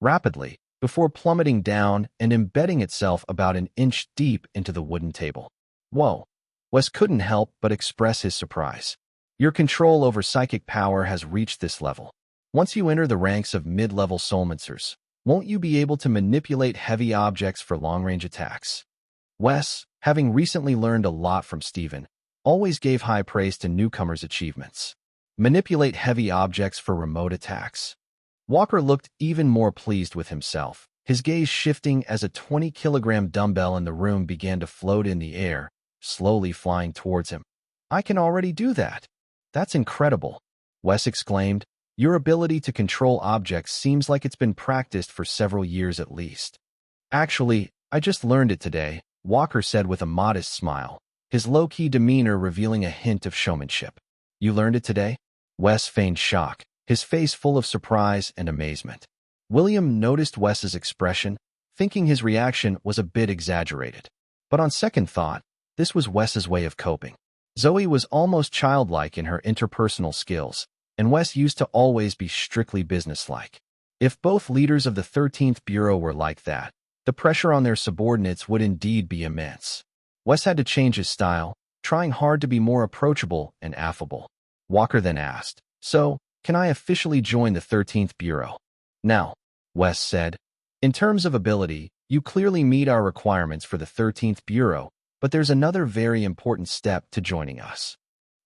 rapidly, before plummeting down and embedding itself about an inch deep into the wooden table. Whoa! Wes couldn't help but express his surprise. Your control over psychic power has reached this level. Once you enter the ranks of mid-level soulmancers, won't you be able to manipulate heavy objects for long-range attacks? Wes, having recently learned a lot from Stephen, always gave high praise to newcomers' achievements. Manipulate heavy objects for remote attacks. Walker looked even more pleased with himself, his gaze shifting as a 20-kilogram dumbbell in the room began to float in the air, slowly flying towards him. I can already do that. That's incredible, Wes exclaimed. Your ability to control objects seems like it's been practiced for several years at least. Actually, I just learned it today, Walker said with a modest smile, his low-key demeanor revealing a hint of showmanship. You learned it today? Wes feigned shock, his face full of surprise and amazement. William noticed Wes's expression, thinking his reaction was a bit exaggerated. But on second thought, this was Wes's way of coping. Zoe was almost childlike in her interpersonal skills, and Wes used to always be strictly businesslike. If both leaders of the 13th Bureau were like that, the pressure on their subordinates would indeed be immense. Wes had to change his style, trying hard to be more approachable and affable. Walker then asked, "So, can I officially join the 13th Bureau?" "Now," Wes said, "in terms of ability, you clearly meet our requirements for the 13th Bureau, but there's another very important step to joining us."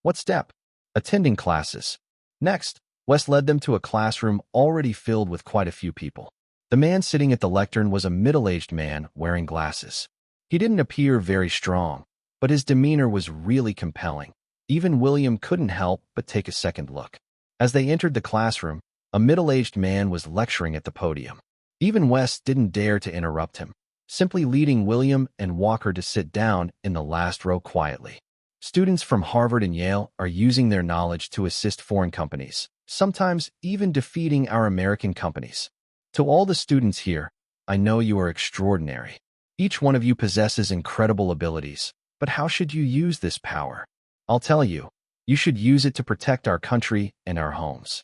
"What step?" "Attending classes." Next, Wes led them to a classroom already filled with quite a few people. The man sitting at the lectern was a middle-aged man wearing glasses. He didn't appear very strong, but his demeanor was really compelling. Even William couldn't help but take a second look. As they entered the classroom, a middle-aged man was lecturing at the podium. Even Wes didn't dare to interrupt him, simply leading William and Walker to sit down in the last row quietly. Students from Harvard and Yale are using their knowledge to assist foreign companies, sometimes even defeating our American companies. To all the students here, I know you are extraordinary. Each one of you possesses incredible abilities, but how should you use this power? I'll tell you, you should use it to protect our country and our homes.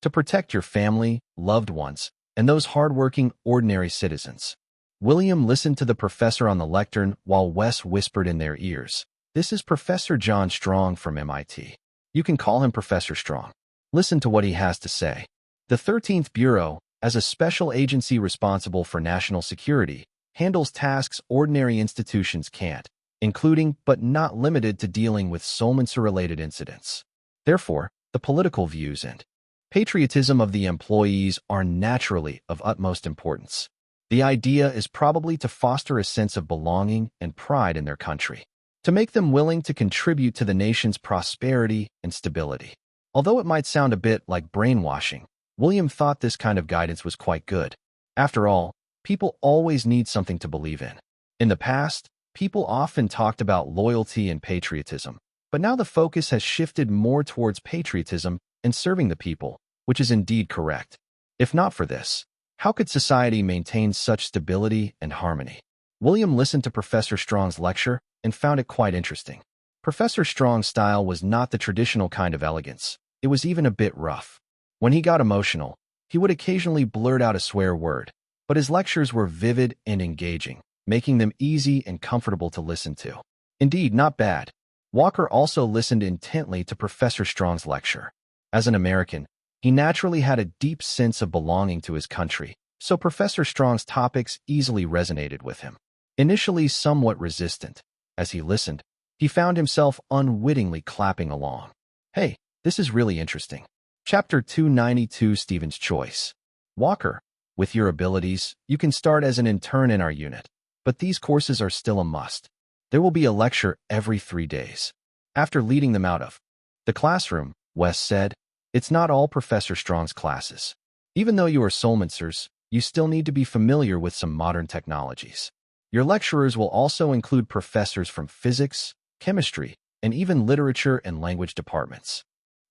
To protect your family, loved ones, and those hardworking, ordinary citizens. William listened to the professor on the lectern while Wes whispered in their ears, "This is Professor John Strong from MIT. You can call him Professor Strong. Listen to what he has to say. The 13th Bureau, as a special agency responsible for national security, handles tasks ordinary institutions can't, including but not limited to dealing with soulmancer-related incidents. Therefore, the political views and patriotism of the employees are naturally of utmost importance. The idea is probably to foster a sense of belonging and pride in their country, to make them willing to contribute to the nation's prosperity and stability." Although it might sound a bit like brainwashing, William thought this kind of guidance was quite good. After all, people always need something to believe in. In the past, people often talked about loyalty and patriotism, but now the focus has shifted more towards patriotism and serving the people, which is indeed correct. If not for this, how could society maintain such stability and harmony? William listened to Professor Strong's lecture and found it quite interesting. Professor Strong's style was not the traditional kind of elegance. It was even a bit rough. When he got emotional, he would occasionally blurt out a swear word, but his lectures were vivid and engaging, making them easy and comfortable to listen to. Indeed, not bad. Walker also listened intently to Professor Strong's lecture. As an American, he naturally had a deep sense of belonging to his country, so Professor Strong's topics easily resonated with him. Initially somewhat resistant, as he listened, he found himself unwittingly clapping along. "Hey, this is really interesting." Chapter 292, Stephen's Choice. "Walker, with your abilities, you can start as an intern in our unit, but these courses are still a must. There will be a lecture every 3 days." After leading them out of the classroom, Wes said, "It's not all Professor Strong's classes. Even though you are soulmancers, you still need to be familiar with some modern technologies. Your lecturers will also include professors from physics, chemistry, and even literature and language departments."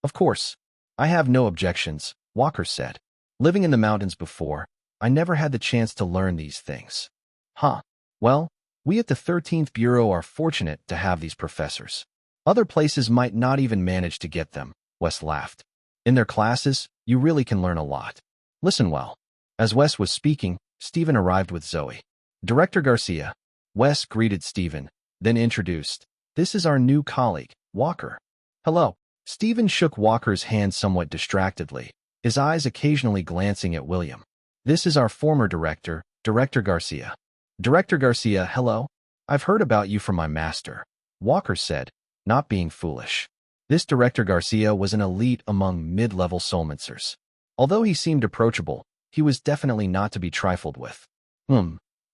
"Of course, I have no objections," Walker said. "Living in the mountains before, I never had the chance to learn these things." "Huh. Well, we at the 13th Bureau are fortunate to have these professors. Other places might not even manage to get them," Wes laughed. "In their classes, you really can learn a lot. Listen well. As Wes was speaking, Stephen arrived with Zoe. Director Garcia. Wes greeted Stephen, then introduced, "This is our new colleague, Walker." "Hello." Stephen shook Walker's hand somewhat distractedly, his eyes occasionally glancing at William. "This is our former director, Director Garcia." "Director Garcia, hello. I've heard about you from my master," Walker said, not being foolish. This Director Garcia was an elite among mid-level soulmancers. Although he seemed approachable, he was definitely not to be trifled with.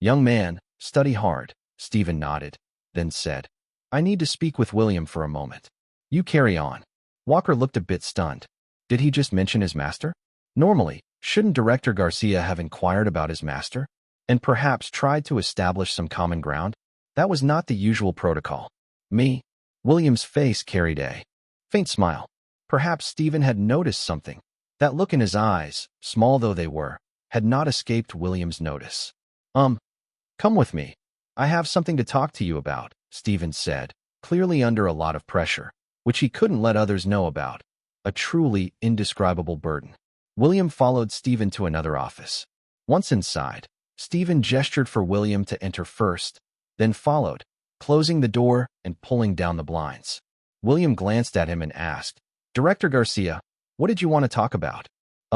Young man, study hard," Stephen nodded, then said, "I need to speak with William for a moment." "You carry on." Walker looked a bit stunned. Did he just mention his master? Normally, shouldn't Director Garcia have inquired about his master, and perhaps tried to establish some common ground? That was not the usual protocol. "Me?" William's face carried a faint smile. Perhaps Stephen had noticed something. That look in his eyes, small though they were, had not escaped William's notice. Come with me. I have something to talk to you about," Stephen said, clearly under a lot of pressure, which he couldn't let others know about. A truly indescribable burden. William followed Stephen to another office. Once inside, Stephen gestured for William to enter first, then followed, closing the door and pulling down the blinds. William glanced at him and asked, "Director Garcia, what did you want to talk about?"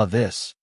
This."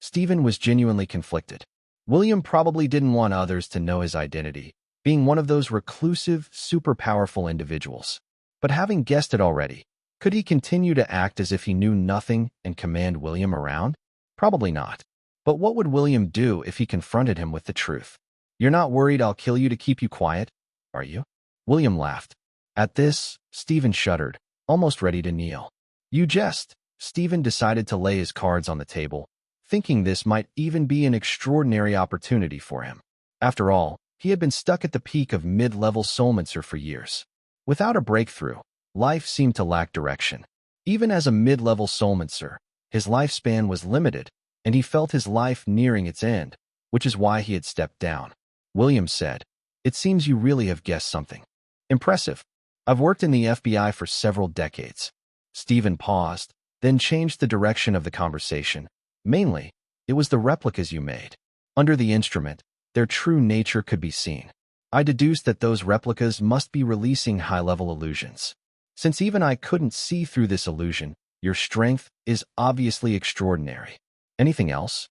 Stephen was genuinely conflicted. William probably didn't want others to know his identity, being one of those reclusive, super powerful individuals. But having guessed it already, could he continue to act as if he knew nothing and command William around? Probably not. But what would William do if he confronted him with the truth? "You're not worried I'll kill you to keep you quiet, are you?" William laughed. At this, Stephen shuddered, almost ready to kneel. "You jest." Stephen decided to lay his cards on the table, thinking this might even be an extraordinary opportunity for him. After all, he had been stuck at the peak of mid-level soulmancer for years. Without a breakthrough, life seemed to lack direction. Even as a mid-level soulmancer, his lifespan was limited, and he felt his life nearing its end, which is why he had stepped down. William said, "It seems you really have guessed something. Impressive. I've worked in the FBI for several decades." Stephen paused, then changed the direction of the conversation. "Mainly, it was the replicas you made. Under the instrument, their true nature could be seen. I deduced that those replicas must be releasing high-level illusions. Since even I couldn't see through this illusion, your strength is obviously extraordinary." "Anything else?"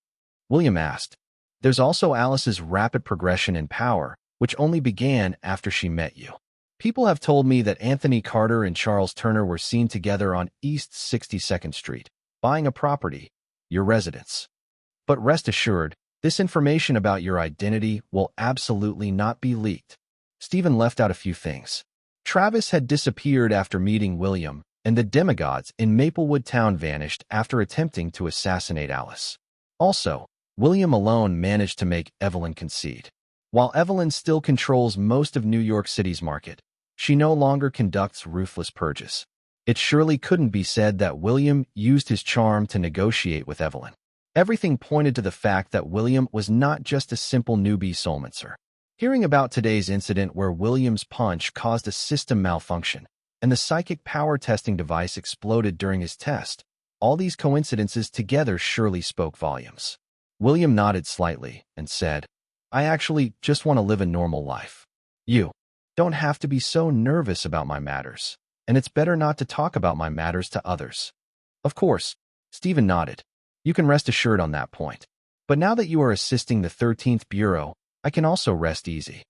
William asked. "There's also Alice's rapid progression in power, which only began after she met you. People have told me that Anthony Carter and Charles Turner were seen together on East 62nd Street, buying a property, your residence. But rest assured, this information about your identity will absolutely not be leaked." Stephen left out a few things. Travis had disappeared after meeting William, and the demigods in Maplewood Town vanished after attempting to assassinate Alice. Also, William alone managed to make Evelyn concede. While Evelyn still controls most of New York City's market, she no longer conducts ruthless purges. It surely couldn't be said that William used his charm to negotiate with Evelyn. Everything pointed to the fact that William was not just a simple newbie soulmancer. Hearing about today's incident where William's punch caused a system malfunction and the psychic power testing device exploded during his test, all these coincidences together surely spoke volumes. William nodded slightly and said, "I actually just want to live a normal life. You don't have to be so nervous about my matters, and it's better not to talk about my matters to others." "Of course," Stephen nodded. "You can rest assured on that point. But now that you are assisting the 13th Bureau, I can also rest easy."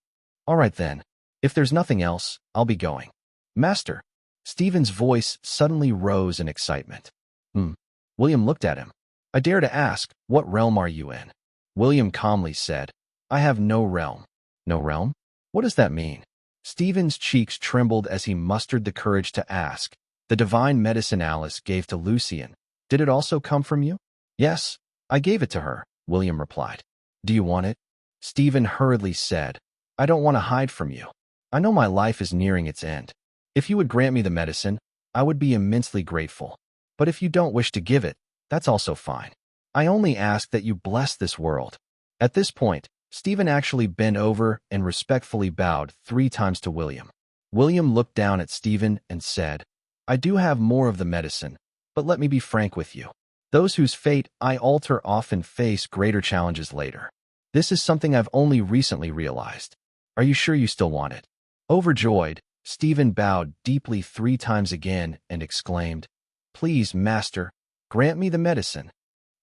"All right then. If there's nothing else, I'll be going." "Master." Stephen's voice suddenly rose in excitement. William looked at him. "I dare to ask, what realm are you in?" William calmly said, "I have no realm." "No realm? What does that mean?" Stephen's cheeks trembled as he mustered the courage to ask. "The divine medicine Alice gave to Lucian, did it also come from you?" "Yes, I gave it to her," William replied. "Do you want it?" Stephen hurriedly said, "I don't want to hide from you. I know my life is nearing its end. If you would grant me the medicine, I would be immensely grateful. But if you don't wish to give it, that's also fine. I only ask that you bless this world." At this point, Stephen actually bent over and respectfully bowed 3 times to William. William looked down at Stephen and said, "I do have more of the medicine, but let me be frank with you. Those whose fate I alter often face greater challenges later. This is something I've only recently realized. Are you sure you still want it? Overjoyed, Stephen bowed deeply 3 times again and exclaimed, "Please, Master, grant me the medicine."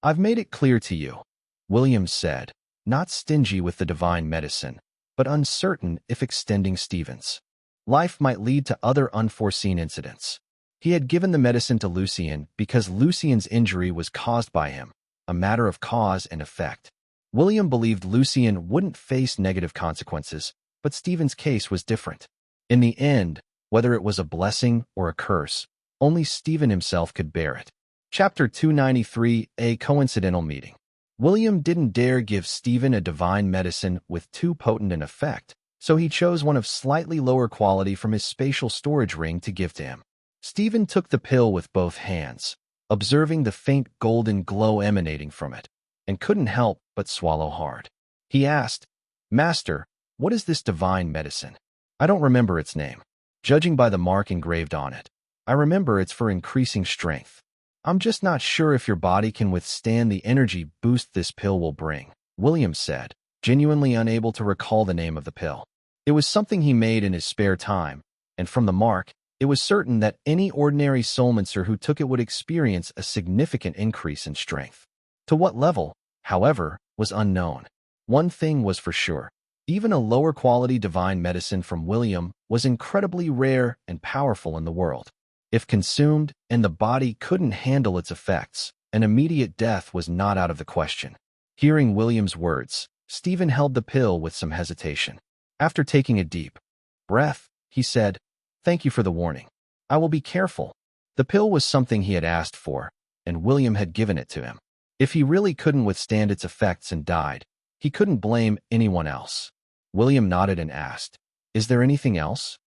"I've made it clear to you," William said, not stingy with the divine medicine, but uncertain if extending Stephen's life might lead to other unforeseen incidents. He had given the medicine to Lucien because Lucien's injury was caused by him, a matter of cause and effect. William believed Lucien wouldn't face negative consequences, but Stephen's case was different. In the end, whether it was a blessing or a curse, only Stephen himself could bear it. Chapter 293, A Coincidental Meeting. William didn't dare give Stephen a divine medicine with too potent an effect, so he chose one of slightly lower quality from his spatial storage ring to give to him. Stephen took the pill with both hands, observing the faint golden glow emanating from it, and couldn't help but swallow hard. He asked, "Master, what is this divine medicine? I don't remember its name. Judging by the mark engraved on it, I remember it's for increasing strength. I'm just not sure if your body can withstand the energy boost this pill will bring," William said, genuinely unable to recall the name of the pill. It was something he made in his spare time, and from the mark, it was certain that any ordinary soulmancer who took it would experience a significant increase in strength. To what level, however, was unknown. One thing was for sure. Even a lower-quality divine medicine from William was incredibly rare and powerful in the world. If consumed and the body couldn't handle its effects, an immediate death was not out of the question. Hearing William's words, Stephen held the pill with some hesitation. After taking a deep breath, he said, "Thank you for the warning. I will be careful." The pill was something he had asked for, and William had given it to him. If he really couldn't withstand its effects and died, he couldn't blame anyone else. William nodded and asked, "Is there anything else?"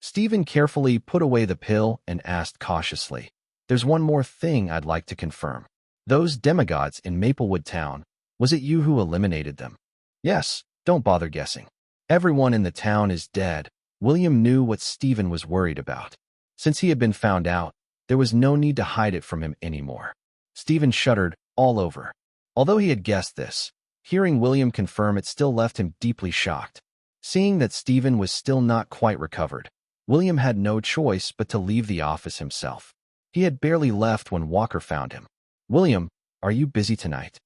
Stephen carefully put away the pill and asked cautiously, "There's one more thing I'd like to confirm. Those demigods in Maplewood Town, was it you who eliminated them?" "Yes, don't bother guessing. Everyone in the town is dead." William knew what Stephen was worried about. Since he had been found out, there was no need to hide it from him anymore. Stephen shuddered all over. Although he had guessed this, hearing William confirm it still left him deeply shocked. Seeing that Stephen was still not quite recovered, William had no choice but to leave the office himself. He had barely left when Walker found him. "William, are you busy tonight?"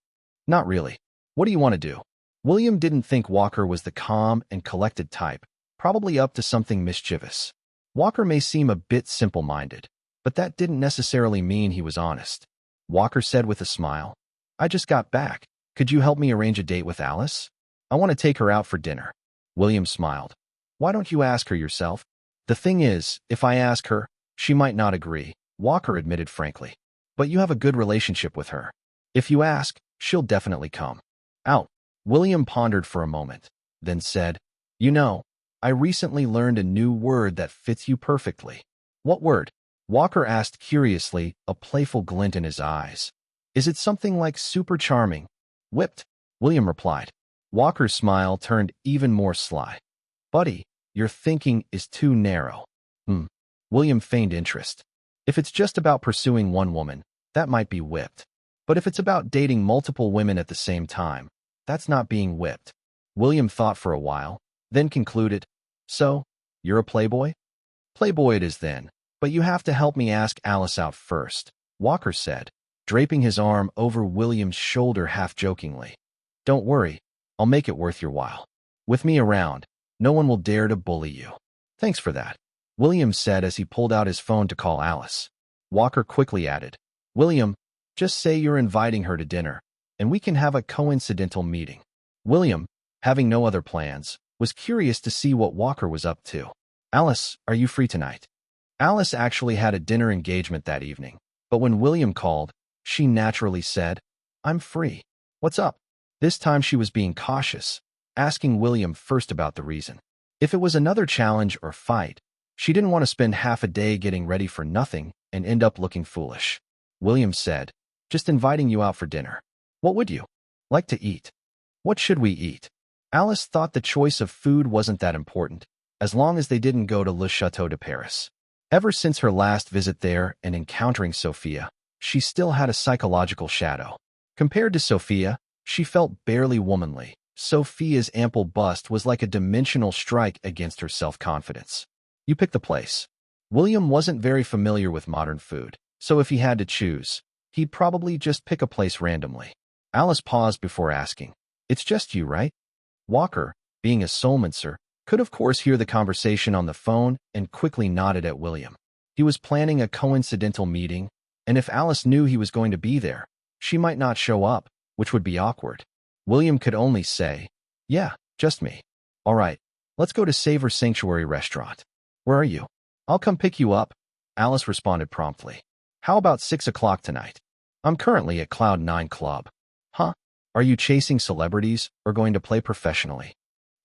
"Not really. What do you want to do?" William didn't think Walker was the calm and collected type, probably up to something mischievous. Walker may seem a bit simple-minded, but that didn't necessarily mean he was honest. Walker said with a smile, "I just got back. Could you help me arrange a date with Alice? I want to take her out for dinner." William smiled. "Why don't you ask her yourself?" "The thing is, if I ask her, she might not agree," Walker admitted frankly. "But you have a good relationship with her. If you ask, she'll definitely come out." William pondered for a moment, then said, "You know, I recently learned a new word that fits you perfectly." "What word?" Walker asked curiously, a playful glint in his eyes. "Is it something like super charming?" "Whipped," William replied. Walker's smile turned even more sly. "Buddy, your thinking is too narrow." William feigned interest. "If it's just about pursuing one woman, that might be whipped. But if it's about dating multiple women at the same time, that's not being whipped." William thought for a while, then concluded, "So, you're a playboy?" "Playboy it is then, but you have to help me ask Alice out first," Walker said, draping his arm over William's shoulder half-jokingly. "Don't worry, I'll make it worth your while. With me around, no one will dare to bully you." "Thanks for that," William said as he pulled out his phone to call Alice. Walker quickly added, "William, just say you're inviting her to dinner, and we can have a coincidental meeting." William, having no other plans, was curious to see what Walker was up to. "Alice, are you free tonight?" Alice actually had a dinner engagement that evening, but when William called, she naturally said, "I'm free. What's up?" This time she was being cautious, asking William first about the reason. If it was another challenge or fight, she didn't want to spend half a day getting ready for nothing and end up looking foolish. William said, "Just inviting you out for dinner." "What would you like to eat?" "What should we eat?" Alice thought the choice of food wasn't that important, as long as they didn't go to Le Château de Paris. Ever since her last visit there and encountering Sophia, she still had a psychological shadow. Compared to Sophia, she felt barely womanly. Sophia's ample bust was like a dimensional strike against her self-confidence. You pick the place. William wasn't very familiar with modern food, so if he had to choose, he'd probably just pick a place randomly. Alice paused before asking, "It's just you, right?" Walker, being a soulmancer, could of course hear the conversation on the phone and quickly nodded at William. He was planning a coincidental meeting, and if Alice knew he was going to be there, she might not show up, which would be awkward. William could only say, "Yeah, just me." "All right, let's go to Savor Sanctuary Restaurant." "Where are you?" "I'll come pick you up," Alice responded promptly. "How about 6 o'clock tonight?" "I'm currently at Cloud 9 Club." "Huh? Are you chasing celebrities or going to play professionally?"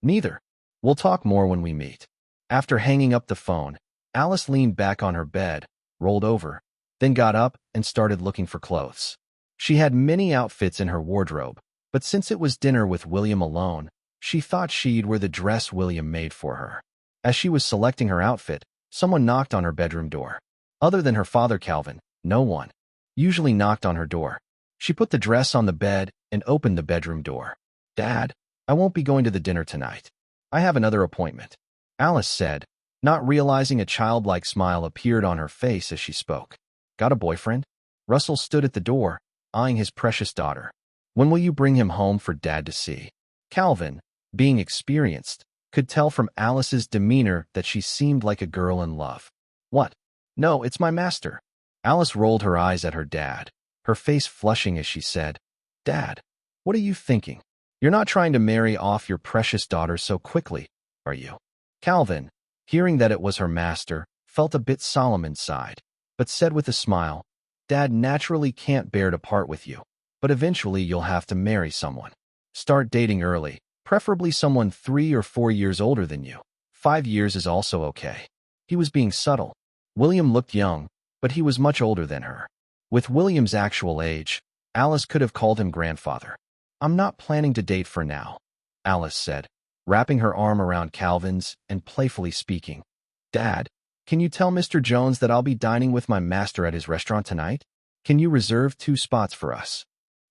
"Neither. We'll talk more when we meet." After hanging up the phone, Alice leaned back on her bed, rolled over, then got up and started looking for clothes. She had many outfits in her wardrobe, but since it was dinner with William alone, she thought she'd wear the dress William made for her. As she was selecting her outfit, someone knocked on her bedroom door. Other than her father Calvin, no one usually knocked on her door. She put the dress on the bed and opened the bedroom door. "Dad, I won't be going to the dinner tonight. I have another appointment," Alice said, not realizing a childlike smile appeared on her face as she spoke. "Got a boyfriend?" Russell stood at the door, eyeing his precious daughter. "When will you bring him home for Dad to see?" Calvin, being experienced, could tell from Alice's demeanor that she seemed like a girl in love. "What? No, it's my master." Alice rolled her eyes at her dad, her face flushing as she said, "Dad, what are you thinking? You're not trying to marry off your precious daughter so quickly, are you?" Calvin, hearing that it was her master, felt a bit solemn inside, but said with a smile, "Dad naturally can't bear to part with you, but eventually you'll have to marry someone. Start dating early, preferably someone 3 or 4 years older than you. 5 years is also okay." He was being subtle. William looked young, but he was much older than her. With William's actual age, Alice could have called him grandfather. "I'm not planning to date for now," Alice said, wrapping her arm around Calvin's and playfully speaking. "Dad, can you tell Mr. Jones that I'll be dining with my master at his restaurant tonight? Can you reserve 2 spots for us?"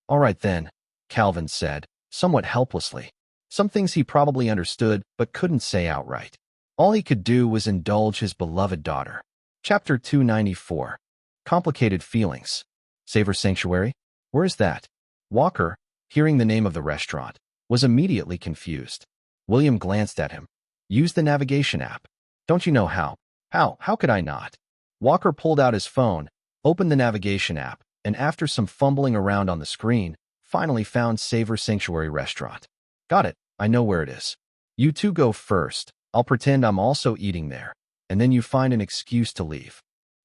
"All right then," Calvin said, somewhat helplessly. Some things he probably understood but couldn't say outright. All he could do was indulge his beloved daughter. Chapter 294. Complicated Feelings. Savor Sanctuary? Where is that? Walker, hearing the name of the restaurant, was immediately confused. William glanced at him. "Use the navigation app." "Don't you know how?" How could I not?" Walker pulled out his phone, opened the navigation app, and after some fumbling around on the screen, finally found Savor Sanctuary Restaurant. "Got it. I know where it is. You two go first. I'll pretend I'm also eating there, and then you find an excuse to leave."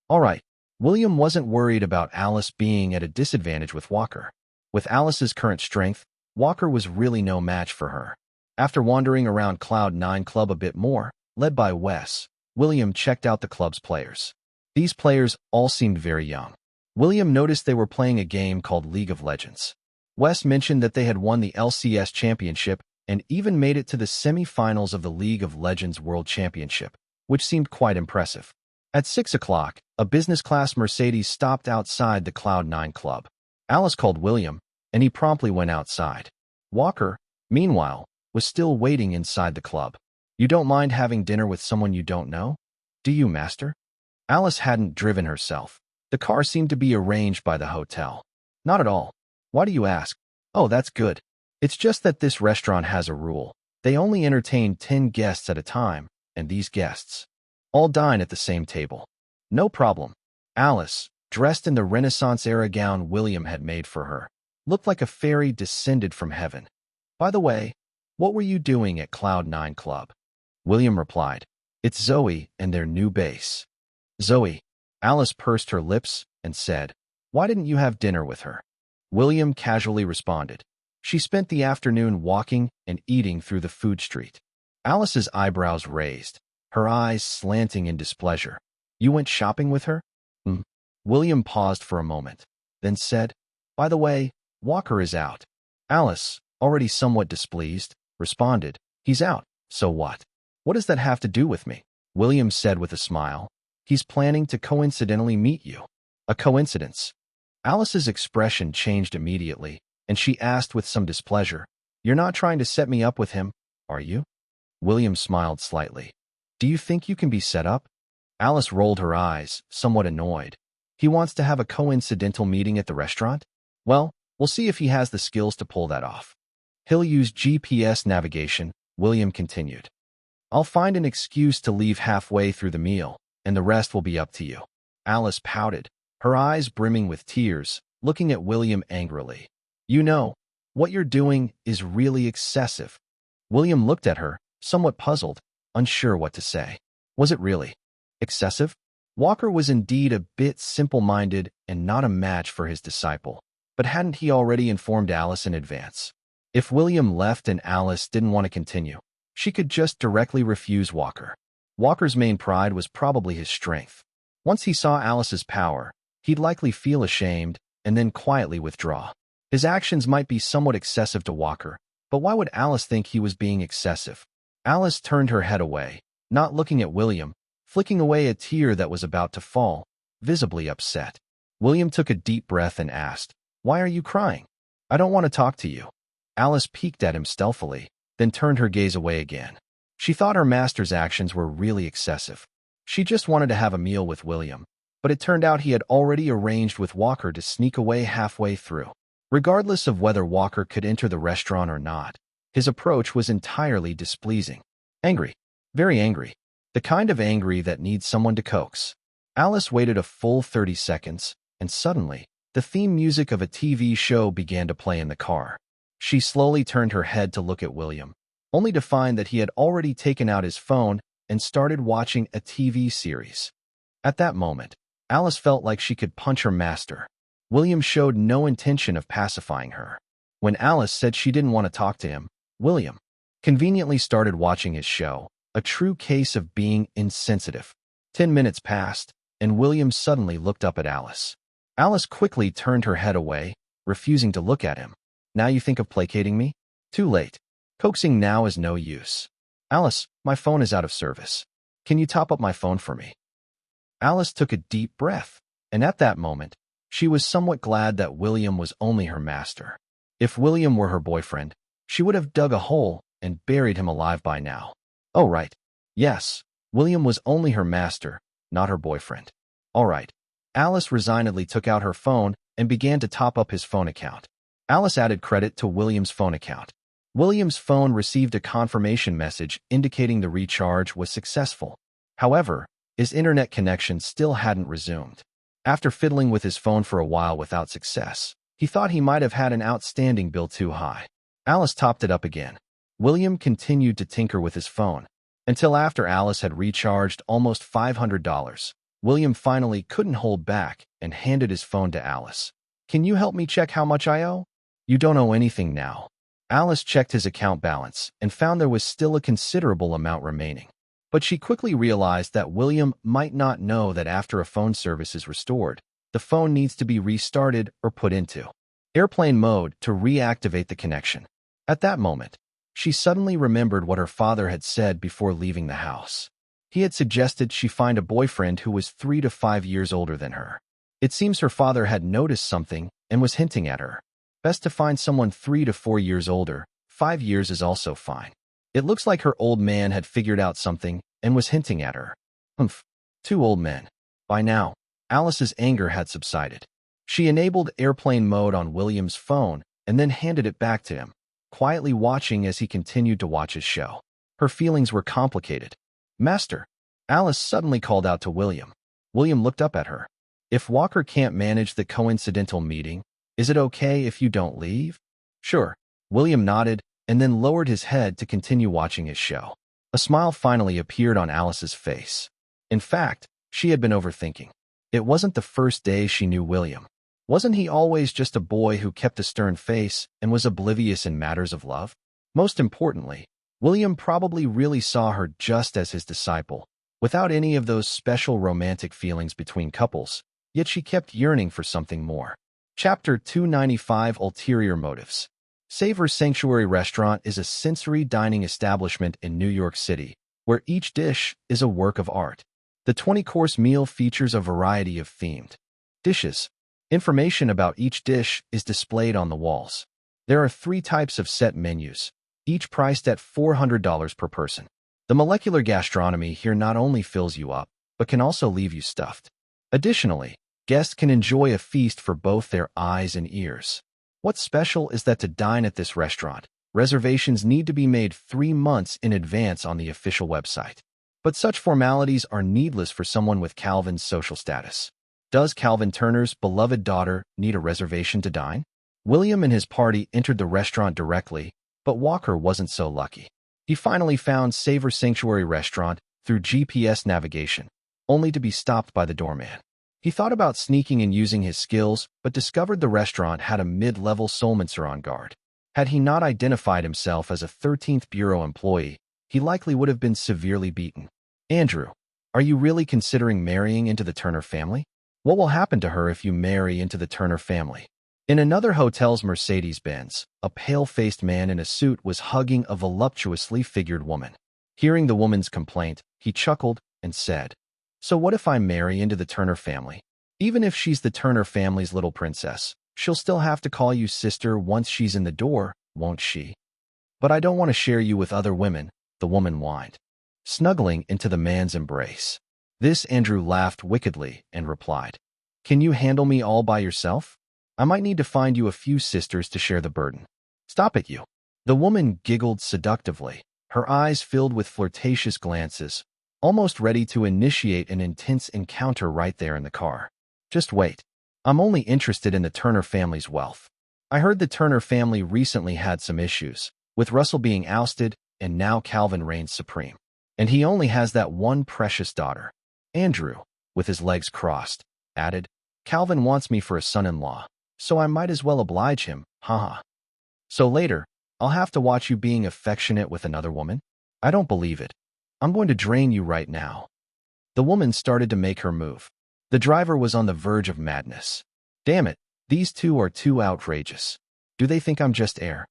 All right. William wasn't worried about Alice being at a disadvantage with Walker. With Alice's current strength, Walker was really no match for her. After wandering around Cloud 9 Club a bit more, led by Wes, William checked out the club's players. These players all seemed very young. William noticed they were playing a game called League of Legends. Wes mentioned that they had won the LCS Championship and even made it to the semi-finals of the League of Legends World Championship, which seemed quite impressive. At 6 o'clock, a business-class Mercedes stopped outside the Cloud 9 Club. Alice called William, and he promptly went outside. Walker, meanwhile, was still waiting inside the club. "You don't mind having dinner with someone you don't know? Do you, master?" Alice hadn't driven herself. The car seemed to be arranged by the hotel. "Not at all. Why do you ask?" "Oh, that's good. It's just that this restaurant has a rule. They only entertain 10 guests at a time, and these guests all dine at the same table." "No problem." Alice, dressed in the Renaissance-era gown William had made for her, looked like a fairy descended from heaven. "By the way, what were you doing at Cloud 9 Club?" William replied, "It's Zoe and their new bass." "Zoe." Alice pursed her lips and said, "Why didn't you have dinner with her?" William casually responded, "She spent the afternoon walking and eating through the food street." Alice's eyebrows raised, her eyes slanting in displeasure. "You went shopping with her?" William paused for a moment, then said, "By the way, Walker is out." Alice, already somewhat displeased, responded, "He's out, so what? What does that have to do with me?" William said with a smile, "He's planning to coincidentally meet you." "A coincidence?" Alice's expression changed immediately, and she asked with some displeasure, "You're not trying to set me up with him, are you?" William smiled slightly. "Do you think you can be set up?" Alice rolled her eyes, somewhat annoyed. "He wants to have a coincidental meeting at the restaurant? Well, we'll see if he has the skills to pull that off. He'll use GPS navigation," William continued. "I'll find an excuse to leave halfway through the meal, and the rest will be up to you." Alice pouted, her eyes brimming with tears, looking at William angrily. "You know, what you're doing is really excessive." William looked at her, somewhat puzzled, unsure what to say. Was it really excessive? Walker was indeed a bit simple-minded and not a match for his disciple, but hadn't he already informed Alice in advance? If William left and Alice didn't want to continue, she could just directly refuse Walker. Walker's main pride was probably his strength. Once he saw Alice's power, he'd likely feel ashamed and then quietly withdraw. His actions might be somewhat excessive to Walker, but why would Alice think he was being excessive? Alice turned her head away, not looking at William, flicking away a tear that was about to fall, visibly upset. William took a deep breath and asked, "Why are you crying?" "I don't want to talk to you." Alice peeked at him stealthily, then turned her gaze away again. She thought her master's actions were really excessive. She just wanted to have a meal with William, but it turned out he had already arranged with Walker to sneak away halfway through. Regardless of whether Walker could enter the restaurant or not, his approach was entirely displeasing. Angry. Very angry. The kind of angry that needs someone to coax. Alice waited a full 30 seconds, and suddenly, the theme music of a TV show began to play in the car. She slowly turned her head to look at William, only to find that he had already taken out his phone and started watching a TV series. At that moment, Alice felt like she could punch her master. William showed no intention of pacifying her. When Alice said she didn't want to talk to him, William conveniently started watching his show, a true case of being insensitive. 10 minutes passed, and William suddenly looked up at Alice. Alice quickly turned her head away, refusing to look at him. "Now you think of placating me? Too late. Coaxing now is no use." "Alice, my phone is out of service. Can you top up my phone for me?" Alice took a deep breath, and at that moment, she was somewhat glad that William was only her master. If William were her boyfriend, she would have dug a hole and buried him alive by now. Oh, right. Yes, William was only her master, not her boyfriend. All right. Alice resignedly took out her phone and began to top up his phone account. Alice added credit to William's phone account. William's phone received a confirmation message indicating the recharge was successful. However, his internet connection still hadn't resumed. After fiddling with his phone for a while without success, he thought he might have had an outstanding bill too high. Alice topped it up again. William continued to tinker with his phone, until after Alice had recharged almost $500. William finally couldn't hold back and handed his phone to Alice. "Can you help me check how much I owe?" "You don't owe anything now." Alice checked his account balance and found there was still a considerable amount remaining. But she quickly realized that William might not know that after a phone service is restored, the phone needs to be restarted or put into airplane mode to reactivate the connection. At that moment, she suddenly remembered what her father had said before leaving the house. He had suggested she find a boyfriend who was 3 to 5 years older than her. It seems her father had noticed something and was hinting at her. Best to find someone 3 to 4 years older. 5 years is also fine. It looks like her old man had figured out something and was hinting at her. Humph, 2 old men. By now, Alice's anger had subsided. She enabled airplane mode on William's phone and then handed it back to him, quietly watching as he continued to watch his show. Her feelings were complicated. "Master," Alice suddenly called out to William. William looked up at her. "If Walker can't manage the coincidental meeting, is it okay if you don't leave?" "Sure." William nodded and then lowered his head to continue watching his show. A smile finally appeared on Alice's face. In fact, she had been overthinking. It wasn't the first day she knew William. Wasn't he always just a boy who kept a stern face and was oblivious in matters of love? Most importantly, William probably really saw her just as his disciple, without any of those special romantic feelings between couples, yet she kept yearning for something more. Chapter 295 Ulterior Motives. Savor Sanctuary Restaurant is a sensory dining establishment in New York City, where each dish is a work of art. The 20-course meal features a variety of themed dishes, Information about each dish is displayed on the walls. There are 3 types of set menus, each priced at $400 per person. The molecular gastronomy here not only fills you up, but can also leave you stuffed. Additionally, guests can enjoy a feast for both their eyes and ears. What's special is that to dine at this restaurant, reservations need to be made 3 months in advance on the official website. But such formalities are needless for someone with Calvin's social status. Does Calvin Turner's beloved daughter need a reservation to dine? William and his party entered the restaurant directly, but Walker wasn't so lucky. He finally found Savor Sanctuary Restaurant through GPS navigation, only to be stopped by the doorman. He thought about sneaking and using his skills, but discovered the restaurant had a mid-level soulmancer on guard. Had he not identified himself as a 13th Bureau employee, he likely would have been severely beaten. Andrew, are you really considering marrying into the Turner family? What will happen to her if you marry into the Turner family? In another hotel's Mercedes-Benz, a pale-faced man in a suit was hugging a voluptuously figured woman. Hearing the woman's complaint, he chuckled and said, "So what if I marry into the Turner family? Even if she's the Turner family's little princess, she'll still have to call you sister once she's in the door, won't she?" "But I don't want to share you with other women," the woman whined, snuggling into the man's embrace. This Andrew laughed wickedly and replied, "Can you handle me all by yourself? I might need to find you a few sisters to share the burden." "Stop it, you." The woman giggled seductively, her eyes filled with flirtatious glances, almost ready to initiate an intense encounter right there in the car. "Just wait. I'm only interested in the Turner family's wealth. I heard the Turner family recently had some issues, with Russell being ousted, and now Calvin reigns supreme. And he only has that one precious daughter." Andrew, with his legs crossed, added, "Calvin wants me for a son-in-law, so I might as well oblige him, haha. So later, I'll have to watch you being affectionate with another woman? I don't believe it. I'm going to drain you right now." The woman started to make her move. The driver was on the verge of madness. "Damn it, these two are too outrageous. Do they think I'm just air?"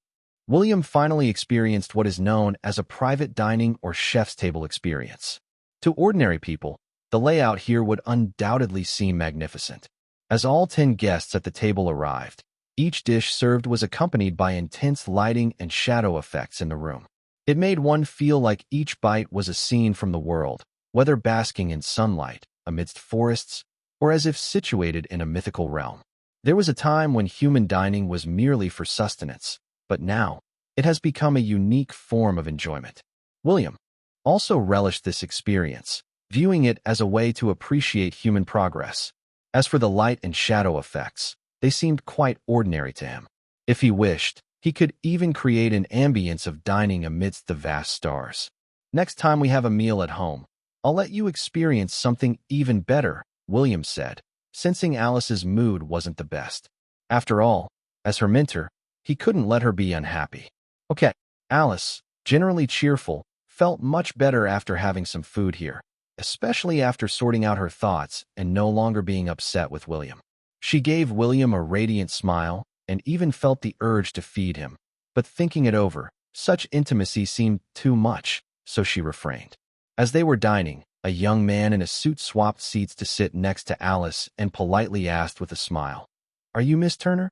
William finally experienced what is known as a private dining or chef's table experience. To ordinary people, the layout here would undoubtedly seem magnificent. As all 10 guests at the table arrived, each dish served was accompanied by intense lighting and shadow effects in the room. It made one feel like each bite was a scene from the world, whether basking in sunlight, amidst forests, or as if situated in a mythical realm. There was a time when human dining was merely for sustenance, but now it has become a unique form of enjoyment. William also relished this experience, viewing it as a way to appreciate human progress. As for the light and shadow effects, they seemed quite ordinary to him. If he wished, he could even create an ambience of dining amidst the vast stars. "Next time we have a meal at home, I'll let you experience something even better," William said, sensing Alice's mood wasn't the best. After all, as her mentor, he couldn't let her be unhappy. Okay, Alice, generally cheerful, felt much better after having some food here, especially after sorting out her thoughts and no longer being upset with William. She gave William a radiant smile and even felt the urge to feed him. But thinking it over, such intimacy seemed too much, so she refrained. As they were dining, a young man in a suit swapped seats to sit next to Alice and politely asked with a smile, "Are you Miss Turner?"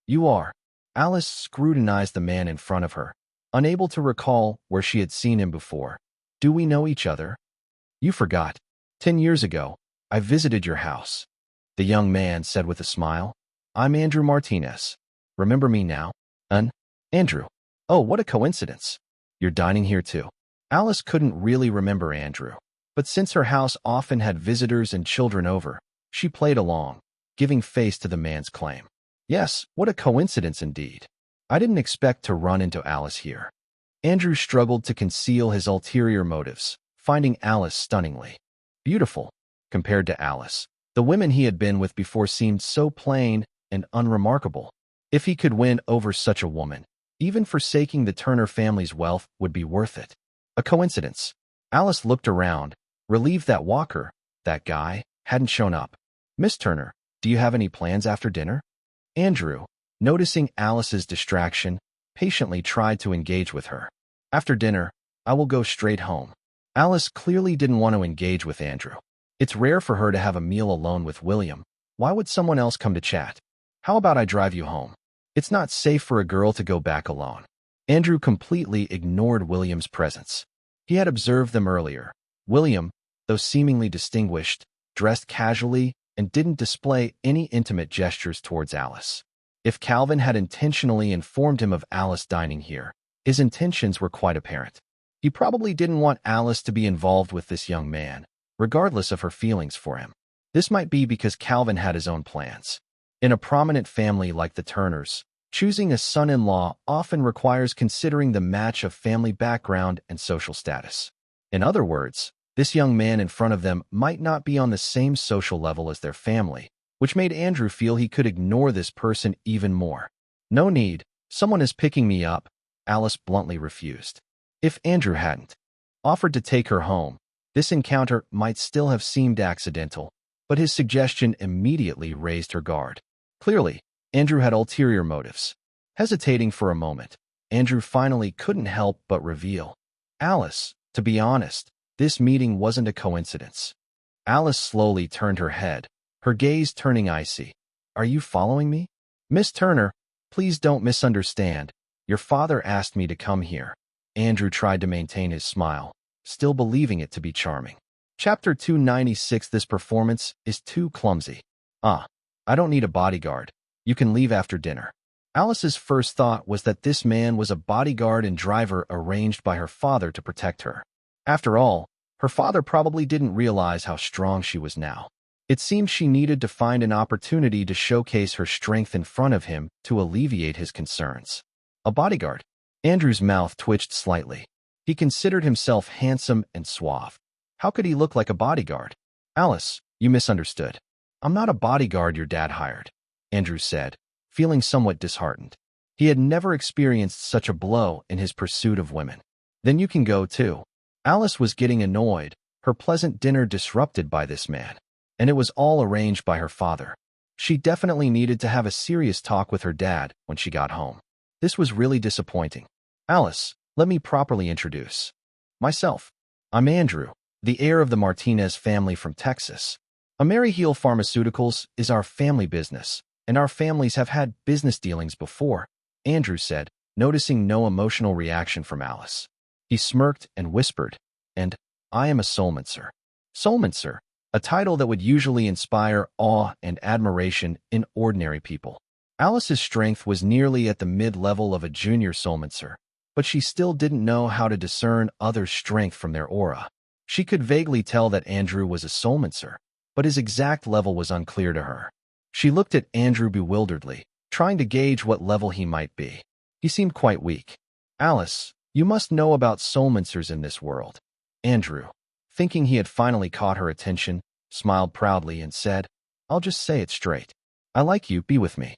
"You are." Alice scrutinized the man in front of her, unable to recall where she had seen him before. "Do we know each other?" "You forgot. 10 years ago, I visited your house," the young man said with a smile. "I'm Andrew Martinez. Remember me now?" Andrew. Oh, what a coincidence. You're dining here too." Alice couldn't really remember Andrew, but since her house often had visitors and children over, she played along, giving face to the man's claim. "Yes, what a coincidence indeed. I didn't expect to run into Alice here." Andrew struggled to conceal his ulterior motives, finding Alice stunningly beautiful compared to Alice. The women he had been with before seemed so plain and unremarkable. If he could win over such a woman, even forsaking the Turner family's wealth would be worth it. A coincidence. Alice looked around, relieved that Walker, that guy, hadn't shown up. "Miss Turner, do you have any plans after dinner?" Andrew, noticing Alice's distraction, patiently tried to engage with her. "After dinner, I will go straight home." Alice clearly didn't want to engage with Andrew. It's rare for her to have a meal alone with William, Why would someone else come to chat? How about I drive you home? It's not safe for a girl to go back alone. Andrew completely ignored William's presence. He had observed them earlier. William, though seemingly distinguished, dressed casually and didn't display any intimate gestures towards Alice. If Calvin had intentionally informed him of Alice dining here, his intentions were quite apparent. He probably didn't want Alice to be involved with this young man, regardless of her feelings for him. This might be because Calvin had his own plans. In a prominent family like the Turners, choosing a son-in-law often requires considering the match of family background and social status. In other words, this young man in front of them might not be on the same social level as their family, which made Andrew feel he could ignore this person even more. No need, someone is picking me up, Alice bluntly refused. If Andrew hadn't offered to take her home, this encounter might still have seemed accidental, but his suggestion immediately raised her guard. Clearly, Andrew had ulterior motives. Hesitating for a moment, Andrew finally couldn't help but reveal, Alice, to be honest, this meeting wasn't a coincidence. Alice slowly turned her head, her gaze turning icy. Are you following me? Miss Turner, please don't misunderstand. Your father asked me to come here. Andrew tried to maintain his smile, still believing it to be charming. Chapter 296. This performance is too clumsy. I don't need a bodyguard. You can leave after dinner. Alice's first thought was that this man was a bodyguard and driver arranged by her father to protect her. After all, her father probably didn't realize how strong she was now. It seemed she needed to find an opportunity to showcase her strength in front of him to alleviate his concerns. A bodyguard? Andrew's mouth twitched slightly. He considered himself handsome and suave. How could he look like a bodyguard? Alice, you misunderstood. I'm not a bodyguard your dad hired, Andrew said, feeling somewhat disheartened. He had never experienced such a blow in his pursuit of women. Then you can go too. Alice was getting annoyed, her pleasant dinner disrupted by this man. And it was all arranged by her father. She definitely needed to have a serious talk with her dad when she got home. This was really disappointing. Alice, let me properly introduce myself. I'm Andrew, the heir of the Martinez family from Texas. AmeriHeal Pharmaceuticals is our family business, and our families have had business dealings before, Andrew said, noticing no emotional reaction from Alice. He smirked and whispered, and I am a soulmancer. Soulmancer, a title that would usually inspire awe and admiration in ordinary people. Alice's strength was nearly at the mid-level of a junior soulmancer, but she still didn't know how to discern others' strength from their aura. She could vaguely tell that Andrew was a soulmancer, but his exact level was unclear to her. She looked at Andrew bewilderedly, trying to gauge what level he might be. He seemed quite weak. Alice, you must know about soulmancers in this world. Andrew, thinking he had finally caught her attention, smiled proudly and said, I'll just say it straight. I like you, be with me.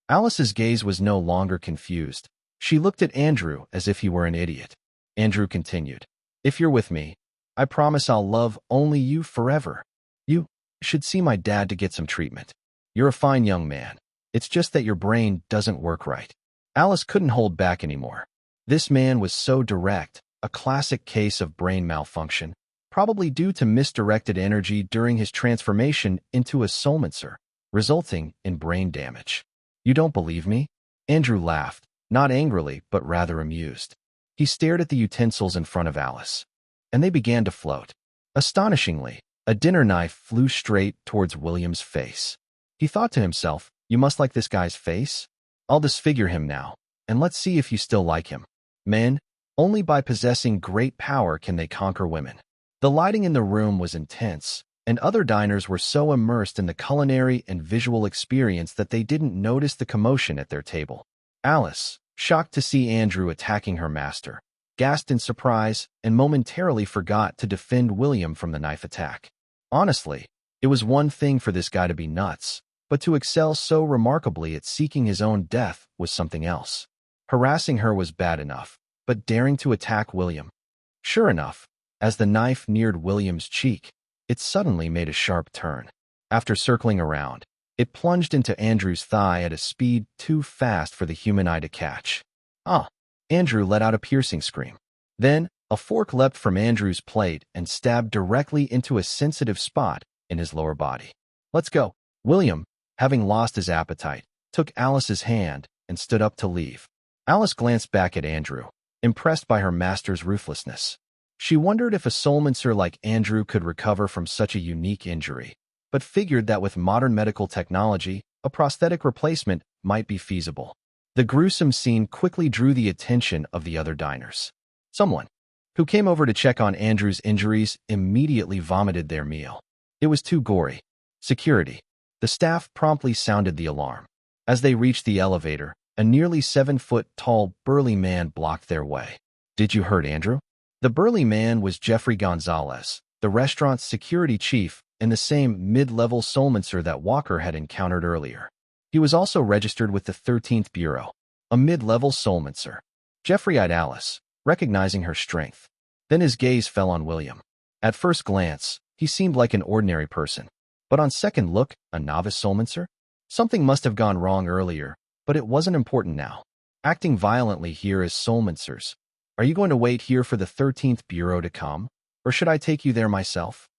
Alice's gaze was no longer confused. She looked at Andrew as if he were an idiot. Andrew continued, If you're with me, I promise I'll love only you forever. You should see my dad to get some treatment. You're a fine young man. It's just that your brain doesn't work right. Alice couldn't hold back anymore. This man was so direct, a classic case of brain malfunction, probably due to misdirected energy during his transformation into a soulmancer, resulting in brain damage. You don't believe me? Andrew laughed, not angrily, but rather amused. He stared at the utensils in front of Alice, and they began to float. Astonishingly, a dinner knife flew straight towards William's face. He thought to himself, you must like this guy's face? I'll disfigure him now, and let's see if you still like him. Men, only by possessing great power can they conquer women. The lighting in the room was intense, and other diners were so immersed in the culinary and visual experience that they didn't notice the commotion at their table. Alice, shocked to see Andrew attacking her master, gasped in surprise and momentarily forgot to defend William from the knife attack. Honestly, it was one thing for this guy to be nuts, but to excel so remarkably at seeking his own death was something else. Harassing her was bad enough, but daring to attack William. Sure enough, as the knife neared William's cheek, it suddenly made a sharp turn. After circling around, it plunged into Andrew's thigh at a speed too fast for the human eye to catch. Andrew let out a piercing scream. Then, a fork leapt from Andrew's plate and stabbed directly into a sensitive spot in his lower body. Let's go. William, having lost his appetite, took Alice's hand and stood up to leave. Alice glanced back at Andrew, impressed by her master's ruthlessness. She wondered if a soulmancer like Andrew could recover from such a unique injury, but figured that with modern medical technology, a prosthetic replacement might be feasible. The gruesome scene quickly drew the attention of the other diners. Someone who came over to check on Andrew's injuries immediately vomited their meal. It was too gory. Security. The staff promptly sounded the alarm. As they reached the elevator, a nearly 7-foot-tall burly man blocked their way. "Did you hurt Andrew?" The burly man was Jeffrey Gonzalez, the restaurant's security chief and the same mid-level soulmancer that Walker had encountered earlier. He was also registered with the 13th Bureau, a mid-level soulmancer. Jeffrey eyed Alice, recognizing her strength. Then his gaze fell on William. At first glance, he seemed like an ordinary person. But on second look, a novice soulmancer? Something must have gone wrong earlier, but it wasn't important now. Acting violently here as soulmancers. "Are you going to wait here for the 13th Bureau to come, or should I take you there myself?"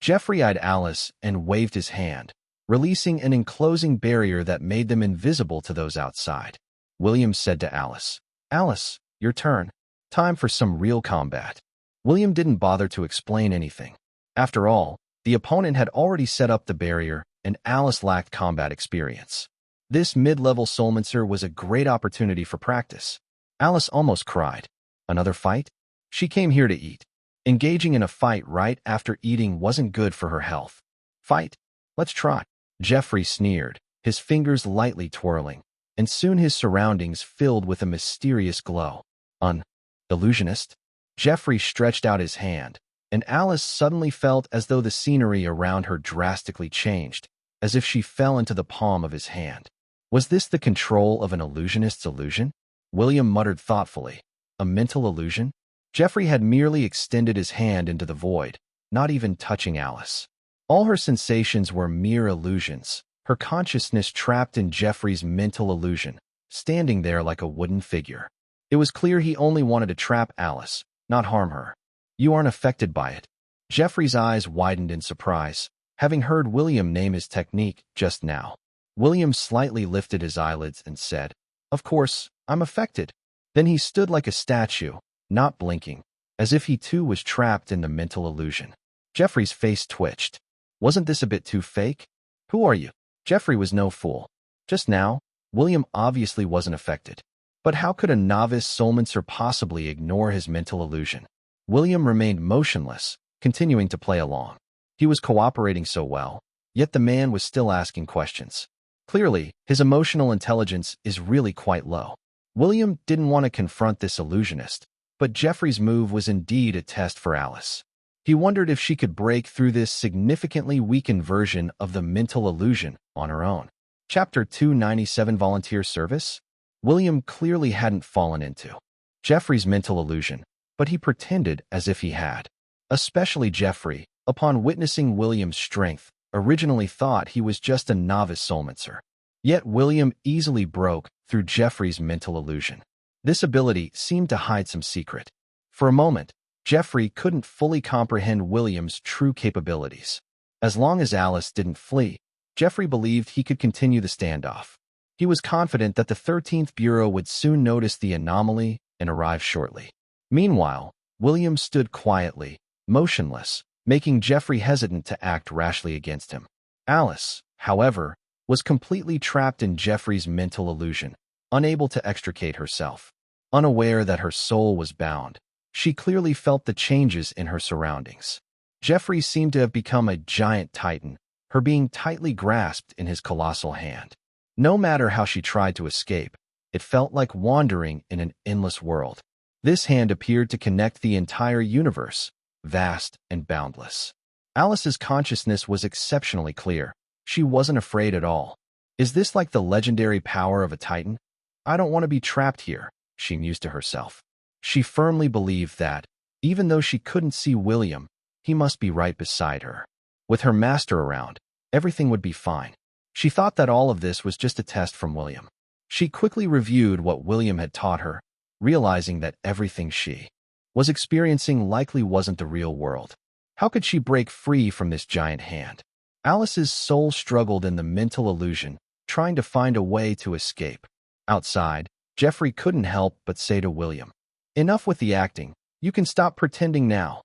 Jeffrey eyed Alice and waved his hand, releasing an enclosing barrier that made them invisible to those outside. William said to Alice, "Alice, your turn. Time for some real combat." William didn't bother to explain anything. After all, the opponent had already set up the barrier, and Alice lacked combat experience. This mid-level soulmancer was a great opportunity for practice. Alice almost cried. Another fight? She came here to eat. Engaging in a fight right after eating wasn't good for her health. "Fight? Let's try." Jeffrey sneered, his fingers lightly twirling, and soon his surroundings filled with a mysterious glow. "An illusionist?" Jeffrey stretched out his hand, and Alice suddenly felt as though the scenery around her drastically changed, as if she fell into the palm of his hand. Was this the control of an illusionist's illusion? William muttered thoughtfully. A mental illusion? Jeffrey had merely extended his hand into the void, not even touching Alice. All her sensations were mere illusions, her consciousness trapped in Jeffrey's mental illusion, standing there like a wooden figure. It was clear he only wanted to trap Alice, not harm her. "You aren't affected by it." Jeffrey's eyes widened in surprise, having heard William name his technique just now. William slightly lifted his eyelids and said, "Of course, I'm affected." Then he stood like a statue, not blinking, as if he too was trapped in the mental illusion. Jeffrey's face twitched. Wasn't this a bit too fake? "Who are you?" Jeffrey was no fool. Just now, William obviously wasn't affected. But how could a novice soulmancer possibly ignore his mental illusion? William remained motionless, continuing to play along. He was cooperating so well, yet the man was still asking questions. Clearly, his emotional intelligence is really quite low. William didn't want to confront this illusionist, but Jeffrey's move was indeed a test for Alice. He wondered if she could break through this significantly weakened version of the mental illusion on her own. Chapter 297 Volunteer Service? William clearly hadn't fallen into Jeffrey's mental illusion, but he pretended as if he had. Especially Jeffrey, upon witnessing William's strength, originally thought he was just a novice soulmancer. Yet William easily broke through Jeffrey's mental illusion. This ability seemed to hide some secret. For a moment, Jeffrey couldn't fully comprehend William's true capabilities. As long as Alice didn't flee, Jeffrey believed he could continue the standoff. He was confident that the 13th Bureau would soon notice the anomaly and arrive shortly. Meanwhile, William stood quietly, motionless, making Jeffrey hesitant to act rashly against him. Alice, however, was completely trapped in Jeffrey's mental illusion, unable to extricate herself. Unaware that her soul was bound, she clearly felt the changes in her surroundings. Jeffrey seemed to have become a giant titan, her being tightly grasped in his colossal hand. No matter how she tried to escape, it felt like wandering in an endless world. This hand appeared to connect the entire universe, vast and boundless. Alice's consciousness was exceptionally clear. She wasn't afraid at all. Is this like the legendary power of a titan? I don't want to be trapped here, she mused to herself. She firmly believed that, even though she couldn't see William, he must be right beside her. With her master around, everything would be fine. She thought that all of this was just a test from William. She quickly reviewed what William had taught her, realizing that everything she was experiencing likely wasn't the real world. How could she break free from this giant hand? Alice's soul struggled in the mental illusion, trying to find a way to escape. Outside, Jeffrey couldn't help but say to William, "Enough with the acting. You can stop pretending now."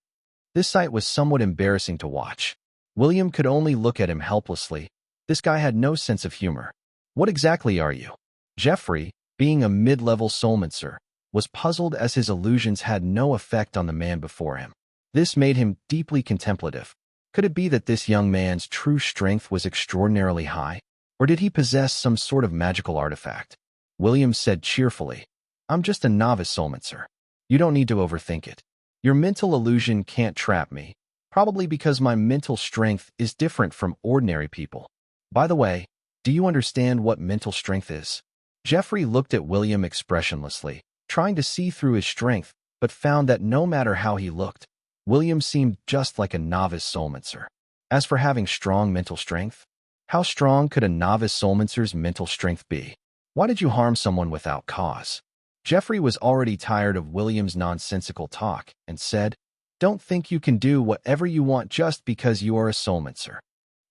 This sight was somewhat embarrassing to watch. William could only look at him helplessly. This guy had no sense of humor. "What exactly are you?" Jeffrey, being a mid-level soulmancer, was puzzled as his illusions had no effect on the man before him. This made him deeply contemplative. Could it be that this young man's true strength was extraordinarily high? Or did he possess some sort of magical artifact? William said cheerfully, "I'm just a novice soulmancer. You don't need to overthink it. Your mental illusion can't trap me, probably because my mental strength is different from ordinary people. By the way, do you understand what mental strength is?" Jeffrey looked at William expressionlessly, trying to see through his strength, but found that no matter how he looked, William seemed just like a novice soulmancer. As for having strong mental strength, how strong could a novice soulmancer's mental strength be? Why did you harm someone without cause? Jeffrey was already tired of William's nonsensical talk and said, "Don't think you can do whatever you want just because you are a soulmancer."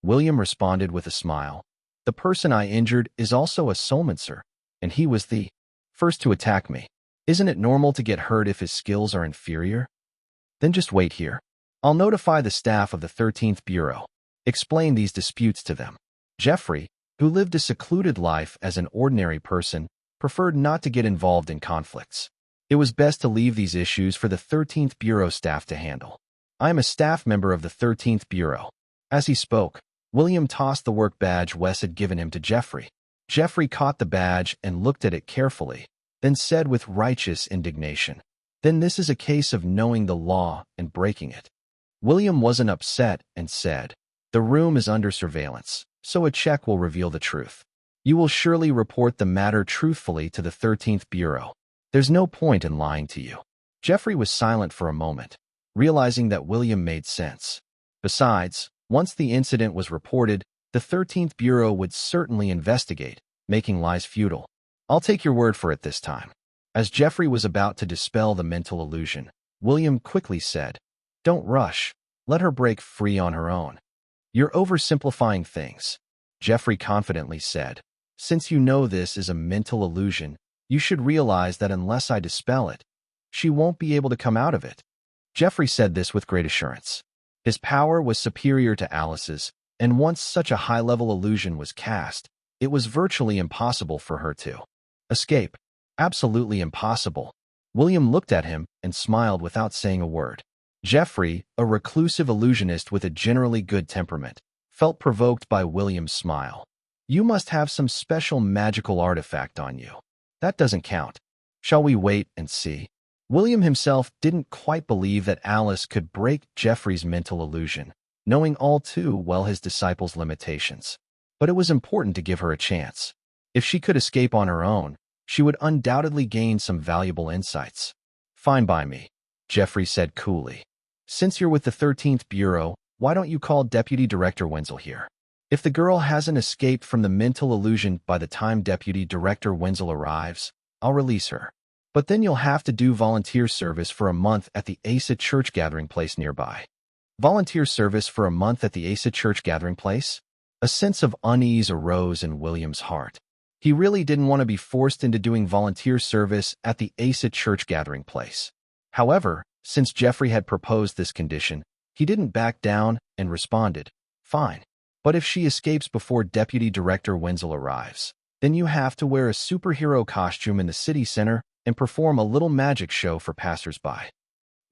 William responded with a smile. "The person I injured is also a soulmancer, and he was the first to attack me. Isn't it normal to get hurt if his skills are inferior? Then just wait here. I'll notify the staff of the 13th Bureau. Explain these disputes to them." Jeffrey, who lived a secluded life as an ordinary person, preferred not to get involved in conflicts. It was best to leave these issues for the 13th Bureau staff to handle. "I am a staff member of the 13th Bureau." As he spoke, William tossed the work badge Wes had given him to Jeffrey. Jeffrey caught the badge and looked at it carefully, then said with righteous indignation, "Then this is a case of knowing the law and breaking it." William wasn't upset and said, "The room is under surveillance, so a check will reveal the truth. You will surely report the matter truthfully to the 13th Bureau. There's no point in lying to you." Jeffrey was silent for a moment, realizing that William made sense. Besides, once the incident was reported, the 13th Bureau would certainly investigate, making lies futile. "I'll take your word for it this time." As Jeffrey was about to dispel the mental illusion, William quickly said, "Don't rush. Let her break free on her own." "You're oversimplifying things," Jeffrey confidently said. "Since you know this is a mental illusion, you should realize that unless I dispel it, she won't be able to come out of it." Jeffrey said this with great assurance. His power was superior to Alice's, and once such a high-level illusion was cast, it was virtually impossible for her to escape. Absolutely impossible. William looked at him and smiled without saying a word. Jeffrey, a reclusive illusionist with a generally good temperament, felt provoked by William's smile. "You must have some special magical artifact on you. That doesn't count. Shall we wait and see?" William himself didn't quite believe that Alice could break Jeffrey's mental illusion, knowing all too well his disciple's limitations. But it was important to give her a chance. If she could escape on her own, she would undoubtedly gain some valuable insights. "Fine by me," Jeffrey said coolly. "Since you're with the 13th Bureau, why don't you call Deputy Director Wenzel here? If the girl hasn't escaped from the mental illusion by the time Deputy Director Wenzel arrives, I'll release her. But then you'll have to do volunteer service for a month at the Asa Church gathering place nearby." Volunteer service for a month at the Asa Church gathering place? A sense of unease arose in William's heart. He really didn't want to be forced into doing volunteer service at the Asa Church gathering place. However, since Jeffrey had proposed this condition, he didn't back down and responded, "Fine. But if she escapes before Deputy Director Wenzel arrives, then you have to wear a superhero costume in the city center and perform a little magic show for passersby."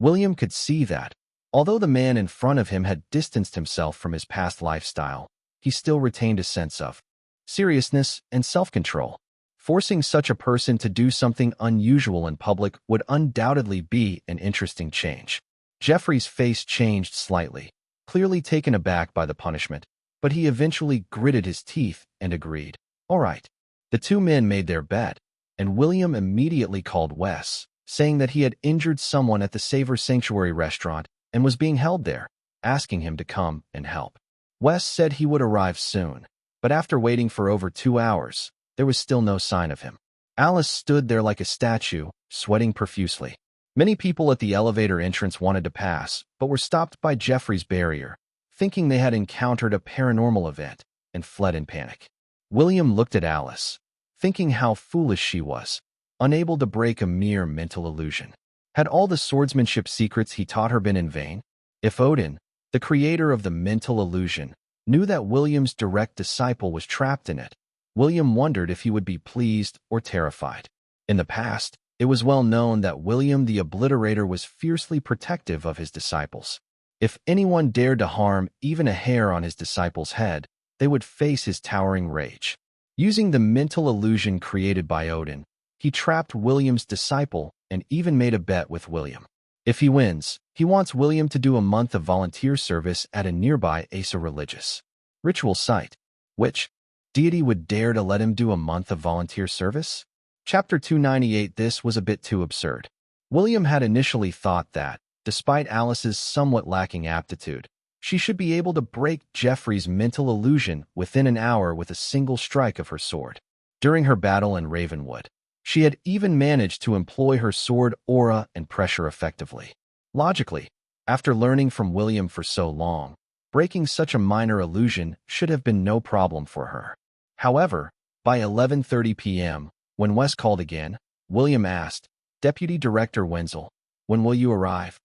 William could see that, although the man in front of him had distanced himself from his past lifestyle, he still retained a sense of seriousness and self-control. Forcing such a person to do something unusual in public would undoubtedly be an interesting change. Jeffrey's face changed slightly, clearly taken aback by the punishment, but he eventually gritted his teeth and agreed. "All right." The two men made their bet, and William immediately called Wes, saying that he had injured someone at the Savor Sanctuary restaurant and was being held there, asking him to come and help. Wes said he would arrive soon, but after waiting for over 2 hours, there was still no sign of him. Alice stood there like a statue, sweating profusely. Many people at the elevator entrance wanted to pass, but were stopped by Jeffrey's barrier, thinking they had encountered a paranormal event, and fled in panic. William looked at Alice, thinking how foolish she was, unable to break a mere mental illusion. Had all the swordsmanship secrets he taught her been in vain? If Odin, the creator of the mental illusion, knew that William's direct disciple was trapped in it, William wondered if he would be pleased or terrified. In the past, it was well known that William the Obliterator was fiercely protective of his disciples. If anyone dared to harm even a hair on his disciple's head, they would face his towering rage. Using the mental illusion created by Odin, he trapped William's disciple and even made a bet with William. If he wins, he wants William to do a month of volunteer service at a nearby Asa religious ritual site. Which deity would dare to let him do a month of volunteer service? Chapter 298. This was a bit too absurd. William had initially thought that, despite Alice's somewhat lacking aptitude, she should be able to break Geoffrey's mental illusion within an hour with a single strike of her sword. During her battle in Ravenwood, she had even managed to employ her sword aura and pressure effectively. Logically, after learning from William for so long, breaking such a minor illusion should have been no problem for her. However, by 11:30 p.m., when Wes called again, William asked, "Deputy Director Wenzel, when will you arrive?"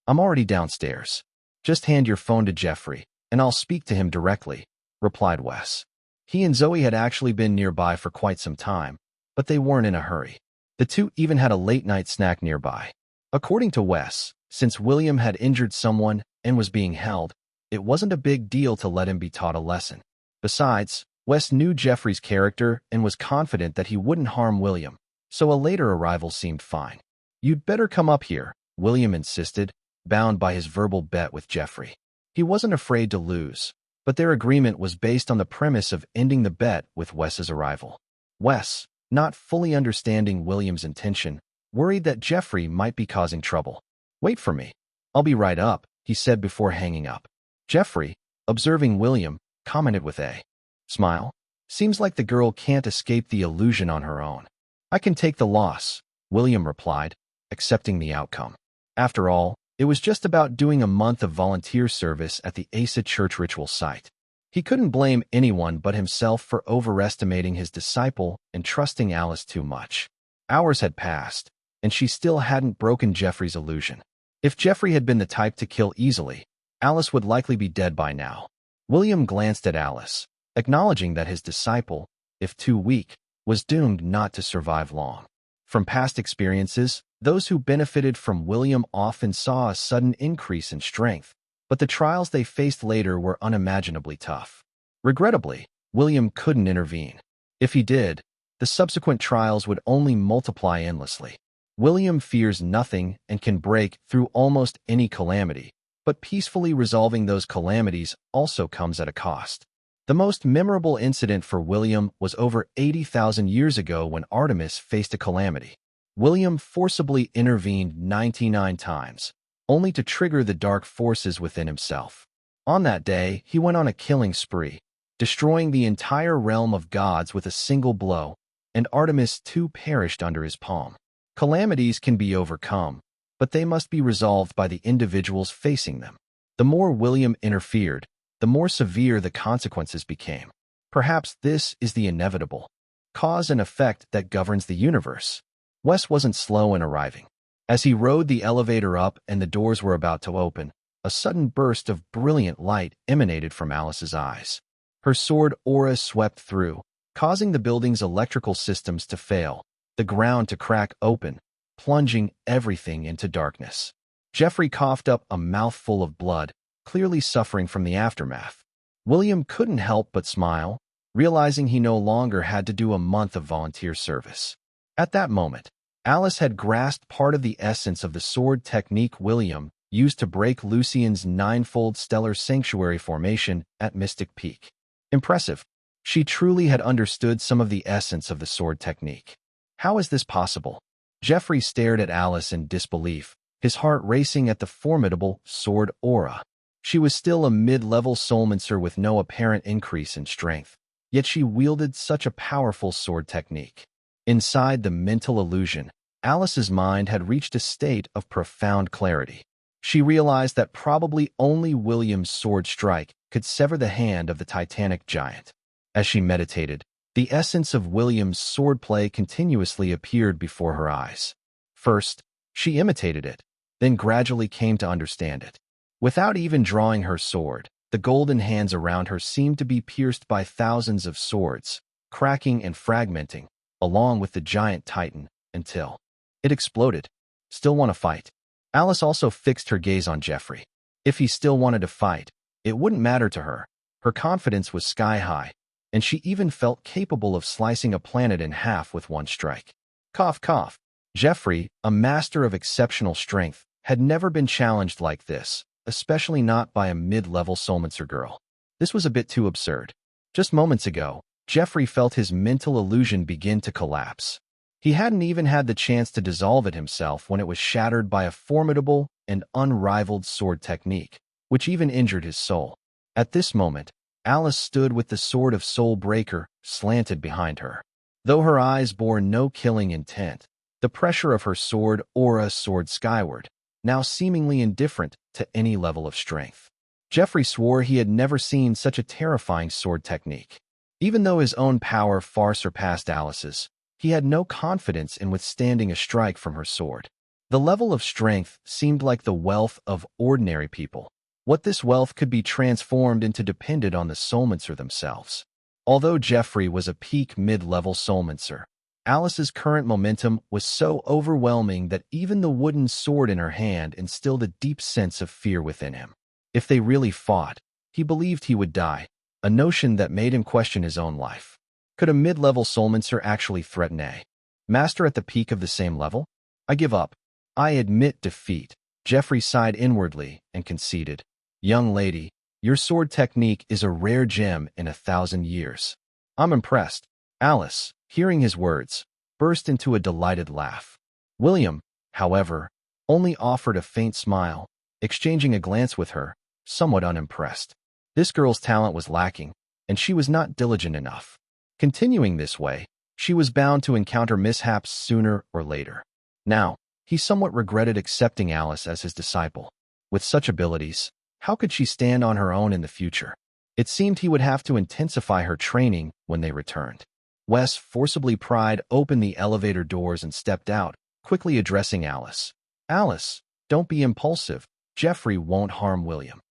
"I'm already downstairs. Just hand your phone to Geoffrey, and I'll speak to him directly," replied Wes. He and Zoe had actually been nearby for quite some time, but they weren't in a hurry. The two even had a late-night snack nearby. According to Wes, since William had injured someone and was being held, it wasn't a big deal to let him be taught a lesson. Besides, Wes knew Geoffrey's character and was confident that he wouldn't harm William, so a later arrival seemed fine. "You'd better come up here," William insisted, bound by his verbal bet with Geoffrey. He wasn't afraid to lose, but their agreement was based on the premise of ending the bet with Wes's arrival. Wes, not fully understanding William's intention, worried that Geoffrey might be causing trouble. "Wait for me. I'll be right up," he said before hanging up. Geoffrey, observing William, commented with a smile. "Seems like the girl can't escape the illusion on her own." "I can take the loss," William replied, accepting the outcome. After all, it was just about doing a month of volunteer service at the Asa Church ritual site. He couldn't blame anyone but himself for overestimating his disciple and trusting Alice too much. Hours had passed, and she still hadn't broken Geoffrey's illusion. If Geoffrey had been the type to kill easily, Alice would likely be dead by now. William glanced at Alice, acknowledging that his disciple, if too weak, was doomed not to survive long. From past experiences, those who benefited from William often saw a sudden increase in strength, but the trials they faced later were unimaginably tough. Regrettably, William couldn't intervene. If he did, the subsequent trials would only multiply endlessly. William fears nothing and can break through almost any calamity, but peacefully resolving those calamities also comes at a cost. The most memorable incident for William was over 80,000 years ago when Artemis faced a calamity. William forcibly intervened 99 times, only to trigger the dark forces within himself. On that day, he went on a killing spree, destroying the entire realm of gods with a single blow, and Artemis too perished under his palm. Calamities can be overcome, but they must be resolved by the individuals facing them. The more William interfered, the more severe the consequences became. Perhaps this is the inevitable cause and effect that governs the universe. Wes wasn't slow in arriving. As he rode the elevator up and the doors were about to open, a sudden burst of brilliant light emanated from Alice's eyes. Her sword aura swept through, causing the building's electrical systems to fail, the ground to crack open, plunging everything into darkness. Geoffrey coughed up a mouthful of blood, clearly suffering from the aftermath. William couldn't help but smile, realizing he no longer had to do a month of volunteer service. At that moment, Alice had grasped part of the essence of the sword technique William used to break Lucian's ninefold stellar sanctuary formation at Mystic Peak. Impressive. She truly had understood some of the essence of the sword technique. How is this possible? Geoffrey stared at Alice in disbelief, his heart racing at the formidable sword aura. She was still a mid-level soulmancer with no apparent increase in strength, yet she wielded such a powerful sword technique. Inside the mental illusion, Alice's mind had reached a state of profound clarity. She realized that probably only William's sword strike could sever the hand of the Titanic giant. As she meditated, the essence of William's swordplay continuously appeared before her eyes. First, she imitated it, then gradually came to understand it. Without even drawing her sword, the golden hands around her seemed to be pierced by thousands of swords, cracking and fragmenting, along with the giant titan, until it exploded. Still want to fight? Alice also fixed her gaze on Jeffrey. If he still wanted to fight, it wouldn't matter to her. Her confidence was sky high, and she even felt capable of slicing a planet in half with one strike. Cough, cough. Jeffrey, a master of exceptional strength, had never been challenged like this, especially not by a mid-level soulmancer girl. This was a bit too absurd. Just moments ago, Jeffrey felt his mental illusion begin to collapse. He hadn't even had the chance to dissolve it himself when it was shattered by a formidable and unrivaled sword technique, which even injured his soul. At this moment, Alice stood with the sword of Soul Breaker slanted behind her. Though her eyes bore no killing intent, the pressure of her sword aura soared skyward, now seemingly indifferent to any level of strength. Jeffrey swore he had never seen such a terrifying sword technique. Even though his own power far surpassed Alice's, he had no confidence in withstanding a strike from her sword. The level of strength seemed like the wealth of ordinary people. What this wealth could be transformed into depended on the soulmancer themselves. Although Jeffrey was a peak mid-level soulmancer, Alice's current momentum was so overwhelming that even the wooden sword in her hand instilled a deep sense of fear within him. If they really fought, he believed he would die, a notion that made him question his own life. Could a mid-level soulmancer actually threaten a master at the peak of the same level? I give up. I admit defeat. Jeffrey sighed inwardly and conceded. Young lady, your sword technique is a rare gem in 1,000 years. I'm impressed. Alice, hearing his words, burst into a delighted laugh. William, however, only offered a faint smile, exchanging a glance with her, somewhat unimpressed. This girl's talent was lacking, and she was not diligent enough. Continuing this way, she was bound to encounter mishaps sooner or later. Now, he somewhat regretted accepting Alice as his disciple. With such abilities, how could she stand on her own in the future? It seemed he would have to intensify her training when they returned. Wes forcibly pried open the elevator doors and stepped out, quickly addressing Alice. Alice, don't be impulsive. Jeffrey won't harm William.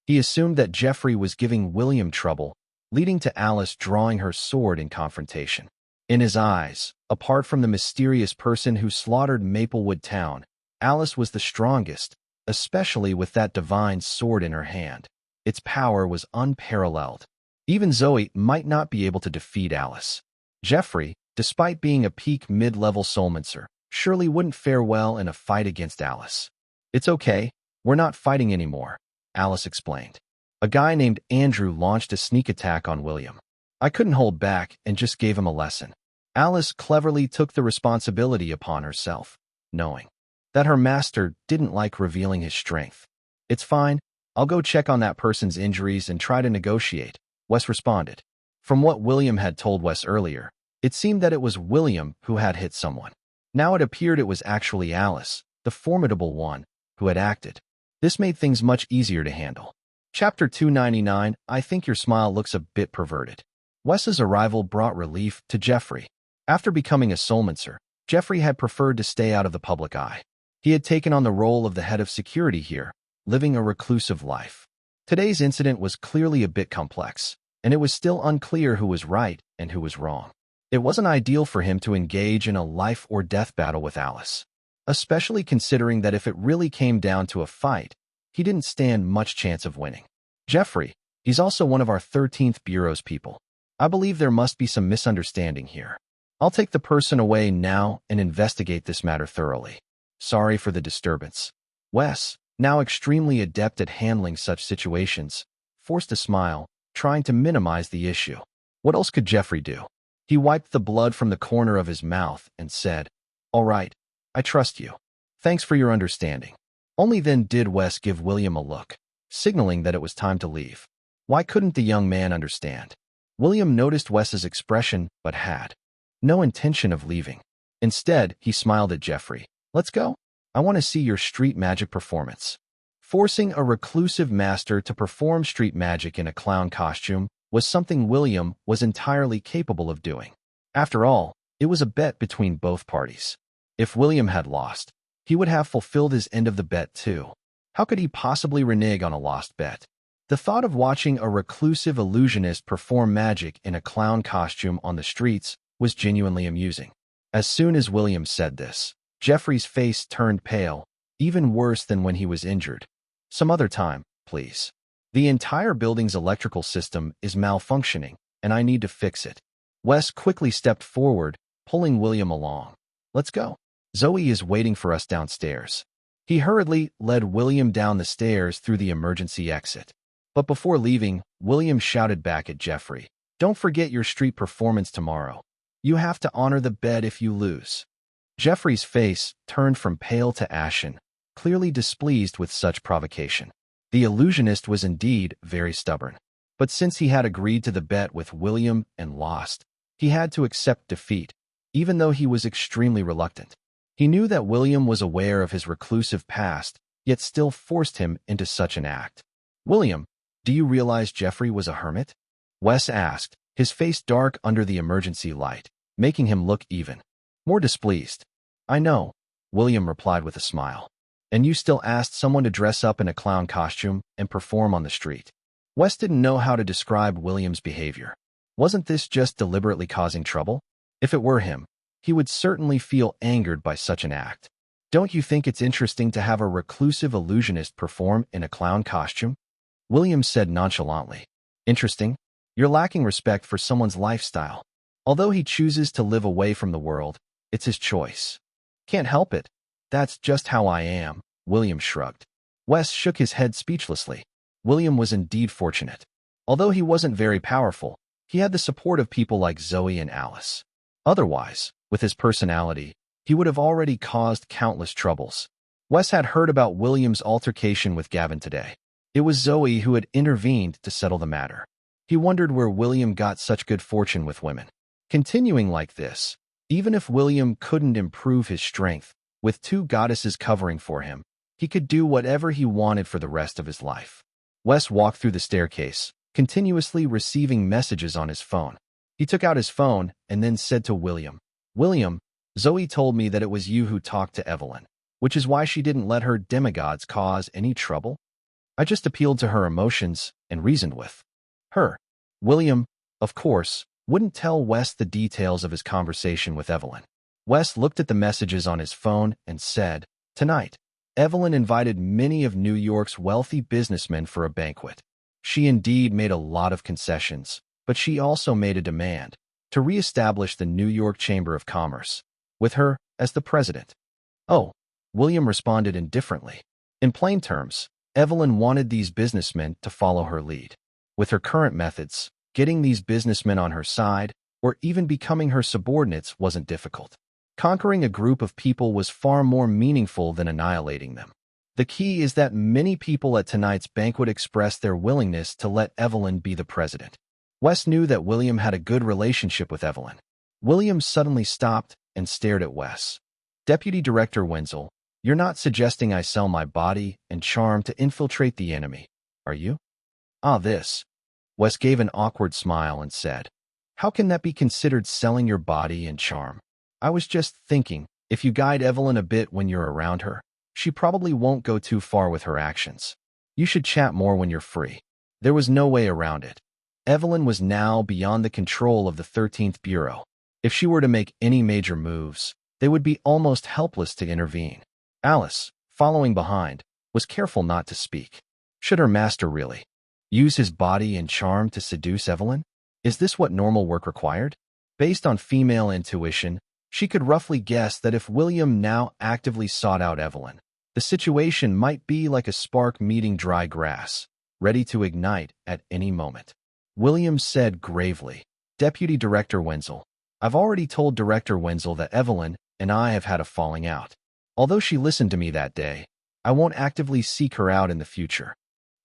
He assumed that Jeffrey was giving William trouble, leading to Alice drawing her sword in confrontation. In his eyes, apart from the mysterious person who slaughtered Maplewood Town, Alice was the strongest, especially with that divine sword in her hand. Its power was unparalleled. Even Zoe might not be able to defeat Alice. Jeffrey, despite being a peak mid-level soulmancer, surely wouldn't fare well in a fight against Alice. It's okay, we're not fighting anymore, Alice explained. A guy named Andrew launched a sneak attack on William. I couldn't hold back and just gave him a lesson. Alice cleverly took the responsibility upon herself, knowing that her master didn't like revealing his strength. It's fine, I'll go check on that person's injuries and try to negotiate, Wes responded. From what William had told Wes earlier, it seemed that it was William who had hit someone. Now it appeared it was actually Alice, the formidable one, who had acted. This made things much easier to handle. Chapter 299, I think your smile looks a bit perverted. Wes's arrival brought relief to Jeffrey. After becoming a soulmancer, Jeffrey had preferred to stay out of the public eye. He had taken on the role of the head of security here, living a reclusive life. Today's incident was clearly a bit complex, and it was still unclear who was right and who was wrong. It wasn't ideal for him to engage in a life-or-death battle with Alice, especially considering that if it really came down to a fight, he didn't stand much chance of winning. Jeffrey, he's also one of our 13th Bureau's people. I believe there must be some misunderstanding here. I'll take the person away now and investigate this matter thoroughly. Sorry for the disturbance. Wes, now extremely adept at handling such situations, forced a smile, trying to minimize the issue. What else could Jeffrey do? He wiped the blood from the corner of his mouth and said, All right, I trust you. Thanks for your understanding. Only then did Wes give William a look, signaling that it was time to leave. Why couldn't the young man understand? William noticed Wes's expression, but had no intention of leaving. Instead, he smiled at Jeffrey. Let's go. I want to see your street magic performance. Forcing a reclusive master to perform street magic in a clown costume was something William was entirely capable of doing. After all, it was a bet between both parties. If William had lost, he would have fulfilled his end of the bet too. How could he possibly renege on a lost bet? The thought of watching a reclusive illusionist perform magic in a clown costume on the streets was genuinely amusing. As soon as William said this, Jeffrey's face turned pale, even worse than when he was injured. Some other time, please. The entire building's electrical system is malfunctioning, and I need to fix it. Wes quickly stepped forward, pulling William along. Let's go. Zoe is waiting for us downstairs. He hurriedly led William down the stairs through the emergency exit. But before leaving, William shouted back at Jeffrey, "Don't forget your street performance tomorrow. You have to honor the bet if you lose." Jeffrey's face turned from pale to ashen, clearly displeased with such provocation. The illusionist was indeed very stubborn. But since he had agreed to the bet with William and lost, he had to accept defeat, even though he was extremely reluctant. He knew that William was aware of his reclusive past, yet still forced him into such an act. "William, do you realize Jeffrey was a hermit?" Wes asked, his face dark under the emergency light, making him look even more displeased. "I know," William replied with a smile. "And you still asked someone to dress up in a clown costume and perform on the street." Wes didn't know how to describe William's behavior. Wasn't this just deliberately causing trouble? If it were him, he would certainly feel angered by such an act. "Don't you think it's interesting to have a reclusive illusionist perform in a clown costume?" William said nonchalantly. "Interesting? You're lacking respect for someone's lifestyle. Although he chooses to live away from the world, it's his choice." "Can't help it. That's just how I am," William shrugged. Wes shook his head speechlessly. William was indeed fortunate. Although he wasn't very powerful, he had the support of people like Zoe and Alice. Otherwise, with his personality, he would have already caused countless troubles. Wes had heard about William's altercation with Gavin today. It was Zoe who had intervened to settle the matter. He wondered where William got such good fortune with women. Continuing like this, even if William couldn't improve his strength, with two goddesses covering for him, he could do whatever he wanted for the rest of his life. Wes walked through the staircase, continuously receiving messages on his phone. He took out his phone and then said to William, "William, Zoe told me that it was you who talked to Evelyn, which is why she didn't let her demigods cause any trouble. I just appealed to her emotions and reasoned with her." William, of course, wouldn't tell Wes the details of his conversation with Evelyn. Wes looked at the messages on his phone and said, "Tonight, Evelyn invited many of New York's wealthy businessmen for a banquet. She indeed made a lot of concessions, but she also made a demand to reestablish the New York Chamber of Commerce, with her as the president." "Oh," William responded indifferently. In plain terms, Evelyn wanted these businessmen to follow her lead. With her current methods, getting these businessmen on her side, or even becoming her subordinates, wasn't difficult. Conquering a group of people was far more meaningful than annihilating them. The key is that many people at tonight's banquet expressed their willingness to let Evelyn be the president. Wes knew that William had a good relationship with Evelyn. William suddenly stopped and stared at Wes. "Deputy Director Wenzel, you're not suggesting I sell my body and charm to infiltrate the enemy, are you?" This. Wes gave an awkward smile and said, "How can that be considered selling your body and charm? I was just thinking, if you guide Evelyn a bit when you're around her, she probably won't go too far with her actions. You should chat more when you're free." There was no way around it. Evelyn was now beyond the control of the 13th Bureau. If she were to make any major moves, they would be almost helpless to intervene. Alice, following behind, was careful not to speak. Should her master really use his body and charm to seduce Evelyn? Is this what normal work required? Based on female intuition, she could roughly guess that if William now actively sought out Evelyn, the situation might be like a spark meeting dry grass, ready to ignite at any moment. William said gravely, "Deputy Director Wenzel, I've already told Director Wenzel that Evelyn and I have had a falling out. Although she listened to me that day, I won't actively seek her out in the future.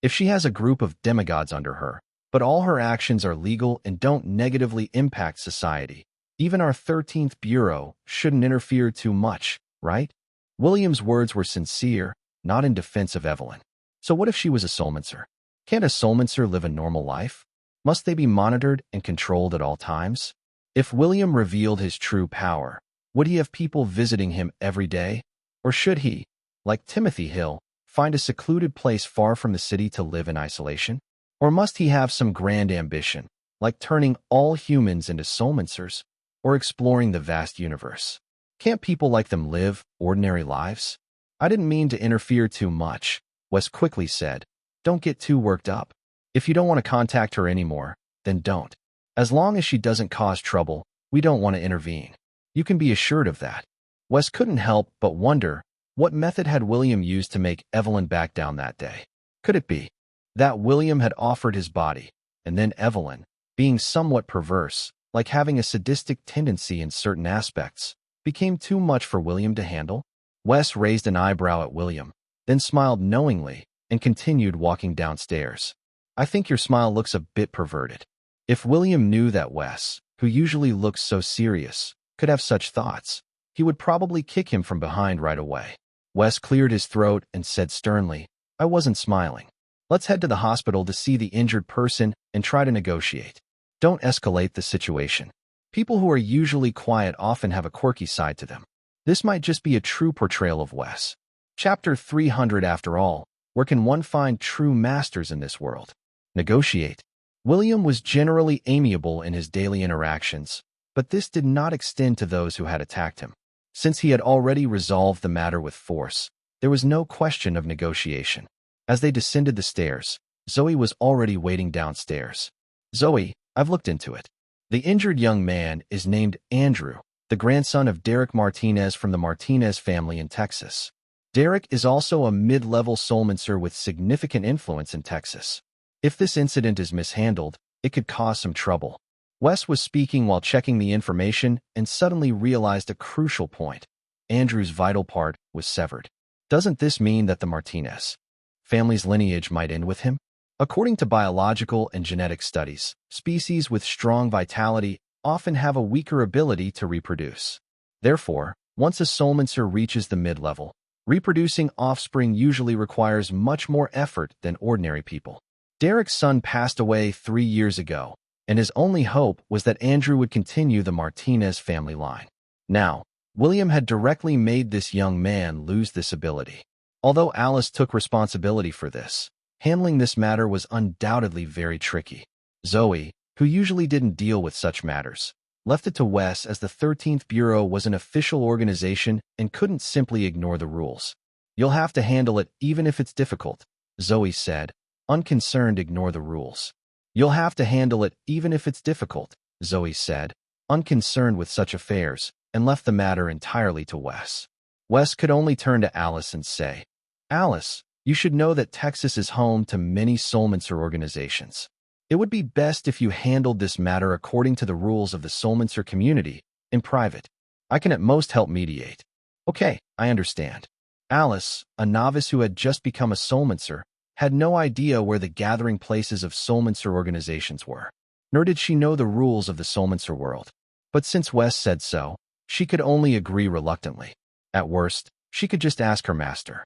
If she has a group of demigods under her, but all her actions are legal and don't negatively impact society, even our 13th Bureau shouldn't interfere too much, right?" William's words were sincere, not in defense of Evelyn. So what if she was a soulmancer? Can't a soulmancer live a normal life? Must they be monitored and controlled at all times? If William revealed his true power, would he have people visiting him every day? Or should he, like Timothy Hill, find a secluded place far from the city to live in isolation? Or must he have some grand ambition, like turning all humans into soulmancers, or exploring the vast universe? Can't people like them live ordinary lives? I didn't mean to interfere too much, Wes quickly said. Don't get too worked up. If you don't want to contact her anymore, then don't. As long as she doesn't cause trouble, we don't want to intervene. You can be assured of that. Wes couldn't help but wonder, what method had William used to make Evelyn back down that day? Could it be that William had offered his body, and then Evelyn, being somewhat perverse, like having a sadistic tendency in certain aspects, became too much for William to handle? Wes raised an eyebrow at William, then smiled knowingly and continued walking downstairs. I think your smile looks a bit perverted. If William knew that Wes, who usually looks so serious, could have such thoughts, he would probably kick him from behind right away. Wes cleared his throat and said sternly, I wasn't smiling. Let's head to the hospital to see the injured person and try to negotiate. Don't escalate the situation. People who are usually quiet often have a quirky side to them. This might just be a true portrayal of Wes. Chapter 300 After all, where can one find true masters in this world? Negotiate. William was generally amiable in his daily interactions, but this did not extend to those who had attacked him. Since he had already resolved the matter with force, there was no question of negotiation. As they descended the stairs, Zoe was already waiting downstairs. Zoe, I've looked into it. The injured young man is named Andrew, the grandson of Derek Martinez from the Martinez family in Texas. Derek is also a mid-level soulmancer with significant influence in Texas. If this incident is mishandled, it could cause some trouble. Wes was speaking while checking the information and suddenly realized a crucial point. Andrew's vital part was severed. Doesn't this mean that the Martinez family's lineage might end with him? According to biological and genetic studies, species with strong vitality often have a weaker ability to reproduce. Therefore, once a soulmancer reaches the mid-level, reproducing offspring usually requires much more effort than ordinary people. Derek's son passed away 3 years ago, and his only hope was that Andrew would continue the Martinez family line. Now, William had directly made this young man lose this ability. Although Alice took responsibility for this, handling this matter was undoubtedly very tricky. Zoe, who usually didn't deal with such matters, left it to Wes as the 13th Bureau was an official organization and couldn't simply ignore the rules. You'll have to handle it even if it's difficult, Zoe said, unconcerned. Ignore the rules. You'll have to handle it even if it's difficult, Zoe said, unconcerned with such affairs, and left the matter entirely to Wes. Wes could only turn to Alice and say, Alice, you should know that Texas is home to many soulmancer organizations. It would be best if you handled this matter according to the rules of the soulmancer community, in private. I can at most help mediate. Okay, I understand. Alice, a novice who had just become a soulmancer, had no idea where the gathering places of soulmancer organizations were, nor did she know the rules of the soulmancer world. But since Wes said so, she could only agree reluctantly. At worst, she could just ask her master.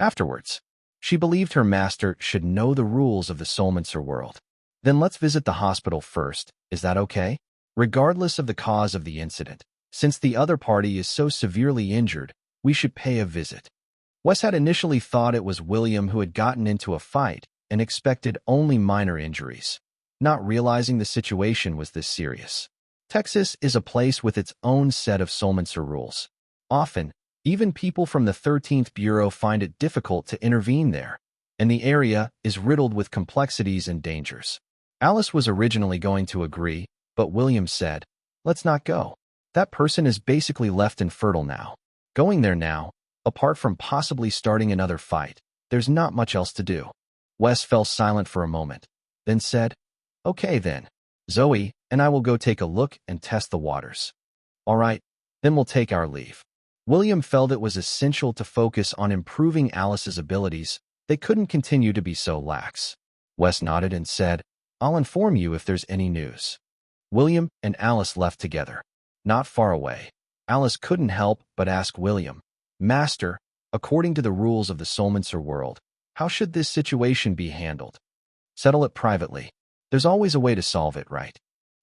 Afterwards, she believed her master should know the rules of the soulmancer world. Then let's visit the hospital first, is that okay? Regardless of the cause of the incident, since the other party is so severely injured, we should pay a visit. Wes had initially thought it was William who had gotten into a fight and expected only minor injuries, not realizing the situation was this serious. Texas is a place with its own set of soulmancer rules. Often, even people from the 13th Bureau find it difficult to intervene there, and the area is riddled with complexities and dangers. Alice was originally going to agree, but William said, let's not go. That person is basically left infertile now. Going there now, apart from possibly starting another fight, there's not much else to do. Wes fell silent for a moment, then said, okay then. Zoe and I will go take a look and test the waters. All right, then we'll take our leave. William felt it was essential to focus on improving Alice's abilities. They couldn't continue to be so lax. Wes nodded and said, I'll inform you if there's any news. William and Alice left together. Not far away, Alice couldn't help but ask William, Master, according to the rules of the soulmancer world, How should this situation be handled? Settle it privately. There's always a way to solve it, right?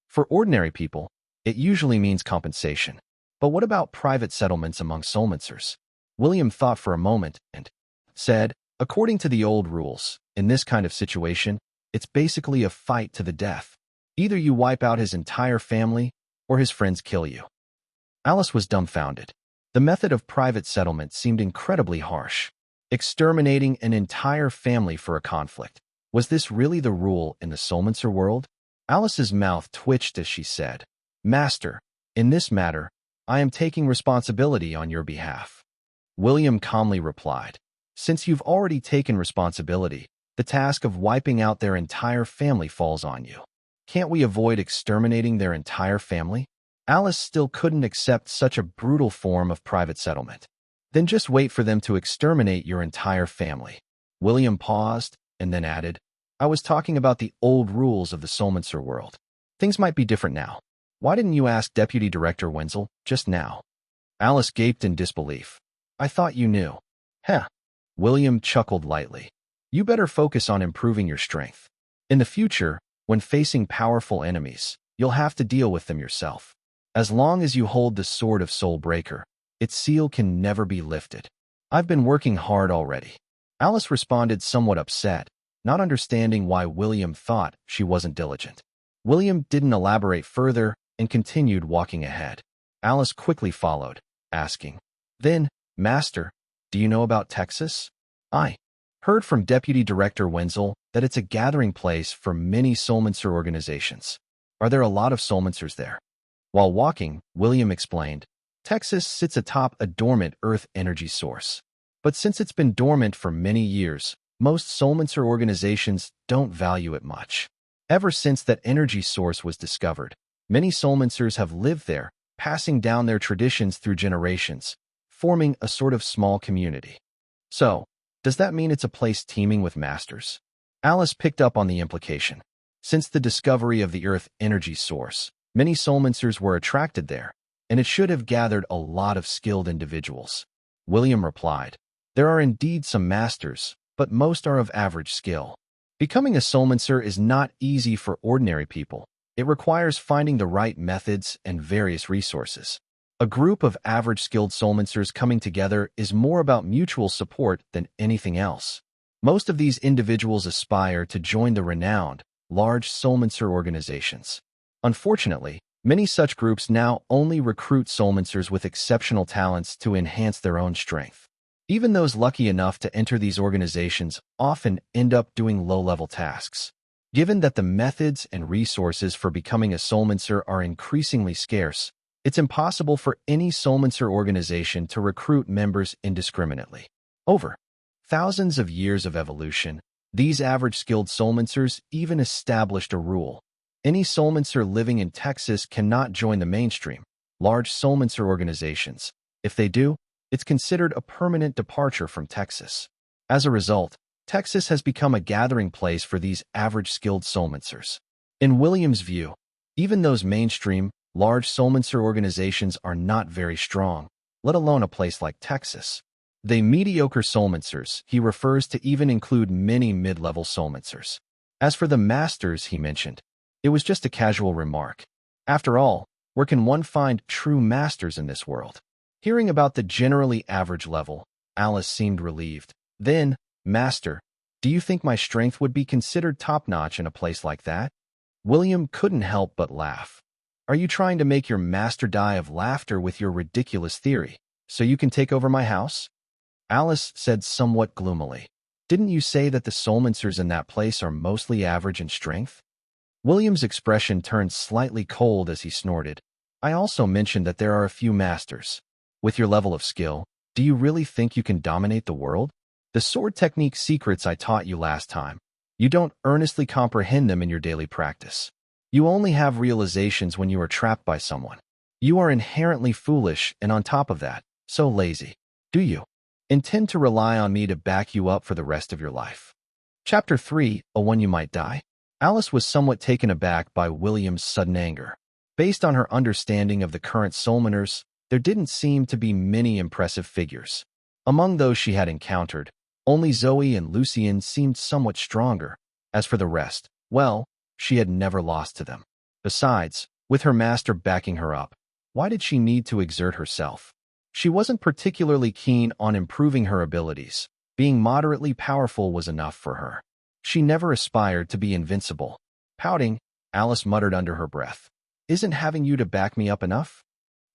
For ordinary people, it usually means compensation. But what about private settlements among soulmancers? William thought for a moment and said, according to the old rules, in this kind of situation, it's basically a fight to the death. Either you wipe out his entire family or his friends kill you. Alice was dumbfounded. The method of private settlement seemed incredibly harsh. Exterminating an entire family for a conflict. Was this really the rule in the soulmancer world? Alice's mouth twitched as she said, Master, in this matter, I am taking responsibility on your behalf. William calmly replied, Since you've already taken responsibility, the task of wiping out their entire family falls on you. Can't we avoid exterminating their entire family? Alice still couldn't accept such a brutal form of private settlement. Then just wait for them to exterminate your entire family. William paused and then added, I was talking about the old rules of the soulmancer world. Things might be different now. Why didn't you ask Deputy Director Wenzel just now? Alice gaped in disbelief. I thought you knew. Heh. William chuckled lightly. You better focus on improving your strength. In the future, when facing powerful enemies, you'll have to deal with them yourself. As long as you hold the Sword of Soulbreaker, its seal can never be lifted. I've been working hard already. Alice responded somewhat upset, not understanding why William thought she wasn't diligent. William didn't elaborate further and continued walking ahead. Alice quickly followed, asking, Then, Master, do you know about Texas? I heard from Deputy Director Wenzel that it's a gathering place for many soulmancer organizations. Are there a lot of soulmancers there? While walking, William explained, Texas sits atop a dormant Earth energy source. But since it's been dormant for many years, most soulmancer organizations don't value it much. Ever since that energy source was discovered, many soulmancers have lived there, passing down their traditions through generations, forming a sort of small community. So, does that mean it's a place teeming with masters? Alice picked up on the implication. Since the discovery of the Earth energy source, many soulmancers were attracted there, and it should have gathered a lot of skilled individuals. William replied, There are indeed some masters, but most are of average skill. Becoming a soulmancer is not easy for ordinary people. It requires finding the right methods and various resources. A group of average skilled soulmancers coming together is more about mutual support than anything else. Most of these individuals aspire to join the renowned, large soulmancer organizations. Unfortunately, many such groups now only recruit soulmancers with exceptional talents to enhance their own strength. Even those lucky enough to enter these organizations often end up doing low-level tasks. Given that the methods and resources for becoming a soulmancer are increasingly scarce, it's impossible for any soulmancer organization to recruit members indiscriminately. Over thousands of years of evolution, these average skilled soulmancers even established a rule. Any soulmancer living in Texas cannot join the mainstream, large soulmancer organizations. If they do, it's considered a permanent departure from Texas. As a result, Texas has become a gathering place for these average skilled soulmancers. In William's view, even those mainstream, large soulmancer organizations are not very strong, let alone a place like Texas. They mediocre soulmancers, he refers to even include many mid-level soulmancers. As for the masters he mentioned, it was just a casual remark. After all, where can one find true masters in this world? Hearing about the generally average level, Alice seemed relieved. Then, Master, do you think my strength would be considered top-notch in a place like that? William couldn't help but laugh. Are you trying to make your master die of laughter with your ridiculous theory, so you can take over my house? Alice said somewhat gloomily. Didn't you say that the soulmancers in that place are mostly average in strength? William's expression turned slightly cold as he snorted. I also mentioned that there are a few masters. With your level of skill, do you really think you can dominate the world? The sword technique secrets I taught you last time, you don't earnestly comprehend them in your daily practice. You only have realizations when you are trapped by someone. You are inherently foolish and on top of that, so lazy. Do you intend to rely on me to back you up for the rest of your life? Chapter 3, A When You Might Die. Alice was somewhat taken aback by William's sudden anger. Based on her understanding of the current soulmaners, there didn't seem to be many impressive figures. Among those she had encountered, Only Zoe and Lucien seemed somewhat stronger. As for the rest, well, she had never lost to them. Besides, with her master backing her up, why did she need to exert herself? She wasn't particularly keen on improving her abilities. Being moderately powerful was enough for her. She never aspired to be invincible. Pouting, Alice muttered under her breath, "Isn't having you to back me up enough?"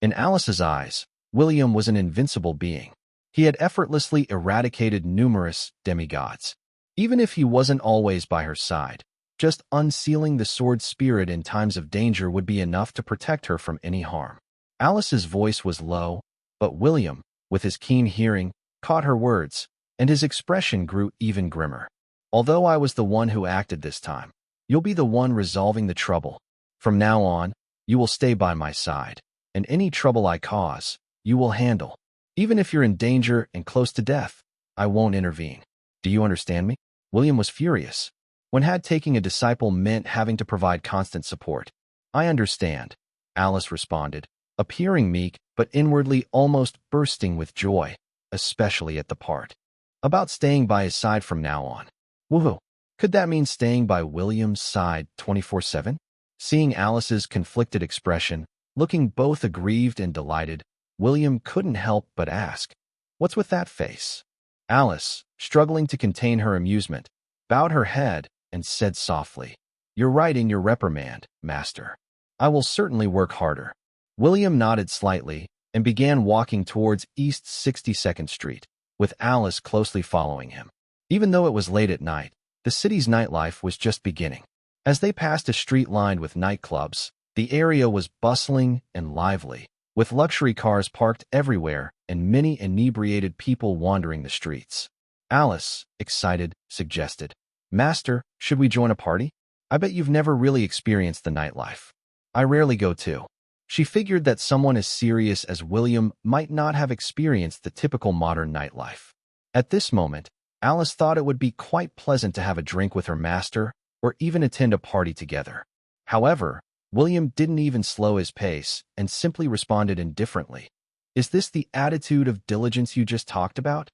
In Alice's eyes, William was an invincible being. He had effortlessly eradicated numerous demigods. Even if he wasn't always by her side, just unsealing the sword spirit in times of danger would be enough to protect her from any harm. Alice's voice was low, but William, with his keen hearing, caught her words, and his expression grew even grimmer. "Although I was the one who acted this time, you'll be the one resolving the trouble. From now on, you will stay by my side, and any trouble I cause, you will handle. Even if you're in danger and close to death, I won't intervene. Do you understand me?" William was furious. When had taking a disciple meant having to provide constant support? "I understand," Alice responded, appearing meek but inwardly almost bursting with joy, especially at the part about staying by his side from now on. Woohoo! Could that mean staying by William's side 24/7? Seeing Alice's conflicted expression, looking both aggrieved and delighted, William couldn't help but ask, "What's with that face?" Alice, struggling to contain her amusement, bowed her head and said softly, "You're right in your reprimand, Master. I will certainly work harder." William nodded slightly and began walking towards East 62nd Street, with Alice closely following him. Even though it was late at night, the city's nightlife was just beginning. As they passed a street lined with nightclubs, the area was bustling and lively, with luxury cars parked everywhere and many inebriated people wandering the streets. Alice, excited, suggested, "Master, should we join a party? I bet you've never really experienced the nightlife." "I rarely go too." She figured that someone as serious as William might not have experienced the typical modern nightlife. At this moment, Alice thought it would be quite pleasant to have a drink with her master or even attend a party together. However, William didn't even slow his pace and simply responded indifferently, "Is this the attitude of diligence you just talked about?"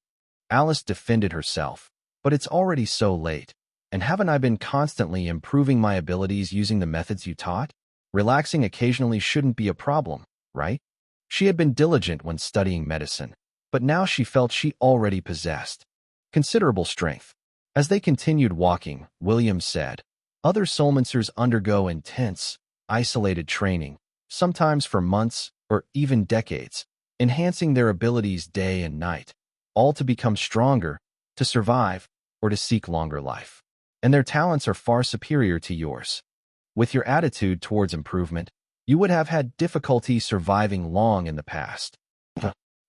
Alice defended herself, "But it's already so late, and haven't I been constantly improving my abilities using the methods you taught? Relaxing occasionally shouldn't be a problem, right?" She had been diligent when studying medicine, but now she felt she already possessed considerable strength. As they continued walking, William said, "Other soulmancers undergo intense, isolated training, sometimes for months or even decades, enhancing their abilities day and night, all to become stronger, to survive, or to seek longer life. And their talents are far superior to yours. With your attitude towards improvement, you would have had difficulty surviving long in the past."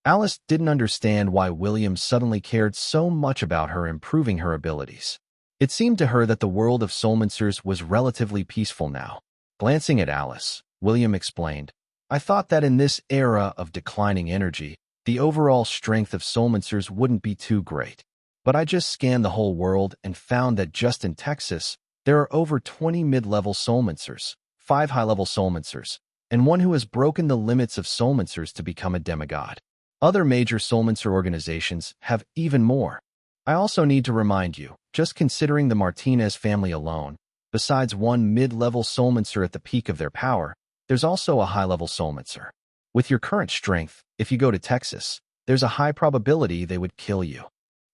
Alice didn't understand why William suddenly cared so much about her improving her abilities. It seemed to her that the world of soulmancers was relatively peaceful now. Glancing at Alice, William explained, "I thought that in this era of declining energy, the overall strength of soulmancers wouldn't be too great. But I just scanned the whole world and found that just in Texas, there are over 20 mid-level soulmancers, 5 high-level soulmancers, and one who has broken the limits of soulmancers to become a demigod. Other major soulmancer organizations have even more. I also need to remind you, just considering the Martinez family alone, besides one mid-level soulmancer at the peak of their power, there's also a high-level soulmancer. With your current strength, if you go to Texas, there's a high probability they would kill you."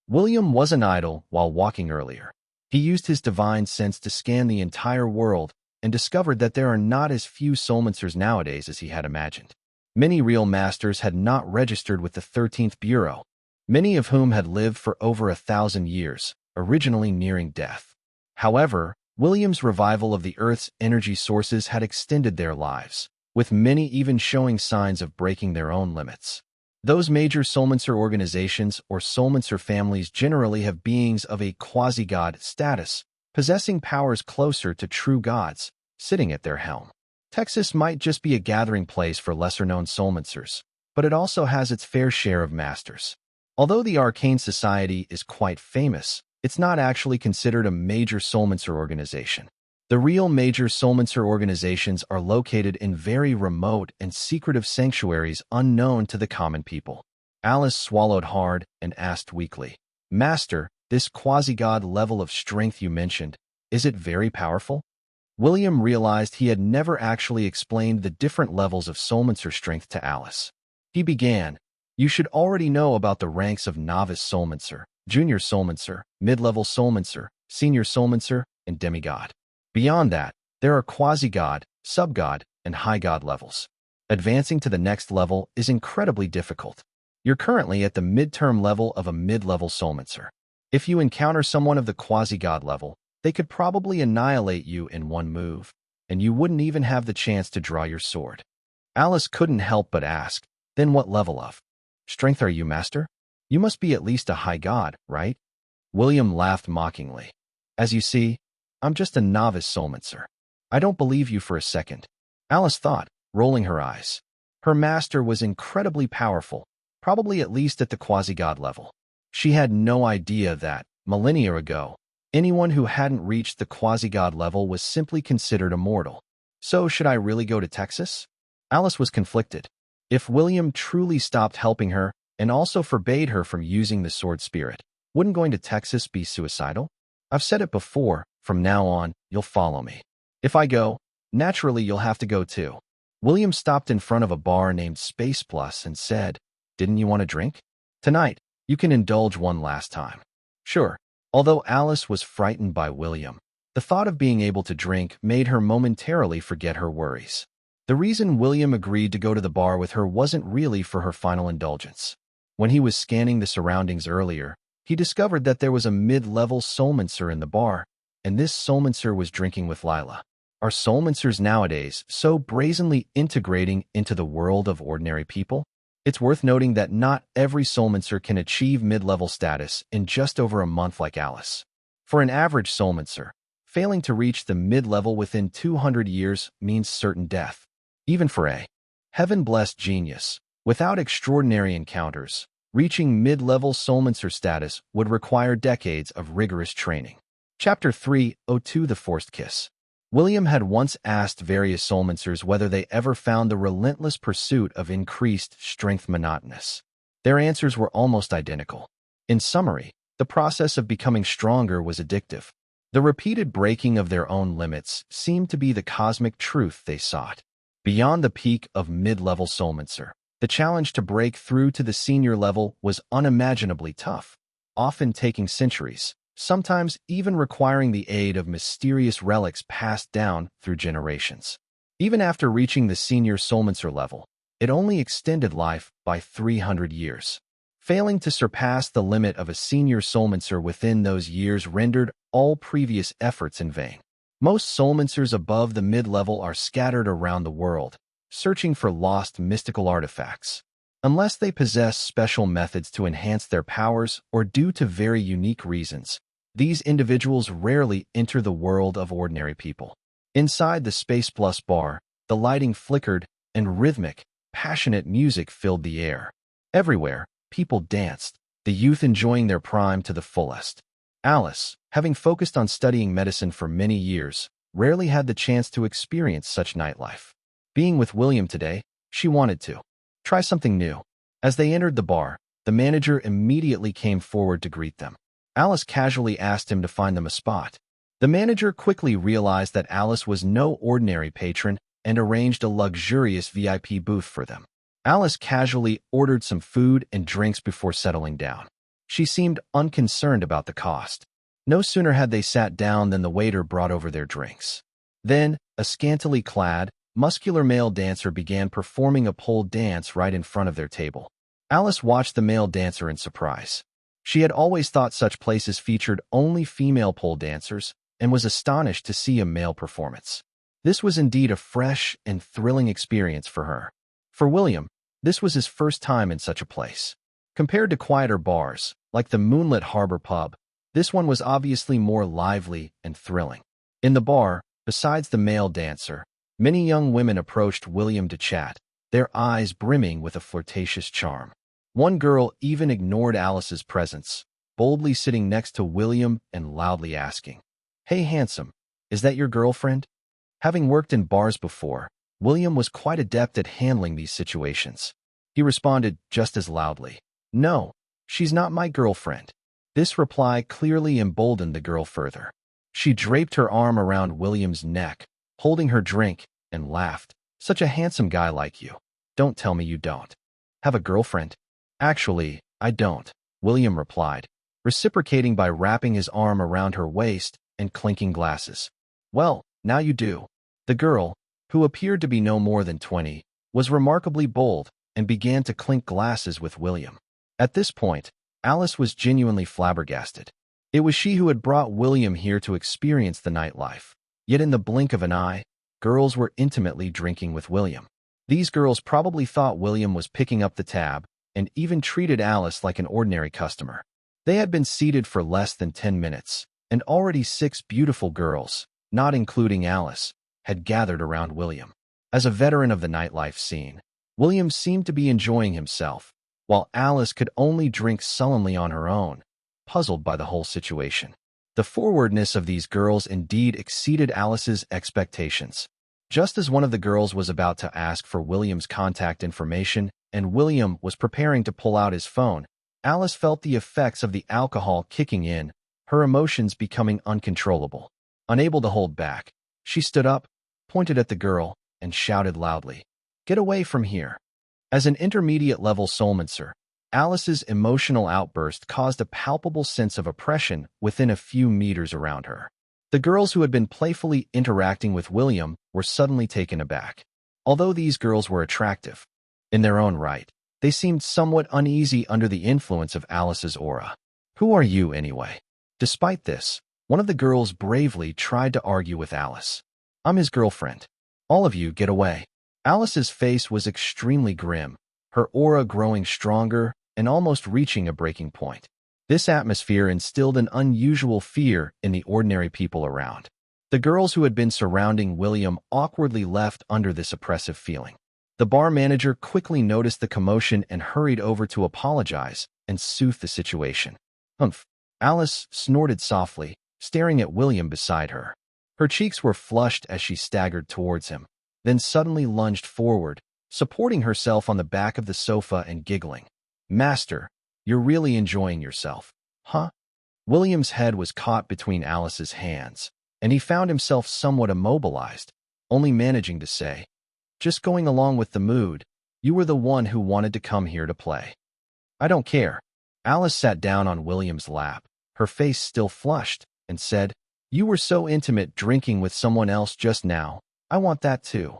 William wasn't idle while walking earlier. He used his divine sense to scan the entire world and discovered that there are not as few soulmancers nowadays as he had imagined. Many real masters had not registered with the 13th Bureau, many of whom had lived for over 1,000 years, originally nearing death. However, William's revival of the Earth's energy sources had extended their lives, with many even showing signs of breaking their own limits. Those major soulmancer organizations or soulmancer families generally have beings of a quasi-god status, possessing powers closer to true gods, sitting at their helm. Texas might just be a gathering place for lesser-known soulmancers, but it also has its fair share of masters. Although the Arcane Society is quite famous, it's not actually considered a major soulmancer organization. The real major soulmancer organizations are located in very remote and secretive sanctuaries unknown to the common people. Alice swallowed hard and asked weakly, "Master, this quasi-god level of strength you mentioned, is it very powerful?" William realized he had never actually explained the different levels of soulmancer strength to Alice. He began, "You should already know about the ranks of novice soulmancer, junior soulmancer, mid-level soulmancer, senior soulmancer, and demigod. Beyond that, there are quasi-god, sub-god, and high-god levels. Advancing to the next level is incredibly difficult. You're currently at the midterm level of a mid-level soulmancer. If you encounter someone of the quasi-god level, they could probably annihilate you in one move, and you wouldn't even have the chance to draw your sword." Alice couldn't help but ask, "Then what level of strength are you, master? You must be at least a high god, right?" William laughed mockingly. "As you see, I'm just a novice soulmancer. I don't believe you for a second." Alice thought, rolling her eyes. Her master was incredibly powerful, probably at least at the quasi-god level. She had no idea that, millennia ago, anyone who hadn't reached the quasi-god level was simply considered a mortal. So should I really go to Texas? Alice was conflicted. If William truly stopped helping her and also forbade her from using the sword spirit, wouldn't going to Texas be suicidal? "I've said it before, from now on, you'll follow me. If I go, naturally you'll have to go too." William stopped in front of a bar named Space Plus and said, "Didn't you want a drink? Tonight, you can indulge one last time." Sure. Although Alice was frightened by William, the thought of being able to drink made her momentarily forget her worries. The reason William agreed to go to the bar with her wasn't really for her final indulgence. When he was scanning the surroundings earlier, he discovered that there was a mid-level soulmancer in the bar, and this soulmancer was drinking with Lila. Are soulmancers nowadays so brazenly integrating into the world of ordinary people? It's worth noting that not every soulmancer can achieve mid-level status in just over a month like Alice. For an average soulmancer, failing to reach the mid-level within 200 years means certain death. Even for a heaven-blessed genius, without extraordinary encounters, reaching mid-level soulmancer status would require decades of rigorous training. Chapter 302 The Forced Kiss. William had once asked various soulmancers whether they ever found the relentless pursuit of increased strength monotonous. Their answers were almost identical. In summary, the process of becoming stronger was addictive. The repeated breaking of their own limits seemed to be the cosmic truth they sought. Beyond the peak of mid-level soulmancer, the challenge to break through to the senior level was unimaginably tough, often taking centuries, sometimes even requiring the aid of mysterious relics passed down through generations. Even after reaching the senior soulmancer level, it only extended life by 300 years. Failing to surpass the limit of a senior soulmancer within those years rendered all previous efforts in vain. Most soulmancers above the mid-level are scattered around the world, searching for lost mystical artifacts. Unless they possess special methods to enhance their powers or due to very unique reasons, these individuals rarely enter the world of ordinary people. Inside the Space Plus bar, the lighting flickered and rhythmic, passionate music filled the air. Everywhere, people danced, the youth enjoying their prime to the fullest. Alice, having focused on studying medicine for many years, rarely had the chance to experience such nightlife. Being with William today, she wanted to try something new. As they entered the bar, the manager immediately came forward to greet them. Alice casually asked him to find them a spot. The manager quickly realized that Alice was no ordinary patron and arranged a luxurious VIP booth for them. Alice casually ordered some food and drinks before settling down. She seemed unconcerned about the cost. No sooner had they sat down than the waiter brought over their drinks. Then, a scantily clad, muscular male dancer began performing a pole dance right in front of their table. Alice watched the male dancer in surprise. She had always thought such places featured only female pole dancers and was astonished to see a male performance. This was indeed a fresh and thrilling experience for her. For William, this was his first time in such a place. Compared to quieter bars, like the moonlit harbor pub, this one was obviously more lively and thrilling. In the bar, besides the male dancer, many young women approached William to chat, their eyes brimming with a flirtatious charm. One girl even ignored Alice's presence, boldly sitting next to William and loudly asking, "Hey handsome, is that your girlfriend?" Having worked in bars before, William was quite adept at handling these situations. He responded just as loudly, "No, she's not my girlfriend." This reply clearly emboldened the girl further. She draped her arm around William's neck, holding her drink, and laughed. Such a handsome guy like you. Don't tell me you don't have a girlfriend. Actually, I don't, William replied, reciprocating by wrapping his arm around her waist and clinking glasses. Well, now you do. The girl, who appeared to be no more than 20, was remarkably bold and began to clink glasses with William. At this point, Alice was genuinely flabbergasted. It was she who had brought William here to experience the nightlife. Yet in the blink of an eye, girls were intimately drinking with William. These girls probably thought William was picking up the tab and even treated Alice like an ordinary customer. They had been seated for less than 10 minutes, and already 6 beautiful girls, not including Alice, had gathered around William. As a veteran of the nightlife scene, William seemed to be enjoying himself, while Alice could only drink sullenly on her own, puzzled by the whole situation. The forwardness of these girls indeed exceeded Alice's expectations. Just as one of the girls was about to ask for William's contact information and William was preparing to pull out his phone, Alice felt the effects of the alcohol kicking in, her emotions becoming uncontrollable. Unable to hold back, she stood up, pointed at the girl, and shouted loudly, "Get away from here." As an intermediate-level soulmancer, Alice's emotional outburst caused a palpable sense of oppression within a few meters around her. The girls who had been playfully interacting with William were suddenly taken aback. Although these girls were attractive, in their own right, they seemed somewhat uneasy under the influence of Alice's aura. "Who are you, anyway?" Despite this, one of the girls bravely tried to argue with Alice. "I'm his girlfriend. All of you get away." Alice's face was extremely grim, her aura growing stronger and almost reaching a breaking point. This atmosphere instilled an unusual fear in the ordinary people around. The girls who had been surrounding William awkwardly left under this oppressive feeling. The bar manager quickly noticed the commotion and hurried over to apologize and soothe the situation. "Humph," Alice snorted softly, staring at William beside her. Her cheeks were flushed as she staggered towards him, then suddenly lunged forward, supporting herself on the back of the sofa and giggling. "Master, you're really enjoying yourself, huh?" William's head was caught between Alice's hands, and he found himself somewhat immobilized, only managing to say, "Just going along with the mood. You were the one who wanted to come here to play." "I don't care." Alice sat down on William's lap, her face still flushed, and said, "You were so intimate drinking with someone else just now. I want that too."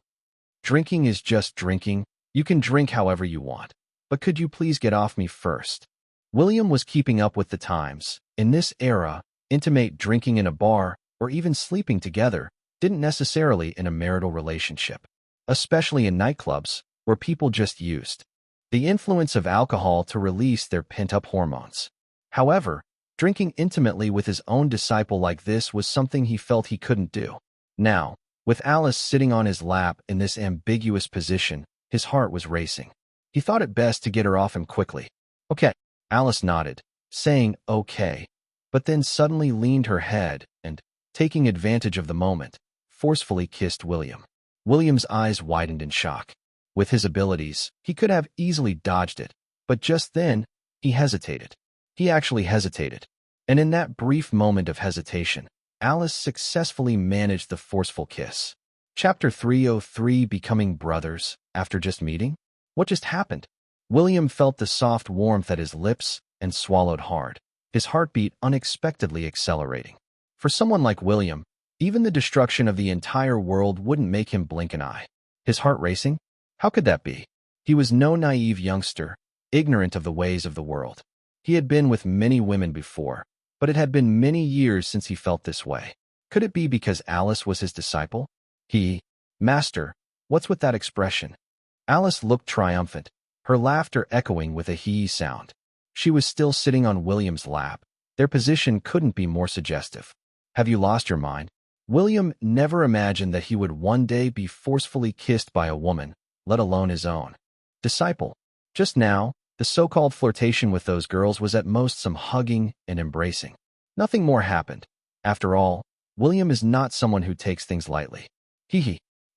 "Drinking is just drinking. You can drink however you want. But could you please get off me first?" William was keeping up with the times. In this era, intimate drinking in a bar, or even sleeping together, didn't necessarily in a marital relationship, especially in nightclubs, where people just used the influence of alcohol to release their pent-up hormones. However, drinking intimately with his own disciple like this was something he felt he couldn't do. Now, with Alice sitting on his lap in this ambiguous position, his heart was racing. He thought it best to get her off him quickly. "Okay." Alice nodded, saying okay, but then suddenly leaned her head and, taking advantage of the moment, forcefully kissed William. William's eyes widened in shock. With his abilities, he could have easily dodged it, but just then, he hesitated. He actually hesitated. And in that brief moment of hesitation, Alice successfully managed the forceful kiss. Chapter 303, Becoming Brothers, After Just Meeting? What just happened? William felt the soft warmth at his lips and swallowed hard, his heartbeat unexpectedly accelerating. For someone like William, even the destruction of the entire world wouldn't make him blink an eye. His heart racing? How could that be? He was no naive youngster, ignorant of the ways of the world. He had been with many women before, but it had been many years since he felt this way. Could it be because Alice was his disciple? Master, what's with that expression? Alice looked triumphant, her laughter echoing with a hee sound. She was still sitting on William's lap. Their position couldn't be more suggestive. "Have you lost your mind?" William never imagined that he would one day be forcefully kissed by a woman, let alone his own disciple. Just now, the so-called flirtation with those girls was at most some hugging and embracing. Nothing more happened. After all, William is not someone who takes things lightly.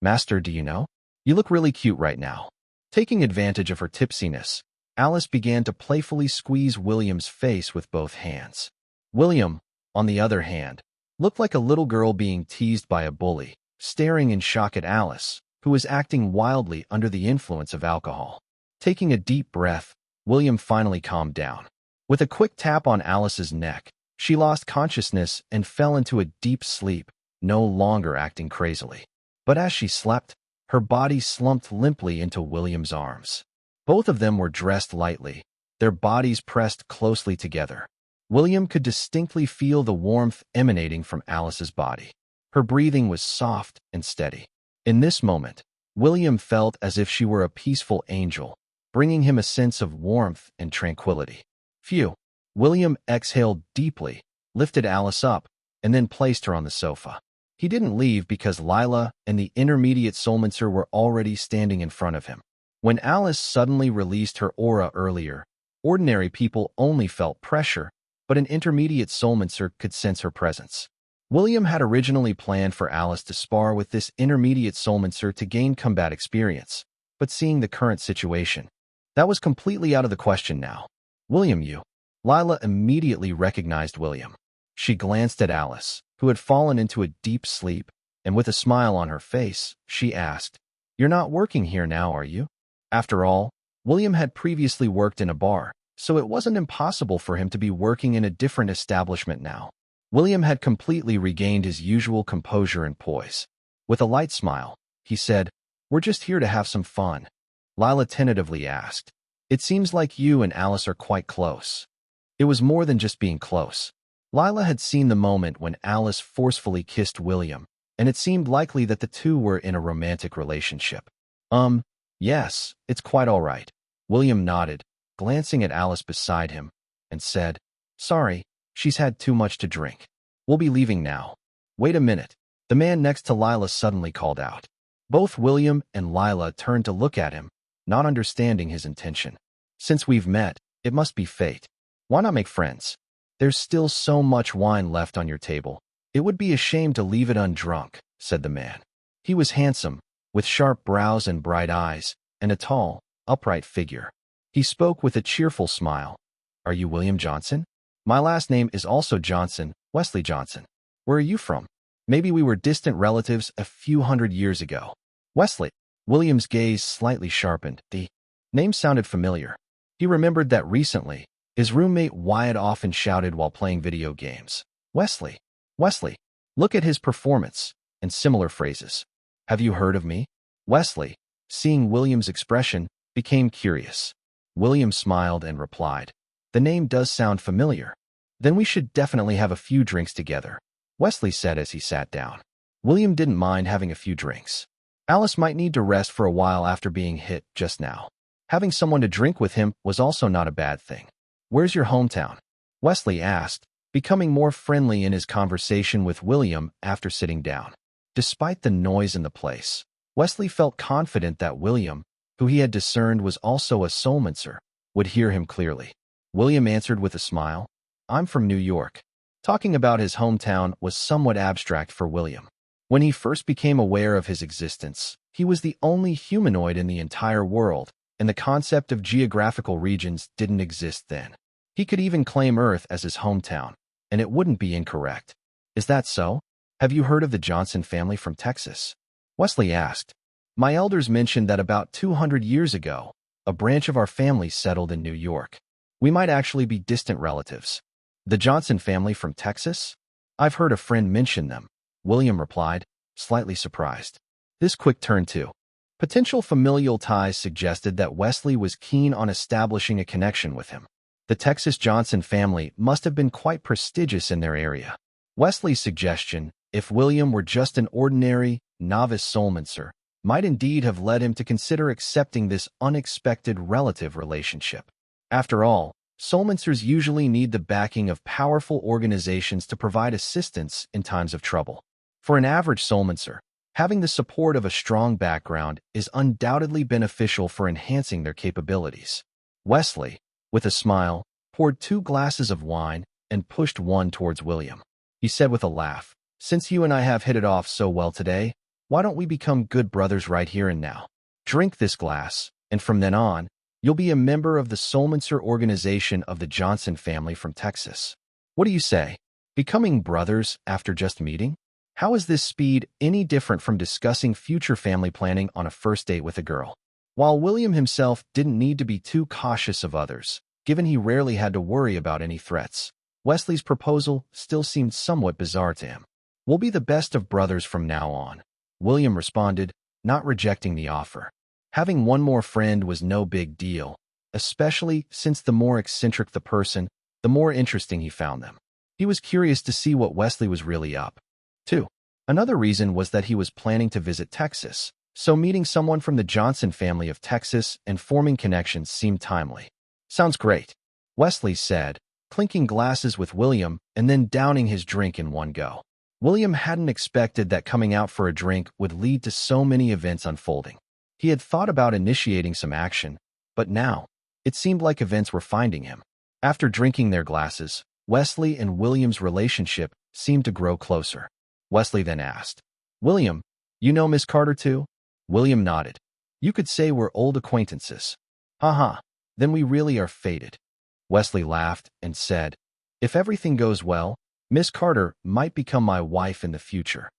Master, do you know? You look really cute right now." Taking advantage of her tipsiness, Alice began to playfully squeeze William's face with both hands. William, on the other hand, looked like a little girl being teased by a bully, staring in shock at Alice, who was acting wildly under the influence of alcohol. Taking a deep breath, William finally calmed down. With a quick tap on Alice's neck, she lost consciousness and fell into a deep sleep, no longer acting crazily. But as she slept, her body slumped limply into William's arms. Both of them were dressed lightly, their bodies pressed closely together. William could distinctly feel the warmth emanating from Alice's body. Her breathing was soft and steady. In this moment, William felt as if she were a peaceful angel, bringing him a sense of warmth and tranquility. Phew! William exhaled deeply, lifted Alice up, and then placed her on the sofa. He didn't leave because Lila and the intermediate soulmancer were already standing in front of him. When Alice suddenly released her aura earlier, ordinary people only felt pressure, but an intermediate soulmancer could sense her presence. William had originally planned for Alice to spar with this intermediate soulmancer to gain combat experience, but seeing the current situation, that was completely out of the question now. William, you. Lila immediately recognized William. She glanced at Alice, who had fallen into a deep sleep, and with a smile on her face, she asked, "You're not working here now, are you?" After all, William had previously worked in a bar, so it wasn't impossible for him to be working in a different establishment now. William had completely regained his usual composure and poise. With a light smile, he said, "We're just here to have some fun." Lila tentatively asked, "It seems like you and Alice are quite close." It was more than just being close. Lila had seen the moment when Alice forcefully kissed William, and it seemed likely that the two were in a romantic relationship. Yes, it's quite all right." William nodded, glancing at Alice beside him, and said, "Sorry, she's had too much to drink. We'll be leaving now." "Wait a minute," the man next to Lila suddenly called out. Both William and Lila turned to look at him, not understanding his intention. "Since we've met, it must be fate. Why not make friends? There's still so much wine left on your table. It would be a shame to leave it undrunk," said the man. He was handsome, with sharp brows and bright eyes, and a tall, upright figure. He spoke with a cheerful smile. "Are you William Johnson? My last name is also Johnson, Wesley Johnson. Where are you from? Maybe we were distant relatives a few hundred years ago." "Wesley." William's gaze slightly sharpened. The name sounded familiar. He remembered that recently, his roommate Wyatt often shouted while playing video games, "Wesley, Wesley, look at his performance," and similar phrases. "Have you heard of me?" Wesley, seeing William's expression, became curious. William smiled and replied, "The name does sound familiar. Then we should definitely have a few drinks together," Wesley said as he sat down. William didn't mind having a few drinks. Alice might need to rest for a while after being hit just now. Having someone to drink with him was also not a bad thing. "Where's your hometown?" Wesley asked, becoming more friendly in his conversation with William after sitting down. Despite the noise in the place, Wesley felt confident that William, who he had discerned was also a soulmancer, would hear him clearly. William answered with a smile, "I'm from New York." Talking about his hometown was somewhat abstract for William. When he first became aware of his existence, he was the only humanoid in the entire world, and the concept of geographical regions didn't exist then. He could even claim Earth as his hometown, and it wouldn't be incorrect. "Is that so? Have you heard of the Johnson family from Texas?" Wesley asked. "My elders mentioned that about 200 years ago, a branch of our family settled in New York. We might actually be distant relatives." "The Johnson family from Texas? I've heard a friend mention them," William replied, slightly surprised. This quick turn to potential familial ties suggested that Wesley was keen on establishing a connection with him. The Texas Johnson family must have been quite prestigious in their area. Wesley's suggestion, if William were just an ordinary, novice soulmancer, might indeed have led him to consider accepting this unexpected relative relationship. After all, soulmancers usually need the backing of powerful organizations to provide assistance in times of trouble. For an average soulmancer, having the support of a strong background is undoubtedly beneficial for enhancing their capabilities. Wesley, with a smile, poured 2 glasses of wine and pushed one towards William. He said with a laugh, "Since you and I have hit it off so well today, why don't we become good brothers right here and now? Drink this glass, and from then on, You'll be a member of the Solmancer organization of the Johnson family from Texas. What do you say? Becoming brothers after just meeting? How is this speed any different from discussing future family planning on a first date with a girl? While William himself didn't need to be too cautious of others, given he rarely had to worry about any threats, Wesley's proposal still seemed somewhat bizarre to him. We'll be the best of brothers from now on, William responded, not rejecting the offer. Having one more friend was no big deal, especially since the more eccentric the person, the more interesting he found them. He was curious to see what Wesley was really up to. Another reason was that he was planning to visit Texas, so meeting someone from the Johnson family of Texas and forming connections seemed timely. Sounds great, Wesley said, clinking glasses with William and then downing his drink in one go. William hadn't expected that coming out for a drink would lead to so many events unfolding. He had thought about initiating some action, but now, it seemed like events were finding him. After drinking their glasses, Wesley and William's relationship seemed to grow closer. Wesley then asked, William, you know Miss Carter too? William nodded. You could say we're old acquaintances. Haha, then we really are fated. Wesley laughed and said, if everything goes well, Miss Carter might become my wife in the future.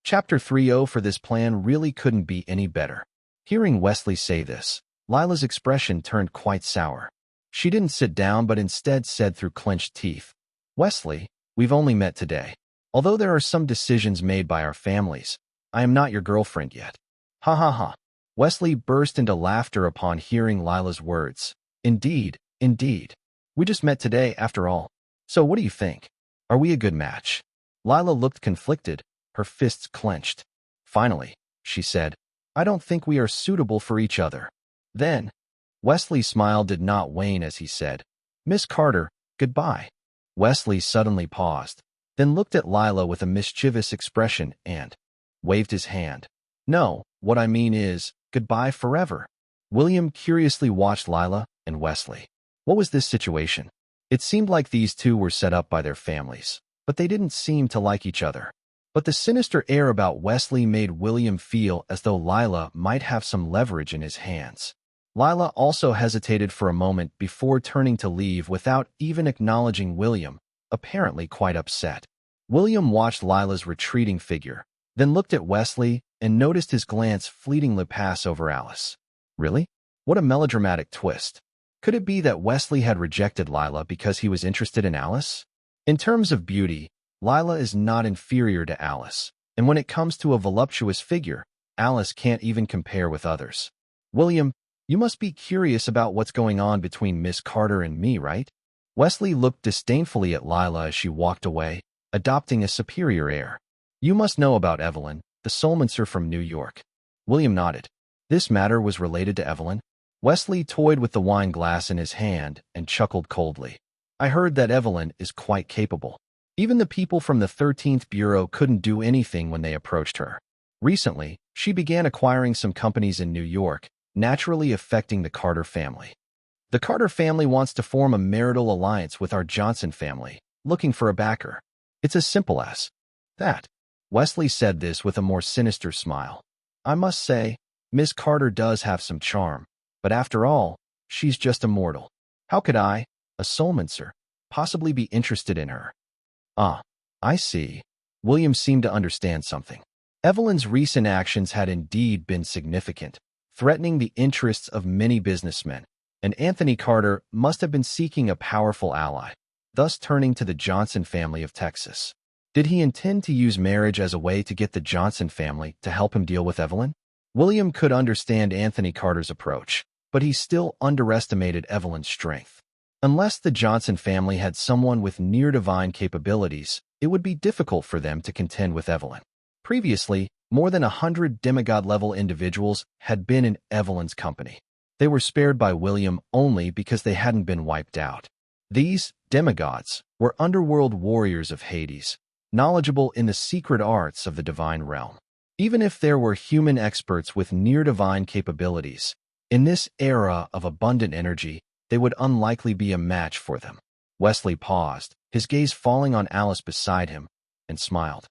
Chapter 30 for this plan really couldn't be any better. Hearing Wesley say this, Lila's expression turned quite sour. She didn't sit down but instead said through clenched teeth, Wesley, we've only met today. Although there are some decisions made by our families, I am not your girlfriend yet. Ha ha ha. Wesley burst into laughter upon hearing Lila's words. Indeed, indeed. We just met today after all. So what do you think? Are we a good match? Lila looked conflicted, her fists clenched. Finally, she said, I don't think we are suitable for each other. Then, Wesley's smile did not wane as he said, Miss Carter, goodbye. Wesley suddenly paused, then looked at Lila with a mischievous expression and waved his hand. No, what I mean is, goodbye forever. William curiously watched Lila and Wesley. What was this situation? It seemed like these two were set up by their families, but they didn't seem to like each other. But the sinister air about Wesley made William feel as though Lila might have some leverage in his hands. Lila also hesitated for a moment before turning to leave without even acknowledging William, apparently quite upset. William watched Lila's retreating figure, then looked at Wesley and noticed his glance fleetingly pass over Alice. Really? What a melodramatic twist. Could it be that Wesley had rejected Lila because he was interested in Alice? In terms of beauty, Lila is not inferior to Alice, and when it comes to a voluptuous figure, Alice can't even compare with others. William, you must be curious about what's going on between Miss Carter and me, right? Wesley looked disdainfully at Lila as she walked away, adopting a superior air. You must know about Evelyn, the Solmancer from New York. William nodded. This matter was related to Evelyn. Wesley toyed with the wine glass in his hand and chuckled coldly. I heard that Evelyn is quite capable. Even the people from the 13th Bureau couldn't do anything when they approached her. Recently, she began acquiring some companies in New York, naturally affecting the Carter family. The Carter family wants to form a marital alliance with our Johnson family, looking for a backer. It's as simple as that. Wesley said this with a more sinister smile. I must say, Miss Carter does have some charm, but after all, she's just a mortal. How could I, a Solmancer, possibly be interested in her? Ah, I see. William seemed to understand something. Evelyn's recent actions had indeed been significant, threatening the interests of many businessmen, and Anthony Carter must have been seeking a powerful ally, thus turning to the Johnson family of Texas. Did he intend to use marriage as a way to get the Johnson family to help him deal with Evelyn? William could understand Anthony Carter's approach, but he still underestimated Evelyn's strength. Unless the Johnson family had someone with near-divine capabilities, it would be difficult for them to contend with Evelyn. Previously, more than 100 demigod-level individuals had been in Evelyn's company. They were spared by William only because they hadn't been wiped out. These demigods were underworld warriors of Hades, knowledgeable in the secret arts of the divine realm. Even if there were human experts with near-divine capabilities, in this era of abundant energy, they would unlikely be a match for them. Wesley paused, his gaze falling on Alice beside him, and smiled.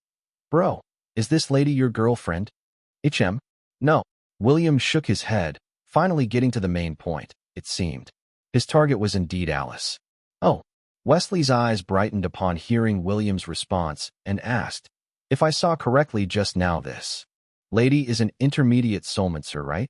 Bro, is this lady your girlfriend? HM? No. William shook his head, finally getting to the main point. it seemed. His target was indeed Alice. Oh. Wesley's eyes brightened upon hearing William's response and asked, "If I saw correctly just now, this lady is an intermediate soulmancer, right?"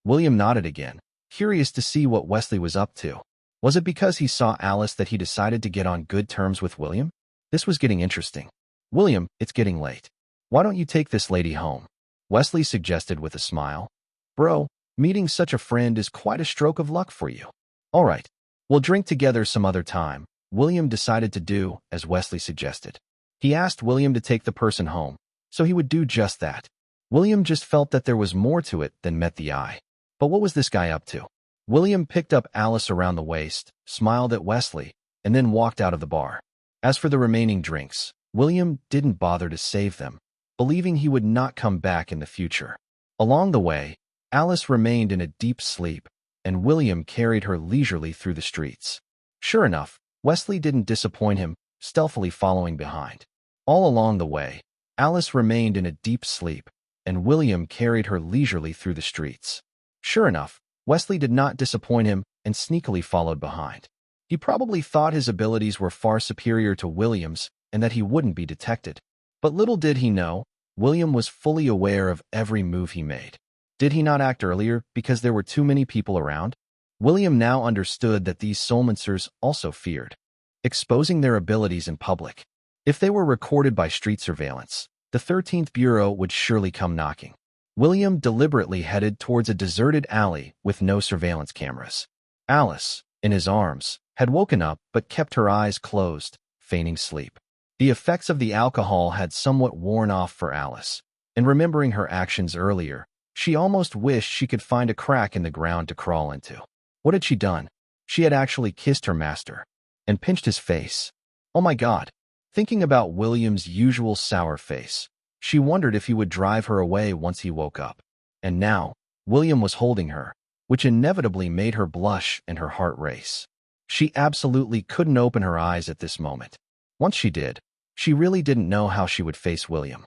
William nodded again, curious to see what Wesley was up to. Was it because he saw Alice that he decided to get on good terms with William? This was getting interesting. "William, it's getting late. Why don't you take this lady home?" Wesley suggested with a smile. "Bro, meeting such a friend is quite a stroke of luck for you." "All right, we'll drink together some other time." William decided to do as Wesley suggested. He asked William to take the person home, so he would do just that. William just felt that there was more to it than met the eye. But what was this guy up to? William picked up Alice around the waist, smiled at Wesley, and then walked out of the bar. As for the remaining drinks, William didn't bother to save them, believing he would not come back in the future. Along the way, Alice remained in a deep sleep, and William carried her leisurely through the streets. Sure enough, Wesley didn't disappoint him, stealthily following behind. All along the way, Alice remained in a deep sleep, and William carried her leisurely through the streets. Sure enough, Wesley did not disappoint him and sneakily followed behind. He probably thought his abilities were far superior to William's and that he wouldn't be detected. But little did he know, William was fully aware of every move he made. Did he not act earlier because there were too many people around? William now understood that these soulmancers also feared exposing their abilities in public. If they were recorded by street surveillance, the 13th Bureau would surely come knocking. William deliberately headed towards a deserted alley with no surveillance cameras. Alice, in his arms, had woken up but kept her eyes closed, feigning sleep. The effects of the alcohol had somewhat worn off for Alice, and remembering her actions earlier, she almost wished she could find a crack in the ground to crawl into. What had she done? She had actually kissed her master and pinched his face. Oh my God! Thinking about William's usual sour face, she wondered if he would drive her away once he woke up. And now, William was holding her, which inevitably made her blush and her heart race. She absolutely couldn't open her eyes at this moment. Once she did, she really didn't know how she would face William.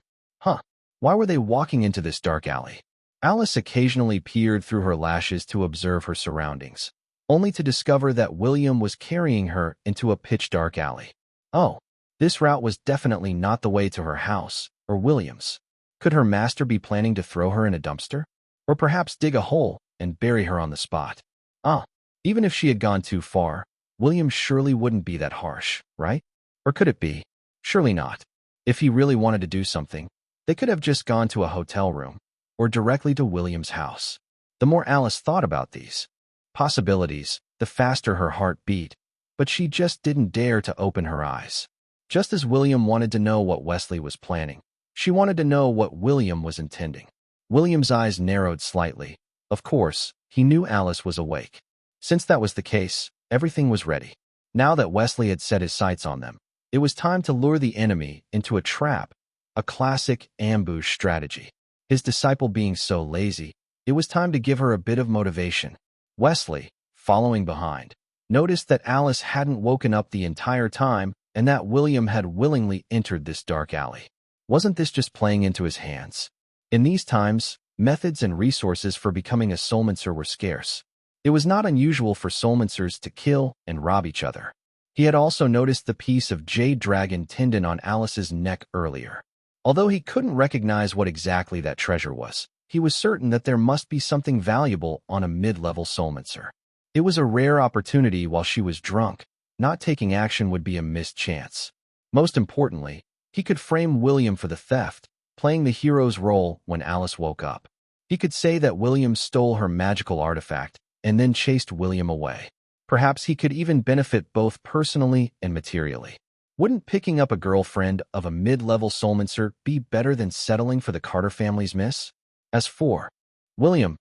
Why were they walking into this dark alley? Alice occasionally peered through her lashes to observe her surroundings, only to discover that William was carrying her into a pitch-dark alley. Oh, this route was definitely not the way to her house or William's. Could her master be planning to throw her in a dumpster? Or perhaps dig a hole and bury her on the spot? Even if she had gone too far, William surely wouldn't be that harsh, right? Or could it be? Surely not. If he really wanted to do something, they could have just gone to a hotel room or directly to William's house. The more Alice thought about these possibilities, the faster her heart beat, but she just didn't dare to open her eyes. Just as William wanted to know what Wesley was planning, she wanted to know what William was intending. William's eyes narrowed slightly. Of course, he knew Alice was awake. Since that was the case, everything was ready. Now that Wesley had set his sights on them, it was time to lure the enemy into a trap, a classic ambush strategy. His disciple being so lazy, it was time to give her a bit of motivation. Wesley, following behind, noticed that Alice hadn't woken up the entire time and that William had willingly entered this dark alley. Wasn't this just playing into his hands? In these times, methods and resources for becoming a soulmancer were scarce. It was not unusual for soulmancers to kill and rob each other. He had also noticed the piece of jade dragon tendon on Alice's neck earlier. Although he couldn't recognize what exactly that treasure was, he was certain that there must be something valuable on a mid-level soulmancer. It was a rare opportunity while she was drunk. Not taking action would be a missed chance. Most importantly, he could frame William for the theft, playing the hero's role when Alice woke up. He could say that William stole her magical artifact and then chased William away. Perhaps he could even benefit both personally and materially. Wouldn't picking up a girlfriend of a mid-level soulmancer be better than settling for the Carter family's miss? As for William,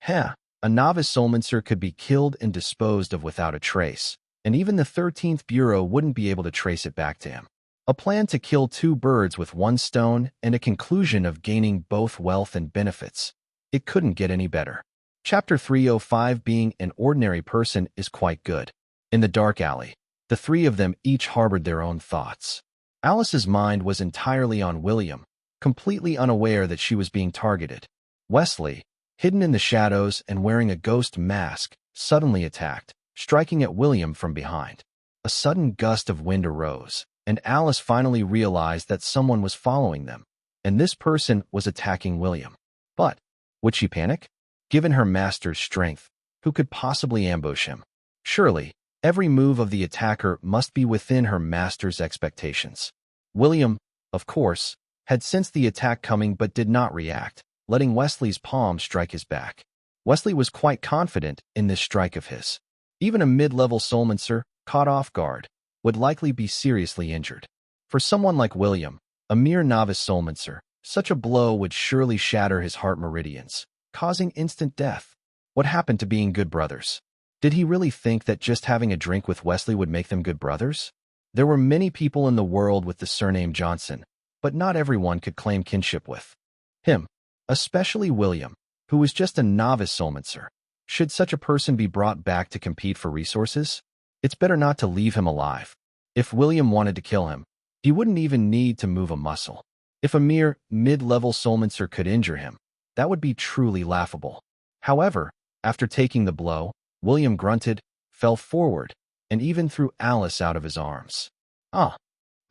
a novice soulmancer could be killed and disposed of without a trace, and even the 13th Bureau wouldn't be able to trace it back to him. A plan to kill two birds with one stone and a conclusion of gaining both wealth and benefits. It couldn't get any better. Chapter 305 Being an ordinary person is quite good. In the dark alley, the three of them each harbored their own thoughts. Alice's mind was entirely on William, completely unaware that she was being targeted. Wesley, hidden in the shadows and wearing a ghost mask, suddenly attacked, striking at William from behind. A sudden gust of wind arose, and Alice finally realized that someone was following them, and this person was attacking William. But would she panic? Given her master's strength, who could possibly ambush him? Surely, every move of the attacker must be within her master's expectations. William, of course, had sensed the attack coming but did not react, letting Wesley's palm strike his back. Wesley was quite confident in this strike of his. Even a mid-level soulmancer, caught off guard, would likely be seriously injured. For someone like William, a mere novice soulmancer, such a blow would surely shatter his heart meridians, causing instant death. What happened to being good brothers? Did he really think that just having a drink with Wesley would make them good brothers? There were many people in the world with the surname Johnson, but not everyone could claim kinship with him, especially William, who was just a novice soulmancer. Should such a person be brought back to compete for resources? It's better not to leave him alive. If William wanted to kill him, he wouldn't even need to move a muscle. If a mere mid-level soulmancer could injure him, that would be truly laughable. However, after taking the blow, William grunted, fell forward, and even threw Alice out of his arms. "Ah!"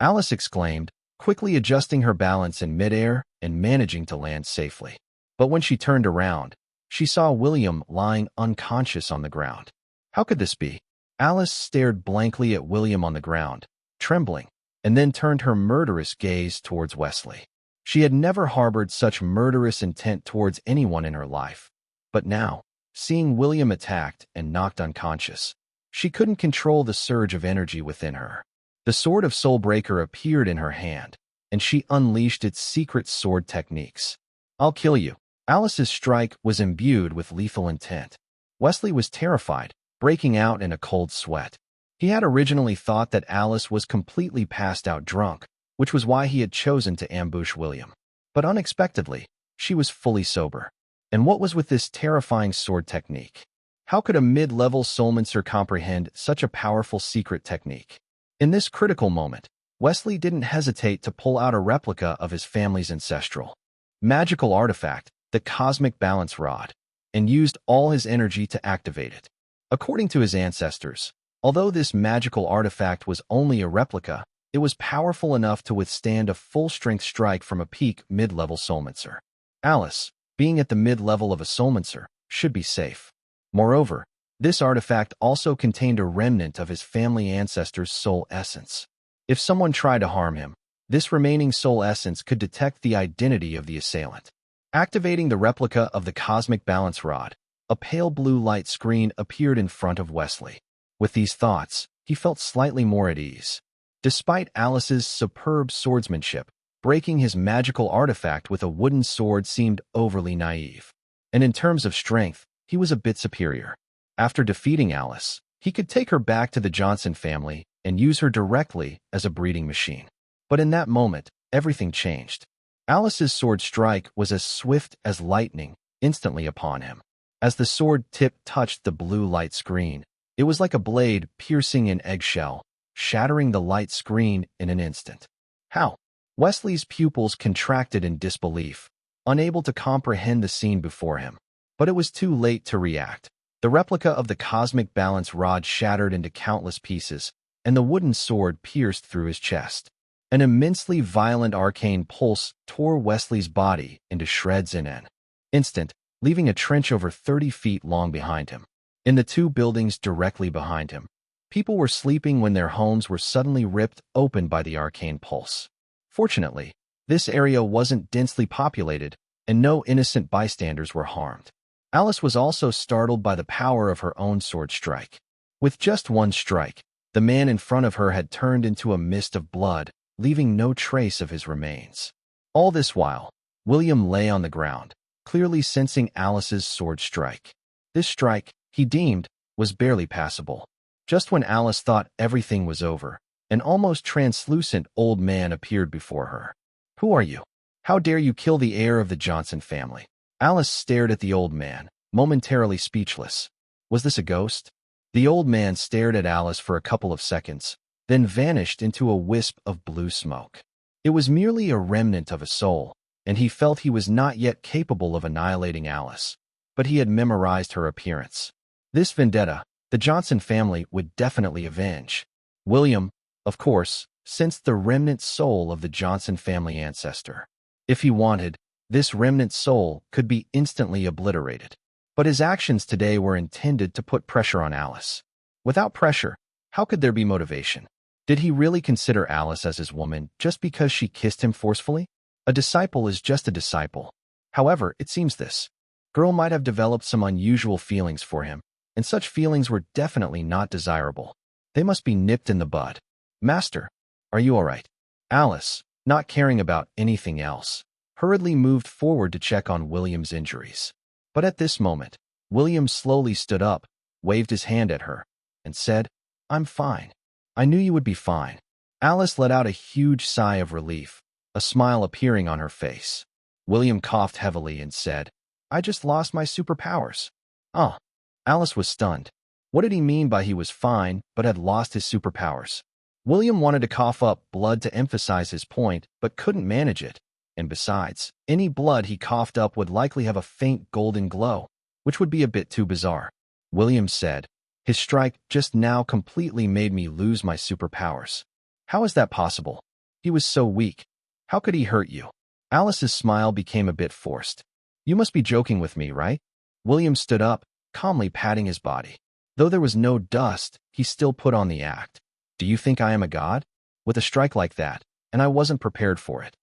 Alice exclaimed, quickly adjusting her balance in midair and managing to land safely. But when she turned around, she saw William lying unconscious on the ground. How could this be? Alice stared blankly at William on the ground, trembling, and then turned her murderous gaze towards Wesley. She had never harbored such murderous intent towards anyone in her life. But now, seeing William attacked and knocked unconscious, she couldn't control the surge of energy within her. The sword of Soulbreaker appeared in her hand, and she unleashed its secret sword techniques. "I'll kill you." Alice's strike was imbued with lethal intent. Wesley was terrified, breaking out in a cold sweat. He had originally thought that Alice was completely passed out drunk, which was why he had chosen to ambush William. But unexpectedly, she was fully sober. And what was with this terrifying sword technique? How could a mid-level soulmancer comprehend such a powerful secret technique? In this critical moment, Wesley didn't hesitate to pull out a replica of his family's ancestral magical artifact, the Cosmic Balance Rod, and used all his energy to activate it. According to his ancestors, although this magical artifact was only a replica, it was powerful enough to withstand a full-strength strike from a peak mid-level soulmancer. Alice, being at the mid-level of a soulmancer, should be safe. Moreover, this artifact also contained a remnant of his family ancestors' soul essence. If someone tried to harm him, this remaining soul essence could detect the identity of the assailant. Activating the replica of the Cosmic Balance Rod, a pale blue light screen appeared in front of Wesley. With these thoughts, he felt slightly more at ease. Despite Alice's superb swordsmanship, breaking his magical artifact with a wooden sword seemed overly naive. And in terms of strength, he was a bit superior. After defeating Alice, he could take her back to the Johnson family and use her directly as a breeding machine. But in that moment, everything changed. Alice's sword strike was as swift as lightning, instantly upon him. As the sword tip touched the blue light screen, it was like a blade piercing an eggshell, shattering the light screen in an instant. How? Wesley's pupils contracted in disbelief, unable to comprehend the scene before him. But it was too late to react. The replica of the Cosmic Balance Rod shattered into countless pieces, and the wooden sword pierced through his chest. An immensely violent arcane pulse tore Wesley's body into shreds in an instant, leaving a trench over 30 feet long behind him. In the two buildings directly behind him, people were sleeping when their homes were suddenly ripped open by the arcane pulse. Fortunately, this area wasn't densely populated, and no innocent bystanders were harmed. Alice was also startled by the power of her own sword strike. With just one strike, the man in front of her had turned into a mist of blood, leaving no trace of his remains. All this while, William lay on the ground, clearly sensing Alice's sword strike. This strike, he deemed, was barely passable. Just when Alice thought everything was over, an almost translucent old man appeared before her. "Who are you? How dare you kill the heir of the Johnson family?" Alice stared at the old man, momentarily speechless. Was this a ghost? The old man stared at Alice for a couple of seconds, then vanished into a wisp of blue smoke. It was merely a remnant of a soul, and he felt he was not yet capable of annihilating Alice, but he had memorized her appearance. This vendetta, the Johnson family would definitely avenge. William, of course, sensed the remnant soul of the Johnson family ancestor. If he wanted, this remnant soul could be instantly obliterated. But his actions today were intended to put pressure on Alice. Without pressure, how could there be motivation? Did he really consider Alice as his woman just because she kissed him forcefully? A disciple is just a disciple. However, it seems this girl might have developed some unusual feelings for him, and such feelings were definitely not desirable. They must be nipped in the bud. Master, are you all right? Alice, not caring about anything else, hurriedly moved forward to check on William's injuries. But at this moment, William slowly stood up, waved his hand at her, and said, "I'm fine. I knew you would be fine." Alice let out a huge sigh of relief, a smile appearing on her face. William coughed heavily and said, "I just lost my superpowers." Ah. Alice was stunned. What did he mean by he was fine but had lost his superpowers? William wanted to cough up blood to emphasize his point, but couldn't manage it. And besides, any blood he coughed up would likely have a faint golden glow, which would be a bit too bizarre. William said, "His strike just now completely made me lose my superpowers." "How is that possible? He was so weak. How could he hurt you?" Alice's smile became a bit forced. "You must be joking with me, right?" William stood up, calmly patting his body. Though there was no dust, he still put on the act. "Do you think I am a god? With a strike like that, and I wasn't prepared for it."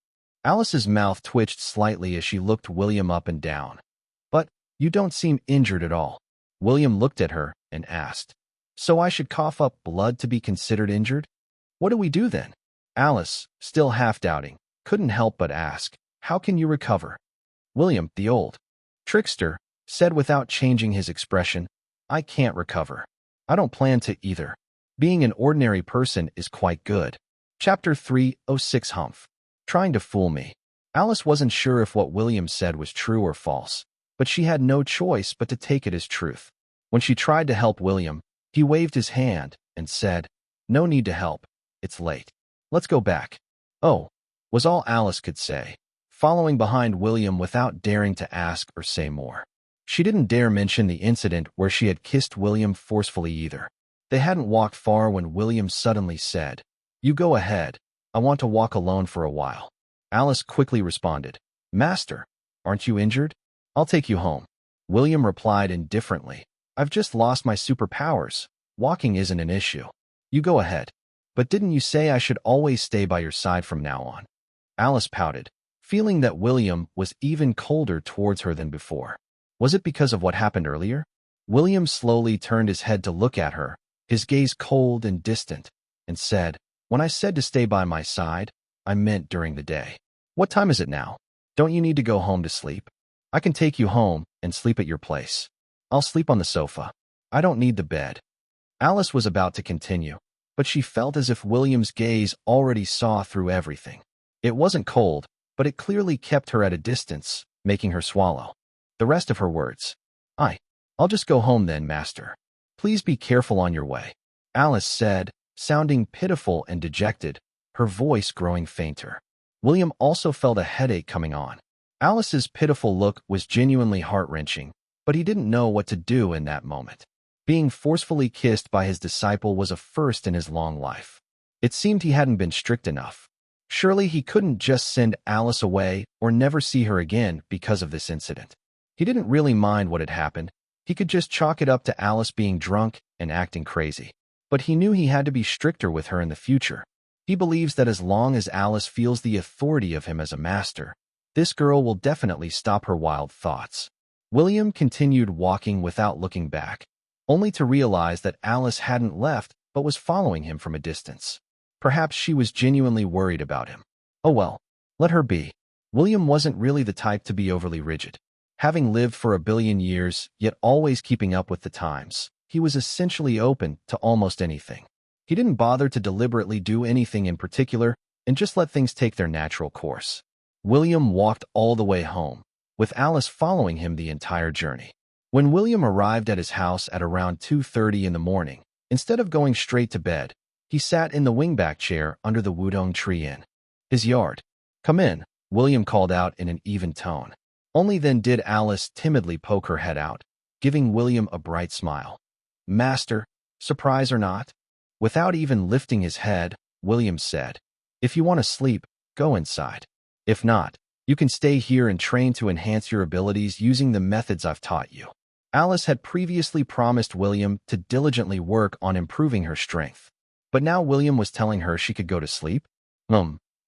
Alice's mouth twitched slightly as she looked William up and down. "But you don't seem injured at all." William looked at her and asked, "So I should cough up blood to be considered injured? What do we do then?" Alice, still half doubting, couldn't help but ask, "How can you recover?" William, the old trickster, said without changing his expression, "I can't recover. I don't plan to either. Being an ordinary person is quite good." Chapter 306 Humph. Trying to fool me. Alice wasn't sure if what William said was true or false, but she had no choice but to take it as truth. When she tried to help William, he waved his hand and said, "No need to help. It's late. Let's go back." "Oh," was all Alice could say, following behind William without daring to ask or say more. She didn't dare mention the incident where she had kissed William forcefully either. They hadn't walked far when William suddenly said, "You go ahead. I want to walk alone for a while." Alice quickly responded, "Master, aren't you injured? I'll take you home." William replied indifferently, "I've just lost my superpowers. Walking isn't an issue. You go ahead." "But didn't you say I should always stay by your side from now on?" Alice pouted, feeling that William was even colder towards her than before. Was it because of what happened earlier? William slowly turned his head to look at her, his gaze cold and distant, and said, "When I said to stay by my side, I meant during the day. What time is it now? Don't you need to go home to sleep? I can take you home and sleep at your place. I'll sleep on the sofa. I don't need the bed." Alice was about to continue, but she felt as if William's gaze already saw through everything. It wasn't cold, but it clearly kept her at a distance, making her swallow the rest of her words. I'll just go home then, master. Please be careful on your way," Alice said, sounding pitiful and dejected, her voice growing fainter. William also felt a headache coming on. Alice's pitiful look was genuinely heart-wrenching, but he didn't know what to do in that moment. Being forcefully kissed by his disciple was a first in his long life. It seemed he hadn't been strict enough. Surely he couldn't just send Alice away or never see her again because of this incident. He didn't really mind what had happened. He could just chalk it up to Alice being drunk and acting crazy. But he knew he had to be stricter with her in the future. He believes that as long as Alice feels the authority of him as a master, this girl will definitely stop her wild thoughts. William continued walking without looking back, only to realize that Alice hadn't left but was following him from a distance. Perhaps she was genuinely worried about him. Oh well, let her be. William wasn't really the type to be overly rigid. Having lived for 1 billion years, yet always keeping up with the times, he was essentially open to almost anything. He didn't bother to deliberately do anything in particular and just let things take their natural course. William walked all the way home, with Alice following him the entire journey. When William arrived at his house at around 2:30 in the morning, instead of going straight to bed, he sat in the wingback chair under the Wudong tree in his yard. "Come in," William called out in an even tone. Only then did Alice timidly poke her head out. giving William a bright smile. "Master, surprise or not?" Without even lifting his head, William said, "If you want to sleep, go inside. If not, you can stay here and train to enhance your abilities using the methods I've taught you." Alice had previously promised William to diligently work on improving her strength. But now William was telling her she could go to sleep?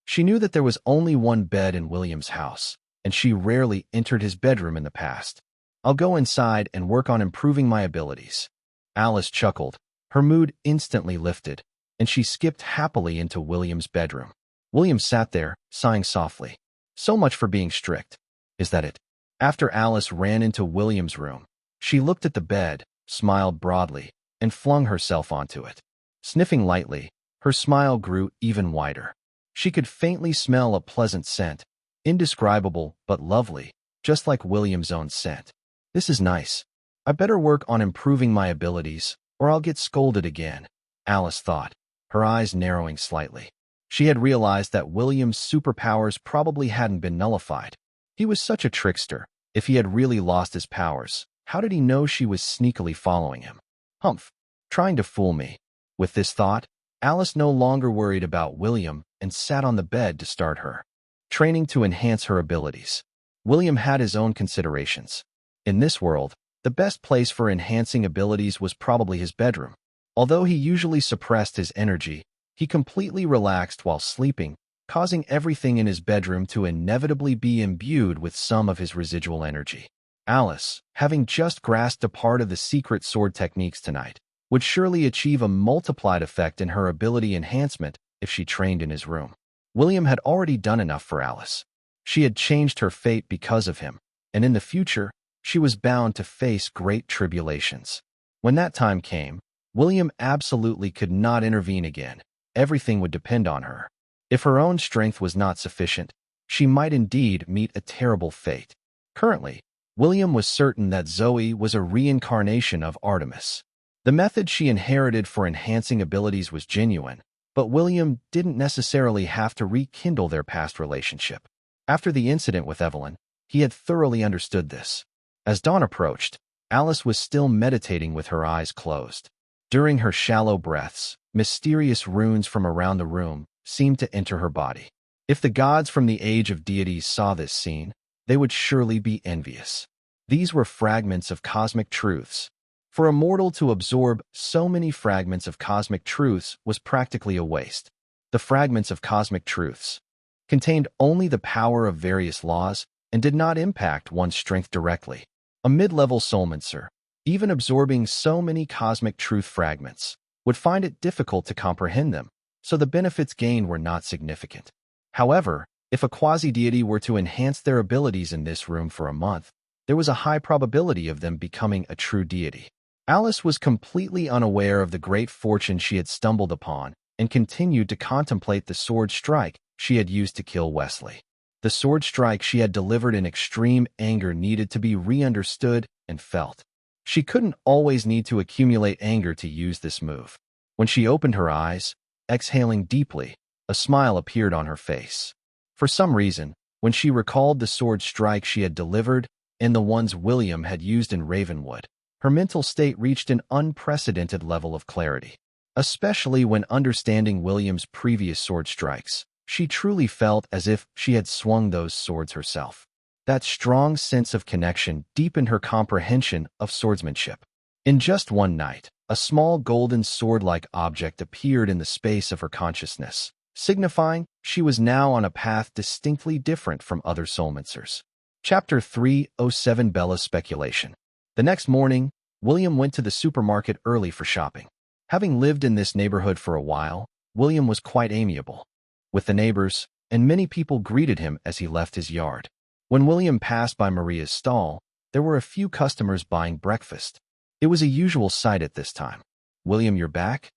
She knew that there was only one bed in William's house, and she rarely entered his bedroom in the past. "I'll go inside and work on improving my abilities." Alice chuckled. Her mood instantly lifted, and she skipped happily into William's bedroom. William sat there, sighing softly. "So much for being strict. Is that it?" After Alice ran into William's room, she looked at the bed, smiled broadly, and flung herself onto it. Sniffing lightly, her smile grew even wider. She could faintly smell a pleasant scent, indescribable but lovely, just like William's own scent. "This is nice. I better work on improving my abilities, or I'll get scolded again," Alice thought, her eyes narrowing slightly. She had realized that William's superpowers probably hadn't been nullified. He was such a trickster. If he had really lost his powers, how did he know she was sneakily following him? Humph, trying to fool me. With this thought, Alice no longer worried about William and sat on the bed to start her training to enhance her abilities. William had his own considerations. In this world, the best place for enhancing abilities was probably his bedroom. Although he usually suppressed his energy, he completely relaxed while sleeping, causing everything in his bedroom to inevitably be imbued with some of his residual energy. Alice, having just grasped a part of the secret sword techniques tonight, would surely achieve a multiplied effect in her ability enhancement if she trained in his room. William had already done enough for Alice. She had changed her fate because of him, and in the future, she was bound to face great tribulations. When that time came, William absolutely could not intervene again. Everything would depend on her. If her own strength was not sufficient, she might indeed meet a terrible fate. Currently, William was certain that Zoe was a reincarnation of Artemis. The method she inherited for enhancing abilities was genuine, but William didn't necessarily have to rekindle their past relationship. After the incident with Evelyn, he had thoroughly understood this. As dawn approached, Alice was still meditating with her eyes closed. During her shallow breaths, mysterious runes from around the room seemed to enter her body. If the gods from the age of deities saw this scene, they would surely be envious. These were fragments of cosmic truths. For a mortal to absorb so many fragments of cosmic truths was practically a waste. The fragments of cosmic truths contained only the power of various laws and did not impact one's strength directly. A mid-level soulmancer, even absorbing so many cosmic truth fragments, would find it difficult to comprehend them, so the benefits gained were not significant. However, if a quasi-deity were to enhance their abilities in this room for a month, there was a high probability of them becoming a true deity. Alice was completely unaware of the great fortune she had stumbled upon and continued to contemplate the sword strike she had used to kill Wesley. The sword strike she had delivered in extreme anger needed to be re-understood and felt. She couldn't always need to accumulate anger to use this move. When she opened her eyes, exhaling deeply, a smile appeared on her face. For some reason, when she recalled the sword strike she had delivered and the ones William had used in Ravenwood, her mental state reached an unprecedented level of clarity. Especially when understanding William's previous sword strikes, she truly felt as if she had swung those swords herself. That strong sense of connection deepened her comprehension of swordsmanship. In just one night, a small golden sword-like object appeared in the space of her consciousness, signifying she was now on a path distinctly different from other soulmancers. Chapter 307 Bella's Speculation. The next morning, William went to the supermarket early for shopping. Having lived in this neighborhood for a while, William was quite amiable with the neighbors, and many people greeted him as he left his yard. When William passed by Maria's stall, there were a few customers buying breakfast. It was a usual sight at this time. "William, you're back?"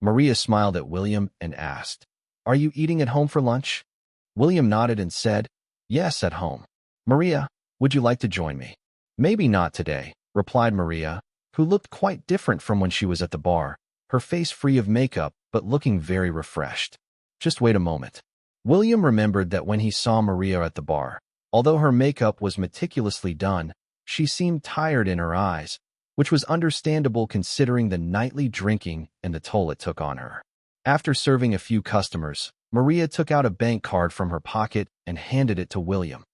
Maria smiled at William and asked, "Are you eating at home for lunch?" William nodded and said, "Yes, at home." "Maria, would you like to join me?" "Maybe not today," replied Maria, who looked quite different from when she was at the bar, her face free of makeup but looking very refreshed. "Just wait a moment." William remembered that when he saw Maria at the bar, although her makeup was meticulously done, she seemed tired in her eyes, which was understandable considering the nightly drinking and the toll it took on her. After serving a few customers, Maria took out a bank card from her pocket and handed it to William.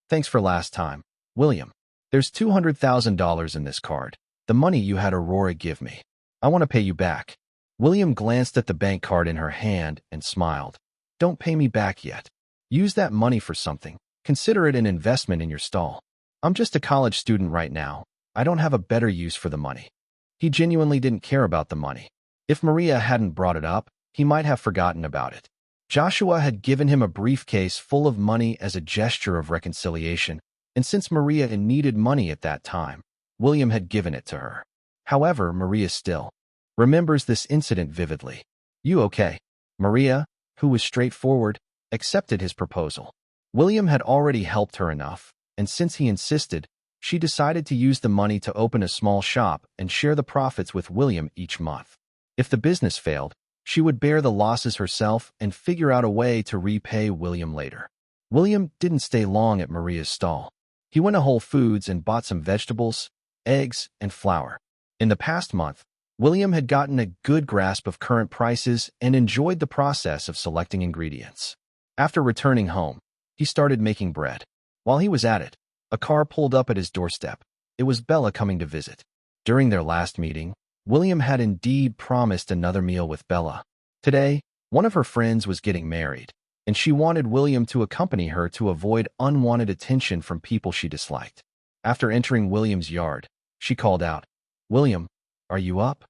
"Thanks for last time, William. There's $200,000 in this card, the money you had Aurora give me. I want to pay you back." William glanced at the bank card in her hand and smiled. "Don't pay me back yet. Use that money for something. Consider it an investment in your stall. I'm just a college student right now. I don't have a better use for the money." He genuinely didn't care about the money. If Maria hadn't brought it up, he might have forgotten about it. Joshua had given him a briefcase full of money as a gesture of reconciliation, and since Maria needed money at that time, William had given it to her. However, Maria still remembers this incident vividly. "You okay?" Maria, who was straightforward, accepted his proposal. William had already helped her enough, and since he insisted, she decided to use the money to open a small shop and share the profits with William each month. If the business failed, she would bear the losses herself and figure out a way to repay William later. William didn't stay long at Maria's stall. He went to Whole Foods and bought some vegetables, eggs, and flour. In the past month, William had gotten a good grasp of current prices and enjoyed the process of selecting ingredients. After returning home, he started making bread. While he was at it, a car pulled up at his doorstep. It was Bella coming to visit. During their last meeting, William had indeed promised another meal with Bella. Today, one of her friends was getting married, and she wanted William to accompany her to avoid unwanted attention from people she disliked. After entering William's yard, she called out, "William, are you up?"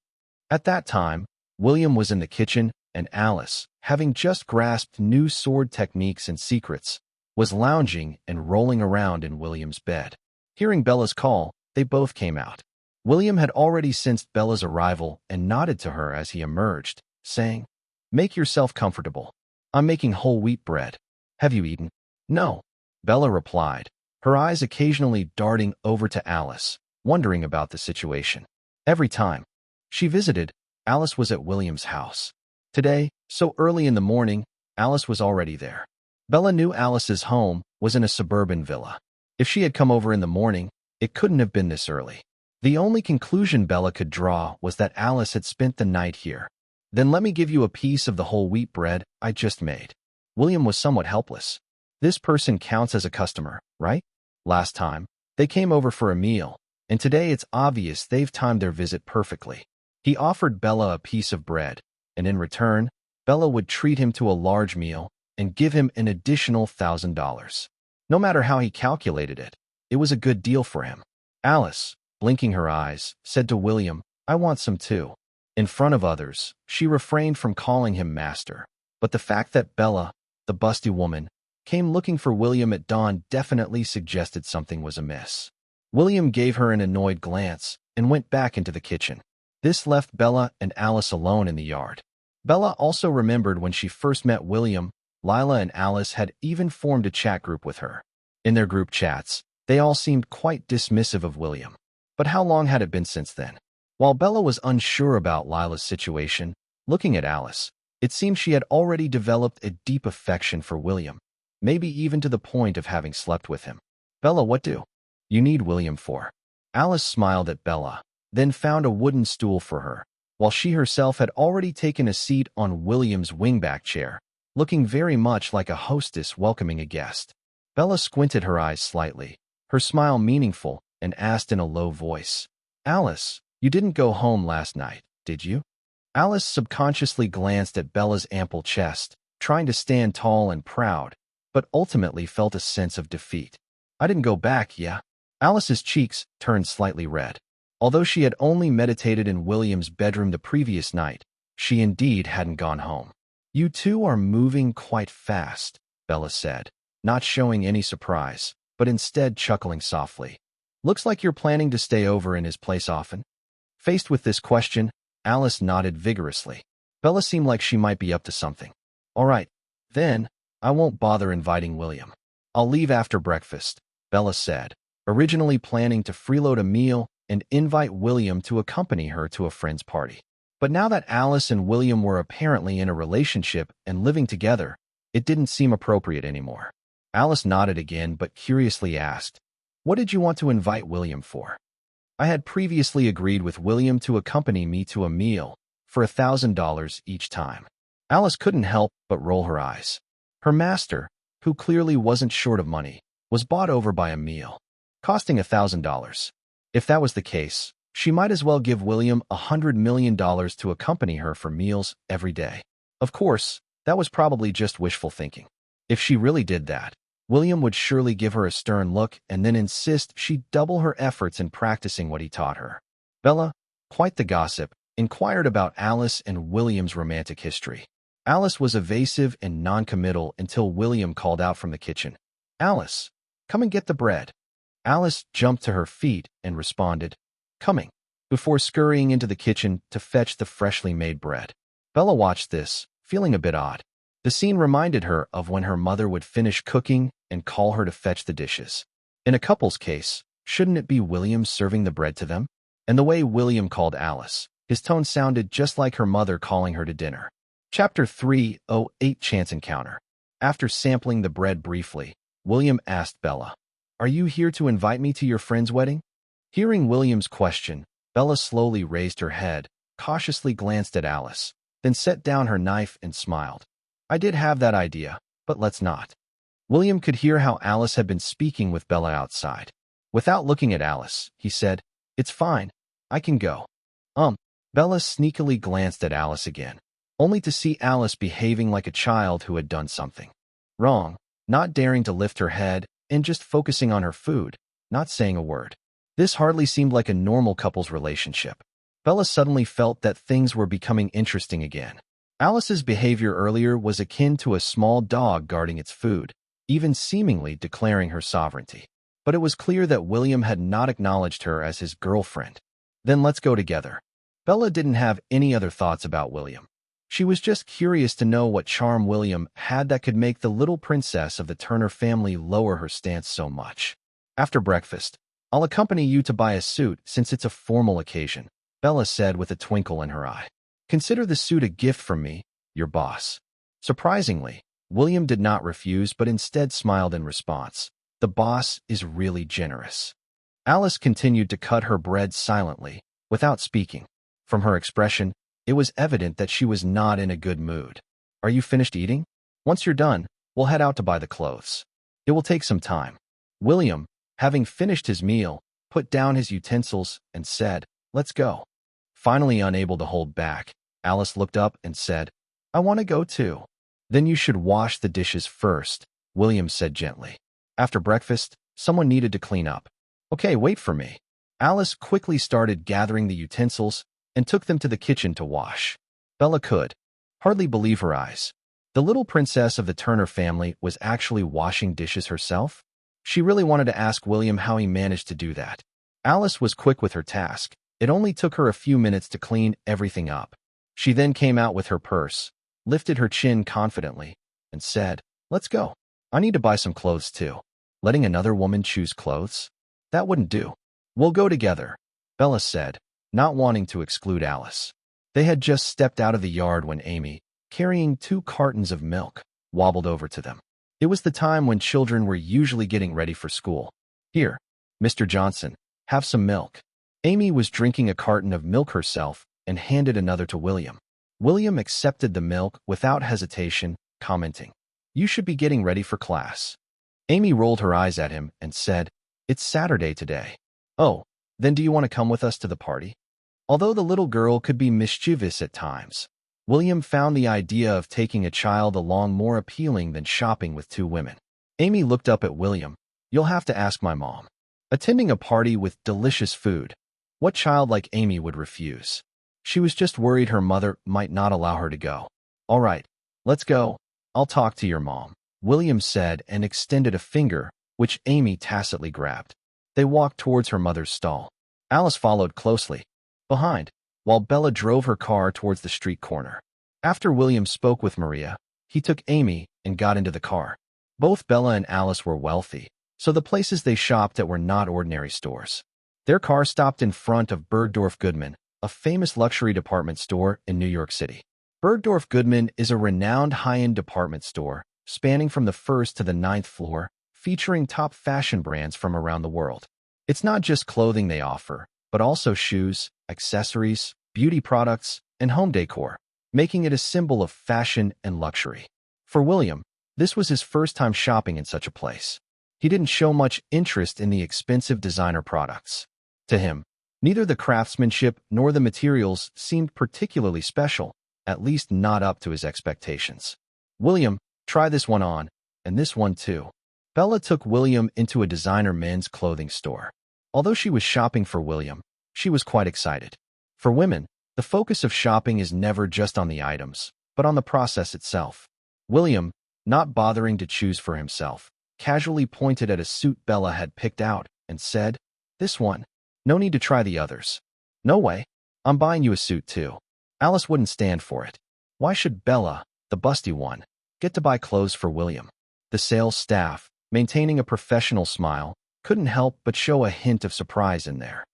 At that time, William was in the kitchen, and Alice, having just grasped new sword techniques and secrets, was lounging and rolling around in William's bed. Hearing Bella's call, they both came out. William had already sensed Bella's arrival and nodded to her as he emerged, saying, "Make yourself comfortable. I'm making whole wheat bread. Have you eaten?" "No," Bella replied, her eyes occasionally darting over to Alice, wondering about the situation. Every time she visited, Alice was at William's house. Today, so early in the morning, Alice was already there. Bella knew Alice's home was in a suburban villa. If she had come over in the morning, it couldn't have been this early. The only conclusion Bella could draw was that Alice had spent the night here. "Then let me give you a piece of the whole wheat bread I just made." William was somewhat helpless. This person counts as a customer, right? Last time, they came over for a meal, and today it's obvious they've timed their visit perfectly. He offered Bella a piece of bread, and in return, Bella would treat him to a large meal and give him an additional $1,000. No matter how he calculated it, it was a good deal for him. Alice, blinking her eyes, said to William, "I want some too." In front of others, she refrained from calling him master, but the fact that Bella, the busty woman, came looking for William at dawn definitely suggested something was amiss. William gave her an annoyed glance and went back into the kitchen. This left Bella and Alice alone in the yard. Bella also remembered when she first met William, Lila and Alice had even formed a chat group with her. In their group chats, they all seemed quite dismissive of William. But how long had it been since then? While Bella was unsure about Lila's situation, looking at Alice, it seemed she had already developed a deep affection for William, maybe even to the point of having slept with him. "Bella, what do you need William for?" Alice smiled at Bella, then found a wooden stool for her, while she herself had already taken a seat on William's wingback chair, looking very much like a hostess welcoming a guest. Bella squinted her eyes slightly, her smile meaningful, and asked in a low voice, "Alice, you didn't go home last night, did you?" Alice subconsciously glanced at Bella's ample chest, trying to stand tall and proud, but ultimately felt a sense of defeat. "I didn't go back, yeah." Alice's cheeks turned slightly red. Although she had only meditated in William's bedroom the previous night, she indeed hadn't gone home. "You two are moving quite fast," Bella said, not showing any surprise, but instead chuckling softly. "Looks like you're planning to stay over in his place often." Faced with this question, Alice nodded vigorously. Bella seemed like she might be up to something. "All right, then, I won't bother inviting William. I'll leave after breakfast," Bella said, originally planning to freeload a meal and invite William to accompany her to a friend's party. But now that Alice and William were apparently in a relationship and living together, it didn't seem appropriate anymore. Alice nodded again but curiously asked, "What did you want to invite William for?" I had previously agreed with William to accompany me to a meal for $1,000 each time. Alice couldn't help but roll her eyes. Her master, who clearly wasn't short of money, was bought over by a meal, costing $1,000. If that was the case, she might as well give William $100 million to accompany her for meals every day. Of course, that was probably just wishful thinking. If she really did that, William would surely give her a stern look and then insist she double her efforts in practicing what he taught her. Bella, quite the gossip, inquired about Alice and William's romantic history. Alice was evasive and noncommittal until William called out from the kitchen. "Alice, come and get the bread." Alice jumped to her feet and responded, "Coming," before scurrying into the kitchen to fetch the freshly made bread. Bella watched this, feeling a bit odd. The scene reminded her of when her mother would finish cooking and call her to fetch the dishes. In a couple's case, shouldn't it be William serving the bread to them? And the way William called Alice, his tone sounded just like her mother calling her to dinner. Chapter 308 Chance Encounter. After sampling the bread briefly, William asked Bella, "Are you here to invite me to your friend's wedding?" Hearing William's question, Bella slowly raised her head, cautiously glanced at Alice, then set down her knife and smiled. "I did have that idea, but let's not." William could hear how Alice had been speaking with Bella outside. Without looking at Alice, he said, "It's fine. I can go." Bella sneakily glanced at Alice again, only to see Alice behaving like a child who had done something wrong, not daring to lift her head and just focusing on her food, not saying a word. This hardly seemed like a normal couple's relationship. Bella suddenly felt that things were becoming interesting again. Alice's behavior earlier was akin to a small dog guarding its food, even seemingly declaring her sovereignty. But it was clear that William had not acknowledged her as his girlfriend. "Then let's go together." Bella didn't have any other thoughts about William. She was just curious to know what charm William had that could make the little princess of the Turner family lower her stance so much. "After breakfast, I'll accompany you to buy a suit since it's a formal occasion," Bella said with a twinkle in her eye. "Consider the suit a gift from me, your boss." Surprisingly, William did not refuse but instead smiled in response. The boss is really generous. Alice continued to cut her bread silently, without speaking. From her expression, it was evident that she was not in a good mood. "Are you finished eating? Once you're done, we'll head out to buy the clothes. It will take some time." William, having finished his meal, put down his utensils and said, "Let's go." Finally unable to hold back, Alice looked up and said, "I want to go too." "Then you should wash the dishes first," William said gently. "After breakfast, someone needed to clean up." "Okay, wait for me." Alice quickly started gathering the utensils and took them to the kitchen to wash. Bella could hardly believe her eyes. The little princess of the Turner family was actually washing dishes herself? She really wanted to ask William how he managed to do that. Alice was quick with her task. It only took her a few minutes to clean everything up. She then came out with her purse, lifted her chin confidently, and said, "Let's go. I need to buy some clothes too." Letting another woman choose clothes? That wouldn't do. "We'll go together," Bella said, not wanting to exclude Alice. They had just stepped out of the yard when Amy, carrying 2 cartons of milk, wobbled over to them. It was the time when children were usually getting ready for school. "Here, Mr. Johnson, have some milk." Amy was drinking a carton of milk herself and handed another to William. William accepted the milk without hesitation, commenting, "You should be getting ready for class." Amy rolled her eyes at him and said, "It's Saturday today." "Oh, then do you want to come with us to the party?" Although the little girl could be mischievous at times, William found the idea of taking a child along more appealing than shopping with 2 women. Amy looked up at William. "You'll have to ask my mom." Attending a party with delicious food, what child like Amy would refuse? She was just worried her mother might not allow her to go. "All right, let's go. I'll talk to your mom," William said and extended a finger, which Amy tacitly grabbed. They walked towards her mother's stall. Alice followed closely behind, while Bella drove her car towards the street corner. After William spoke with Maria, he took Amy and got into the car. Both Bella and Alice were wealthy, so the places they shopped at were not ordinary stores. Their car stopped in front of Bergdorf Goodman, a famous luxury department store in New York City. Bergdorf Goodman is a renowned high-end department store, spanning from the 1st to the 9th floor, featuring top fashion brands from around the world. It's not just clothing they offer. but also shoes, accessories, beauty products, and home decor, making it a symbol of fashion and luxury. For William, this was his first time shopping in such a place. He didn't show much interest in the expensive designer products. To him, neither the craftsmanship nor the materials seemed particularly special, at least not up to his expectations. William, try this one on, and this one too. Bella took William into a designer men's clothing store. Although she was shopping for William, she was quite excited. For women, the focus of shopping is never just on the items, but on the process itself. William, not bothering to choose for himself, casually pointed at a suit Bella had picked out and said, "This one. No need to try the others." "No way. I'm buying you a suit too." Alice wouldn't stand for it. Why should Bella, the busty one, get to buy clothes for William? The sales staff, maintaining a professional smile, couldn't help but show a hint of surprise in their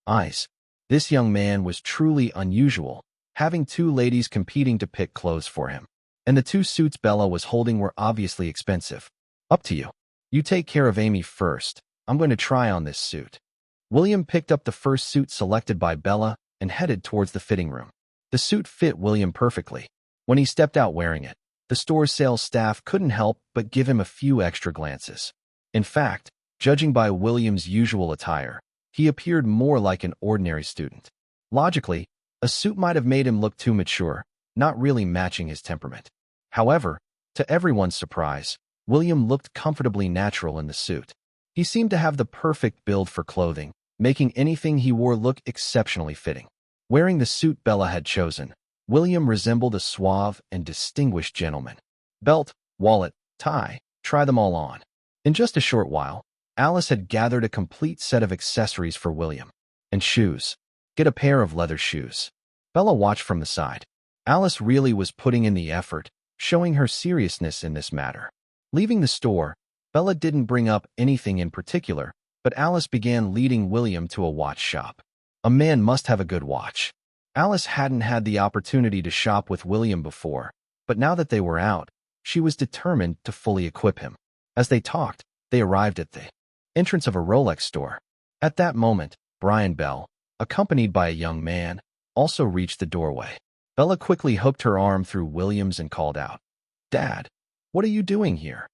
eyes. This young man was truly unusual, having two ladies competing to pick clothes for him. And the two suits Bella was holding were obviously expensive. "Up to you. You take care of Amy first. I'm going to try on this suit." William picked up the first suit selected by Bella and headed towards the fitting room. The suit fit William perfectly. When he stepped out wearing it, the store's sales staff couldn't help but give him a few extra glances. In fact, judging by William's usual attire, he appeared more like an ordinary student. Logically, a suit might have made him look too mature, not really matching his temperament. However, to everyone's surprise, William looked comfortably natural in the suit. He seemed to have the perfect build for clothing, making anything he wore look exceptionally fitting. Wearing the suit Bella had chosen, William resembled a suave and distinguished gentleman. Belt, wallet, tie, try them all on. In just a short while, Alice had gathered a complete set of accessories for William. And shoes. Get a pair of leather shoes. Bella watched from the side. Alice really was putting in the effort, showing her seriousness in this matter. Leaving the store, Bella didn't bring up anything in particular, but Alice began leading William to a watch shop. A man must have a good watch. Alice hadn't had the opportunity to shop with William before, but now that they were out, she was determined to fully equip him. As they talked, they arrived at the entrance of a Rolex store. At that moment, Brian Bell, accompanied by a young man, also reached the doorway. Bella quickly hooked her arm through William's and called out, "Dad, what are you doing here?"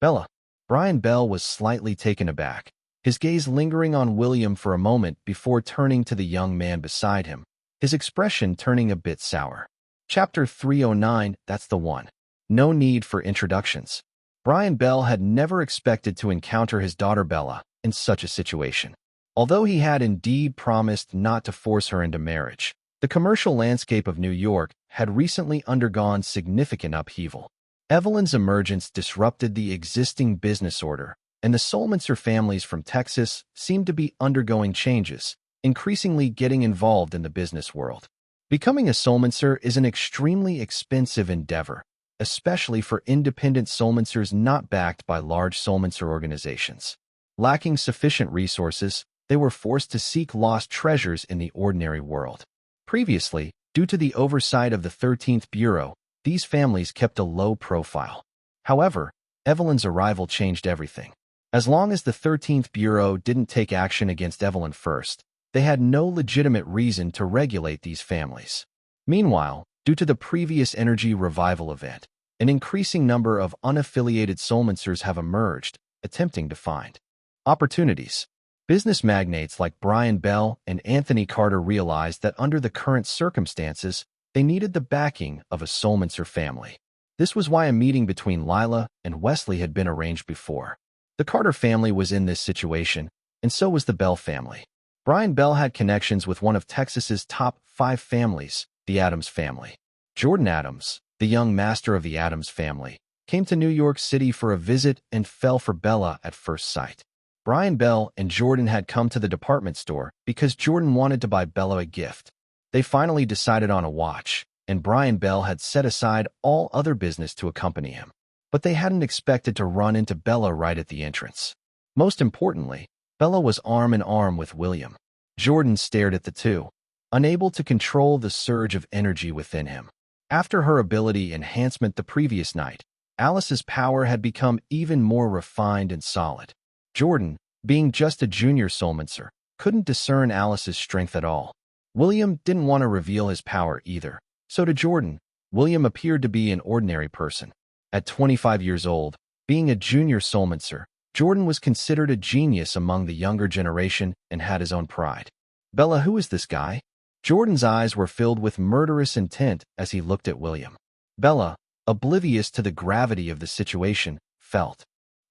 Bella. Brian Bell was slightly taken aback, his gaze lingering on William for a moment before turning to the young man beside him, his expression turning a bit sour. Chapter 309, that's the one. No need for introductions. Brian Bell had never expected to encounter his daughter Bella in such a situation. Although he had indeed promised not to force her into marriage, the commercial landscape of New York had recently undergone significant upheaval. Evelyn's emergence disrupted the existing business order, and the Solminster families from Texas seemed to be undergoing changes, increasingly getting involved in the business world. Becoming a Solminster is an extremely expensive endeavor, especially for independent Solminsters not backed by large Solminster organizations. Lacking sufficient resources, they were forced to seek lost treasures in the ordinary world. Previously, due to the oversight of the 13th Bureau, these families kept a low profile. However, Evelyn's arrival changed everything. As long as the 13th Bureau didn't take action against Evelyn first, they had no legitimate reason to regulate these families. Meanwhile, due to the previous energy revival event, an increasing number of unaffiliated Solminsters have emerged, attempting to find opportunities. Business magnates like Brian Bell and Anthony Carter realized that under the current circumstances, they needed the backing of a Solminster family. This was why a meeting between Lila and Wesley had been arranged before. The Carter family was in this situation, and so was the Bell family. Brian Bell had connections with one of Texas's top 5 families, the Adams family. Jordan Adams, the young master of the Adams family, came to New York City for a visit and fell for Bella at first sight. Brian Bell and Jordan had come to the department store because Jordan wanted to buy Bella a gift. They finally decided on a watch, and Brian Bell had set aside all other business to accompany him. But they hadn't expected to run into Bella right at the entrance. Most importantly, Bella was arm in arm with William. Jordan stared at the two, unable to control the surge of energy within him. After her ability enhancement the previous night, Alice's power had become even more refined and solid. Jordan, being just a junior Solminster, couldn't discern Alice's strength at all. William didn't want to reveal his power either. So to Jordan, William appeared to be an ordinary person. At 25 years old, being a junior soulmancer, Jordan was considered a genius among the younger generation and had his own pride. Bella, who is this guy? Jordan's eyes were filled with murderous intent as he looked at William. Bella, oblivious to the gravity of the situation, felt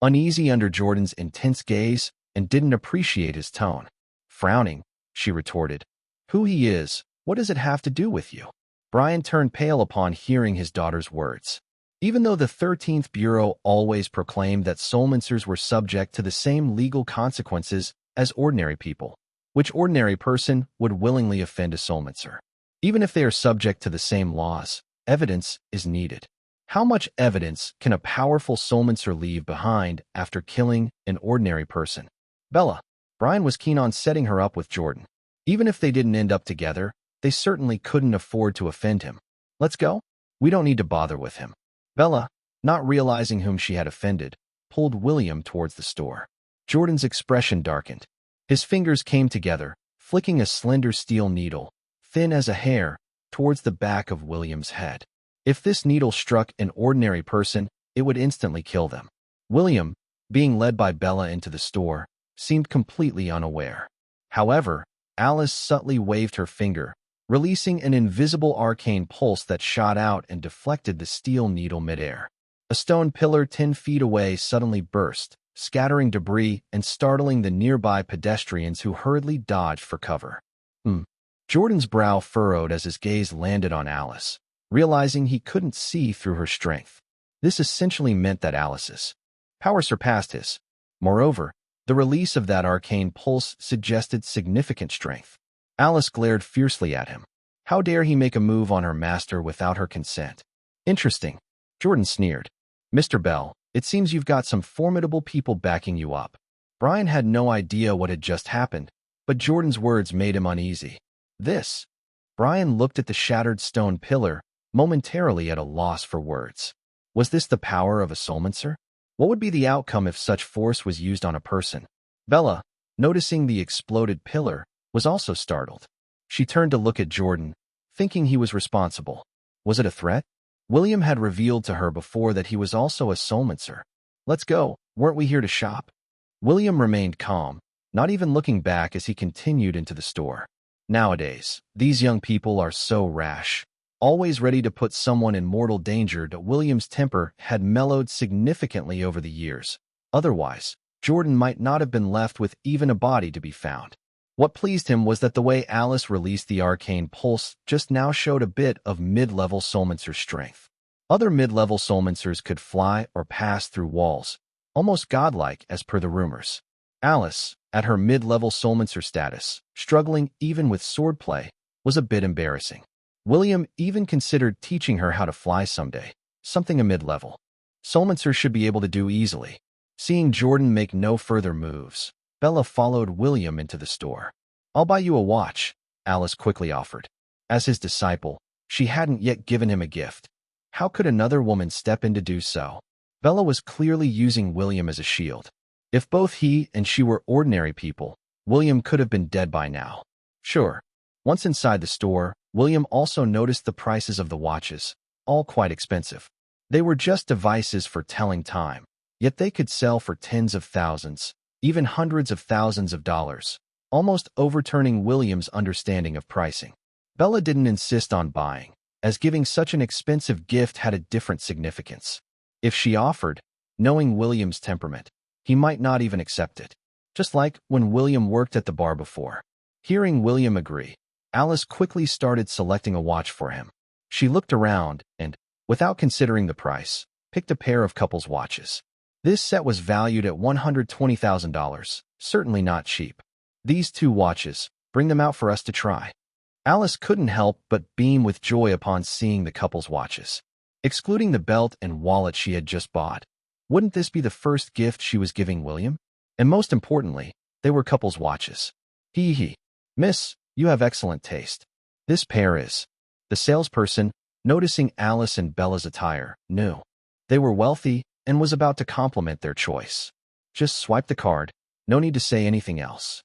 uneasy under Jordan's intense gaze and didn't appreciate his tone. Frowning, she retorted, "Who he is, what does it have to do with you?" Brian turned pale upon hearing his daughter's words. Even though the 13th Bureau always proclaimed that soulmancers were subject to the same legal consequences as ordinary people, which ordinary person would willingly offend a soulmancer? Even if they are subject to the same laws, evidence is needed. How much evidence can a powerful soulmancer leave behind after killing an ordinary person? Bella. Brian was keen on setting her up with Jordan. Even if they didn't end up together, they certainly couldn't afford to offend him. Let's go. We don't need to bother with him. Bella, not realizing whom she had offended, pulled William towards the store. Jordan's expression darkened. His fingers came together, flicking a slender steel needle, thin as a hair, towards the back of William's head. If this needle struck an ordinary person, it would instantly kill them. William, being led by Bella into the store, seemed completely unaware. However, Alice subtly waved her finger, releasing an invisible arcane pulse that shot out and deflected the steel needle midair. A stone pillar 10 feet away suddenly burst, scattering debris and startling the nearby pedestrians who hurriedly dodged for cover. Jordan's brow furrowed as his gaze landed on Alice, realizing he couldn't see through her strength. This essentially meant that Alice's power surpassed his. Moreover, the release of that arcane pulse suggested significant strength. Alice glared fiercely at him. How dare he make a move on her master without her consent? Interesting, Jordan sneered. Mr. Bell, it seems you've got some formidable people backing you up. Brian had no idea what had just happened, but Jordan's words made him uneasy. This? Brian looked at the shattered stone pillar, momentarily at a loss for words. Was this the power of a soulmancer? What would be the outcome if such force was used on a person? Bella, noticing the exploded pillar, was also startled. She turned to look at Jordan, thinking he was responsible. Was it a threat? William had revealed to her before that he was also a soulmancer. Let's go, weren't we here to shop? William remained calm, not even looking back as he continued into the store. Nowadays, these young people are so rash, always ready to put someone in mortal danger. That William's temper had mellowed significantly over the years. Otherwise, Jordan might not have been left with even a body to be found. What pleased him was that the way Alice released the arcane pulse just now showed a bit of mid-level soulmancer strength. Other mid-level soulmancers could fly or pass through walls, almost godlike as per the rumors. Alice, at her mid-level soulmancer status, struggling even with swordplay, was a bit embarrassing. William even considered teaching her how to fly someday, something a mid-level soulmancer should be able to do easily. Seeing Jordan make no further moves, Bella followed William into the store. I'll buy you a watch, Alice quickly offered. As his disciple, she hadn't yet given him a gift. How could another woman step in to do so? Bella was clearly using William as a shield. If both he and she were ordinary people, William could have been dead by now. Sure. Once inside the store, William also noticed the prices of the watches, all quite expensive. They were just devices for telling time, yet they could sell for tens of thousands, even hundreds of thousands of dollars, almost overturning William's understanding of pricing. Bella didn't insist on buying, as giving such an expensive gift had a different significance. If she offered, knowing William's temperament, he might not even accept it. Just like when William worked at the bar before. Hearing William agree, Alice quickly started selecting a watch for him. She looked around and, without considering the price, picked a pair of couples' watches. This set was valued at $120,000, certainly not cheap. These two watches, bring them out for us to try. Alice couldn't help but beam with joy upon seeing the couple's watches. Excluding the belt and wallet she had just bought, wouldn't this be the first gift she was giving William? And most importantly, they were couple's watches. Hee. Miss, you have excellent taste. This pair is. The salesperson, noticing Alice and Bella's attire, knew they were wealthy and was about to compliment their choice. Just swipe the card, no need to say anything else.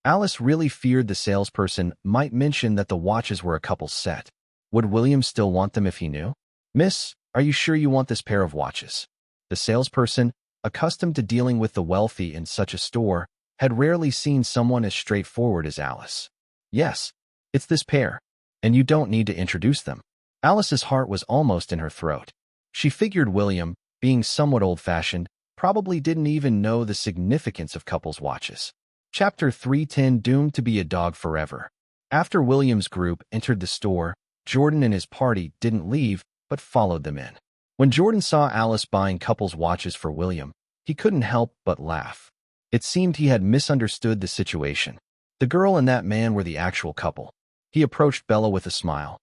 Alice really feared the salesperson might mention that the watches were a couple's set. Would William still want them if he knew? "Miss, are you sure you want this pair of watches?" The salesperson, accustomed to dealing with the wealthy in such a store, had rarely seen someone as straightforward as Alice. "Yes, it's this pair, and you don't need to introduce them." Alice's heart was almost in her throat. She figured William, being somewhat old-fashioned, probably didn't even know the significance of couples' watches. Chapter 310, Doomed to be a Dog Forever. After William's group entered the store, Jordan and his party didn't leave, but followed them in. When Jordan saw Alice buying couples' watches for William, he couldn't help but laugh. It seemed he had misunderstood the situation. The girl and that man were the actual couple. He approached Bella with a smile.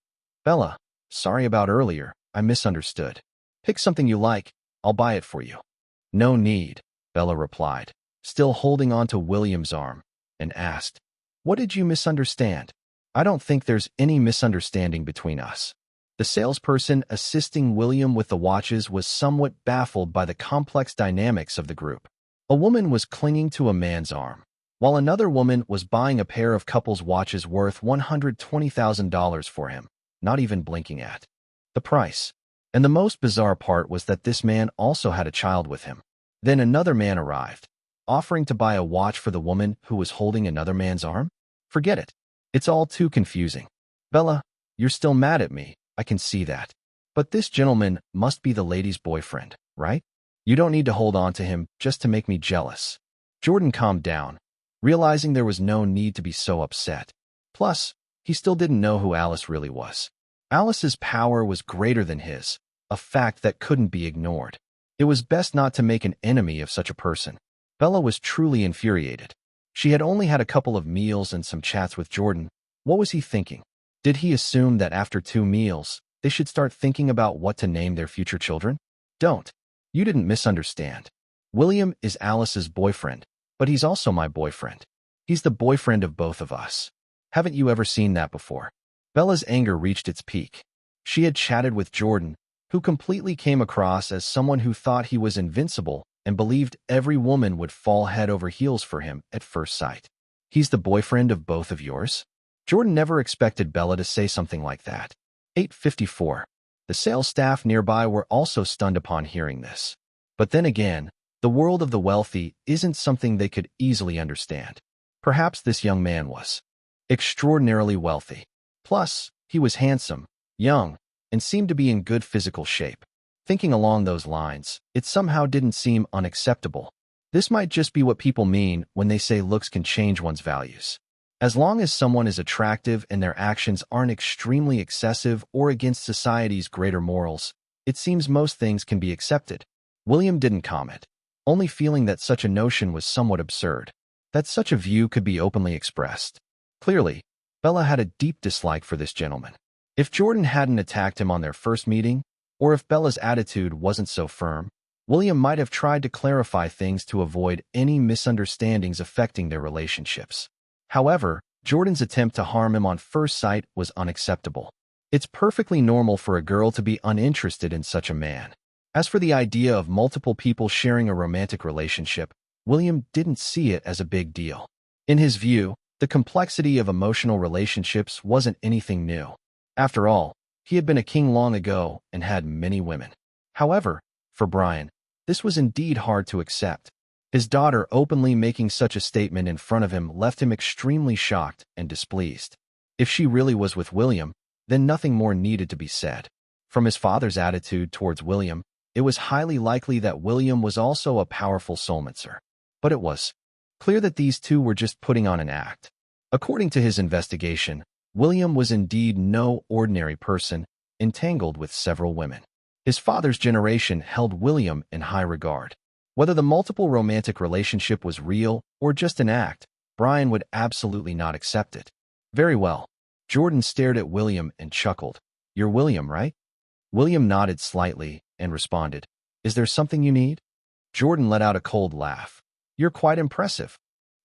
"Bella, sorry about earlier, I misunderstood. Pick something you like, I'll buy it for you." "No need," Bella replied, still holding on to William's arm, and asked, "What did you misunderstand?" "I don't think there's any misunderstanding between us." The salesperson assisting William with the watches was somewhat baffled by the complex dynamics of the group. A woman was clinging to a man's arm, while another woman was buying a pair of couples' watches worth $120,000 for him, not even blinking at the price. And the most bizarre part was that this man also had a child with him. Then another man arrived, offering to buy a watch for the woman who was holding another man's arm? Forget it. It's all too confusing. "Bella, you're still mad at me, I can see that. But this gentleman must be the lady's boyfriend, right? You don't need to hold on to him just to make me jealous." Jordan calmed down, realizing there was no need to be so upset. Plus, he still didn't know who Alice really was. Alice's power was greater than his, a fact that couldn't be ignored. It was best not to make an enemy of such a person. Bella was truly infuriated. She had only had a couple of meals and some chats with Jordan. What was he thinking? Did he assume that after 2 meals, they should start thinking about what to name their future children? Don't. You didn't misunderstand. William is Alice's boyfriend, but he's also my boyfriend. He's the boyfriend of both of us. Haven't you ever seen that before? Bella's anger reached its peak. She had chatted with Jordan, who completely came across as someone who thought he was invincible and believed every woman would fall head over heels for him at first sight. "He's the boyfriend of both of yours?" Jordan never expected Bella to say something like that. 8:54. The sales staff nearby were also stunned upon hearing this. But then again, the world of the wealthy isn't something they could easily understand. Perhaps this young man was extraordinarily wealthy. Plus, he was handsome, young, and seemed to be in good physical shape. Thinking along those lines, it somehow didn't seem unacceptable. This might just be what people mean when they say looks can change one's values. As long as someone is attractive and their actions aren't extremely excessive or against society's greater morals, it seems most things can be accepted. William didn't comment, only feeling that such a notion was somewhat absurd, that such a view could be openly expressed. Clearly, Bella had a deep dislike for this gentleman. If Jordan hadn't attacked him on their first meeting, or if Bella's attitude wasn't so firm, William might have tried to clarify things to avoid any misunderstandings affecting their relationships. However, Jordan's attempt to harm him on first sight was unacceptable. It's perfectly normal for a girl to be uninterested in such a man. As for the idea of multiple people sharing a romantic relationship, William didn't see it as a big deal. In his view, the complexity of emotional relationships wasn't anything new. After all, he had been a king long ago and had many women. However, for Brian, this was indeed hard to accept. His daughter openly making such a statement in front of him left him extremely shocked and displeased. If she really was with William, then nothing more needed to be said. From his father's attitude towards William, it was highly likely that William was also a powerful soulmancer. But it was clear that these two were just putting on an act. According to his investigation, William was indeed no ordinary person, entangled with several women. His father's generation held William in high regard. Whether the multiple romantic relationship was real or just an act, Brian would absolutely not accept it. Very well. Jordan stared at William and chuckled. "You're William, right?" William nodded slightly and responded, "Is there something you need?" Jordan let out a cold laugh. "You're quite impressive."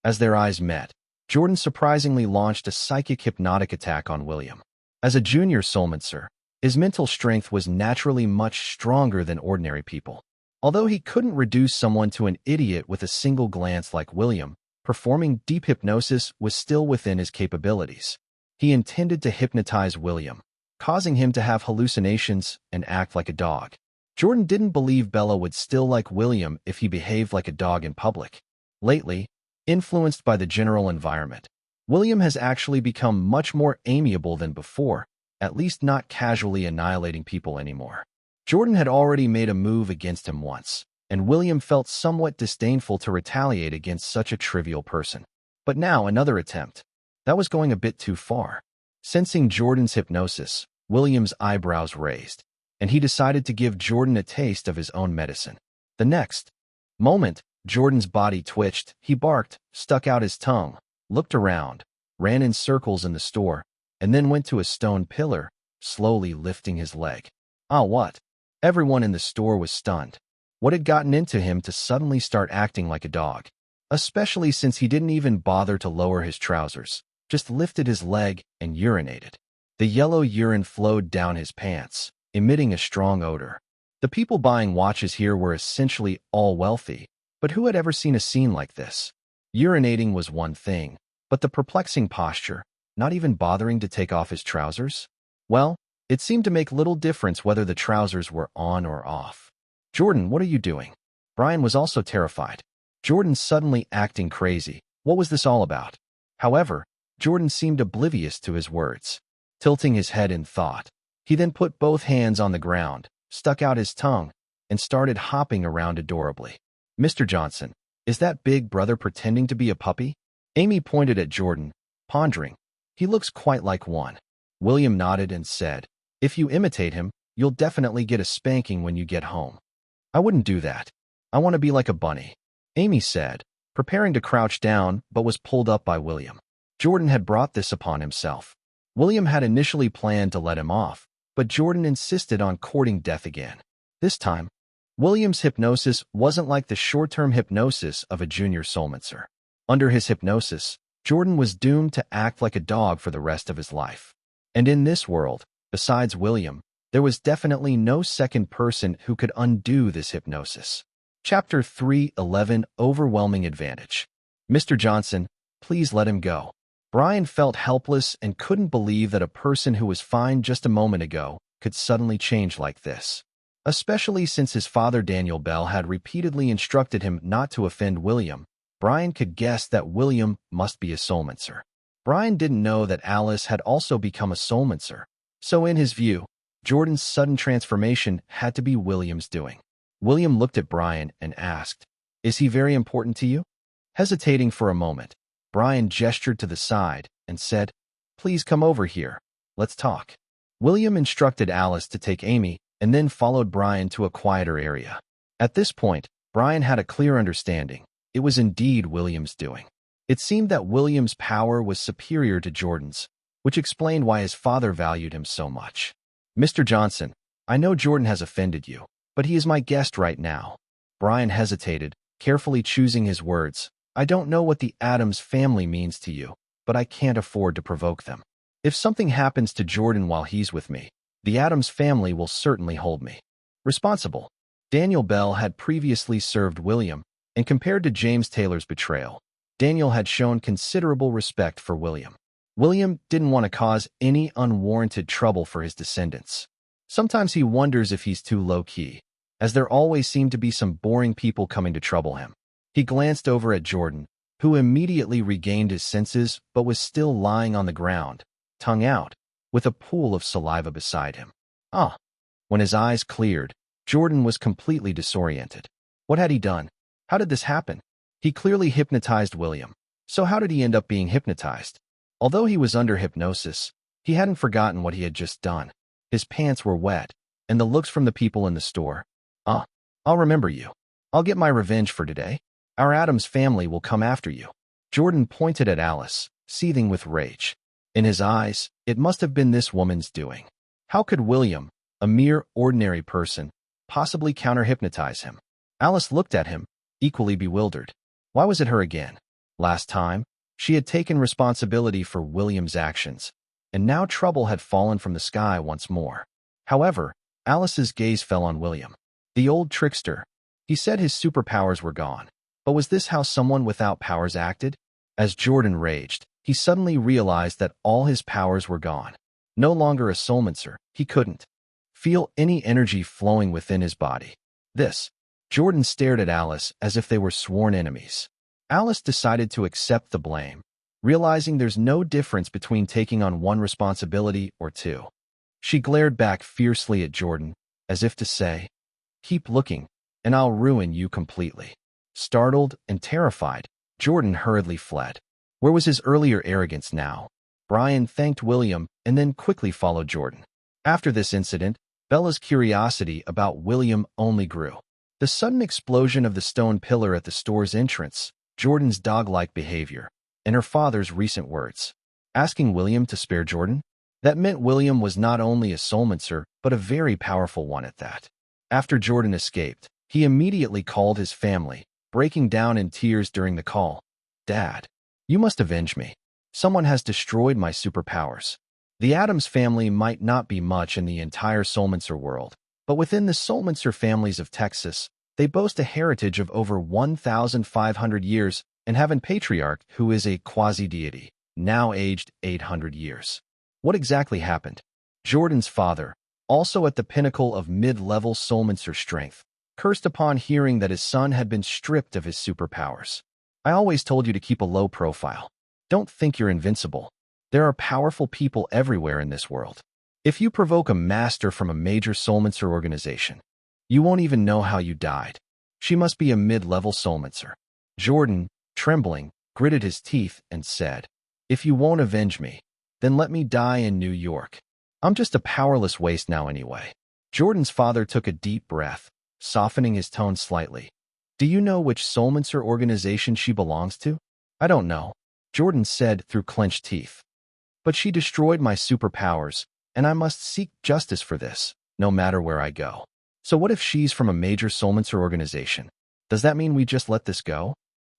As their eyes met, Jordan surprisingly launched a psychic hypnotic attack on William. As a junior soulmancer, his mental strength was naturally much stronger than ordinary people. Although he couldn't reduce someone to an idiot with a single glance like William, performing deep hypnosis was still within his capabilities. He intended to hypnotize William, causing him to have hallucinations and act like a dog. Jordan didn't believe Bella would still like William if he behaved like a dog in public. Lately, influenced by the general environment, William has actually become much more amiable than before, at least not casually annihilating people anymore. Jordan had already made a move against him once, and William felt somewhat disdainful to retaliate against such a trivial person. But now another attempt. That was going a bit too far. Sensing Jordan's hypnosis, William's eyebrows raised, and he decided to give Jordan a taste of his own medicine. The next moment, Jordan's body twitched, he barked, stuck out his tongue, looked around, ran in circles in the store, and then went to a stone pillar, slowly lifting his leg. Ah, what? Everyone in the store was stunned. What had gotten into him to suddenly start acting like a dog? Especially since he didn't even bother to lower his trousers, just lifted his leg and urinated. The yellow urine flowed down his pants, emitting a strong odor. The people buying watches here were essentially all wealthy, but who had ever seen a scene like this? Urinating was one thing, but the perplexing posture, not even bothering to take off his trousers? Well, it seemed to make little difference whether the trousers were on or off. Jordan, what are you doing? Brian was also terrified. Jordan suddenly acting crazy. What was this all about? However, Jordan seemed oblivious to his words. Tilting his head in thought, he then put both hands on the ground, stuck out his tongue, and started hopping around adorably. Mr. Johnson, is that big brother pretending to be a puppy? Amy pointed at Jordan, pondering. He looks quite like one. William nodded and said, if you imitate him, you'll definitely get a spanking when you get home. I wouldn't do that. I want to be like a bunny, Amy said, preparing to crouch down but was pulled up by William. Jordan had brought this upon himself. William had initially planned to let him off, but Jordan insisted on courting death again. This time, William's hypnosis wasn't like the short-term hypnosis of a junior soulmancer. Under his hypnosis, Jordan was doomed to act like a dog for the rest of his life. And in this world, besides William, there was definitely no second person who could undo this hypnosis. Chapter 3:11 Overwhelming Advantage. Mr. Johnson, please let him go. Brian felt helpless and couldn't believe that a person who was fine just a moment ago could suddenly change like this. Especially since his father Daniel Bell had repeatedly instructed him not to offend William, Brian could guess that William must be a soulmancer. Brian didn't know that Alice had also become a soulmancer, so in his view, Jordan's sudden transformation had to be William's doing. William looked at Brian and asked, is he very important to you? Hesitating for a moment, Brian gestured to the side and said, please come over here. Let's talk. William instructed Alice to take Amy and then followed Brian to a quieter area. At this point, Brian had a clear understanding. It was indeed William's doing. It seemed that William's power was superior to Jordan's, which explained why his father valued him so much. Mr. Johnson, I know Jordan has offended you, but he is my guest right now. Brian hesitated, carefully choosing his words. I don't know what the Addams family means to you, but I can't afford to provoke them. If something happens to Jordan while he's with me, the Addams family will certainly hold me responsible. Daniel Bell had previously served William, and compared to James Taylor's betrayal, Daniel had shown considerable respect for William. William didn't want to cause any unwarranted trouble for his descendants. Sometimes he wonders if he's too low-key, as there always seem to be some boring people coming to trouble him. He glanced over at Jordan, who immediately regained his senses but was still lying on the ground, tongue out, with a pool of saliva beside him. Ah! When his eyes cleared, Jordan was completely disoriented. What had he done? How did this happen? He clearly hypnotized William. So how did he end up being hypnotized? Although he was under hypnosis, he hadn't forgotten what he had just done. His pants were wet, and the looks from the people in the store. Ah, I'll remember you. I'll get my revenge for today. Our Addams family will come after you. Jordan pointed at Alice, seething with rage. In his eyes, it must have been this woman's doing. How could William, a mere ordinary person, possibly counter-hypnotize him? Alice looked at him, equally bewildered. Why was it her again? Last time, she had taken responsibility for William's actions, and now trouble had fallen from the sky once more. However, Alice's gaze fell on William. The old trickster. He said his superpowers were gone. But was this how someone without powers acted? As Jordan raged, he suddenly realized that all his powers were gone. No longer a soulmancer, he couldn't feel any energy flowing within his body. Jordan stared at Alice as if they were sworn enemies. Alice decided to accept the blame, realizing there's no difference between taking on one responsibility or two. She glared back fiercely at Jordan, as if to say, "Keep looking, and I'll ruin you completely." Startled and terrified, Jordan hurriedly fled. Where was his earlier arrogance now? Brian thanked William and then quickly followed Jordan. After this incident, Bella's curiosity about William only grew. The sudden explosion of the stone pillar at the store's entrance, Jordan's dog-like behavior, and her father's recent words. Asking William to spare Jordan? That meant William was not only a soulmancer, but a very powerful one at that. After Jordan escaped, he immediately called his family, breaking down in tears during the call. "Dad, you must avenge me. Someone has destroyed my superpowers." The Addams family might not be much in the entire soulmancer world, but within the soulmancer families of Texas, they boast a heritage of over 1,500 years and have a patriarch who is a quasi-deity, now aged 800 years. What exactly happened? Jordan's father, also at the pinnacle of mid-level soulmancer strength, cursed upon hearing that his son had been stripped of his superpowers. "I always told you to keep a low profile. Don't think you're invincible. There are powerful people everywhere in this world. If you provoke a master from a major soulmancer organization, you won't even know how you died. She must be a mid-level soulmancer." Jordan, trembling, gritted his teeth and said, "If you won't avenge me, then let me die in New York. I'm just a powerless waste now anyway." Jordan's father took a deep breath, softening his tone slightly. "Do you know which soulmancer organization she belongs to?" "I don't know," Jordan said through clenched teeth. "But she destroyed my superpowers, and I must seek justice for this, no matter where I go." "So what if she's from a major soulmancer organization? Does that mean we just let this go?"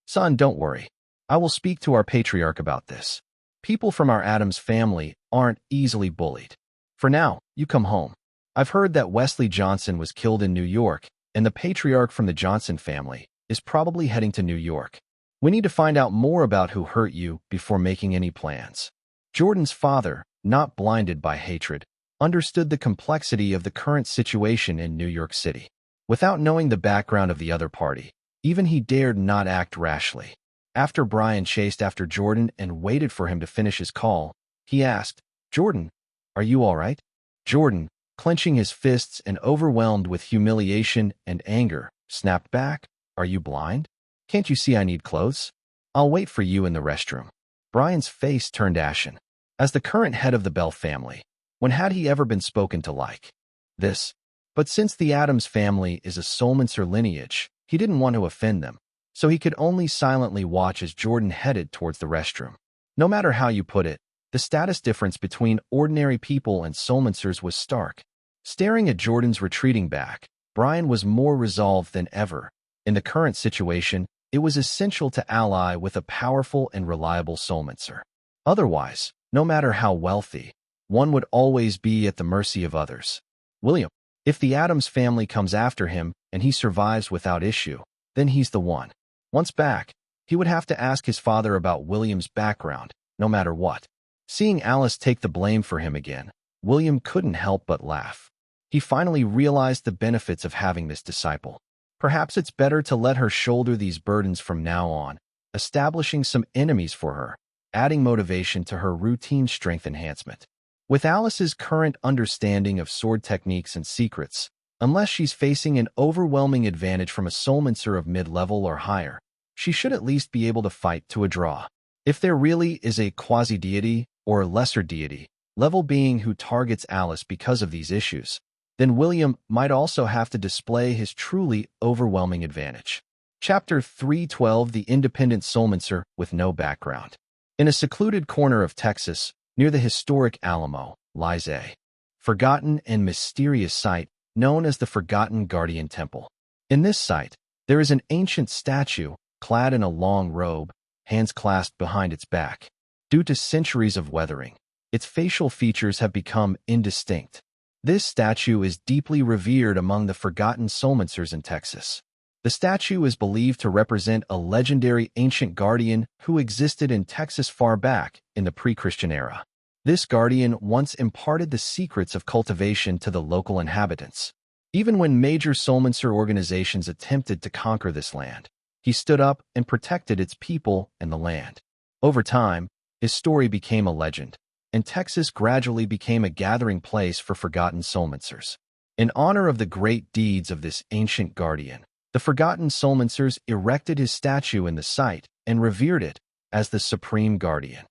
"Son, don't worry. I will speak to our patriarch about this. People from our Addams family aren't easily bullied. For now, you come home. I've heard that Wesley Johnson was killed in New York, and the patriarch from the Johnson family is probably heading to New York. We need to find out more about who hurt you before making any plans." Jordan's father, not blinded by hatred, understood the complexity of the current situation in New York City. Without knowing the background of the other party, even he dared not act rashly. After Brian chased after Jordan and waited for him to finish his call, he asked, "Jordan, are you all right?" Jordan, clenching his fists and overwhelmed with humiliation and anger, snapped back, "Are you blind? Can't you see I need clothes? I'll wait for you in the restroom." Brian's face turned ashen. As the current head of the Bell family, when had he ever been spoken to like this? But since the Addams family is a soulmancer lineage, he didn't want to offend them, so he could only silently watch as Jordan headed towards the restroom. No matter how you put it, the status difference between ordinary people and soulmancers was stark. Staring at Jordan's retreating back, Brian was more resolved than ever. In the current situation, it was essential to ally with a powerful and reliable soulmancer. Otherwise, no matter how wealthy, one would always be at the mercy of others. "William, if the Addams family comes after him and he survives without issue, then he's the one." Once back, he would have to ask his father about William's background, no matter what. Seeing Alice take the blame for him again, William couldn't help but laugh. He finally realized the benefits of having this disciple. Perhaps it's better to let her shoulder these burdens from now on, establishing some enemies for her, adding motivation to her routine strength enhancement. With Alice's current understanding of sword techniques and secrets, unless she's facing an overwhelming advantage from a soulmancer of mid-level or higher, she should at least be able to fight to a draw. If there really is a quasi-deity or lesser deity level being who targets Alice because of these issues, then William might also have to display his truly overwhelming advantage. Chapter 312: The Independent Soulmancer with No Background. In a secluded corner of Texas, near the historic Alamo, lies a forgotten and mysterious site known as the Forgotten Guardian Temple. In this site, there is an ancient statue, clad in a long robe, hands clasped behind its back. Due to centuries of weathering, its facial features have become indistinct. This statue is deeply revered among the forgotten soulmancers in Texas. The statue is believed to represent a legendary ancient guardian who existed in Texas far back in the pre-Christian era. This guardian once imparted the secrets of cultivation to the local inhabitants. Even when major soulmancer organizations attempted to conquer this land, he stood up and protected its people and the land. Over time, his story became a legend, and Texas gradually became a gathering place for forgotten soulmancers. In honor of the great deeds of this ancient guardian, the forgotten soulmancers erected his statue in the site and revered it as the supreme guardian.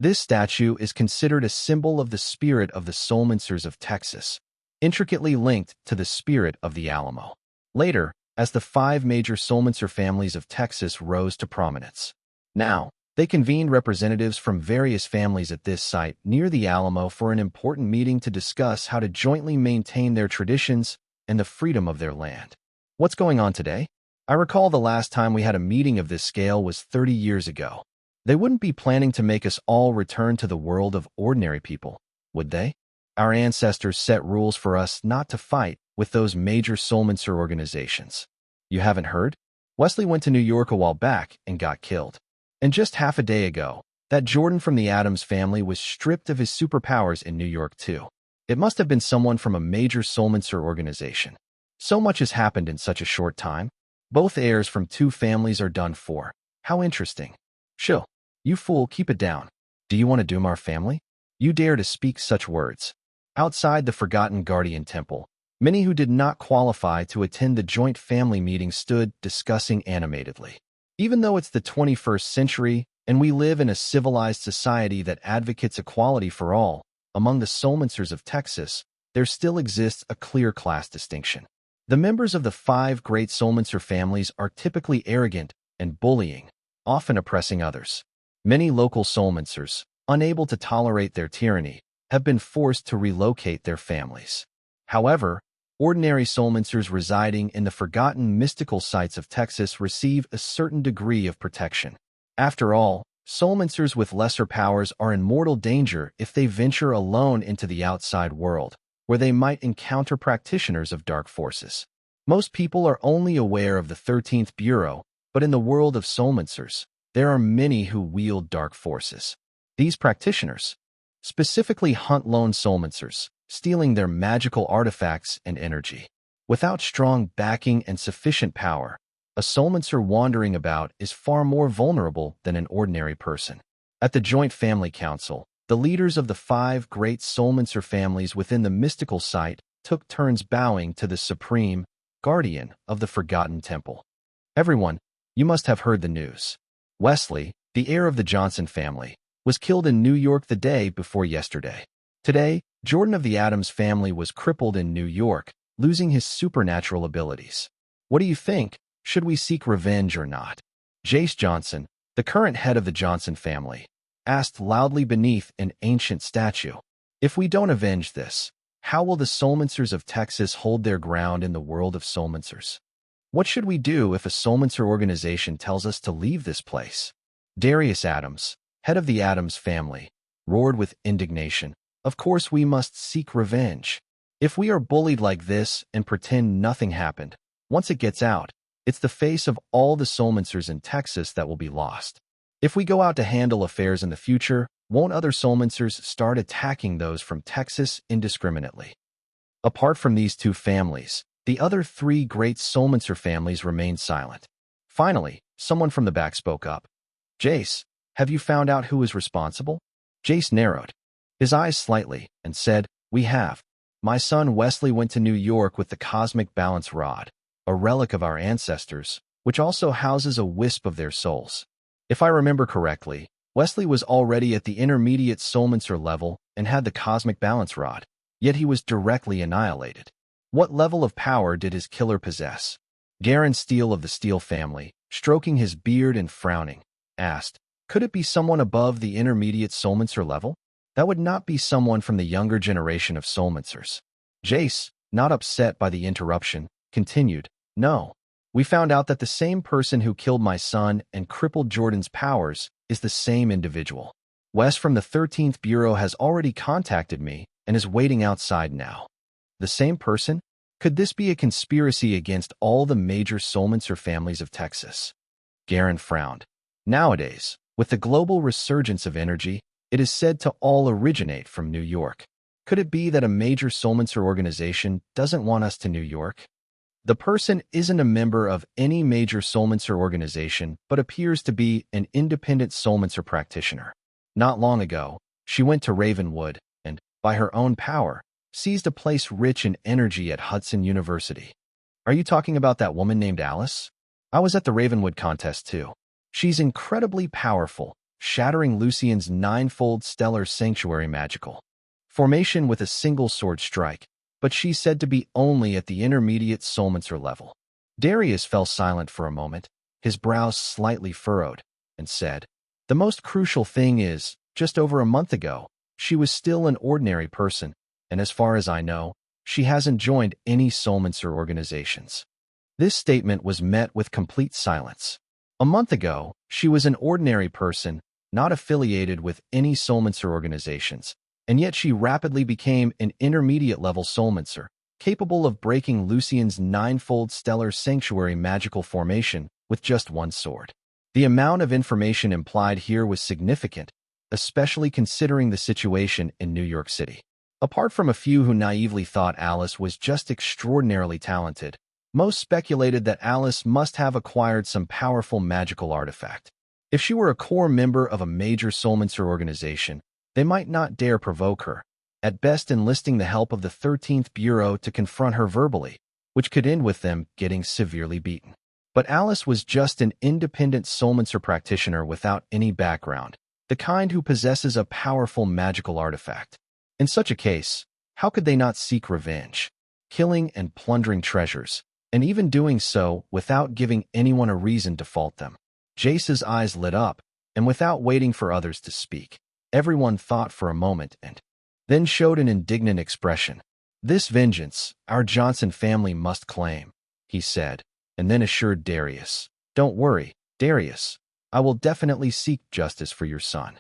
This statue is considered a symbol of the spirit of the soulmancers of Texas, intricately linked to the spirit of the Alamo. Later, as the 5 major soulmancer families of Texas rose to prominence, now, they convened representatives from various families at this site near the Alamo for an important meeting to discuss how to jointly maintain their traditions and the freedom of their land. What's going on today? I recall the last time we had a meeting of this scale was 30 years ago. They wouldn't be planning to make us all return to the world of ordinary people, would they? Our ancestors set rules for us not to fight with those major soulmancer organizations. You haven't heard? Wesley went to New York a while back and got killed. And just half a day ago, that Jordan from the Addams family was stripped of his superpowers in New York too. It must have been someone from a major soulmancer organization. So much has happened in such a short time. Both heirs from 2 families are done for. How interesting. Chill. You fool, keep it down. Do you want to doom our family? You dare to speak such words. Outside the forgotten guardian temple, many who did not qualify to attend the joint family meeting stood discussing animatedly. Even though it's the 21st century and we live in a civilized society that advocates equality for all, among the soulmancers of Texas, there still exists a clear class distinction. The members of the 5 great soulmancer families are typically arrogant and bullying, often oppressing others. Many local soulmancers, unable to tolerate their tyranny, have been forced to relocate their families. However, ordinary soulmancers residing in the forgotten mystical sites of Texas receive a certain degree of protection. After all, soulmancers with lesser powers are in mortal danger if they venture alone into the outside world, where they might encounter practitioners of dark forces. Most people are only aware of the 13th Bureau, but in the world of soulmancers, there are many who wield dark forces. These practitioners specifically hunt lone soulmancers, stealing their magical artifacts and energy. Without strong backing and sufficient power, a soulmancer wandering about is far more vulnerable than an ordinary person. At the Joint Family Council, the leaders of the 5 great soulmancer families within the mystical site took turns bowing to the supreme guardian of the forgotten temple. Everyone, you must have heard the news. Wesley, the heir of the Johnson family, was killed in New York the day before yesterday. Today, Jordan of the Addams family was crippled in New York, losing his supernatural abilities. What do you think? Should we seek revenge or not? Jace Johnson, the current head of the Johnson family, asked loudly beneath an ancient statue. If we don't avenge this, how will the soulmancers of Texas hold their ground in the world of soulmancers? What should we do if a soulmancer organization tells us to leave this place? Darius Addams, head of the Addams family, roared with indignation. Of course we must seek revenge. If we are bullied like this and pretend nothing happened, once it gets out, it's the face of all the soulmancers in Texas that will be lost. If we go out to handle affairs in the future, won't other soulmancers start attacking those from Texas indiscriminately? Apart from these 2 families, the other 3 great soulmancer families remained silent. Finally, someone from the back spoke up. Jace, have you found out who is responsible? Jace narrowed his eyes slightly and said, We have. My son Wesley went to New York with the cosmic balance rod, a relic of our ancestors, which also houses a wisp of their souls. If I remember correctly, Wesley was already at the intermediate soulmancer level and had the cosmic balance rod, yet he was directly annihilated. What level of power did his killer possess? Garen Steele of the Steele family, stroking his beard and frowning, asked, Could it be someone above the intermediate soulmancer level? That would not be someone from the younger generation of soulmancers. Jace, not upset by the interruption, continued, No. We found out that the same person who killed my son and crippled Jordan's powers is the same individual. Wes from the 13th Bureau has already contacted me and is waiting outside now. The same person? Could this be a conspiracy against all the major soulmancer families of Texas? Garen frowned. Nowadays, with the global resurgence of energy, it is said to all originate from New York. Could it be that a major soulmancer organization doesn't want us to New York? The person isn't a member of any major soulmancer organization, but appears to be an independent soulmancer practitioner. Not long ago, she went to Ravenwood and, by her own power, seized a place rich in energy at Hudson University. Are you talking about that woman named Alice? I was at the Ravenwood contest too. She's incredibly powerful, shattering Lucian's ninefold stellar sanctuary magical formation with a single sword strike, but she's said to be only at the intermediate soulmancer level. Darius fell silent for a moment, his brows slightly furrowed, and said, "The most crucial thing is, just over a month ago, she was still an ordinary person, and as far as I know, she hasn't joined any soulmancer organizations." This statement was met with complete silence. A month ago, she was an ordinary person, not affiliated with any soulmancer organizations, and yet she rapidly became an intermediate-level soulmancer, capable of breaking Lucian's ninefold stellar sanctuary magical formation with just one sword. The amount of information implied here was significant, especially considering the situation in New York City. Apart from a few who naively thought Alice was just extraordinarily talented, most speculated that Alice must have acquired some powerful magical artifact. If she were a core member of a major soulmancer organization, they might not dare provoke her, at best enlisting the help of the 13th Bureau to confront her verbally, which could end with them getting severely beaten. But Alice was just an independent soulmancer practitioner without any background, the kind who possesses a powerful magical artifact. In such a case, how could they not seek revenge? Killing and plundering treasures, and even doing so without giving anyone a reason to fault them. Jace's eyes lit up, and without waiting for others to speak, everyone thought for a moment and then showed an indignant expression. "This vengeance, our Johnson family must claim," he said, and then assured Darius, "Don't worry, Darius. I will definitely seek justice for your son."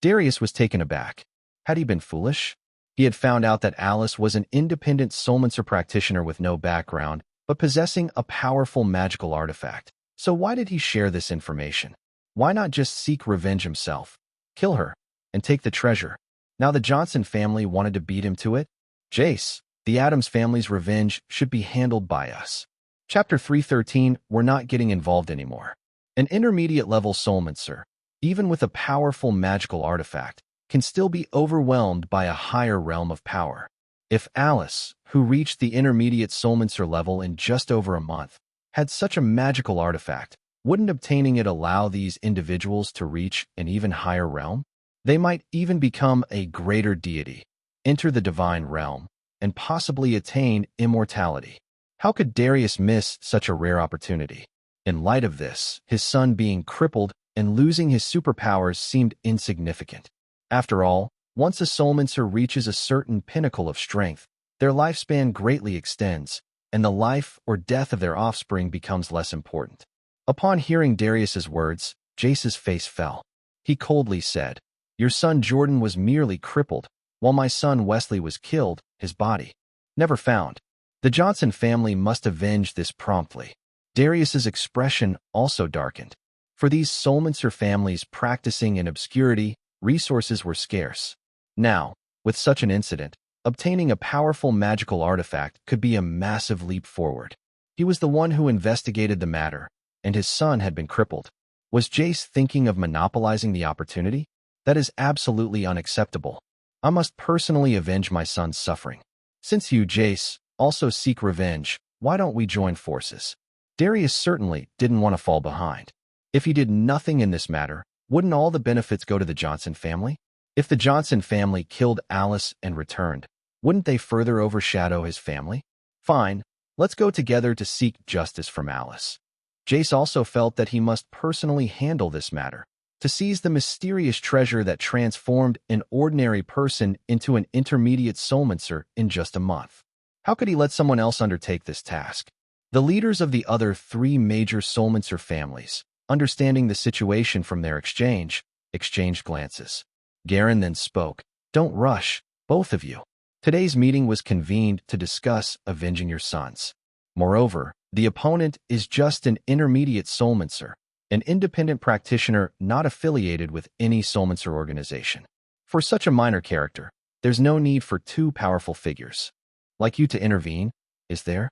Darius was taken aback. Had he been foolish? He had found out that Alice was an independent soulmancer practitioner with no background, but possessing a powerful magical artifact. So why did he share this information? Why not just seek revenge himself? Kill her, and take the treasure. Now the Johnson family wanted to beat him to it? Jace, the Addams family's revenge should be handled by us. Chapter 313, we're not getting involved anymore. An intermediate-level soulmancer, even with a powerful magical artifact, can still be overwhelmed by a higher realm of power. If Alice, who reached the intermediate soulmancer level in just over a month, had such a magical artifact, wouldn't obtaining it allow these individuals to reach an even higher realm? They might even become a greater deity, enter the divine realm, and possibly attain immortality. How could Darius miss such a rare opportunity? In light of this, his son being crippled and losing his superpowers seemed insignificant. After all, once a soulmancer reaches a certain pinnacle of strength, their lifespan greatly extends, and the life or death of their offspring becomes less important. Upon hearing Darius's words, Jace's face fell. He coldly said, "Your son Jordan was merely crippled, while my son Wesley was killed, his body never found. The Johnson family must avenge this promptly." Darius's expression also darkened. For these soulmancer families practicing in obscurity, resources were scarce. Now, with such an incident, obtaining a powerful magical artifact could be a massive leap forward. He was the one who investigated the matter, and his son had been crippled. Was Jace thinking of monopolizing the opportunity? That is absolutely unacceptable. I must personally avenge my son's suffering. Since you, Jace, also seek revenge, why don't we join forces? Darius certainly didn't want to fall behind. If he did nothing in this matter, wouldn't all the benefits go to the Johnson family? If the Johnson family killed Alice and returned, wouldn't they further overshadow his family? Fine, let's go together to seek justice from Alice. Jace also felt that he must personally handle this matter, to seize the mysterious treasure that transformed an ordinary person into an intermediate soulmancer in just a month. How could he let someone else undertake this task? The leaders of the other three major soulmancer families, understanding the situation from their exchanged glances. Garen then spoke. "Don't rush, both of you. Today's meeting was convened to discuss avenging your sons. Moreover, the opponent is just an intermediate soulmancer, an independent practitioner not affiliated with any soulmancer organization. For such a minor character, there's no need for two powerful figures like you to intervene, is there?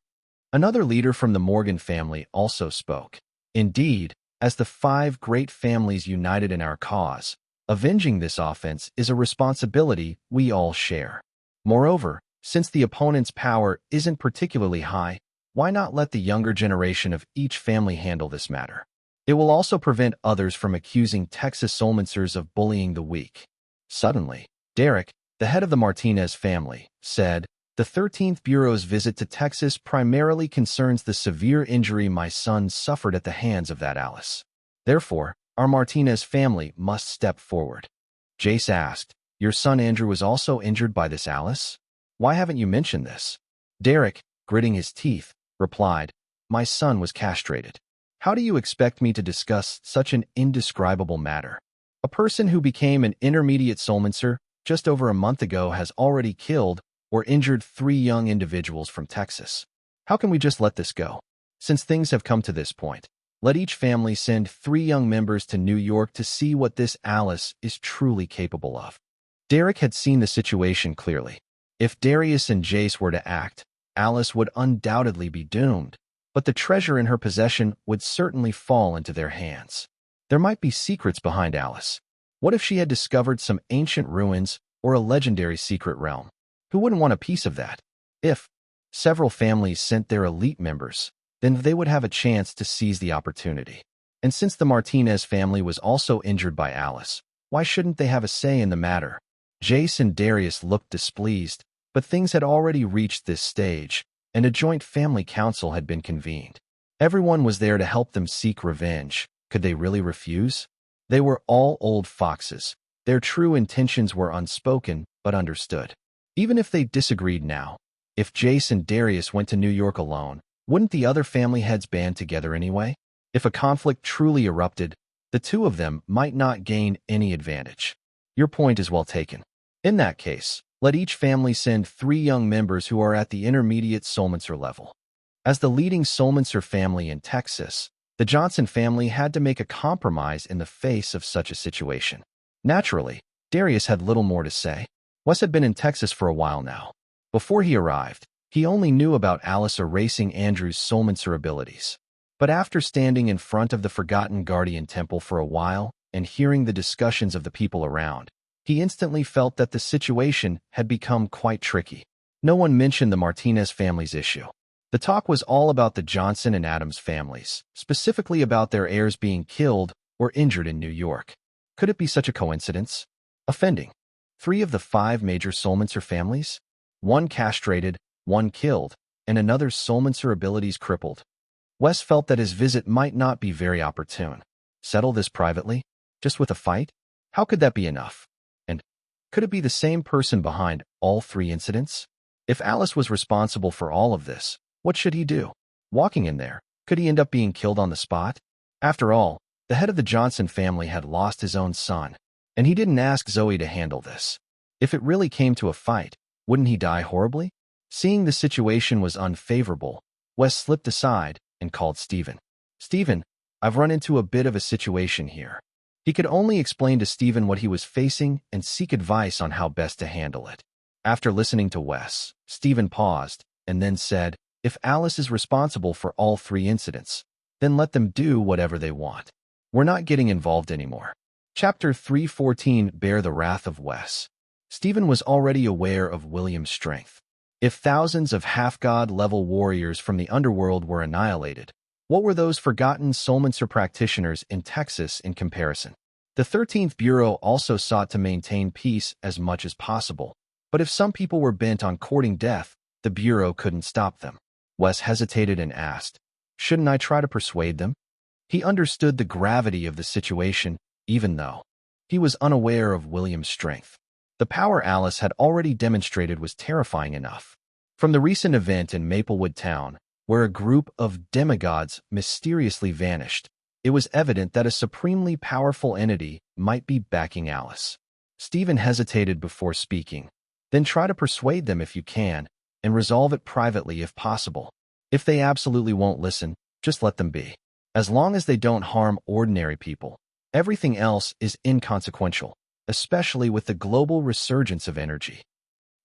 Another leader from the Morgan family also spoke. Indeed, as the 5 great families united in our cause, avenging this offense is a responsibility we all share. Moreover, since the opponent's power isn't particularly high, why not let the younger generation of each family handle this matter? It will also prevent others from accusing Texas soulmancers of bullying the weak. Suddenly, Derek, the head of the Martinez family, said, "The 13th Bureau's visit to Texas primarily concerns the severe injury my son suffered at the hands of that Alice. Therefore, our Martinez family must step forward." Jace asked, "Your son Andrew was also injured by this Alice? Why haven't you mentioned this?" Derek, gritting his teeth, replied, "My son was castrated. How do you expect me to discuss such an indescribable matter? A person who became an intermediate soulmancer just over a month ago has already killed or injured 3 young individuals from Texas. How can we just let this go? Since things have come to this point, let each family send 3 young members to New York to see what this Alice is truly capable of." Derek had seen the situation clearly. If Darius and Jace were to act, Alice would undoubtedly be doomed, but the treasure in her possession would certainly fall into their hands. There might be secrets behind Alice. What if she had discovered some ancient ruins or a legendary secret realm? Who wouldn't want a piece of that? If several families sent their elite members, then they would have a chance to seize the opportunity. And since the Martinez family was also injured by Alice, why shouldn't they have a say in the matter? Jace and Darius looked displeased, but things had already reached this stage, and a joint family council had been convened. Everyone was there to help them seek revenge. Could they really refuse? They were all old foxes. Their true intentions were unspoken, but understood. Even if they disagreed now, if Jace and Darius went to New York alone, wouldn't the other family heads band together anyway? If a conflict truly erupted, the two of them might not gain any advantage. Your point is well taken. In that case, let each family send 3 young members who are at the intermediate soulmancer level. As the leading soulmancer family in Texas, the Johnson family had to make a compromise in the face of such a situation. Naturally, Darius had little more to say. Wes had been in Texas for a while now. Before he arrived, he only knew about Alice erasing Andrew's soulmancer abilities. But after standing in front of the Forgotten Guardian Temple for a while and hearing the discussions of the people around, he instantly felt that the situation had become quite tricky. No one mentioned the Martinez family's issue. The talk was all about the Johnson and Adams families, specifically about their heirs being killed or injured in New York. Could it be such a coincidence? Offending. 3 of the 5 major soulmancer families? 1 castrated, 1 killed, and another's soulmancer abilities crippled. Wes felt that his visit might not be very opportune. Settle this privately? Just with a fight? How could that be enough? And could it be the same person behind all 3 incidents? If Alice was responsible for all of this, what should he do? Walking in there, could he end up being killed on the spot? After all, the head of the Johnson family had lost his own son, and he didn't ask Zoe to handle this. If it really came to a fight, wouldn't he die horribly? Seeing the situation was unfavorable, Wes slipped aside and called Stephen. "Stephen, I've run into a bit of a situation here." He could only explain to Stephen what he was facing and seek advice on how best to handle it. After listening to Wes, Stephen paused and then said, "If Alice is responsible for all 3 incidents, then let them do whatever they want. We're not getting involved anymore." Chapter 314, Bear the Wrath of Wes. Stephen was already aware of William's strength. If thousands of half-god-level warriors from the underworld were annihilated, what were those forgotten soulmancer practitioners in Texas in comparison? The 13th Bureau also sought to maintain peace as much as possible, but if some people were bent on courting death, the Bureau couldn't stop them. Wes hesitated and asked, "Shouldn't I try to persuade them?" He understood the gravity of the situation, even though he was unaware of William's strength. The power Alice had already demonstrated was terrifying enough. From the recent event in Maplewood Town, where a group of demigods mysteriously vanished, it was evident that a supremely powerful entity might be backing Alice. Stephen hesitated before speaking. Then try to persuade them if you can, and resolve it privately if possible. If they absolutely won't listen, just let them be. As long as they don't harm ordinary people, everything else is inconsequential, especially with the global resurgence of energy.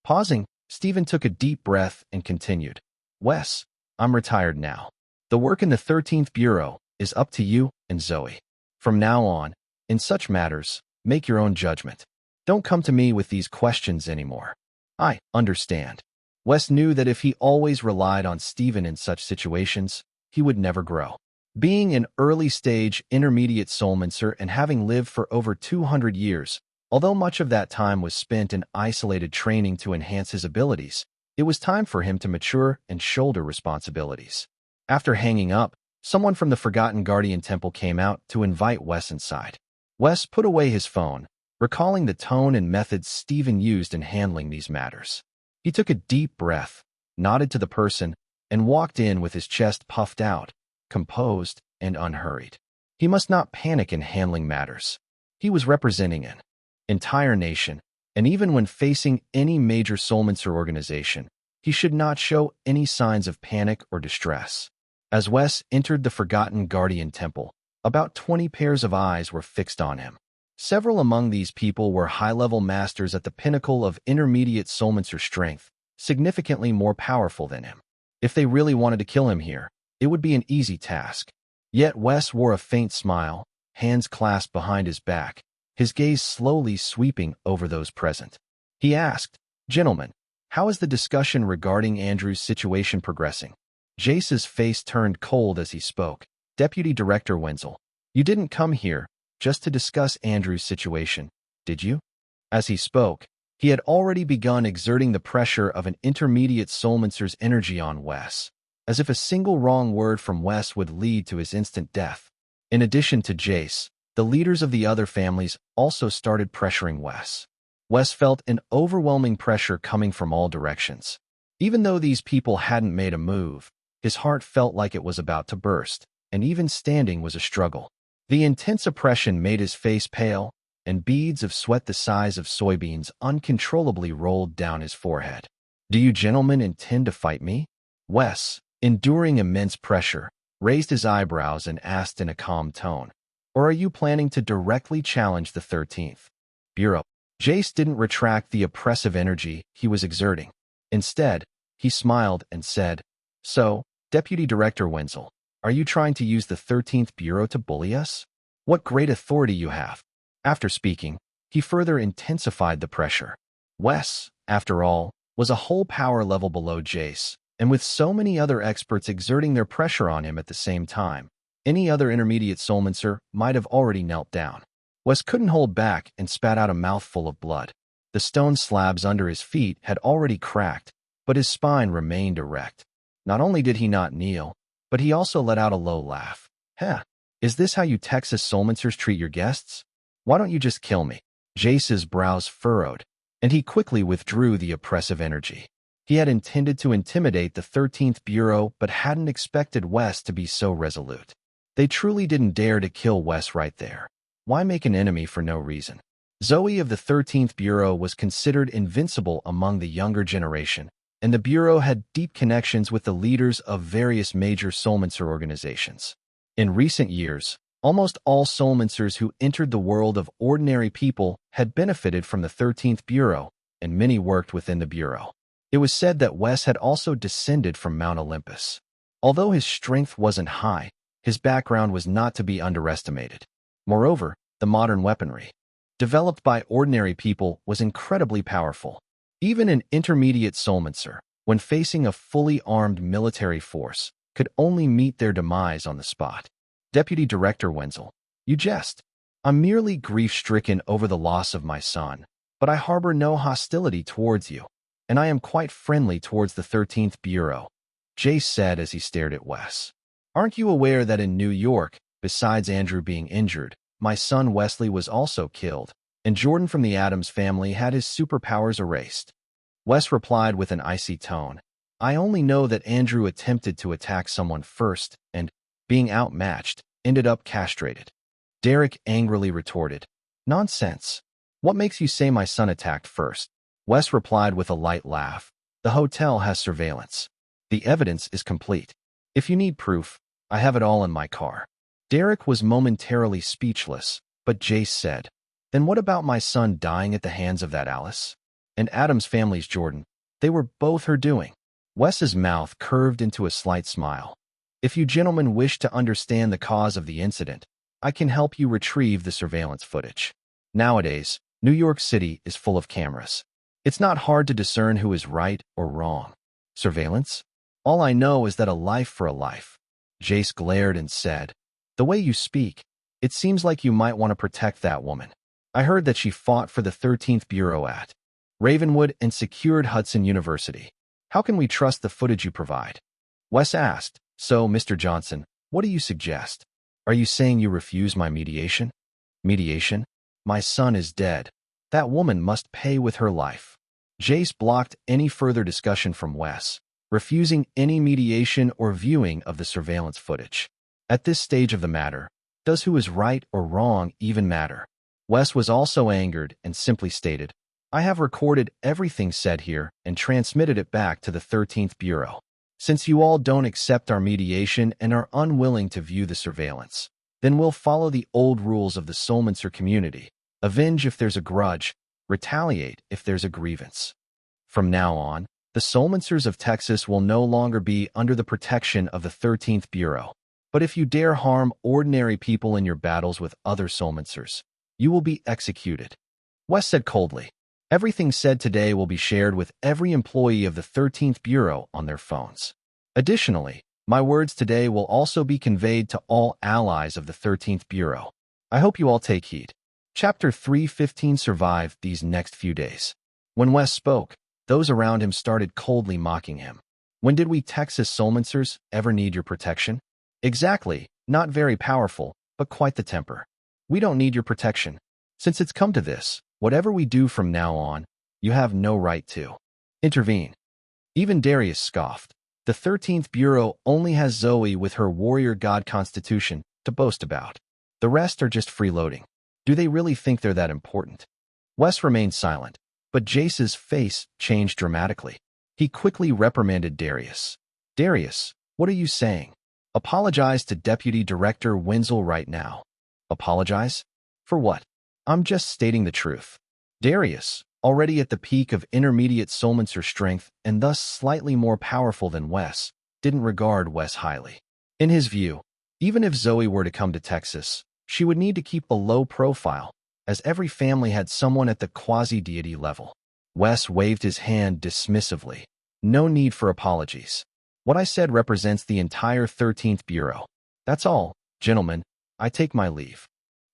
Pausing, Stephen took a deep breath and continued. Wes, I'm retired now. The work in the 13th Bureau is up to you and Zoe. From now on, in such matters, make your own judgment. Don't come to me with these questions anymore. I understand. Wes knew that if he always relied on Stephen in such situations, he would never grow. Being an early-stage intermediate soulmancer and having lived for over 200 years, although much of that time was spent in isolated training to enhance his abilities, it was time for him to mature and shoulder responsibilities. After hanging up, someone from the Forgotten Guardian Temple came out to invite Wes inside. Wes put away his phone, recalling the tone and methods Stephen used in handling these matters. He took a deep breath, nodded to the person, and walked in with his chest puffed out, composed and unhurried. He must not panic in handling matters. He was representing an entire nation, and even when facing any major soulmancer organization, he should not show any signs of panic or distress. As Wes entered the Forgotten Guardian Temple, about 20 pairs of eyes were fixed on him. Several among these people were high-level masters at the pinnacle of intermediate soulmancer strength, significantly more powerful than him. If they really wanted to kill him here, it would be an easy task. Yet Wes wore a faint smile, hands clasped behind his back, his gaze slowly sweeping over those present. He asked, "Gentlemen, how is the discussion regarding Andrew's situation progressing?" Jace's face turned cold as he spoke. "Deputy Director Wenzel, you didn't come here just to discuss Andrew's situation, did you?" As he spoke, he had already begun exerting the pressure of an intermediate soulmancer's energy on Wes, as if a single wrong word from Wes would lead to his instant death. In addition to Jace, the leaders of the other families also started pressuring Wes. Wes felt an overwhelming pressure coming from all directions. Even though these people hadn't made a move, his heart felt like it was about to burst, and even standing was a struggle. The intense oppression made his face pale, and beads of sweat the size of soybeans uncontrollably rolled down his forehead. "Do you gentlemen intend to fight me?" Wes, enduring immense pressure, raised his eyebrows and asked in a calm tone, "Or are you planning to directly challenge the 13th Bureau?" Jace didn't retract the oppressive energy he was exerting. Instead, he smiled and said, "So, Deputy Director Wenzel, are you trying to use the 13th Bureau to bully us? What great authority you have." After speaking, he further intensified the pressure. Wes, after all, was a whole power level below Jace, and with so many other experts exerting their pressure on him at the same time, any other intermediate soulmancer might have already knelt down. Wes couldn't hold back and spat out a mouthful of blood. The stone slabs under his feet had already cracked, but his spine remained erect. Not only did he not kneel, but he also let out a low laugh. "Heh, is this how you Texas soulmancers treat your guests? Why don't you just kill me?" Jace's brows furrowed, and he quickly withdrew the oppressive energy. He had intended to intimidate the 13th Bureau but hadn't expected Wes to be so resolute. They truly didn't dare to kill Wes right there. Why make an enemy for no reason? Zoe of the 13th Bureau was considered invincible among the younger generation, and the Bureau had deep connections with the leaders of various major soulmancer organizations. In recent years, almost all soulmancers who entered the world of ordinary people had benefited from the 13th Bureau, and many worked within the Bureau. It was said that Wes had also descended from Mount Olympus. Although his strength wasn't high, his background was not to be underestimated. Moreover, the modern weaponry, developed by ordinary people, was incredibly powerful. Even an intermediate soulmancer, when facing a fully armed military force, could only meet their demise on the spot. "Deputy Director Wenzel, you jest. I'm merely grief-stricken over the loss of my son, but I harbor no hostility towards you, and I am quite friendly towards the 13th Bureau," Jace said as he stared at Wes. "Aren't you aware that in New York, besides Andrew being injured, my son Wesley was also killed, and Jordan from the Addams family had his superpowers erased?" Wes replied with an icy tone, "I only know that Andrew attempted to attack someone first and, being outmatched, ended up castrated." Derek angrily retorted, "Nonsense. What makes you say my son attacked first? Wes replied with a light laugh. The hotel has surveillance. The evidence is complete. If you need proof, I have it all in my car. Derek was momentarily speechless, but Jace said, then what about my son dying at the hands of that Alice? And Adam's family's Jordan. They were both her doing. Wes's mouth curved into a slight smile. If you gentlemen wish to understand the cause of the incident, I can help you retrieve the surveillance footage. Nowadays, New York City is full of cameras. It's not hard to discern who is right or wrong. Surveillance? All I know is that a life for a life. Jace glared and said, the way you speak, it seems like you might want to protect that woman. I heard that she fought for the 13th Bureau at Ravenwood and secured Hudson University. How can we trust the footage you provide? Wes asked, so, Mr. Johnson, what do you suggest? Are you saying you refuse my mediation? Mediation? My son is dead. That woman must pay with her life. Jace blocked any further discussion from Wes, refusing any mediation or viewing of the surveillance footage. At this stage of the matter, does who is right or wrong even matter? Wes was also angered and simply stated, I have recorded everything said here and transmitted it back to the 13th Bureau. Since you all don't accept our mediation and are unwilling to view the surveillance, then we'll follow the old rules of the Solmancer community. Avenge if there's a grudge, retaliate if there's a grievance. From now on, the Solmancers of Texas will no longer be under the protection of the 13th Bureau. But if you dare harm ordinary people in your battles with other Solmancers, you will be executed. Wes said coldly, everything said today will be shared with every employee of the 13th Bureau on their phones. Additionally, my words today will also be conveyed to all allies of the 13th Bureau. I hope you all take heed. Chapter 315 survived these next few days. When Wes spoke, those around him started coldly mocking him. When did we Texas Solmancers ever need your protection? Exactly, not very powerful, but quite the temper. We don't need your protection. Since it's come to this, whatever we do from now on, you have no right to intervene. Even Darius scoffed. The 13th Bureau only has Zoe with her warrior god constitution to boast about. The rest are just freeloading. Do they really think they're that important? Wes remained silent, but Jace's face changed dramatically. He quickly reprimanded Darius. Darius, what are you saying? Apologize to Deputy Director Wenzel right now. Apologize? For what? I'm just stating the truth. Darius, already at the peak of intermediate Solmancer strength and thus slightly more powerful than Wes, didn't regard Wes highly. In his view, even if Zoe were to come to Texas, she would need to keep a low profile, as every family had someone at the quasi-deity level. Wes waved his hand dismissively. No need for apologies. What I said represents the entire 13th Bureau. That's all, gentlemen. I take my leave.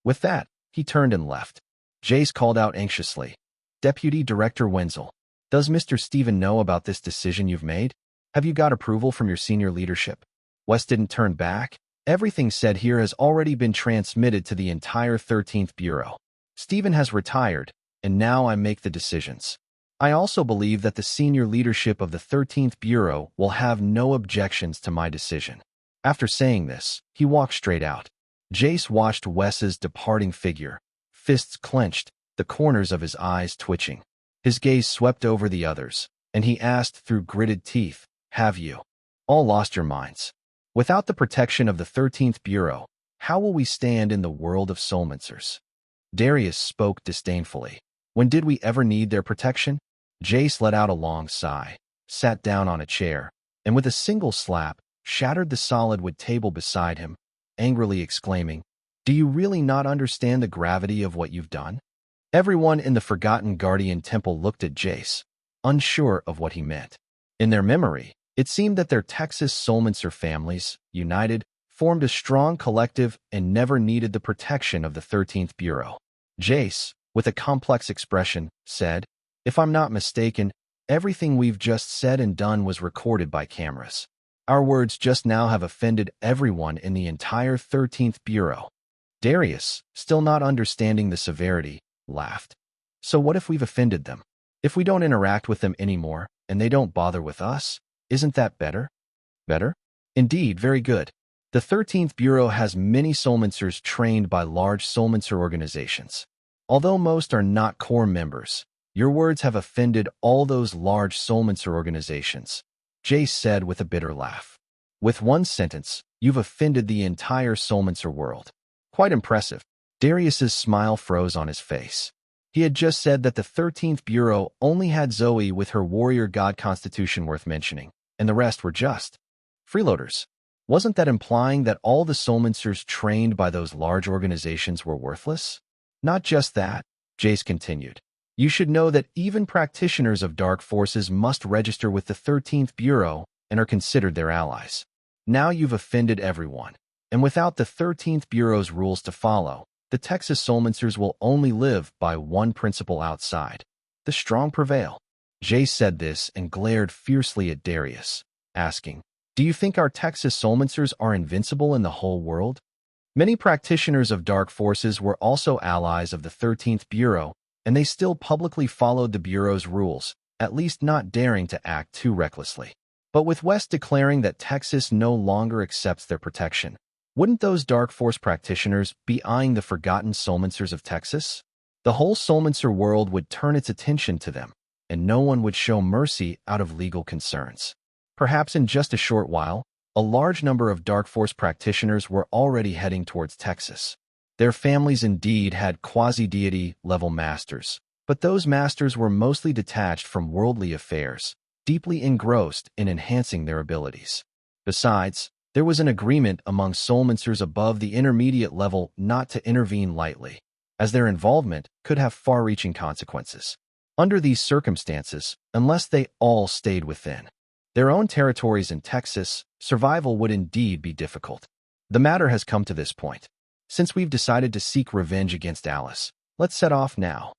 With that, he turned and left. Jace called out anxiously, Deputy Director Wenzel, does Mr. Stephen know about this decision you've made? Have you got approval from your senior leadership? Wes didn't turn back. Everything said here has already been transmitted to the entire 13th Bureau. Stephen has retired, and now I make the decisions. I also believe that the senior leadership of the 13th Bureau will have no objections to my decision. After saying this, he walked straight out. Jace watched Wes's departing figure, fists clenched, the corners of his eyes twitching. His gaze swept over the others, and he asked through gritted teeth, have you all lost your minds? Without the protection of the 13th Bureau, how will we stand in the world of Solmancers? Darius spoke disdainfully. When did we ever need their protection? Jace let out a long sigh, sat down on a chair, and with a single slap, shattered the solid wood table beside him, angrily exclaiming, do you really not understand the gravity of what you've done? Everyone in the Forgotten Guardian Temple looked at Jace, unsure of what he meant. In their memory, it seemed that their Texas Solmancer families, united, formed a strong collective and never needed the protection of the 13th Bureau. Jace, with a complex expression, said, if I'm not mistaken, everything we've just said and done was recorded by cameras. Our words just now have offended everyone in the entire 13th Bureau. Darius, still not understanding the severity, laughed. So what if we've offended them? If we don't interact with them anymore, and they don't bother with us, isn't that better? Better? Indeed, very good. The 13th Bureau has many Solmancers trained by large Solmancer organizations. Although most are not core members, Your words have offended all those large Soulmancer organizations, Jace said with a bitter laugh. With one sentence, you've offended the entire Soulmancer world. Quite impressive. Darius's smile froze on his face. He had just said that the 13th Bureau only had Zoe with her warrior god constitution worth mentioning, and the rest were just freeloaders. Wasn't that implying that all the Soulmancers trained by those large organizations were worthless? Not just that, Jace continued. You should know that even practitioners of dark forces must register with the 13th Bureau and are considered their allies. Now you've offended everyone, and without the 13th Bureau's rules to follow, the Texas Soulmancers will only live by one principle outside. The strong prevail. Jace said this and glared fiercely at Darius, asking, do you think our Texas Soulmancers are invincible in the whole world? Many practitioners of dark forces were also allies of the 13th Bureau, and they still publicly followed the Bureau's rules, at least not daring to act too recklessly. But with West declaring that Texas no longer accepts their protection, wouldn't those dark force practitioners be eyeing the forgotten Soulmancers of Texas? The whole Soulmancer world would turn its attention to them, and no one would show mercy out of legal concerns. Perhaps in just a short while, a large number of dark force practitioners were already heading towards Texas. Their families indeed had quasi-deity-level masters, but those masters were mostly detached from worldly affairs, deeply engrossed in enhancing their abilities. Besides, there was an agreement among Soulmancers above the intermediate level not to intervene lightly, as their involvement could have far-reaching consequences. Under these circumstances, unless they all stayed within their own territories in Texas, survival would indeed be difficult. The matter has come to this point. Since we've decided to seek revenge against Alice, let's set off now.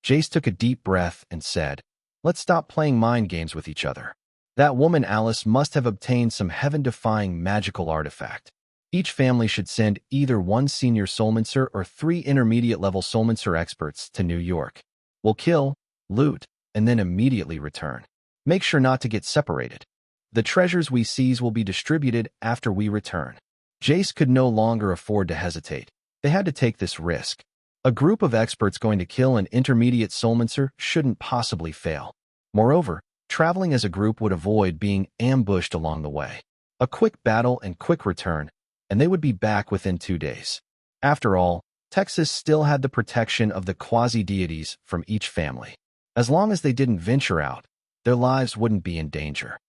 Jace took a deep breath and said, let's stop playing mind games with each other. That woman Alice must have obtained some heaven-defying magical artifact. Each family should send either one senior Soulmancer or 3 intermediate-level Soulmancer experts to New York. We'll kill, loot, and then immediately return. Make sure not to get separated. The treasures we seize will be distributed after we return. Jace could no longer afford to hesitate. They had to take this risk. A group of experts going to kill an intermediate Soulmancer shouldn't possibly fail. Moreover, traveling as a group would avoid being ambushed along the way. A quick battle and quick return, and they would be back within 2 days. After all, Texas still had the protection of the quasi-deities from each family. As long as they didn't venture out, their lives wouldn't be in danger.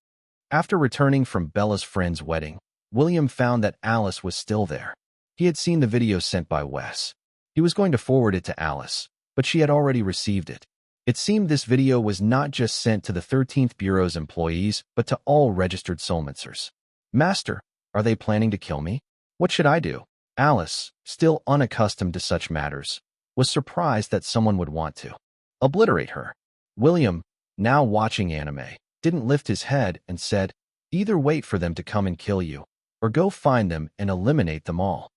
After returning from Bella's friend's wedding, William found that Alice was still there. He had seen the video sent by Wes. He was going to forward it to Alice, but she had already received it. It seemed this video was not just sent to the 13th Bureau's employees, but to all registered Soulmancers. Master, are they planning to kill me? What should I do? Alice, still unaccustomed to such matters, was surprised that someone would want to obliterate her. William, now watching anime, didn't lift his head and said, either wait for them to come and kill you, or go find them and eliminate them all.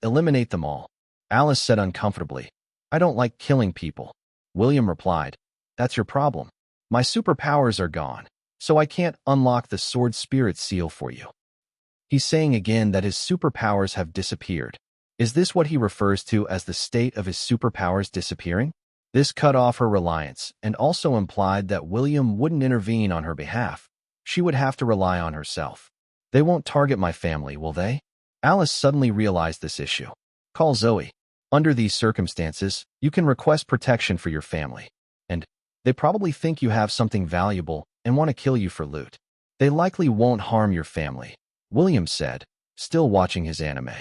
Eliminate them all, Alice said uncomfortably. I don't like killing people. William replied, that's your problem. My superpowers are gone, so I can't unlock the sword spirit seal for you. He's saying again that his superpowers have disappeared. Is this what he refers to as the state of his superpowers disappearing? This cut off her reliance and also implied that William wouldn't intervene on her behalf. She would have to rely on herself. They won't target my family, will they? Alice suddenly realized this issue. Call Zoe. Under these circumstances, you can request protection for your family. And they probably think you have something valuable and want to kill you for loot. They likely won't harm your family, William said, still watching his anime.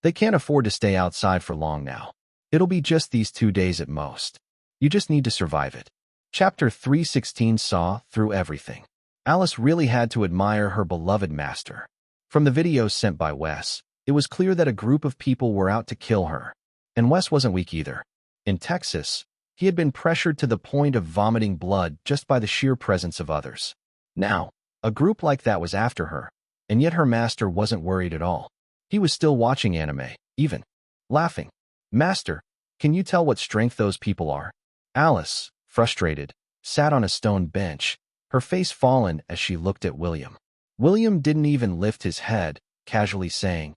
They can't afford to stay outside for long now. It'll be just these 2 days at most. You just need to survive it. Chapter 316 saw through everything. Alice really had to admire her beloved master. From the videos sent by Wes, it was clear that a group of people were out to kill her. And Wes wasn't weak either. In Texas, he had been pressured to the point of vomiting blood just by the sheer presence of others. Now, a group like that was after her, and yet her master wasn't worried at all. He was still watching anime, even laughing. Master, can you tell what strength those people are? Alice, frustrated, sat on a stone bench, her face fallen as she looked at William. William didn't even lift his head, casually saying,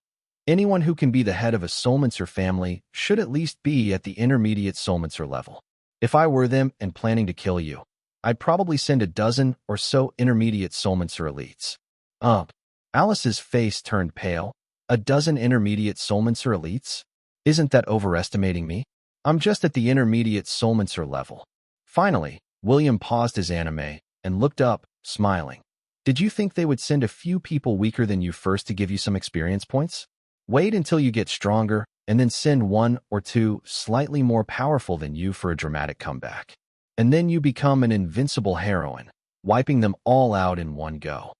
anyone who can be the head of a Soulmancer family should at least be at the intermediate Soulmancer level. If I were them and planning to kill you, I'd probably send a dozen or so intermediate Soulmancer elites. Alice's face turned pale. A dozen intermediate Soulmancer elites? Isn't that overestimating me? I'm just at the intermediate Soulmancer level. Finally, William paused his anime and looked up, smiling. Did you think they would send a few people weaker than you first to give you some experience points? Wait until you get stronger, and then send one or two slightly more powerful than you for a dramatic comeback. And then you become an invincible heroine, wiping them all out in one go.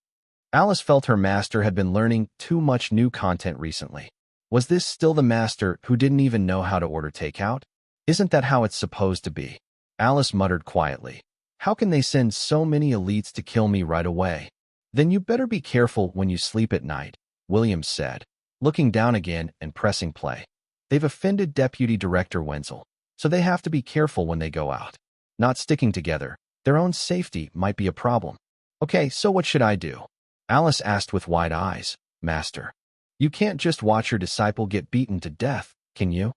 Alice felt her master had been learning too much new content recently. Was this still the master who didn't even know how to order takeout? Isn't that how it's supposed to be? Alice muttered quietly. How can they send so many elites to kill me right away? Then you better be careful when you sleep at night, Williams said, looking down again and pressing play. They've offended Deputy Director Wenzel, so they have to be careful when they go out. Not sticking together, their own safety might be a problem. Okay, so what should I do? Alice asked with wide eyes. Master, you can't just watch your disciple get beaten to death, can you?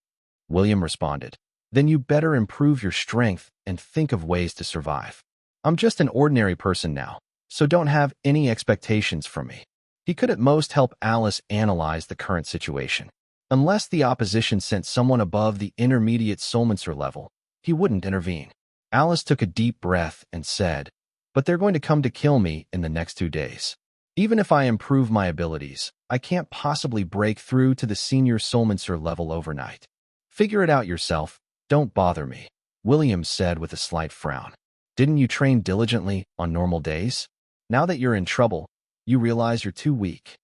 William responded. Then you better improve your strength and think of ways to survive. I'm just an ordinary person now, so don't have any expectations from me. He could at most help Alice analyze the current situation. Unless the opposition sent someone above the intermediate Soulmancer level, he wouldn't intervene. Alice took a deep breath and said, but they're going to come to kill me in the next 2 days. Even if I improve my abilities, I can't possibly break through to the senior Soulmancer level overnight. Figure it out yourself. Don't bother me, Williams said with a slight frown. Didn't you train diligently on normal days? Now that you're in trouble, you realize you're too weak.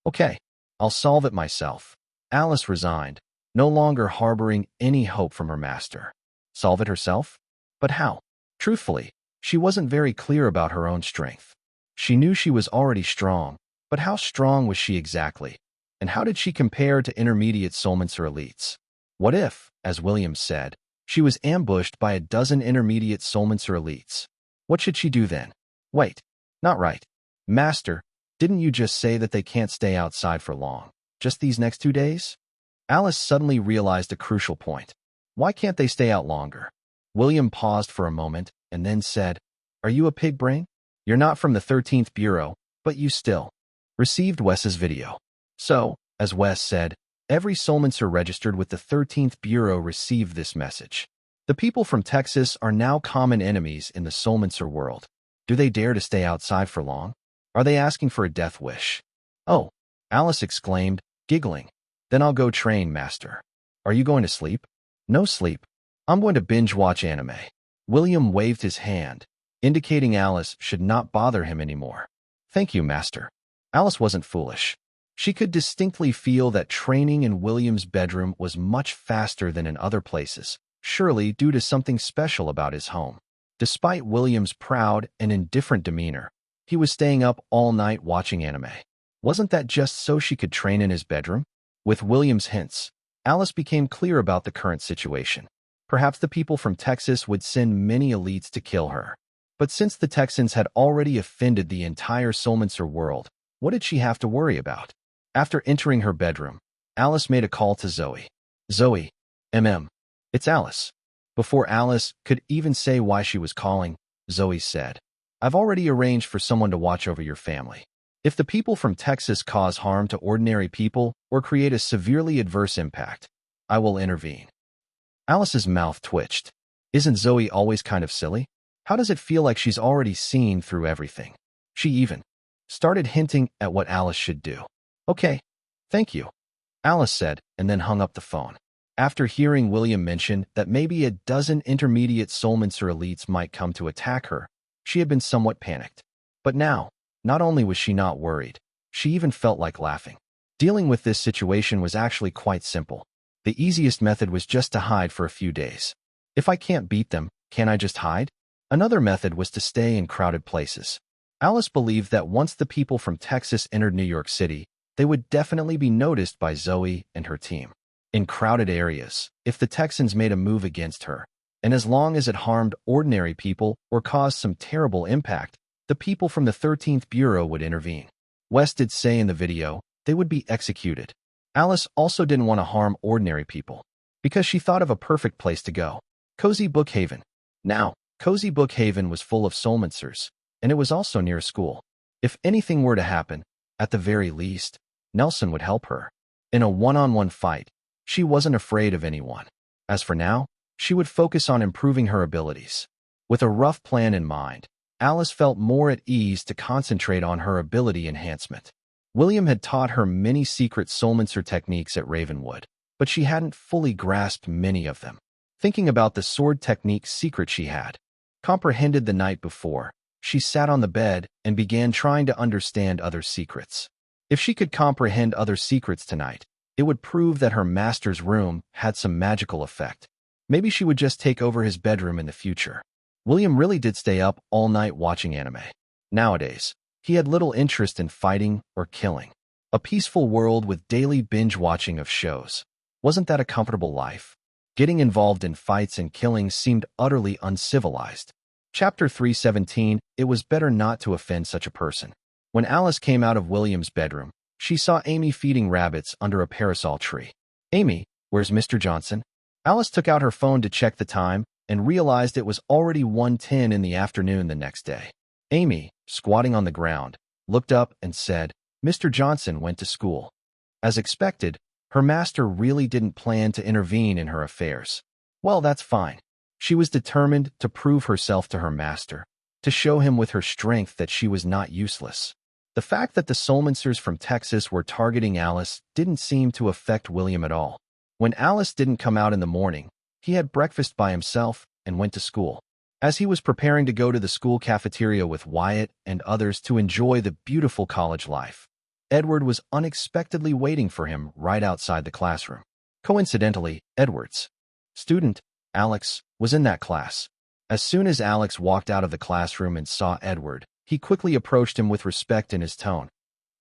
Okay, I'll solve it myself. Alice resigned, no longer harboring any hope from her master. Solve it herself? But how? Truthfully, she wasn't very clear about her own strength. She knew she was already strong, but how strong was she exactly? And how did she compare to intermediate Soulmancer elites? What if, as Williams said, she was ambushed by a dozen intermediate Soulmancer elites? What should she do then? Wait, not right. Master, didn't you just say that they can't stay outside for long? Just these next 2 days? Alice suddenly realized a crucial point. Why can't they stay out longer? William paused for a moment and then said, Are you a pig brain? You're not from the 13th Bureau, but you still received Wes's video. So, as Wes said, every Soulmancer registered with the 13th Bureau received this message. The people from Texas are now common enemies in the Soulmancer world. Do they dare to stay outside for long? Are they asking for a death wish? Oh, Alice exclaimed, giggling. Then I'll go train, Master. Are you going to sleep? No sleep. I'm going to binge-watch anime. William waved his hand, indicating Alice should not bother him anymore. Thank you, Master. Alice wasn't foolish. She could distinctly feel that training in William's bedroom was much faster than in other places, surely due to something special about his home. Despite William's proud and indifferent demeanor, he was staying up all night watching anime. Wasn't that just so she could train in his bedroom? With William's hints, Alice became clear about the current situation. Perhaps the people from Texas would send many elites to kill her. But since the Texans had already offended the entire Soulmancer world, what did she have to worry about? After entering her bedroom, Alice made a call to Zoe. Zoe, it's Alice. Before Alice could even say why she was calling, Zoe said, I've already arranged for someone to watch over your family. If the people from Texas cause harm to ordinary people or create a severely adverse impact, I will intervene. Alice's mouth twitched. Isn't Zoe always kind of silly? How does it feel like she's already seen through everything? She even started hinting at what Alice should do. Okay, thank you, Alice said, and then hung up the phone. After hearing William mention that maybe a dozen intermediate Soulmancer elites might come to attack her, she had been somewhat panicked. But now, not only was she not worried, she even felt like laughing. Dealing with this situation was actually quite simple. The easiest method was just to hide for a few days. If I can't beat them, can I just hide? Another method was to stay in crowded places. Alice believed that once the people from Texas entered New York City, they would definitely be noticed by Zoe and her team. In crowded areas, if the Texans made a move against her, and as long as it harmed ordinary people or caused some terrible impact, the people from the 13th Bureau would intervene. West did say in the video they would be executed. Alice also didn't want to harm ordinary people, because she thought of a perfect place to go. Cozy Bookhaven. Now, Cozy Book Haven was full of soulmancers, and it was also near a school. If anything were to happen, at the very least, Nelson would help her. In a one-on-one fight, she wasn't afraid of anyone. As for now, she would focus on improving her abilities. With a rough plan in mind, Alice felt more at ease to concentrate on her ability enhancement. William had taught her many secret soulmancer techniques at Ravenwood, but she hadn't fully grasped many of them. Thinking about the sword technique secret she had comprehended the night before, she sat on the bed and began trying to understand other secrets. If she could comprehend other secrets tonight, it would prove that her master's room had some magical effect. Maybe she would just take over his bedroom in the future. William really did stay up all night watching anime. Nowadays, he had little interest in fighting or killing. A peaceful world with daily binge-watching of shows. Wasn't that a comfortable life? Getting involved in fights and killings seemed utterly uncivilized. Chapter 317, It was better not to offend such a person. When Alice came out of William's bedroom, she saw Amy feeding rabbits under a parasol tree. "Amy, where's Mr. Johnson?" Alice took out her phone to check the time and realized it was already 1:10 in the afternoon the next day. Amy, squatting on the ground, looked up and said, "Mr. Johnson went to school." As expected, her master really didn't plan to intervene in her affairs. Well, that's fine. She was determined to prove herself to her master, to show him with her strength that she was not useless. The fact that the soulmancers from Texas were targeting Alice didn't seem to affect William at all. When Alice didn't come out in the morning, he had breakfast by himself and went to school. As he was preparing to go to the school cafeteria with Wyatt and others to enjoy the beautiful college life, Edward was unexpectedly waiting for him right outside the classroom. Coincidentally, Edward's student, Alex, was in that class. As soon as Alex walked out of the classroom and saw Edward, he quickly approached him with respect in his tone.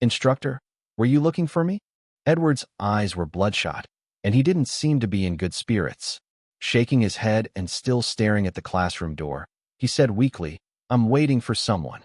"Instructor, were you looking for me?" Edward's eyes were bloodshot, and he didn't seem to be in good spirits. Shaking his head and still staring at the classroom door, he said weakly, "I'm waiting for someone."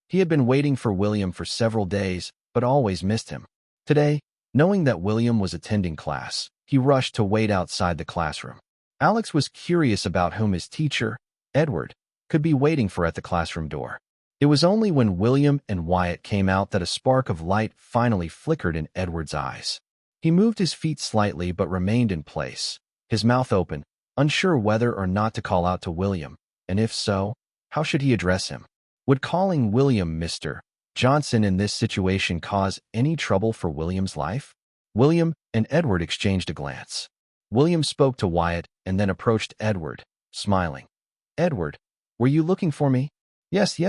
He had been waiting for William for several days, but always missed him. Today, knowing that William was attending class, he rushed to wait outside the classroom. Alex was curious about whom his teacher, Edward, could be waiting for at the classroom door. It was only when William and Wyatt came out that a spark of light finally flickered in Edward's eyes. He moved his feet slightly but remained in place, his mouth open, unsure whether or not to call out to William, and if so, how should he address him? Would calling William Mr. Johnson in this situation cause any trouble for William's life? William and Edward exchanged a glance. William spoke to Wyatt and then approached Edward, smiling. "Edward, were you looking for me?" Yes.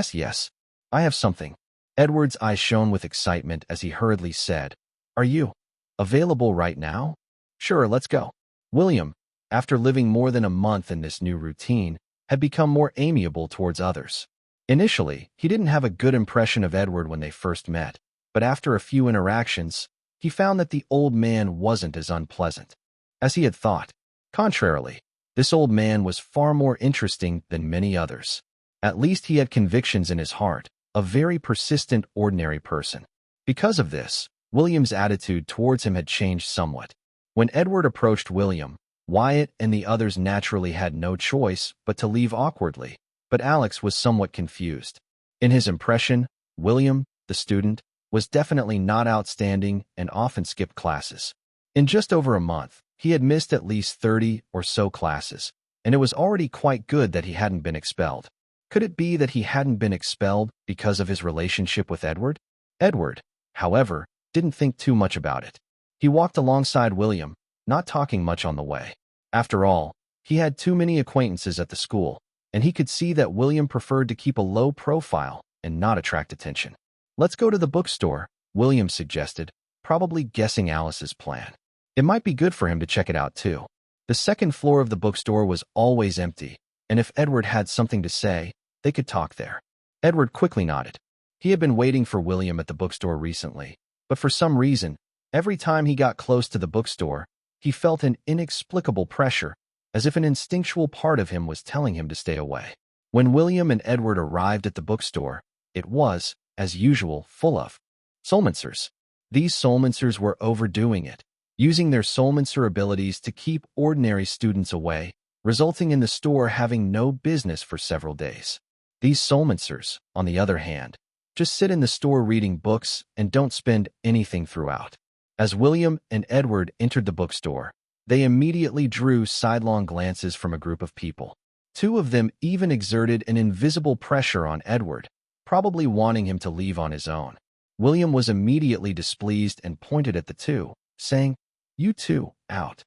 I have something." Edward's eyes shone with excitement as he hurriedly said, "Are you available right now?" "Sure, let's go." William, after living more than a month in this new routine, had become more amiable towards others. Initially, he didn't have a good impression of Edward when they first met, but after a few interactions, he found that the old man wasn't as unpleasant as he had thought. Contrarily, this old man was far more interesting than many others. At least he had convictions in his heart, a very persistent, ordinary person. Because of this, William's attitude towards him had changed somewhat. When Edward approached William, Wyatt and the others naturally had no choice but to leave awkwardly, but Alex was somewhat confused. In his impression, William, the student, was definitely not outstanding and often skipped classes. In just over a month, he had missed at least 30 or so classes, and it was already quite good that he hadn't been expelled. Could it be that he hadn't been expelled because of his relationship with Edward? Edward, however, didn't think too much about it. He walked alongside William, not talking much on the way. After all, he had too many acquaintances at the school, and he could see that William preferred to keep a low profile and not attract attention. "Let's go to the bookstore," William suggested, probably guessing Alice's plan. It might be good for him to check it out too. The second floor of the bookstore was always empty, and if Edward had something to say, they could talk there. Edward quickly nodded. He had been waiting for William at the bookstore recently, but for some reason, every time he got close to the bookstore, he felt an inexplicable pressure, as if an instinctual part of him was telling him to stay away. When William and Edward arrived at the bookstore, it was, as usual, full of soulmancers. These soulmancers were overdoing it, using their soulmancer abilities to keep ordinary students away, resulting in the store having no business for several days. These soulmancers, on the other hand, just sit in the store reading books and don't spend anything throughout. As William and Edward entered the bookstore, they immediately drew sidelong glances from a group of people. Two of them even exerted an invisible pressure on Edward, probably wanting him to leave on his own. William was immediately displeased and pointed at the two, saying, "You two, out."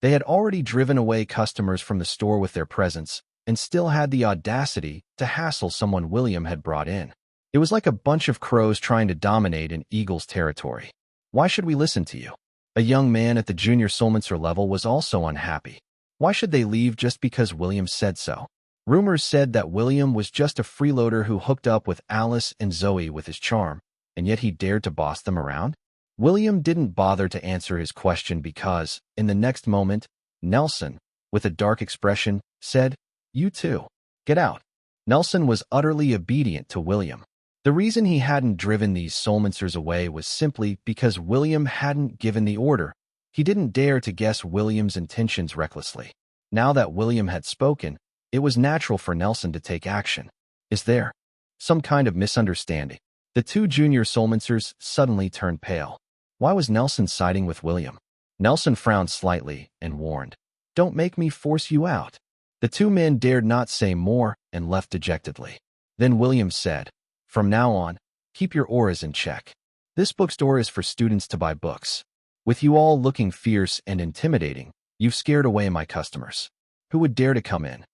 They had already driven away customers from the store with their presence and still had the audacity to hassle someone William had brought in. It was like a bunch of crows trying to dominate an eagle's territory. "Why should we listen to you?" A young man at the junior soulmancer level was also unhappy. Why should they leave just because William said so? Rumors said that William was just a freeloader who hooked up with Alice and Zoe with his charm, and yet he dared to boss them around? William didn't bother to answer his question because, in the next moment, Nelson, with a dark expression, said, "You too. Get out." Nelson was utterly obedient to William. The reason he hadn't driven these soulmancers away was simply because William hadn't given the order. He didn't dare to guess William's intentions recklessly. Now that William had spoken, it was natural for Nelson to take action. Is there some kind of misunderstanding? The two junior soulmancers suddenly turned pale. Why was Nelson siding with William? Nelson frowned slightly and warned, "Don't make me force you out." The two men dared not say more and left dejectedly. Then William said, "From now on, keep your auras in check. This bookstore is for students to buy books. With you all looking fierce and intimidating, you've scared away my customers. Who would dare to come in?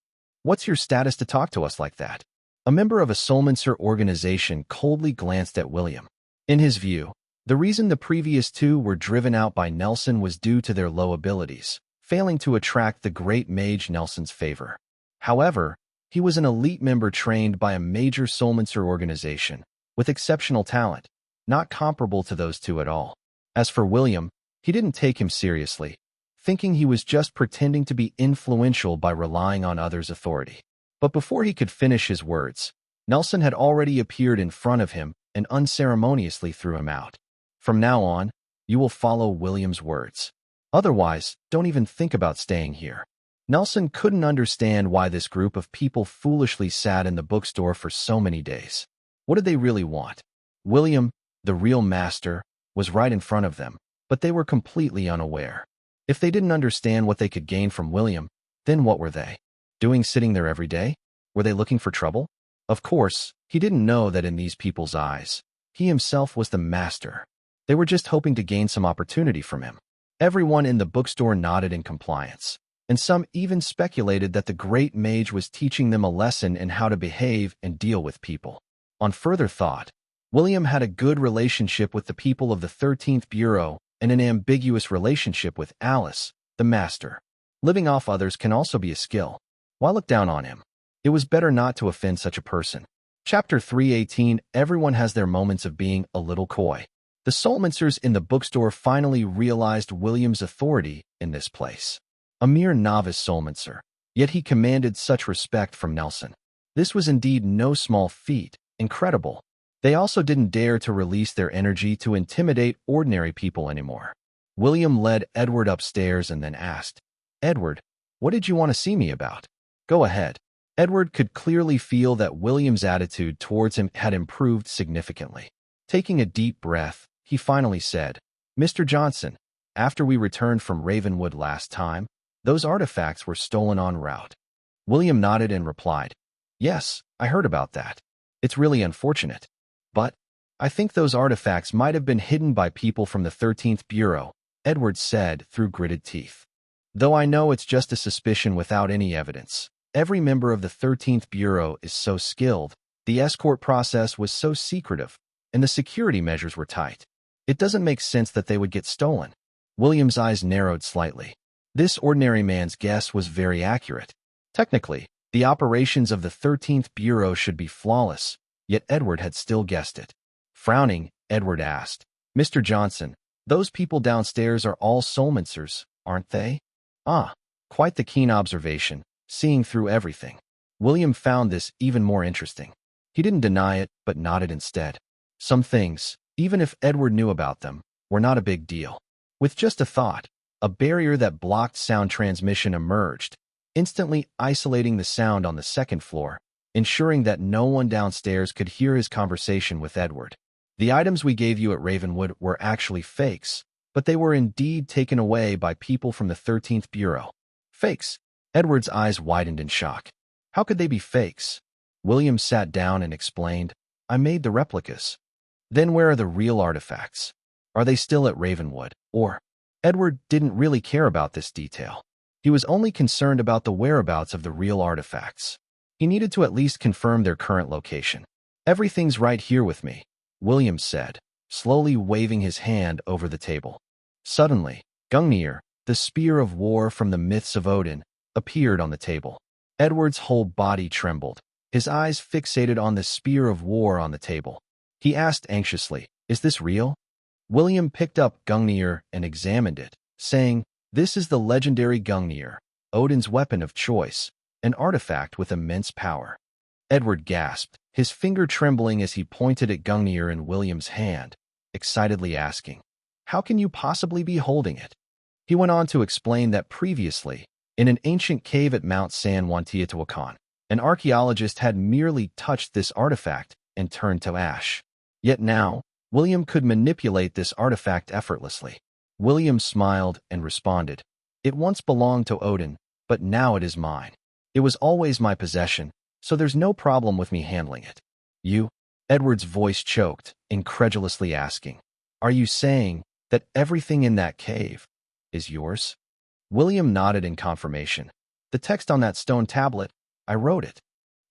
What's your status to talk to us like that?" A member of a soulmancer organization coldly glanced at William. In his view, the reason the previous two were driven out by Nelson was due to their low abilities, failing to attract the great mage Nelson's favor. However, he was an elite member trained by a major soulmancer organization, with exceptional talent, not comparable to those two at all. As for William, he didn't take him seriously, thinking he was just pretending to be influential by relying on others' authority. But before he could finish his words, Nelson had already appeared in front of him and unceremoniously threw him out. "From now on, you will follow William's words. Otherwise, don't even think about staying here." Nelson couldn't understand why this group of people foolishly sat in the bookstore for so many days. What did they really want? William, the real master, was right in front of them, but they were completely unaware. If they didn't understand what they could gain from William, then what were they doing sitting there every day? Were they looking for trouble? Of course, he didn't know that in these people's eyes, he himself was the master. They were just hoping to gain some opportunity from him. Everyone in the bookstore nodded in compliance, and some even speculated that the great mage was teaching them a lesson in how to behave and deal with people. On further thought, William had a good relationship with the people of the 13th Bureau and an ambiguous relationship with Alice, the master. Living off others can also be a skill. Why look down on him? It was better not to offend such a person. Chapter 318. Everyone has their moments of being a little coy. The soulmancers in the bookstore finally realized William's authority in this place. A mere novice soulmancer, yet he commanded such respect from Nelson. This was indeed no small feat, incredible. They also didn't dare to release their energy to intimidate ordinary people anymore. William led Edward upstairs and then asked, "Edward, what did you want to see me about? Go ahead." Edward could clearly feel that William's attitude towards him had improved significantly. Taking a deep breath, he finally said, "Mr. Johnson, after we returned from Ravenwood last time, those artifacts were stolen en route." William nodded and replied, "Yes, I heard about that. It's really unfortunate. But I think those artifacts might have been hidden by people from the 13th Bureau," Edward said through gritted teeth. "Though I know it's just a suspicion without any evidence. Every member of the 13th Bureau is so skilled, the escort process was so secretive, and the security measures were tight. It doesn't make sense that they would get stolen." William's eyes narrowed slightly. This ordinary man's guess was very accurate. Technically, the operations of the 13th Bureau should be flawless, yet Edward had still guessed it. Frowning, Edward asked, "Mr. Johnson, those people downstairs are all soulmancers, aren't they?" "Ah, quite the keen observation, seeing through everything." William found this even more interesting. He didn't deny it, but nodded instead. Some things, even if Edward knew about them, were not a big deal. With just a thought, a barrier that blocked sound transmission emerged, instantly isolating the sound on the second floor, ensuring that no one downstairs could hear his conversation with Edward. The items we gave you at Ravenwood were actually fakes, but they were indeed taken away by people from the 13th Bureau. Fakes? Edward's eyes widened in shock. How could they be fakes? William sat down and explained, I made the replicas. Then where are the real artifacts? Are they still at Ravenwood? Or, Edward didn't really care about this detail. He was only concerned about the whereabouts of the real artifacts. He needed to at least confirm their current location. Everything's right here with me, William said, slowly waving his hand over the table. Suddenly, Gungnir, the spear of war from the myths of Odin, appeared on the table. Edward's whole body trembled, his eyes fixated on the spear of war on the table. He asked anxiously, Is this real? William picked up Gungnir and examined it, saying, This is the legendary Gungnir, Odin's weapon of choice, an artifact with immense power. Edward gasped, his finger trembling as he pointed at Gungnir in William's hand, excitedly asking, How can you possibly be holding it? He went on to explain that previously, in an ancient cave at Mount San Juan, an archaeologist had merely touched this artifact and turned to ash. Yet now, William could manipulate this artifact effortlessly. William smiled and responded, It once belonged to Odin, but now it is mine. It was always my possession, so there's no problem with me handling it. You? Edward's voice choked, incredulously asking, Are you saying that everything in that cave is yours? William nodded in confirmation. The text on that stone tablet, I wrote it.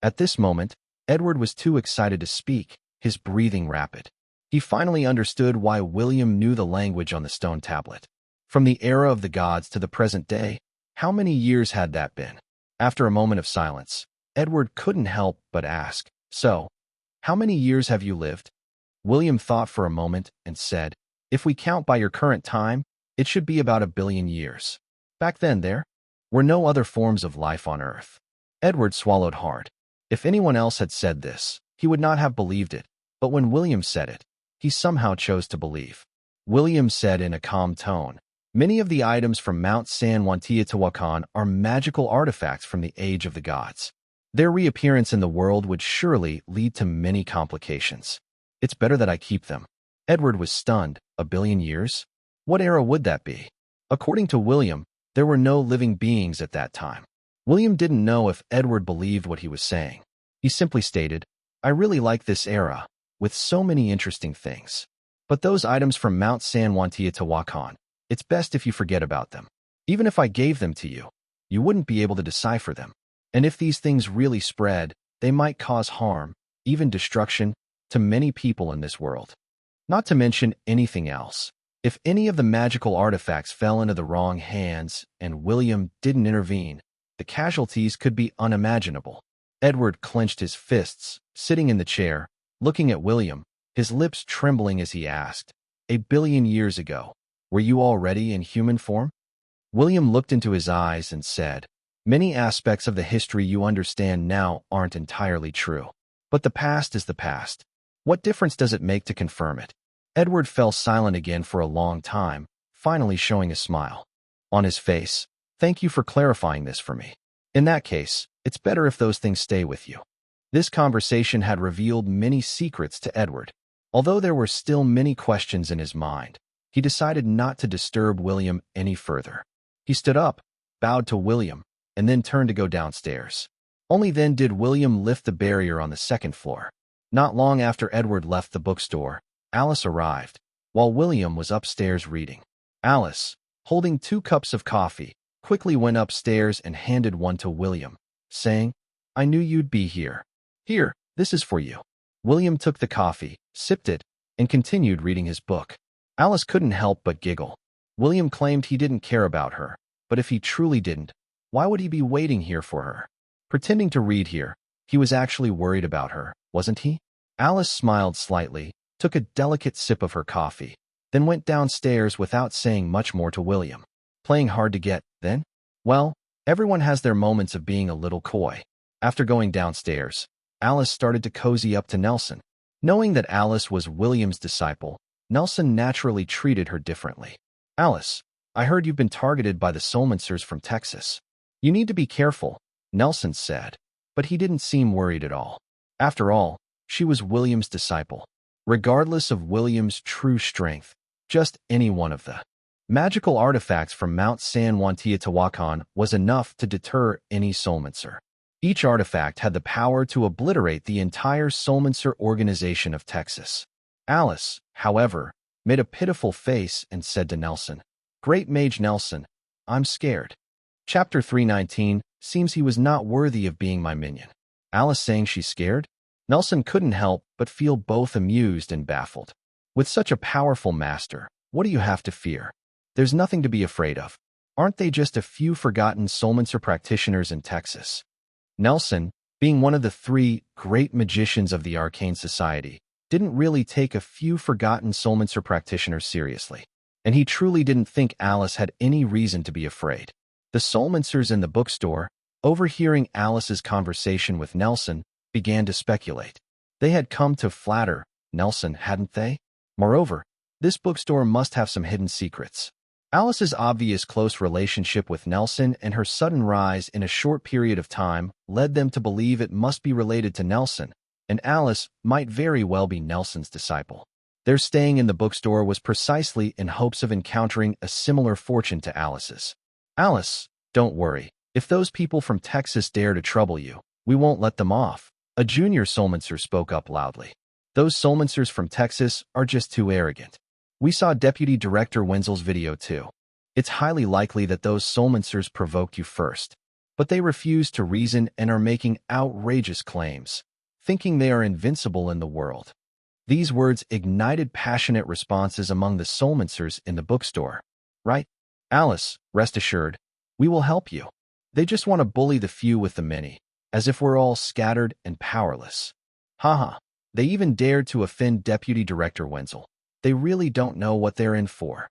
At this moment, Edward was too excited to speak, his breathing rapid. He finally understood why William knew the language on the stone tablet. From the era of the gods to the present day, how many years had that been? After a moment of silence, Edward couldn't help but ask, So, how many years have you lived? William thought for a moment and said, If we count by your current time, it should be about 1 billion years. Back then there were no other forms of life on Earth. Edward swallowed hard. If anyone else had said this, he would not have believed it, but when William said it, he somehow chose to believe. William said in a calm tone, Many of the items from Mount San Juan are magical artifacts from the age of the gods. Their reappearance in the world would surely lead to many complications. It's better that I keep them. Edward was stunned. 1 billion years? What era would that be? According to William, there were no living beings at that time. William didn't know if Edward believed what he was saying. He simply stated, I really like this era, with so many interesting things. But those items from Mount San Juan, it's best if you forget about them. Even if I gave them to you, you wouldn't be able to decipher them. And if these things really spread, they might cause harm, even destruction, to many people in this world. Not to mention anything else. If any of the magical artifacts fell into the wrong hands and William didn't intervene, the casualties could be unimaginable. Edward clenched his fists, sitting in the chair, looking at William, his lips trembling as he asked, 1 billion years ago, were you already in human form? William looked into his eyes and said, Many aspects of the history you understand now aren't entirely true. But the past is the past. What difference does it make to confirm it? Edward fell silent again for a long time, finally showing a smile on his face. Thank you for clarifying this for me. In that case, it's better if those things stay with you. This conversation had revealed many secrets to Edward. Although there were still many questions in his mind, he decided not to disturb William any further. He stood up, bowed to William, and then turned to go downstairs. Only then did William lift the barrier on the second floor. Not long after Edward left the bookstore, Alice arrived, while William was upstairs reading. Alice, holding 2 cups of coffee, quickly went upstairs and handed one to William, saying, I knew you'd be here. Here, this is for you. William took the coffee, sipped it, and continued reading his book. Alice couldn't help but giggle. William claimed he didn't care about her, but if he truly didn't, why would he be waiting here for her? Pretending to read here, he was actually worried about her, wasn't he? Alice smiled slightly, took a delicate sip of her coffee, then went downstairs without saying much more to William. Playing hard to get, then? Well, everyone has their moments of being a little coy. After going downstairs, Alice started to cozy up to Nelson. Knowing that Alice was William's disciple, Nelson naturally treated her differently. Alice, I heard you've been targeted by the Soulmancers from Texas. You need to be careful, Nelson said, but he didn't seem worried at all. After all, she was William's disciple. Regardless of William's true strength, just any one of the magical artifacts from Mount San Juan Teotihuacan was enough to deter any soulmancer. Each artifact had the power to obliterate the entire soulmancer organization of Texas. Alice, however, made a pitiful face and said to Nelson, "Great Mage Nelson, I'm scared." Chapter 319, seems he was not worthy of being my minion. Alice saying she's scared? Nelson couldn't help but feel both amused and baffled. With such a powerful master, what do you have to fear? There's nothing to be afraid of. Aren't they just a few forgotten soulmancer practitioners in Texas? Nelson, being one of the 3 great magicians of the Arcane Society, didn't really take a few forgotten soulmancer practitioners seriously, and he truly didn't think Alice had any reason to be afraid. The soulmancers in the bookstore, overhearing Alice's conversation with Nelson, began to speculate. They had come to flatter Nelson, hadn't they? Moreover, this bookstore must have some hidden secrets. Alice's obvious close relationship with Nelson and her sudden rise in a short period of time led them to believe it must be related to Nelson, and Alice might very well be Nelson's disciple. Their staying in the bookstore was precisely in hopes of encountering a similar fortune to Alice's. Alice, don't worry. If those people from Texas dare to trouble you, we won't let them off. A junior soulmancer spoke up loudly. Those soulmancers from Texas are just too arrogant. We saw Deputy Director Wenzel's video too. It's highly likely that those soulmancers provoked you first, but they refuse to reason and are making outrageous claims, thinking they are invincible in the world. These words ignited passionate responses among the soulmancers in the bookstore. Right? Alice, rest assured, we will help you. They just want to bully the few with the many, as if we're all scattered and powerless. Haha, they even dared to offend Deputy Director Wenzel. They really don't know what they're in for.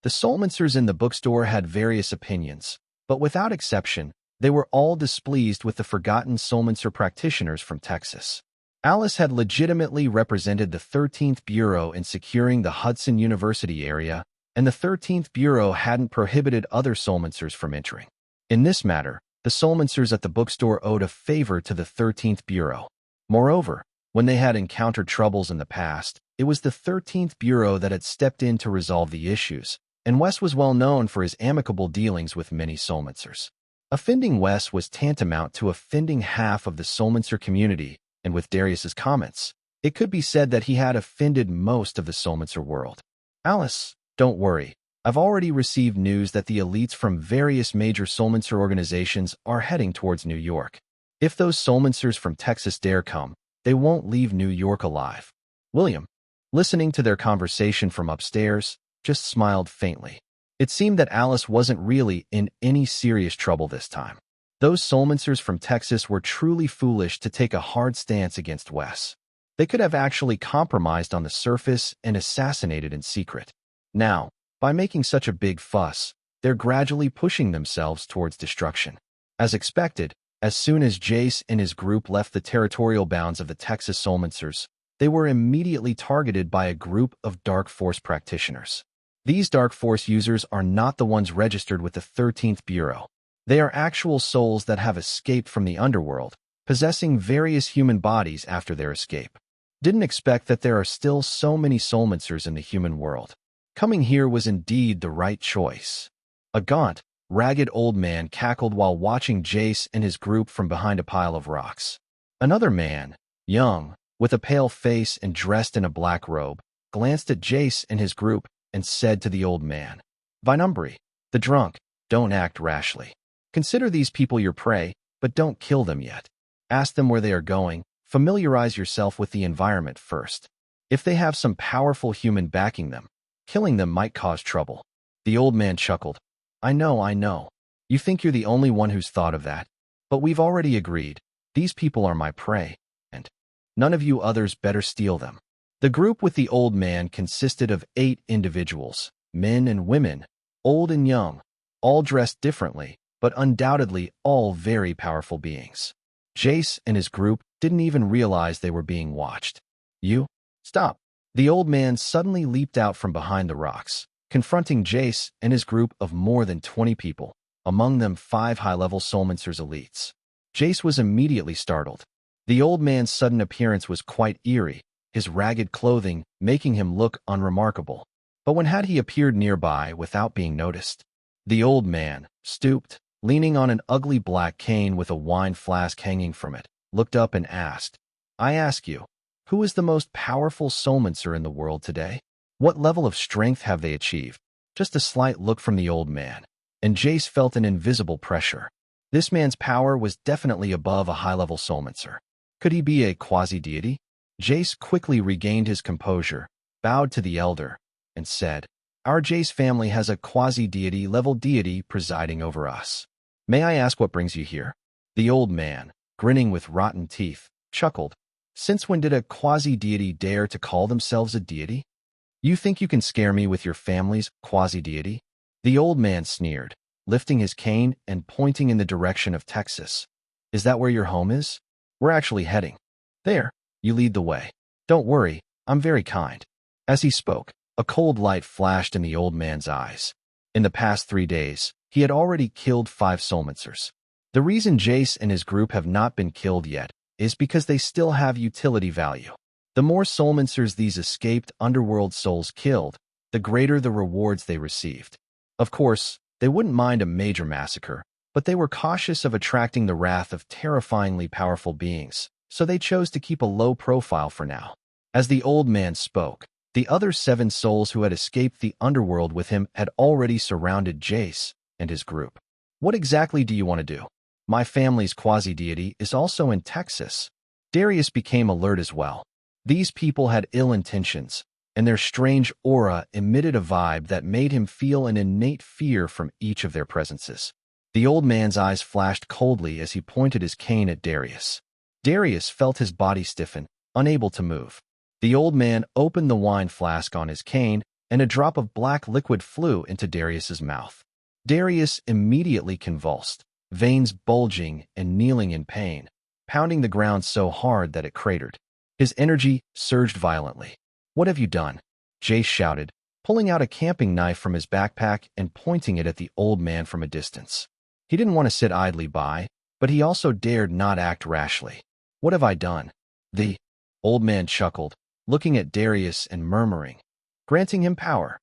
The soulmancers in the bookstore had various opinions, but without exception, they were all displeased with the forgotten soulmancer practitioners from Texas. Alice had legitimately represented the 13th Bureau in securing the Hudson University area, and the 13th Bureau hadn't prohibited other soulmancers from entering. In this matter, the soulmancers at the bookstore owed a favor to the 13th Bureau. Moreover, when they had encountered troubles in the past, it was the 13th Bureau that had stepped in to resolve the issues, and Wes was well known for his amicable dealings with many soulmancers. Offending Wes was tantamount to offending half of the soulmancer community, and with Darius's comments, it could be said that he had offended most of the soulmancer world. Alice, don't worry. I've already received news that the elites from various major soulmancer organizations are heading towards New York. If those soulmancers from Texas dare come, they won't leave New York alive. William, listening to their conversation from upstairs, just smiled faintly. It seemed that Alice wasn't really in any serious trouble this time. Those soulmancers from Texas were truly foolish to take a hard stance against Wes. They could have actually compromised on the surface and assassinated in secret. Now, by making such a big fuss, they're gradually pushing themselves towards destruction. As expected, as soon as Jace and his group left the territorial bounds of the Texas soulmancers, they were immediately targeted by a group of Dark Force practitioners. These Dark Force users are not the ones registered with the 13th Bureau. They are actual souls that have escaped from the underworld, possessing various human bodies after their escape. Didn't expect that there are still so many soulmancers in the human world. Coming here was indeed the right choice. A gaunt, ragged old man cackled while watching Jace and his group from behind a pile of rocks. Another man, young, with a pale face and dressed in a black robe, glanced at Jace and his group and said to the old man, "Vinumbri, the drunk, don't act rashly. Consider these people your prey, but don't kill them yet. Ask them where they are going. Familiarize yourself with the environment first. If they have some powerful human backing them, killing them might cause trouble." The old man chuckled. I know. You think you're the only one who's thought of that. But we've already agreed. These people are my prey, and none of you others better steal them." The group with the old man consisted of 8 individuals, men and women, old and young, all dressed differently, but undoubtedly all very powerful beings. Jace and his group didn't even realize they were being watched. "You? Stop." The old man suddenly leaped out from behind the rocks, confronting Jace and his group of more than 20 people. among them 5 high-level Soulmancer's elites. Jace was immediately startled. The old man's sudden appearance was quite eerie, his ragged clothing making him look unremarkable. But when had he appeared nearby without being noticed? The old man, stooped, leaning on an ugly black cane with a wine flask hanging from it, looked up and asked, "I ask you, who is the most powerful Soulmancer in the world today? What level of strength have they achieved?" Just a slight look from the old man, and Jace felt an invisible pressure. This man's power was definitely above a high-level Soulmancer. Could he be a quasi-deity? Jace quickly regained his composure, bowed to the elder, and said, "Our Jace family has a quasi-deity level deity presiding over us. May I ask what brings you here?" The old man, grinning with rotten teeth, chuckled. "Since when did a quasi-deity dare to call themselves a deity? You think you can scare me with your family's quasi-deity?" The old man sneered, lifting his cane and pointing in the direction of Texas. "Is that where your home is? We're actually heading there. You lead the way. Don't worry, I'm very kind." As he spoke, a cold light flashed in the old man's eyes. In the past 3 days, he had already killed 5 Soulmancers. The reason Jace and his group have not been killed yet is because they still have utility value. The more Soulmancers these escaped underworld souls killed, the greater the rewards they received. Of course, they wouldn't mind a major massacre, but they were cautious of attracting the wrath of terrifyingly powerful beings, so they chose to keep a low profile for now. As the old man spoke, the other 7 souls who had escaped the underworld with him had already surrounded Jace and his group. "What exactly do you want to do? My family's quasi-deity is also in Texas." Darius became alert as well. These people had ill intentions, and their strange aura emitted a vibe that made him feel an innate fear from each of their presences. The old man's eyes flashed coldly as he pointed his cane at Darius. Darius felt his body stiffen, unable to move. The old man opened the wine flask on his cane, and a drop of black liquid flew into Darius's mouth. Darius immediately convulsed, veins bulging and kneeling in pain, pounding the ground so hard that it cratered. His energy surged violently. "What have you done?" Jace shouted, pulling out a camping knife from his backpack and pointing it at the old man from a distance. He didn't want to sit idly by, but he also dared not act rashly. "What have I done?" The old man chuckled, looking at Darius and murmuring, "Granting him power."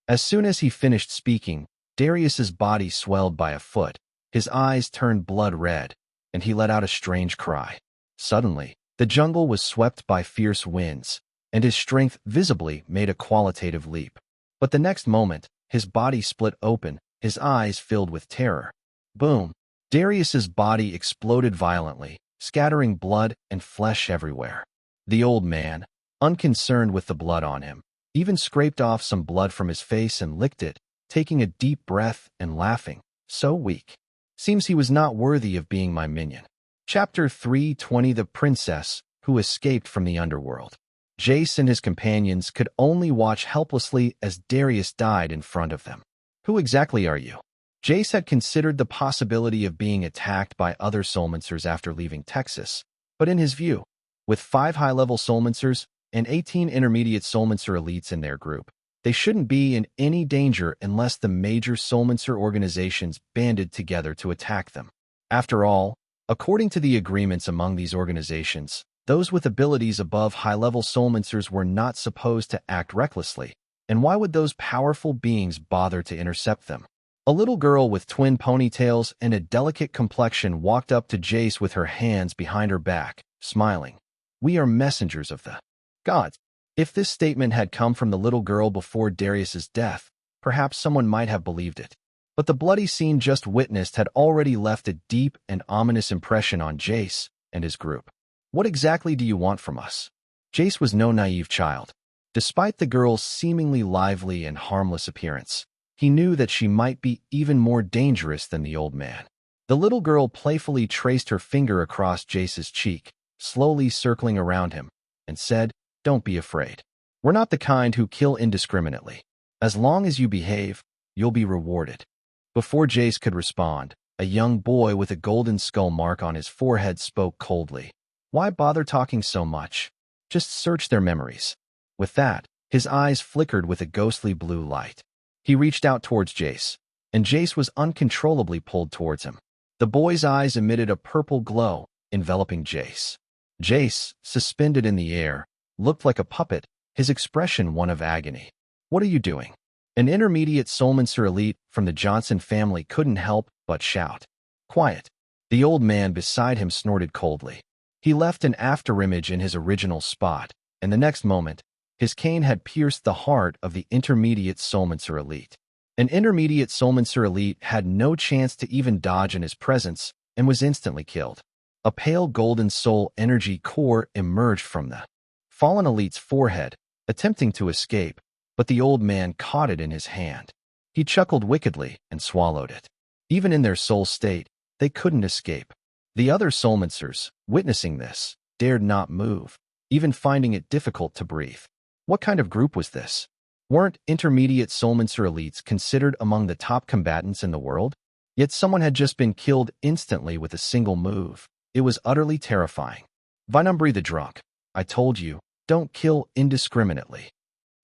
As soon as he finished speaking, Darius's body swelled by a foot, his eyes turned blood red, and he let out a strange cry. Suddenly, the jungle was swept by fierce winds, and his strength visibly made a qualitative leap. But the next moment, his body split open, his eyes filled with terror. Boom! Darius's body exploded violently, scattering blood and flesh everywhere. The old man, unconcerned with the blood on him, even scraped off some blood from his face and licked it, taking a deep breath and laughing. "So weak. Seems he was not worthy of being my minion." Chapter 320: The Princess Who Escaped from the Underworld. Jace and his companions could only watch helplessly as Darius died in front of them. "Who exactly are you?" Jace had considered the possibility of being attacked by other Soulmancers after leaving Texas, but in his view, with 5 high-level Soulmancers and 18 intermediate Soulmancer elites in their group, they shouldn't be in any danger unless the major Soulmancer organizations banded together to attack them. After all, according to the agreements among these organizations, those with abilities above high-level Soulmancers were not supposed to act recklessly, and why would those powerful beings bother to intercept them? A little girl with twin ponytails and a delicate complexion walked up to Jace with her hands behind her back, smiling. "We are messengers of the gods." If this statement had come from the little girl before Darius's death, perhaps someone might have believed it. But the bloody scene just witnessed had already left a deep and ominous impression on Jace and his group. "What exactly do you want from us?" Jace was no naive child. Despite the girl's seemingly lively and harmless appearance, he knew that she might be even more dangerous than the old man. The little girl playfully traced her finger across Jace's cheek, slowly circling around him, and said, "Don't be afraid. We're not the kind who kill indiscriminately. As long as you behave, you'll be rewarded." Before Jace could respond, a young boy with a golden skull mark on his forehead spoke coldly. "Why bother talking so much? Just search their memories." With that, his eyes flickered with a ghostly blue light. He reached out towards Jace, and Jace was uncontrollably pulled towards him. The boy's eyes emitted a purple glow, enveloping Jace. Jace, suspended in the air, looked like a puppet, his expression one of agony. "What are you doing?" An intermediate soulmancer elite from the Johnson family couldn't help but shout. "Quiet." The old man beside him snorted coldly. He left an afterimage in his original spot, and the next moment, his cane had pierced the heart of the intermediate soulmancer elite. An intermediate soulmancer elite had no chance to even dodge in his presence and was instantly killed. A pale golden soul energy core emerged from the fallen elite's forehead, attempting to escape, but the old man caught it in his hand. He chuckled wickedly and swallowed it. Even in their soul state, they couldn't escape. The other soulmancers, witnessing this, dared not move, even finding it difficult to breathe. What kind of group was this? Weren't intermediate soulmancer elites considered among the top combatants in the world? Yet someone had just been killed instantly with a single move. It was utterly terrifying. Vinumbri the drunk. "I told you, don't kill indiscriminately."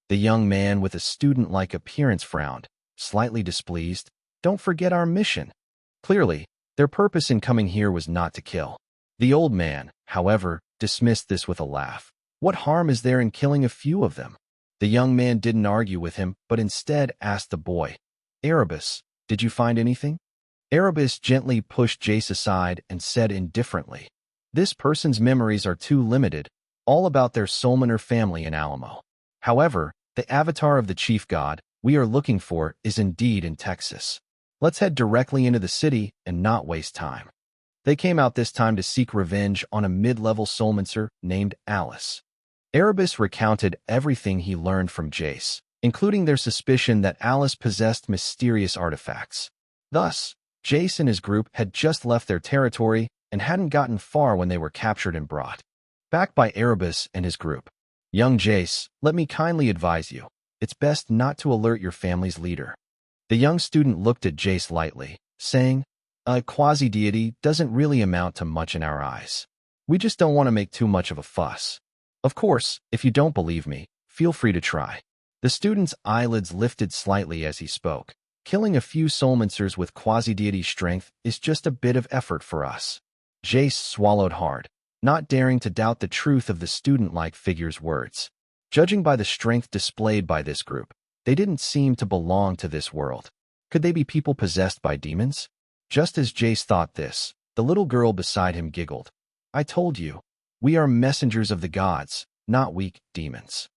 The young man with a student-like appearance frowned, slightly displeased. "Don't forget our mission." Clearly, their purpose in coming here was not to kill. The old man, however, dismissed this with a laugh. What harm is there in killing a few of them? The young man didn't argue with him, but instead asked the boy, "Erebus, did you find anything?" Erebus gently pushed Jace aside and said indifferently, "This person's memories are too limited, all about their soulmaner family in Alamo. However, the avatar of the chief god we are looking for is indeed in Texas. Let's head directly into the city and not waste time." They came out this time to seek revenge on a mid-level soulmancer named Alice. Erebus recounted everything he learned from Jace, including their suspicion that Alice possessed mysterious artifacts. Thus, Jace and his group had just left their territory and hadn't gotten far when they were captured and brought back by Erebus and his group. "Young Jace, let me kindly advise you. It's best not to alert your family's leader." The young student looked at Jace lightly, saying, "A quasi-deity doesn't really amount to much in our eyes. We just don't want to make too much of a fuss. Of course, if you don't believe me, feel free to try." The student's eyelids lifted slightly as he spoke. "Killing a few soulmancers with quasi-deity strength is just a bit of effort for us." Jace swallowed hard, not daring to doubt the truth of the student-like figure's words. Judging by the strength displayed by this group, they didn't seem to belong to this world. Could they be people possessed by demons? Just as Jace thought this, the little girl beside him giggled. "I told you, we are messengers of the gods, not weak demons."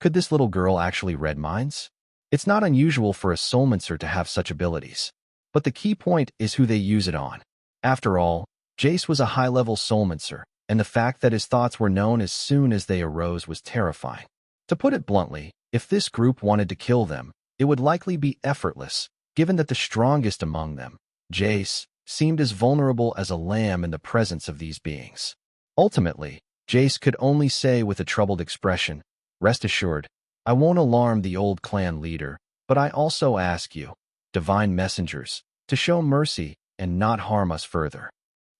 Could this little girl actually read minds? It's not unusual for a soulmancer to have such abilities. But the key point is who they use it on. After all, Jace was a high-level soulmancer, and the fact that his thoughts were known as soon as they arose was terrifying. To put it bluntly, if this group wanted to kill them, it would likely be effortless, given that the strongest among them, Jace, seemed as vulnerable as a lamb in the presence of these beings. Ultimately, Jace could only say with a troubled expression, "Rest assured, I won't alarm the old clan leader, but I also ask you, divine messengers, to show mercy and not harm us further."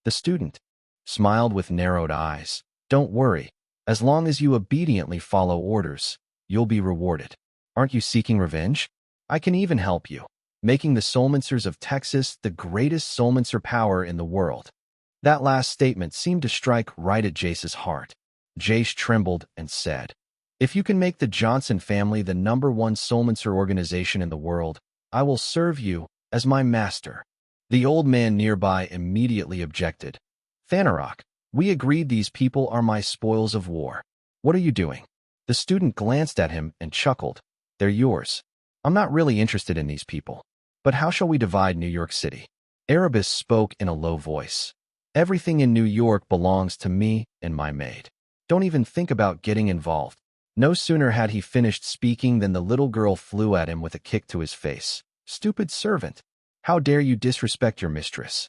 The student smiled with narrowed eyes. "Don't worry, as long as you obediently follow orders, you'll be rewarded. Aren't you seeking revenge? I can even help you, making the soulmancers of Texas the greatest soulmancer power in the world." That last statement seemed to strike right at Jace's heart. Jace trembled and said, "If you can make the Johnson family the #1 soulmancer organization in the world, I will serve you as my master." The old man nearby immediately objected. "Thanarok, we agreed these people are my spoils of war. What are you doing?" The student glanced at him and chuckled. "They're yours. I'm not really interested in these people. But how shall we divide New York City?" Erebus spoke in a low voice. "Everything in New York belongs to me and my maid. Don't even think about getting involved." No sooner had he finished speaking than the little girl flew at him with a kick to his face. "Stupid servant! How dare you disrespect your mistress?"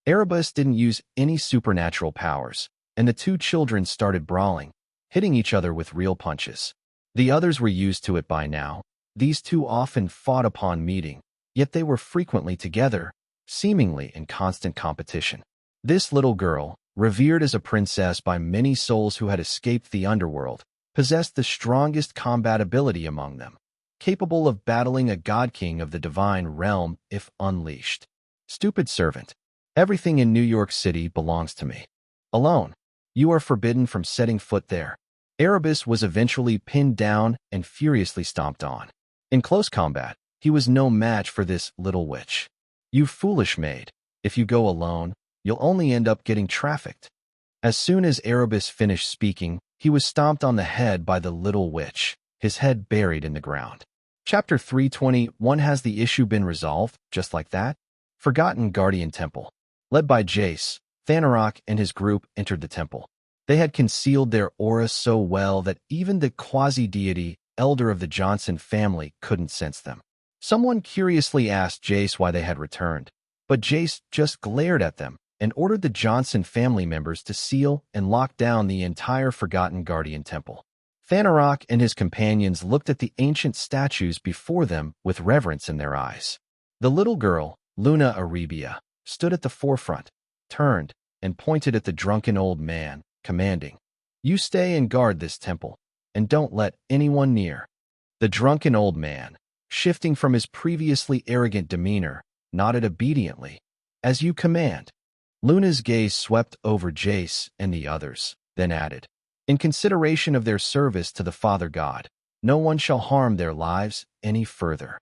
Erebus didn't use any supernatural powers, and the two children started brawling, hitting each other with real punches. The others were used to it by now. These two often fought upon meeting, yet they were frequently together, seemingly in constant competition. This little girl, revered as a princess by many souls who had escaped the underworld, possessed the strongest combat ability among them. capable of battling a god-king of the divine realm if unleashed. Stupid servant. Everything in New York City belongs to me. Alone. You are forbidden from setting foot there. Erebus was eventually pinned down and furiously stomped on. In close combat, he was no match for this little witch. You foolish maid. If you go alone, you'll only end up getting trafficked. As soon as Erebus finished speaking, he was stomped on the head by the little witch, his head buried in the ground. Chapter 321. Has the issue been resolved, just like that? Forgotten Guardian Temple. Led by Jace, Thanarok and his group entered the temple. They had concealed their aura so well that even the quasi-deity, elder of the Johnson family, couldn't sense them. Someone curiously asked Jace why they had returned, but Jace just glared at them and ordered the Johnson family members to seal and lock down the entire Forgotten Guardian Temple. Thanarok and his companions looked at the ancient statues before them with reverence in their eyes. The little girl, Luna Arabia, stood at the forefront, turned, and pointed at the drunken old man, commanding, "You stay and guard this temple, and don't let anyone near." The drunken old man, shifting from his previously arrogant demeanor, nodded obediently. "As you command." Luna's gaze swept over Jace and the others, then added, "In consideration of their service to the Father God, no one shall harm their lives any further."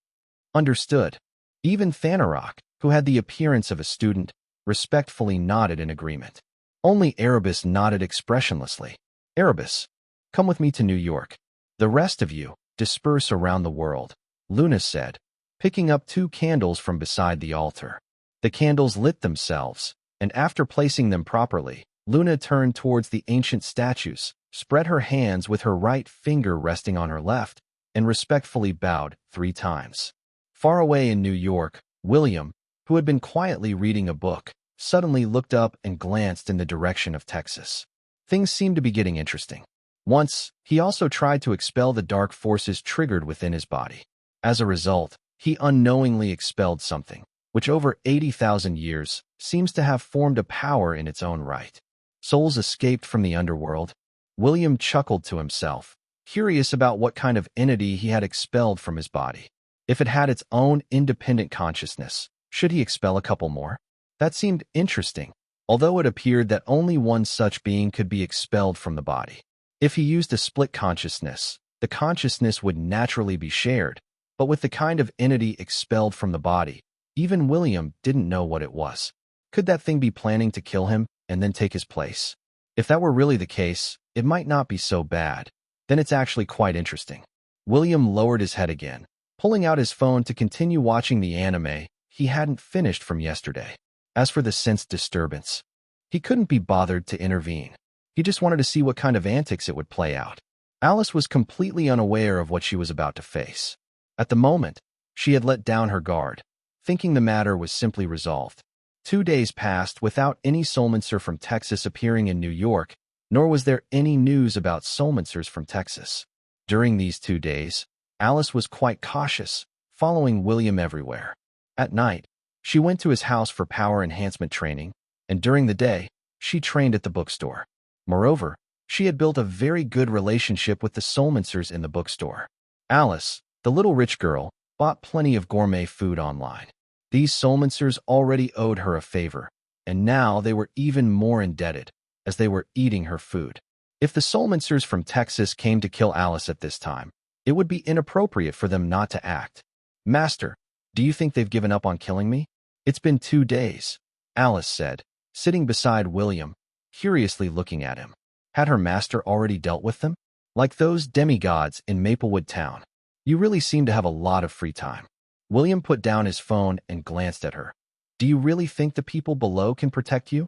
Understood. Even Thanarok, who had the appearance of a student, respectfully nodded in agreement. Only Erebus nodded expressionlessly. "Erebus, come with me to New York. The rest of you, disperse around the world," Luna said, picking up 2 candles from beside the altar. The candles lit themselves, and after placing them properly, Luna turned towards the ancient statues, spread her hands with her right finger resting on her left, and respectfully bowed 3 times. Far away in New York, William, who had been quietly reading a book, suddenly looked up and glanced in the direction of Texas. Things seemed to be getting interesting. Once, he also tried to expel the dark forces triggered within his body. As a result, he unknowingly expelled something, which over 80,000 years seems to have formed a power in its own right. Souls escaped from the underworld. William chuckled to himself, curious about what kind of entity he had expelled from his body. If it had its own independent consciousness, should he expel a couple more? That seemed interesting, although it appeared that only one such being could be expelled from the body. If he used a split consciousness, the consciousness would naturally be shared, but with the kind of entity expelled from the body, even William didn't know what it was. Could that thing be planning to kill him and then take his place? If that were really the case, it might not be so bad. Then it's actually quite interesting. William lowered his head again, pulling out his phone to continue watching the anime he hadn't finished from yesterday. As for the sense disturbance, he couldn't be bothered to intervene. He just wanted to see what kind of antics it would play out. Alice was completely unaware of what she was about to face. At the moment, she had let down her guard, thinking the matter was simply resolved. 2 days passed without any Soulmancer from Texas appearing in New York, nor was there any news about Soulmancers from Texas. During these 2 days, Alice was quite cautious, following William everywhere. At night, she went to his house for power enhancement training, and during the day, she trained at the bookstore. Moreover, she had built a very good relationship with the Soulmancers in the bookstore. Alice, the little rich girl, bought plenty of gourmet food online. These Soulmancers already owed her a favor, and now they were even more indebted, as they were eating her food. If the Soulmancers from Texas came to kill Alice at this time, it would be inappropriate for them not to act. "Master, do you think they've given up on killing me?" "It's been 2 days," Alice said, sitting beside William, curiously looking at him. Had her master already dealt with them? Like those demigods in Maplewood Town. "You really seem to have a lot of free time." William put down his phone and glanced at her. "Do you really think the people below can protect you?"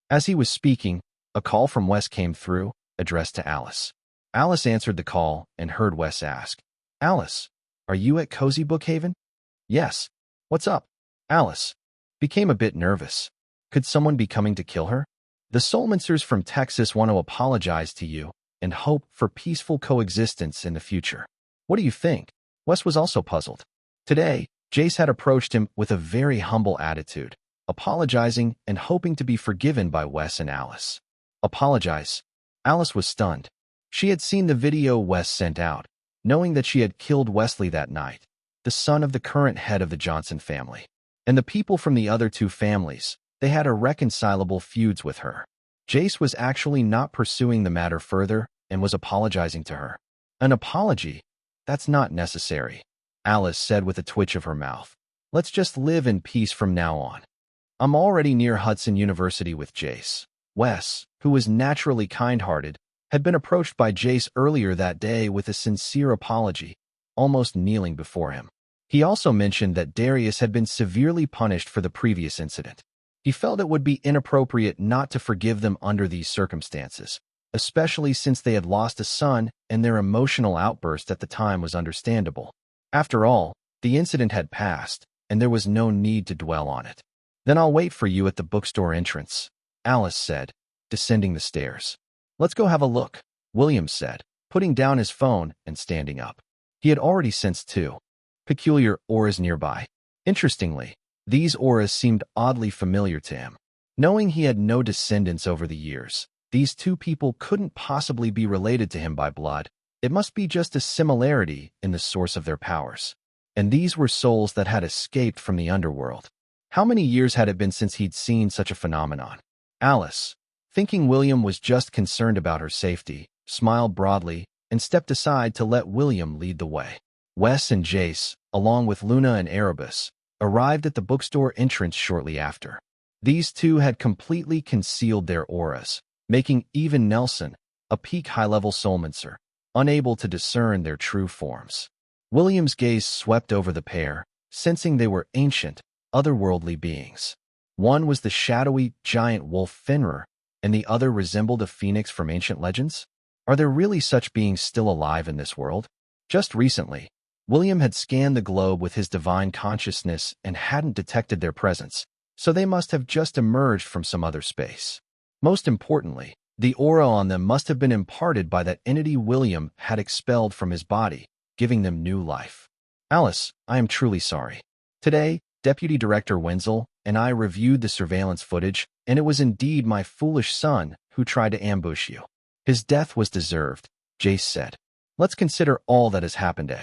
As he was speaking, a call from Wes came through, addressed to Alice. Alice answered the call and heard Wes ask, "Alice, are you at Cozy Bookhaven?" "Yes. What's up?" Alice became a bit nervous. Could someone be coming to kill her? "The Soulmancers from Texas want to apologize to you and hope for peaceful coexistence in the future. What do you think?" Wes was also puzzled. Today, Jace had approached him with a very humble attitude, apologizing and hoping to be forgiven by Wes and Alice. Apologize? Alice was stunned. She had seen the video Wes sent out, knowing that she had killed Wesley that night, the son of the current head of the Johnson family. And the people from the other two families, they had irreconcilable feuds with her. Jace was actually not pursuing the matter further and was apologizing to her. An apology? That's not necessary, Alice said with a twitch of her mouth. Let's just live in peace from now on. I'm already near Hudson University with Jace. Wes, who was naturally kind-hearted, had been approached by Jace earlier that day with a sincere apology, almost kneeling before him. He also mentioned that Darius had been severely punished for the previous incident. He felt it would be inappropriate not to forgive them under these circumstances, especially since they had lost a son and their emotional outburst at the time was understandable. After all, the incident had passed, and there was no need to dwell on it. Then I'll wait for you at the bookstore entrance, Alice said, descending the stairs. Let's go have a look, William said, putting down his phone and standing up. He had already sensed two peculiar auras nearby. Interestingly, these auras seemed oddly familiar to him. Knowing he had no descendants over the years, these two people couldn't possibly be related to him by blood. It must be just a similarity in the source of their powers. And these were souls that had escaped from the underworld. How many years had it been since he'd seen such a phenomenon? Alice, thinking William was just concerned about her safety, smiled broadly and stepped aside to let William lead the way. Wes and Jace, along with Luna and Erebus, arrived at the bookstore entrance shortly after. These two had completely concealed their auras, making even Nelson, a peak high-level soulmancer, unable to discern their true forms. William's gaze swept over the pair, sensing they were ancient, otherworldly beings. One was the shadowy, giant wolf Fenrir, and the other resembled a phoenix from ancient legends? Are there really such beings still alive in this world? Just recently, William had scanned the globe with his divine consciousness and hadn't detected their presence, so they must have just emerged from some other space. Most importantly, the aura on them must have been imparted by that entity William had expelled from his body, giving them new life. Alice, I am truly sorry. Today, Deputy Director Wenzel and I reviewed the surveillance footage, and it was indeed my foolish son who tried to ambush you. His death was deserved, Jace said. Let's consider all that has happened,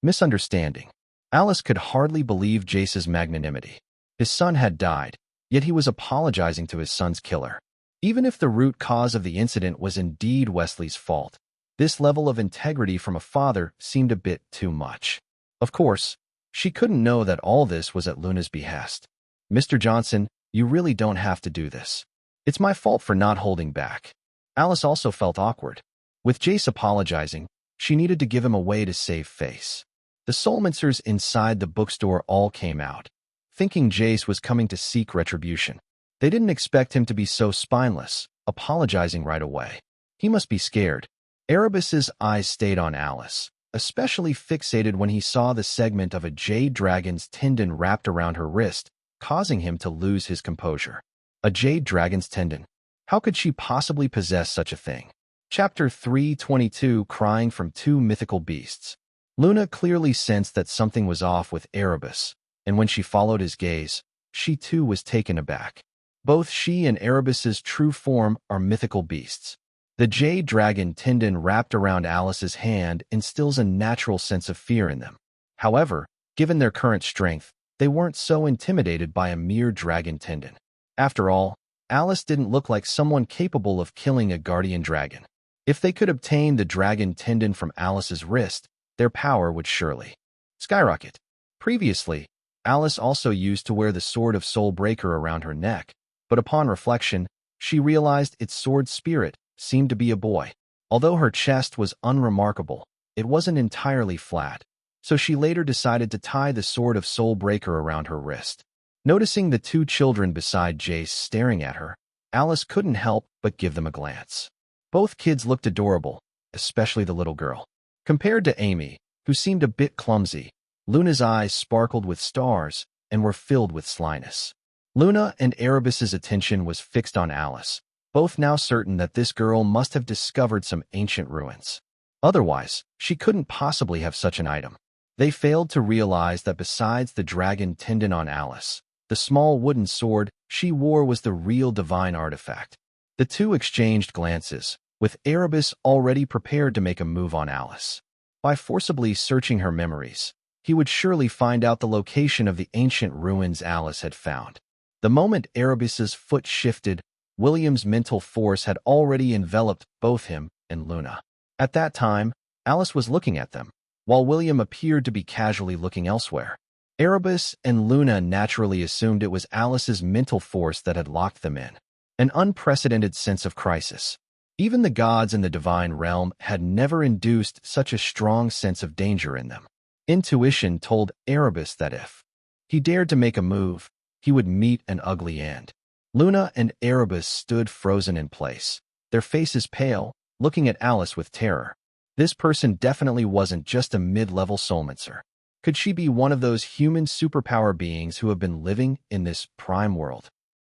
Misunderstanding. Alice could hardly believe Jace's magnanimity. His son had died, yet he was apologizing to his son's killer. Even if the root cause of the incident was indeed Wesley's fault, this level of integrity from a father seemed a bit too much. Of course, she couldn't know that all this was at Luna's behest. Mr. Johnson, you really don't have to do this. It's my fault for not holding back. Alice also felt awkward. With Jace apologizing, she needed to give him a way to save face. The soulmancers inside the bookstore all came out, thinking Jace was coming to seek retribution. They didn't expect him to be so spineless, apologizing right away. He must be scared. Erebus's eyes stayed on Alice, especially fixated when he saw the segment of a jade dragon's tendon wrapped around her wrist, causing him to lose his composure. A jade dragon's tendon. How could she possibly possess such a thing? Chapter 322, Crying from Two Mythical Beasts. Luna clearly sensed that something was off with Erebus, and when she followed his gaze, she too was taken aback. Both she and Erebus's true form are mythical beasts. The jade dragon tendon wrapped around Alice's hand instills a natural sense of fear in them. However, given their current strength, they weren't so intimidated by a mere dragon tendon. After all, Alice didn't look like someone capable of killing a guardian dragon. If they could obtain the dragon tendon from Alice's wrist, their power would surely skyrocket. Previously, Alice also used to wear the Sword of Soul Breaker around her neck, but upon reflection, she realized its sword spirit seemed to be a boy. Although her chest was unremarkable, it wasn't entirely flat, so she later decided to tie the Sword of Soul Breaker around her wrist. Noticing the two children beside Jace staring at her, Alice couldn't help but give them a glance. Both kids looked adorable, especially the little girl. Compared to Amy, who seemed a bit clumsy, Luna's eyes sparkled with stars and were filled with slyness. Luna and Erebus's attention was fixed on Alice, both now certain that this girl must have discovered some ancient ruins. Otherwise, she couldn't possibly have such an item. They failed to realize that besides the dragon tendon on Alice, the small wooden sword she wore was the real divine artifact. The two exchanged glances, with Erebus already prepared to make a move on Alice. By forcibly searching her memories, he would surely find out the location of the ancient ruins Alice had found. The moment Erebus's foot shifted, William's mental force had already enveloped both him and Luna. At that time, Alice was looking at them, while William appeared to be casually looking elsewhere. Erebus and Luna naturally assumed it was Alice's mental force that had locked them in. An unprecedented sense of crisis. Even the gods in the divine realm had never induced such a strong sense of danger in them. Intuition told Erebus that if he dared to make a move, he would meet an ugly end. Luna and Erebus stood frozen in place, their faces pale, looking at Alice with terror. This person definitely wasn't just a mid-level soulmancer. Could she be one of those human superpower beings who have been living in this prime world?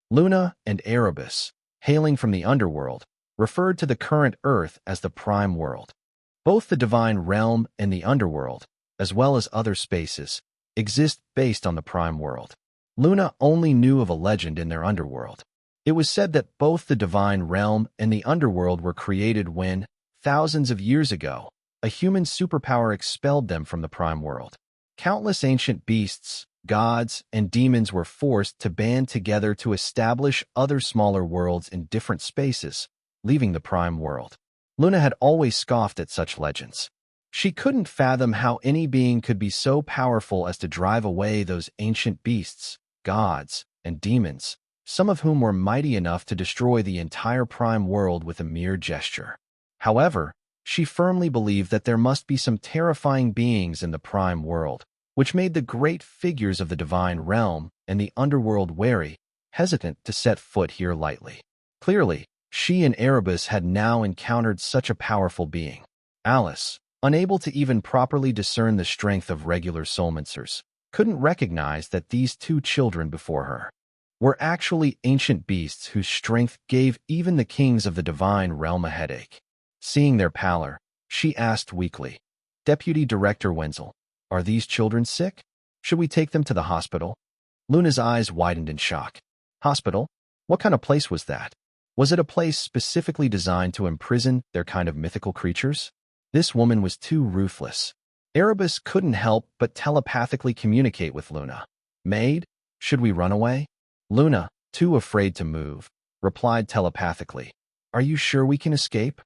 Luna and Erebus, hailing from the underworld, referred to the current Earth as the prime world. Both the divine realm and the underworld, as well as other spaces, exist based on the prime world. Luna only knew of a legend in their underworld. It was said that both the divine realm and the underworld were created when, thousands of years ago, a human superpower expelled them from the prime world. Countless ancient beasts, gods, and demons were forced to band together to establish other smaller worlds in different spaces, leaving the prime world. Luna had always scoffed at such legends. She couldn't fathom how any being could be so powerful as to drive away those ancient beasts, gods, and demons, some of whom were mighty enough to destroy the entire prime world with a mere gesture. However, she firmly believed that there must be some terrifying beings in the prime world, which made the great figures of the divine realm and the underworld wary, hesitant to set foot here lightly. Clearly, she and Erebus had now encountered such a powerful being. Alice, unable to even properly discern the strength of regular soulmancers, couldn't recognize that these two children before her were actually ancient beasts whose strength gave even the kings of the divine realm a headache. Seeing their pallor, she asked weakly, "Deputy Director Wenzel, are these children sick? Should we take them to the hospital?" Luna's eyes widened in shock. Hospital? What kind of place was that? Was it a place specifically designed to imprison their kind of mythical creatures? This woman was too ruthless. Erebus couldn't help but telepathically communicate with Luna. "Maid, should we run away?" Luna, too afraid to move, replied telepathically, "Are you sure we can escape?"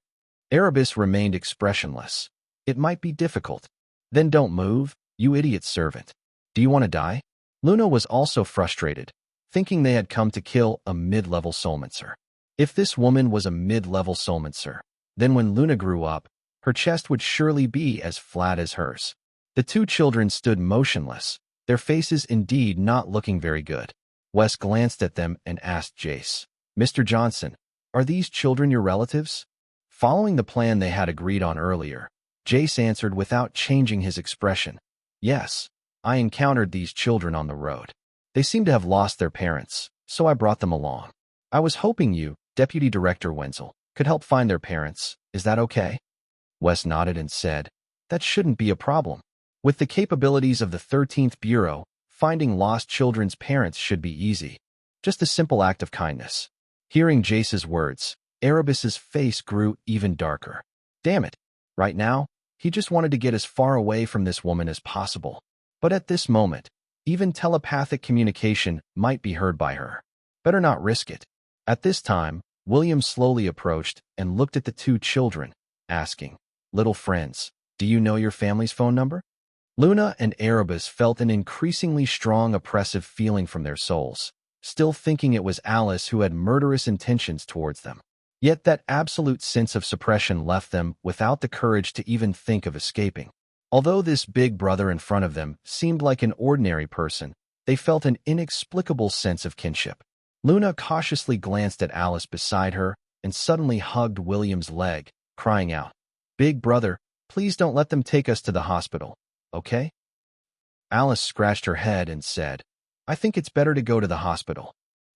Erebus remained expressionless. "It might be difficult." "Then don't move, you idiot servant. Do you want to die?" Luna was also frustrated, thinking they had come to kill a mid-level soulmancer. If this woman was a mid-level soulmancer, then when Luna grew up, her chest would surely be as flat as hers. The two children stood motionless, their faces indeed not looking very good. Wes glanced at them and asked Jace, "Mr. Johnson, are these children your relatives?" Following the plan they had agreed on earlier, Jace answered without changing his expression, "Yes, I encountered these children on the road. They seem to have lost their parents, so I brought them along. I was hoping you, Deputy Director Wenzel, could help find their parents. Is that okay?" Wes nodded and said, "That shouldn't be a problem. With the capabilities of the 13th Bureau, finding lost children's parents should be easy. Just a simple act of kindness." Hearing Jace's words, Erebus's face grew even darker. Damn it. Right now, he just wanted to get as far away from this woman as possible. But at this moment, even telepathic communication might be heard by her. Better not risk it. At this time, William slowly approached and looked at the two children, asking, "Little friends, do you know your family's phone number?" Luna and Erebus felt an increasingly strong oppressive feeling from their souls, still thinking it was Alice who had murderous intentions towards them. Yet that absolute sense of suppression left them without the courage to even think of escaping. Although this big brother in front of them seemed like an ordinary person, they felt an inexplicable sense of kinship. Luna cautiously glanced at Alice beside her and suddenly hugged William's leg, crying out, "Big brother, please don't let them take us to the hospital, okay?" Alice scratched her head and said, "I think it's better to go to the hospital."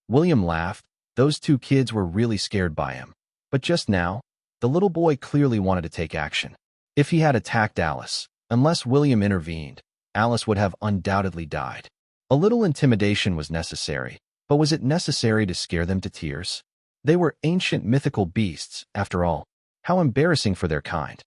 William laughed. Those two kids were really scared by him. But just now, the little boy clearly wanted to take action. If he had attacked Alice, unless William intervened, Alice would have undoubtedly died. A little intimidation was necessary, but was it necessary to scare them to tears? They were ancient mythical beasts, after all. How embarrassing for their kind.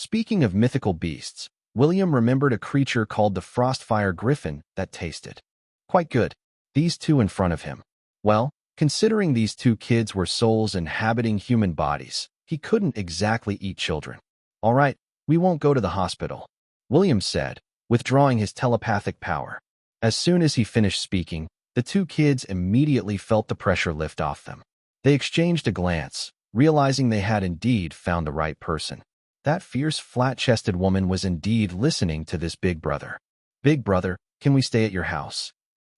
Speaking of mythical beasts, William remembered a creature called the Frostfire Griffin that tasted quite good. These two in front of him. Well, considering these two kids were souls inhabiting human bodies, he couldn't exactly eat children. All right, we won't go to the hospital, William said, withdrawing his telepathic power. As soon as he finished speaking, the two kids immediately felt the pressure lift off them. They exchanged a glance, realizing they had indeed found the right person. That fierce, flat-chested woman was indeed listening to this big brother. Big brother, can we stay at your house?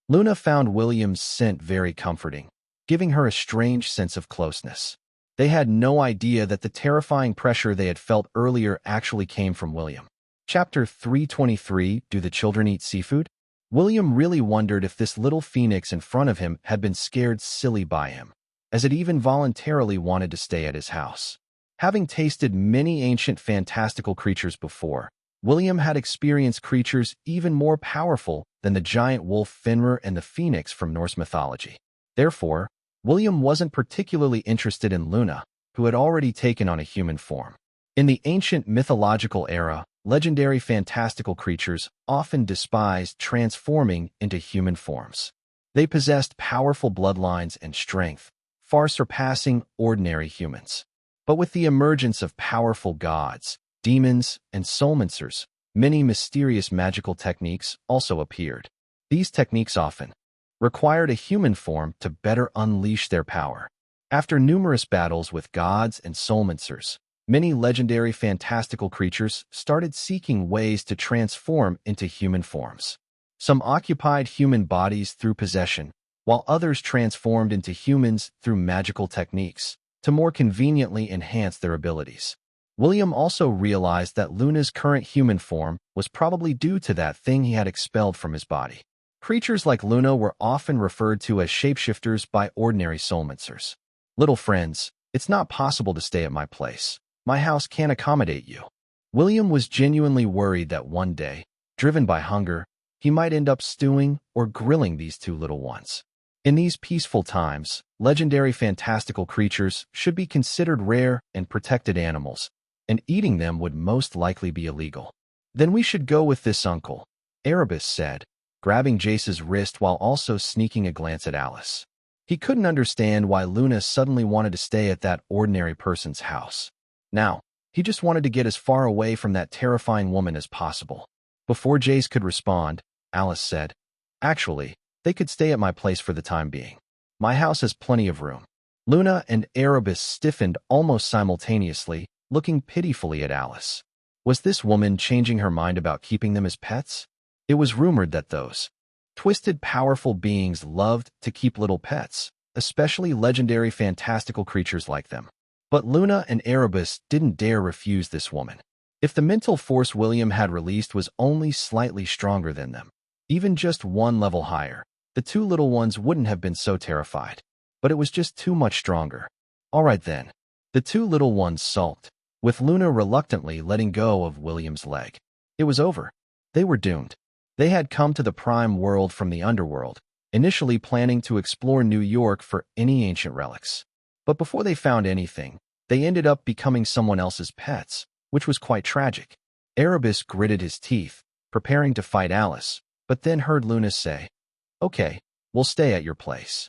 Luna found William's scent very comforting, giving her a strange sense of closeness. They had no idea that the terrifying pressure they had felt earlier actually came from William. Chapter 323, Do the Children Eat Seafood? William really wondered if this little phoenix in front of him had been scared silly by him, as it even voluntarily wanted to stay at his house. Having tasted many ancient fantastical creatures before, William had experienced creatures even more powerful than the giant wolf Fenrir and the phoenix from Norse mythology. Therefore, William wasn't particularly interested in Luna, who had already taken on a human form. In the ancient mythological era, legendary fantastical creatures often despised transforming into human forms. They possessed powerful bloodlines and strength, far surpassing ordinary humans. But with the emergence of powerful gods, demons, and soulmancers, many mysterious magical techniques also appeared. These techniques often required a human form to better unleash their power. After numerous battles with gods and soulmancers, many legendary fantastical creatures started seeking ways to transform into human forms. Some occupied human bodies through possession, while others transformed into humans through magical techniques to more conveniently enhance their abilities. William also realized that Luna's current human form was probably due to that thing he had expelled from his body. Creatures like Luna were often referred to as shapeshifters by ordinary soulmancers. Little friends, it's not possible to stay at my place. My house can't accommodate you. William was genuinely worried that one day, driven by hunger, he might end up stewing or grilling these two little ones. In these peaceful times, legendary fantastical creatures should be considered rare and protected animals, and eating them would most likely be illegal. Then we should go with this, Uncle, Erebus said, grabbing Jace's wrist while also sneaking a glance at Alice. He couldn't understand why Luna suddenly wanted to stay at that ordinary person's house. Now, he just wanted to get as far away from that terrifying woman as possible. Before Jace could respond, Alice said, Actually, they could stay at my place for the time being. My house has plenty of room. Luna and Erebus stiffened almost simultaneously, looking pitifully at Alice. Was this woman changing her mind about keeping them as pets? It was rumored that those twisted, powerful beings loved to keep little pets, especially legendary fantastical creatures like them. But Luna and Erebus didn't dare refuse this woman. If the mental force William had released was only slightly stronger than them, even just one level higher, the two little ones wouldn't have been so terrified. But it was just too much stronger. All right then. The two little ones sulked, with Luna reluctantly letting go of William's leg. It was over. They were doomed. They had come to the prime world from the underworld, initially planning to explore New York for any ancient relics. But before they found anything, they ended up becoming someone else's pets, which was quite tragic. Erebus gritted his teeth, preparing to fight Alice, but then heard Luna say, Okay, we'll stay at your place.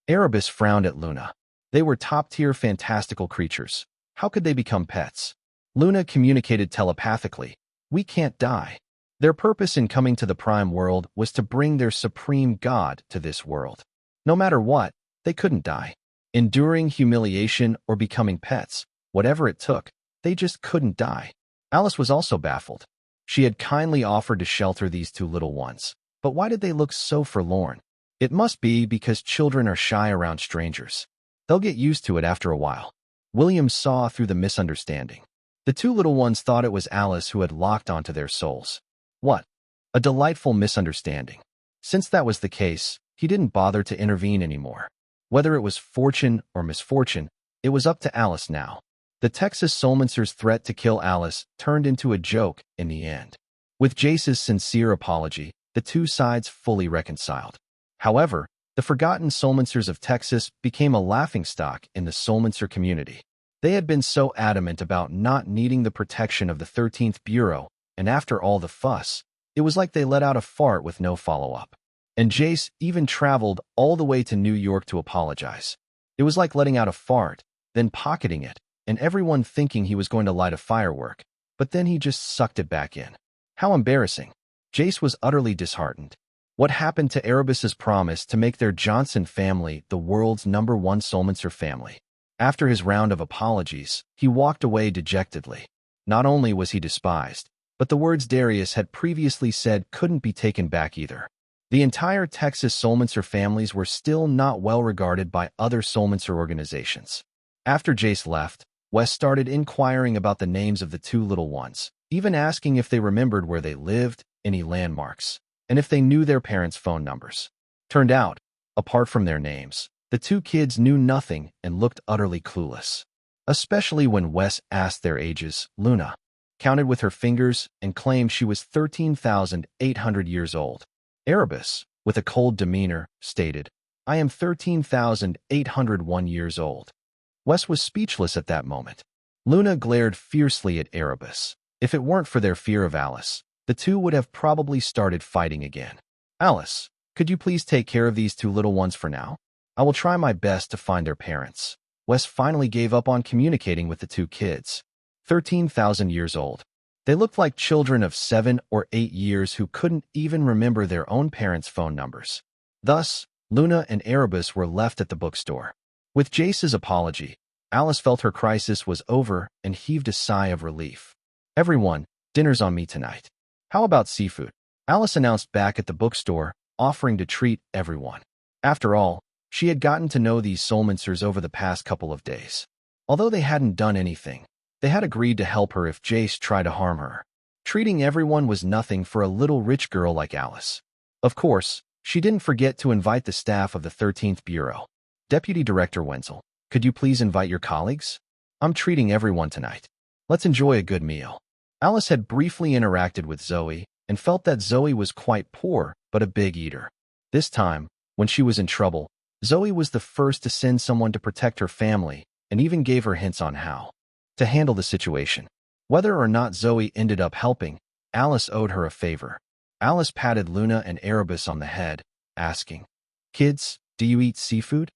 Erebus frowned at Luna. They were top-tier fantastical creatures. How could they become pets? Luna communicated telepathically. We can't die. Their purpose in coming to the prime world was to bring their supreme god to this world. No matter what, they couldn't die. Enduring humiliation or becoming pets, whatever it took, they just couldn't die. Alice was also baffled. She had kindly offered to shelter these two little ones, but why did they look so forlorn? It must be because children are shy around strangers. They'll get used to it after a while. William saw through the misunderstanding. The two little ones thought it was Alice who had locked onto their souls. What? A delightful misunderstanding. Since that was the case, he didn't bother to intervene anymore. Whether it was fortune or misfortune, it was up to Alice now. The Texas Soulmancer's threat to kill Alice turned into a joke in the end. With Jace's sincere apology, the two sides fully reconciled. However, the forgotten Soulmancers of Texas became a laughingstock in the Soulmancer community. They had been so adamant about not needing the protection of the 13th Bureau, and after all the fuss, it was like they let out a fart with no follow-up. And Jace even traveled all the way to New York to apologize. It was like letting out a fart, then pocketing it, and everyone thinking he was going to light a firework, but then he just sucked it back in. How embarrassing. Jace was utterly disheartened. What happened to Erebus's promise to make their Johnson family the world's #1 Solmancer family? After his round of apologies, he walked away dejectedly. Not only was he despised, but the words Darius had previously said couldn't be taken back either. The entire Texas Solmancer families were still not well regarded by other Solmancer organizations. After Jace left, Wes started inquiring about the names of the two little ones, even asking if they remembered where they lived, any landmarks, and if they knew their parents' phone numbers. Turned out, apart from their names, the two kids knew nothing and looked utterly clueless. Especially when Wes asked their ages. Luna counted with her fingers and claimed she was 13,800 years old. Erebus, with a cold demeanor, stated, "I am 13,801 years old." Wes was speechless at that moment. Luna glared fiercely at Erebus. If it weren't for their fear of Alice, the two would have probably started fighting again. "Alice, could you please take care of these two little ones for now? I will try my best to find their parents." Wes finally gave up on communicating with the two kids. 13,000 years old. They looked like children of 7 or 8 years who couldn't even remember their own parents' phone numbers. Thus, Luna and Erebus were left at the bookstore. With Jace's apology, Alice felt her crisis was over and heaved a sigh of relief. "Everyone, dinner's on me tonight. How about seafood?" Alice announced back at the bookstore, offering to treat everyone. After all, she had gotten to know these Solmancers over the past couple of days. Although they hadn't done anything, they had agreed to help her if Jace tried to harm her. Treating everyone was nothing for a little rich girl like Alice. Of course, she didn't forget to invite the staff of the 13th Bureau. "Deputy Director Wenzel, could you please invite your colleagues? I'm treating everyone tonight. Let's enjoy a good meal." Alice had briefly interacted with Zoe and felt that Zoe was quite poor but a big eater. This time, when she was in trouble, Zoe was the first to send someone to protect her family and even gave her hints on how to handle the situation. Whether or not Zoe ended up helping, Alice owed her a favor. Alice patted Luna and Erebus on the head, asking, "Kids, do you eat seafood?"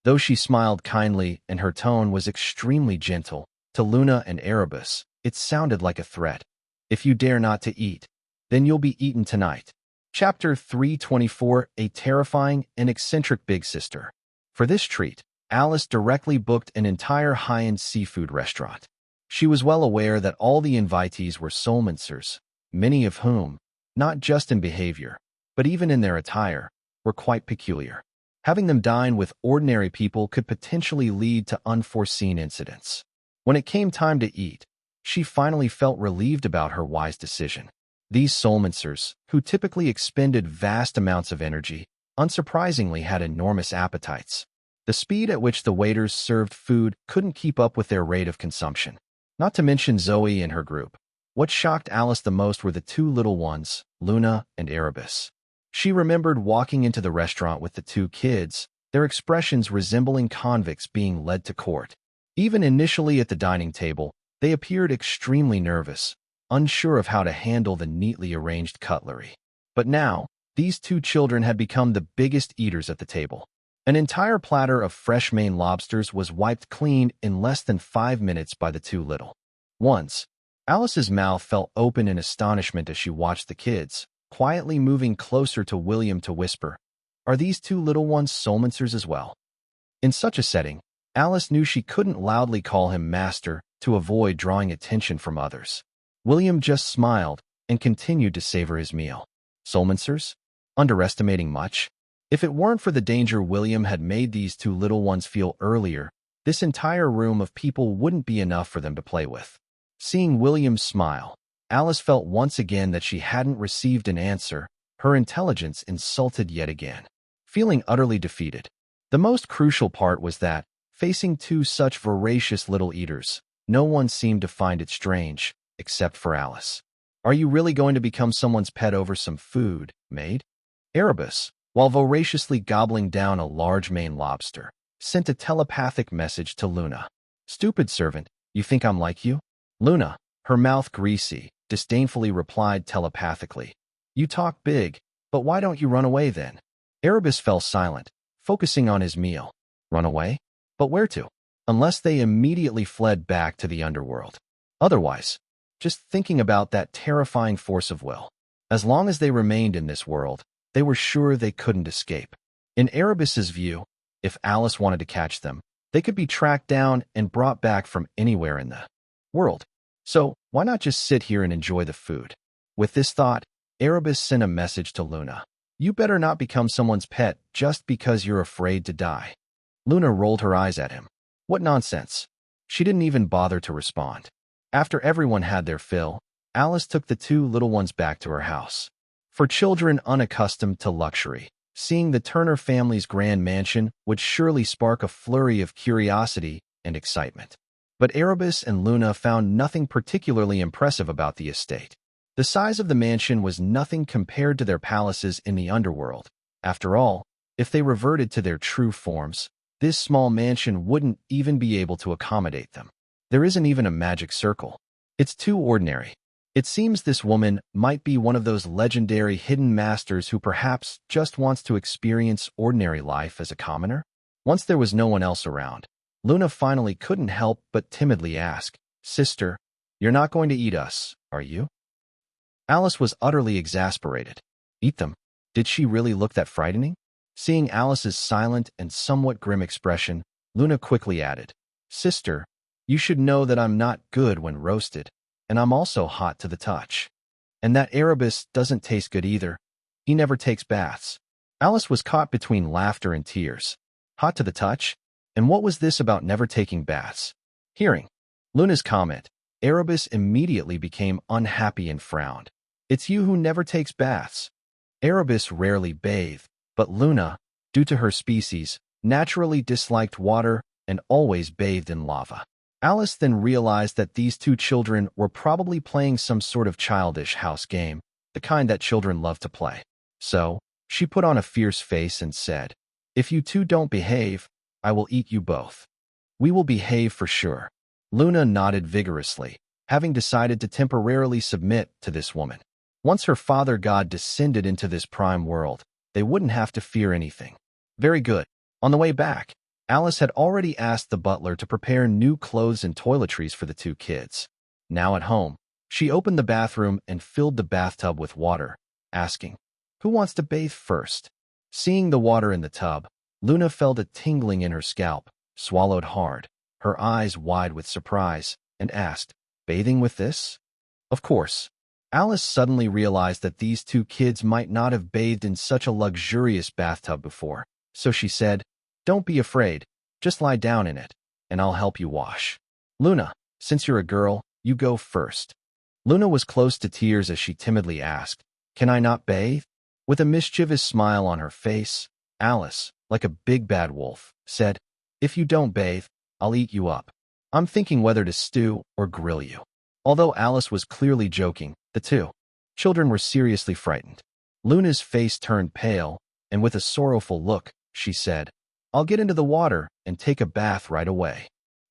Though she smiled kindly and her tone was extremely gentle, to Luna and Erebus, it sounded like a threat. "If you dare not to eat, then you'll be eaten tonight." Chapter 324, A Terrifying and Eccentric Big Sister. For this treat, Alice directly booked an entire high-end seafood restaurant. She was well aware that all the invitees were Solmancers, many of whom, not just in behavior, but even in their attire, were quite peculiar. Having them dine with ordinary people could potentially lead to unforeseen incidents. When it came time to eat, she finally felt relieved about her wise decision. These Solmancers, who typically expended vast amounts of energy, unsurprisingly had enormous appetites. The speed at which the waiters served food couldn't keep up with their rate of consumption. Not to mention Zoe and her group. What shocked Alice the most were the two little ones, Luna and Erebus. She remembered walking into the restaurant with the two kids, their expressions resembling convicts being led to court. Even initially at the dining table, they appeared extremely nervous, unsure of how to handle the neatly arranged cutlery. But now, these two children had become the biggest eaters at the table. An entire platter of fresh Maine lobsters was wiped clean in less than 5 minutes by the two little ones. Alice's mouth fell open in astonishment as she watched the kids, quietly moving closer to William to whisper, "Are these two little ones Solmancers as well?" In such a setting, Alice knew she couldn't loudly call him master to avoid drawing attention from others. William just smiled and continued to savor his meal. Solmancers? Underestimating much? If it weren't for the danger William had made these two little ones feel earlier, this entire room of people wouldn't be enough for them to play with. Seeing William smile, Alice felt once again that she hadn't received an answer, her intelligence insulted yet again. Feeling utterly defeated. The most crucial part was that, facing two such voracious little eaters, no one seemed to find it strange, except for Alice. "Are you really going to become someone's pet over some food, maid?" Erebus, while voraciously gobbling down a large Maine lobster, sent a telepathic message to Luna. Stupid servant, you think I'm like you? Luna, her mouth greasy, disdainfully replied telepathically. You talk big, but why don't you run away then? Erebus fell silent, focusing on his meal. Run away? But where to? Unless they immediately fled back to the underworld. Otherwise, just thinking about that terrifying force of will. As long as they remained in this world, they were sure they couldn't escape. In Erebus's view, if Alice wanted to catch them, they could be tracked down and brought back from anywhere in the world. So, why not just sit here and enjoy the food? With this thought, Erebus sent a message to Luna. You better not become someone's pet just because you're afraid to die. Luna rolled her eyes at him. What nonsense. She didn't even bother to respond. After everyone had their fill, Alice took the two little ones back to her house. For children unaccustomed to luxury, seeing the Turner family's grand mansion would surely spark a flurry of curiosity and excitement. But Erebus and Luna found nothing particularly impressive about the estate. The size of the mansion was nothing compared to their palaces in the underworld. After all, if they reverted to their true forms, this small mansion wouldn't even be able to accommodate them. There isn't even a magic circle. It's too ordinary. It seems this woman might be one of those legendary hidden masters who perhaps just wants to experience ordinary life as a commoner. Once there was no one else around, Luna finally couldn't help but timidly ask, Sister, you're not going to eat us, are you? Alice was utterly exasperated. Eat them? Did she really look that frightening? Seeing Alice's silent and somewhat grim expression, Luna quickly added, Sister, you should know that I'm not good when roasted, and I'm also hot to the touch. And that Erebus doesn't taste good either. He never takes baths. Alice was caught between laughter and tears. Hot to the touch? And what was this about never taking baths? Hearing Luna's comment, Erebus immediately became unhappy and frowned. It's you who never takes baths. Erebus rarely bathed, but Luna, due to her species, naturally disliked water and always bathed in lava. Alice then realized that these two children were probably playing some sort of childish house game, the kind that children love to play. So, she put on a fierce face and said, If you two don't behave, I will eat you both. We will behave for sure. Luna nodded vigorously, having decided to temporarily submit to this woman. Once her father god descended into this prime world, they wouldn't have to fear anything. Very good. On the way back, Alice had already asked the butler to prepare new clothes and toiletries for the two kids. Now at home, she opened the bathroom and filled the bathtub with water, asking, Who wants to bathe first? Seeing the water in the tub, Luna felt a tingling in her scalp, swallowed hard, her eyes wide with surprise, and asked, Bathing with this? Of course. Alice suddenly realized that these two kids might not have bathed in such a luxurious bathtub before, so she said, Don't be afraid, just lie down in it, and I'll help you wash. Luna, since you're a girl, you go first. Luna was close to tears as she timidly asked, Can I not bathe? With a mischievous smile on her face, Alice, like a big bad wolf, said, If you don't bathe, I'll eat you up. I'm thinking whether to stew or grill you. Although Alice was clearly joking, the two children were seriously frightened. Luna's face turned pale, and with a sorrowful look, she said, I'll get into the water and take a bath right away.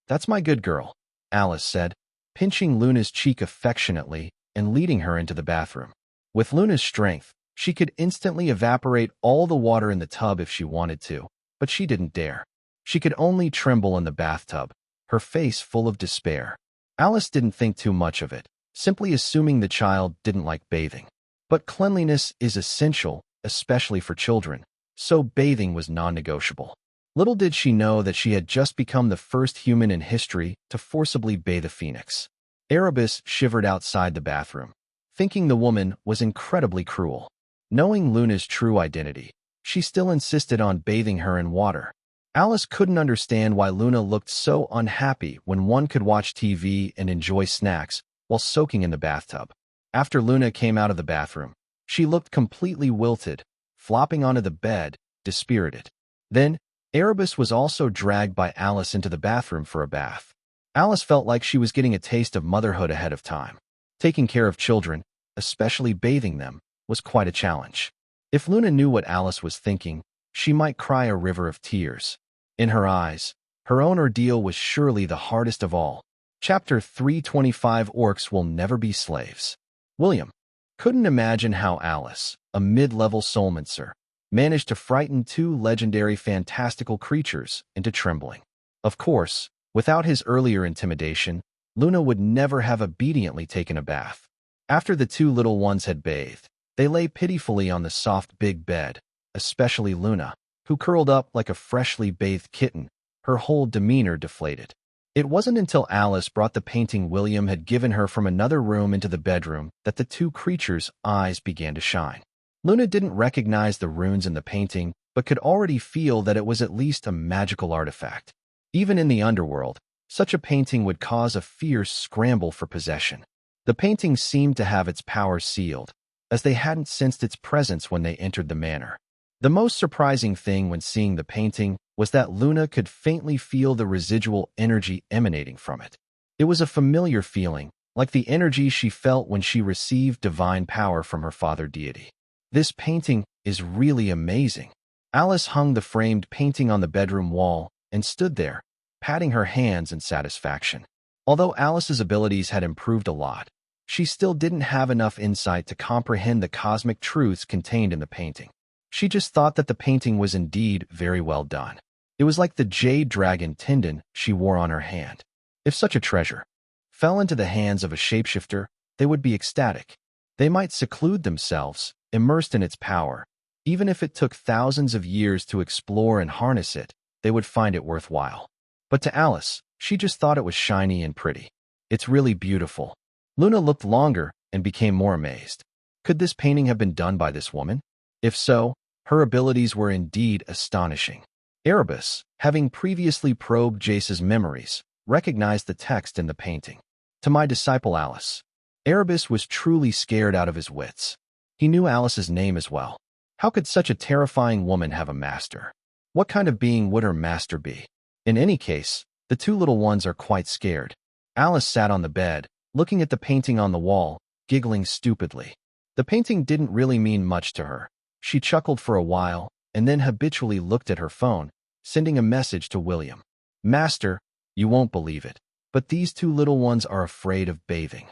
That's my good girl, Alice said, pinching Luna's cheek affectionately and leading her into the bathroom. With Luna's strength, she could instantly evaporate all the water in the tub if she wanted to, but she didn't dare. She could only tremble in the bathtub, her face full of despair. Alice didn't think too much of it, simply assuming the child didn't like bathing. But cleanliness is essential, especially for children, so bathing was non-negotiable. Little did she know that she had just become the first human in history to forcibly bathe a phoenix. Erebus shivered outside the bathroom, thinking the woman was incredibly cruel. Knowing Luna's true identity, she still insisted on bathing her in water. Alice couldn't understand why Luna looked so unhappy when one could watch TV and enjoy snacks while soaking in the bathtub. After Luna came out of the bathroom, she looked completely wilted, flopping onto the bed, dispirited. Then, Erebus was also dragged by Alice into the bathroom for a bath. Alice felt like she was getting a taste of motherhood ahead of time. Taking care of children, especially bathing them, was quite a challenge. If Luna knew what Alice was thinking, she might cry a river of tears. In her eyes, Her own ordeal was surely the hardest of all. Chapter 325 Orcs Will Never Be Slaves. William couldn't imagine how Alice, a mid-level soulmancer, managed to frighten two legendary fantastical creatures into trembling. Of course, without his earlier intimidation, Luna would never have obediently taken a bath. After the two little ones had bathed, they lay pitifully on the soft big bed, especially Luna, who curled up like a freshly bathed kitten, her whole demeanor deflated. It wasn't until Alice brought the painting William had given her from another room into the bedroom that the two creatures' eyes began to shine. Luna didn't recognize the runes in the painting, but could already feel that it was at least a magical artifact. Even in the underworld, such a painting would cause a fierce scramble for possession. The painting seemed to have its power sealed, as they hadn't sensed its presence when they entered the manor. The most surprising thing when seeing the painting was that Luna could faintly feel the residual energy emanating from it. It was a familiar feeling, like the energy she felt when she received divine power from her father deity. This painting is really amazing. Alice hung the framed painting on the bedroom wall and stood there, patting her hands in satisfaction. Although Alice's abilities had improved a lot, she still didn't have enough insight to comprehend the cosmic truths contained in the painting. She just thought that the painting was indeed very well done. It was like the jade dragon tendon she wore on her hand. If such a treasure fell into the hands of a shapeshifter, they would be ecstatic. They might seclude themselves, immersed in its power. Even if it took thousands of years to explore and harness it, they would find it worthwhile. But to Alice, she just thought it was shiny and pretty. It's really beautiful. Luna looked longer and became more amazed. Could this painting have been done by this woman? If so, her abilities were indeed astonishing. Erebus, having previously probed Jace's memories, recognized the text in the painting. To my disciple Alice. Erebus was truly scared out of his wits. He knew Alice's name as well. How could such a terrifying woman have a master? What kind of being would her master be? In any case, the two little ones are quite scared. Alice sat on the bed, looking at the painting on the wall, giggling stupidly. The painting didn't really mean much to her. She chuckled for a while, and then habitually looked at her phone, sending a message to William. Master, you won't believe it, but these two little ones are afraid of bathing.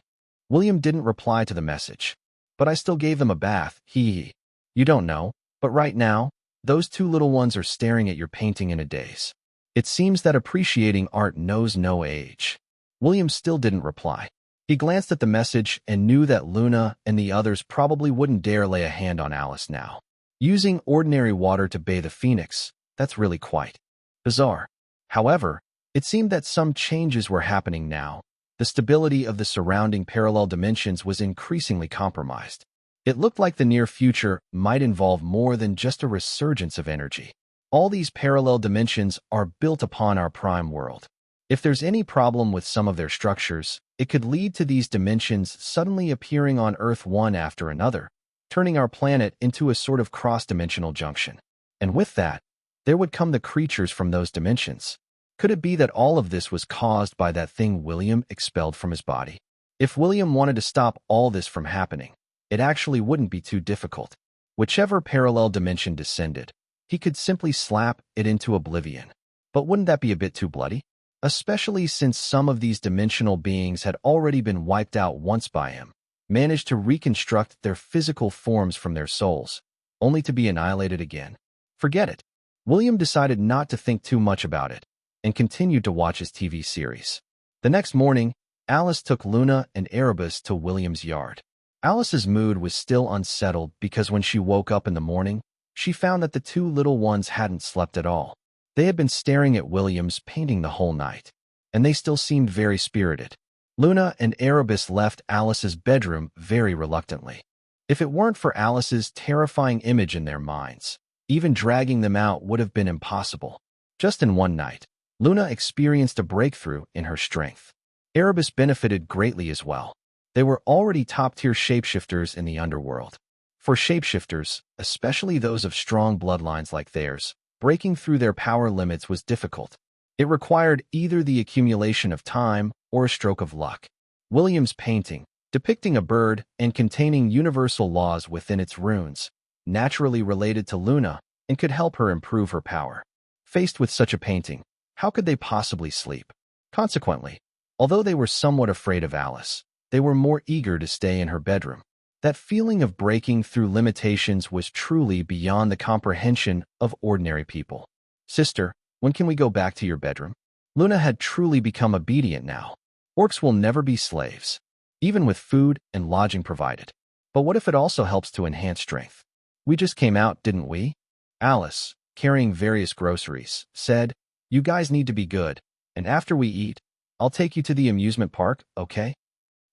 William didn't reply to the message. But I still gave them a bath, hee. You don't know, but right now, those two little ones are staring at your painting in a daze. It seems that appreciating art knows no age. William still didn't reply. He glanced at the message and knew that Luna and the others probably wouldn't dare lay a hand on Alice now. Using ordinary water to bathe a phoenix, that's really quite bizarre. However, it seemed that some changes were happening now. The stability of the surrounding parallel dimensions was increasingly compromised. It looked like the near future might involve more than just a resurgence of energy. All these parallel dimensions are built upon our prime world. If there's any problem with some of their structures, it could lead to these dimensions suddenly appearing on Earth one after another, turning our planet into a sort of cross-dimensional junction. And with that, there would come the creatures from those dimensions. Could it be that all of this was caused by that thing William expelled from his body? If William wanted to stop all this from happening, it actually wouldn't be too difficult. Whichever parallel dimension descended, he could simply slap it into oblivion. But wouldn't that be a bit too bloody? Especially since some of these dimensional beings had already been wiped out once by him, managed to reconstruct their physical forms from their souls, only to be annihilated again. Forget it. William decided not to think too much about it, and continued to watch his TV series. The next morning, Alice took Luna and Erebus to William's yard. Alice's mood was still unsettled because when she woke up in the morning, she found that the two little ones hadn't slept at all. They had been staring at William's painting the whole night, and they still seemed very spirited. Luna and Erebus left Alice's bedroom very reluctantly. If it weren't for Alice's terrifying image in their minds, even dragging them out would have been impossible. Just in one night, Luna experienced a breakthrough in her strength. Erebus benefited greatly as well. They were already top-tier shapeshifters in the underworld. For shapeshifters, especially those of strong bloodlines like theirs, breaking through their power limits was difficult. It required either the accumulation of time or a stroke of luck. William's painting, depicting a bird and containing universal laws within its runes, naturally related to Luna and could help her improve her power. Faced with such a painting, How could they possibly sleep? Consequently, although they were somewhat afraid of Alice, they were more eager to stay in her bedroom. That feeling of breaking through limitations was truly beyond the comprehension of ordinary people. Sister, when can we go back to your bedroom? Luna had truly become obedient now. Orcs will never be slaves, even with food and lodging provided. But what if it also helps to enhance strength? We just came out, didn't we? Alice, carrying various groceries, said, "You guys need to be good, and after we eat, I'll take you to the amusement park, okay?"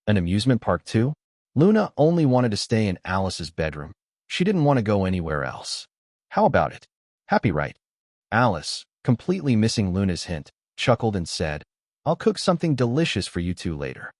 An amusement park too? Luna only wanted to stay in Alice's bedroom. She didn't want to go anywhere else. How about it? Happy, right? Alice, completely missing Luna's hint, chuckled and said, "I'll cook something delicious for you two later."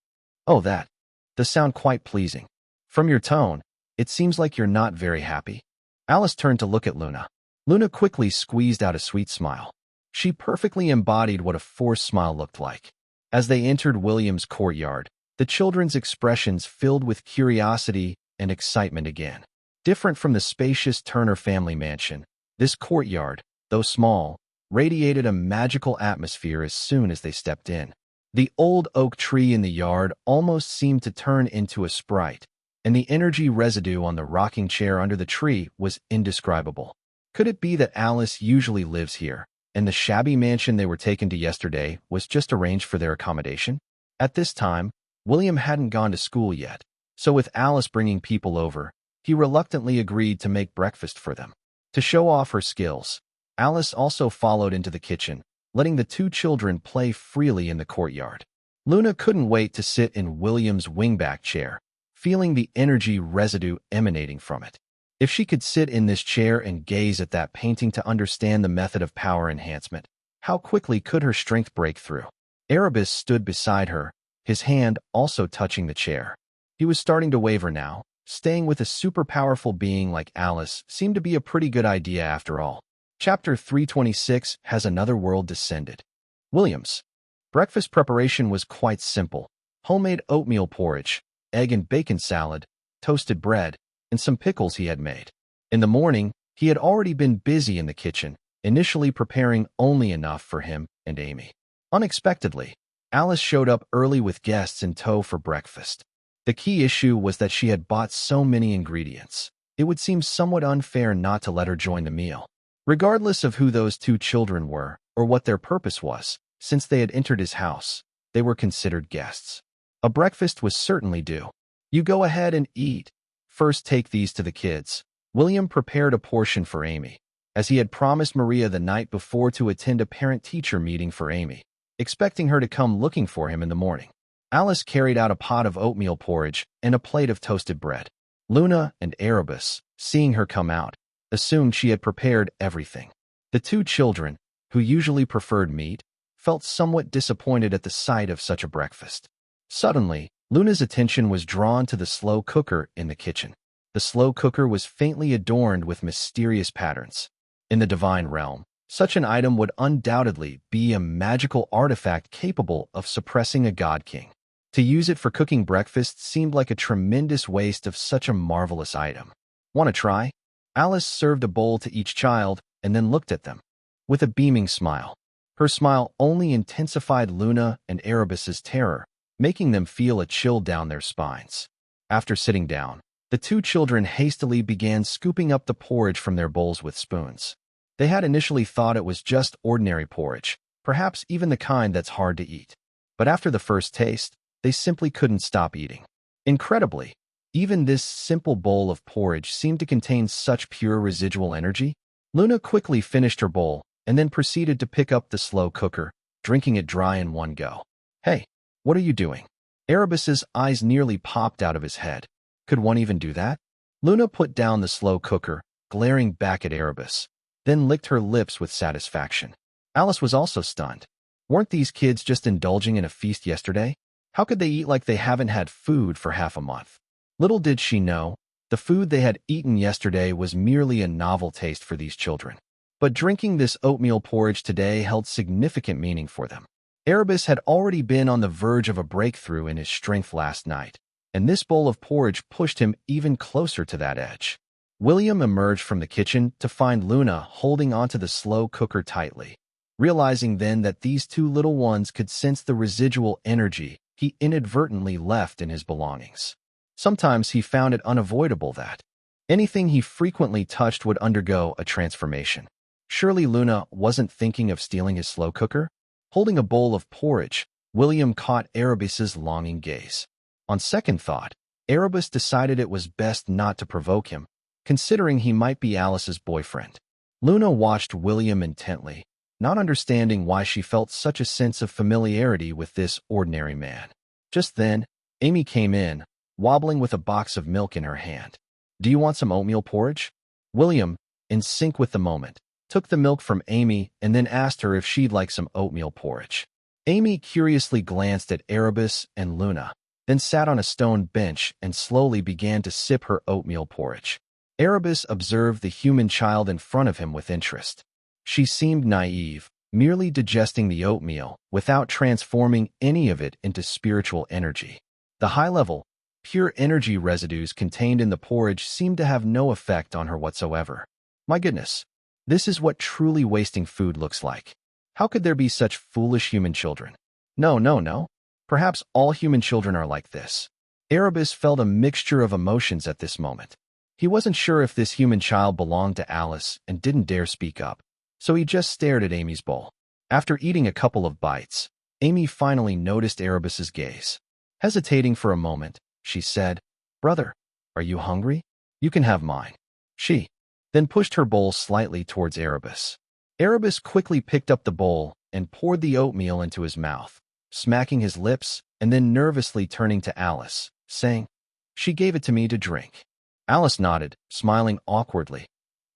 Oh, that does sound quite pleasing. From your tone, it seems like you're not very happy. Alice turned to look at Luna. Luna quickly squeezed out a sweet smile. She perfectly embodied what a forced smile looked like. As they entered William's courtyard, the children's expressions filled with curiosity and excitement again. Different from the spacious Turner family mansion, this courtyard, though small, radiated a magical atmosphere as soon as they stepped in. The old oak tree in the yard almost seemed to turn into a sprite, and the energy residue on the rocking chair under the tree was indescribable. Could it be that Alice usually lives here, and the shabby mansion they were taken to yesterday was just arranged for their accommodation? At this time, William hadn't gone to school yet, so with Alice bringing people over, he reluctantly agreed to make breakfast for them. To show off her skills, Alice also followed into the kitchen, letting the two children play freely in the courtyard. Luna couldn't wait to sit in William's wingback chair, feeling the energy residue emanating from it. If she could sit in this chair and gaze at that painting to understand the method of power enhancement, how quickly could her strength break through? Erebus stood beside her, his hand also touching the chair. He was starting to waver now. Staying with a super powerful being like Alice seemed to be a pretty good idea after all. Chapter 326 has another world descended. Williams. Breakfast preparation was quite simple. Homemade oatmeal porridge, egg and bacon salad, toasted bread, and some pickles he had made. In the morning, he had already been busy in the kitchen, initially preparing only enough for him and Amy. Unexpectedly, Alice showed up early with guests in tow for breakfast. The key issue was that she had bought so many ingredients. It would seem somewhat unfair not to let her join the meal. Regardless of who those two children were, or what their purpose was, since they had entered his house, they were considered guests. A breakfast was certainly due. "You go ahead and eat. First take these to the kids." William prepared a portion for Amy, as he had promised Maria the night before to attend a parent-teacher meeting for Amy, expecting her to come looking for him in the morning. Alice carried out a pot of oatmeal porridge and a plate of toasted bread. Luna and Erebus, seeing her come out, assumed she had prepared everything. The two children, who usually preferred meat, felt somewhat disappointed at the sight of such a breakfast. Suddenly, Luna's attention was drawn to the slow cooker in the kitchen. The slow cooker was faintly adorned with mysterious patterns. In the divine realm, such an item would undoubtedly be a magical artifact capable of suppressing a god king. To use it for cooking breakfast seemed like a tremendous waste of such a marvelous item. "Want to try?" Alice served a bowl to each child and then looked at them with a beaming smile. Her smile only intensified Luna and Erebus's terror, making them feel a chill down their spines. After sitting down, the two children hastily began scooping up the porridge from their bowls with spoons. They had initially thought it was just ordinary porridge, perhaps even the kind that's hard to eat. But after the first taste, they simply couldn't stop eating. Incredibly, even this simple bowl of porridge seemed to contain such pure residual energy. Luna quickly finished her bowl and then proceeded to pick up the slow cooker, drinking it dry in one go. "Hey, what are you doing?" Erebus's eyes nearly popped out of his head. Could one even do that? Luna put down the slow cooker, glaring back at Erebus, then licked her lips with satisfaction. Alice was also stunned. Weren't these kids just indulging in a feast yesterday? How could they eat like they haven't had food for half a month? Little did she know, the food they had eaten yesterday was merely a novel taste for these children. But drinking this oatmeal porridge today held significant meaning for them. Erebus had already been on the verge of a breakthrough in his strength last night, and this bowl of porridge pushed him even closer to that edge. William emerged from the kitchen to find Luna holding onto the slow cooker tightly. Realizing then that these two little ones could sense the residual energy he inadvertently left in his belongings. Sometimes he found it unavoidable that anything he frequently touched would undergo a transformation. Surely Luna wasn't thinking of stealing his slow cooker? Holding a bowl of porridge, William caught Erebus's longing gaze. On second thought, Erebus decided it was best not to provoke him, considering he might be Alice's boyfriend. Luna watched William intently, not understanding why she felt such a sense of familiarity with this ordinary man. Just then, Amy came in, wobbling with a box of milk in her hand. "Do you want some oatmeal porridge?" William, in sync with the moment, took the milk from Amy and then asked her if she'd like some oatmeal porridge. Amy curiously glanced at Erebus and Luna, then sat on a stone bench and slowly began to sip her oatmeal porridge. Erebus observed the human child in front of him with interest. She seemed naive, merely digesting the oatmeal without transforming any of it into spiritual energy. The high-level, pure energy residues contained in the porridge seemed to have no effect on her whatsoever. My goodness, this is what truly wasting food looks like. How could there be such foolish human children? No. Perhaps all human children are like this. Erebus felt a mixture of emotions at this moment. He wasn't sure if this human child belonged to Alice and didn't dare speak up, so he just stared at Amy's bowl. After eating a couple of bites, Amy finally noticed Erebus's gaze. Hesitating for a moment, she said, "Brother, are you hungry? You can have mine." She then pushed her bowl slightly towards Erebus. Erebus quickly picked up the bowl and poured the oatmeal into his mouth, smacking his lips and then nervously turning to Alice, saying, "She gave it to me to drink." Alice nodded, smiling awkwardly.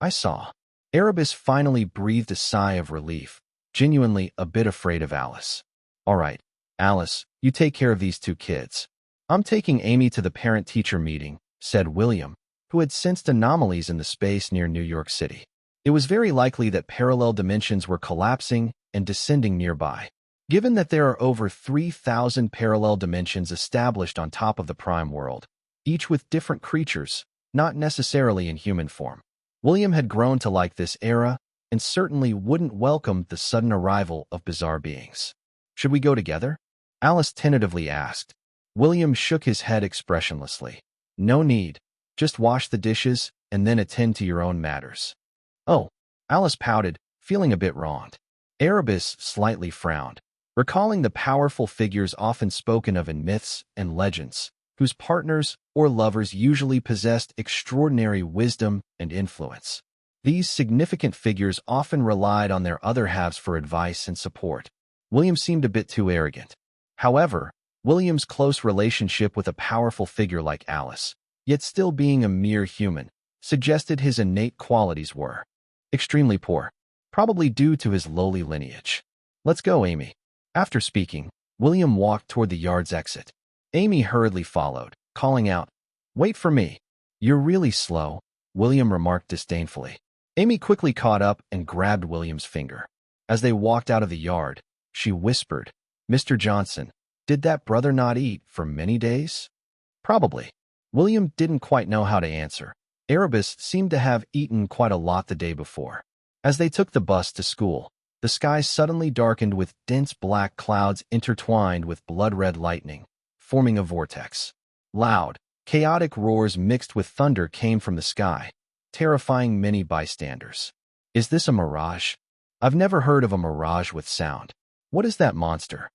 "I saw." Erebus finally breathed a sigh of relief, genuinely a bit afraid of Alice. "All right, Alice, you take care of these two kids. I'm taking Amy to the parent-teacher meeting," said William, who had sensed anomalies in the space near New York City. It was very likely that parallel dimensions were collapsing and descending nearby. Given that there are over 3,000 parallel dimensions established on top of the prime world, each with different creatures, not necessarily in human form, William had grown to like this era and certainly wouldn't welcome the sudden arrival of bizarre beings. "Should we go together?" Alice tentatively asked. William shook his head expressionlessly. "No need. Just wash the dishes and then attend to your own matters." "Oh," Alice pouted, feeling a bit wronged. Erebus slightly frowned, recalling the powerful figures often spoken of in myths and legends, whose partners or lovers usually possessed extraordinary wisdom and influence. These significant figures often relied on their other halves for advice and support. William seemed a bit too arrogant. However, William's close relationship with a powerful figure like Alice, yet still being a mere human, suggested his innate qualities were extremely poor, probably due to his lowly lineage. "Let's go, Amy." After speaking, William walked toward the yard's exit. Amy hurriedly followed, calling out, "Wait for me." "You're really slow," William remarked disdainfully. Amy quickly caught up and grabbed William's finger. As they walked out of the yard, she whispered, "Mr. Johnson, did that brother not eat for many days?" "Probably." William didn't quite know how to answer. Erebus seemed to have eaten quite a lot the day before. As they took the bus to school, the sky suddenly darkened with dense black clouds intertwined with blood-red lightning, forming a vortex. Loud, chaotic roars mixed with thunder came from the sky, terrifying many bystanders. "Is this a mirage? I've never heard of a mirage with sound. What is that monster?"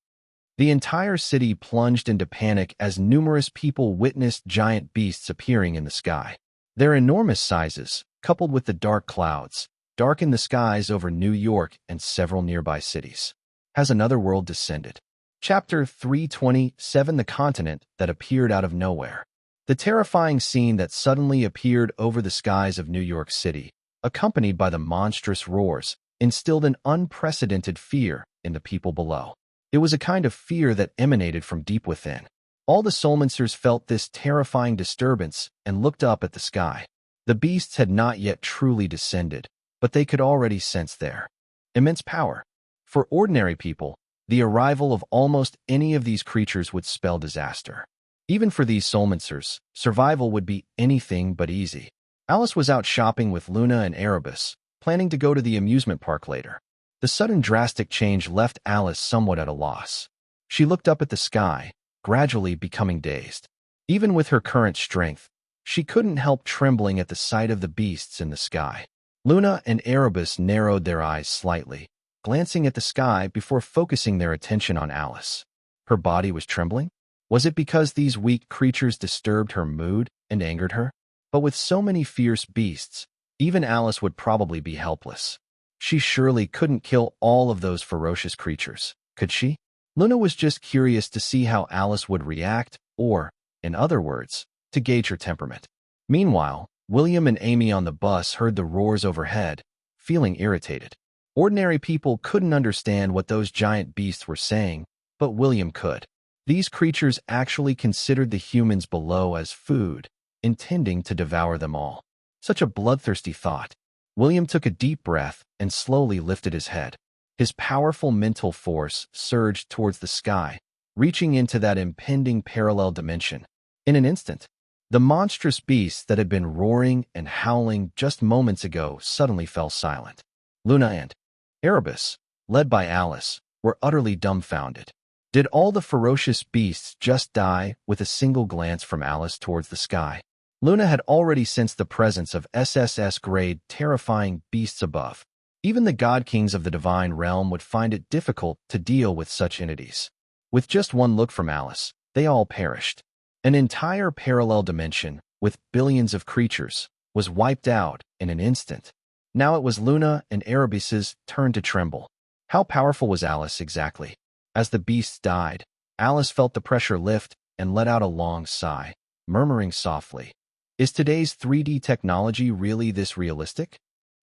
The entire city plunged into panic as numerous people witnessed giant beasts appearing in the sky. Their enormous sizes, coupled with the dark clouds, darkened the skies over New York and several nearby cities. Has another world descended? Chapter 327: The Continent That Appeared Out of Nowhere. The terrifying scene that suddenly appeared over the skies of New York City, accompanied by the monstrous roars, instilled an unprecedented fear in the people below. It was a kind of fear that emanated from deep within. All the Solmancers felt this terrifying disturbance and looked up at the sky. The beasts had not yet truly descended, but they could already sense their immense power. For ordinary people, the arrival of almost any of these creatures would spell disaster. Even for these Solmancers, survival would be anything but easy. Alice was out shopping with Luna and Erebus, planning to go to the amusement park later. The sudden drastic change left Alice somewhat at a loss. She looked up at the sky, gradually becoming dazed. Even with her current strength, she couldn't help trembling at the sight of the beasts in the sky. Luna and Erebus narrowed their eyes slightly, glancing at the sky before focusing their attention on Alice. Her body was trembling? Was it because these weak creatures disturbed her mood and angered her? But with so many fierce beasts, even Alice would probably be helpless. She surely couldn't kill all of those ferocious creatures, could she? Luna was just curious to see how Alice would react, or, in other words, to gauge her temperament. Meanwhile, William and Amy on the bus heard the roars overhead, feeling irritated. Ordinary people couldn't understand what those giant beasts were saying, but William could. These creatures actually considered the humans below as food, intending to devour them all. Such a bloodthirsty thought. William took a deep breath and slowly lifted his head. His powerful mental force surged towards the sky, reaching into that impending parallel dimension. In an instant, the monstrous beasts that had been roaring and howling just moments ago suddenly fell silent. Luna and Erebus, led by Alice, were utterly dumbfounded. Did all the ferocious beasts just die with a single glance from Alice towards the sky? Luna had already sensed the presence of SSS-grade terrifying beasts above. Even the god-kings of the divine realm would find it difficult to deal with such entities. With just one look from Alice, they all perished. An entire parallel dimension, with billions of creatures, was wiped out in an instant. Now it was Luna and Erebus's turn to tremble. How powerful was Alice exactly? As the beasts died, Alice felt the pressure lift and let out a long sigh, murmuring softly, "Is today's 3D technology really this realistic?"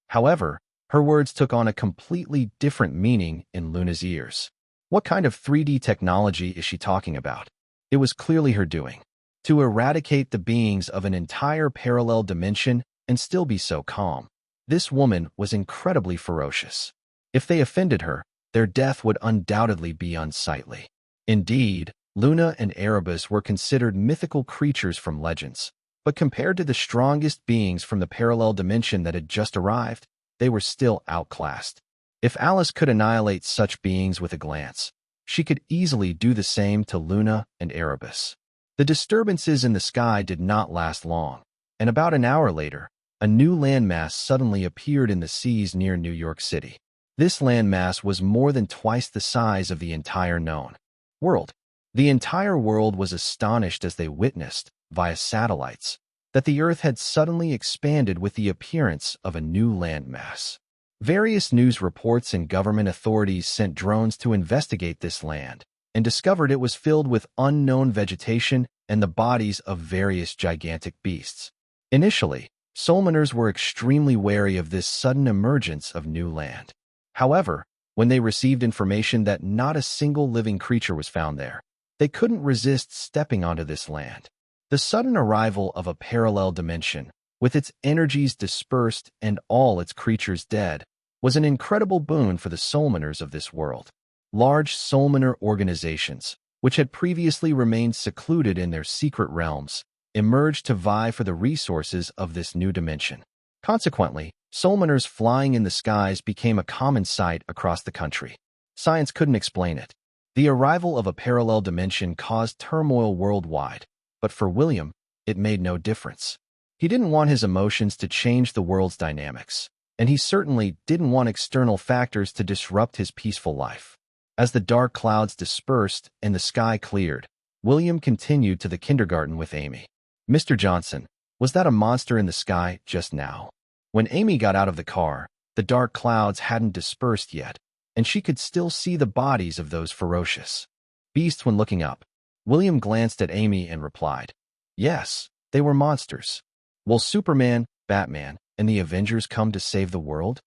However, her words took on a completely different meaning in Luna's ears. What kind of 3D technology is she talking about? It was clearly her doing. To eradicate the beings of an entire parallel dimension and still be so calm. This woman was incredibly ferocious. If they offended her, their death would undoubtedly be unsightly. Indeed, Luna and Erebus were considered mythical creatures from legends, but compared to the strongest beings from the parallel dimension that had just arrived, they were still outclassed. If Alice could annihilate such beings with a glance, she could easily do the same to Luna and Erebus. The disturbances in the sky did not last long, and about an hour later, a new landmass suddenly appeared in the seas near New York City. This landmass was more than twice the size of the entire known world. The entire world was astonished as they witnessed, via satellites, that the Earth had suddenly expanded with the appearance of a new landmass. Various news reports and government authorities sent drones to investigate this land and discovered it was filled with unknown vegetation and the bodies of various gigantic beasts. Initially, Solmaners were extremely wary of this sudden emergence of new land. However, when they received information that not a single living creature was found there, they couldn't resist stepping onto this land. The sudden arrival of a parallel dimension, with its energies dispersed and all its creatures dead, was an incredible boon for the Solmaners of this world. Large Solmaner organizations, which had previously remained secluded in their secret realms, emerged to vie for the resources of this new dimension. Consequently, Solmaners flying in the skies became a common sight across the country. Science couldn't explain it. The arrival of a parallel dimension caused turmoil worldwide, but for William, it made no difference. He didn't want his emotions to change the world's dynamics, and he certainly didn't want external factors to disrupt his peaceful life. As the dark clouds dispersed and the sky cleared, William continued to the kindergarten with Amy. "Mr. Johnson, was that a monster in the sky just now?" When Amy got out of the car, the dark clouds hadn't dispersed yet, and she could still see the bodies of those ferocious beasts when looking up. William glanced at Amy and replied, "Yes, they were monsters." "Will Superman, Batman, and the Avengers come to save the world?"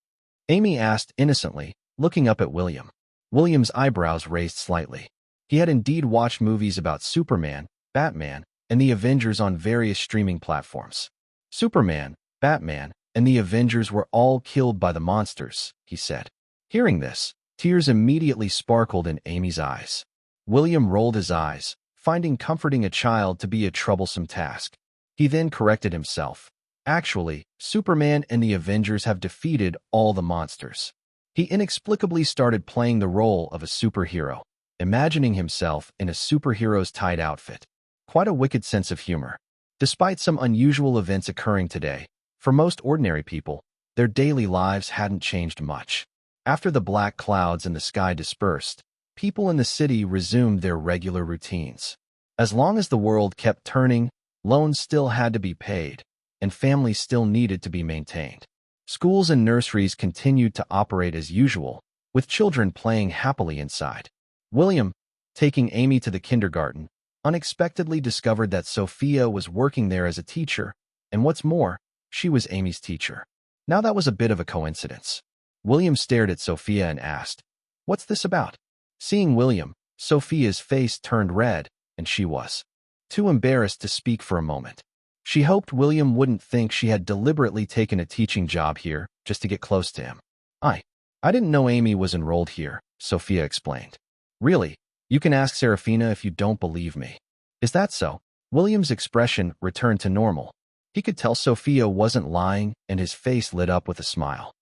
Amy asked innocently, looking up at William. William's eyebrows raised slightly. He had indeed watched movies about Superman, Batman, and the Avengers on various streaming platforms. Superman, Batman, and the Avengers were all killed by the monsters, he said. Hearing this, tears immediately sparkled in Amy's eyes. William rolled his eyes, finding comforting a child to be a troublesome task. He then corrected himself. Actually, Superman and the Avengers have defeated all the monsters. He inexplicably started playing the role of a superhero, imagining himself in a superhero's tight outfit. Quite a wicked sense of humor. Despite some unusual events occurring today, for most ordinary people, their daily lives hadn't changed much. After the black clouds in the sky dispersed, people in the city resumed their regular routines. As long as the world kept turning, loans still had to be paid, and families still needed to be maintained. Schools and nurseries continued to operate as usual, with children playing happily inside. William, taking Amy to the kindergarten, unexpectedly discovered that Sophia was working there as a teacher, and what's more, she was Amy's teacher. Now that was a bit of a coincidence. William stared at Sophia and asked, "What's this about?" Seeing William, Sophia's face turned red, and she was too embarrassed to speak for a moment. She hoped William wouldn't think she had deliberately taken a teaching job here just to get close to him. I didn't know Amy was enrolled here," Sophia explained. "Really? You can ask Serafina if you don't believe me." "Is that so?" William's expression returned to normal. He could tell Sophia wasn't lying, and his face lit up with a smile.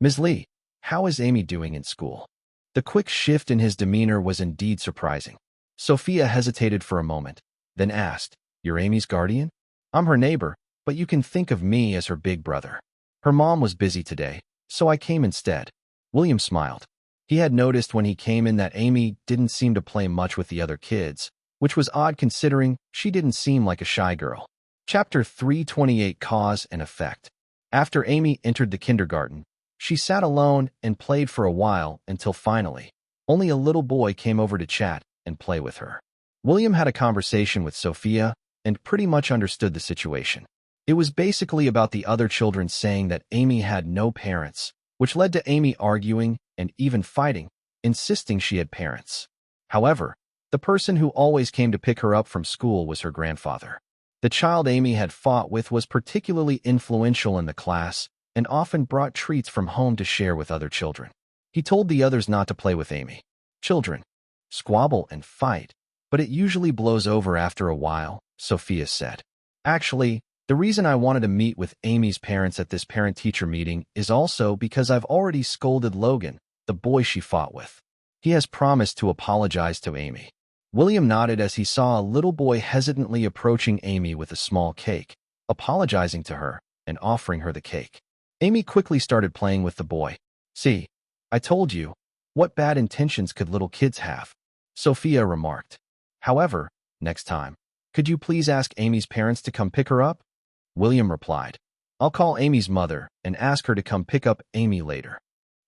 "Ms. Lee, how is Amy doing in school?" The quick shift in his demeanor was indeed surprising. Sophia hesitated for a moment, then asked, "You're Amy's guardian?" "I'm her neighbor, but you can think of me as her big brother. Her mom was busy today, so I came instead." William smiled. He had noticed when he came in that Amy didn't seem to play much with the other kids, which was odd considering she didn't seem like a shy girl. Chapter 328 Cause and Effect. After Amy entered the kindergarten, she sat alone and played for a while until finally, only a little boy came over to chat and play with her. William had a conversation with Sophia and pretty much understood the situation. It was basically about the other children saying that Amy had no parents, which led to Amy arguing and even fighting, insisting she had parents. However, the person who always came to pick her up from school was her grandfather. The child Amy had fought with was particularly influential in the class and often brought treats from home to share with other children. He told the others not to play with Amy. Children squabble and fight, but it usually blows over after a while, Sophia said. Actually, the reason I wanted to meet with Amy's parents at this parent-teacher meeting is also because I've already scolded Logan, the boy she fought with. He has promised to apologize to Amy. William nodded as he saw a little boy hesitantly approaching Amy with a small cake, apologizing to her and offering her the cake. Amy quickly started playing with the boy. "See, I told you. What bad intentions could little kids have?" Sophia remarked. "However, next time, could you please ask Amy's parents to come pick her up?" William replied, "I'll call Amy's mother and ask her to come pick up Amy later."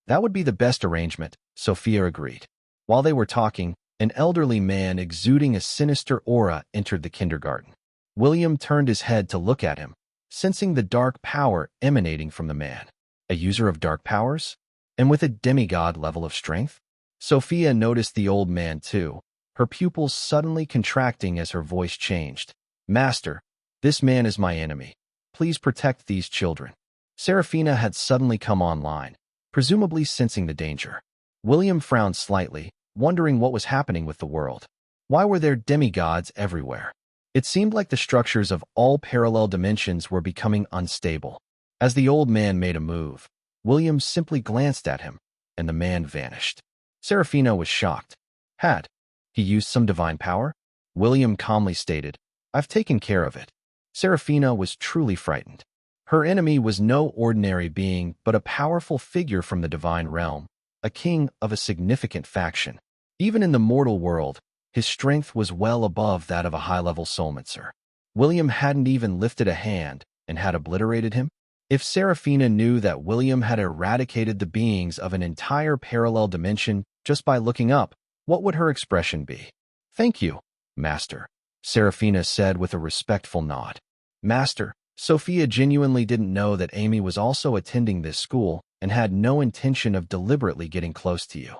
"That would be the best arrangement," Sophia agreed. While they were talking, an elderly man exuding a sinister aura entered the kindergarten. William turned his head to look at him, sensing the dark power emanating from the man. A user of dark powers? And with a demigod level of strength? Sophia noticed the old man too, her pupils suddenly contracting as her voice changed. "Master, this man is my enemy. Please protect these children." Serafina had suddenly come online, presumably sensing the danger. William frowned slightly, wondering what was happening with the world. Why were there demigods everywhere? It seemed like the structures of all parallel dimensions were becoming unstable. As the old man made a move, William simply glanced at him, and the man vanished. Serafina was shocked. Had he used some divine power? William calmly stated, "I've taken care of it." Serafina was truly frightened. Her enemy was no ordinary being, but a powerful figure from the divine realm, a king of a significant faction. Even in the mortal world, his strength was well above that of a high-level soulmancer. William hadn't even lifted a hand and had obliterated him. If Serafina knew that William had eradicated the beings of an entire parallel dimension just by looking up, what would her expression be? "Thank you, Master," Serafina said with a respectful nod. "Master." Sophia genuinely didn't know that Amy was also attending this school and had no intention of deliberately getting close to you.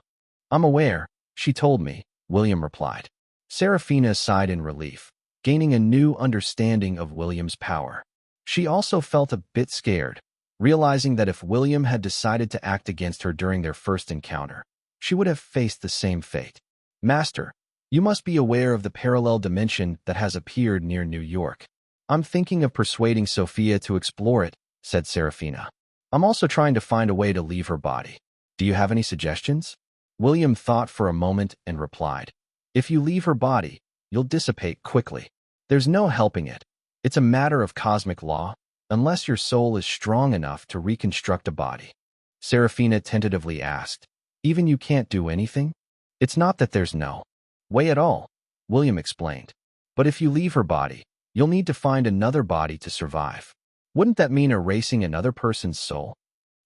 "I'm aware, she told me," William replied. Serafina sighed in relief, gaining a new understanding of William's power. She also felt a bit scared, realizing that if William had decided to act against her during their first encounter, she would have faced the same fate. "Master, you must be aware of the parallel dimension that has appeared near New York." "I'm thinking of persuading Sophia to explore it," said Serafina. "I'm also trying to find a way to leave her body." Do you have any suggestions? William thought for a moment and replied, if you leave her body, you'll dissipate quickly. There's no helping it. It's a matter of cosmic law, unless your soul is strong enough to reconstruct a body. Serafina tentatively asked, even you can't do anything? It's not that there's no way at all, William explained. But if you leave her body, you'll need to find another body to survive. Wouldn't that mean erasing another person's soul?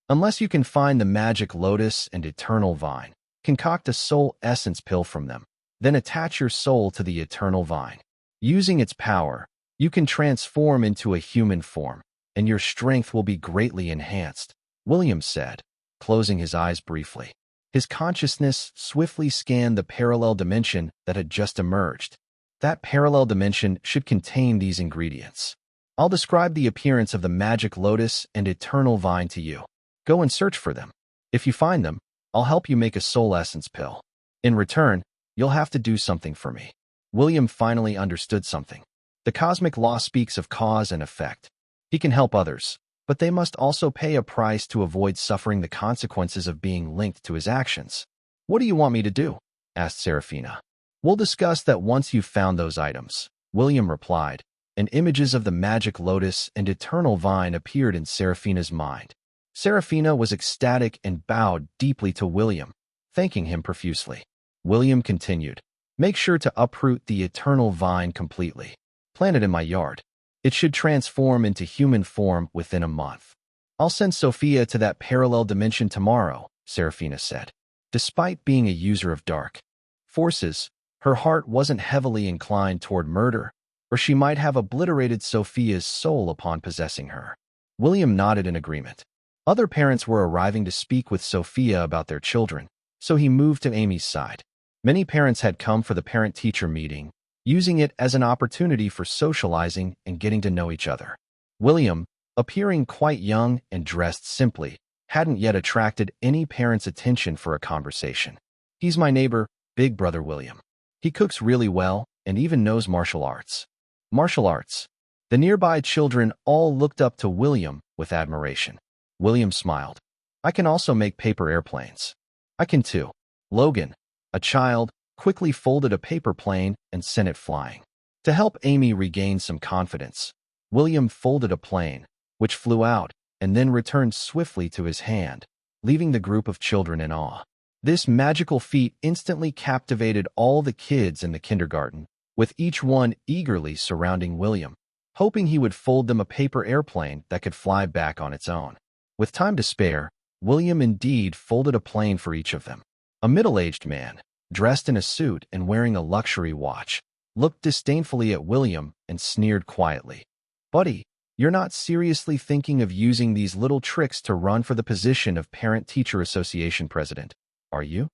Unless you can find the magic lotus and eternal vine, concoct a soul essence pill from them, then attach your soul to the eternal vine. Using its power, you can transform into a human form, and your strength will be greatly enhanced, William said, closing his eyes briefly. His consciousness swiftly scanned the parallel dimension that had just emerged. That parallel dimension should contain these ingredients. I'll describe the appearance of the magic lotus and eternal vine to you. Go and search for them. If you find them, I'll help you make a soul essence pill. In return, you'll have to do something for me. William finally understood something. The cosmic law speaks of cause and effect. He can help others, but they must also pay a price to avoid suffering the consequences of being linked to his actions. What do you want me to do? Asked Serafina. We'll discuss that once you've found those items, William replied, and images of the magic lotus and eternal vine appeared in Serafina's mind. Serafina was ecstatic and bowed deeply to William, thanking him profusely. William continued, make sure to uproot the eternal vine completely. Plant it in my yard. It should transform into human form within a month. I'll send Sophia to that parallel dimension tomorrow, Serafina said. Despite being a user of dark forces, her heart wasn't heavily inclined toward murder, or she might have obliterated Sophia's soul upon possessing her. William nodded in agreement. Other parents were arriving to speak with Sophia about their children, so he moved to Amy's side. Many parents had come for the parent-teacher meeting, using it as an opportunity for socializing and getting to know each other. William, appearing quite young and dressed simply, hadn't yet attracted any parent's attention for a conversation. He's my neighbor, Big Brother William. He cooks really well and even knows martial arts. Martial arts. The nearby children all looked up to William with admiration. William smiled. I can also make paper airplanes. I can too. Logan, a child, quickly folded a paper plane and sent it flying. To help Amy regain some confidence, William folded a plane, which flew out and then returned swiftly to his hand, leaving the group of children in awe. This magical feat instantly captivated all the kids in the kindergarten, with each one eagerly surrounding William, hoping he would fold them a paper airplane that could fly back on its own. With time to spare, William indeed folded a plane for each of them. A middle-aged man, dressed in a suit and wearing a luxury watch, looked disdainfully at William and sneered quietly. Buddy, you're not seriously thinking of using these little tricks to run for the position of Parent-Teacher Association president, are you?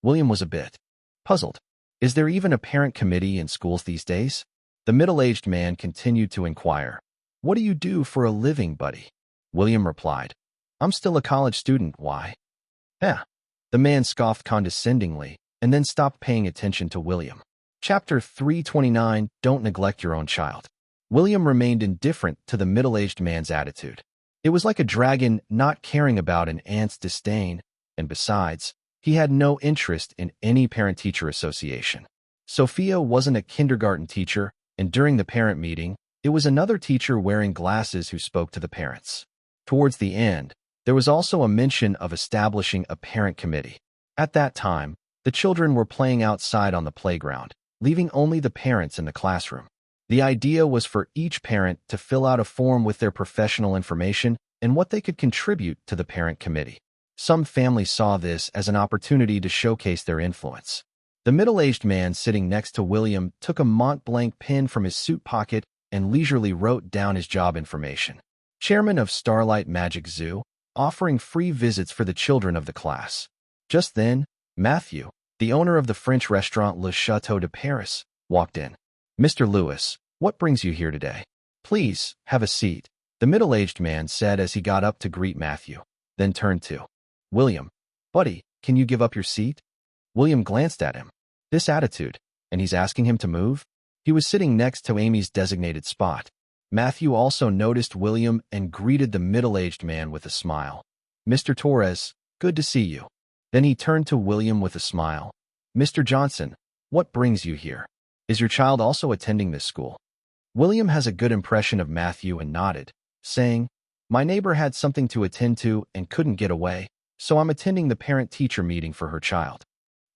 William was a bit puzzled. Is there even a parent committee in schools these days? The middle-aged man continued to inquire. What do you do for a living, buddy? William replied, I'm still a college student, why? Yeah. The man scoffed condescendingly and then stopped paying attention to William. Chapter 329, Don't Neglect Your Own Child. William remained indifferent to the middle-aged man's attitude. It was like a dragon not caring about an ant's disdain, and besides, he had no interest in any parent-teacher association. Sophia wasn't a kindergarten teacher, and during the parent meeting, it was another teacher wearing glasses who spoke to the parents. Towards the end, there was also a mention of establishing a parent committee. At that time, the children were playing outside on the playground, leaving only the parents in the classroom. The idea was for each parent to fill out a form with their professional information and what they could contribute to the parent committee. Some families saw this as an opportunity to showcase their influence. The middle-aged man sitting next to William took a Mont-Blanc pen from his suit pocket and leisurely wrote down his job information. Chairman of Starlight Magic Zoo, offering free visits for the children of the class. Just then, Matthew, the owner of the French restaurant Le Château de Paris, walked in. Mr. Lewis, what brings you here today? Please, have a seat, the middle-aged man said as he got up to greet Matthew, then turned to William. Buddy, can you give up your seat? William glanced at him. This attitude, and he's asking him to move? He was sitting next to Amy's designated spot. Matthew also noticed William and greeted the middle-aged man with a smile. Mr. Torres, Good to see you. Then he turned to William with a smile. Mr. Johnson, what brings you here? Is your child also attending this school? William has a good impression of Matthew and nodded, saying, My neighbor had something to attend to and couldn't get away, so I'm attending the parent-teacher meeting for her child.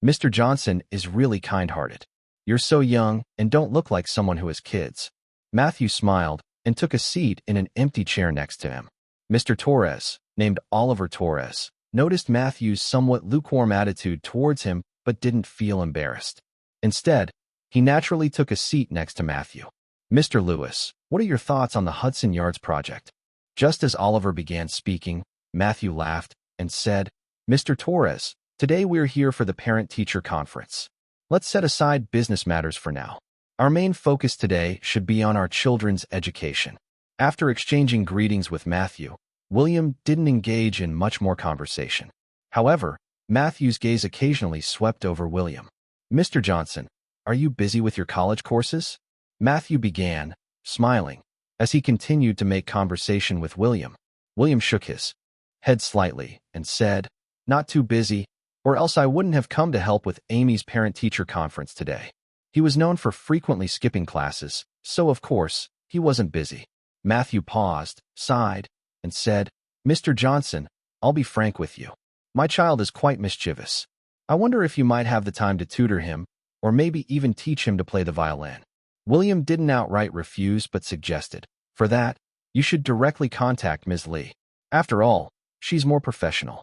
Mr. Johnson is really kind-hearted. You're so young and don't look like someone who has kids. Matthew smiled and took a seat in an empty chair next to him. Mr. Torres, named Oliver Torres, noticed Matthew's somewhat lukewarm attitude towards him but didn't feel embarrassed. Instead, he naturally took a seat next to Matthew. Mr. Lewis, what are your thoughts on the Hudson Yards project? Just as Oliver began speaking, Matthew laughed and said, Mr. Torres, today we're here for the parent-teacher conference. Let's set aside business matters for now. Our main focus today should be on our children's education. After exchanging greetings with Matthew, William didn't engage in much more conversation. However, Matthew's gaze occasionally swept over William. Mr. Johnson, are you busy with your college courses? Matthew began, smiling, as he continued to make conversation with William. William shook his head slightly and said, Not too busy, or else I wouldn't have come to help with Amy's parent-teacher conference today. He was known for frequently skipping classes, so of course, he wasn't busy. Matthew paused, sighed, and said, Mr. Johnson, I'll be frank with you. My child is quite mischievous. I wonder if you might have the time to tutor him, or maybe even teach him to play the violin. William didn't outright refuse but suggested, For that, you should directly contact Ms. Lee. After all, she's more professional.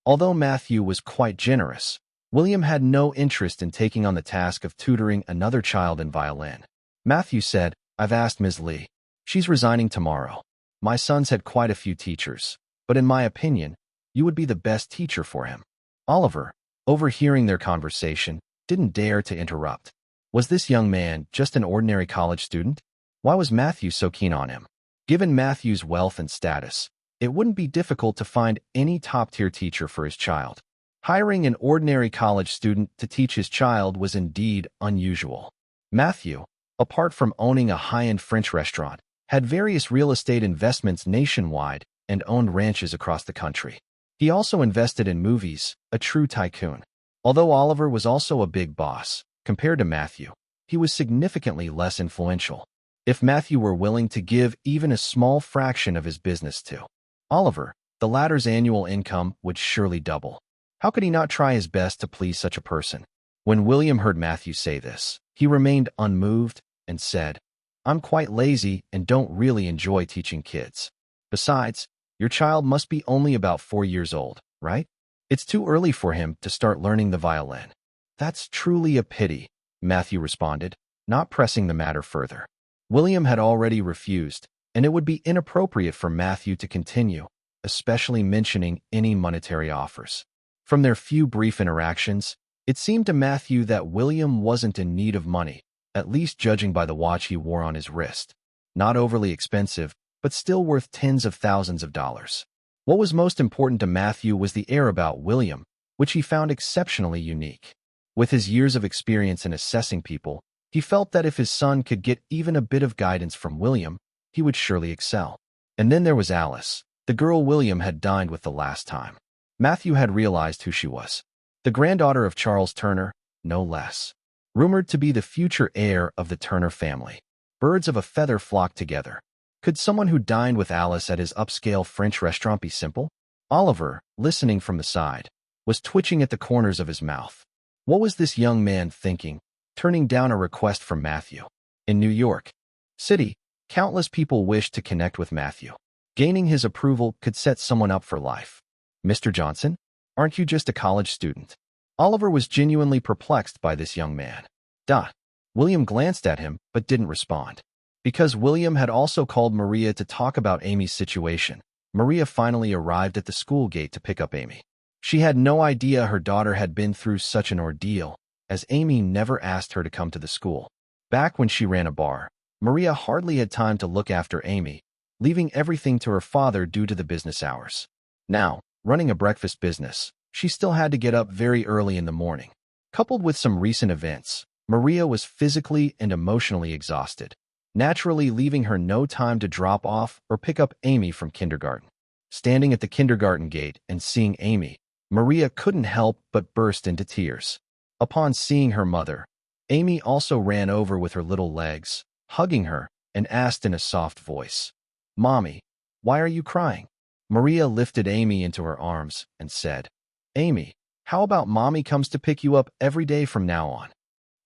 Although Matthew was quite generous, William had no interest in taking on the task of tutoring another child in violin. Matthew said, I've asked Ms. Lee. She's resigning tomorrow. My son's had quite a few teachers, but in my opinion, you would be the best teacher for him. Oliver, overhearing their conversation, didn't dare to interrupt. Was this young man just an ordinary college student? Why was Matthew so keen on him? Given Matthew's wealth and status, it wouldn't be difficult to find any top-tier teacher for his child. Hiring an ordinary college student to teach his child was indeed unusual. Matthew, apart from owning a high-end French restaurant, had various real estate investments nationwide and owned ranches across the country. He also invested in movies, a true tycoon. Although Oliver was also a big boss, compared to Matthew, he was significantly less influential. If Matthew were willing to give even a small fraction of his business to Oliver, the latter's annual income would surely double. How could he not try his best to please such a person? When William heard Matthew say this, he remained unmoved and said, I'm quite lazy and don't really enjoy teaching kids. Besides, your child must be only about 4 years old, right? It's too early for him to start learning the violin. That's truly a pity, Matthew responded, not pressing the matter further. William had already refused, and it would be inappropriate for Matthew to continue, especially mentioning any monetary offers. From their few brief interactions, it seemed to Matthew that William wasn't in need of money, at least judging by the watch he wore on his wrist. Not overly expensive, but still worth tens of thousands of dollars. What was most important to Matthew was the air about William, which he found exceptionally unique. With his years of experience in assessing people, he felt that if his son could get even a bit of guidance from William, he would surely excel. And then there was Alice, the girl William had dined with the last time. Matthew had realized who she was. The granddaughter of Charles Turner, no less. Rumored to be the future heir of the Turner family. Birds of a feather flocked together. Could someone who dined with Alice at his upscale French restaurant be simple? Oliver, listening from the side, was twitching at the corners of his mouth. What was this young man thinking, turning down a request from Matthew? In New York City, countless people wished to connect with Matthew. Gaining his approval could set someone up for life. Mr. Johnson, aren't you just a college student? Oliver was genuinely perplexed by this young man. William glanced at him but didn't respond. Because William had also called Maria to talk about Amy's situation, Maria finally arrived at the school gate to pick up Amy. She had no idea her daughter had been through such an ordeal, as Amy never asked her to come to the school. Back when she ran a bar, Maria hardly had time to look after Amy, leaving everything to her father due to the business hours. Now, running a breakfast business, she still had to get up very early in the morning. Coupled with some recent events, Maria was physically and emotionally exhausted, naturally leaving her no time to drop off or pick up Amy from kindergarten. Standing at the kindergarten gate and seeing Amy, Maria couldn't help but burst into tears. Upon seeing her mother, Amy also ran over with her little legs, hugging her, and asked in a soft voice, "Mommy, why are you crying?" Maria lifted Amy into her arms and said, "Amy, how about Mommy comes to pick you up every day from now on?"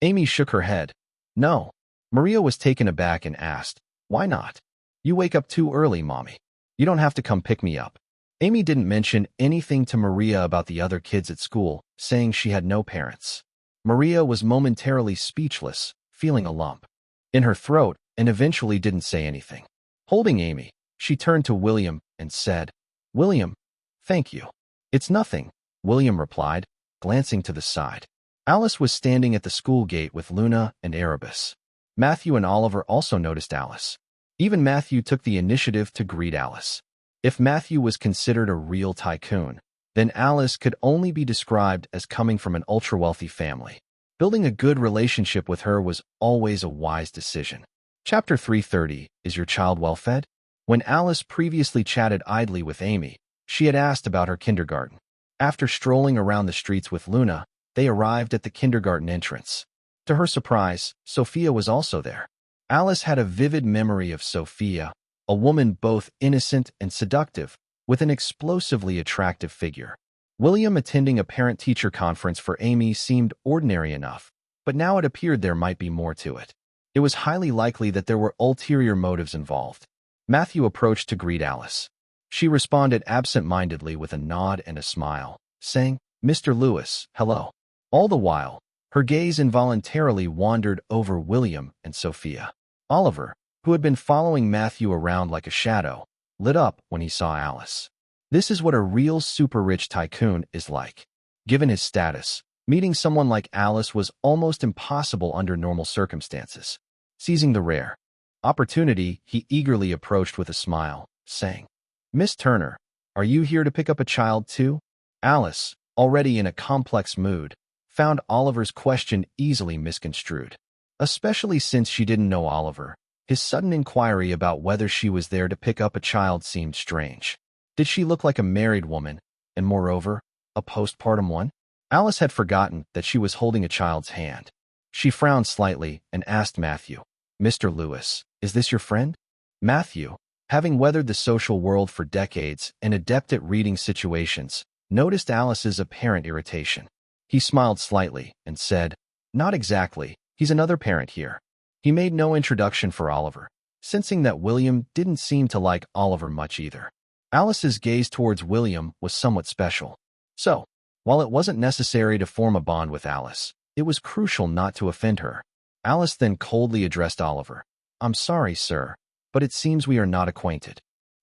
Amy shook her head. "No." Maria was taken aback and asked, "Why not? You wake up too early, Mommy. You don't have to come pick me up." Amy didn't mention anything to Maria about the other kids at school, saying she had no parents. Maria was momentarily speechless, feeling a lump in her throat, and eventually didn't say anything. Holding Amy, she turned to William and said, "William, thank you." "It's nothing," William replied, glancing to the side. Alice was standing at the school gate with Luna and Erebus. Matthew and Oliver also noticed Alice. Even Matthew took the initiative to greet Alice. If Matthew was considered a real tycoon, then Alice could only be described as coming from an ultra-wealthy family. Building a good relationship with her was always a wise decision. Chapter 330, Is Your Child Well Fed? When Alice previously chatted idly with Amy, she had asked about her kindergarten. After strolling around the streets with Luna, they arrived at the kindergarten entrance. To her surprise, Sophia was also there. Alice had a vivid memory of Sophia, a woman both innocent and seductive, with an explosively attractive figure. William attending a parent-teacher conference for Amy seemed ordinary enough, but now it appeared there might be more to it. It was highly likely that there were ulterior motives involved. Matthew approached to greet Alice. She responded absent-mindedly with a nod and a smile, saying, "Mr. Lewis, hello." All the while, her gaze involuntarily wandered over William and Sophia. Oliver, who had been following Matthew around like a shadow, lit up when he saw Alice. This is what a real super-rich tycoon is like. Given his status, meeting someone like Alice was almost impossible under normal circumstances. Seizing the rare opportunity, he eagerly approached with a smile, saying, "Miss Turner, are you here to pick up a child too?" Alice, already in a complex mood, found Oliver's question easily misconstrued. Especially since she didn't know Oliver, his sudden inquiry about whether she was there to pick up a child seemed strange. Did she look like a married woman, and moreover, a postpartum one? Alice had forgotten that she was holding a child's hand. She frowned slightly and asked Matthew, "Mr. Lewis, is this your friend?" Matthew, having weathered the social world for decades and adept at reading situations, noticed Alice's apparent irritation. He smiled slightly and said, "Not exactly. He's another parent here." He made no introduction for Oliver, sensing that William didn't seem to like Oliver much either. Alice's gaze towards William was somewhat special. So, while it wasn't necessary to form a bond with Alice, it was crucial not to offend her. Alice then coldly addressed Oliver, "I'm sorry, sir, but it seems we are not acquainted."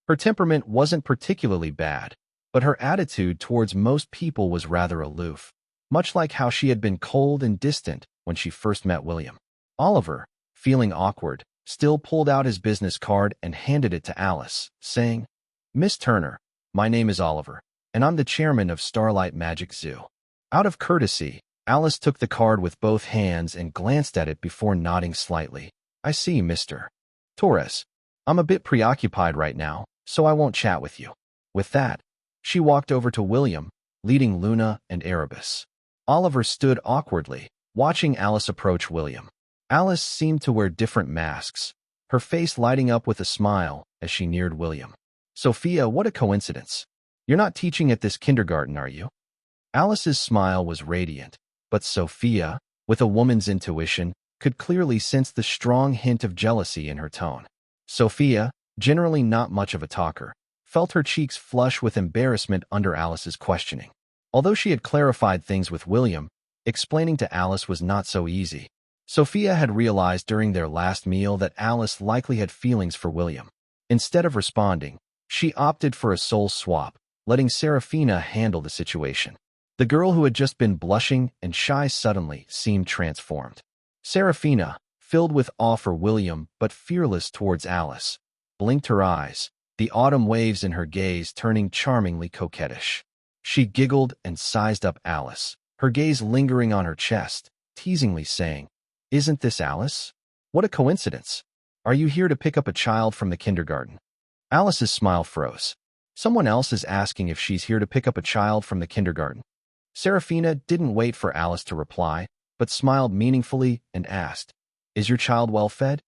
Her temperament wasn't particularly bad, but her attitude towards most people was rather aloof, much like how she had been cold and distant when she first met William. Oliver, feeling awkward, still pulled out his business card and handed it to Alice, saying, "Miss Turner, my name is Oliver, and I'm the chairman of Starlight Magic Zoo." Out of courtesy, Alice took the card with both hands and glanced at it before nodding slightly. "I see, Mr. Torres. I'm a bit preoccupied right now, so I won't chat with you." With that, she walked over to William, leading Luna and Erebus. Oliver stood awkwardly, watching Alice approach William. Alice seemed to wear different masks, her face lighting up with a smile as she neared William. "Sophia, what a coincidence. You're not teaching at this kindergarten, are you?" Alice's smile was radiant, but Sophia, with a woman's intuition, could clearly sense the strong hint of jealousy in her tone. Sophia, generally not much of a talker, felt her cheeks flush with embarrassment under Alice's questioning. Although she had clarified things with William, explaining to Alice was not so easy. Sophia had realized during their last meal that Alice likely had feelings for William. Instead of responding, she opted for a soul swap, letting Serafina handle the situation. The girl who had just been blushing and shy suddenly seemed transformed. Serafina, filled with awe for William but fearless towards Alice, blinked her eyes, the autumn waves in her gaze turning charmingly coquettish. She giggled and sized up Alice, her gaze lingering on her chest, teasingly saying, "Isn't this Alice? What a coincidence. Are you here to pick up a child from the kindergarten?" Alice's smile froze. Someone else is asking if she's here to pick up a child from the kindergarten. Serafina didn't wait for Alice to reply, but smiled meaningfully and asked, "Is your child well fed?"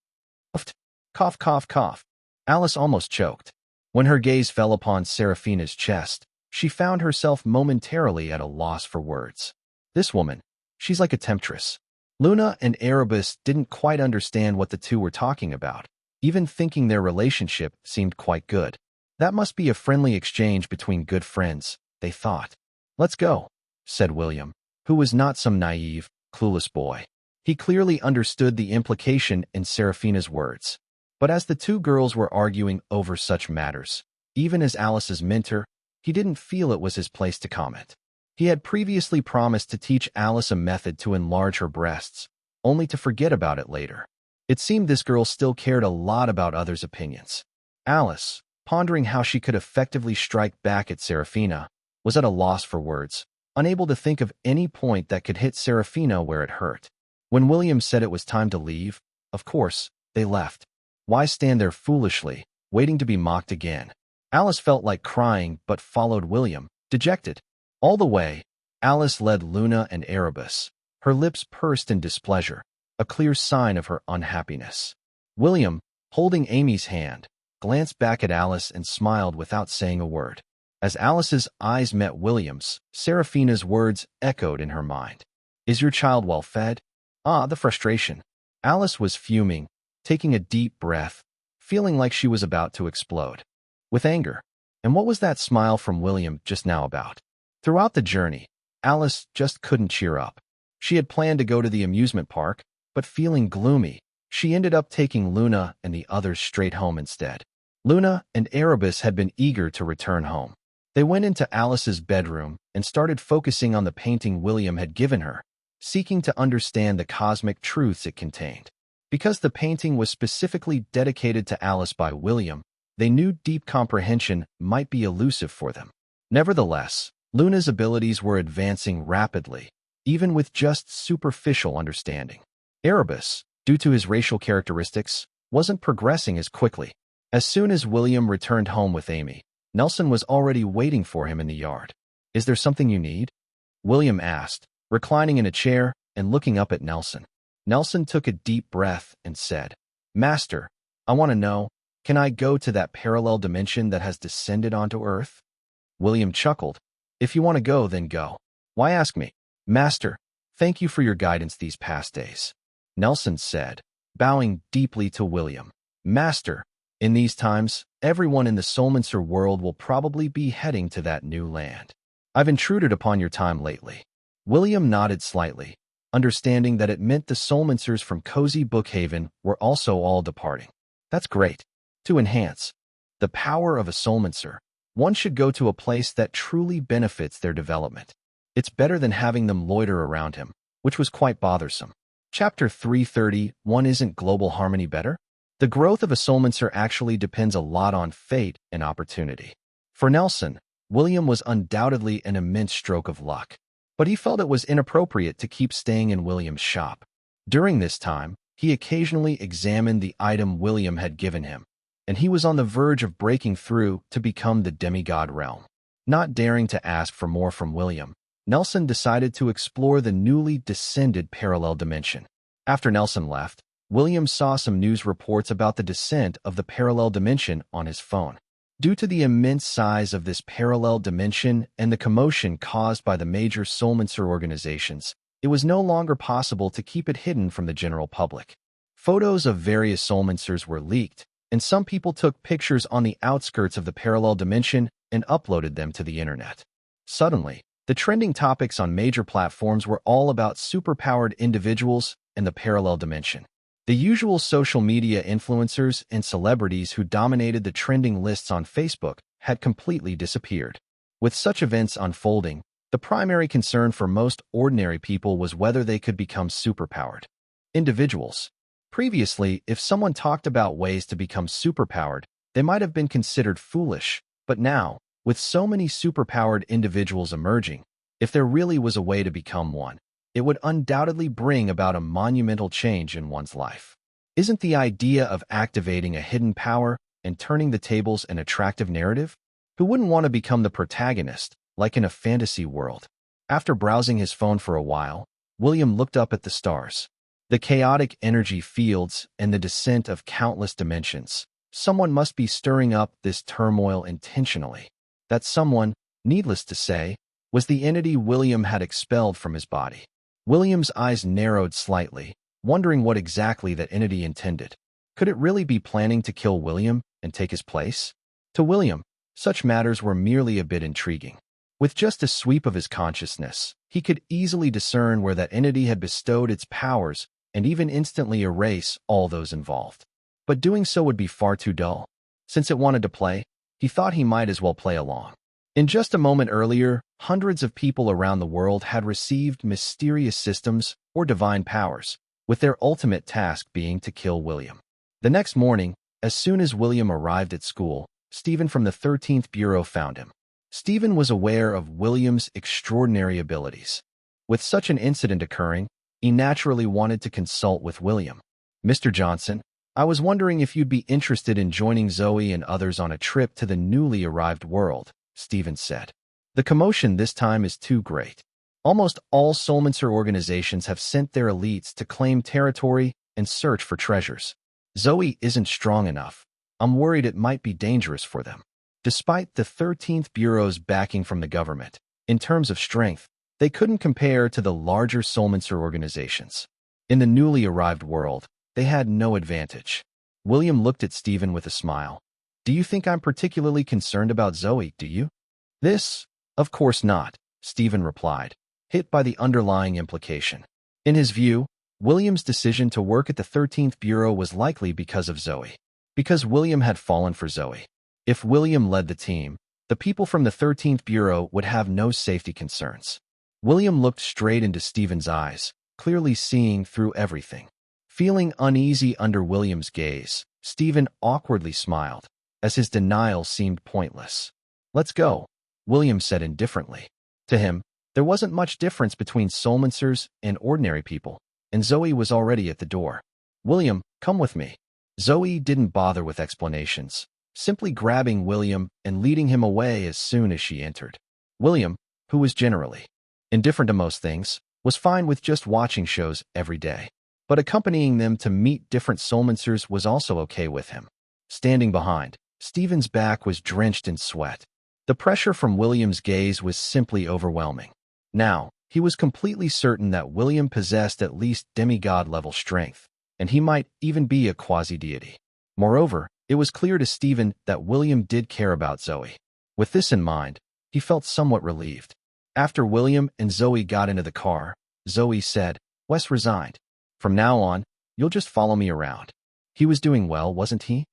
Cough, cough, cough. Alice almost choked. When her gaze fell upon Serafina's chest, she found herself momentarily at a loss for words. This woman, she's like a temptress. Luna and Erebus didn't quite understand what the two were talking about, even thinking their relationship seemed quite good. That must be a friendly exchange between good friends, they thought. "Let's go," said William, who was not some naive, clueless boy. He clearly understood the implication in Serafina's words. But as the two girls were arguing over such matters, even as Alice's mentor, he didn't feel it was his place to comment. He had previously promised to teach Alice a method to enlarge her breasts, only to forget about it later. It seemed this girl still cared a lot about others' opinions. Alice, pondering how she could effectively strike back at Serafina, was at a loss for words, unable to think of any point that could hit Serafina where it hurt. When William said it was time to leave, of course, they left. Why stand there foolishly, waiting to be mocked again? Alice felt like crying but followed William, dejected. All the way, Alice led Luna and Erebus, her lips pursed in displeasure, a clear sign of her unhappiness. William, holding Amy's hand, glanced back at Alice and smiled without saying a word. As Alice's eyes met William's, Serafina's words echoed in her mind. "Is your child well fed?" Ah, the frustration. Alice was fuming, taking a deep breath, feeling like she was about to explode. With anger. And what was that smile from William just now about? Throughout the journey, Alice just couldn't cheer up. She had planned to go to the amusement park, but feeling gloomy, she ended up taking Luna and the others straight home instead. Luna and Erebus had been eager to return home. They went into Alice's bedroom and started focusing on the painting William had given her, seeking to understand the cosmic truths it contained. Because the painting was specifically dedicated to Alice by William, they knew deep comprehension might be elusive for them. Nevertheless, Luna's abilities were advancing rapidly, even with just superficial understanding. Erebus, due to his racial characteristics, wasn't progressing as quickly. As soon as William returned home with Amy, Nelson was already waiting for him in the yard. "Is there something you need?" William asked, reclining in a chair and looking up at Nelson. Nelson took a deep breath and said, "Master, I want to know, can I go to that parallel dimension that has descended onto Earth?" William chuckled. "If you want to go, then go. Why ask me?" "Master, thank you for your guidance these past days," Nelson said, bowing deeply to William. "Master, in these times, everyone in the Soulmancer world will probably be heading to that new land. I've intruded upon your time lately." William nodded slightly, understanding that it meant the Soulmancers from Cozy Bookhaven were also all departing. That's great. To enhance the power of a Soulmancer, one should go to a place that truly benefits their development. It's better than having them loiter around him, which was quite bothersome. Chapter 331. Isn't global harmony better? The growth of a Soulmancer actually depends a lot on fate and opportunity. For Nelson, William was undoubtedly an immense stroke of luck, but he felt it was inappropriate to keep staying in William's shop. During this time, he occasionally examined the item William had given him, and he was on the verge of breaking through to become the demigod realm. Not daring to ask for more from William, Nelson decided to explore the newly descended parallel dimension. After Nelson left, William saw some news reports about the descent of the parallel dimension on his phone. Due to the immense size of this parallel dimension and the commotion caused by the major Soulmancer organizations, it was no longer possible to keep it hidden from the general public. Photos of various Soulmancers were leaked, and some people took pictures on the outskirts of the parallel dimension and uploaded them to the internet. Suddenly, the trending topics on major platforms were all about superpowered individuals and the parallel dimension. The usual social media influencers and celebrities who dominated the trending lists on Facebook had completely disappeared. With such events unfolding, the primary concern for most ordinary people was whether they could become superpowered individuals. Previously, if someone talked about ways to become superpowered, they might have been considered foolish, but now, with so many superpowered individuals emerging, if there really was a way to become one, it would undoubtedly bring about a monumental change in one's life. Isn't the idea of activating a hidden power and turning the tables an attractive narrative? Who wouldn't want to become the protagonist, like in a fantasy world? After browsing his phone for a while, William looked up at the stars. The chaotic energy fields and the descent of countless dimensions. Someone must be stirring up this turmoil intentionally. That someone, needless to say, was the entity William had expelled from his body. William's eyes narrowed slightly, wondering what exactly that entity intended. Could it really be planning to kill William and take his place? To William, such matters were merely a bit intriguing. With just a sweep of his consciousness, he could easily discern where that entity had bestowed its powers and even instantly erase all those involved. But doing so would be far too dull. Since it wanted to play, he thought he might as well play along. In just a moment earlier, hundreds of people around the world had received mysterious systems or divine powers, with their ultimate task being to kill William. The next morning, as soon as William arrived at school, Stephen from the 13th Bureau found him. Stephen was aware of William's extraordinary abilities. With such an incident occurring, he naturally wanted to consult with William. "Mr. Johnson, I was wondering if you'd be interested in joining Zoe and others on a trip to the newly arrived world," Stephen said. "The commotion this time is too great. Almost all Soulmancer organizations have sent their elites to claim territory and search for treasures. Zoe isn't strong enough. I'm worried it might be dangerous for them." Despite the 13th Bureau's backing from the government, in terms of strength, they couldn't compare to the larger Soulmancer organizations. In the newly arrived world, they had no advantage. William looked at Stephen with a smile. "Do you think I'm particularly concerned about Zoe, do you?" "This? Of course not," Stephen replied, hit by the underlying implication. In his view, William's decision to work at the 13th Bureau was likely because of Zoe. Because William had fallen for Zoe. If William led the team, the people from the 13th Bureau would have no safety concerns. William looked straight into Stephen's eyes, clearly seeing through everything. Feeling uneasy under William's gaze, Stephen awkwardly smiled, as his denial seemed pointless. "Let's go," William said indifferently. To him, there wasn't much difference between Soulmancers and ordinary people, and Zoe was already at the door. "William, come with me." Zoe didn't bother with explanations, simply grabbing William and leading him away as soon as she entered. William, who was generally indifferent to most things, was fine with just watching shows every day. But accompanying them to meet different Soulmancers was also okay with him. Standing behind, Stephen's back was drenched in sweat. The pressure from William's gaze was simply overwhelming. Now, he was completely certain that William possessed at least demigod-level strength, and he might even be a quasi-deity. Moreover, it was clear to Stephen that William did care about Zoe. With this in mind, he felt somewhat relieved. After William and Zoe got into the car, Zoe said, "Wes resigned. From now on, you'll just follow me around." He was doing well, wasn't he?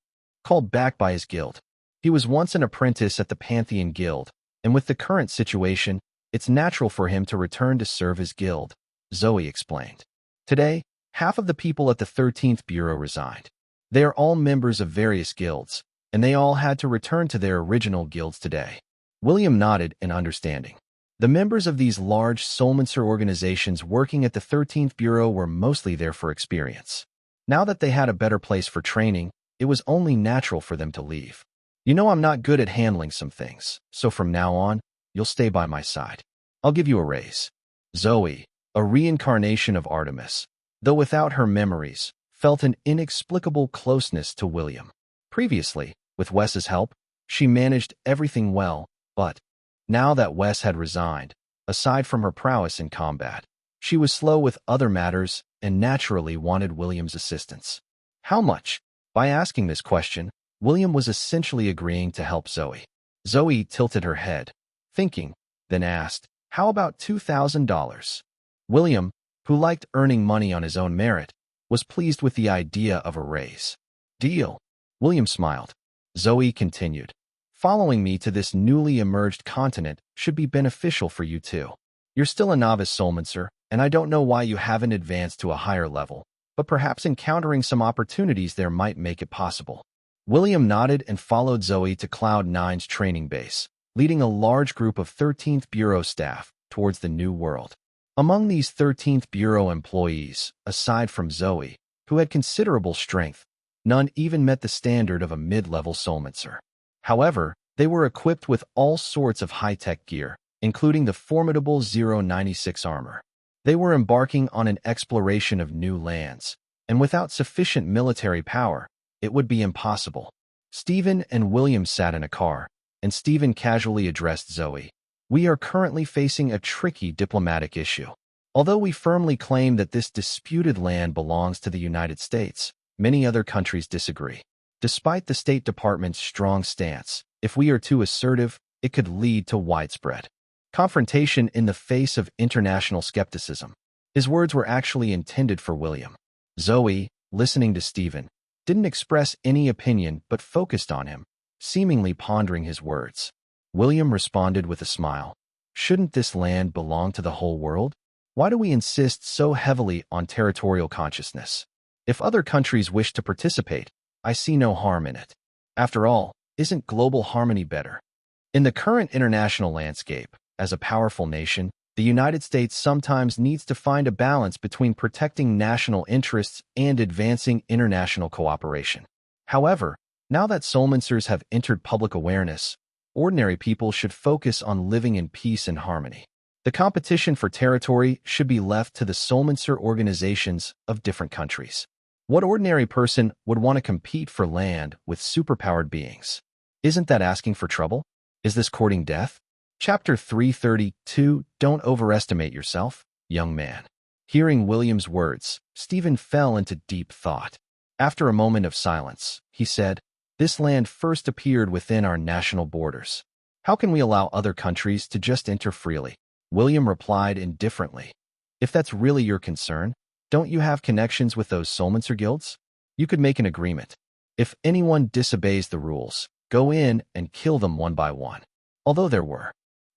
Called back by his guild. He was once an apprentice at the Pantheon Guild, and with the current situation, it's natural for him to return to serve his guild, Zoe explained. Today, half of the people at the 13th Bureau resigned. They are all members of various guilds, and they all had to return to their original guilds today. William nodded in understanding. The members of these large Soulmancer organizations working at the 13th Bureau were mostly there for experience. Now that they had a better place for training, it was only natural for them to leave. "You know I'm not good at handling some things, so from now on, you'll stay by my side. I'll give you a raise." Zoe, a reincarnation of Artemis, though without her memories, felt an inexplicable closeness to William. Previously, with Wes's help, she managed everything well, but now that Wes had resigned, aside from her prowess in combat, she was slow with other matters and naturally wanted William's assistance. How much? By asking this question, William was essentially agreeing to help Zoe. Zoe tilted her head, thinking, then asked, "How about $2,000? William, who liked earning money on his own merit, was pleased with the idea of a raise. "Deal." William smiled. Zoe continued, "Following me to this newly emerged continent should be beneficial for you too. You're still a novice Soulmancer, and I don't know why you haven't advanced to a higher level, but perhaps encountering some opportunities there might make it possible." William nodded and followed Zoe to Cloud9's training base, leading a large group of 13th Bureau staff towards the new world. Among these 13th Bureau employees, aside from Zoe, who had considerable strength, none even met the standard of a mid-level Soulmancer. However, They were equipped with all sorts of high-tech gear, including the formidable 096 armor. They were embarking on an exploration of new lands, and without sufficient military power, it would be impossible. Stephen and William sat in a car, and Stephen casually addressed Zoe. We are currently facing a tricky diplomatic issue. Although we firmly claim that this disputed land belongs to the United States, many other countries disagree. Despite the State Department's strong stance, if we are too assertive, it could lead to widespread confrontation in the face of international skepticism. His words were actually intended for William. Zoe, listening to Stephen, didn't express any opinion but focused on him, seemingly pondering his words. William responded with a smile. Shouldn't this land belong to the whole world? Why do we insist so heavily on territorial consciousness? If other countries wish to participate, I see no harm in it. After all, isn't global harmony better? In the current international landscape, as a powerful nation, the United States sometimes needs to find a balance between protecting national interests and advancing international cooperation. However, now that soulmancers have entered public awareness, ordinary people should focus on living in peace and harmony. The competition for territory should be left to the soulmancer organizations of different countries. What ordinary person would want to compete for land with superpowered beings? Isn't that asking for trouble? Is this courting death? Chapter 332, Don't Overestimate Yourself, Young Man. Hearing William's words, Stephen fell into deep thought. After a moment of silence, he said, This land first appeared within our national borders. How can we allow other countries to just enter freely? William replied indifferently. If that's really your concern, don't you have connections with those soulmancer guilds? You could make an agreement. If anyone disobeys the rules, go in and kill them one by one. Although there were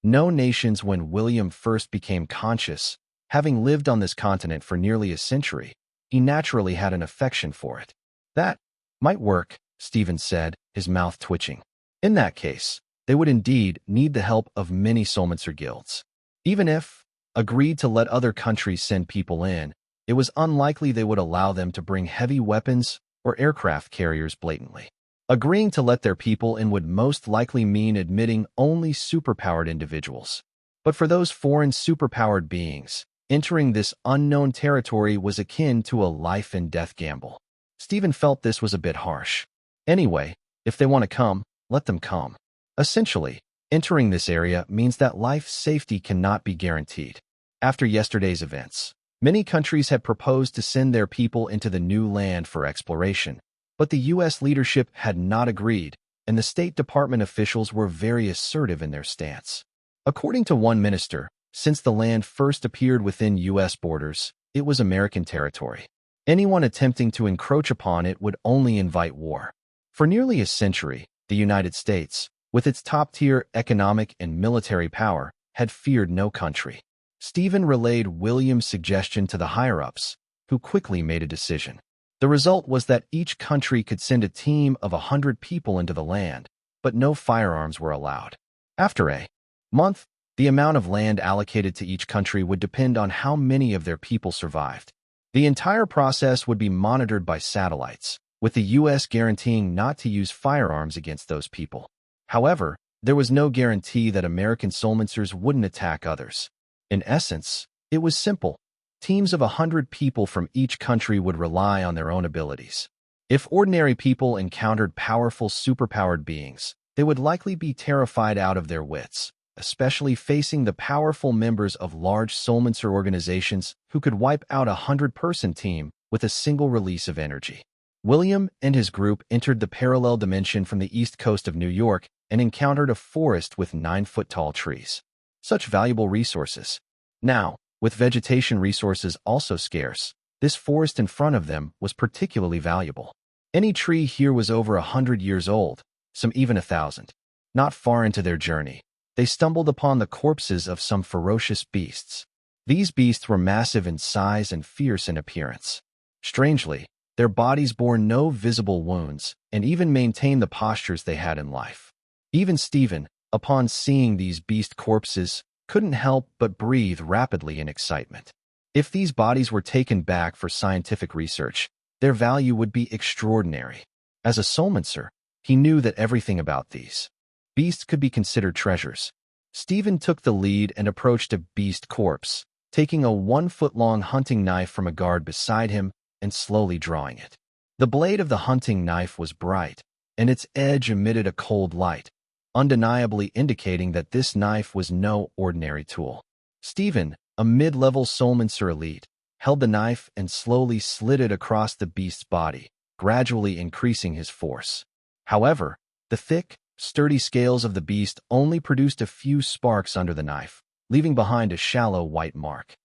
no nations when William first became conscious, having lived on this continent for nearly a century, he naturally had an affection for it. That might work, Stephen said, his mouth twitching. In that case, they would indeed need the help of many soulmancer guilds. Even if agreed to let other countries send people in, it was unlikely they would allow them to bring heavy weapons or aircraft carriers blatantly. Agreeing to let their people in would most likely mean admitting only superpowered individuals. But for those foreign superpowered beings, entering this unknown territory was akin to a life-and-death gamble. Stephen felt this was a bit harsh. Anyway, if they want to come, let them come. Essentially, entering this area means that life safety cannot be guaranteed. After yesterday's events, many countries had proposed to send their people into the new land for exploration, but the U.S. leadership had not agreed, and the State Department officials were very assertive in their stance. According to one minister, since the land first appeared within U.S. borders, it was American territory. Anyone attempting to encroach upon it would only invite war. For nearly a century, the United States, with its top-tier economic and military power, had feared no country. Stephen relayed William's suggestion to the higher-ups, who quickly made a decision. The result was that each country could send a team of 100 people into the land, but no firearms were allowed. After a month, the amount of land allocated to each country would depend on how many of their people survived. The entire process would be monitored by satellites, with the U.S. guaranteeing not to use firearms against those people. However, there was no guarantee that American soulmancers wouldn't attack others. In essence, it was simple. Teams of 100 people from each country would rely on their own abilities. If ordinary people encountered powerful superpowered beings, they would likely be terrified out of their wits, especially facing the powerful members of large soulmancer organizations who could wipe out a 100-person team with a single release of energy. William and his group entered the parallel dimension from the east coast of New York and encountered a forest with 9-foot-tall trees. Such valuable resources. Now, with vegetation resources also scarce, this forest in front of them was particularly valuable. Any tree here was over 100 years old, some even 1,000. Not far into their journey, they stumbled upon the corpses of some ferocious beasts. These beasts were massive in size and fierce in appearance. Strangely, their bodies bore no visible wounds and even maintained the postures they had in life. Even Stephen, upon seeing these beast corpses, couldn't help but breathe rapidly in excitement. If these bodies were taken back for scientific research, their value would be extraordinary. As a soulmancer, he knew that everything about these beasts could be considered treasures. Stephen took the lead and approached a beast corpse, taking a 1-foot-long hunting knife from a guard beside him and slowly drawing it. The blade of the hunting knife was bright, and its edge emitted a cold light, undeniably indicating that this knife was no ordinary tool. Stephen, a mid-level Soulmancer elite, held the knife and slowly slid it across the beast's body, gradually increasing his force. However, the thick, sturdy scales of the beast only produced a few sparks under the knife, leaving behind a shallow white mark.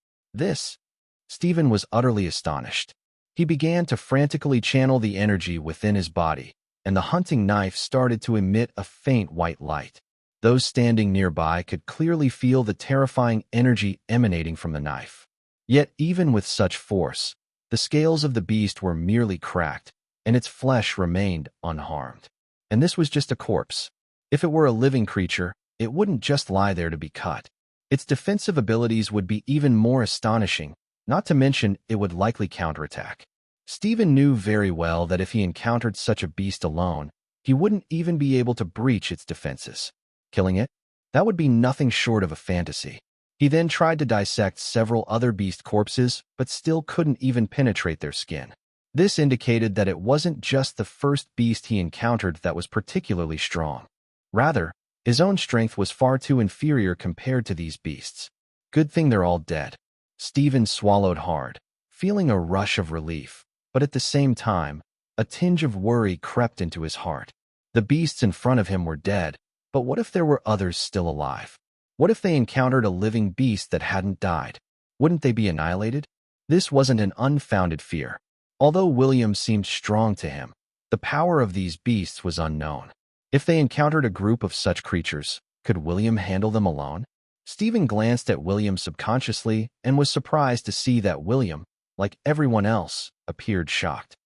Stephen was utterly astonished. He began to frantically channel the energy within his body, and the hunting knife started to emit a faint white light. Those standing nearby could clearly feel the terrifying energy emanating from the knife. Yet even with such force, the scales of the beast were merely cracked, and its flesh remained unharmed. And this was just a corpse. If it were a living creature, it wouldn't just lie there to be cut. Its defensive abilities would be even more astonishing, not to mention it would likely counterattack. Stephen knew very well that if he encountered such a beast alone, he wouldn't even be able to breach its defenses. Killing it? That would be nothing short of a fantasy. He then tried to dissect several other beast corpses, but still couldn't even penetrate their skin. This indicated that it wasn't just the first beast he encountered that was particularly strong. Rather, his own strength was far too inferior compared to these beasts. Good thing they're all dead. Stephen swallowed hard, feeling a rush of relief, but at the same time, a tinge of worry crept into his heart. The beasts in front of him were dead, but what if there were others still alive? What if they encountered a living beast that hadn't died? Wouldn't they be annihilated? This wasn't an unfounded fear. Although William seemed strong to him, the power of these beasts was unknown. If they encountered a group of such creatures, could William handle them alone? Stephen glanced at William subconsciously and was surprised to see that William, like everyone else, appeared shocked.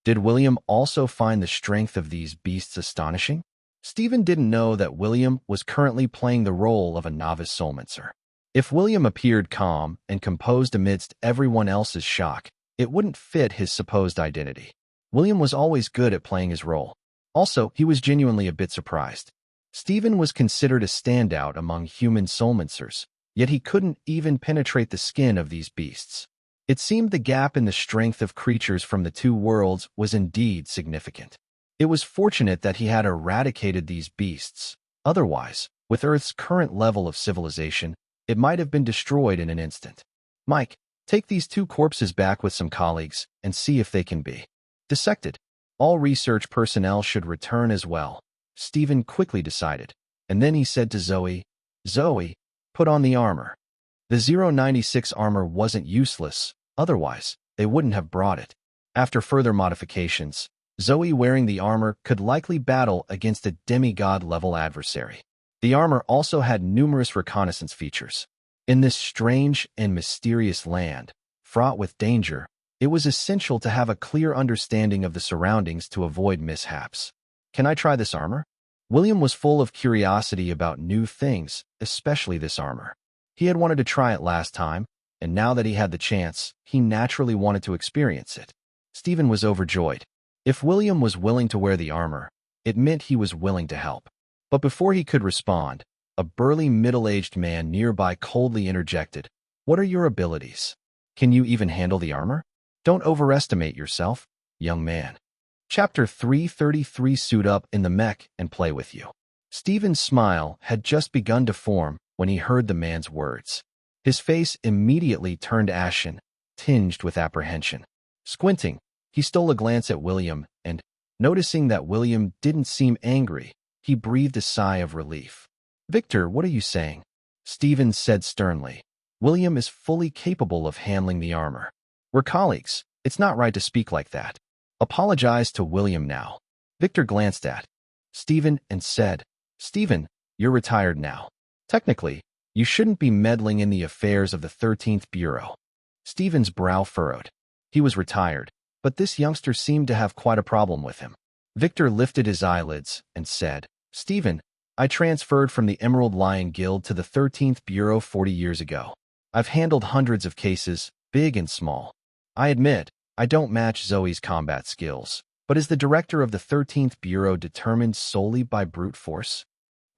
Did William also find the strength of these beasts astonishing? Stephen didn't know that William was currently playing the role of a novice Soulmancer. If William appeared calm and composed amidst everyone else's shock, it wouldn't fit his supposed identity. William was always good at playing his role. Also, he was genuinely a bit surprised. Stephen was considered a standout among human Soulmancers, yet he couldn't even penetrate the skin of these beasts. It seemed the gap in the strength of creatures from the two worlds was indeed significant. It was fortunate that he had eradicated these beasts. Otherwise, with Earth's current level of civilization, it might have been destroyed in an instant. Mike, take these two corpses back with some colleagues and see if they can be dissected. All research personnel should return as well, Stephen quickly decided, and then he said to Zoe, "Zoe, put on the armor." The 096 armor wasn't useless, otherwise, they wouldn't have brought it. After further modifications, Zoe wearing the armor could likely battle against a demigod-level adversary. The armor also had numerous reconnaissance features. In this strange and mysterious land, fraught with danger, it was essential to have a clear understanding of the surroundings to avoid mishaps. Can I try this armor? William was full of curiosity about new things, especially this armor. He had wanted to try it last time, and now that he had the chance, he naturally wanted to experience it. Stephen was overjoyed. If William was willing to wear the armor, it meant he was willing to help. But before he could respond, a burly middle-aged man nearby coldly interjected, "What are your abilities? Can you even handle the armor? Don't overestimate yourself, young man." Chapter 333. Suit up in the mech and play with you. Stephen's smile had just begun to form when he heard the man's words. His face immediately turned ashen, tinged with apprehension. Squinting, he stole a glance at William and, noticing that William didn't seem angry, he breathed a sigh of relief. "Victor, what are you saying?" Stephen said sternly. "William is fully capable of handling the armor. We're colleagues. It's not right to speak like that. Apologize to William now." Victor glanced at Stephen and said, "Stephen, you're retired now. Technically, you shouldn't be meddling in the affairs of the 13th Bureau." Stephen's brow furrowed. He was retired, but this youngster seemed to have quite a problem with him. Victor lifted his eyelids and said, "Stephen, I transferred from the Emerald Lion Guild to the 13th Bureau 40 years ago. I've handled hundreds of cases, big and small. I admit, I don't match Zoe's combat skills, But is the director of the 13th Bureau determined solely by brute force?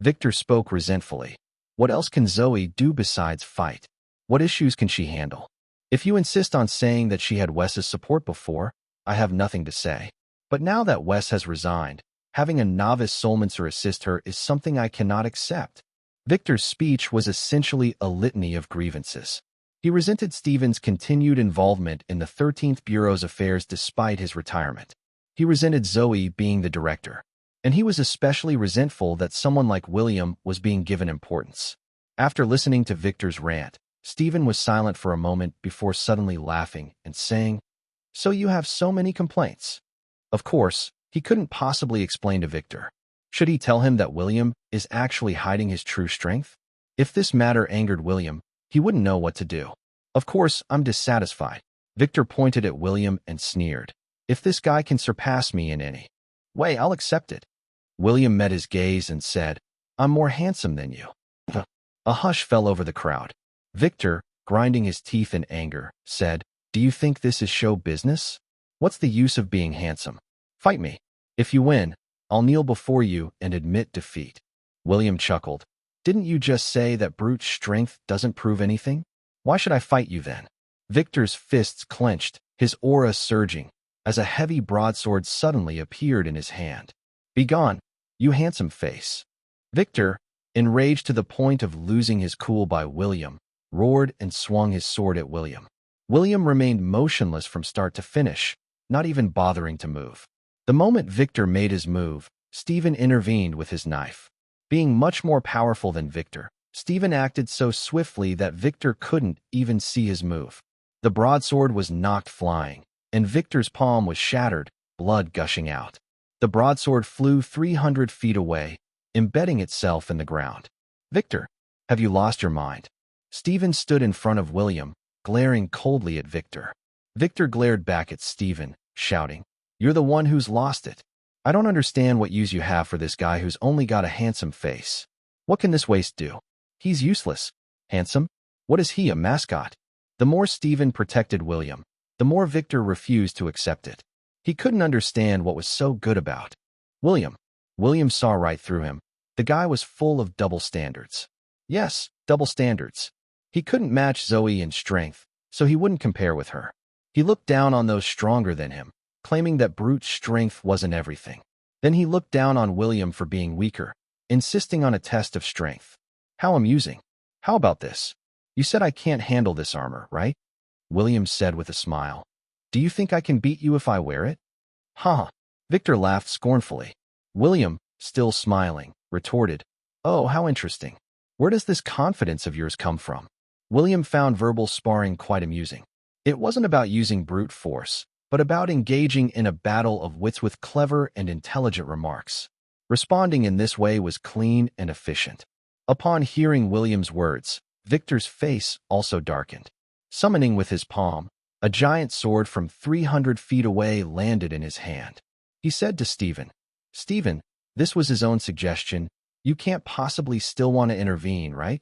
Victor spoke resentfully. What else can Zoe do besides fight? What issues can she handle? If you insist on saying that she had Wes's support before, I have nothing to say. But now that Wes has resigned, having a novice soulmancer assist her is something I cannot accept. Victor's speech was essentially a litany of grievances. He resented Stephen's continued involvement in the 13th Bureau's affairs despite his retirement. He resented Zoe being the director. And he was especially resentful that someone like William was being given importance. After listening to Victor's rant, Stephen was silent for a moment before suddenly laughing and saying, "So you have so many complaints?" Of course, he couldn't possibly explain to Victor. Should he tell him that William is actually hiding his true strength? If this matter angered William, he wouldn't know what to do. Of course, I'm dissatisfied. Victor pointed at William and sneered. If this guy can surpass me in any way, I'll accept it. William met his gaze and said, I'm more handsome than you. A hush fell over the crowd. Victor, grinding his teeth in anger, said, Do you think this is show business? What's the use of being handsome? Fight me. If you win, I'll kneel before you and admit defeat. William chuckled. Didn't you just say that brute strength doesn't prove anything? Why should I fight you then? Victor's fists clenched, his aura surging, as a heavy broadsword suddenly appeared in his hand. Begone, you handsome face. Victor, enraged to the point of losing his cool by William, roared and swung his sword at William. William remained motionless from start to finish, not even bothering to move. The moment Victor made his move, Stephen intervened with his knife. Being much more powerful than Victor, Stephen acted so swiftly that Victor couldn't even see his move. The broadsword was knocked flying, and Victor's palm was shattered, blood gushing out. The broadsword flew 300 feet away, embedding itself in the ground. Victor, have you lost your mind? Stephen stood in front of William, glaring coldly at Victor. Victor glared back at Stephen, shouting, You're the one who's lost it. I don't understand what use you have for this guy who's only got a handsome face. What can this waste do? He's useless. Handsome? What is he, a mascot? The more Stephen protected William, the more Victor refused to accept it. He couldn't understand what was so good about William. William saw right through him. The guy was full of double standards. Yes, double standards. He couldn't match Zoe in strength, so he wouldn't compare with her. He looked down on those stronger than him, claiming that brute strength wasn't everything. Then he looked down on William for being weaker, insisting on a test of strength. How amusing. How about this? You said I can't handle this armor, right? William said with a smile. Do you think I can beat you if I wear it? Ha! Victor laughed scornfully. William, still smiling, retorted, Oh, how interesting. Where does this confidence of yours come from? William found verbal sparring quite amusing. It wasn't about using brute force, but about engaging in a battle of wits with clever and intelligent remarks. Responding in this way was clean and efficient. Upon hearing William's words, Victor's face also darkened. Summoning with his palm, a giant sword from 300 feet away landed in his hand. He said to Stephen, Stephen, this was his own suggestion. You can't possibly still want to intervene, right?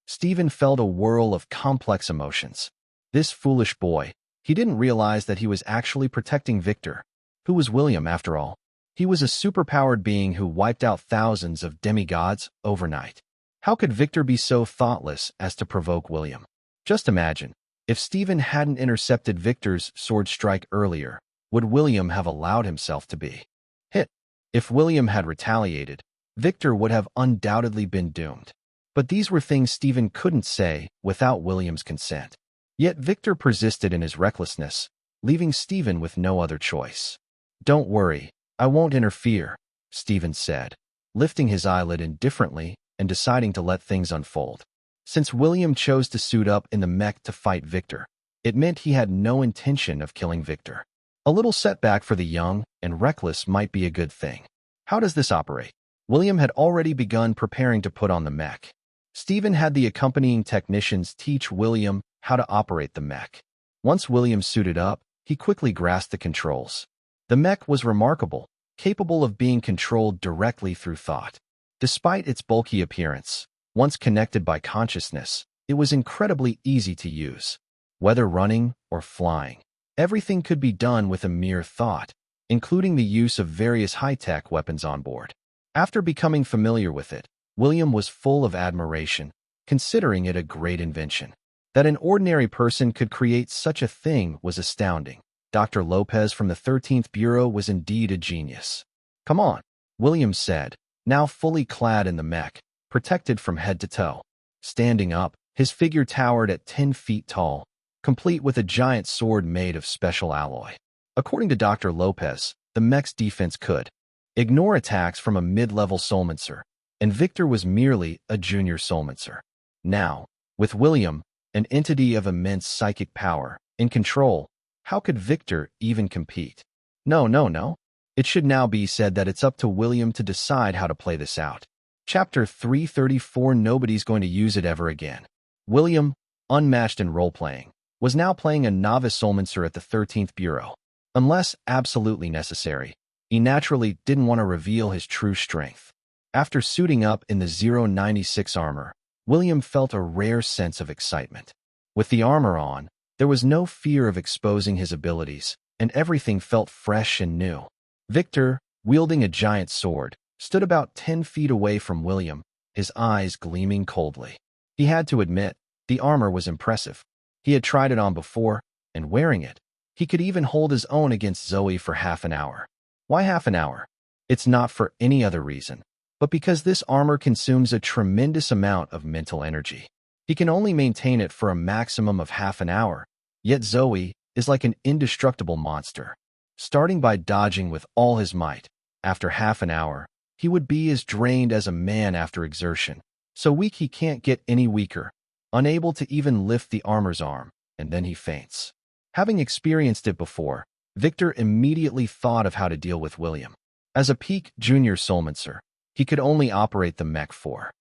Stephen felt a whirl of complex emotions. This foolish boy, he didn't realize that he was actually protecting Victor. Who was William, after all? He was a superpowered being who wiped out thousands of demigods overnight. How could Victor be so thoughtless as to provoke William? Just imagine, if Stephen hadn't intercepted Victor's sword strike earlier, would William have allowed himself to be hit? If William had retaliated, Victor would have undoubtedly been doomed. But these were things Stephen couldn't say without William's consent. Yet Victor persisted in his recklessness, leaving Stephen with no other choice. Don't worry, I won't interfere, Stephen said, lifting his eyelid indifferently and deciding to let things unfold. Since William chose to suit up in the mech to fight Victor, it meant he had no intention of killing Victor. A little setback for the young and reckless might be a good thing. How does this operate? William had already begun preparing to put on the mech. Stephen had the accompanying technicians teach William how to operate the mech. Once William suited up, he quickly grasped the controls. The mech was remarkable, capable of being controlled directly through thought. Despite its bulky appearance, once connected by consciousness, it was incredibly easy to use. Whether running or flying, everything could be done with a mere thought. including the use of various high-tech weapons on board. After becoming familiar with it, William was full of admiration, considering it a great invention. That an ordinary person could create such a thing was astounding. Dr. Lopez from the 13th Bureau was indeed a genius. "Come on," William said, now fully clad in the mech, protected from head to toe. Standing up, his figure towered at 10 feet tall, complete with a giant sword made of special alloy. According to Dr. Lopez, the mech's defense could ignore attacks from a mid-level soulmancer, and Victor was merely a junior soulmancer. Now, with William, an entity of immense psychic power, in control, how could Victor even compete? No. It should now be said that it's up to William to decide how to play this out. Chapter 334. Nobody's going to use it ever again. William, unmatched in role-playing, was now playing a novice soulmancer at the 13th Bureau. Unless absolutely necessary, he naturally didn't want to reveal his true strength. After suiting up in the 096 armor, William felt a rare sense of excitement. With the armor on, there was no fear of exposing his abilities, and everything felt fresh and new. Victor, wielding a giant sword, stood about 10 feet away from William, his eyes gleaming coldly. He had to admit, the armor was impressive. He had tried it on before, and wearing it, he could even hold his own against Zoe for half an hour. Why half an hour? It's not for any other reason, but because this armor consumes a tremendous amount of mental energy. He can only maintain it for a maximum of half an hour, yet Zoe is like an indestructible monster. Starting by dodging with all his might, after half an hour, he would be as drained as a man after exertion, so weak he can't get any weaker, unable to even lift the armor's arm, and then he faints. Having experienced it before, Victor immediately thought of how to deal with William. As a peak junior soulmancer, he could only operate the mech for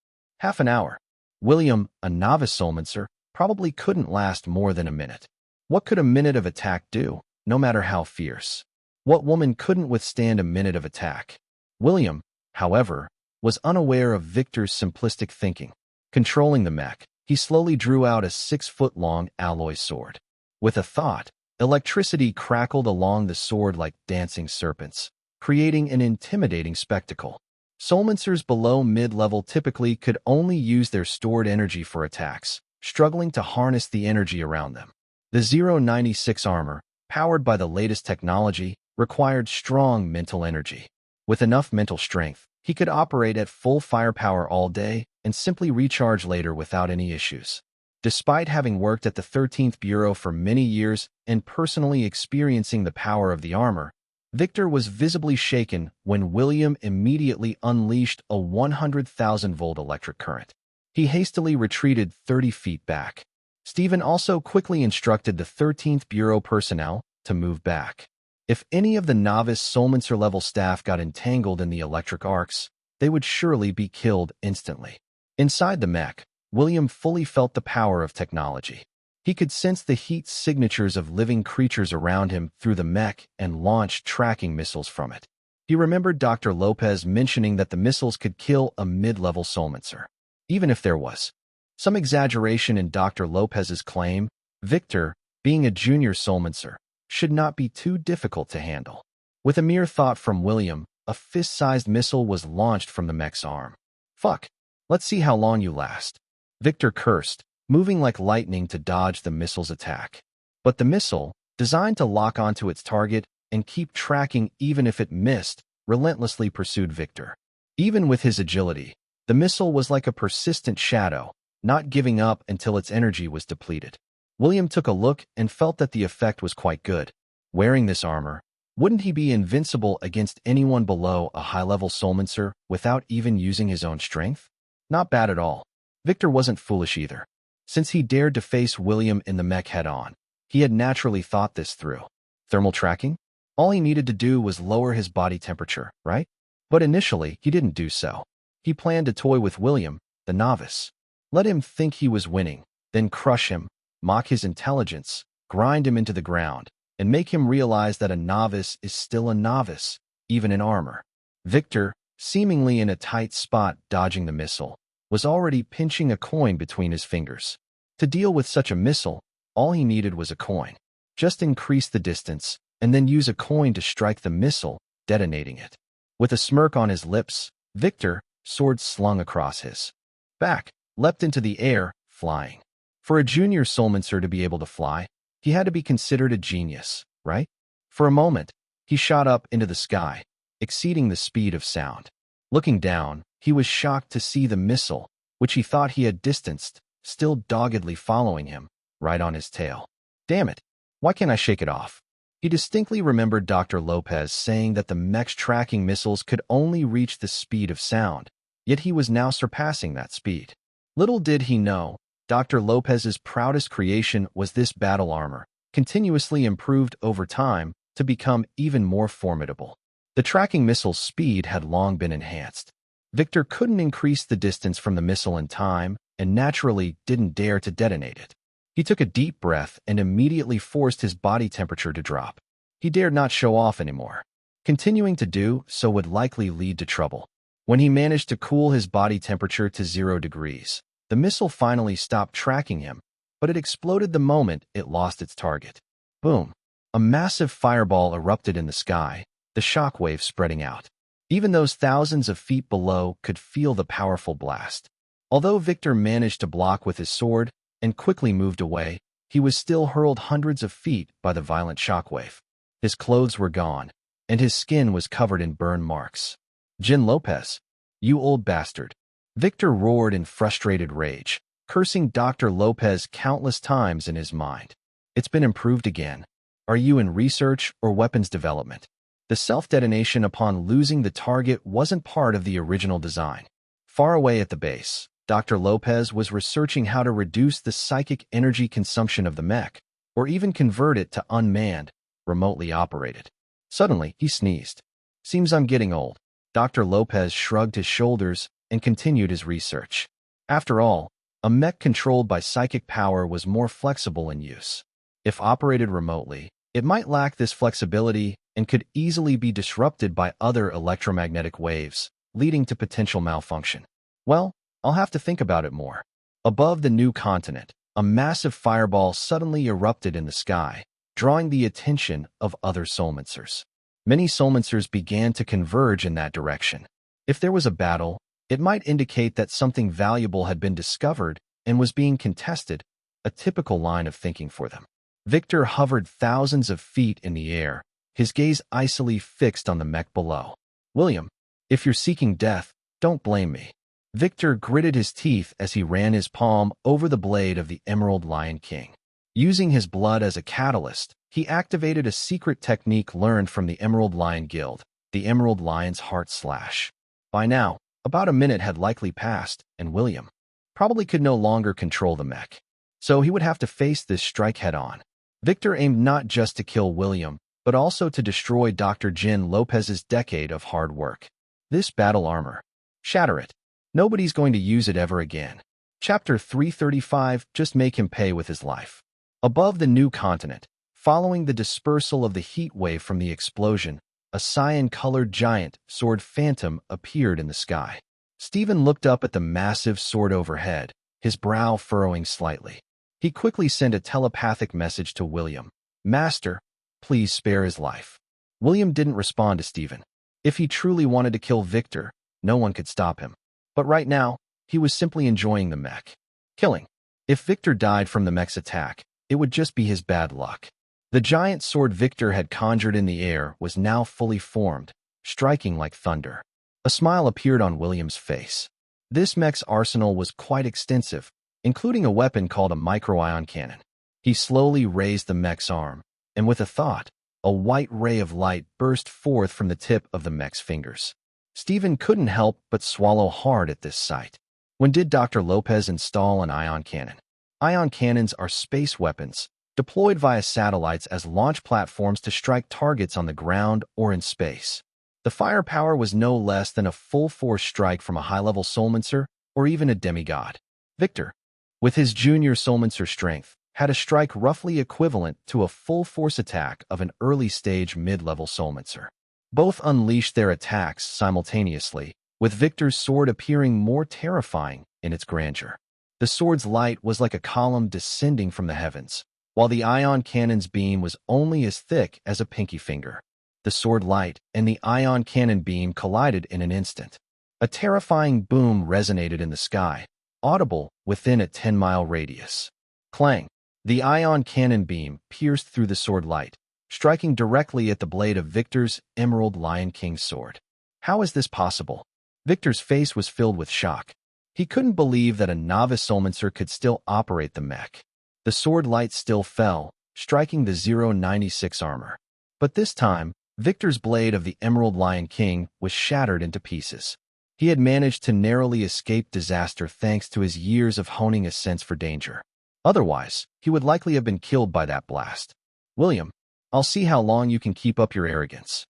half an hour. William, a novice soulmancer, probably couldn't last more than a minute. What could a minute of attack do, no matter how fierce? What woman couldn't withstand a minute of attack? William, however, was unaware of Victor's simplistic thinking. Controlling the mech, he slowly drew out a 6-foot-long alloy sword. With a thought, electricity crackled along the sword like dancing serpents, creating an intimidating spectacle. Soulmancers below mid-level typically could only use their stored energy for attacks, struggling to harness the energy around them. The 096 armor, powered by the latest technology, required strong mental energy. With enough mental strength, he could operate at full firepower all day and simply recharge later without any issues. Despite having worked at the 13th Bureau for many years and personally experiencing the power of the armor, Victor was visibly shaken when William immediately unleashed a 100,000-volt electric current. He hastily retreated 30 feet back. Stephen also quickly instructed the 13th Bureau personnel to move back. If any of the novice soulmancer-level staff got entangled in the electric arcs, they would surely be killed instantly. Inside the mech, William fully felt the power of technology. He could sense the heat signatures of living creatures around him through the mech and launch tracking missiles from it. He remembered Dr. Lopez mentioning that the missiles could kill a mid-level soulmancer. Even if there was some exaggeration in Dr. Lopez's claim, Victor, being a junior soulmancer, should not be too difficult to handle. With a mere thought from William, a fist-sized missile was launched from the mech's arm. "Fuck, let's see how long you last," Victor cursed, moving like lightning to dodge the missile's attack. But the missile, designed to lock onto its target and keep tracking even if it missed, relentlessly pursued Victor. Even with his agility, the missile was like a persistent shadow, not giving up until its energy was depleted. William took a look and felt that the effect was quite good. Wearing this armor, wouldn't he be invincible against anyone below a high-level soulmancer without even using his own strength? Not bad at all. Victor wasn't foolish either. Since he dared to face William in the mech head-on, he had naturally thought this through. Thermal tracking? All he needed to do was lower his body temperature, right? But initially, he didn't do so. He planned to toy with William, the novice. Let him think he was winning, then crush him, mock his intelligence, grind him into the ground, and make him realize that a novice is still a novice, even in armor. Victor, seemingly in a tight spot dodging the missile, was already pinching a coin between his fingers. To deal with such a missile, all he needed was a coin. Just increase the distance, and then use a coin to strike the missile, detonating it. With a smirk on his lips, Victor, sword slung across his back, leapt into the air, flying. For a junior soulmancer to be able to fly, he had to be considered a genius, right? For a moment, he shot up into the sky, exceeding the speed of sound. Looking down, he was shocked to see the missile, which he thought he had distanced, still doggedly following him, right on his tail. Damn it! Why can't I shake it off? He distinctly remembered Dr. Lopez saying that the mech's tracking missiles could only reach the speed of sound, yet he was now surpassing that speed. Little did he know, Dr. Lopez's proudest creation was this battle armor, continuously improved over time to become even more formidable. The tracking missile's speed had long been enhanced. Victor couldn't increase the distance from the missile in time, and naturally didn't dare to detonate it. He took a deep breath and immediately forced his body temperature to drop. He dared not show off anymore. Continuing to do so would likely lead to trouble. When he managed to cool his body temperature to 0 degrees, the missile finally stopped tracking him, but it exploded the moment it lost its target. Boom! A massive fireball erupted in the sky, the shockwave spreading out. Even those thousands of feet below could feel the powerful blast. Although Victor managed to block with his sword and quickly moved away, he was still hurled hundreds of feet by the violent shockwave. His clothes were gone, and his skin was covered in burn marks. Jin Lopez, you old bastard! Victor roared in frustrated rage, cursing Dr. Lopez countless times in his mind. It's been improved again. Are you in research or weapons development? The self-detonation upon losing the target wasn't part of the original design. Far away at the base, Dr. Lopez was researching how to reduce the psychic energy consumption of the mech, or even convert it to unmanned, remotely operated. Suddenly, he sneezed. Seems I'm getting old. Dr. Lopez shrugged his shoulders and continued his research. After all, a mech controlled by psychic power was more flexible in use. If operated remotely, it might lack this flexibility and could easily be disrupted by other electromagnetic waves, leading to potential malfunction. Well, I'll have to think about it more. Above the new continent, a massive fireball suddenly erupted in the sky, drawing the attention of other soulmancers. Many soulmancers began to converge in that direction. If there was a battle, it might indicate that something valuable had been discovered and was being contested, a typical line of thinking for them. Victor hovered thousands of feet in the air, his gaze icily fixed on the mech below. William, if you're seeking death, don't blame me. Victor gritted his teeth as he ran his palm over the blade of the Emerald Lion King. Using his blood as a catalyst, he activated a secret technique learned from the Emerald Lion Guild, the Emerald Lion's Heart Slash. By now, about a minute had likely passed, and William probably could no longer control the mech. So he would have to face this strike head-on. Victor aimed not just to kill William, but also to destroy Dr. Jin Lopez's decade of hard work. This battle armor. Shatter it. Nobody's going to use it ever again. Chapter 335, just make him pay with his life. Above the new continent, following the dispersal of the heat wave from the explosion, a cyan-colored giant sword phantom appeared in the sky. Stephen looked up at the massive sword overhead, his brow furrowing slightly. He quickly sent a telepathic message to William. Master, please spare his life. William didn't respond to Stephen. If he truly wanted to kill Victor, no one could stop him. But right now, he was simply enjoying the mech. Killing. If Victor died from the mech's attack, it would just be his bad luck. The giant sword Victor had conjured in the air was now fully formed, striking like thunder. A smile appeared on William's face. This mech's arsenal was quite extensive, including a weapon called a micro-ion cannon. He slowly raised the mech's arm, and with a thought, a white ray of light burst forth from the tip of the mech's fingers. Stephen couldn't help but swallow hard at this sight. When did Dr. Lopez install an ion cannon? Ion cannons are space weapons, deployed via satellites as launch platforms to strike targets on the ground or in space. The firepower was no less than a full-force strike from a high-level soulmancer or even a demigod. Victor, with his junior soulmancer strength, had a strike roughly equivalent to a full-force attack of an early-stage mid-level soulmancer. Both unleashed their attacks simultaneously, with Victor's sword appearing more terrifying in its grandeur. The sword's light was like a column descending from the heavens, while the ion cannon's beam was only as thick as a pinky finger. The sword light and the ion cannon beam collided in an instant. A terrifying boom resonated in the sky, audible within a 10-mile radius. Clang! The ion cannon beam pierced through the sword light, striking directly at the blade of Victor's Emerald Lion King's sword. How is this possible? Victor's face was filled with shock. He couldn't believe that a novice soulmancer could still operate the mech. The sword light still fell, striking the 096 armor. But this time, Victor's blade of the Emerald Lion King was shattered into pieces. He had managed to narrowly escape disaster thanks to his years of honing a sense for danger. Otherwise, he would likely have been killed by that blast. William, I'll see how long you can keep up your arrogance.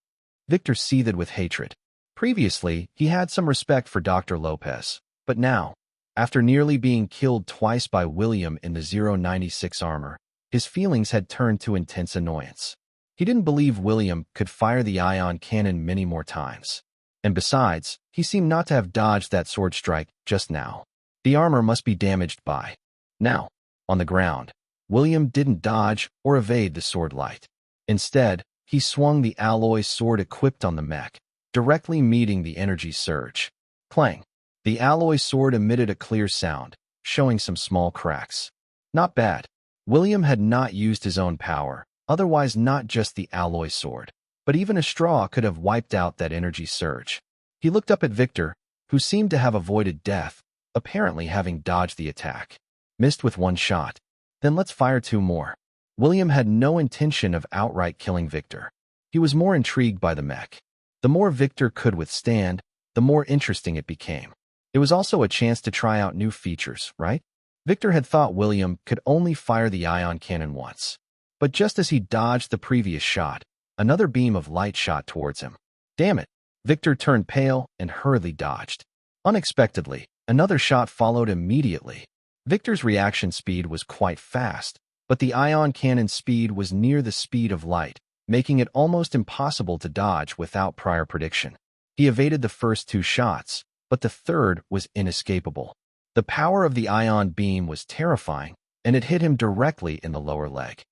Victor seethed with hatred. Previously, he had some respect for Dr. Lopez, but now, after nearly being killed twice by William in the 096 armor, his feelings had turned to intense annoyance. He didn't believe William could fire the ion cannon many more times. And besides, he seemed not to have dodged that sword strike just now. The armor must be damaged by now. On the ground, William didn't dodge or evade the sword light. Instead, he swung the alloy sword equipped on the mech, directly meeting the energy surge. Clang! The alloy sword emitted a clear sound, showing some small cracks. Not bad. William had not used his own power, otherwise not just the alloy sword, but even a straw could have wiped out that energy surge. He looked up at Victor, who seemed to have avoided death, apparently having dodged the attack. Missed with one shot. Then let's fire two more. William had no intention of outright killing Victor. He was more intrigued by the mech. The more Victor could withstand, the more interesting it became. It was also a chance to try out new features, right? Victor had thought William could only fire the ion cannon once. But just as he dodged the previous shot, another beam of light shot towards him. Damn it! Victor turned pale and hurriedly dodged. Unexpectedly, another shot followed immediately. Victor's reaction speed was quite fast, but the ion cannon's speed was near the speed of light, making it almost impossible to dodge without prior prediction. He evaded the first two shots, but the third was inescapable. The power of the ion beam was terrifying, and it hit him directly in the lower leg.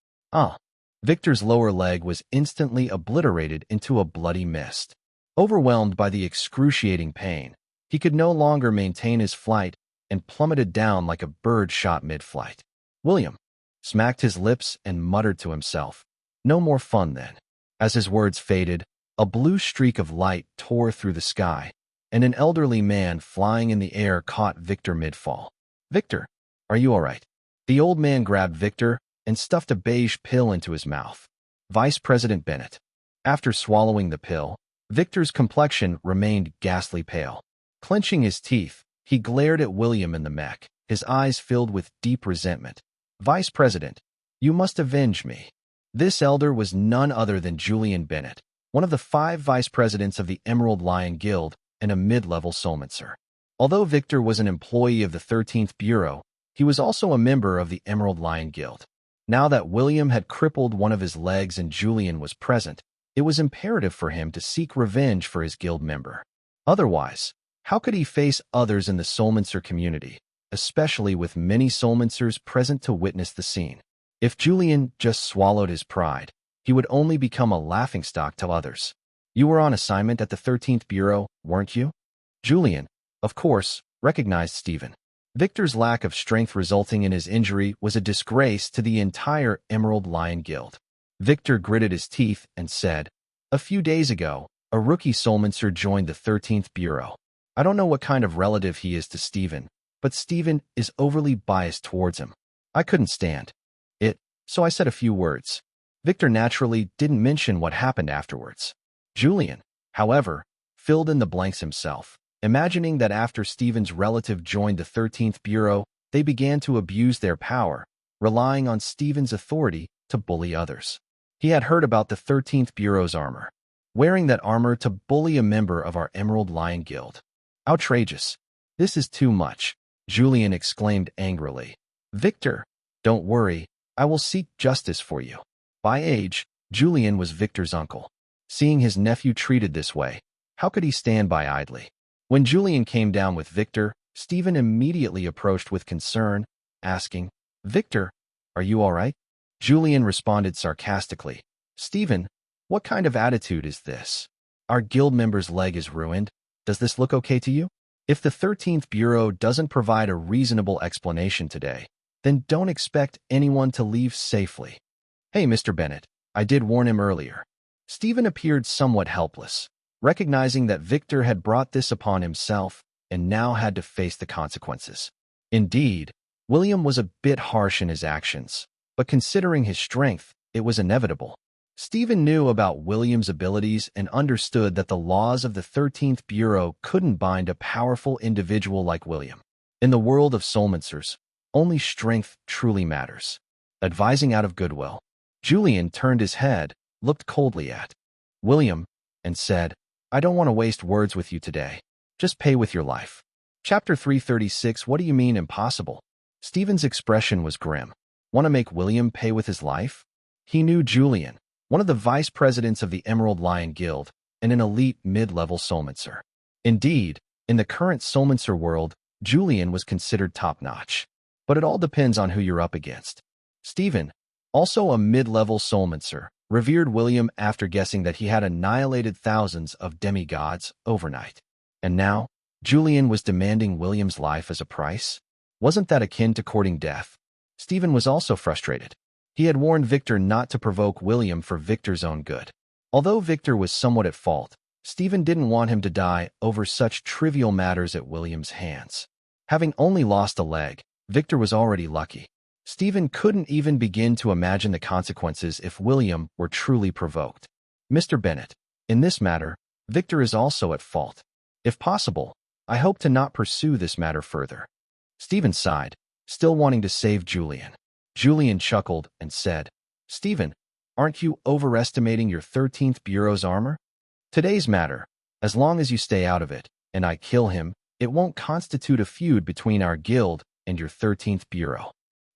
Victor's lower leg was instantly obliterated into a bloody mist. Overwhelmed by the excruciating pain, he could no longer maintain his flight and plummeted down like a bird shot mid-flight. William smacked his lips and muttered to himself, "No more fun then." As his words faded, a blue streak of light tore through the sky, and an elderly man flying in the air caught Victor mid-fall. "Victor, are you all right?" The old man grabbed Victor and stuffed a beige pill into his mouth. Vice President Bennett. After swallowing the pill, Victor's complexion remained ghastly pale. Clenching his teeth, he glared at William in the mech, his eyes filled with deep resentment. "Vice President, you must avenge me." This elder was none other than Julian Bennett, one of the 5 vice presidents of the Emerald Lion Guild and a mid-level soulmancer. Although Victor was an employee of the 13th Bureau, he was also a member of the Emerald Lion Guild. Now that William had crippled one of his legs and Julian was present, it was imperative for him to seek revenge for his guild member. Otherwise, how could he face others in the soulmancer community, especially with many soulmancers present to witness the scene? If Julian just swallowed his pride, he would only become a laughingstock to others. "You were on assignment at the 13th Bureau, weren't you?" Julian, of course, recognized Stephen. Victor's lack of strength resulting in his injury was a disgrace to the entire Emerald Lion Guild. Victor gritted his teeth and said, "A few days ago, a rookie soulmancer joined the 13th Bureau. I don't know what kind of relative he is to Stephen, but Stephen is overly biased towards him. I couldn't stand it, so I said a few words." Victor naturally didn't mention what happened afterwards. Julian, however, filled in the blanks himself, imagining that after Stephen's relative joined the 13th Bureau, they began to abuse their power, relying on Stephen's authority to bully others. He had heard about the 13th Bureau's armor. Wearing that armor to bully a member of our Emerald Lion Guild. Outrageous. This is too much, Julian exclaimed angrily. "Victor, don't worry, I will seek justice for you." By age, Julian was Victor's uncle. Seeing his nephew treated this way, how could he stand by idly? When Julian came down with Victor, Stephen immediately approached with concern, asking, "Victor, are you all right?" Julian responded sarcastically. Stephen, what kind of attitude is this? Our guild member's leg is ruined. Does this look okay to you? If the 13th Bureau doesn't provide a reasonable explanation today, then don't expect anyone to leave safely. Hey, Mr. Bennett, I did warn him earlier. Stephen appeared somewhat helpless, recognizing that Victor had brought this upon himself and now had to face the consequences. Indeed, William was a bit harsh in his actions, but considering his strength, it was inevitable. Stephen knew about William's abilities and understood that the laws of the 13th Bureau couldn't bind a powerful individual like William. In the world of soulmancers, only strength truly matters. Advising out of goodwill, Julian turned his head, looked coldly at William, and said, I don't want to waste words with you today. Just pay with your life. Chapter 336. What do you mean impossible? Stephen's expression was grim. Want to make William pay with his life? He knew Julian, one of the vice presidents of the Emerald Lion Guild, and an elite mid-level soulmancer. Indeed, in the current soulmancer world, Julian was considered top-notch. But it all depends on who you're up against. Stephen, also a mid-level soulmancer, revered William after guessing that he had annihilated thousands of demigods overnight. And now, Julian was demanding William's life as a price? Wasn't that akin to courting death? Stephen was also frustrated. He had warned Victor not to provoke William for Victor's own good. Although Victor was somewhat at fault, Stephen didn't want him to die over such trivial matters at William's hands. Having only lost a leg, Victor was already lucky. Stephen couldn't even begin to imagine the consequences if William were truly provoked. Mr. Bennett, in this matter, Victor is also at fault. If possible, I hope to not pursue this matter further. Stephen sighed, still wanting to save Julian. Julian chuckled and said, Stephen, aren't you overestimating your 13th Bureau's armor? Today's matter, as long as you stay out of it, and I kill him, it won't constitute a feud between our guild and your 13th Bureau.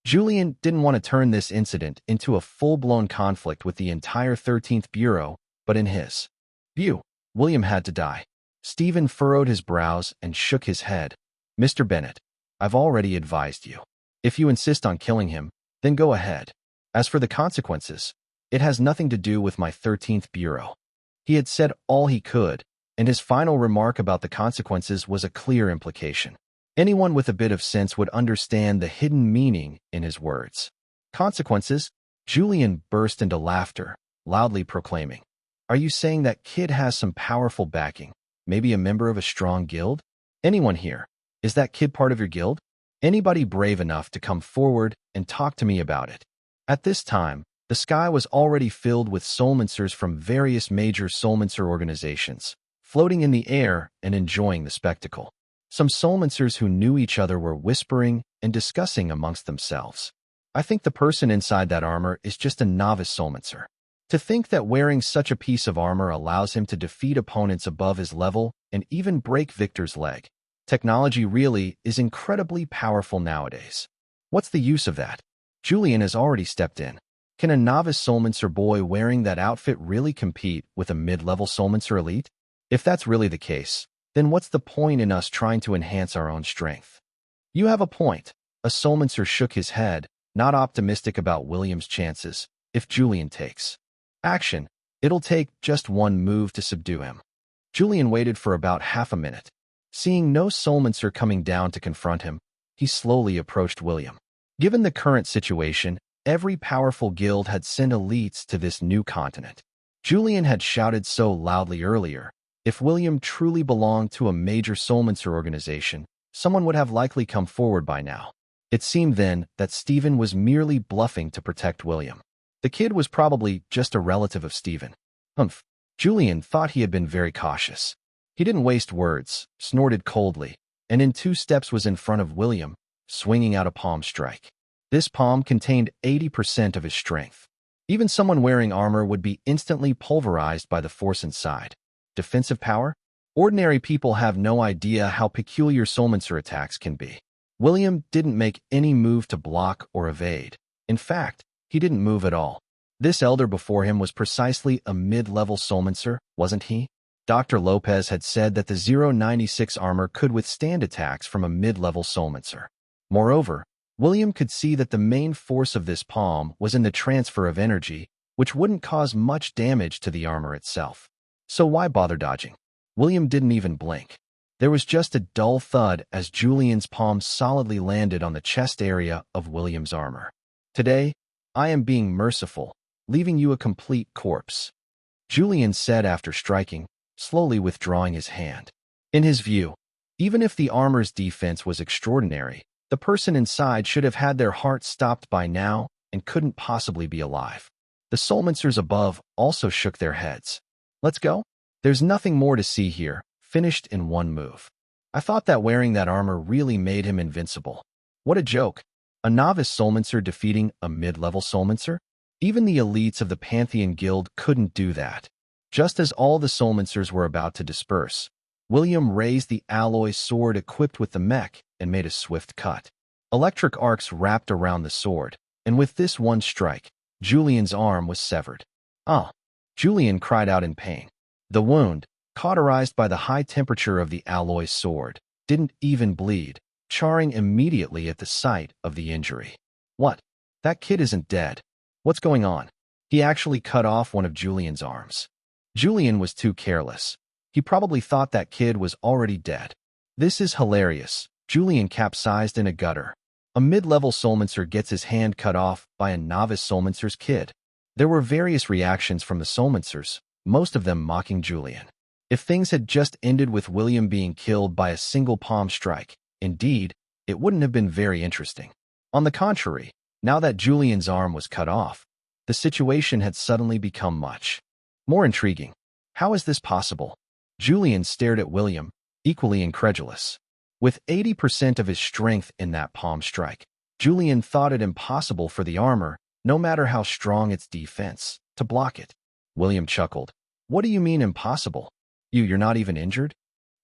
Julian didn't want to turn this incident into a full-blown conflict with the entire 13th Bureau, but in his view, William had to die. Stephen furrowed his brows and shook his head. Mr. Bennett, I've already advised you. If you insist on killing him, then go ahead. As for the consequences, it has nothing to do with my 13th Bureau. He had said all he could, and his final remark about the consequences was a clear implication. Anyone with a bit of sense would understand the hidden meaning in his words. Consequences? Julian burst into laughter, loudly proclaiming, Are you saying that kid has some powerful backing? Maybe a member of a strong guild? Anyone here? Is that kid part of your guild? Anybody brave enough to come forward and talk to me about it? At this time, the sky was already filled with soulmancers from various major soulmancer organizations, floating in the air and enjoying the spectacle. Some soulmancers who knew each other were whispering and discussing amongst themselves. I think the person inside that armor is just a novice soulmancer. To think that wearing such a piece of armor allows him to defeat opponents above his level and even break Victor's leg. Technology really is incredibly powerful nowadays. What's the use of that? Julian has already stepped in. Can a novice soulmancer boy wearing that outfit really compete with a mid-level soulmancer elite? If that's really the case, then what's the point in us trying to enhance our own strength? You have a point. A soulmancer shook his head, not optimistic about William's chances. If Julian takes action, it'll take just one move to subdue him. Julian waited for about half a minute. Seeing no soulmancer coming down to confront him, he slowly approached William. Given the current situation, every powerful guild had sent elites to this new continent. Julian had shouted so loudly earlier, if William truly belonged to a major soulmancer organization, someone would have likely come forward by now. It seemed then that Stephen was merely bluffing to protect William. The kid was probably just a relative of Stephen. Humph. Julian thought he had been very cautious. He didn't waste words, snorted coldly, and in 2 steps was in front of William, swinging out a palm strike. This palm contained 80% of his strength. Even someone wearing armor would be instantly pulverized by the force inside. Defensive power? Ordinary people have no idea how peculiar soulmancer attacks can be. William didn't make any move to block or evade. In fact, he didn't move at all. This elder before him was precisely a mid-level soulmancer, wasn't he? Dr. Lopez had said that the 096 armor could withstand attacks from a mid-level soulmancer. Moreover, William could see that the main force of this palm was in the transfer of energy, which wouldn't cause much damage to the armor itself. So why bother dodging? William didn't even blink. There was just a dull thud as Julian's palm solidly landed on the chest area of William's armor. Today, I am being merciful, leaving you a complete corpse, Julian said after striking, slowly withdrawing his hand. In his view, even if the armor's defense was extraordinary, the person inside should have had their heart stopped by now and couldn't possibly be alive. The soulmancers above also shook their heads. Let's go? There's nothing more to see here, finished in one move. I thought that wearing that armor really made him invincible. What a joke. A novice soulmancer defeating a mid-level soulmancer? Even the elites of the Pantheon Guild couldn't do that. Just as all the soulmancers were about to disperse, William raised the alloy sword equipped with the mech and made a swift cut. Electric arcs wrapped around the sword, and with this one strike, Julian's arm was severed. Ah! Julian cried out in pain. The wound, cauterized by the high temperature of the alloy sword, didn't even bleed, charring immediately at the sight of the injury. What? That kid isn't dead. What's going on? He actually cut off one of Julian's arms. Julian was too careless. He probably thought that kid was already dead. This is hilarious. Julian capsized in a gutter. A mid-level soulmancer gets his hand cut off by a novice soulmancer's kid. There were various reactions from the soulmancers, most of them mocking Julian. If things had just ended with William being killed by a single palm strike, indeed, it wouldn't have been very interesting. On the contrary, now that Julian's arm was cut off, the situation had suddenly become much more intriguing. How is this possible? Julian stared at William, equally incredulous. With 80% of his strength in that palm strike, Julian thought it impossible for the armor, no matter how strong its defense, to block it. William chuckled. What do you mean impossible? You're not even injured?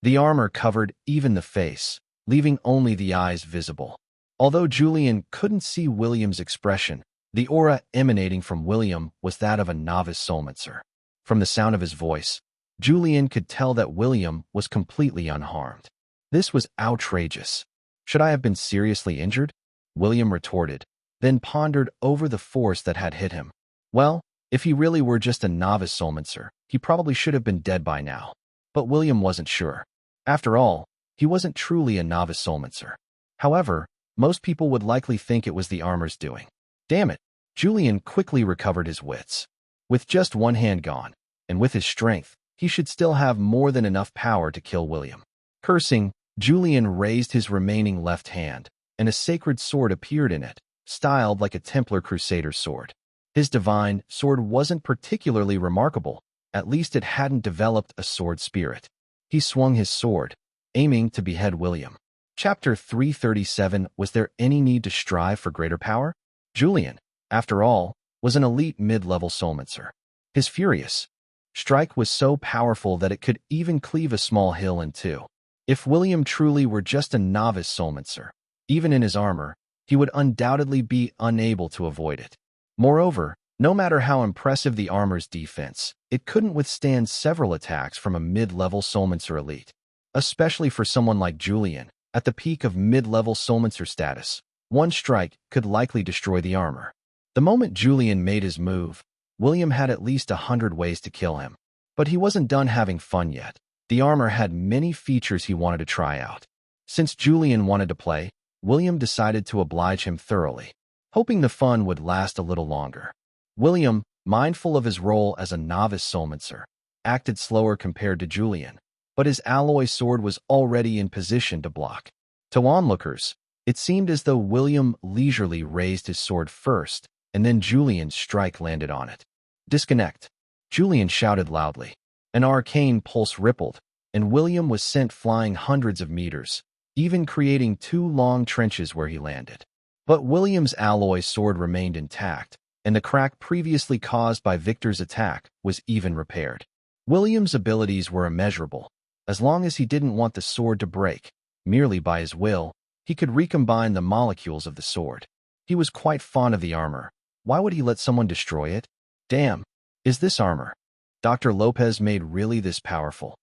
The armor covered even the face, leaving only the eyes visible. Although Julian couldn't see William's expression, the aura emanating from William was that of a novice soulmancer. From the sound of his voice, Julian could tell that William was completely unharmed. This was outrageous. Should I have been seriously injured? William retorted, then pondered over the force that had hit him. Well, if he really were just a novice soulmancer, he probably should have been dead by now. But William wasn't sure. After all, he wasn't truly a novice soulmancer. However, most people would likely think it was the armor's doing. Damn it! Julian quickly recovered his wits. With just one hand gone, and with his strength, he should still have more than enough power to kill William. Cursing, Julian raised his remaining left hand, and a sacred sword appeared in it, styled like a Templar Crusader's sword. His divine sword wasn't particularly remarkable, at least it hadn't developed a sword spirit. He swung his sword, aiming to behead William. Chapter 337. Was there any need to strive for greater power? Julian, after all, was an elite mid-level soulmancer. His furious strike was so powerful that it could even cleave a small hill in two. If William truly were just a novice soulmancer, even in his armor, he would undoubtedly be unable to avoid it. Moreover, no matter how impressive the armor's defense, it couldn't withstand several attacks from a mid-level soulmancer elite. Especially for someone like Julian, at the peak of mid-level soulmancer status, one strike could likely destroy the armor. The moment Julian made his move, William had at least 100 ways to kill him. But he wasn't done having fun yet. The armor had many features he wanted to try out. Since Julian wanted to play, William decided to oblige him thoroughly, hoping the fun would last a little longer. William, mindful of his role as a novice soulmancer, acted slower compared to Julian, but his alloy sword was already in position to block. To onlookers, it seemed as though William leisurely raised his sword first, and then Julian's strike landed on it. Disconnect! Julian shouted loudly. An arcane pulse rippled, and William was sent flying hundreds of meters, even creating 2 long trenches where he landed. But William's alloy sword remained intact, and the crack previously caused by Victor's attack was even repaired. William's abilities were immeasurable. As long as he didn't want the sword to break, merely by his will, he could recombine the molecules of the sword. He was quite fond of the armor. Why would he let someone destroy it? Damn, is this armor Dr. Lopez made really this powerful?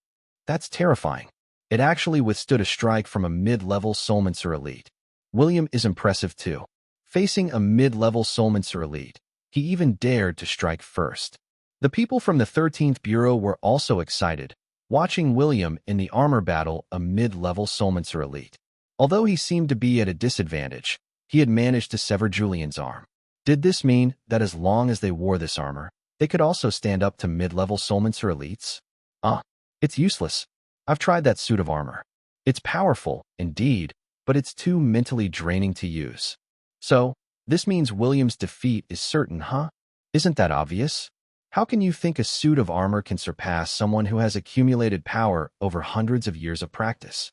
That's terrifying. It actually withstood a strike from a mid-level soulmancer elite. William is impressive too. Facing a mid-level Solminster elite, he even dared to strike first. The people from the 13th Bureau were also excited, watching William in the armor battle a mid-level Solminster elite. Although he seemed to be at a disadvantage, he had managed to sever Julian's arm. Did this mean that as long as they wore this armor, they could also stand up to mid-level Solminster elites? It's useless. I've tried that suit of armor. It's powerful, indeed, but it's too mentally draining to use. So, this means William's defeat is certain, huh? Isn't that obvious? How can you think a suit of armor can surpass someone who has accumulated power over hundreds of years of practice?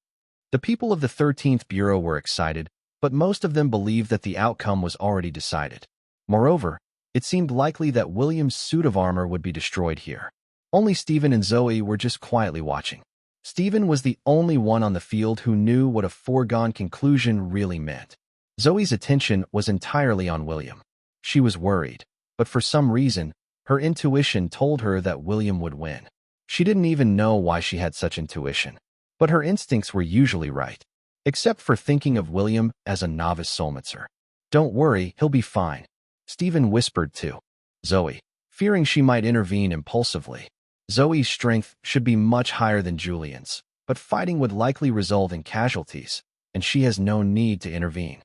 The people of the 13th Bureau were excited, but most of them believed that the outcome was already decided. Moreover, it seemed likely that William's suit of armor would be destroyed here. Only Stephen and Zoe were just quietly watching. Stephen was the only one on the field who knew what a foregone conclusion really meant. Zoe's attention was entirely on William. She was worried, but for some reason, her intuition told her that William would win. She didn't even know why she had such intuition, but her instincts were usually right, except for thinking of William as a novice soulmitzer. "Don't worry, he'll be fine," Stephen whispered to Zoe, fearing she might intervene impulsively. Zoe's strength should be much higher than Julian's, but fighting would likely result in casualties, and she has no need to intervene.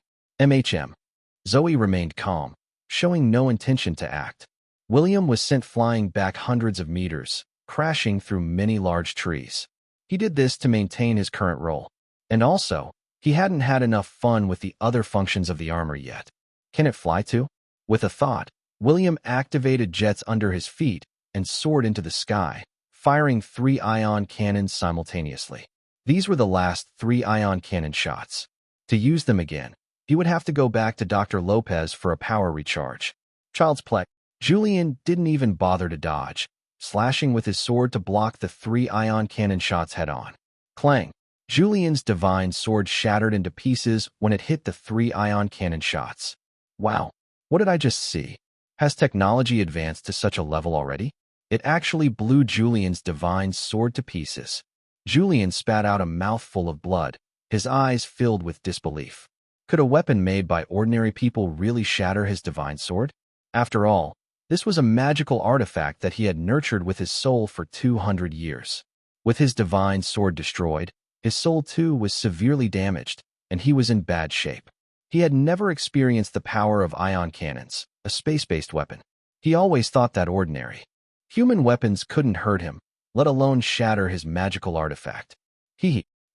Zoe remained calm, showing no intention to act. William was sent flying back hundreds of meters, crashing through many large trees. He did this to maintain his current role. And also, he hadn't had enough fun with the other functions of the armor yet. Can it fly too? With a thought, William activated jets under his feet and soared into the sky, firing 3 ion cannons simultaneously. These were the last 3 ion cannon shots. To use them again, he would have to go back to Dr. Lopez for a power recharge. Child's play. Julian didn't even bother to dodge, slashing with his sword to block the 3 ion cannon shots head-on. Clang! Julian's divine sword shattered into pieces when it hit the 3 ion cannon shots. Wow, what did I just see? Has technology advanced to such a level already? It actually blew Julian's divine sword to pieces. Julian spat out a mouthful of blood, his eyes filled with disbelief. Could a weapon made by ordinary people really shatter his divine sword? After all, this was a magical artifact that he had nurtured with his soul for 200 years. With his divine sword destroyed, his soul too was severely damaged, and he was in bad shape. He had never experienced the power of ion cannons, a space-based weapon. He always thought that ordinary human weapons couldn't hurt him, let alone shatter his magical artifact.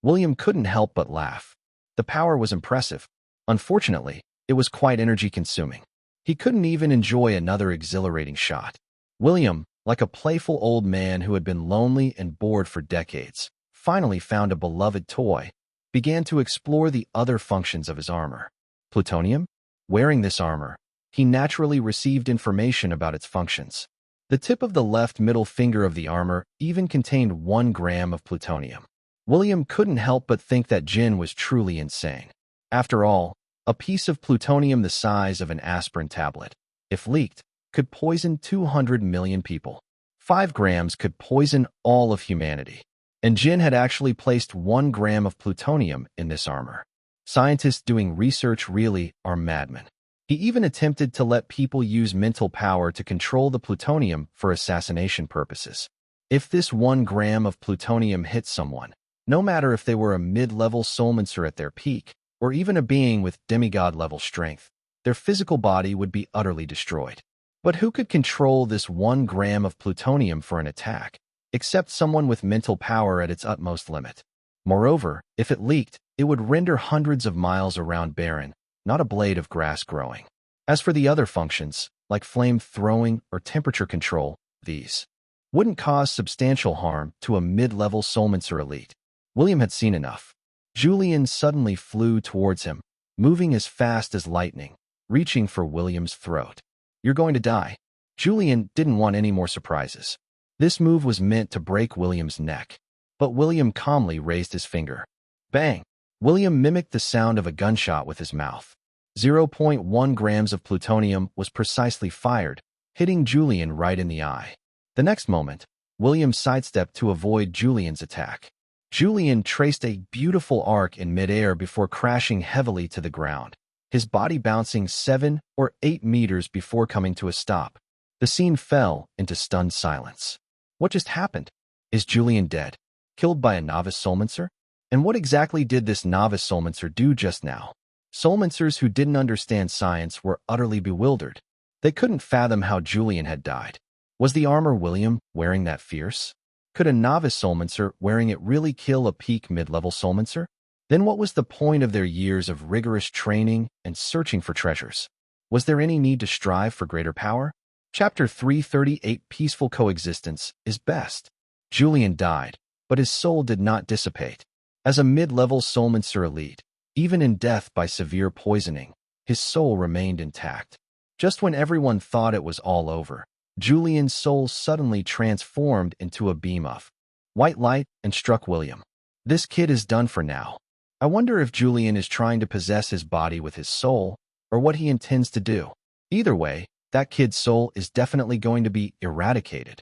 William couldn't help but laugh. The power was impressive. Unfortunately, it was quite energy-consuming. He couldn't even enjoy another exhilarating shot. William, like a playful old man who had been lonely and bored for decades, finally found a beloved toy, began to explore the other functions of his armor. Plutonium? Wearing this armor, he naturally received information about its functions. The tip of the left middle finger of the armor even contained 1 gram of plutonium. William couldn't help but think that Jin was truly insane. After all, a piece of plutonium the size of an aspirin tablet, if leaked, could poison 200 million people. 5 grams could poison all of humanity. And Jin had actually placed 1 gram of plutonium in this armor. Scientists doing research really are madmen. He even attempted to let people use mental power to control the plutonium for assassination purposes. If this 1 gram of plutonium hit someone, no matter if they were a mid-level soulmancer at their peak, or even a being with demigod-level strength, their physical body would be utterly destroyed. But who could control this 1 gram of plutonium for an attack, except someone with mental power at its utmost limit? Moreover, if it leaked, it would render hundreds of miles around barren, not a blade of grass growing. As for the other functions, like flame throwing or temperature control, these wouldn't cause substantial harm to a mid-level soulmancer elite. William had seen enough. Julian suddenly flew towards him, moving as fast as lightning, reaching for William's throat. "You're going to die." Julian didn't want any more surprises. This move was meant to break William's neck. But William calmly raised his finger. Bang! William mimicked the sound of a gunshot with his mouth. 0.1 grams of plutonium was precisely fired, hitting Julian right in the eye. The next moment, William sidestepped to avoid Julian's attack. Julian traced a beautiful arc in midair before crashing heavily to the ground, his body bouncing 7 or 8 meters before coming to a stop. The scene fell into stunned silence. What just happened? Is Julian dead? Killed by a novice soulmancer? And what exactly did this novice soulmancer do just now? Soulmancers who didn't understand science were utterly bewildered. They couldn't fathom how Julian had died. Was the armor William wearing that fierce? Could a novice soulmancer wearing it really kill a peak mid-level soulmancer? Then what was the point of their years of rigorous training and searching for treasures? Was there any need to strive for greater power? Chapter 338 Peaceful Coexistence is Best. Julian died, but his soul did not dissipate. As a mid-level soulmancer elite, even in death by severe poisoning, his soul remained intact. Just when everyone thought it was all over, Julian's soul suddenly transformed into a beam of white light and struck William. This kid is done for now. I wonder if Julian is trying to possess his body with his soul, or what he intends to do. Either way, that kid's soul is definitely going to be eradicated.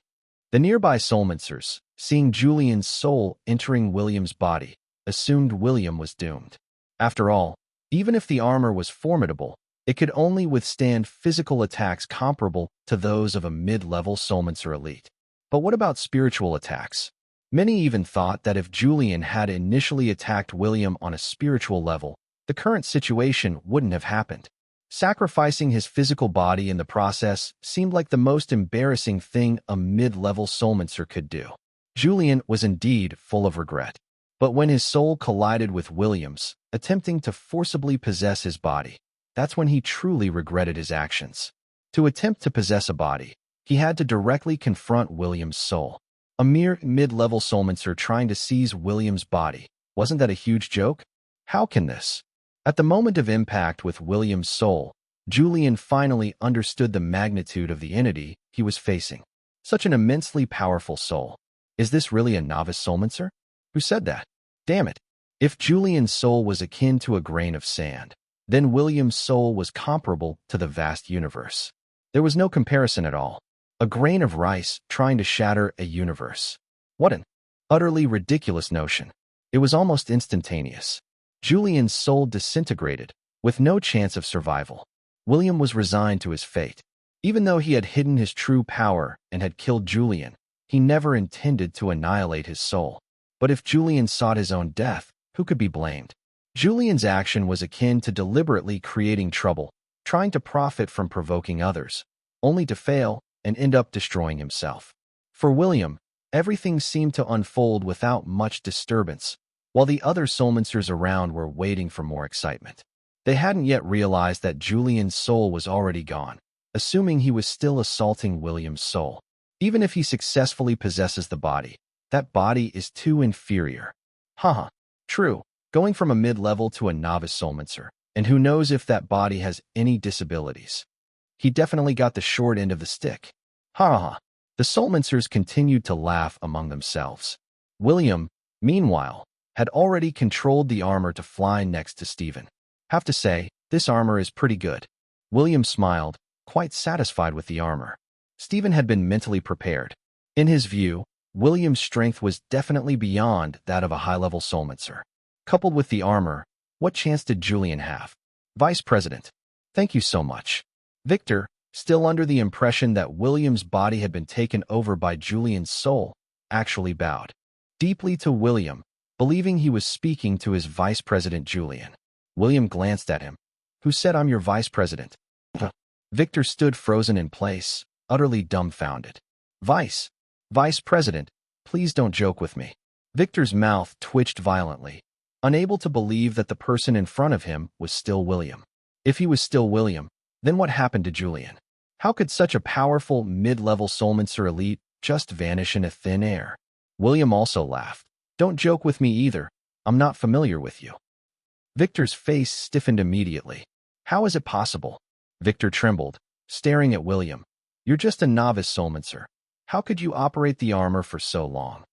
The nearby soulmancers, seeing Julian's soul entering William's body, assumed William was doomed. After all, even if the armor was formidable, it could only withstand physical attacks comparable to those of a mid-level soulmancer elite. But what about spiritual attacks? Many even thought that if Julian had initially attacked William on a spiritual level, the current situation wouldn't have happened. Sacrificing his physical body in the process seemed like the most embarrassing thing a mid-level soulmancer could do. Julian was indeed full of regret. But when his soul collided with William's, attempting to forcibly possess his body, that's when he truly regretted his actions. To attempt to possess a body, he had to directly confront William's soul. A mere mid-level soulmancer trying to seize William's body. Wasn't that a huge joke? How can this? At the moment of impact with William's soul, Julian finally understood the magnitude of the entity he was facing. Such an immensely powerful soul. Is this really a novice soulmancer? Who said that? Damn it. If Julian's soul was akin to a grain of sand, then William's soul was comparable to the vast universe. There was no comparison at all. A grain of rice trying to shatter a universe. What an utterly ridiculous notion. It was almost instantaneous. Julian's soul disintegrated, with no chance of survival. William was resigned to his fate. Even though he had hidden his true power and had killed Julian, he never intended to annihilate his soul. But if Julian sought his own death, who could be blamed? Julian's action was akin to deliberately creating trouble, trying to profit from provoking others, only to fail and end up destroying himself. For William, everything seemed to unfold without much disturbance, while the other soulmancers around were waiting for more excitement. They hadn't yet realized that Julian's soul was already gone, assuming he was still assaulting William's soul. Even if he successfully possesses the body, that body is too inferior. Haha, true, going from a mid-level to a novice soulmancer, and who knows if that body has any disabilities. He definitely got the short end of the stick. Ha ha. The soulmancers continued to laugh among themselves. William, meanwhile, had already controlled the armor to fly next to Stephen. Have to say, this armor is pretty good. William smiled, quite satisfied with the armor. Stephen had been mentally prepared. In his view, William's strength was definitely beyond that of a high-level soulmancer. Coupled with the armor, what chance did Julian have? Vice President. Thank you so much. Victor, still under the impression that William's body had been taken over by Julian's soul, actually bowed deeply to William, believing he was speaking to his Vice President Julian. William glanced at him. Who said I'm your Vice President? Victor stood frozen in place, utterly dumbfounded. Vice President, please don't joke with me. Victor's mouth twitched violently, unable to believe that the person in front of him was still William. If he was still William, then what happened to Julian? How could such a powerful mid-level soulmancer elite just vanish into thin air? William also laughed. Don't joke with me either. I'm not familiar with you. Victor's face stiffened immediately. How is it possible? Victor trembled, staring at William. You're just a novice soulmancer. How could you operate the armor for so long?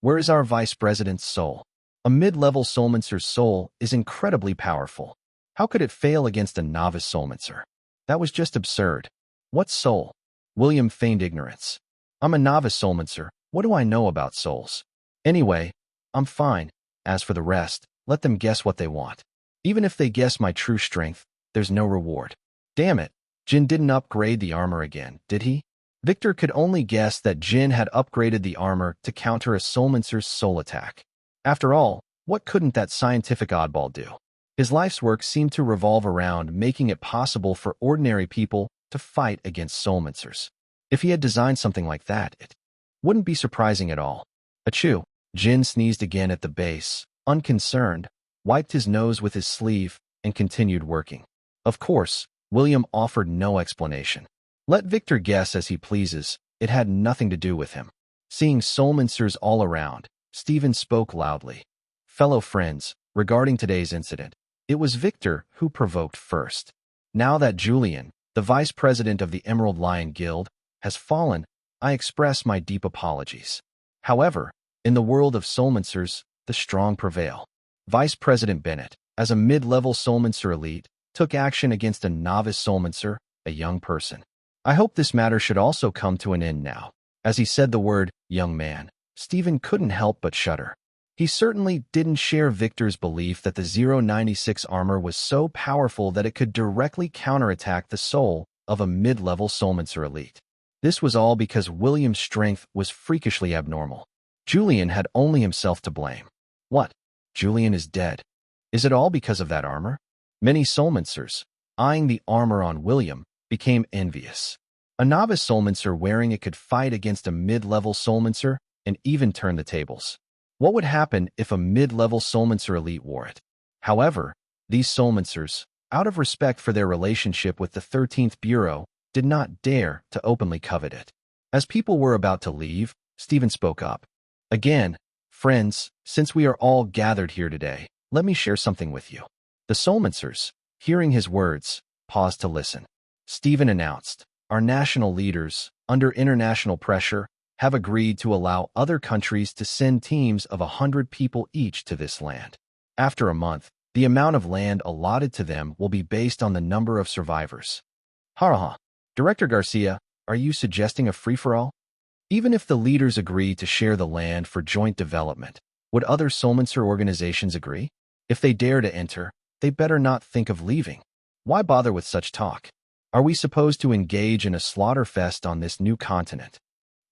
Where is our Vice President's soul? A mid-level soulmancer's soul is incredibly powerful. How could it fail against a novice soulmancer? That was just absurd. What soul? William feigned ignorance. I'm a novice soulmancer. What do I know about souls? Anyway, I'm fine. As for the rest, let them guess what they want. Even if they guess my true strength, there's no reward. Damn it, Jin didn't upgrade the armor again, did he? Victor could only guess that Jin had upgraded the armor to counter a Soulmancer's soul attack. After all, what couldn't that scientific oddball do? His life's work seemed to revolve around making it possible for ordinary people to fight against Soulmancers. If he had designed something like that, it wouldn't be surprising at all. Achoo! Jin sneezed again at the base, unconcerned, wiped his nose with his sleeve, and continued working. Of course, William offered no explanation. Let Victor guess as he pleases, it had nothing to do with him. Seeing Soulmancers all around, Stephen spoke loudly. Fellow friends, regarding today's incident, it was Victor who provoked first. Now that Julian, the vice president of the Emerald Lion Guild, has fallen, I express my deep apologies. However, in the world of Soulmancers, the strong prevail. Vice President Bennett, as a mid-level Soulmancer elite, took action against a novice Soulmancer, a young person. I hope this matter should also come to an end now. As he said the word, young man, Stephen couldn't help but shudder. He certainly didn't share Victor's belief that the 096 armor was so powerful that it could directly counterattack the soul of a mid-level Soulmancer elite. This was all because William's strength was freakishly abnormal. Julian had only himself to blame. What? Julian is dead. Is it all because of that armor? Many Soulmancers, eyeing the armor on William, became envious. A novice Soulmancer wearing it could fight against a mid-level Soulmancer and even turn the tables. What would happen if a mid-level Soulmancer elite wore it? However, these Soulmancers, out of respect for their relationship with the 13th Bureau, did not dare to openly covet it. As people were about to leave, Stephen spoke up. Again, friends, since we are all gathered here today, let me share something with you. The Soulmancers, hearing his words, paused to listen. Stephen announced, our national leaders, under international pressure, have agreed to allow other countries to send teams of 100 people each to this land. After a month, the amount of land allotted to them will be based on the number of survivors. Ha. Director Garcia, are you suggesting a free-for-all? Even if the leaders agree to share the land for joint development, would other Soulmancer organizations agree? If they dare to enter, they better not think of leaving. Why bother with such talk? Are we supposed to engage in a slaughter fest on this new continent?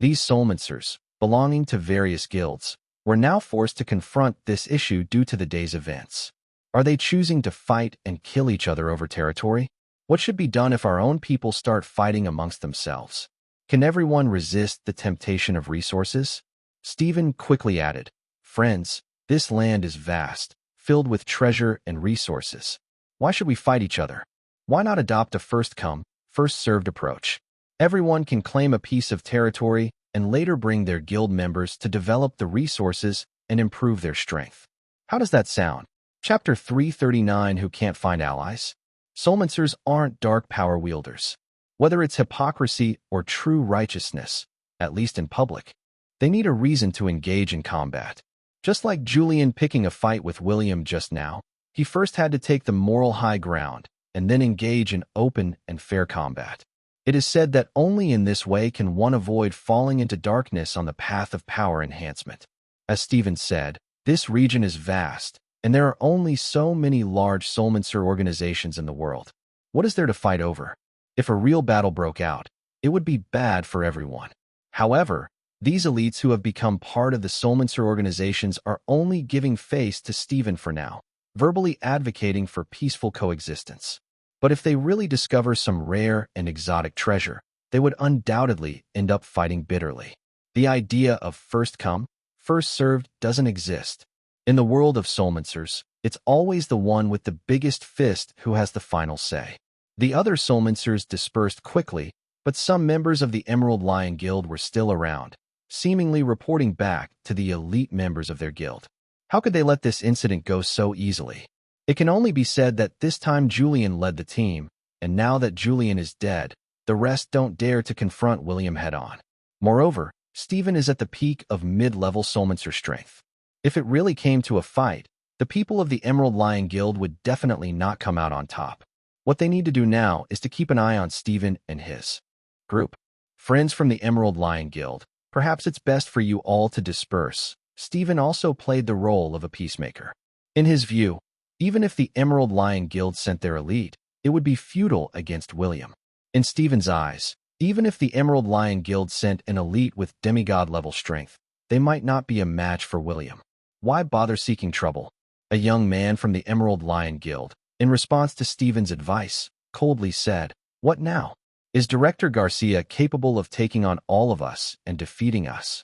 These Soulmancers, belonging to various guilds, were now forced to confront this issue due to the day's events. Are they choosing to fight and kill each other over territory? What should be done if our own people start fighting amongst themselves? Can everyone resist the temptation of resources? Stephen quickly added, friends, this land is vast, filled with treasure and resources. Why should we fight each other? Why not adopt a first-come, first-served approach? Everyone can claim a piece of territory and later bring their guild members to develop the resources and improve their strength. How does that sound? Chapter 339, Who Can't Find Allies? Soulmancers aren't dark power wielders. Whether it's hypocrisy or true righteousness, at least in public, they need a reason to engage in combat. Just like Julian picking a fight with William just now, he first had to take the moral high ground and then engage in open and fair combat. It is said that only in this way can one avoid falling into darkness on the path of power enhancement. As Stephen said, this region is vast, and there are only so many large Soulmancer organizations in the world. What is there to fight over? If a real battle broke out, it would be bad for everyone. However, these elites who have become part of the Soulmancer organizations are only giving face to Stephen for now, verbally advocating for peaceful coexistence. But if they really discover some rare and exotic treasure, they would undoubtedly end up fighting bitterly. The idea of first come, first served doesn't exist. In the world of Soulmancers, it's always the one with the biggest fist who has the final say. The other Soulmancers dispersed quickly, but some members of the Emerald Lion Guild were still around, seemingly reporting back to the elite members of their guild. How could they let this incident go so easily? It can only be said that this time Julian led the team, and now that Julian is dead, the rest don't dare to confront William head-on. Moreover, Stephen is at the peak of mid-level Soulmancer strength. If it really came to a fight, the people of the Emerald Lion Guild would definitely not come out on top. What they need to do now is to keep an eye on Stephen and his group. Friends from the Emerald Lion Guild, perhaps it's best for you all to disperse, Stephen also played the role of a peacemaker. In his view, even if the Emerald Lion Guild sent their elite, it would be futile against William. In Stephen's eyes, even if the Emerald Lion Guild sent an elite with demigod-level strength, they might not be a match for William. Why bother seeking trouble? A young man from the Emerald Lion Guild, in response to Stephen's advice, coldly said, "What now? Is Director Garcia capable of taking on all of us and defeating us?"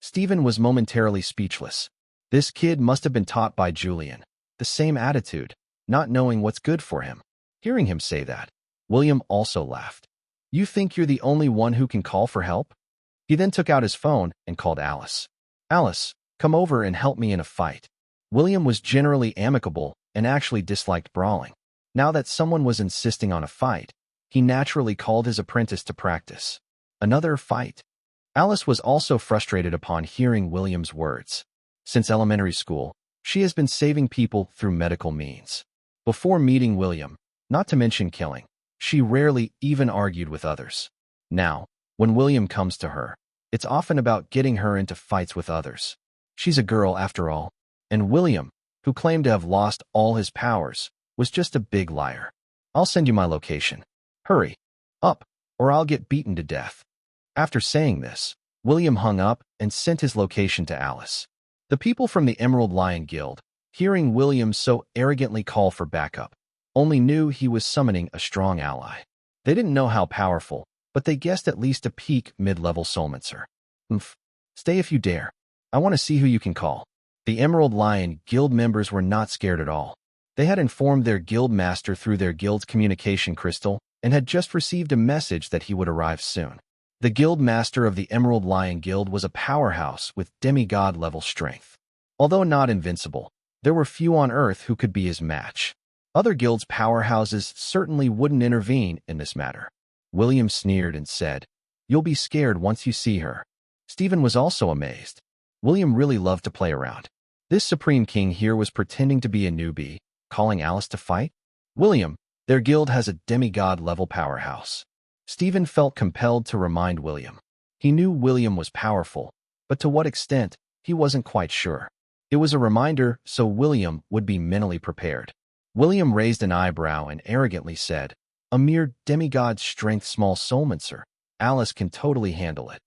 Stephen was momentarily speechless. This kid must have been taught by Julian. The same attitude, not knowing what's good for him. Hearing him say that, William also laughed. "You think you're the only one who can call for help?" He then took out his phone and called Alice. "Alice, come over and help me in a fight." William was generally amicable and actually disliked brawling. Now that someone was insisting on a fight, he naturally called his apprentice to practice. Another fight. Alice was also frustrated upon hearing William's words. Since elementary school, she has been saving people through medical means. Before meeting William, not to mention killing, she rarely even argued with others. Now, when William comes to her, it's often about getting her into fights with others. She's a girl after all, and William, who claimed to have lost all his powers, was just a big liar. "I'll send you my location. Hurry up, or I'll get beaten to death." After saying this, William hung up and sent his location to Alice. The people from the Emerald Lion Guild, hearing William so arrogantly call for backup, only knew he was summoning a strong ally. They didn't know how powerful, but they guessed at least a peak mid-level soulmancer. Stay if you dare. I want to see who you can call." The Emerald Lion Guild members were not scared at all. They had informed their guild master through their guild's communication crystal and had just received a message that he would arrive soon. The guild master of the Emerald Lion Guild was a powerhouse with demigod-level strength. Although not invincible, there were few on Earth who could be his match. Other guilds' powerhouses certainly wouldn't intervene in this matter. William sneered and said, "You'll be scared once you see her." Stephen was also amazed. William really loved to play around. This Supreme King here was pretending to be a newbie, calling Alice to fight? "William, their guild has a demigod-level powerhouse." Stephen felt compelled to remind William. He knew William was powerful, but to what extent, he wasn't quite sure. It was a reminder so William would be mentally prepared. William raised an eyebrow and arrogantly said, "A mere demigod-strength small soulmancer. Alice can totally handle it."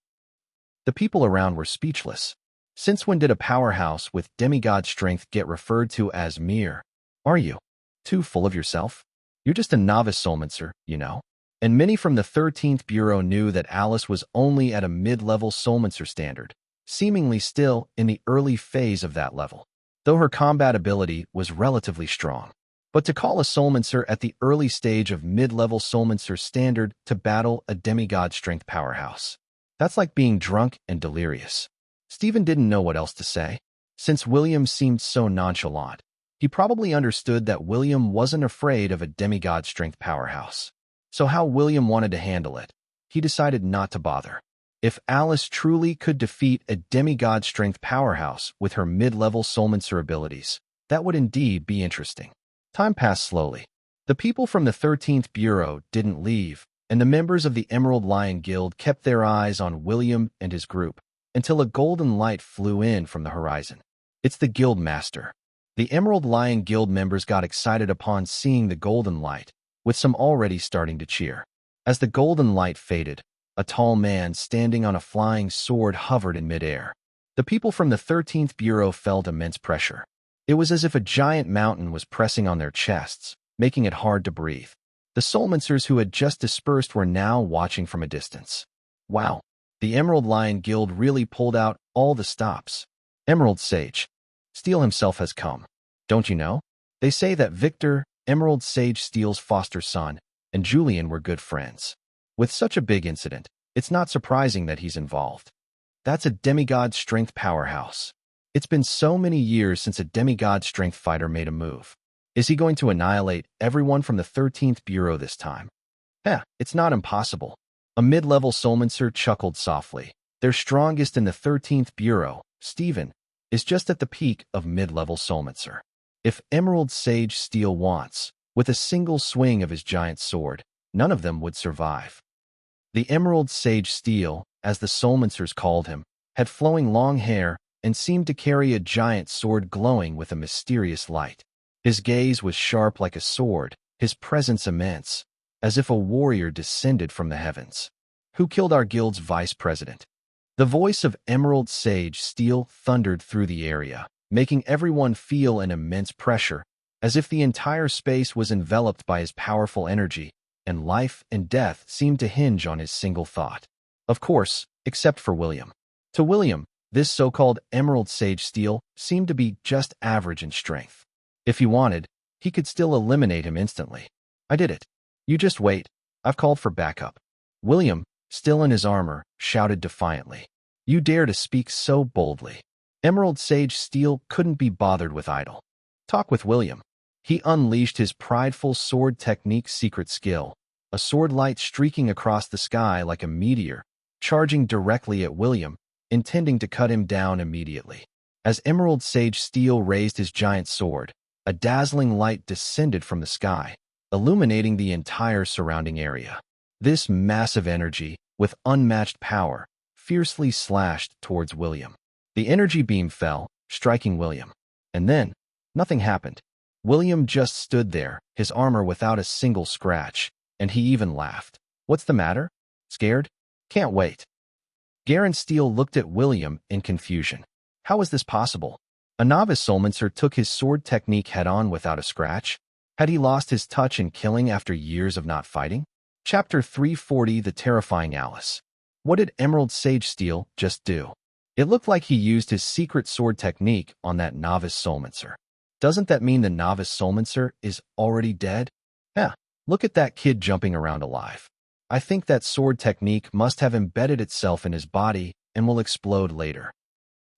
The people around were speechless. Since when did a powerhouse with demigod strength get referred to as mere? Are you too full of yourself? You're just a novice soulmancer, you know. And many from the 13th Bureau knew that Alice was only at a mid-level soulmancer standard, seemingly still in the early phase of that level, though her combat ability was relatively strong. But to call a soulmancer at the early stage of mid-level soulmancer standard to battle a demigod strength powerhouse, that's like being drunk and delirious. Stephen didn't know what else to say. Since William seemed so nonchalant, he probably understood that William wasn't afraid of a demigod strength powerhouse. So how William wanted to handle it, he decided not to bother. If Alice truly could defeat a demigod strength powerhouse with her mid-level soulmancer abilities, that would indeed be interesting. Time passed slowly. The people from the 13th Bureau didn't leave, and the members of the Emerald Lion Guild kept their eyes on William and his group until a golden light flew in from the horizon. It's the guild master. The Emerald Lion Guild members got excited upon seeing the golden light, with some already starting to cheer. As the golden light faded, a tall man standing on a flying sword hovered in midair. The people from the 13th Bureau felt immense pressure. It was as if a giant mountain was pressing on their chests, making it hard to breathe. The soulmancers who had just dispersed were now watching from a distance. Wow, the Emerald Lion Guild really pulled out all the stops. Emerald Sage Steel himself has come. Don't you know? They say that Victor, Emerald Sage Steel's foster son, and Julian were good friends. With such a big incident, it's not surprising that he's involved. That's a demigod strength powerhouse. It's been so many years since a demigod strength fighter made a move. Is he going to annihilate everyone from the 13th Bureau this time? It's not impossible. A mid-level soulmancer chuckled softly. Their strongest in the 13th Bureau, Stephen, is just at the peak of mid-level soulmancer. If Emerald Sage Steel wants, with a single swing of his giant sword, none of them would survive. The Emerald Sage Steel, as the soulmancers called him, had flowing long hair and seemed to carry a giant sword glowing with a mysterious light. His gaze was sharp like a sword, his presence immense, as if a warrior descended from the heavens. "Who killed our guild's vice president?" The voice of Emerald Sage Steel thundered through the area, making everyone feel an immense pressure, as if the entire space was enveloped by his powerful energy, and life and death seemed to hinge on his single thought. Of course, except for William. To William, this so-called Emerald Sage Steel seemed to be just average in strength. If he wanted, he could still eliminate him instantly. "I did it. You just wait. I've called for backup." William, still in his armor, shouted defiantly. "You dare to speak so boldly?" Emerald Sage Steel couldn't be bothered with idle talk with William. He unleashed his prideful sword technique secret skill, a sword light streaking across the sky like a meteor, charging directly at William, intending to cut him down immediately. As Emerald Sage Steel raised his giant sword, a dazzling light descended from the sky, illuminating the entire surrounding area. This massive energy, with unmatched power, fiercely slashed towards William. The energy beam fell, striking William. And then, nothing happened. William just stood there, his armor without a single scratch, and he even laughed. "What's the matter? Scared? Can't wait." Garen Steele looked at William in confusion. How was this possible? A novice soulmancer took his sword technique head-on without a scratch? Had he lost his touch in killing after years of not fighting? Chapter 340, The Terrifying Alice. What did Emerald Sage Steel just do? It looked like he used his secret sword technique on that novice soulmancer. Doesn't that mean the novice soulmancer is already dead? Yeah, look at that kid jumping around alive. I think that sword technique must have embedded itself in his body and will explode later.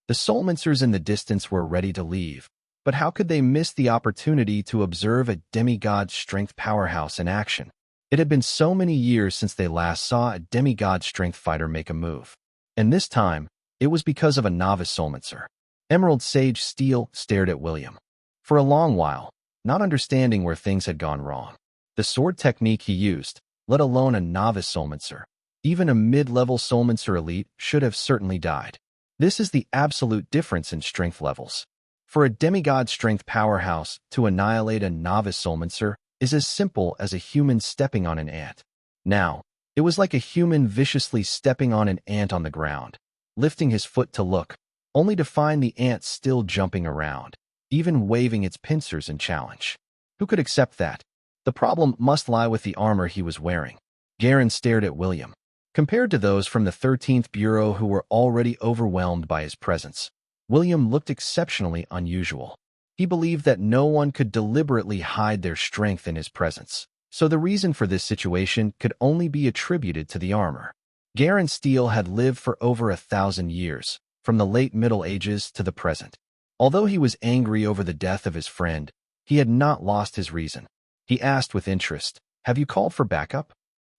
The soulmancers in the distance were ready to leave, but how could they miss the opportunity to observe a demigod strength powerhouse in action? It had been so many years since they last saw a demigod strength fighter make a move. And this time, it was because of a novice soulmancer. Emerald Sage Steel stared at William for a long while, not understanding where things had gone wrong. The sword technique he used, let alone a novice soulmancer, even a mid-level soulmancer elite, should have certainly died. This is the absolute difference in strength levels. For a demigod strength powerhouse to annihilate a novice soulmancer is as simple as a human stepping on an ant. Now, it was like a human viciously stepping on an ant on the ground, lifting his foot to look, only to find the ant still jumping around, even waving its pincers in challenge. Who could accept that? The problem must lie with the armor he was wearing. Garen stared at William. Compared to those from the 13th Bureau who were already overwhelmed by his presence, William looked exceptionally unusual. He believed that no one could deliberately hide their strength in his presence, so the reason for this situation could only be attributed to the armor. Garen Steele had lived for over 1,000 years, from the late Middle Ages to the present. Although he was angry over the death of his friend, he had not lost his reason. He asked with interest, "Have you called for backup?"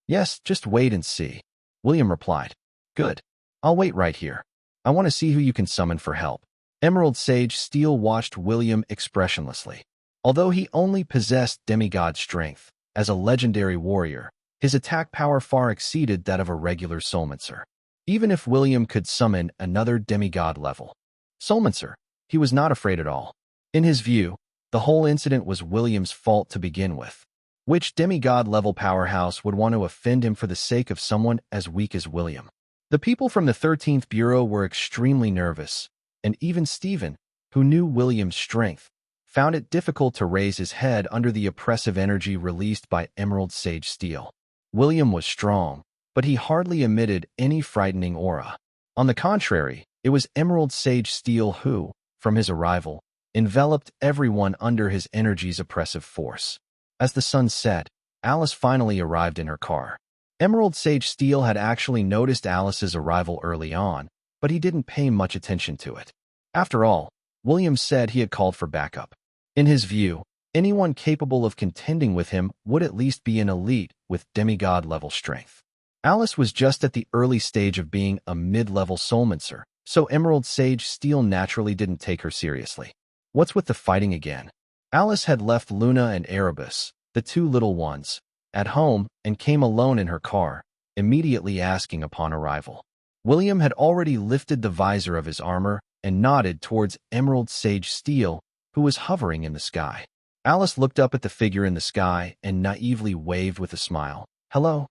"Yes, just wait and see," William replied. "Good. I'll wait right here. I want to see who you can summon for help." Emerald Sage Steel watched William expressionlessly. Although he only possessed demigod strength, as a legendary warrior, his attack power far exceeded that of a regular soulmancer. Even if William could summon another demigod level soulmancer, he was not afraid at all. In his view, the whole incident was William's fault to begin with. Which demigod-level powerhouse would want to offend him for the sake of someone as weak as William? The people from the 13th Bureau were extremely nervous, and even Stephen, who knew William's strength, found it difficult to raise his head under the oppressive energy released by Emerald Sage Steel. William was strong, but he hardly emitted any frightening aura. On the contrary, it was Emerald Sage Steel who, from his arrival, enveloped everyone under his energy's oppressive force. As the sun set, Alice finally arrived in her car. Emerald Sage Steel had actually noticed Alice's arrival early on, but he didn't pay much attention to it. After all, William said he had called for backup. In his view, anyone capable of contending with him would at least be an elite with demigod-level strength. Alice was just at the early stage of being a mid-level soulmancer, so Emerald Sage Steel naturally didn't take her seriously. What's with the fighting again? Alice had left Luna and Erebus, the two little ones, at home and came alone in her car, immediately asking upon arrival. William had already lifted the visor of his armor and nodded towards Emerald Sage Steel, who was hovering in the sky. Alice looked up at the figure in the sky and naively waved with a smile. "Hello?"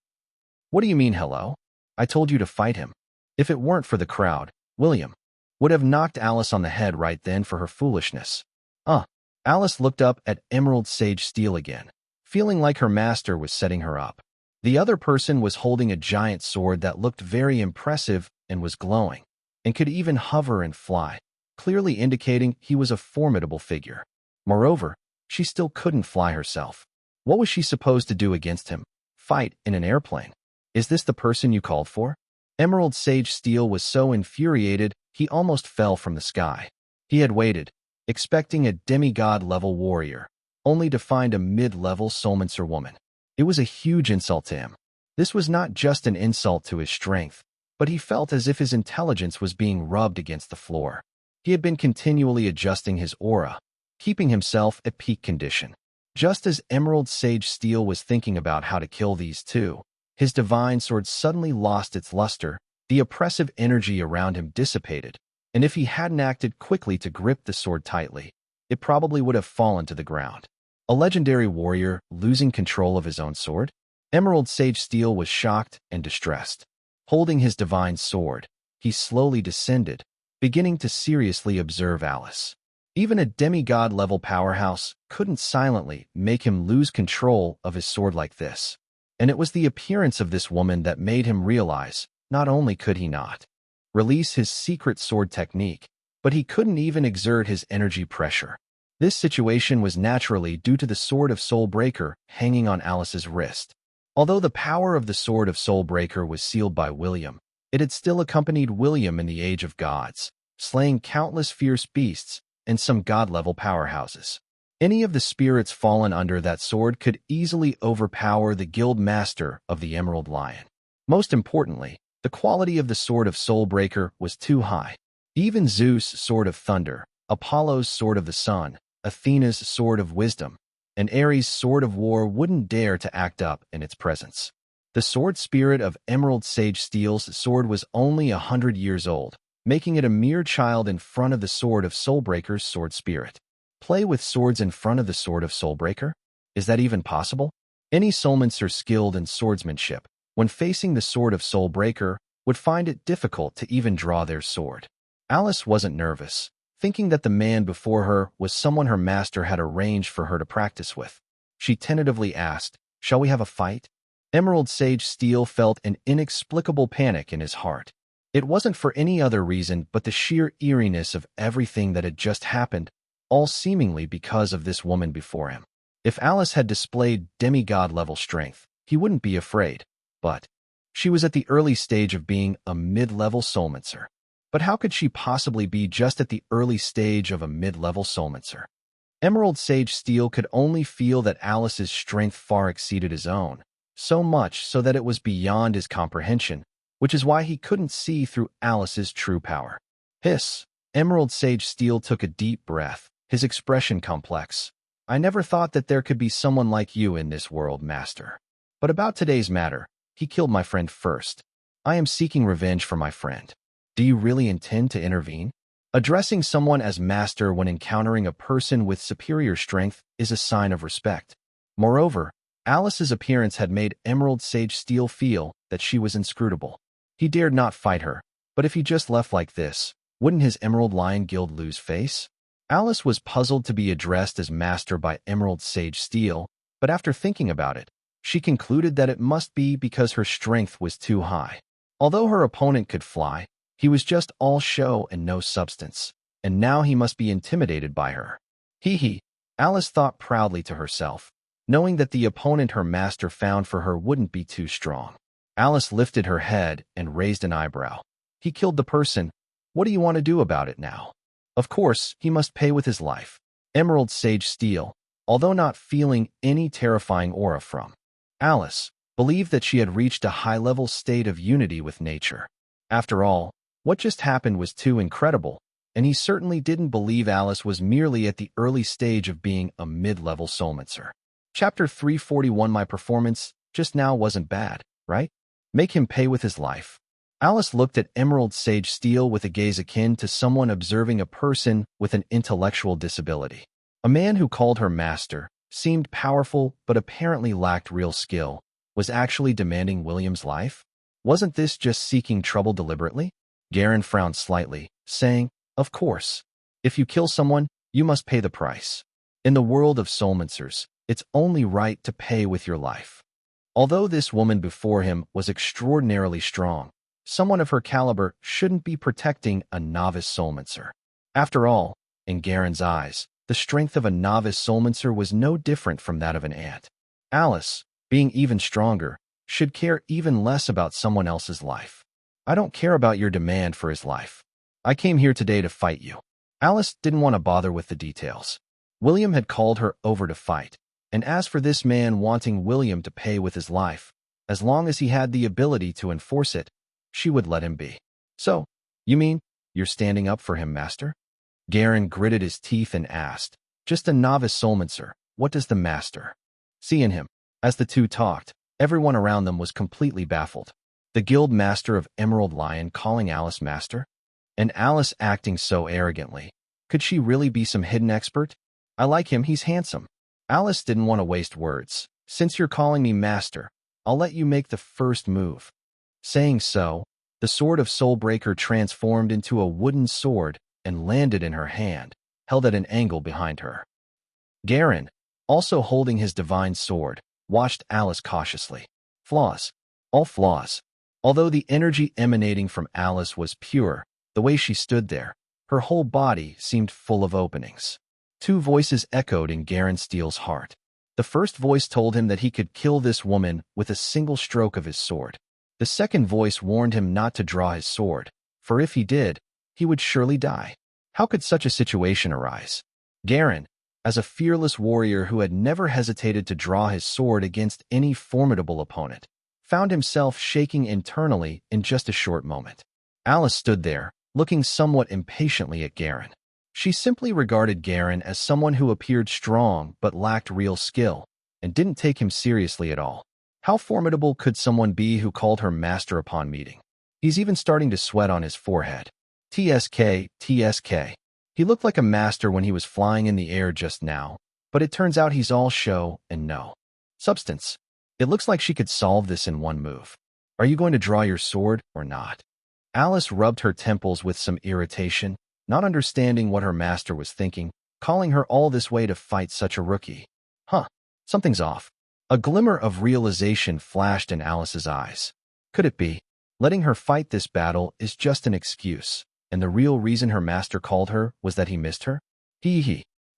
"What do you mean, hello? I told you to fight him." If it weren't for the crowd, William would have knocked Alice on the head right then for her foolishness. Alice looked up at Emerald Sage Steel again, feeling like her master was setting her up. The other person was holding a giant sword that looked very impressive and was glowing, and could even hover and fly, clearly indicating he was a formidable figure. Moreover, she still couldn't fly herself. What was she supposed to do against him? Fight in an airplane? "Is this the person you called for?" Emerald Sage Steel was so infuriated he almost fell from the sky. He had waited, expecting a demigod-level warrior, only to find a mid-level soulmancer woman. It was a huge insult to him. This was not just an insult to his strength, but he felt as if his intelligence was being rubbed against the floor. He had been continually adjusting his aura, keeping himself at peak condition. Just as Emerald Sage Steel was thinking about how to kill these two, his divine sword suddenly lost its luster, the oppressive energy around him dissipated, and if he hadn't acted quickly to grip the sword tightly, it probably would have fallen to the ground. A legendary warrior losing control of his own sword? Emerald Sage Steel was shocked and distressed. Holding his divine sword, he slowly descended, beginning to seriously observe Alice. Even a demigod-level powerhouse couldn't silently make him lose control of his sword like this. And it was the appearance of this woman that made him realize not only could he not release his secret sword technique, but he couldn't even exert his energy pressure. This situation was naturally due to the Sword of Soulbreaker hanging on Alice's wrist. Although the power of the Sword of Soulbreaker was sealed by William, it had still accompanied William in the Age of Gods, slaying countless fierce beasts and some god-level powerhouses. Any of the spirits fallen under that sword could easily overpower the guild master of the Emerald Lion. Most importantly, the quality of the Sword of Soulbreaker was too high. Even Zeus' Sword of Thunder, Apollo's Sword of the Sun, Athena's Sword of Wisdom, and Ares' Sword of War wouldn't dare to act up in its presence. The sword spirit of Emerald Sage Steel's sword was only 100 years old, making it a mere child in front of the Sword of Soulbreaker's sword spirit. Play with swords in front of the Sword of Soulbreaker? Is that even possible? Any soulmancer skilled in swordsmanship, when facing the Sword of Soulbreaker, would find it difficult to even draw their sword. Alice wasn't nervous, thinking that the man before her was someone her master had arranged for her to practice with. She tentatively asked, "Shall we have a fight?" Emerald Sage Steel felt an inexplicable panic in his heart. It wasn't for any other reason but the sheer eeriness of everything that had just happened, all seemingly because of this woman before him. If Alice had displayed demigod-level strength, he wouldn't be afraid. But she was at the early stage of being a mid-level soulmancer. But how could she possibly be just at the early stage of a mid-level soulmancer? Emerald Sage Steel could only feel that Alice's strength far exceeded his own, so much so that it was beyond his comprehension, which is why he couldn't see through Alice's true power. Hiss! Emerald Sage Steel took a deep breath, his expression complex. "I never thought that there could be someone like you in this world, Master. But about today's matter, he killed my friend first. I am seeking revenge for my friend. Do you really intend to intervene?" Addressing someone as Master when encountering a person with superior strength is a sign of respect. Moreover, Alice's appearance had made Emerald Sage Steel feel that she was inscrutable. He dared not fight her, but if he just left like this, wouldn't his Emerald Lion Guild lose face? Alice was puzzled to be addressed as Master by Emerald Sage Steel, but after thinking about it, she concluded that it must be because her strength was too high. Although her opponent could fly, he was just all show and no substance, and now he must be intimidated by her. Hee, Alice thought proudly to herself, knowing that the opponent her master found for her wouldn't be too strong. Alice lifted her head and raised an eyebrow. He killed the person. What do you want to do about it now? Of course, he must pay with his life. Emerald Sage Steel, although not feeling any terrifying aura from Alice, believed that she had reached a high-level state of unity with nature. After all, what just happened was too incredible, and he certainly didn't believe Alice was merely at the early stage of being a mid-level soulmancer. Chapter 341. My performance just now wasn't bad, right? Make him pay with his life. Alice looked at Emerald Sage Steel with a gaze akin to someone observing a person with an intellectual disability. A man who called her master, seemed powerful but apparently lacked real skill, was actually demanding William's life? Wasn't this just seeking trouble deliberately? Garen frowned slightly, saying, "Of course. If you kill someone, you must pay the price. In the world of soulmancers, it's only right to pay with your life." Although this woman before him was extraordinarily strong, someone of her caliber shouldn't be protecting a novice soulmancer. After all, in Garen's eyes, the strength of a novice soulmancer was no different from that of an ant. Alice, being even stronger, should care even less about someone else's life. "I don't care about your demand for his life. I came here today to fight you." Alice didn't want to bother with the details. William had called her over to fight, and as for this man wanting William to pay with his life, as long as he had the ability to enforce it, she would let him be. "So, you mean, you're standing up for him, master?" Garen gritted his teeth and asked, "Just a novice soulmancer, what does the master see in him?" As the two talked, everyone around them was completely baffled. The guild master of Emerald Lion calling Alice master? And Alice acting so arrogantly. Could she really be some hidden expert? "I like him, he's handsome." Alice didn't want to waste words. "Since you're calling me master, I'll let you make the first move." Saying so, the sword of Soulbreaker transformed into a wooden sword and landed in her hand, held at an angle behind her. Garen, also holding his divine sword, watched Alice cautiously. Flaws. All flaws. Although the energy emanating from Alice was pure, the way she stood there, her whole body seemed full of openings. Two voices echoed in Garen Steele's heart. The first voice told him that he could kill this woman with a single stroke of his sword. The second voice warned him not to draw his sword, for if he did, he would surely die. How could such a situation arise? Garen, as a fearless warrior who had never hesitated to draw his sword against any formidable opponent, found himself shaking internally in just a short moment. Alice stood there, looking somewhat impatiently at Garen. She simply regarded Garen as someone who appeared strong but lacked real skill, and didn't take him seriously at all. How formidable could someone be who called her master upon meeting? He's even starting to sweat on his forehead. TSK, TSK. He looked like a master when he was flying in the air just now, but it turns out he's all show and no substance. It looks like she could solve this in one move. "Are you going to draw your sword or not?" Alice rubbed her temples with some irritation, not understanding what her master was thinking, calling her all this way to fight such a rookie. Something's off. A glimmer of realization flashed in Alice's eyes. Could it be? Letting her fight this battle is just an excuse, and the real reason her master called her was that he missed her?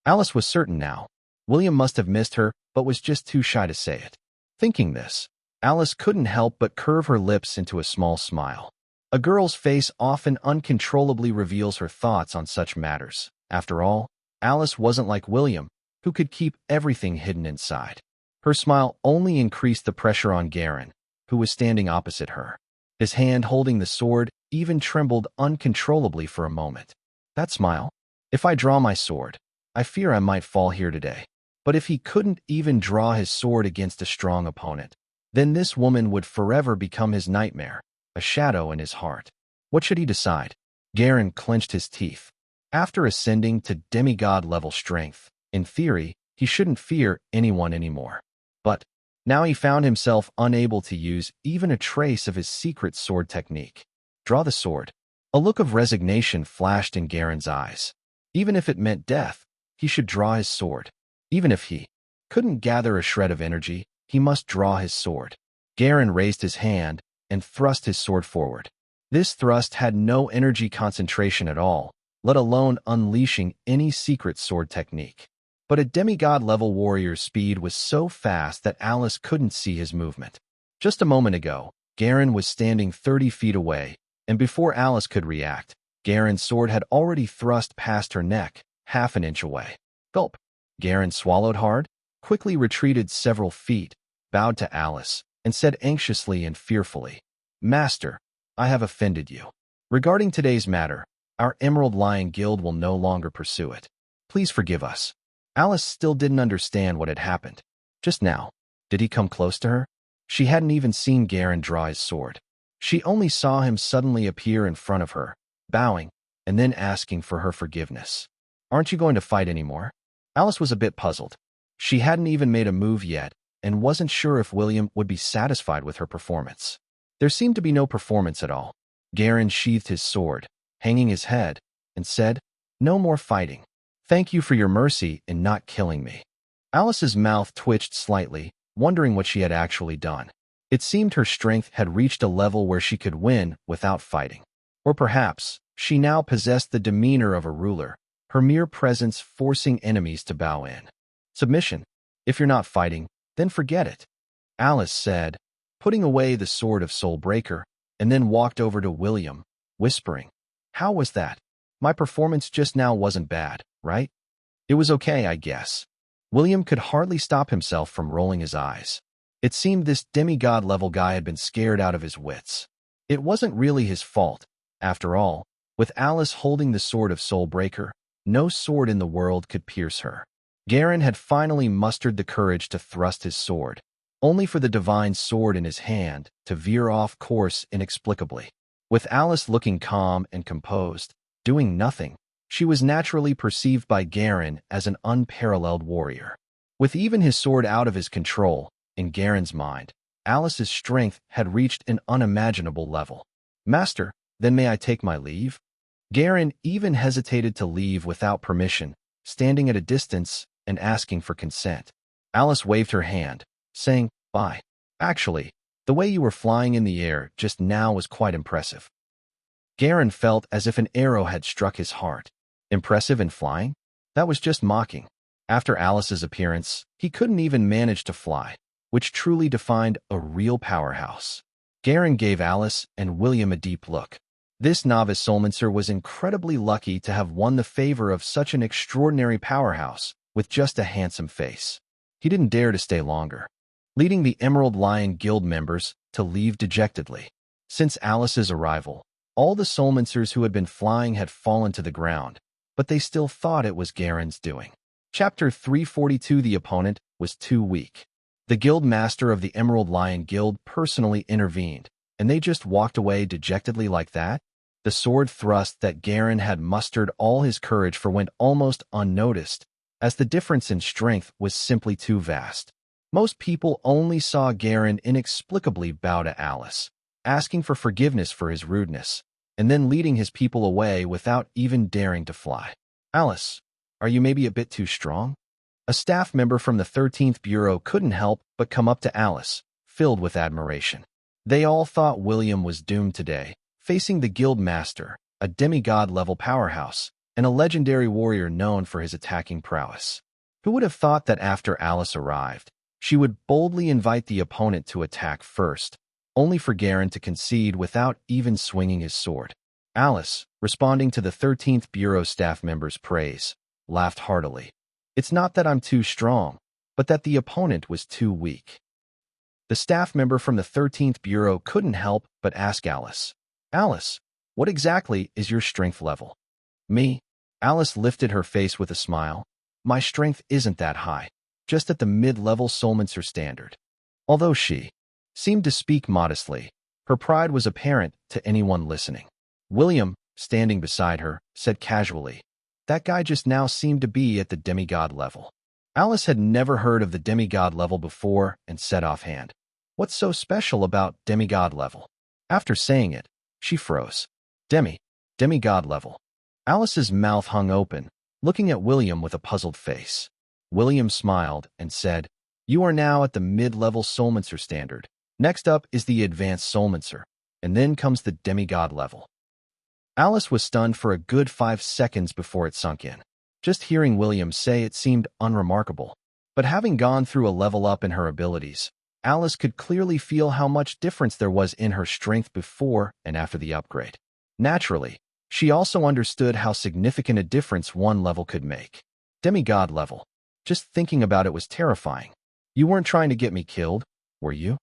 Alice was certain now. William must have missed her, but was just too shy to say it. Thinking this, Alice couldn't help but curve her lips into a small smile. A girl's face often uncontrollably reveals her thoughts on such matters. After all, Alice wasn't like William, who could keep everything hidden inside. Her smile only increased the pressure on Garen, who was standing opposite her. His hand holding the sword even trembled uncontrollably for a moment. That smile? "If I draw my sword, I fear I might fall here today." But if he couldn't even draw his sword against a strong opponent, then this woman would forever become his nightmare, a shadow in his heart. What should he decide? Garen clenched his teeth. After ascending to demigod-level strength, in theory, he shouldn't fear anyone anymore. But now he found himself unable to use even a trace of his secret sword technique. Draw the sword. A look of resignation flashed in Garen's eyes. Even if it meant death, he should draw his sword. Even if he couldn't gather a shred of energy, he must draw his sword. Garen raised his hand and thrust his sword forward. This thrust had no energy concentration at all, let alone unleashing any secret sword technique. But a demigod-level warrior's speed was so fast that Alice couldn't see his movement. Just a moment ago, Garen was standing 30 feet away, and before Alice could react, Garen's sword had already thrust past her neck, half an inch away. Gulp. Garen swallowed hard, quickly retreated several feet, bowed to Alice, and said anxiously and fearfully, "Master, I have offended you. Regarding today's matter, our Emerald Lion Guild will no longer pursue it. Please forgive us." Alice still didn't understand what had happened. Just now, did he come close to her? She hadn't even seen Garen draw his sword. She only saw him suddenly appear in front of her, bowing, and then asking for her forgiveness. "Aren't you going to fight anymore?" Alice was a bit puzzled. She hadn't even made a move yet, and wasn't sure if William would be satisfied with her performance. There seemed to be no performance at all. Garen sheathed his sword, hanging his head, and said, "No more fighting. Thank you for your mercy in not killing me." Alice's mouth twitched slightly, wondering what she had actually done. It seemed her strength had reached a level where she could win without fighting. Or perhaps, she now possessed the demeanor of a ruler, her mere presence forcing enemies to bow in. Submission. "If you're not fighting, then forget it," Alice said, putting away the sword of Soulbreaker, and then walked over to William, whispering, "How was that? My performance just now wasn't bad, right?" "It was okay, I guess." William could hardly stop himself from rolling his eyes. It seemed this demigod-level guy had been scared out of his wits. It wasn't really his fault. After all, with Alice holding the sword of Soulbreaker, no sword in the world could pierce her. Garen had finally mustered the courage to thrust his sword, only for the divine sword in his hand to veer off course inexplicably. With Alice looking calm and composed, doing nothing, she was naturally perceived by Garen as an unparalleled warrior. With even his sword out of his control, in Garen's mind, Alice's strength had reached an unimaginable level. "Master, then may I take my leave?" Garen even hesitated to leave without permission, standing at a distance and asking for consent. Alice waved her hand, saying, "Bye. Actually, the way you were flying in the air just now was quite impressive." Garen felt as if an arrow had struck his heart. Impressive in flying? That was just mocking. After Alice's appearance, he couldn't even manage to fly, which truly defined a real powerhouse. Garen gave Alice and William a deep look. This novice soulmancer was incredibly lucky to have won the favor of such an extraordinary powerhouse with just a handsome face. He didn't dare to stay longer, leading the Emerald Lion Guild members to leave dejectedly. Since Alice's arrival, all the soulmancers who had been flying had fallen to the ground, but they still thought it was Garen's doing. Chapter 342. The opponent was too weak. The guild master of the Emerald Lion Guild personally intervened, and they just walked away dejectedly like that? The sword thrust that Garen had mustered all his courage for went almost unnoticed, as the difference in strength was simply too vast. Most people only saw Garen inexplicably bow to Alice, asking for forgiveness for his rudeness, and then leading his people away without even daring to fly. "Alice, are you maybe a bit too strong?" A staff member from the 13th Bureau couldn't help but come up to Alice, filled with admiration. They all thought William was doomed today, facing the guild master, a demigod-level powerhouse, and a legendary warrior known for his attacking prowess. Who would have thought that after Alice arrived, she would boldly invite the opponent to attack first, only for Garen to concede without even swinging his sword? Alice, responding to the 13th Bureau staff member's praise, laughed heartily. "It's not that I'm too strong, but that the opponent was too weak." The staff member from the 13th Bureau couldn't help but ask Alice, "Alice, what exactly is your strength level?" "Me?" Alice lifted her face with a smile. "My strength isn't that high, just at the mid-level soulmancer standard." Although she seemed to speak modestly, her pride was apparent to anyone listening. William, standing beside her, said casually, "That guy just now seemed to be at the demigod level." Alice had never heard of the demigod level before and said offhand, "What's so special about demigod level?" After saying it, she froze. Demigod level. Alice's mouth hung open, looking at William with a puzzled face. William smiled and said, "You are now at the mid-level soulmancer standard. Next up is the advanced soulmancer, and then comes the demigod level." Alice was stunned for a good 5 seconds before it sunk in. Just hearing William say it seemed unremarkable. But having gone through a level up in her abilities, Alice could clearly feel how much difference there was in her strength before and after the upgrade. Naturally, she also understood how significant a difference one level could make. Demigod level. Just thinking about it was terrifying. "You weren't trying to get me killed, were you?"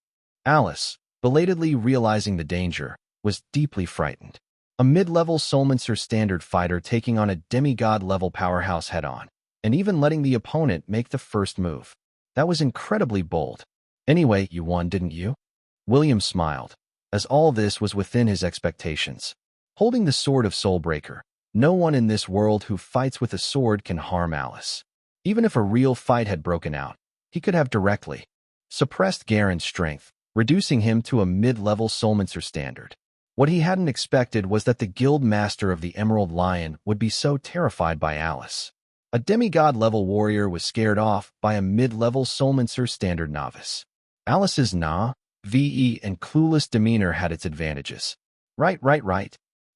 Alice, belatedly realizing the danger, was deeply frightened. A mid-level soulmancer standard fighter taking on a demigod-level powerhouse head-on, and even letting the opponent make the first move. That was incredibly bold. "Anyway, you won, didn't you?" William smiled. as all this was within his expectations. Holding the sword of Soulbreaker, no one in this world who fights with a sword can harm Alice. Even if a real fight had broken out, he could have directly suppressed Garen's strength, reducing him to a mid-level Soulmancer standard. What he hadn't expected was that the guild master of the Emerald Lion would be so terrified by Alice. A demigod-level warrior was scared off by a mid-level Soulmancer standard novice. Alice's VE and clueless demeanor had its advantages. Right.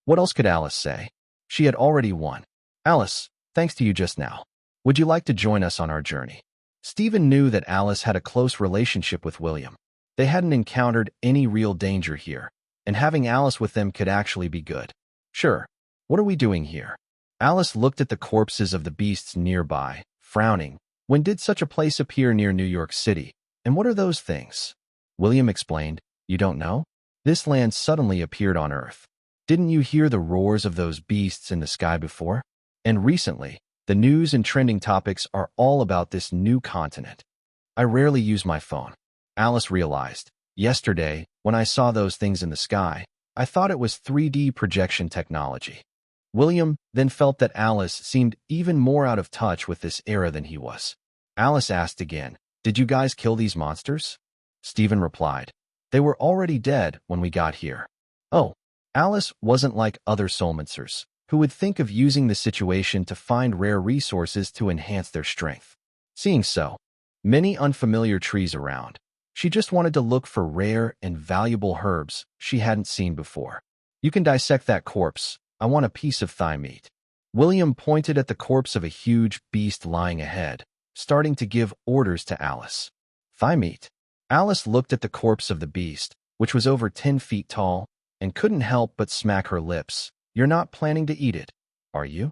What else could Alice say? She had already won. Alice, thanks to you just now. Would you like to join us on our journey? Stephen knew that Alice had a close relationship with William. They hadn't encountered any real danger here, and having Alice with them could actually be good. Sure. What are we doing here? Alice looked at the corpses of the beasts nearby, frowning. When did such a place appear near New York City? And what are those things? William explained. You don't know? This land suddenly appeared on Earth. Didn't you hear the roars of those beasts in the sky before? And recently, the news and trending topics are all about this new continent. I rarely use my phone. Alice realized. Yesterday, when I saw those things in the sky, I thought it was 3D projection technology. William then felt that Alice seemed even more out of touch with this era than he was. Alice asked again, Did you guys kill these monsters? Stephen replied, They were already dead when we got here. Oh, Alice wasn't like other Soulmancers, who would think of using the situation to find rare resources to enhance their strength. Seeing so many unfamiliar trees around, she just wanted to look for rare and valuable herbs she hadn't seen before. You can dissect that corpse. I want a piece of thigh meat. William pointed at the corpse of a huge beast lying ahead, starting to give orders to Alice. Thigh meat. Alice looked at the corpse of the beast, which was over 10 feet tall, and couldn't help but smack her lips. You're not planning to eat it, are you?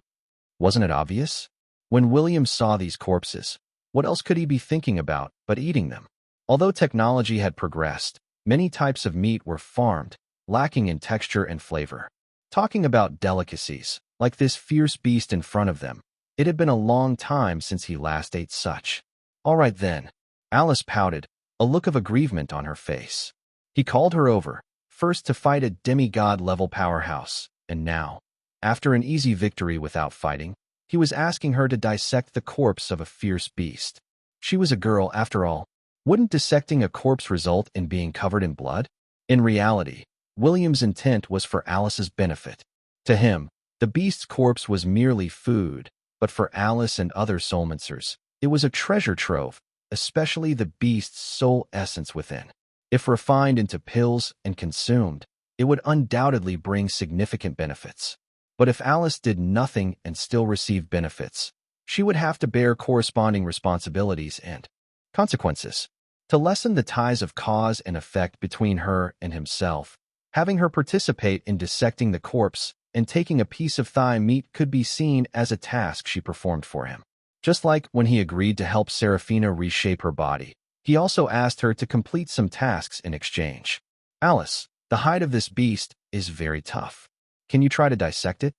Wasn't it obvious? When William saw these corpses, what else could he be thinking about but eating them? Although technology had progressed, many types of meat were farmed, lacking in texture and flavor. Talking about delicacies, like this fierce beast in front of them, it had been a long time since he last ate such. All right then. Alice pouted, a look of aggrievement on her face. He called her over, first to fight a demigod-level powerhouse, and now, after an easy victory without fighting, he was asking her to dissect the corpse of a fierce beast. She was a girl, after all. Wouldn't dissecting a corpse result in being covered in blood? In reality, William's intent was for Alice's benefit. To him, the beast's corpse was merely food, but for Alice and other Soulmancers, it was a treasure trove, especially the beast's soul essence within. If refined into pills and consumed, it would undoubtedly bring significant benefits. But if Alice did nothing and still received benefits, she would have to bear corresponding responsibilities and consequences. To lessen the ties of cause and effect between her and himself, having her participate in dissecting the corpse and taking a piece of thigh meat could be seen as a task she performed for him. Just like when he agreed to help Serafina reshape her body, he also asked her to complete some tasks in exchange. Alice, the hide of this beast is very tough. Can you try to dissect it?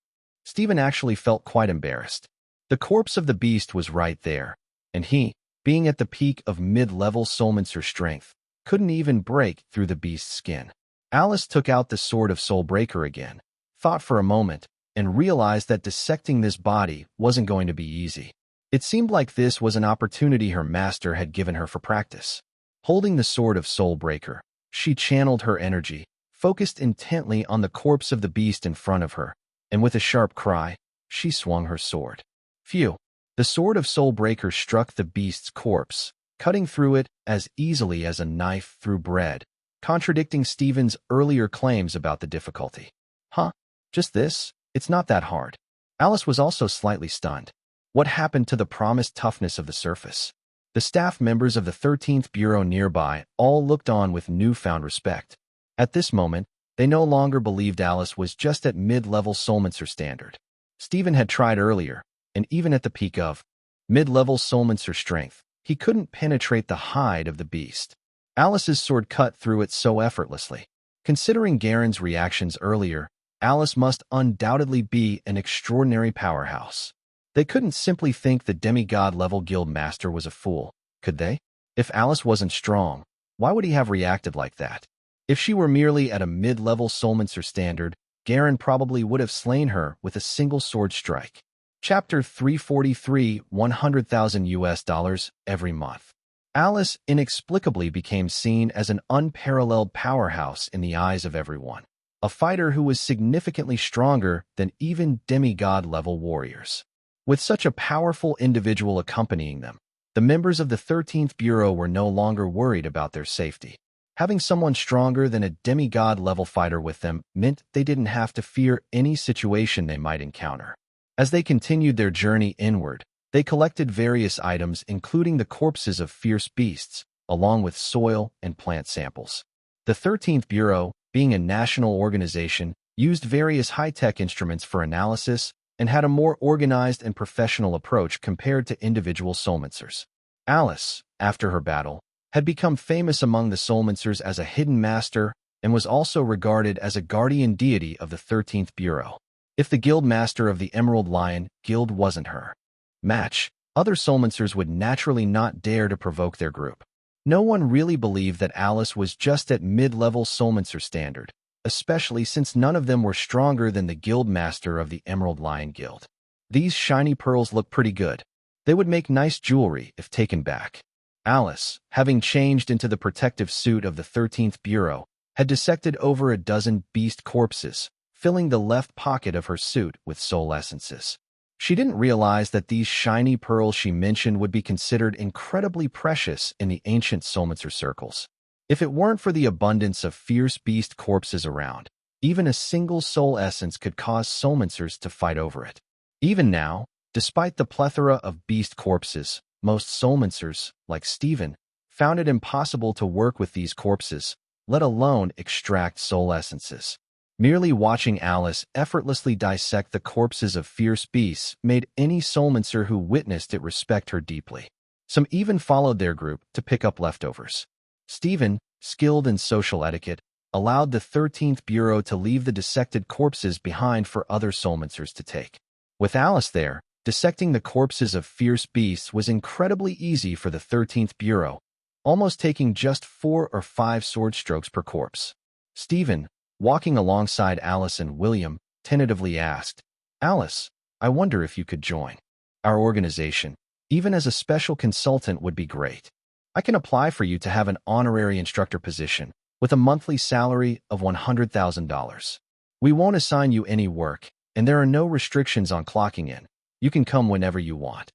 Stephen actually felt quite embarrassed. The corpse of the beast was right there, and he, being at the peak of mid-level Soulmancer strength, couldn't even break through the beast's skin. Alice took out the sword of Soulbreaker again, thought for a moment, and realized that dissecting this body wasn't going to be easy. It seemed like this was an opportunity her master had given her for practice. Holding the sword of Soulbreaker, she channeled her energy, focused intently on the corpse of the beast in front of her, and with a sharp cry, she swung her sword. Phew! The sword of Soulbreaker struck the beast's corpse, cutting through it as easily as a knife through bread, contradicting Stephen's earlier claims about the difficulty. Huh? Just this? It's not that hard. Alice was also slightly stunned. What happened to the promised toughness of the surface? The staff members of the 13th Bureau nearby all looked on with newfound respect. At this moment, they no longer believed Alice was just at mid-level Soulmancer standard. Stephen had tried earlier, and even at the peak of mid-level Soulmancer strength, he couldn't penetrate the hide of the beast. Alice's sword cut through it so effortlessly. Considering Garen's reactions earlier, Alice must undoubtedly be an extraordinary powerhouse. They couldn't simply think the demigod-level guild master was a fool, could they? If Alice wasn't strong, why would he have reacted like that? If she were merely at a mid-level Soulmancer standard, Garen probably would have slain her with a single sword strike. Chapter 343, 100,000 US dollars every month. Alice inexplicably became seen as an unparalleled powerhouse in the eyes of everyone, a fighter who was significantly stronger than even demigod-level warriors. With such a powerful individual accompanying them, the members of the 13th Bureau were no longer worried about their safety. Having someone stronger than a demigod-level fighter with them meant they didn't have to fear any situation they might encounter. As they continued their journey inward, they collected various items including the corpses of fierce beasts, along with soil and plant samples. The 13th Bureau, being a national organization, used various high-tech instruments for analysis and had a more organized and professional approach compared to individual Soulmancers. Alice, after her battle, had become famous among the Soulmancers as a hidden master and was also regarded as a guardian deity of the 13th Bureau. If the guild master of the Emerald Lion Guild wasn't her match, other Soulmancers would naturally not dare to provoke their group. No one really believed that Alice was just at mid-level Soulmancer standard, especially since none of them were stronger than the guild master of the Emerald Lion Guild. These shiny pearls look pretty good. They would make nice jewelry if taken back. Alice, having changed into the protective suit of the 13th Bureau, had dissected over a dozen beast corpses, filling the left pocket of her suit with soul essences. She didn't realize that these shiny pearls she mentioned would be considered incredibly precious in the ancient Soulmancer circles. If it weren't for the abundance of fierce beast corpses around, even a single soul essence could cause Soulmancers to fight over it. Even now, despite the plethora of beast corpses, most Soulmancers, like Stephen, found it impossible to work with these corpses, let alone extract soul essences. Merely watching Alice effortlessly dissect the corpses of fierce beasts made any Soulmancer who witnessed it respect her deeply. Some even followed their group to pick up leftovers. Stephen, skilled in social etiquette, allowed the 13th Bureau to leave the dissected corpses behind for other Soulmancers to take. With Alice there, dissecting the corpses of fierce beasts was incredibly easy for the 13th Bureau, almost taking just 4 or 5 sword strokes per corpse. Stephen, walking alongside Alice and William, tentatively asked, "Alice, I wonder if you could join our organization. Even as a special consultant would be great. I can apply for you to have an honorary instructor position with a monthly salary of $100,000. We won't assign you any work, and there are no restrictions on clocking in. You can come whenever you want."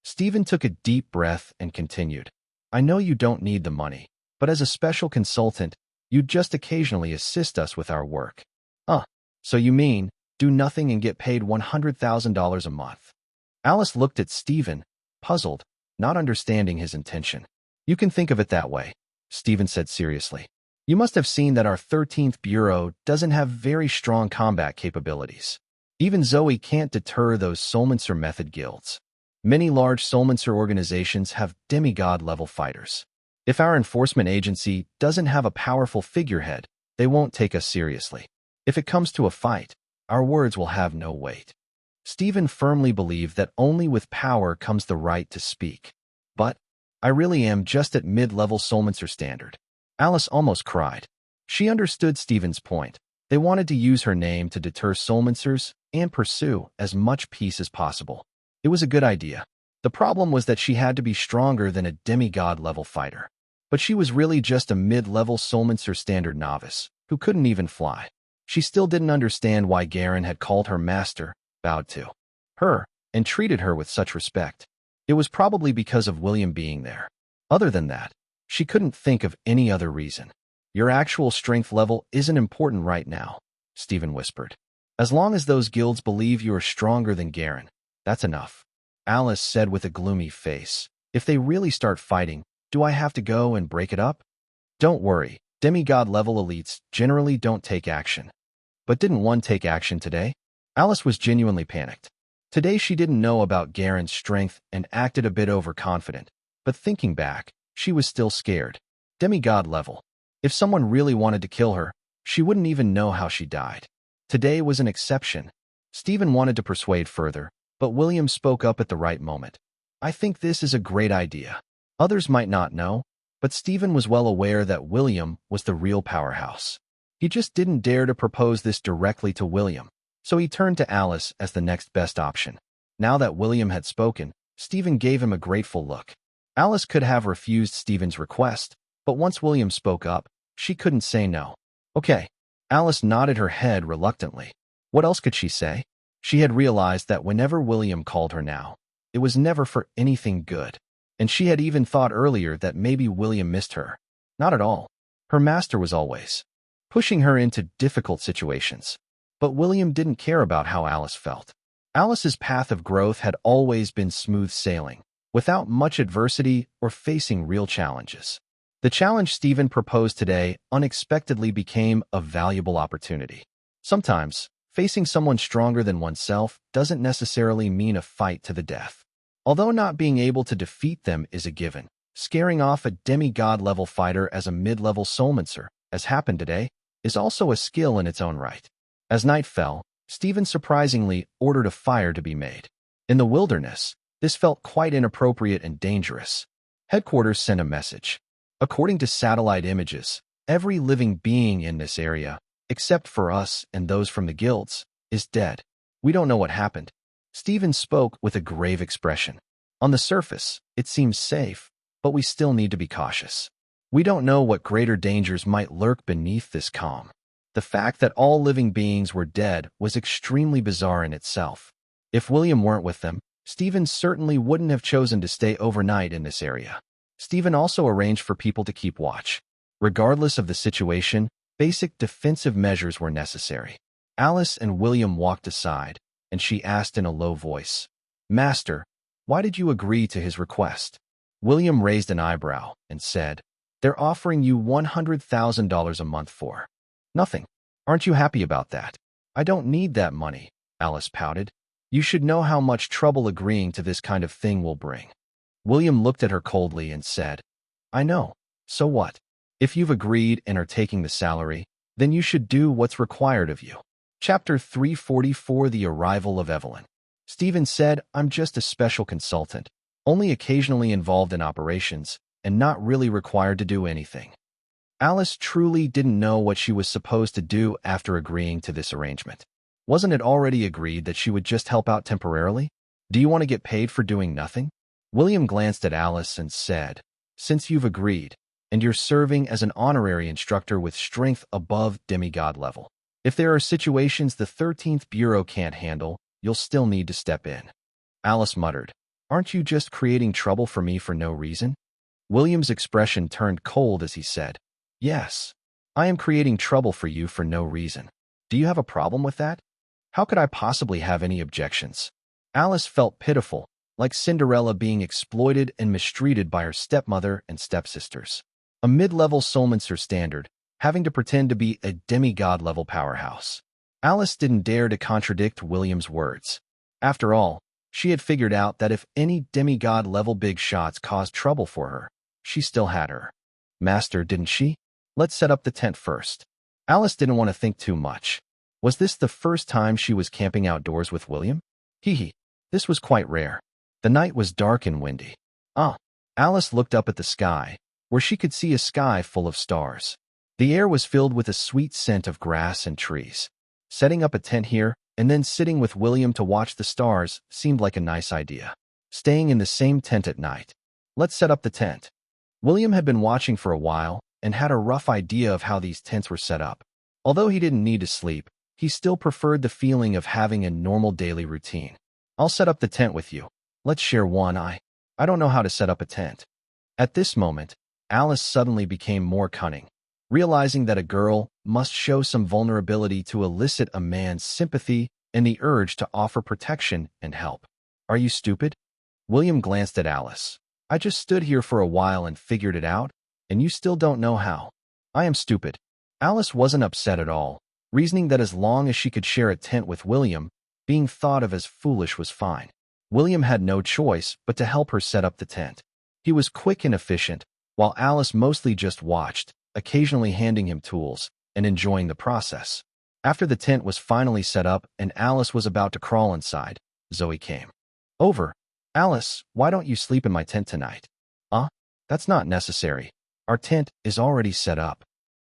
Stephen took a deep breath and continued, "I know you don't need the money, but as a special consultant, you'd just occasionally assist us with our work." So you mean, do nothing and get paid $100,000 a month?" Alice looked at Stephen, puzzled, not understanding his intention. "You can think of it that way," Stephen said seriously. "You must have seen that our 13th Bureau doesn't have very strong combat capabilities. Even Zoe can't deter those Soulmancer method guilds. Many large Soulmancer organizations have demigod-level fighters. If our enforcement agency doesn't have a powerful figurehead, they won't take us seriously. If it comes to a fight, our words will have no weight." Stephen firmly believed that only with power comes the right to speak. "But I really am just at mid-level Soulmancer standard." Alice almost cried. She understood Stephen's point. They wanted to use her name to deter Soulmancers and pursue as much peace as possible. It was a good idea. The problem was that she had to be stronger than a demigod-level fighter. But she was really just a mid-level Soulmancer standard novice, who couldn't even fly. She still didn't understand why Garen had called her master, bowed to her, and treated her with such respect. It was probably because of William being there. Other than that, she couldn't think of any other reason. "Your actual strength level isn't important right now," Stephen whispered. "As long as those guilds believe you are stronger than Garen, that's enough." Alice said with a gloomy face, "If they really start fighting, do I have to go and break it up?" "Don't worry, demigod-level elites generally don't take action." But didn't one take action today? Alice was genuinely panicked. Today she didn't know about Garen's strength and acted a bit overconfident, but thinking back, she was still scared. Demigod level. If someone really wanted to kill her, she wouldn't even know how she died. Today was an exception. Stephen wanted to persuade further, but William spoke up at the right moment. "I think this is a great idea. Others might not know, But Stephen was well aware that William was the real powerhouse. He just didn't dare to propose this directly to William, so he turned to Alice as the next best option. Now that William had spoken, Stephen gave him a grateful look. Alice could have refused Stephen's request, but once William spoke up, she couldn't say no. Okay. Alice nodded her head reluctantly. What else could she say? She had realized that whenever William called her now, it was never for anything good. And she had even thought earlier that maybe William missed her. Not at all. Her master was always pushing her into difficult situations. But William didn't care about how Alice felt. Alice's path of growth had always been smooth sailing, without much adversity or facing real challenges. The challenge Stephen proposed today unexpectedly became a valuable opportunity. Sometimes, facing someone stronger than oneself doesn't necessarily mean a fight to the death. Although not being able to defeat them is a given, scaring off a demigod-level fighter as a mid-level soulmancer, as happened today, is also a skill in its own right. As night fell, Stephen surprisingly ordered a fire to be made. In the wilderness, this felt quite inappropriate and dangerous. Headquarters sent a message. According to satellite images, every living being in this area, except for us and those from the guilds, is dead. We don't know what happened. Stephen spoke with a grave expression. On the surface, it seems safe, but we still need to be cautious. We don't know what greater dangers might lurk beneath this calm. The fact that all living beings were dead was extremely bizarre in itself. If William weren't with them, Stephen certainly wouldn't have chosen to stay overnight in this area. Stephen also arranged for people to keep watch. Regardless of the situation, basic defensive measures were necessary. Alice and William walked aside, and she asked in a low voice, "Master, why did you agree to his request?" William raised an eyebrow and said, "They're offering you $100,000 a month for nothing. Aren't you happy about that?" "I don't need that money," Alice pouted. "You should know how much trouble agreeing to this kind of thing will bring." William looked at her coldly and said, "I know. So what? If you've agreed and are taking the salary, then you should do what's required of you." Chapter 344 The Arrival of Evelyn. Stephen said, "I'm just a special consultant, only occasionally involved in operations, and not really required to do anything." Alice truly didn't know what she was supposed to do after agreeing to this arrangement. Wasn't it already agreed that she would just help out temporarily? Do you want to get paid for doing nothing? William glanced at Alice and said, "Since you've agreed, and you're serving as an honorary instructor with strength above demigod level, if there are situations the 13th Bureau can't handle, you'll still need to step in." Alice muttered, "Aren't you just creating trouble for me for no reason?" William's expression turned cold as he said, "Yes, I am creating trouble for you for no reason. Do you have a problem with that?" "How could I possibly have any objections?" Alice felt pitiful, like Cinderella being exploited and mistreated by her stepmother and stepsisters. A mid-level soulmancer standard, having to pretend to be a demigod-level powerhouse. Alice didn't dare to contradict William's words. After all, she had figured out that if any demigod-level big shots caused trouble for her, she still had her master, didn't she? Let's set up the tent first. Alice didn't want to think too much. Was this the first time she was camping outdoors with William? This was quite rare. The night was dark and windy. Alice looked up at the sky, where she could see a sky full of stars. The air was filled with a sweet scent of grass and trees. Setting up a tent here, and then sitting with William to watch the stars seemed like a nice idea. Staying in the same tent at night. Let's set up the tent. William had been watching for a while and had a rough idea of how these tents were set up. Although he didn't need to sleep, he still preferred the feeling of having a normal daily routine. "I'll set up the tent with you. Let's share one. I don't know how to set up a tent." At this moment, Alice suddenly became more cunning. Realizing that a girl must show some vulnerability to elicit a man's sympathy and the urge to offer protection and help. "Are you stupid?" William glanced at Alice. "I just stood here for a while and figured it out, and you still don't know how." "I am stupid." Alice wasn't upset at all, reasoning that as long as she could share a tent with William, being thought of as foolish was fine. William had no choice but to help her set up the tent. He was quick and efficient, while Alice mostly just watched, occasionally handing him tools and enjoying the process. After the tent was finally set up and Alice was about to crawl inside, Zoe came over. "Alice, why don't you sleep in my tent tonight?" That's not necessary. Our tent is already set up.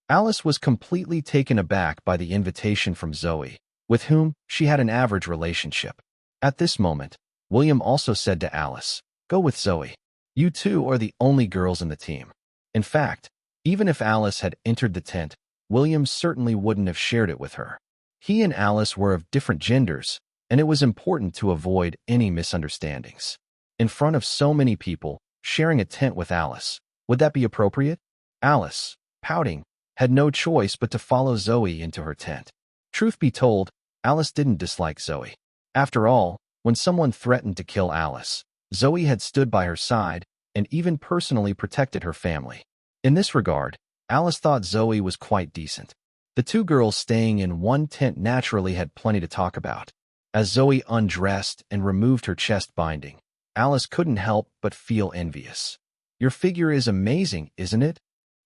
Alice was completely taken aback by the invitation from Zoe, with whom she had an average relationship. At this moment, William also said to Alice, "Go with Zoe. You two are the only girls in the team." In fact, even if Alice had entered the tent, William certainly wouldn't have shared it with her. He and Alice were of different genders, and it was important to avoid any misunderstandings. In front of so many people, sharing a tent with Alice, would that be appropriate? Alice, pouting, had no choice but to follow Zoe into her tent. Truth be told, Alice didn't dislike Zoe. After all, when someone threatened to kill Alice, Zoe had stood by her side and even personally protected her family. In this regard, Alice thought Zoe was quite decent. The two girls staying in one tent naturally had plenty to talk about. As Zoe undressed and removed her chest binding, Alice couldn't help but feel envious. "Your figure is amazing, isn't it?"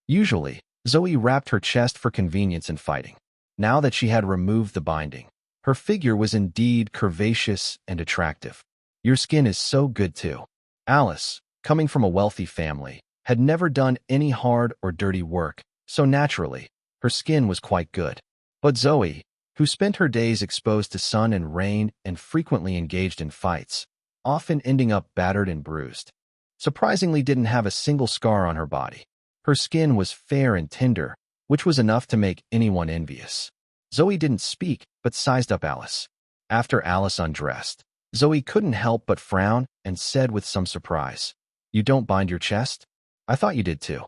Usually, Zoe wrapped her chest for convenience in fighting. Now that she had removed the binding, her figure was indeed curvaceous and attractive. "Your skin is so good too." Alice, coming from a wealthy family, had never done any hard or dirty work, so naturally, her skin was quite good. But Zoe, who spent her days exposed to sun and rain and frequently engaged in fights, often ending up battered and bruised, surprisingly didn't have a single scar on her body. Her skin was fair and tender, which was enough to make anyone envious. Zoe didn't speak, but sized up Alice. After Alice undressed, Zoe couldn't help but frown and said with some surprise, "You don't bind your chest? I thought you did too."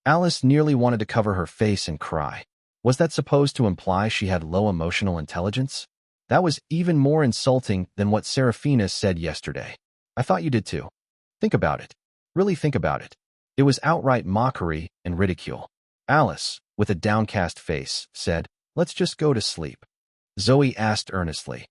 Alice nearly wanted to cover her face and cry. Was that supposed to imply she had low emotional intelligence? That was even more insulting than what Serafina said yesterday. "I thought you did too." Think about it. Really think about it. It was outright mockery and ridicule. Alice, with a downcast face, said, "Let's just go to sleep." Zoe asked earnestly,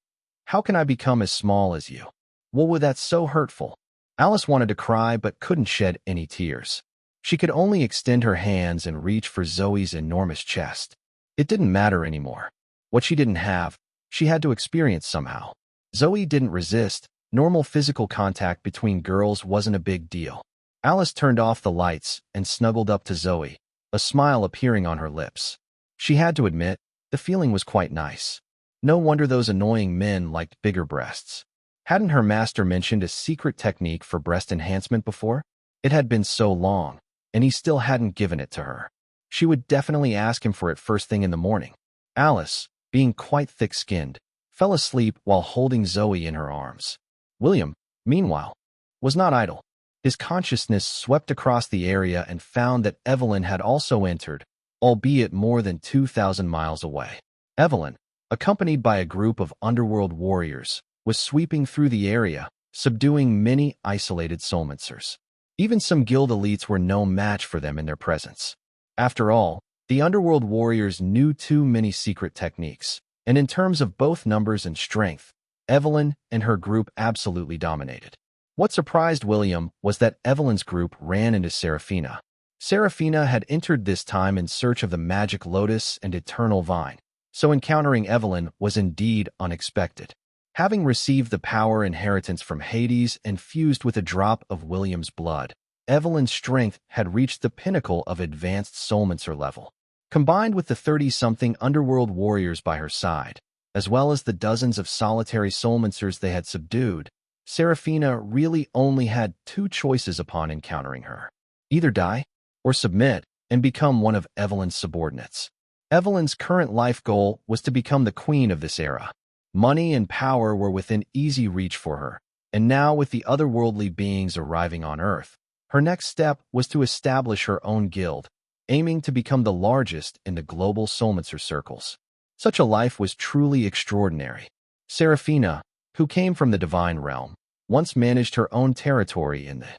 "How can I become as small as you?" "Well, that's so hurtful." Alice wanted to cry but couldn't shed any tears. She could only extend her hands and reach for Zoe's enormous chest. It didn't matter anymore. What she didn't have, she had to experience somehow. Zoe didn't resist. Normal physical contact between girls wasn't a big deal. Alice turned off the lights and snuggled up to Zoe, a smile appearing on her lips. She had to admit, the feeling was quite nice. No wonder those annoying men liked bigger breasts. Hadn't her master mentioned a secret technique for breast enhancement before? It had been so long, and he still hadn't given it to her. She would definitely ask him for it first thing in the morning. Alice, being quite thick-skinned, fell asleep while holding Zoe in her arms. William, meanwhile, was not idle. His consciousness swept across the area and found that Evelyn had also entered, albeit more than 2,000 miles away. Evelyn, accompanied by a group of underworld warriors, was sweeping through the area, subduing many isolated soulmancers. Even some guild elites were no match for them in their presence. After all, the underworld warriors knew too many secret techniques, and in terms of both numbers and strength, Evelyn and her group absolutely dominated. What surprised William was that Evelyn's group ran into Serafina. Serafina had entered this time in search of the magic lotus and eternal vine, so encountering Evelyn was indeed unexpected. Having received the power inheritance from Hades and fused with a drop of William's blood, Evelyn's strength had reached the pinnacle of advanced soulmancer level. Combined with the 30-something underworld warriors by her side, as well as the dozens of solitary soulmancers they had subdued, Serafina really only had two choices upon encountering her. Either die, or submit and become one of Evelyn's subordinates. Evelyn's current life goal was to become the queen of this era. Money and power were within easy reach for her, and now with the otherworldly beings arriving on Earth, her next step was to establish her own guild, aiming to become the largest in the global soulmancer circles. Such a life was truly extraordinary. Serafina, who came from the divine realm, once managed her own territory in the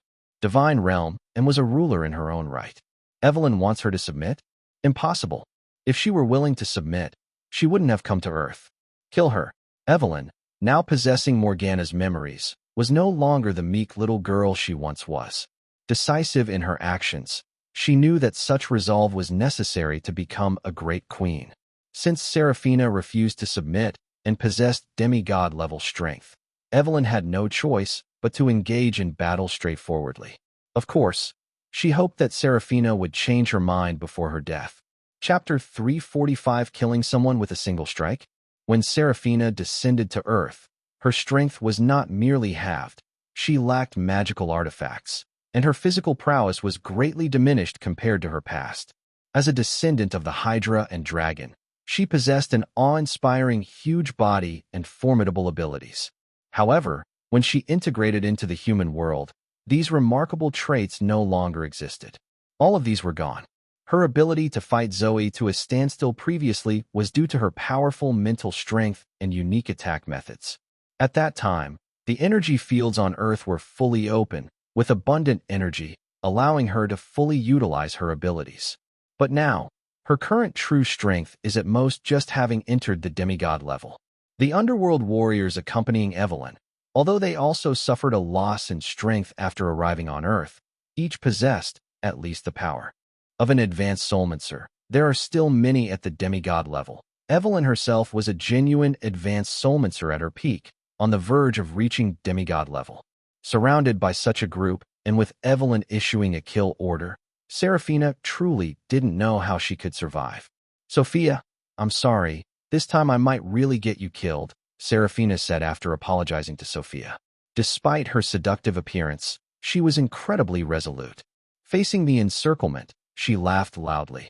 divine realm and was a ruler in her own right. Evelyn wants her to submit? Impossible. If she were willing to submit, she wouldn't have come to Earth. Kill her. Evelyn, now possessing Morgana's memories, was no longer the meek little girl she once was. Decisive in her actions, she knew that such resolve was necessary to become a great queen. Since Serafina refused to submit and possessed demigod-level strength, Evelyn had no choice but to engage in battle straightforwardly. Of course, She hoped that Seraphina would change her mind before her death. Chapter 345, Killing Someone with a Single Strike. When Seraphina descended to Earth, her strength was not merely halved. She lacked magical artifacts, and her physical prowess was greatly diminished compared to her past. As a descendant of the Hydra and Dragon, she possessed an awe-inspiring huge body and formidable abilities. However, when she integrated into the human world, these remarkable traits no longer existed. All of these were gone. Her ability to fight Zoe to a standstill previously was due to her powerful mental strength and unique attack methods. At that time, the energy fields on Earth were fully open, with abundant energy, allowing her to fully utilize her abilities. But now, her current true strength is at most just having entered the demigod level. The underworld warriors accompanying Evelyn, although they also suffered a loss in strength after arriving on Earth, each possessed, at least the power of an advanced soulmancer. There are still many at the demigod level. Evelyn herself was a genuine advanced soulmancer at her peak, on the verge of reaching demigod level. Surrounded by such a group, and with Evelyn issuing a kill order, Seraphina truly didn't know how she could survive. "Sophia, I'm sorry, this time I might really get you killed," Seraphina said after apologizing to Sophia. Despite her seductive appearance, she was incredibly resolute. Facing the encirclement, she laughed loudly.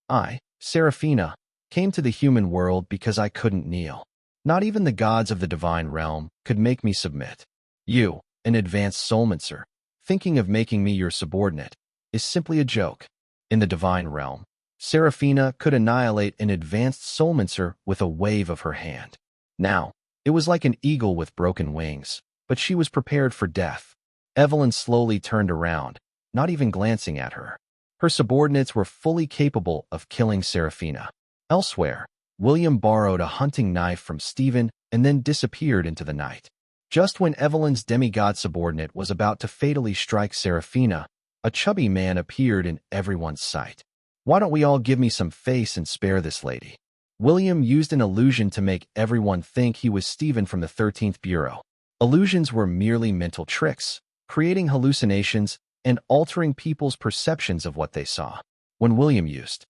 "I, Seraphina, came to the human world because I couldn't kneel. Not even the gods of the divine realm could make me submit. You, an advanced soulmancer, thinking of making me your subordinate, is simply a joke. In the divine realm, Seraphina could annihilate an advanced soulmancer with a wave of her hand. Now, it was like an eagle with broken wings, but she was prepared for death. Evelyn slowly turned around, not even glancing at her. Her subordinates were fully capable of killing Seraphina. Elsewhere, William borrowed a hunting knife from Stephen and then disappeared into the night. Just when Evelyn's demigod subordinate was about to fatally strike Seraphina, a chubby man appeared in everyone's sight. "Why don't we all give me some face and spare this lady?" William used an illusion to make everyone think he was Stephen from the 13th Bureau. Illusions were merely mental tricks, creating hallucinations and altering people's perceptions of what they saw. When William used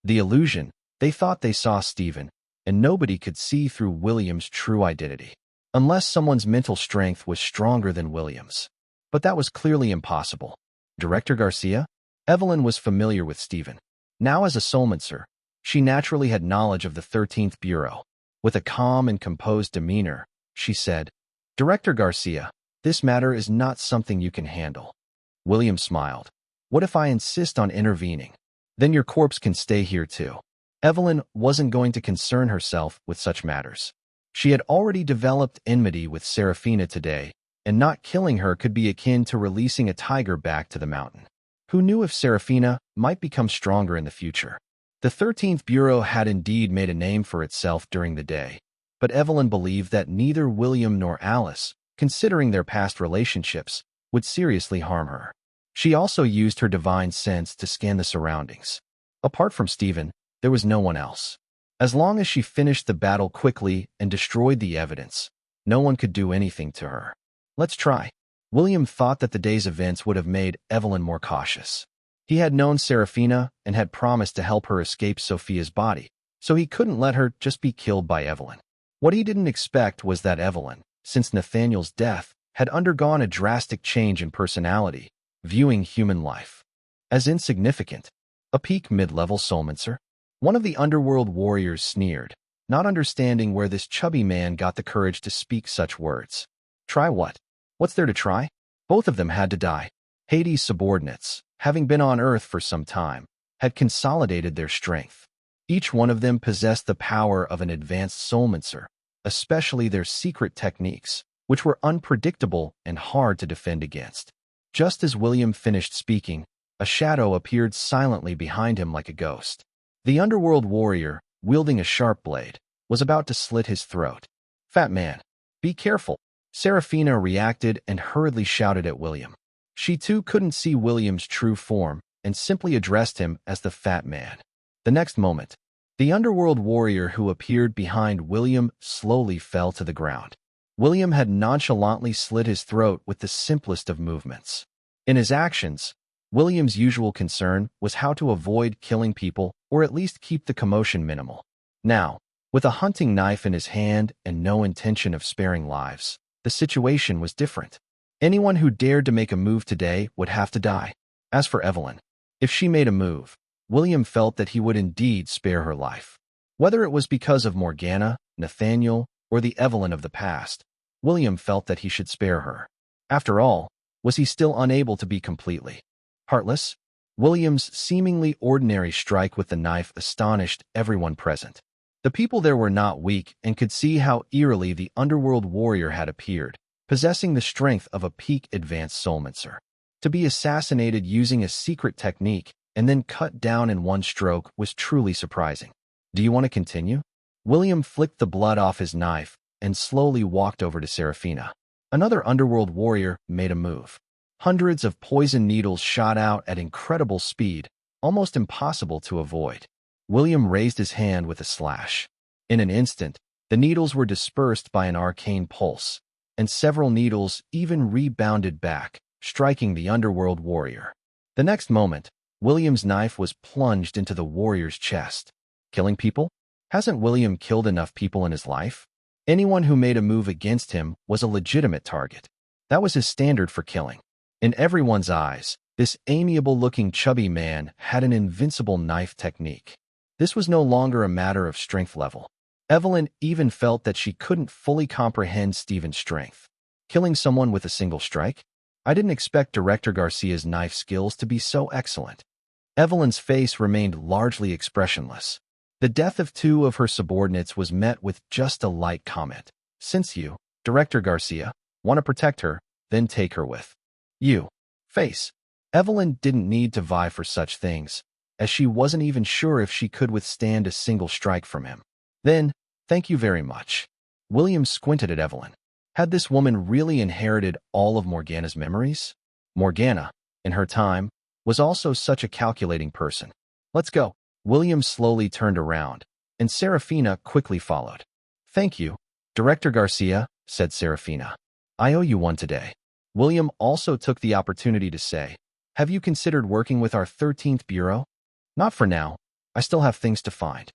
the illusion, they thought they saw Stephen, and nobody could see through William's true identity, unless someone's mental strength was stronger than William's. But that was clearly impossible. Director Garcia? Evelyn was familiar with Stephen. Now as a soulmancer, she naturally had knowledge of the 13th Bureau. With a calm and composed demeanor, she said, "Director Garcia, this matter is not something you can handle." William smiled. "What if I insist on intervening? Then your corpse can stay here too." Evelyn wasn't going to concern herself with such matters. She had already developed enmity with Seraphina today, and not killing her could be akin to releasing a tiger back to the mountain. Who knew if Seraphina might become stronger in the future? The 13th Bureau had indeed made a name for itself during the day, but Evelyn believed that neither William nor Alice, considering their past relationships, would seriously harm her. She also used her divine sense to scan the surroundings. Apart from Stephen, there was no one else. As long as she finished the battle quickly and destroyed the evidence, no one could do anything to her. "Let's try." William thought that the day's events would have made Evelyn more cautious. He had known Seraphina and had promised to help her escape Sophia's body, so he couldn't let her just be killed by Evelyn. What he didn't expect was that Evelyn, since Nathaniel's death, had undergone a drastic change in personality, viewing human life as insignificant. A peak mid-level soulmancer? One of the underworld warriors sneered, not understanding where this chubby man got the courage to speak such words. Try what? What's there to try? Both of them had to die. Hades' subordinates, having been on Earth for some time, had consolidated their strength. Each one of them possessed the power of an advanced soulmancer, especially their secret techniques, which were unpredictable and hard to defend against. Just as William finished speaking, a shadow appeared silently behind him like a ghost. The underworld warrior, wielding a sharp blade, was about to slit his throat. "Fat man, be careful." Seraphina reacted and hurriedly shouted at William. She too couldn't see William's true form and simply addressed him as the fat man. The next moment, the underworld warrior who appeared behind William slowly fell to the ground. William had nonchalantly slit his throat with the simplest of movements. In his actions, William's usual concern was how to avoid killing people or at least keep the commotion minimal. Now, with a hunting knife in his hand and no intention of sparing lives, the situation was different. Anyone who dared to make a move today would have to die. As for Evelyn, if she made a move, William felt that he would indeed spare her life. Whether it was because of Morgana, Nathaniel, or the Evelyn of the past, William felt that he should spare her. After all, was he still unable to be completely heartless? William's seemingly ordinary strike with the knife astonished everyone present. The people there were not weak and could see how eerily the underworld warrior had appeared, possessing the strength of a peak advanced soulmancer. To be assassinated using a secret technique and then cut down in one stroke was truly surprising. Do you want to continue? William flicked the blood off his knife and slowly walked over to Serafina. Another underworld warrior made a move. Hundreds of poison needles shot out at incredible speed, almost impossible to avoid. William raised his hand with a slash. In an instant, the needles were dispersed by an arcane pulse, and several needles even rebounded back, striking the underworld warrior. The next moment, William's knife was plunged into the warrior's chest. Killing people? Hasn't William killed enough people in his life? Anyone who made a move against him was a legitimate target. That was his standard for killing. In everyone's eyes, this amiable-looking chubby man had an invincible knife technique. This was no longer a matter of strength level. Evelyn even felt that she couldn't fully comprehend Stephen's strength. Killing someone with a single strike? I didn't expect Director Garcia's knife skills to be so excellent. Evelyn's face remained largely expressionless. The death of two of her subordinates was met with just a light comment. Since you, Director Garcia, want to protect her, then take her with you. Face. Evelyn didn't need to vie for such things, as she wasn't even sure if she could withstand a single strike from him. Then, thank you very much. William squinted at Evelyn. Had this woman really inherited all of Morgana's memories? Morgana, in her time, was also such a calculating person. Let's go. William slowly turned around, and Serafina quickly followed. Thank you, Director Garcia, said Serafina. I owe you one today. William also took the opportunity to say, have you considered working with our 13th Bureau? Not for now. I still have things to find.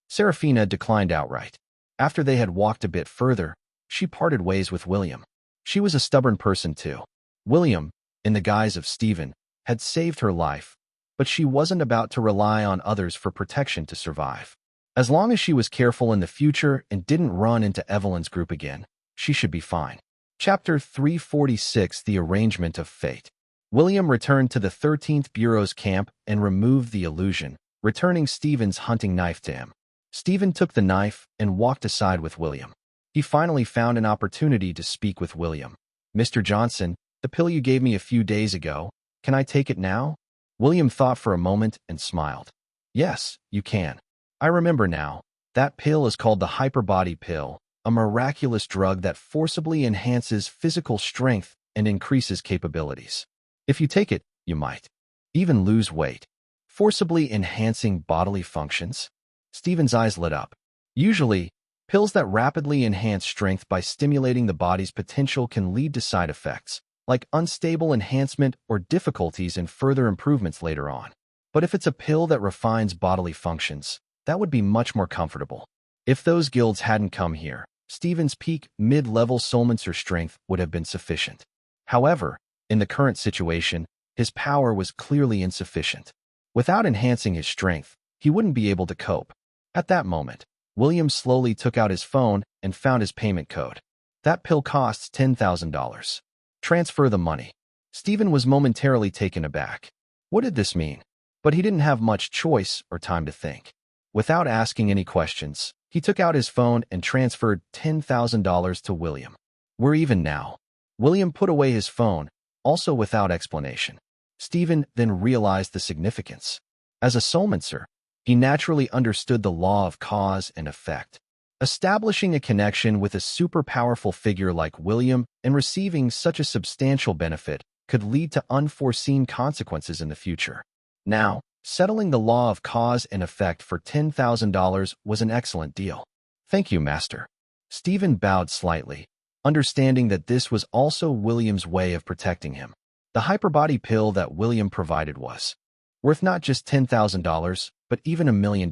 Serafina declined outright. After they had walked a bit further, she parted ways with William. She was a stubborn person too. William, in the guise of Stephen, had saved her life, but she wasn't about to rely on others for protection to survive. As long as she was careful in the future and didn't run into Evelyn's group again, she should be fine. Chapter 346: The Arrangement of Fate. William returned to the 13th Bureau's camp and removed the illusion, returning Stephen's hunting knife to him. Stephen took the knife and walked aside with William. He finally found an opportunity to speak with William. Mr. Johnson, the pill you gave me a few days ago, can I take it now? William thought for a moment and smiled. Yes, you can. I remember now. That pill is called the Hyperbody Pill, a miraculous drug that forcibly enhances physical strength and increases capabilities. If you take it, you might even lose weight, forcibly enhancing bodily functions. Stephen's eyes lit up. Usually, pills that rapidly enhance strength by stimulating the body's potential can lead to side effects, like unstable enhancement or difficulties in further improvements later on. But if it's a pill that refines bodily functions, that would be much more comfortable. If those guilds hadn't come here, Stephen's peak mid-level soulmancer strength would have been sufficient. However, in the current situation, his power was clearly insufficient. Without enhancing his strength, he wouldn't be able to cope. At that moment, William slowly took out his phone and found his payment code. That pill costs $10,000. Transfer the money. Stephen was momentarily taken aback. What did this mean? But he didn't have much choice or time to think. Without asking any questions, he took out his phone and transferred $10,000 to William. We're even now. William put away his phone, also without explanation. Stephen then realized the significance. As a soulmancer, he naturally understood the law of cause and effect. Establishing a connection with a super-powerful figure like William and receiving such a substantial benefit could lead to unforeseen consequences in the future. Now, settling the law of cause and effect for $10,000 was an excellent deal. Thank you, Master. Stephen bowed slightly, understanding that this was also William's way of protecting him. The hyperbody pill that William provided was worth not just $10,000, but even $1 million.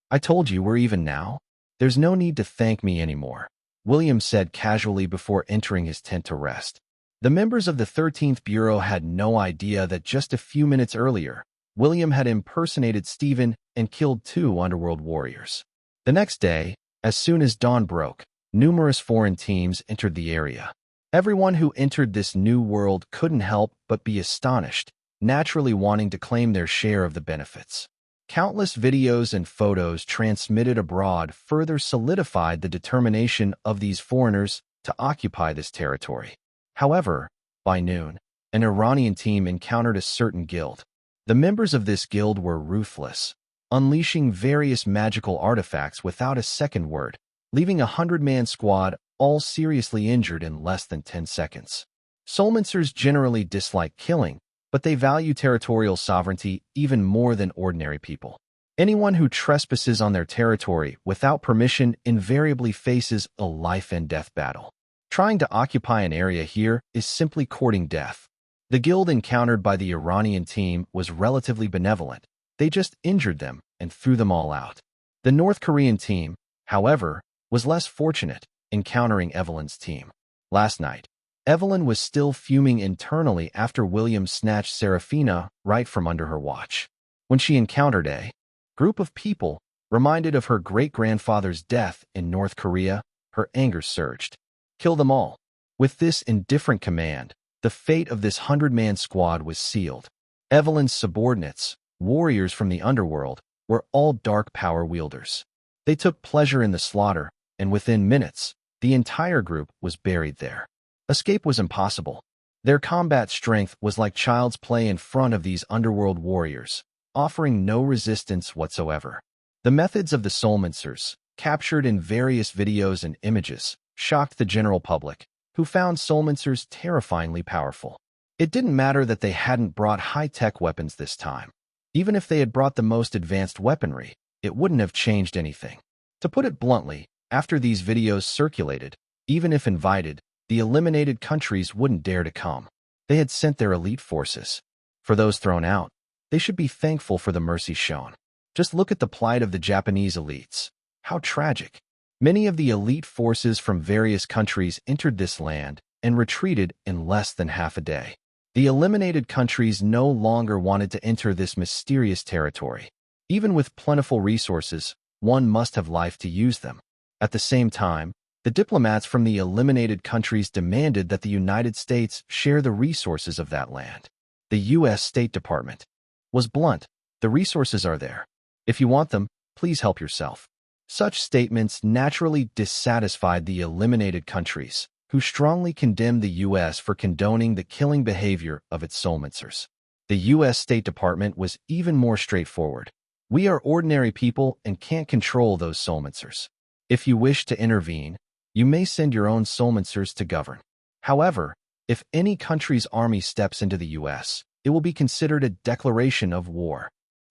I told you we're even now. There's no need to thank me anymore, William said casually before entering his tent to rest. The members of the 13th Bureau had no idea that just a few minutes earlier, William had impersonated Stephen and killed 2 underworld warriors. The next day, as soon as dawn broke, numerous foreign teams entered the area. Everyone who entered this new world couldn't help but be astonished, naturally wanting to claim their share of the benefits. Countless videos and photos transmitted abroad further solidified the determination of these foreigners to occupy this territory. However, by noon, an Iranian team encountered a certain guild. The members of this guild were ruthless, unleashing various magical artifacts without a second word, leaving a 100-man squad all seriously injured in less than 10 seconds. Soulmancers generally dislike killing, but they value territorial sovereignty even more than ordinary people. Anyone who trespasses on their territory without permission invariably faces a life-and-death battle. Trying to occupy an area here is simply courting death. The guild encountered by the Iranian team was relatively benevolent. They just injured them and threw them all out. The North Korean team, however, was less fortunate, encountering Evelyn's team. Last night, Evelyn was still fuming internally after William snatched Serafina right from under her watch. When she encountered a group of people reminded of her great-grandfather's death in North Korea, her anger surged. Kill them all. With this indifferent command, the fate of this 100-man squad was sealed. Evelyn's subordinates, warriors from the underworld, were all dark power wielders. They took pleasure in the slaughter, and within minutes, the entire group was buried there. Escape was impossible. Their combat strength was like child's play in front of these underworld warriors, offering no resistance whatsoever. The methods of the Soulmancers, captured in various videos and images, shocked the general public, who found Soulmancers terrifyingly powerful. It didn't matter that they hadn't brought high-tech weapons this time. Even if they had brought the most advanced weaponry, it wouldn't have changed anything. To put it bluntly, after these videos circulated, even if invited, the eliminated countries wouldn't dare to come. They had sent their elite forces. For those thrown out, they should be thankful for the mercy shown. Just look at the plight of the Japanese elites. How tragic. Many of the elite forces from various countries entered this land and retreated in less than half a day. The eliminated countries no longer wanted to enter this mysterious territory. Even with plentiful resources, one must have life to use them. At the same time, the diplomats from the eliminated countries demanded that the United States share the resources of that land. The U.S. State Department was blunt. The resources are there. If you want them, please help yourself. Such statements naturally dissatisfied the eliminated countries, who strongly condemned the U.S. for condoning the killing behavior of its Soulmancers. The U.S. State Department was even more straightforward. We are ordinary people and can't control those Soulmancers. If you wish to intervene, you may send your own Soulmancers to govern. However, if any country's army steps into the U.S., it will be considered a declaration of war.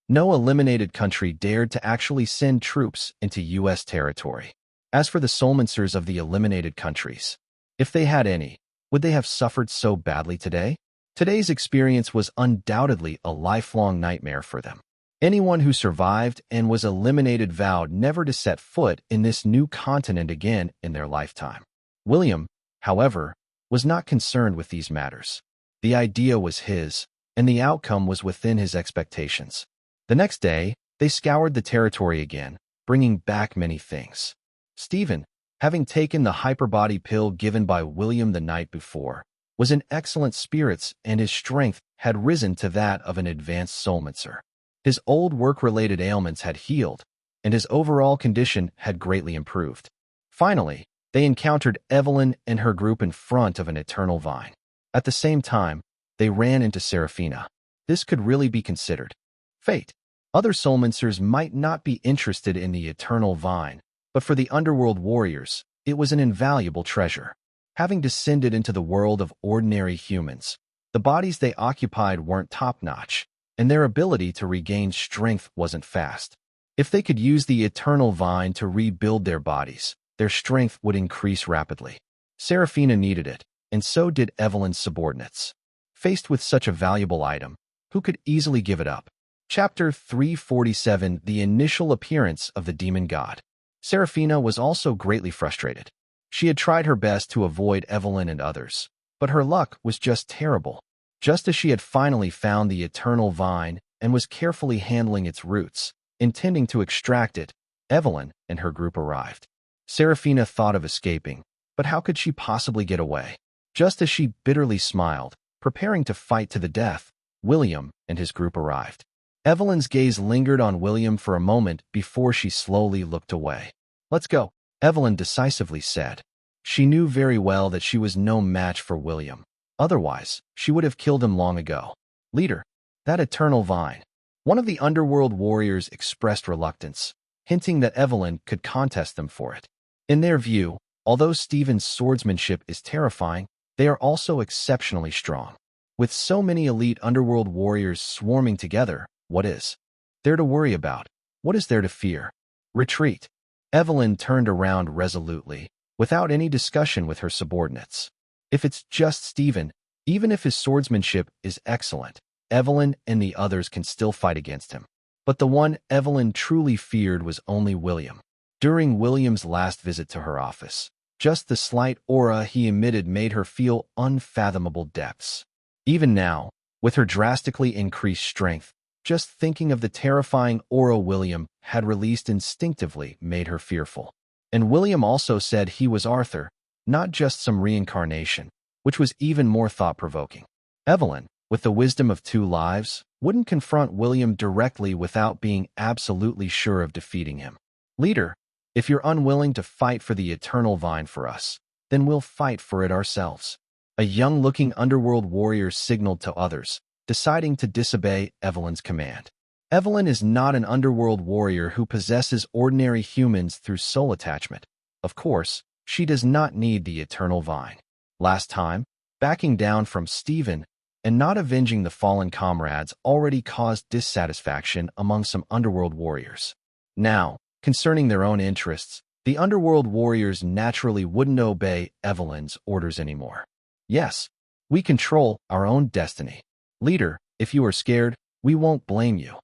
No eliminated country dared to actually send troops into U.S. territory. As for the Soulmancers of the eliminated countries, if they had any, would they have suffered so badly today? Today's experience was undoubtedly a lifelong nightmare for them. Anyone who survived and was eliminated vowed never to set foot in this new continent again in their lifetime. William, however, was not concerned with these matters. The idea was his, and the outcome was within his expectations. The next day, they scoured the territory again, bringing back many things. Stephen, having taken the hyperbody pill given by William the night before, was in excellent spirits and his strength had risen to that of an advanced Soulmancer. His old work-related ailments had healed, and his overall condition had greatly improved. Finally, they encountered Evelyn and her group in front of an eternal vine. At the same time, they ran into Serafina. This could really be considered fate. Other Soulmancers might not be interested in the eternal vine, but for the underworld warriors, it was an invaluable treasure. Having descended into the world of ordinary humans, the bodies they occupied weren't top-notch, and their ability to regain strength wasn't fast. If they could use the eternal vine to rebuild their bodies, their strength would increase rapidly. Serafina needed it, and so did Evelyn's subordinates. Faced with such a valuable item, who could easily give it up? Chapter 347: The Initial Appearance of the Demon God. Serafina was also greatly frustrated. She had tried her best to avoid Evelyn and others, but her luck was just terrible. Just as she had finally found the eternal vine and was carefully handling its roots, intending to extract it, Evelyn and her group arrived. Serafina thought of escaping, but how could she possibly get away? Just as she bitterly smiled, preparing to fight to the death, William and his group arrived. Evelyn's gaze lingered on William for a moment before she slowly looked away. "Let's go," Evelyn decisively said. She knew very well that she was no match for William. Otherwise, she would have killed him long ago. "Leader, that eternal vine." One of the underworld warriors expressed reluctance, hinting that Evelyn could contest them for it. In their view, although Stephen's swordsmanship is terrifying, they are also exceptionally strong. With so many elite underworld warriors swarming together, what is there to worry about? What is there to fear? Retreat. Evelyn turned around resolutely, without any discussion with her subordinates. If it's just Stephen, even if his swordsmanship is excellent, Evelyn and the others can still fight against him. But the one Evelyn truly feared was only William. During William's last visit to her office, just the slight aura he emitted made her feel unfathomable depths. Even now, with her drastically increased strength, just thinking of the terrifying aura William had released instinctively made her fearful. And William also said he was Arthur, not just some reincarnation, which was even more thought-provoking. Evelyn, with the wisdom of 2 lives, wouldn't confront William directly without being absolutely sure of defeating him. "Leader, if you're unwilling to fight for the eternal vine for us, then we'll fight for it ourselves." A young-looking underworld warrior signaled to others, deciding to disobey Evelyn's command. Evelyn is not an underworld warrior who possesses ordinary humans through soul attachment. Of course, she does not need the eternal vine. Last time, backing down from Stephen and not avenging the fallen comrades already caused dissatisfaction among some underworld warriors. Now, concerning their own interests, the underworld warriors naturally wouldn't obey Evelyn's orders anymore. "Yes, we control our own destiny. Leader, if you are scared, we won't blame you."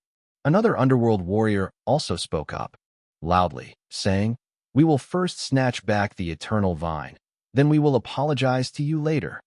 Another underworld warrior also spoke up, loudly, saying, "We will first snatch back the eternal vine, then we will apologize to you later."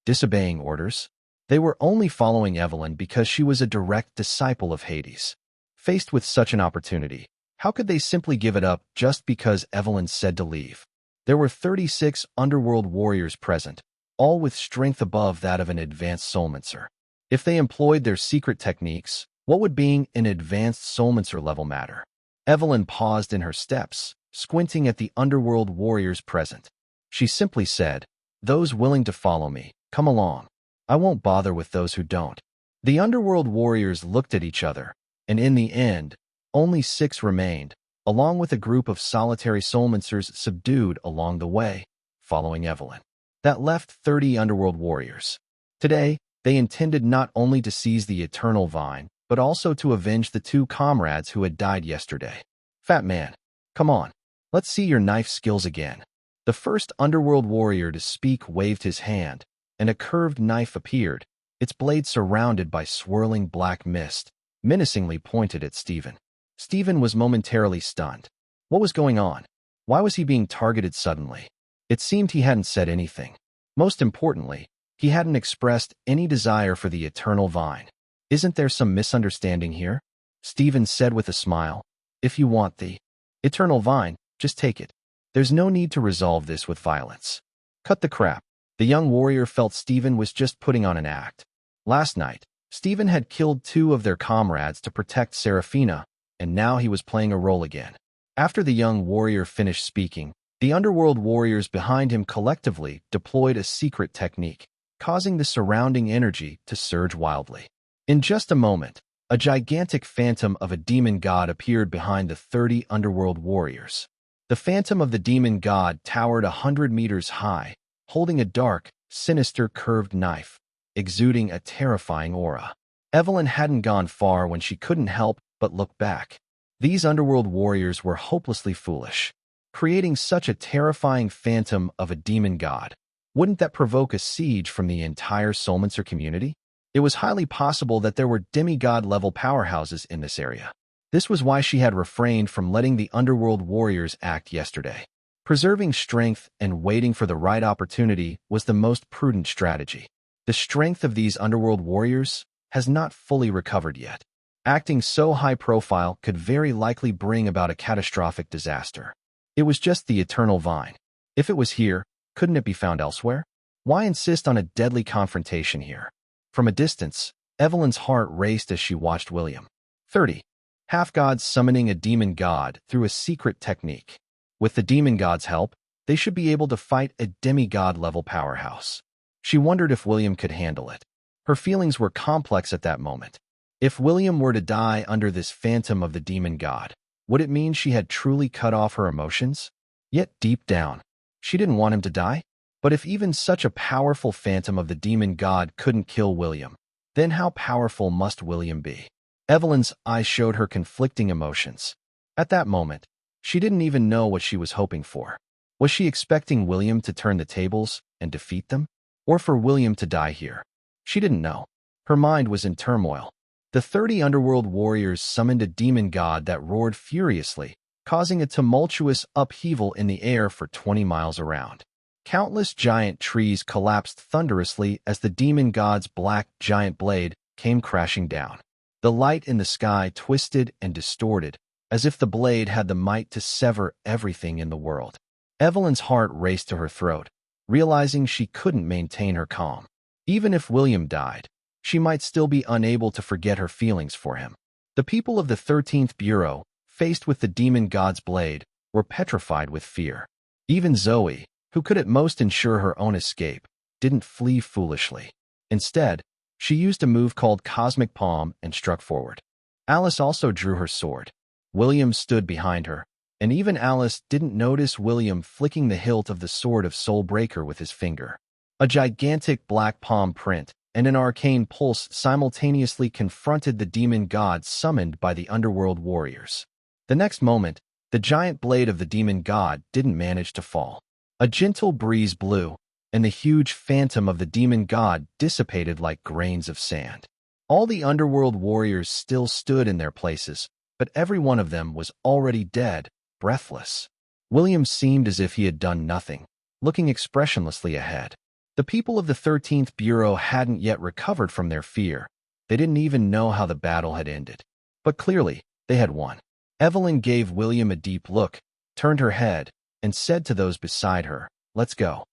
Disobeying orders? They were only following Evelyn because she was a direct disciple of Hades. Faced with such an opportunity, how could they simply give it up just because Evelyn said to leave? There were 36 underworld warriors present, all with strength above that of an advanced soulmancer. If they employed their secret techniques, what would being an advanced soulmancer level matter? Evelyn paused in her steps, squinting at the underworld warriors present. She simply said, "Those willing to follow me, come along. I won't bother with those who don't." The underworld warriors looked at each other, and in the end, only 6 remained, along with a group of solitary soulmancers subdued along the way, following Evelyn. That left 30 underworld warriors. Today, they intended not only to seize the eternal vine, but also to avenge the 2 comrades who had died yesterday. "Fat man, come on, let's see your knife skills again." The first underworld warrior to speak waved his hand, and a curved knife appeared, its blade surrounded by swirling black mist, menacingly pointed at Stephen. Stephen was momentarily stunned. What was going on? Why was he being targeted suddenly? It seemed he hadn't said anything. Most importantly, he hadn't expressed any desire for the eternal vine. "Isn't there some misunderstanding here?" Stephen said with a smile. "If you want the eternal vine, just take it. There's no need to resolve this with violence." Cut the crap. The young warrior felt Stephen was just putting on an act. Last night, Stephen had killed 2 of their comrades to protect Serafina, and now he was playing a role again. After the young warrior finished speaking, the underworld warriors behind him collectively deployed a secret technique, causing the surrounding energy to surge wildly. In just a moment, a gigantic phantom of a demon god appeared behind the 30 underworld warriors. The phantom of the demon god towered 100 meters high, holding a dark, sinister curved knife, exuding a terrifying aura. Evelyn hadn't gone far when she couldn't help but look back. These underworld warriors were hopelessly foolish. Creating such a terrifying phantom of a demon god Wouldn't that provoke a siege from the entire Soulmancer community? It was highly possible that there were demigod-level powerhouses in this area. This was why she had refrained from letting the underworld warriors act yesterday. Preserving strength and waiting for the right opportunity was the most prudent strategy. The strength of these underworld warriors has not fully recovered yet. Acting so high profile could very likely bring about a catastrophic disaster. It was just the eternal vine. If it was here, couldn't it be found elsewhere? Why insist on a deadly confrontation here? From a distance, Evelyn's heart raced as she watched William. 30. Half-gods summoning a demon god through a secret technique. With the demon god's help, they should be able to fight a demigod-level powerhouse. She wondered if William could handle it. Her feelings were complex at that moment. If William were to die under this phantom of the demon god, would it mean she had truly cut off her emotions? Yet deep down, she didn't want him to die. But if even such a powerful phantom of the demon god couldn't kill William, then how powerful must William be? Evelyn's eyes showed her conflicting emotions. At that moment, she didn't even know what she was hoping for. Was she expecting William to turn the tables and defeat them? Or for William to die here? She didn't know. Her mind was in turmoil. The 30 underworld warriors summoned a demon god that roared furiously, causing a tumultuous upheaval in the air for 20 miles around. Countless giant trees collapsed thunderously as the demon god's black giant blade came crashing down. The light in the sky twisted and distorted, as if the blade had the might to sever everything in the world. Evelyn's heart raced to her throat, realizing she couldn't maintain her calm. Even if William died, she might still be unable to forget her feelings for him. The people of the 13th Bureau, faced with the demon god's blade, were petrified with fear. Even Zoe, who could at most ensure her own escape, didn't flee foolishly. Instead, she used a move called Cosmic Palm and struck forward. Alice also drew her sword. William stood behind her, and even Alice didn't notice William flicking the hilt of the sword of Soulbreaker with his finger. A gigantic black palm print and an arcane pulse simultaneously confronted the demon god summoned by the underworld warriors. The next moment, the giant blade of the demon god didn't manage to fall. A gentle breeze blew, and the huge phantom of the demon god dissipated like grains of sand. All the underworld warriors still stood in their places, but every one of them was already dead, breathless. William seemed as if he had done nothing, looking expressionlessly ahead. The people of the 13th Bureau hadn't yet recovered from their fear. They didn't even know how the battle had ended. But clearly, they had won. Evelyn gave William a deep look, turned her head, and said to those beside her, "Let's go."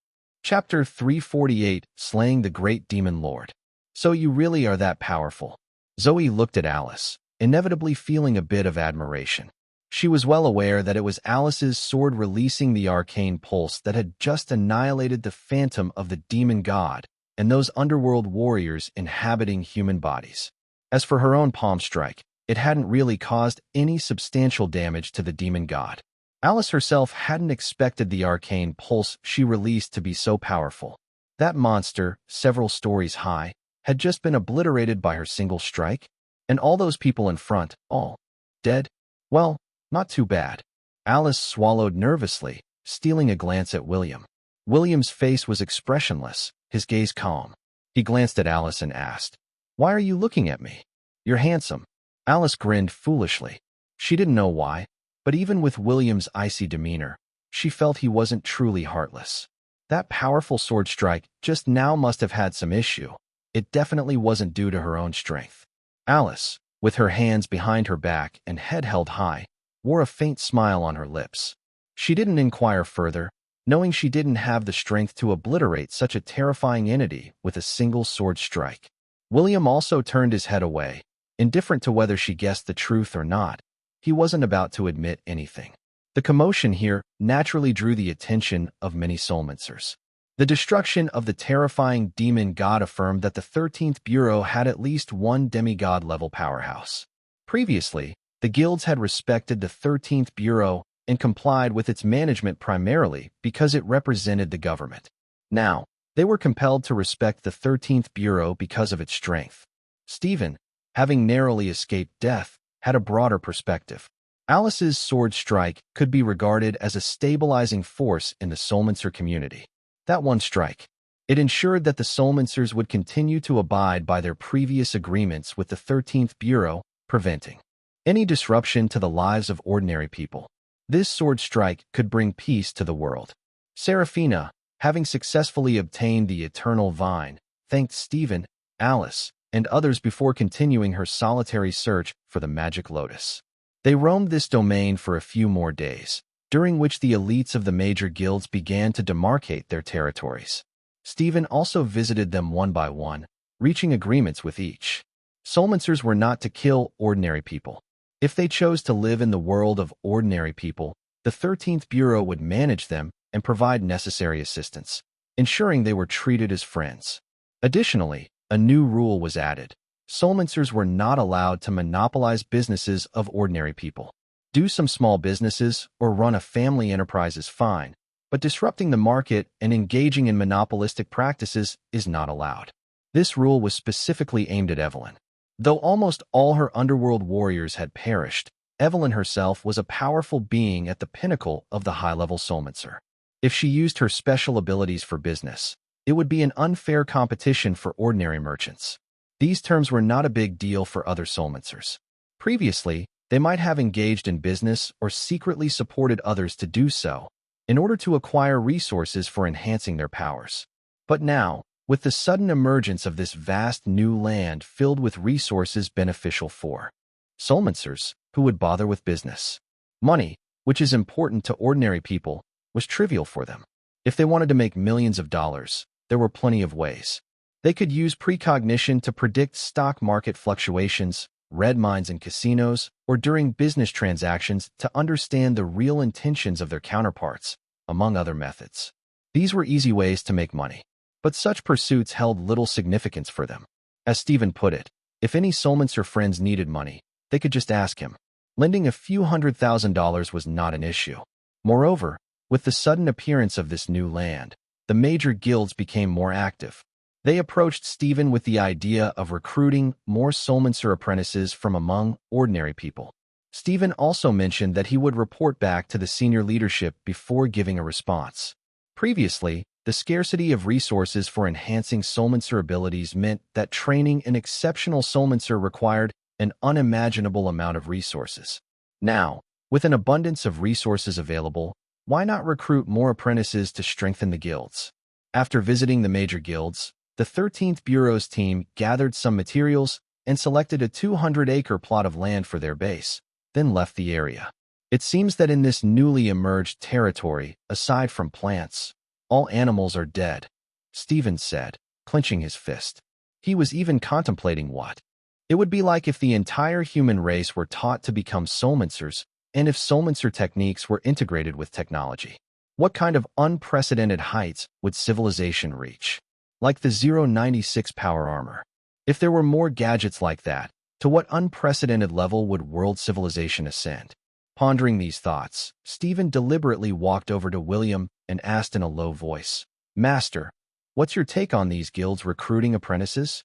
Chapter 348, Slaying the Great Demon Lord. So you really are that powerful. Zoe looked at Alice, inevitably feeling a bit of admiration. She was well aware that it was Alice's sword releasing the arcane pulse that had just annihilated the phantom of the demon god and those underworld warriors inhabiting human bodies. As for her own palm strike, it hadn't really caused any substantial damage to the demon god. Alice herself hadn't expected the arcane pulse she released to be so powerful. That monster, several stories high, had just been obliterated by her single strike, and all those people in front, all dead? Well, not too bad. Alice swallowed nervously, stealing a glance at William. William's face was expressionless, his gaze calm. He glanced at Alice and asked, "Why are you looking at me? You're handsome." Alice grinned foolishly. She didn't know why, but even with William's icy demeanor, she felt he wasn't truly heartless. That powerful sword strike just now must have had some issue. It definitely wasn't due to her own strength. Alice, with her hands behind her back and head held high, wore a faint smile on her lips. She didn't inquire further, knowing she didn't have the strength to obliterate such a terrifying entity with a single sword strike. William also turned his head away, indifferent to whether she guessed the truth or not. He wasn't about to admit anything. The commotion here naturally drew the attention of many Soulmancers. The destruction of the terrifying demon god affirmed that the 13th Bureau had at least one demigod-level powerhouse. Previously, the guilds had respected the 13th Bureau and complied with its management primarily because it represented the government. Now, they were compelled to respect the 13th Bureau because of its strength. Stephen, having narrowly escaped death, had a broader perspective. Alice's sword strike could be regarded as a stabilizing force in the Soulmancer community. That one strike, It ensured that the Solmancers would continue to abide by their previous agreements with the 13th Bureau, preventing any disruption to the lives of ordinary people. This sword strike could bring peace to the world. Serafina, having successfully obtained the Eternal Vine, thanked Stephen, Alice, and others before continuing her solitary search for the magic lotus. They roamed this domain for a few more days, during which the elites of the major guilds began to demarcate their territories. Stephen also visited them one by one, reaching agreements with each. Solmancers were not to kill ordinary people. If they chose to live in the world of ordinary people, the 13th Bureau would manage them and provide necessary assistance, ensuring they were treated as friends. Additionally, a new rule was added. Solmancers were not allowed to monopolize businesses of ordinary people. Do some small businesses or run a family enterprise is fine, but disrupting the market and engaging in monopolistic practices is not allowed. This rule was specifically aimed at Evelyn. Though almost all her underworld warriors had perished, Evelyn herself was a powerful being at the pinnacle of the high-level Solmancer. If she used her special abilities for business, it would be an unfair competition for ordinary merchants. These terms were not a big deal for other Solmancers. Previously, they might have engaged in business or secretly supported others to do so, in order to acquire resources for enhancing their powers. But now, with the sudden emergence of this vast new land filled with resources beneficial for Solmancers, who would bother with business? Money, which is important to ordinary people, was trivial for them. If they wanted to make millions of dollars, there were plenty of ways. They could use precognition to predict stock market fluctuations, red mines in casinos, or during business transactions to understand the real intentions of their counterparts, among other methods. These were easy ways to make money, but such pursuits held little significance for them. As Stephen put it, if any Solmancer friends needed money, they could just ask him. Lending a few $100,000 was not an issue. Moreover, with the sudden appearance of this new land, the major guilds became more active. They approached Stephen with the idea of recruiting more Solmancer apprentices from among ordinary people. Stephen also mentioned that he would report back to the senior leadership before giving a response. Previously, the scarcity of resources for enhancing Solmancer abilities meant that training an exceptional Solmancer required an unimaginable amount of resources. Now, with an abundance of resources available, why not recruit more apprentices to strengthen the guilds? After visiting the major guilds, the 13th Bureau's team gathered some materials and selected a 200-acre plot of land for their base, then left the area. It seems that in this newly emerged territory, aside from plants, all animals are dead, Stephen said, clenching his fist. He was even contemplating what it would be like if the entire human race were taught to become Solmancers, and if Solmancer techniques were integrated with technology. What kind of unprecedented heights would civilization reach? Like the 096 power armor. If there were more gadgets like that, to what unprecedented level would world civilization ascend? Pondering these thoughts, Stephen deliberately walked over to William and asked in a low voice, "Master, what's your take on these guilds recruiting apprentices?"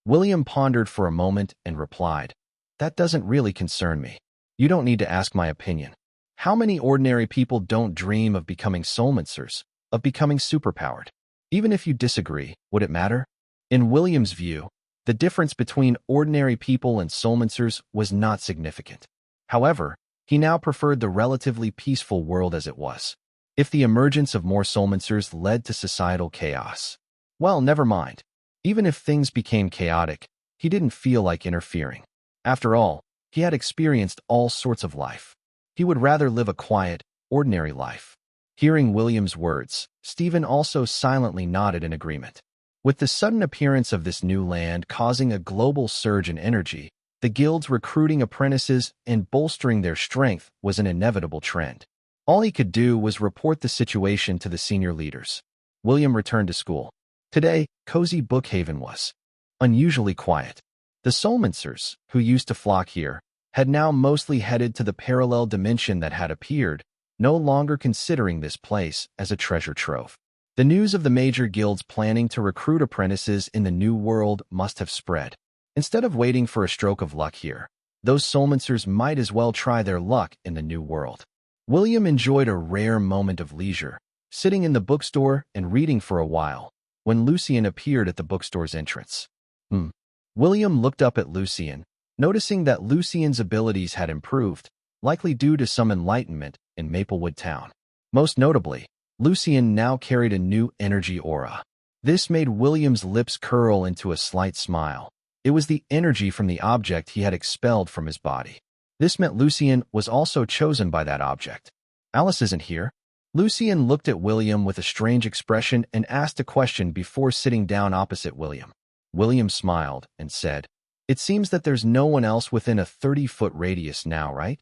William pondered for a moment and replied, "That doesn't really concern me. You don't need to ask my opinion. How many ordinary people don't dream of becoming Solmancers, of becoming superpowered? Even if you disagree, would it matter?" In William's view, the difference between ordinary people and Solmancers was not significant. However, he now preferred the relatively peaceful world as it was. If the emergence of more Solmancers led to societal chaos, well, never mind. Even if things became chaotic, he didn't feel like interfering. After all, he had experienced all sorts of life. He would rather live a quiet, ordinary life. Hearing William's words, Stephen also silently nodded in agreement. With the sudden appearance of this new land causing a global surge in energy, the guilds recruiting apprentices and bolstering their strength was an inevitable trend. All he could do was report the situation to the senior leaders. William returned to school. Today, cozy Bookhaven was unusually quiet. The Solmancers, who used to flock here, had now mostly headed to the parallel dimension that had appeared, no longer considering this place as a treasure trove. The news of the major guilds planning to recruit apprentices in the new world must have spread. Instead of waiting for a stroke of luck here, those Solmancers might as well try their luck in the new world. William enjoyed a rare moment of leisure, sitting in the bookstore and reading for a while. when Lucien appeared at the bookstore's entrance. Hmm. William looked up at Lucien, noticing that Lucien's abilities had improved, likely due to some enlightenment in Maplewood Town. Most notably, Lucien now carried a new energy aura. This made William's lips curl into a slight smile. It was the energy from the object he had expelled from his body. This meant Lucien was also chosen by that object. Alice isn't here. Lucien looked at William with a strange expression and asked a question before sitting down opposite William. William smiled and said, "It seems that there's no one else within a 30-foot radius now, right?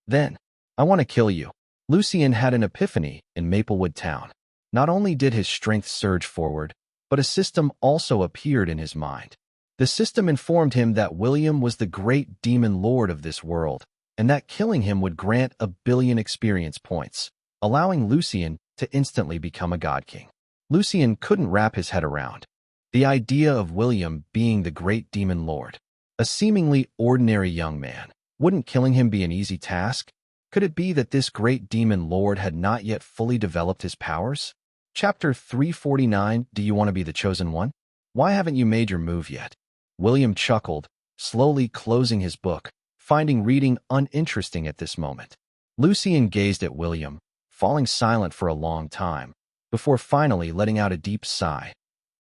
Then, I want to kill you." Lucien had an epiphany in Maplewood Town. Not only did his strength surge forward, but a system also appeared in his mind. The system informed him that William was the great demon lord of this world, and that killing him would grant 1,000,000,000 experience points, allowing Lucien to instantly become a god king. Lucien couldn't wrap his head around the idea of William being the great demon lord, a seemingly ordinary young man. Wouldn't killing him be an easy task? Could it be that this great demon lord had not yet fully developed his powers? Chapter 349, Do You Want to Be the Chosen One? Why haven't you made your move yet? William chuckled, slowly closing his book, finding reading uninteresting at this moment. Lucien gazed at William, falling silent for a long time, before finally letting out a deep sigh.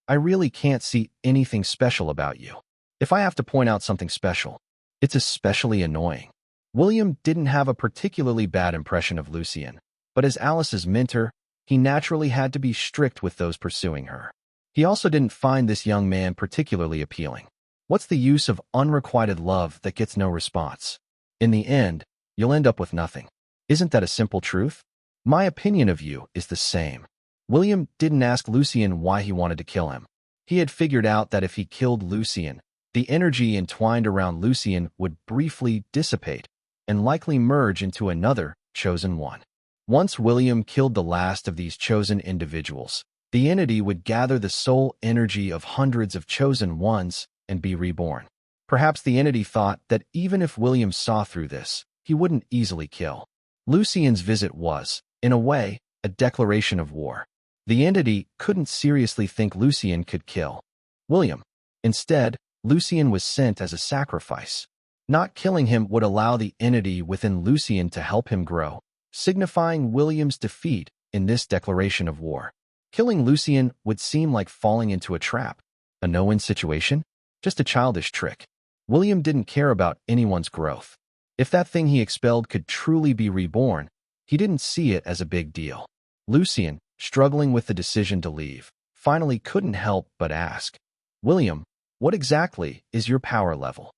"I really can't see anything special about you. If I have to point out something special, it's especially annoying." William didn't have a particularly bad impression of Lucien, but as Alice's mentor, he naturally had to be strict with those pursuing her. He also didn't find this young man particularly appealing. What's the use of unrequited love that gets no response? In the end, you'll end up with nothing. Isn't that a simple truth? My opinion of you is the same. William didn't ask Lucien why he wanted to kill him. He had figured out that if he killed Lucien, the energy entwined around Lucien would briefly dissipate and likely merge into another chosen one. Once William killed the last of these chosen individuals, the entity would gather the soul energy of hundreds of chosen ones and be reborn. Perhaps the entity thought that even if William saw through this, he wouldn't easily kill. Lucien's visit was, in a way, a declaration of war. The entity couldn't seriously think Lucien could kill William. Instead, Lucien was sent as a sacrifice. Not killing him would allow the entity within Lucien to help him grow, signifying William's defeat in this declaration of war. Killing Lucien would seem like falling into a trap, a no-win situation, just a childish trick. William didn't care about anyone's growth. If that thing he expelled could truly be reborn, he didn't see it as a big deal. Lucien, struggling with the decision to leave, finally couldn't help but ask, "William, what exactly is your power level?"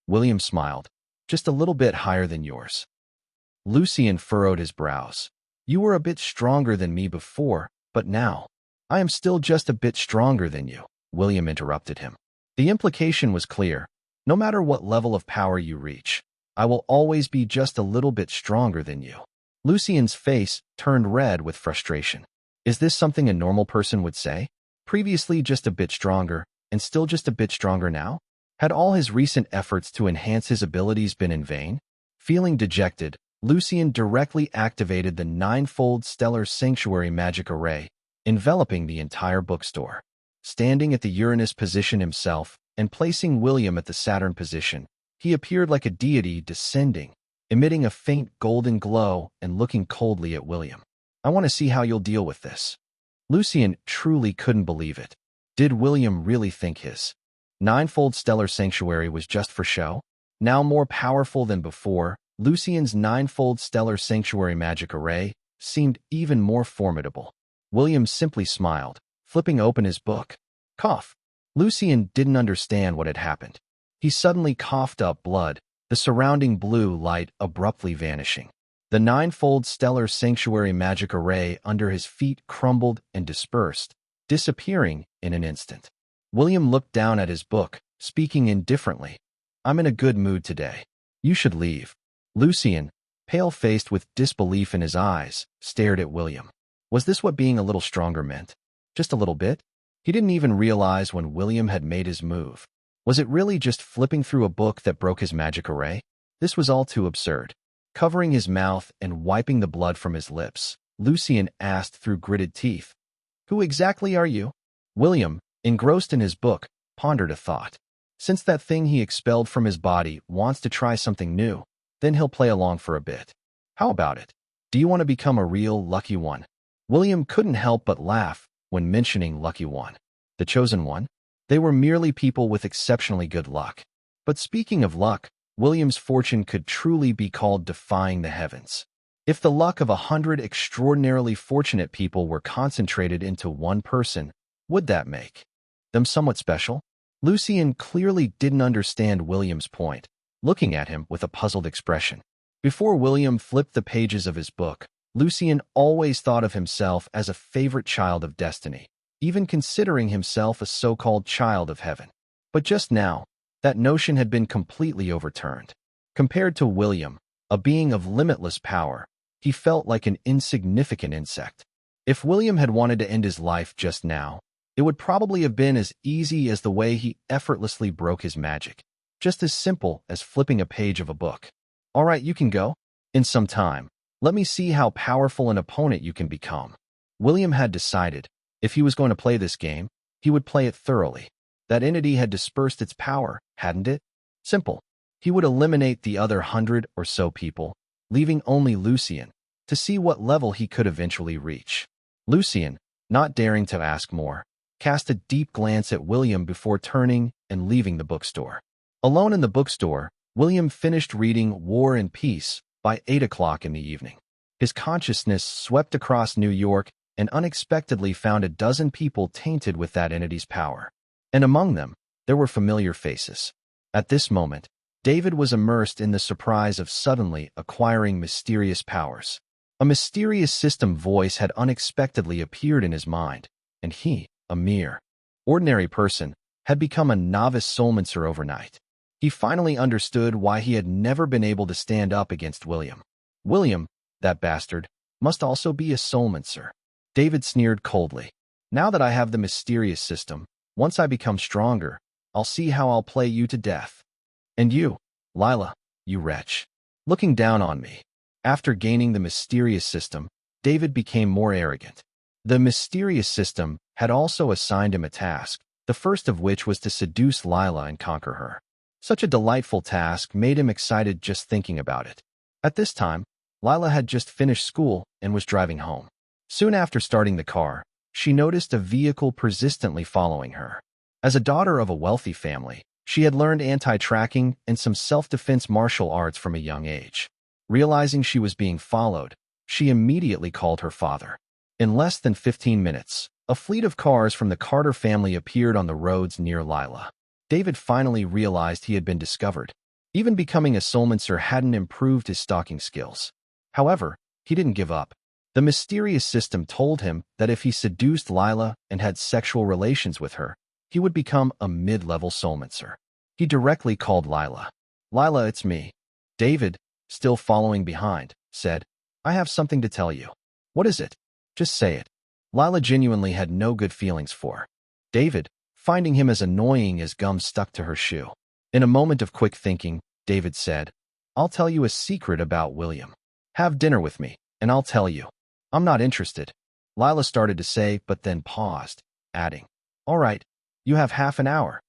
William smiled, "Just a little bit higher than yours." Lucien furrowed his brows. "You were a bit stronger than me before, but now, I am still just a bit stronger than you," William interrupted him. The implication was clear. No matter what level of power you reach, I will always be just a little bit stronger than you. Lucien's face turned red with frustration. Is this something a normal person would say? Previously just a bit stronger, and still just a bit stronger now? Had all his recent efforts to enhance his abilities been in vain? Feeling dejected, Lucien directly activated the ninefold stellar sanctuary magic array, enveloping the entire bookstore. Standing at the Uranus position himself and placing William at the Saturn position, he appeared like a deity descending, emitting a faint golden glow and looking coldly at William. "I want to see how you'll deal with this." Lucien truly couldn't believe it. Did William really think his ninefold stellar sanctuary was just for show? Now more powerful than before, Lucien's ninefold stellar sanctuary magic array seemed even more formidable. William simply smiled, flipping open his book. Cough. Lucien didn't understand what had happened. He suddenly coughed up blood, the surrounding blue light abruptly vanishing. The ninefold stellar sanctuary magic array under his feet crumbled and dispersed, disappearing in an instant. William looked down at his book, speaking indifferently. "I'm in a good mood today. You should leave." Lucien, pale-faced with disbelief in his eyes, stared at William. Was this what being a little stronger meant? Just a little bit? He didn't even realize when William had made his move. Was it really just flipping through a book that broke his magic array? This was all too absurd. Covering his mouth and wiping the blood from his lips, Lucien asked through gritted teeth, "Who exactly are you?" William, engrossed in his book, pondered a thought. Since that thing he expelled from his body wants to try something new, then he'll play along for a bit. How about it? Do you want to become a real lucky one? William couldn't help but laugh when mentioning lucky one. The chosen one? They were merely people with exceptionally good luck. But speaking of luck, William's fortune could truly be called defying the heavens. If the luck of 100 extraordinarily fortunate people were concentrated into one person, would that make them somewhat special? Lucien clearly didn't understand William's point, looking at him with a puzzled expression. Before William flipped the pages of his book, Lucien always thought of himself as a favorite child of destiny, even considering himself a so-called child of heaven. But just now, that notion had been completely overturned. Compared to William, a being of limitless power, he felt like an insignificant insect. If William had wanted to end his life just now, it would probably have been as easy as the way he effortlessly broke his magic, just as simple as flipping a page of a book. All right, you can go. In some time, let me see how powerful an opponent you can become. William had decided, if he was going to play this game, he would play it thoroughly. That entity had dispersed its power, hadn't it? Simple. He would eliminate the other 100 or so people, leaving only Lucien, to see what level he could eventually reach. Lucien, not daring to ask more, cast a deep glance at William before turning and leaving the bookstore. Alone in the bookstore, William finished reading War and Peace by 8 o'clock in the evening. His consciousness swept across New York and unexpectedly found a dozen people tainted with that entity's power. And among them, there were familiar faces. At this moment, David was immersed in the surprise of suddenly acquiring mysterious powers. A mysterious system voice had unexpectedly appeared in his mind, and he, a mere ordinary person, had become a novice soulmancer overnight. He finally understood why he had never been able to stand up against William. William, that bastard, must also be a soulmancer. David sneered coldly. Now that I have the mysterious system, once I become stronger, I'll see how I'll play you to death. And you, Lila, you wretch, looking down on me. After gaining the mysterious system, David became more arrogant. The mysterious system had also assigned him a task, the first of which was to seduce Lila and conquer her. Such a delightful task made him excited just thinking about it. At this time, Lila had just finished school and was driving home. Soon after starting the car, she noticed a vehicle persistently following her. As a daughter of a wealthy family, she had learned anti-tracking and some self-defense martial arts from a young age. Realizing she was being followed, she immediately called her father. In less than 15 minutes, a fleet of cars from the Carter family appeared on the roads near Lila. David finally realized he had been discovered. Even becoming a soulmancer hadn't improved his stalking skills. However, he didn't give up. The mysterious system told him that if he seduced Lila and had sexual relations with her, he would become a mid-level soulmancer. He directly called Lila. Lila, it's me. David, still following behind, said, I have something to tell you. What is it? Just say it. Lila genuinely had no good feelings for David, finding him as annoying as gum stuck to her shoe. In a moment of quick thinking, David said, I'll tell you a secret about William. Have dinner with me, and I'll tell you. I'm not interested. Lila started to say, but then paused, adding, All right, you have half an hour.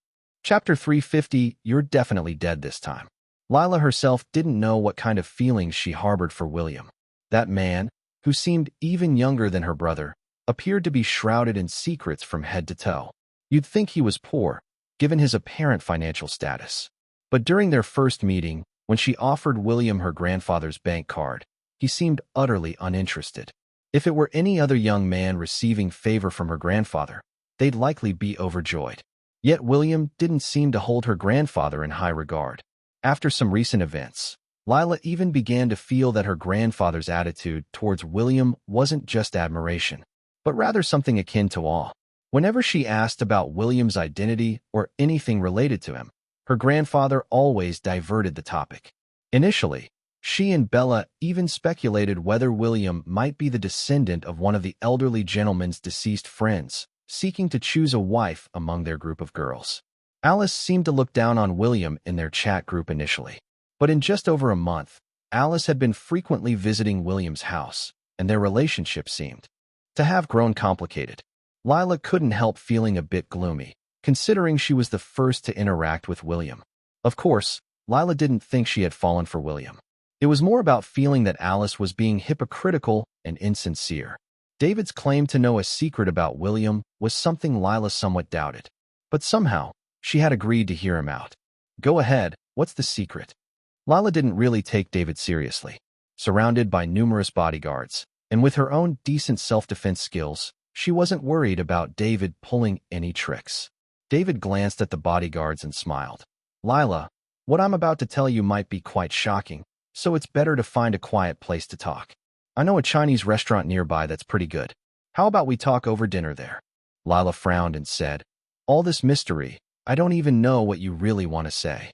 Chapter 350, You're definitely dead this time. Lila herself didn't know what kind of feelings she harbored for William. That man, who seemed even younger than her brother, appeared to be shrouded in secrets from head to toe. You'd think he was poor, given his apparent financial status. But during their first meeting, when she offered William her grandfather's bank card, he seemed utterly uninterested. If it were any other young man receiving favor from her grandfather, they'd likely be overjoyed. Yet William didn't seem to hold her grandfather in high regard. After some recent events, Lila even began to feel that her grandfather's attitude towards William wasn't just admiration, but rather something akin to awe. Whenever she asked about William's identity or anything related to him, her grandfather always diverted the topic. Initially, she and Bella even speculated whether William might be the descendant of one of the elderly gentleman's deceased friends, seeking to choose a wife among their group of girls. Alice seemed to look down on William in their chat group initially. But in just over a month, Alice had been frequently visiting William's house, and their relationship seemed to have grown complicated. Lila couldn't help feeling a bit gloomy, considering she was the first to interact with William. Of course, Lila didn't think she had fallen for William. It was more about feeling that Alice was being hypocritical and insincere. David's claim to know a secret about William was something Lila somewhat doubted. But somehow, she had agreed to hear him out. Go ahead, what's the secret? Lila didn't really take David seriously. Surrounded by numerous bodyguards, and with her own decent self-defense skills, she wasn't worried about David pulling any tricks. David glanced at the bodyguards and smiled. Lila, what I'm about to tell you might be quite shocking, so it's better to find a quiet place to talk. I know a Chinese restaurant nearby that's pretty good. How about we talk over dinner there? Lila frowned and said, all this mystery, I don't even know what you really want to say.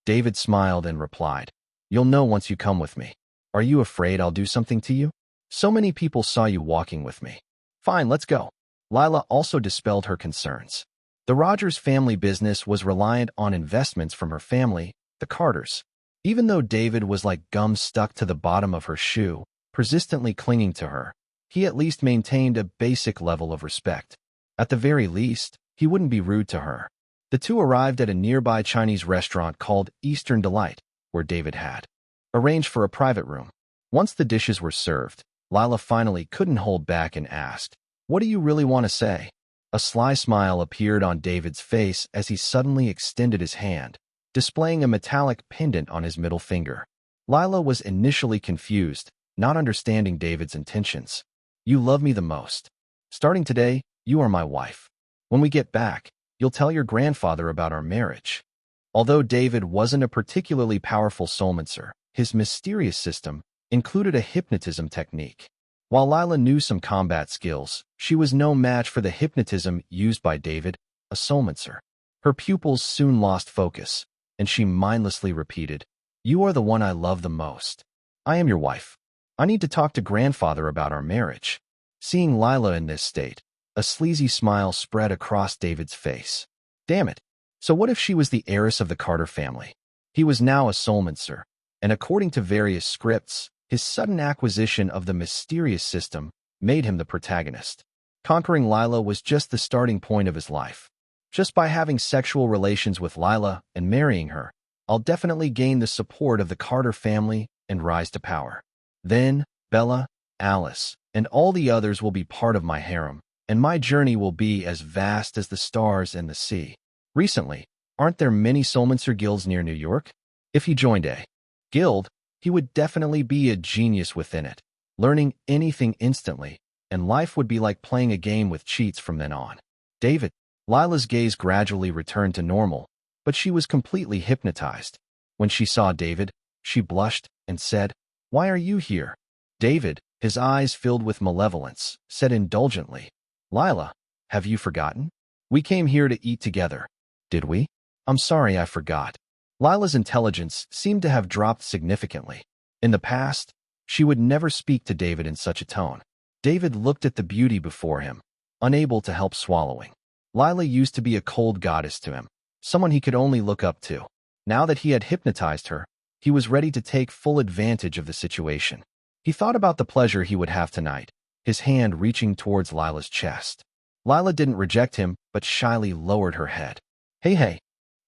David smiled and replied, you'll know once you come with me. Are you afraid I'll do something to you? So many people saw you walking with me. Fine, let's go. Lila also dispelled her concerns. The Rogers family business was reliant on investments from her family, the Carters. Even though David was like gum stuck to the bottom of her shoe, persistently clinging to her, he at least maintained a basic level of respect. At the very least, he wouldn't be rude to her. The two arrived at a nearby Chinese restaurant called Eastern Delight, where David had arranged for a private room. Once the dishes were served, Lila finally couldn't hold back and asked, what do you really want to say? A sly smile appeared on David's face as he suddenly extended his hand, displaying a metallic pendant on his middle finger. Lila was initially confused, not understanding David's intentions. You love me the most. Starting today, you are my wife. When we get back, you'll tell your grandfather about our marriage. Although David wasn't a particularly powerful soulmancer, his mysterious system included a hypnotism technique. While Lila knew some combat skills, she was no match for the hypnotism used by David, a soulmancer. Her pupils soon lost focus, and she mindlessly repeated, you are the one I love the most. I am your wife. I need to talk to grandfather about our marriage. Seeing Lila in this state, a sleazy smile spread across David's face. Damn it. So what if she was the heiress of the Carter family? He was now a soulmancer, and according to various scripts, his sudden acquisition of the mysterious system made him the protagonist. Conquering Lila was just the starting point of his life. Just by having sexual relations with Lila and marrying her, I'll definitely gain the support of the Carter family and rise to power. Then, Bella, Alice, and all the others will be part of my harem, and my journey will be as vast as the stars and the sea. Recently, aren't there many soulmancer guilds near New York? If he joined a guild, he would definitely be a genius within it, learning anything instantly, and life would be like playing a game with cheats from then on. David, Lila's gaze gradually returned to normal, but she was completely hypnotized. When she saw David, she blushed and said, why are you here? David, his eyes filled with malevolence, said indulgently, Lila, have you forgotten? We came here to eat together. Did we? I'm sorry I forgot. Lila's intelligence seemed to have dropped significantly. In the past, she would never speak to David in such a tone. David looked at the beauty before him, unable to help swallowing. Lila used to be a cold goddess to him, someone he could only look up to. Now that he had hypnotized her, he was ready to take full advantage of the situation. He thought about the pleasure he would have tonight, his hand reaching towards Lila's chest. Lila didn't reject him, but shyly lowered her head. Hey.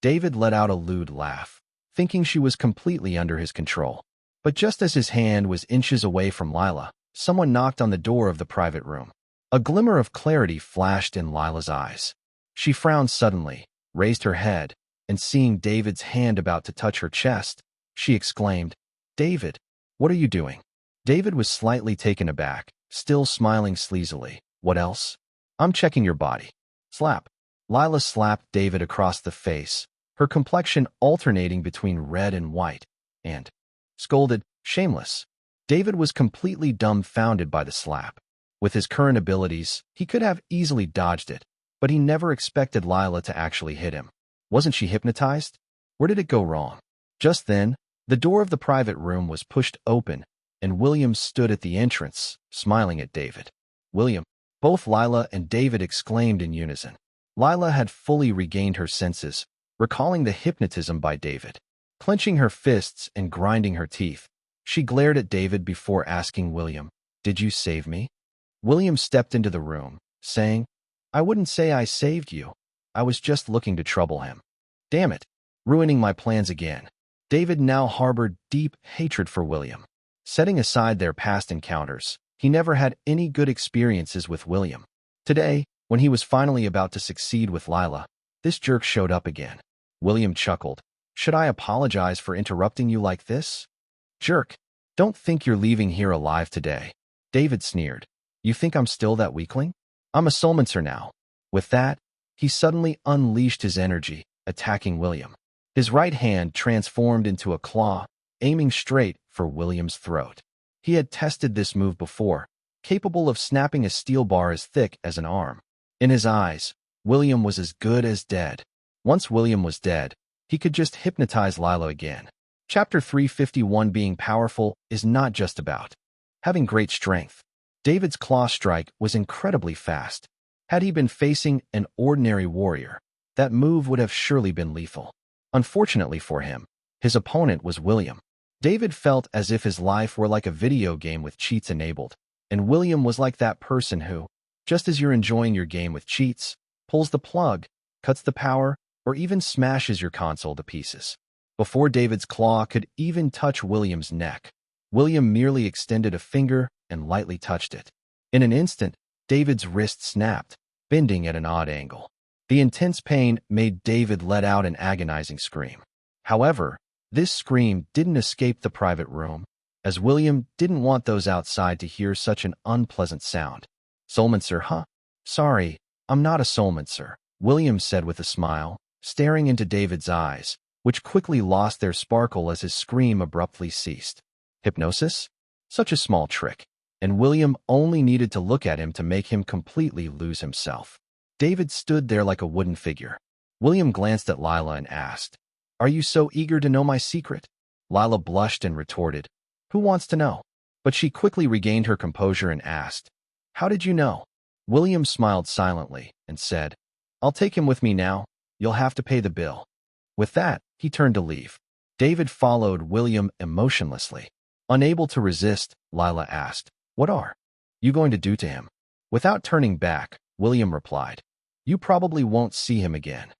David let out a lewd laugh, thinking she was completely under his control. But just as his hand was inches away from Lila, someone knocked on the door of the private room. A glimmer of clarity flashed in Lila's eyes. She frowned suddenly, raised her head, and seeing David's hand about to touch her chest, she exclaimed, David, what are you doing? David was slightly taken aback, still smiling sleazily. What else? I'm checking your body. Slap. Lila slapped David across the face, her complexion alternating between red and white, and scolded, shameless. David was completely dumbfounded by the slap. With his current abilities, he could have easily dodged it, but he never expected Lila to actually hit him. Wasn't she hypnotized? Where did it go wrong? Just then, the door of the private room was pushed open, and William stood at the entrance, smiling at David. William. Both Lila and David exclaimed in unison. Lila had fully regained her senses, recalling the hypnotism by David. Clenching her fists and grinding her teeth, she glared at David before asking William, Did you save me? William stepped into the room, saying, I wouldn't say I saved you. I was just looking to trouble him. Damn it, ruining my plans again. David now harbored deep hatred for William. Setting aside their past encounters, he never had any good experiences with William. Today, when he was finally about to succeed with Lila, this jerk showed up again. William chuckled. Should I apologize for interrupting you like this? Jerk, don't think you're leaving here alive today. David sneered. You think I'm still that weakling? I'm a soulmancer now. With that, he suddenly unleashed his energy, attacking William. His right hand transformed into a claw, aiming straight for William's throat. He had tested this move before, capable of snapping a steel bar as thick as an arm. In his eyes, William was as good as dead. Once William was dead, he could just hypnotize Lila again. Chapter 351 Being powerful is not just about having great strength. David's claw strike was incredibly fast. Had he been facing an ordinary warrior, that move would have surely been lethal. Unfortunately for him, his opponent was William. David felt as if his life were like a video game with cheats enabled, and William was like that person who, just as you're enjoying your game with cheats, pulls the plug, cuts the power, or even smashes your console to pieces. Before David's claw could even touch William's neck, William merely extended a finger and lightly touched it. In an instant, David's wrist snapped, bending at an odd angle. The intense pain made David let out an agonizing scream. However, this scream didn't escape the private room, as William didn't want those outside to hear such an unpleasant sound. Soulmancer, huh? Sorry, I'm not a soulmancer, William said with a smile, staring into David's eyes, which quickly lost their sparkle as his scream abruptly ceased. Hypnosis? Such a small trick, and William only needed to look at him to make him completely lose himself. David stood there like a wooden figure. William glanced at Lila and asked, Are you so eager to know my secret? Lila blushed and retorted, Who wants to know? But she quickly regained her composure and asked, How did you know? William smiled silently and said, I'll take him with me now. You'll have to pay the bill. With that, he turned to leave. David followed William emotionlessly. Unable to resist, Lila asked, What are you going to do to him? Without turning back, William replied, You probably won't see him again.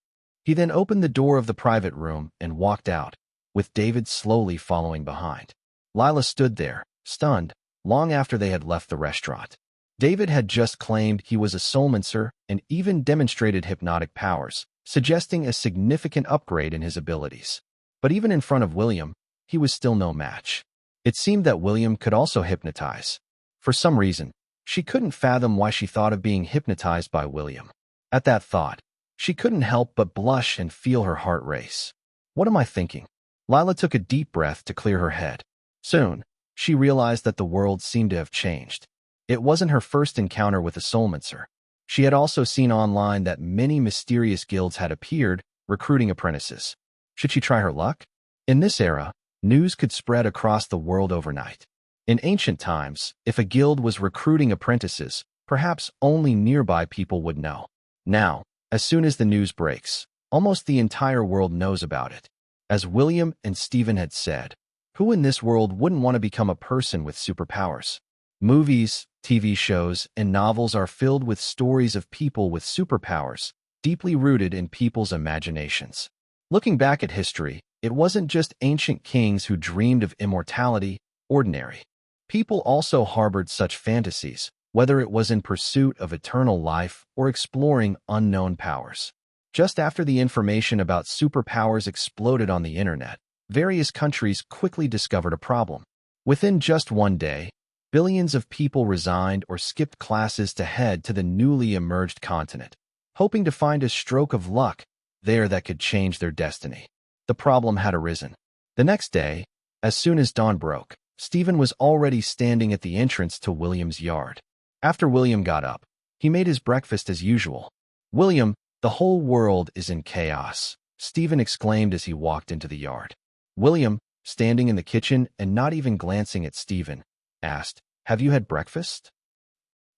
He then opened the door of the private room and walked out, with David slowly following behind. Lila stood there, stunned, long after they had left the restaurant. David had just claimed he was a soulmancer and even demonstrated hypnotic powers, suggesting a significant upgrade in his abilities. But even in front of William, he was still no match. It seemed that William could also hypnotize. For some reason, she couldn't fathom why she thought of being hypnotized by William. At that thought, she couldn't help but blush and feel her heart race. What am I thinking? Lila took a deep breath to clear her head. Soon, she realized that the world seemed to have changed. It wasn't her first encounter with a soulmancer. She had also seen online that many mysterious guilds had appeared, recruiting apprentices. Should she try her luck? In this era, news could spread across the world overnight. In ancient times, if a guild was recruiting apprentices, perhaps only nearby people would know. Now, as soon as the news breaks, almost the entire world knows about it. As William and Stephen had said, who in this world wouldn't want to become a person with superpowers? Movies, TV shows, and novels are filled with stories of people with superpowers, deeply rooted in people's imaginations. Looking back at history, it wasn't just ancient kings who dreamed of immortality. Ordinary people also harbored such fantasies, whether it was in pursuit of eternal life or exploring unknown powers. Just after the information about superpowers exploded on the internet, various countries quickly discovered a problem. Within just one day, billions of people resigned or skipped classes to head to the newly emerged continent, hoping to find a stroke of luck there that could change their destiny. The problem had arisen. The next day, as soon as dawn broke, Stephen was already standing at the entrance to William's yard. After William got up, he made his breakfast as usual. William, the whole world is in chaos, Stephen exclaimed as he walked into the yard. William, standing in the kitchen and not even glancing at Stephen, asked, Have you had breakfast?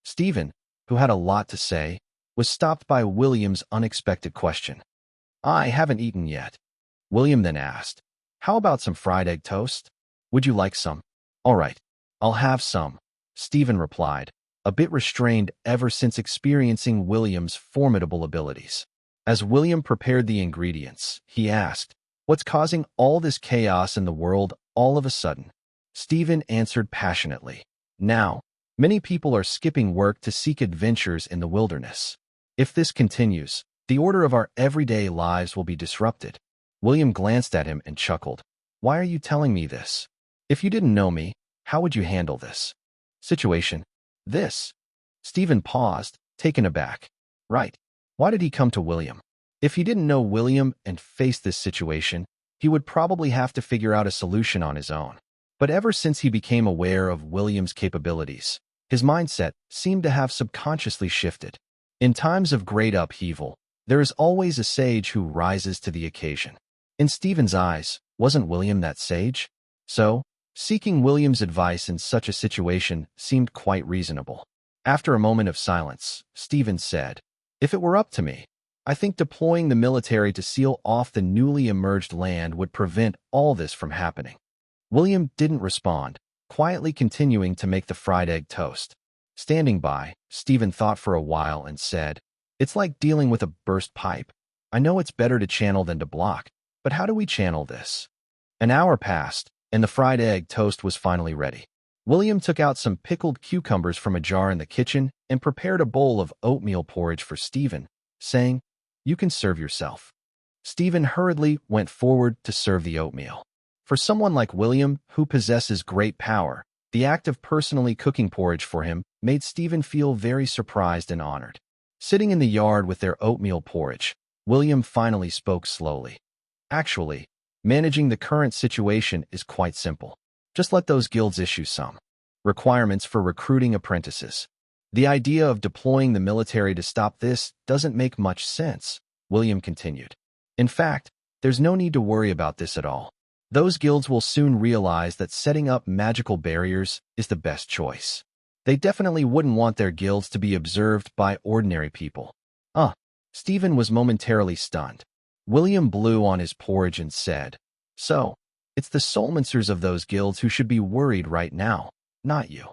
Stephen, who had a lot to say, was stopped by William's unexpected question. I haven't eaten yet. William then asked, How about some fried egg toast? Would you like some? All right, I'll have some, Stephen replied, a bit restrained ever since experiencing William's formidable abilities. As William prepared the ingredients, he asked, "What's causing all this chaos in the world all of a sudden?" Stephen answered passionately, "Now, many people are skipping work to seek adventures in the wilderness. If this continues, the order of our everyday lives will be disrupted." William glanced at him and chuckled. "Why are you telling me this? If you didn't know me, how would you handle this situation? This?" Stephen paused, taken aback. Right. Why did he come to William? If he didn't know William and faced this situation, he would probably have to figure out a solution on his own. But ever since he became aware of William's capabilities, his mindset seemed to have subconsciously shifted. In times of great upheaval, there is always a sage who rises to the occasion. In Stephen's eyes, wasn't William that sage? So, seeking William's advice in such a situation seemed quite reasonable. After a moment of silence, Stephen said, "If it were up to me, I think deploying the military to seal off the newly emerged land would prevent all this from happening." William didn't respond, quietly continuing to make the fried egg toast. Standing by, Stephen thought for a while and said, "It's like dealing with a burst pipe. I know it's better to channel than to block, but how do we channel this?" An hour passed, and the fried egg toast was finally ready. William took out some pickled cucumbers from a jar in the kitchen and prepared a bowl of oatmeal porridge for Stephen, saying, "You can serve yourself." Stephen hurriedly went forward to serve the oatmeal. For someone like William, who possesses great power, the act of personally cooking porridge for him made Stephen feel very surprised and honored. Sitting in the yard with their oatmeal porridge, William finally spoke slowly. "Actually, managing the current situation is quite simple. Just let those guilds issue some requirements for recruiting apprentices. The idea of deploying the military to stop this doesn't make much sense," William continued. "In fact, there's no need to worry about this at all. Those guilds will soon realize that setting up magical barriers is the best choice. They definitely wouldn't want their guilds to be observed by ordinary people." Stephen was momentarily stunned. William blew on his porridge and said, "So, it's the soulmancers of those guilds who should be worried right now, not you."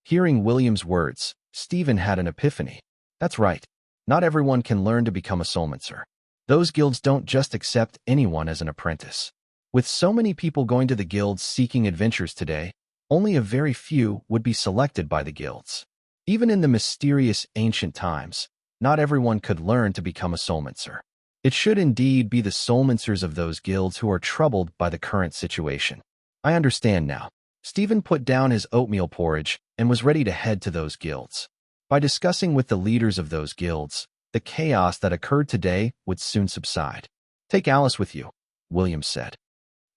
Hearing William's words, Stephen had an epiphany. That's right. Not everyone can learn to become a soulmancer. Those guilds don't just accept anyone as an apprentice. With so many people going to the guilds seeking adventures today, only a very few would be selected by the guilds. Even in the mysterious ancient times, not everyone could learn to become a soulmancer. It should indeed be the soulmancers of those guilds who are troubled by the current situation. I understand now. Stephen put down his oatmeal porridge and was ready to head to those guilds. By discussing with the leaders of those guilds, the chaos that occurred today would soon subside. "Take Alice with you," William said.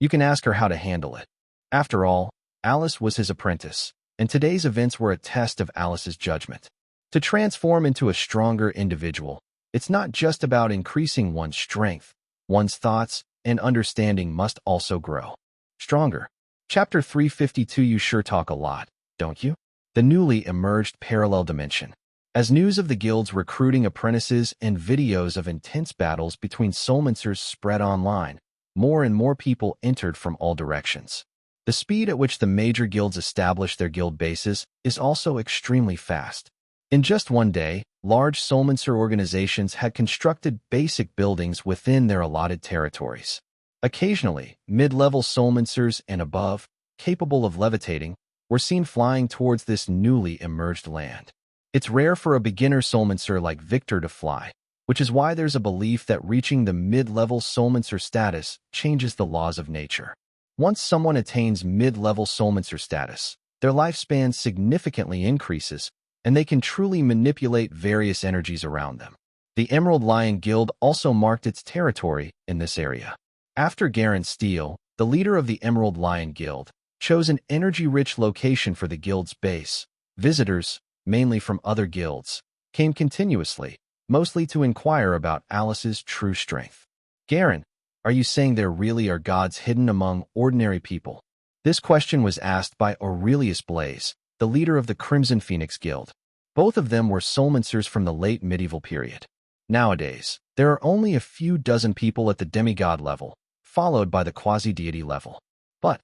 "You can ask her how to handle it." After all, Alice was his apprentice, and today's events were a test of Alice's judgment. To transform into a stronger individual, it's not just about increasing one's strength. One's thoughts and understanding must also grow. Stronger. Chapter 352. You sure talk a lot, don't you? The newly emerged parallel dimension. As news of the guilds recruiting apprentices and videos of intense battles between soulmancers spread online, more and more people entered from all directions. The speed at which the major guilds establish their guild bases is also extremely fast. In just one day, large soulmancer organizations had constructed basic buildings within their allotted territories. Occasionally, mid-level soulmancers and above, capable of levitating, were seen flying towards this newly emerged land. It's rare for a beginner soulmancer like Victor to fly, which is why there's a belief that reaching the mid-level soulmancer status changes the laws of nature. Once someone attains mid-level soulmancer status, their lifespan significantly increases, and they can truly manipulate various energies around them. The Emerald Lion Guild also marked its territory in this area. After Garen Steele, the leader of the Emerald Lion Guild, chose an energy-rich location for the guild's base, visitors, mainly from other guilds, came continuously, mostly to inquire about Alice's true strength. "Garen, are you saying there really are gods hidden among ordinary people?" This question was asked by Aurelius Blaze, the leader of the Crimson Phoenix Guild. Both of them were soulmancers from the late medieval period. Nowadays, there are only a few dozen people at the demigod level, followed by the quasi-deity level. But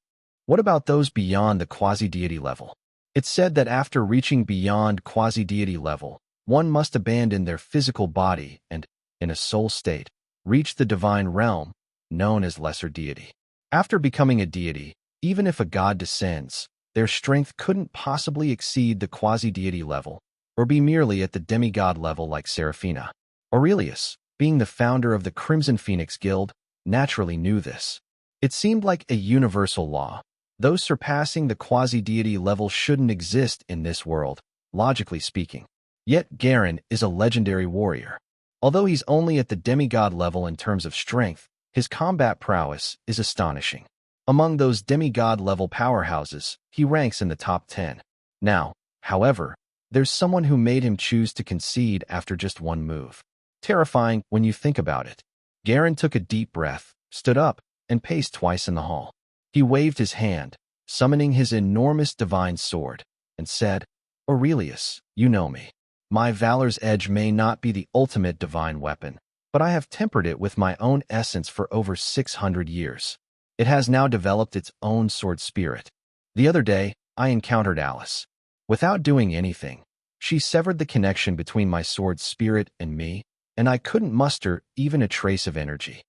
what about those beyond the quasi-deity level? It's said that after reaching beyond quasi-deity level, one must abandon their physical body and, in a soul state, reach the divine realm, known as lesser deity. After becoming a deity, even if a god descends, their strength couldn't possibly exceed the quasi-deity level, or be merely at the demigod level like Seraphina. Aurelius, being the founder of the Crimson Phoenix Guild, naturally knew this. It seemed like a universal law. Those surpassing the quasi-deity level shouldn't exist in this world, logically speaking. Yet Garen is a legendary warrior. Although he's only at the demigod level in terms of strength, his combat prowess is astonishing. Among those demigod-level powerhouses, he ranks in the top 10. Now, however, there's someone who made him choose to concede after just one move. Terrifying when you think about it. Garen took a deep breath, stood up, and paced twice in the hall. He waved his hand, summoning his enormous divine sword, and said, "Aurelius, you know me. My valor's edge may not be the ultimate divine weapon, but I have tempered it with my own essence for over 600 years. It has now developed its own sword spirit. The other day, I encountered Alice. Without doing anything, she severed the connection between my sword spirit and me, and I couldn't muster even a trace of energy."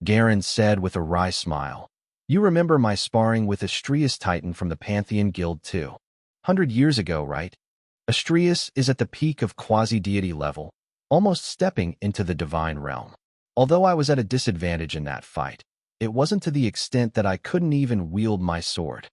Garen said with a wry smile, "You remember my sparring with Astrius Titan from the Pantheon Guild too. 100 years ago, right? Astrius is at the peak of quasi-deity level, almost stepping into the divine realm. Although I was at a disadvantage in that fight, it wasn't to the extent that I couldn't even wield my sword."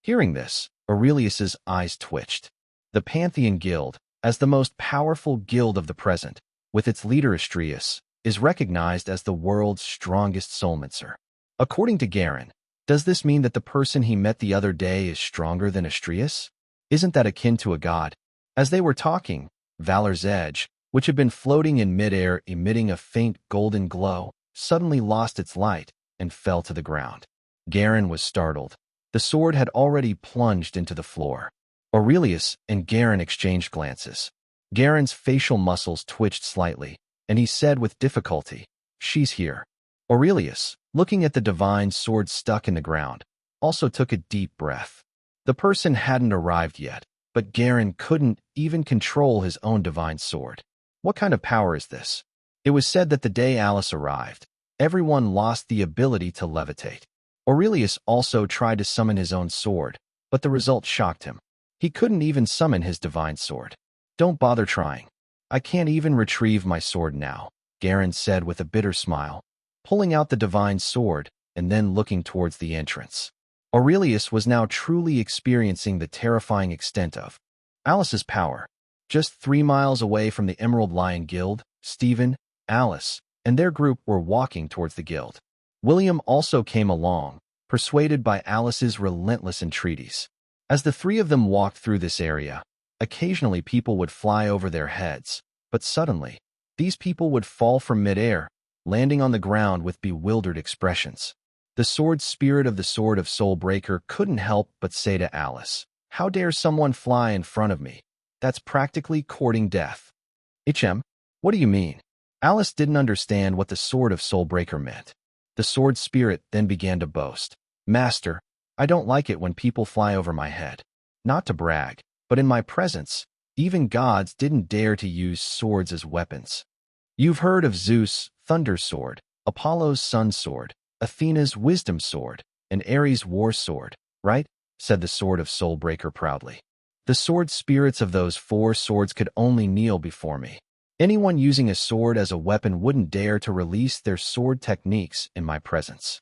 Hearing this, Aurelius's eyes twitched. The Pantheon Guild, as the most powerful guild of the present, with its leader Astrius, is recognized as the world's strongest soulmancer. According to Garen, does this mean that the person he met the other day is stronger than Astrius? Isn't that akin to a god? As they were talking, Valor's edge, which had been floating in midair emitting a faint golden glow, suddenly lost its light and fell to the ground. Garen was startled. The sword had already plunged into the floor. Aurelius and Garen exchanged glances. Garen's facial muscles twitched slightly, and he said with difficulty, "She's here." Aurelius, looking at the divine sword stuck in the ground, also took a deep breath. The person hadn't arrived yet, but Garen couldn't even control his own divine sword. What kind of power is this? It was said that the day Alice arrived, everyone lost the ability to levitate. Aurelius also tried to summon his own sword, but the result shocked him. He couldn't even summon his divine sword. "Don't bother trying. I can't even retrieve my sword now," Garen said with a bitter smile, pulling out the divine sword and then looking towards the entrance. Aurelius was now truly experiencing the terrifying extent of Alice's power. Just 3 miles away from the Emerald Lion Guild, Stephen, Alice, and their group were walking towards the guild. William also came along, persuaded by Alice's relentless entreaties. As the three of them walked through this area, occasionally people would fly over their heads, but suddenly, these people would fall from midair, landing on the ground with bewildered expressions. The sword spirit of the Sword of Soulbreaker couldn't help but say to Alice, "How dare someone fly in front of me? That's practically courting death." What do you mean?" Alice didn't understand what the Sword of Soulbreaker meant. The sword spirit then began to boast, "Master, I don't like it when people fly over my head. Not to brag, but in my presence, even gods didn't dare to use swords as weapons. You've heard of Zeus' thunder sword, Apollo's sun sword, Athena's wisdom sword, and Ares' war sword, right?" said the Sword of Soulbreaker proudly. "The sword spirits of those 4 swords could only kneel before me. Anyone using a sword as a weapon wouldn't dare to release their sword techniques in my presence."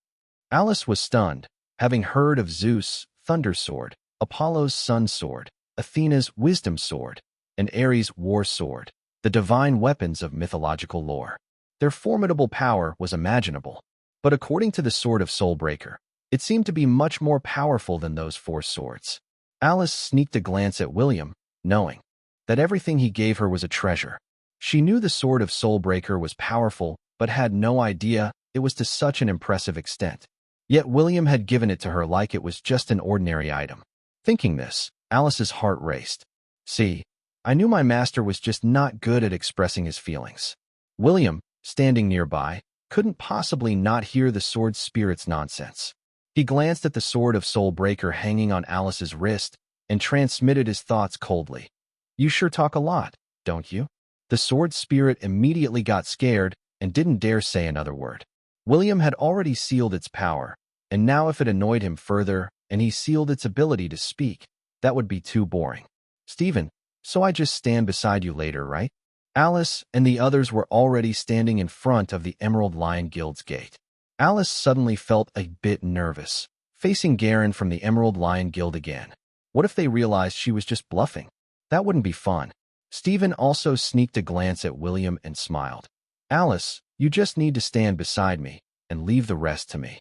Alice was stunned, having heard of Zeus' thunder sword, Apollo's sun sword, Athena's wisdom sword, and Ares' war sword, the divine weapons of mythological lore. Their formidable power was imaginable, but according to the Sword of Soulbreaker, it seemed to be much more powerful than those 4 swords. Alice sneaked a glance at William, knowing that everything he gave her was a treasure. She knew the Sword of Soulbreaker was powerful, but had no idea it was to such an impressive extent. Yet William had given it to her like it was just an ordinary item. Thinking this, Alice's heart raced. "See, I knew my master was just not good at expressing his feelings." William, standing nearby, couldn't possibly not hear the sword spirit's nonsense. He glanced at the Sword of Soulbreaker hanging on Alice's wrist and transmitted his thoughts coldly. "You sure talk a lot, don't you?" The sword spirit immediately got scared and didn't dare say another word. William had already sealed its power, and now if it annoyed him further and he sealed its ability to speak, that would be too boring. "Stephen, so I just stand beside you later, right?" Alice and the others were already standing in front of the Emerald Lion Guild's gate. Alice suddenly felt a bit nervous, facing Garen from the Emerald Lion Guild again. What if they realized she was just bluffing? That wouldn't be fun. Stephen also sneaked a glance at William and smiled. "Alice, you just need to stand beside me and leave the rest to me."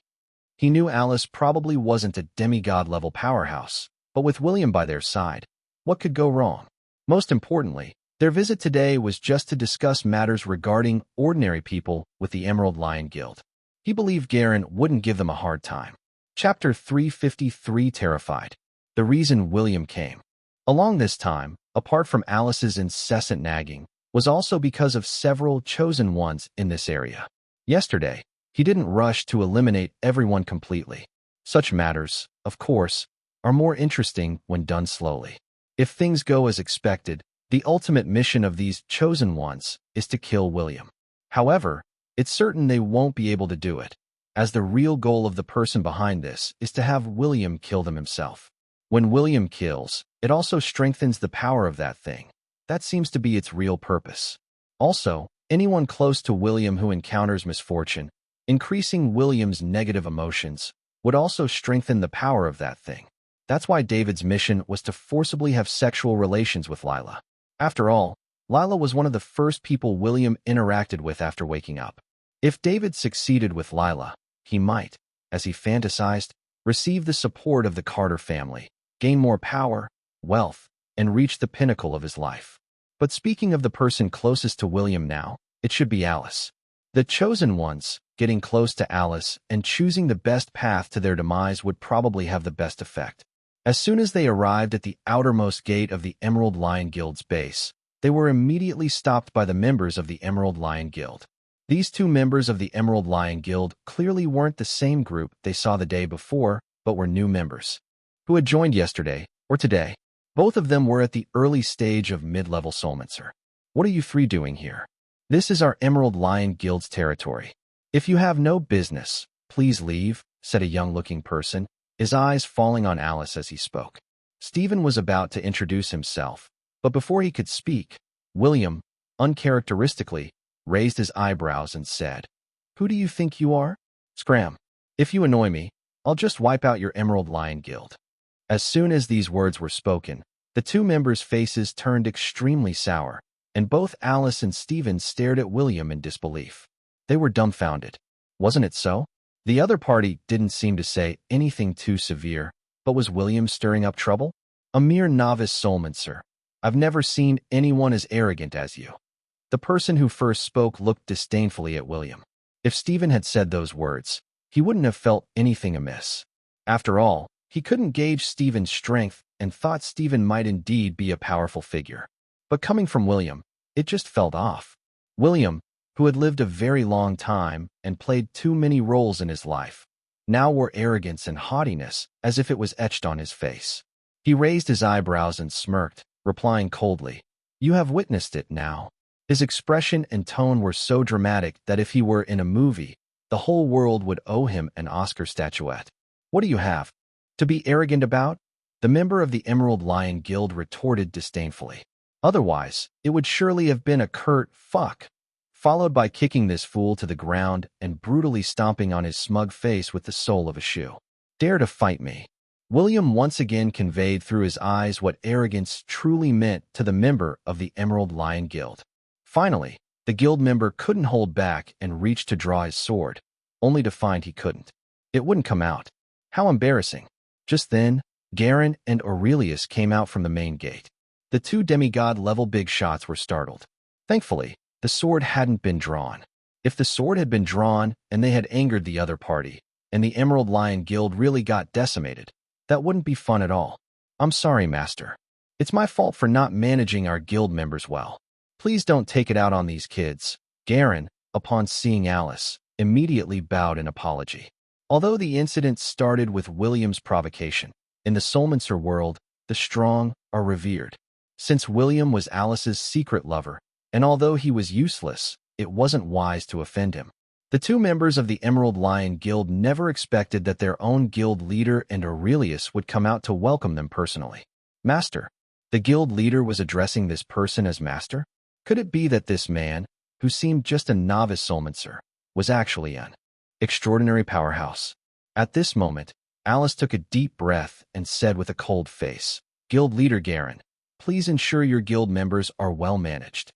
He knew Alice probably wasn't a demigod-level powerhouse, but with William by their side, what could go wrong? Most importantly, their visit today was just to discuss matters regarding ordinary people with the Emerald Lion Guild. He believed Garen wouldn't give them a hard time. Chapter 353 Terrified. The reason William came. Along this time, apart from Alice's incessant nagging, was also because of several chosen ones in this area. Yesterday, he didn't rush to eliminate everyone completely. Such matters, of course, are more interesting when done slowly. If things go as expected, the ultimate mission of these chosen ones is to kill William. However, it's certain they won't be able to do it, as the real goal of the person behind this is to have William kill them himself. When William kills, it also strengthens the power of that thing. That seems to be its real purpose. Also, anyone close to William who encounters misfortune, increasing William's negative emotions, would also strengthen the power of that thing. That's why David's mission was to forcibly have sexual relations with Lila. After all, Lila was one of the first people William interacted with after waking up. If David succeeded with Lila, he might, as he fantasized, receive the support of the Carter family, gain more power, wealth, and reach the pinnacle of his life. But speaking of the person closest to William now, it should be Alice. The chosen ones, getting close to Alice and choosing the best path to their demise would probably have the best effect. As soon as they arrived at the outermost gate of the Emerald Lion Guild's base, they were immediately stopped by the members of the Emerald Lion Guild. These two members of the Emerald Lion Guild clearly weren't the same group they saw the day before, but were new members, who had joined yesterday or today. Both of them were at the early stage of mid-level soulmancer. "What are you three doing here? This is our Emerald Lion Guild's territory. If you have no business, please leave," said a young-looking person, his eyes falling on Alice as he spoke. Stephen was about to introduce himself, but before he could speak, William, uncharacteristically, raised his eyebrows and said, "Who do you think you are? Scram. If you annoy me, I'll just wipe out your Emerald Lion Guild." As soon as these words were spoken, the two members' faces turned extremely sour, and both Alice and Stephen stared at William in disbelief. They were dumbfounded. Wasn't it so? The other party didn't seem to say anything too severe, but was William stirring up trouble? "A mere novice soulmancer. I've never seen anyone as arrogant as you." The person who first spoke looked disdainfully at William. If Stephen had said those words, he wouldn't have felt anything amiss. After all, he couldn't gauge Stephen's strength and thought Stephen might indeed be a powerful figure. But coming from William, it just felt off. William, who had lived a very long time and played too many roles in his life, now wore arrogance and haughtiness as if it was etched on his face. He raised his eyebrows and smirked, replying coldly, "You have witnessed it now." His expression and tone were so dramatic that if he were in a movie, the whole world would owe him an Oscar statuette. "What do you have to be arrogant about?" the member of the Emerald Lion Guild retorted disdainfully. Otherwise, it would surely have been a curt "fuck," followed by kicking this fool to the ground and brutally stomping on his smug face with the sole of a shoe. "Dare to fight me." William once again conveyed through his eyes what arrogance truly meant to the member of the Emerald Lion Guild. Finally, the guild member couldn't hold back and reached to draw his sword, only to find he couldn't. It wouldn't come out. How embarrassing. Just then, Garen and Aurelius came out from the main gate. The two demigod-level big shots were startled. Thankfully, the sword hadn't been drawn. If the sword had been drawn and they had angered the other party, and the Emerald Lion Guild really got decimated, that wouldn't be fun at all. "I'm sorry, Master. It's my fault for not managing our guild members well. Please don't take it out on these kids." Garen, upon seeing Alice, immediately bowed in apology. Although the incident started with William's provocation, in the soulmancer world, the strong are revered. Since William was Alice's secret lover, and although he was useless, it wasn't wise to offend him. The two members of the Emerald Lion Guild never expected that their own guild leader and Aurelius would come out to welcome them personally. Master. The guild leader was addressing this person as master? Could it be that this man, who seemed just a novice soulmancer, was actually an extraordinary powerhouse? At this moment, Alice took a deep breath and said with a cold face, Guild leader Garen, please ensure your guild members are well managed.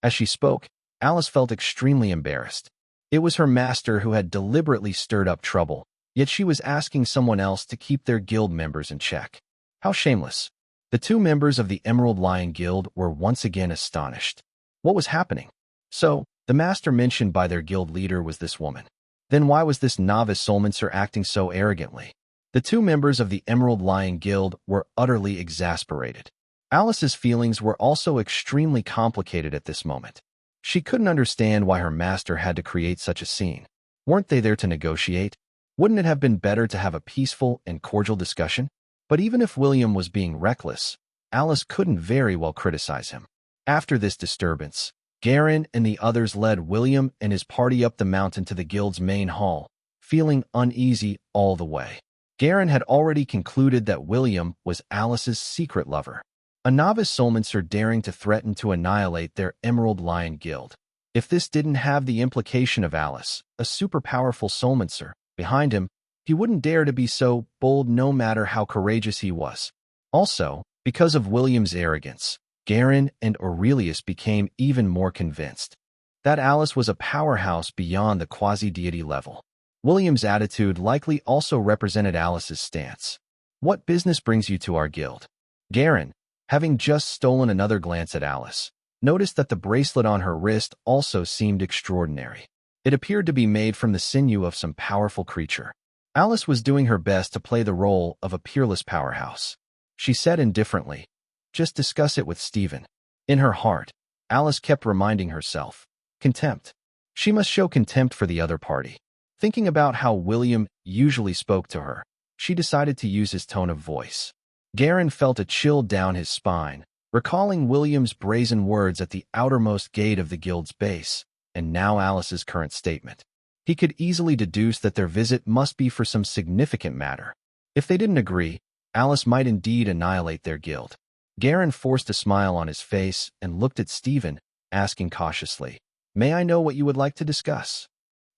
As she spoke, Alice felt extremely embarrassed. It was her master who had deliberately stirred up trouble, yet she was asking someone else to keep their guild members in check. How shameless. The two members of the Emerald Lion Guild were once again astonished. What was happening? So, the master mentioned by their guild leader was this woman. Then why was this novice soulmancer acting so arrogantly? The two members of the Emerald Lion Guild were utterly exasperated. Alice's feelings were also extremely complicated at this moment. She couldn't understand why her master had to create such a scene. Weren't they there to negotiate? Wouldn't it have been better to have a peaceful and cordial discussion? But even if William was being reckless, Alice couldn't very well criticize him. After this disturbance, Garen and the others led William and his party up the mountain to the guild's main hall, feeling uneasy all the way. Garen had already concluded that William was Alice's secret lover, a novice soulmancer daring to threaten to annihilate their Emerald Lion Guild. If this didn't have the implication of Alice, a super powerful soulmancer, behind him, he wouldn't dare to be so bold no matter how courageous he was. Also, because of William's arrogance, Garen and Aurelius became even more convinced that Alice was a powerhouse beyond the quasi-deity level. William's attitude likely also represented Alice's stance. What business brings you to our guild? Garen, having just stolen another glance at Alice, noticed that the bracelet on her wrist also seemed extraordinary. It appeared to be made from the sinew of some powerful creature. Alice was doing her best to play the role of a peerless powerhouse. She said indifferently, just discuss it with Stephen. In her heart, Alice kept reminding herself, contempt. She must show contempt for the other party. Thinking about how William usually spoke to her, she decided to use his tone of voice. Garen felt a chill down his spine, recalling William's brazen words at the outermost gate of the guild's base, and now Alice's current statement. He could easily deduce that their visit must be for some significant matter. If they didn't agree, Alice might indeed annihilate their guild. Garen forced a smile on his face and looked at Stephen, asking cautiously, May I know what you would like to discuss?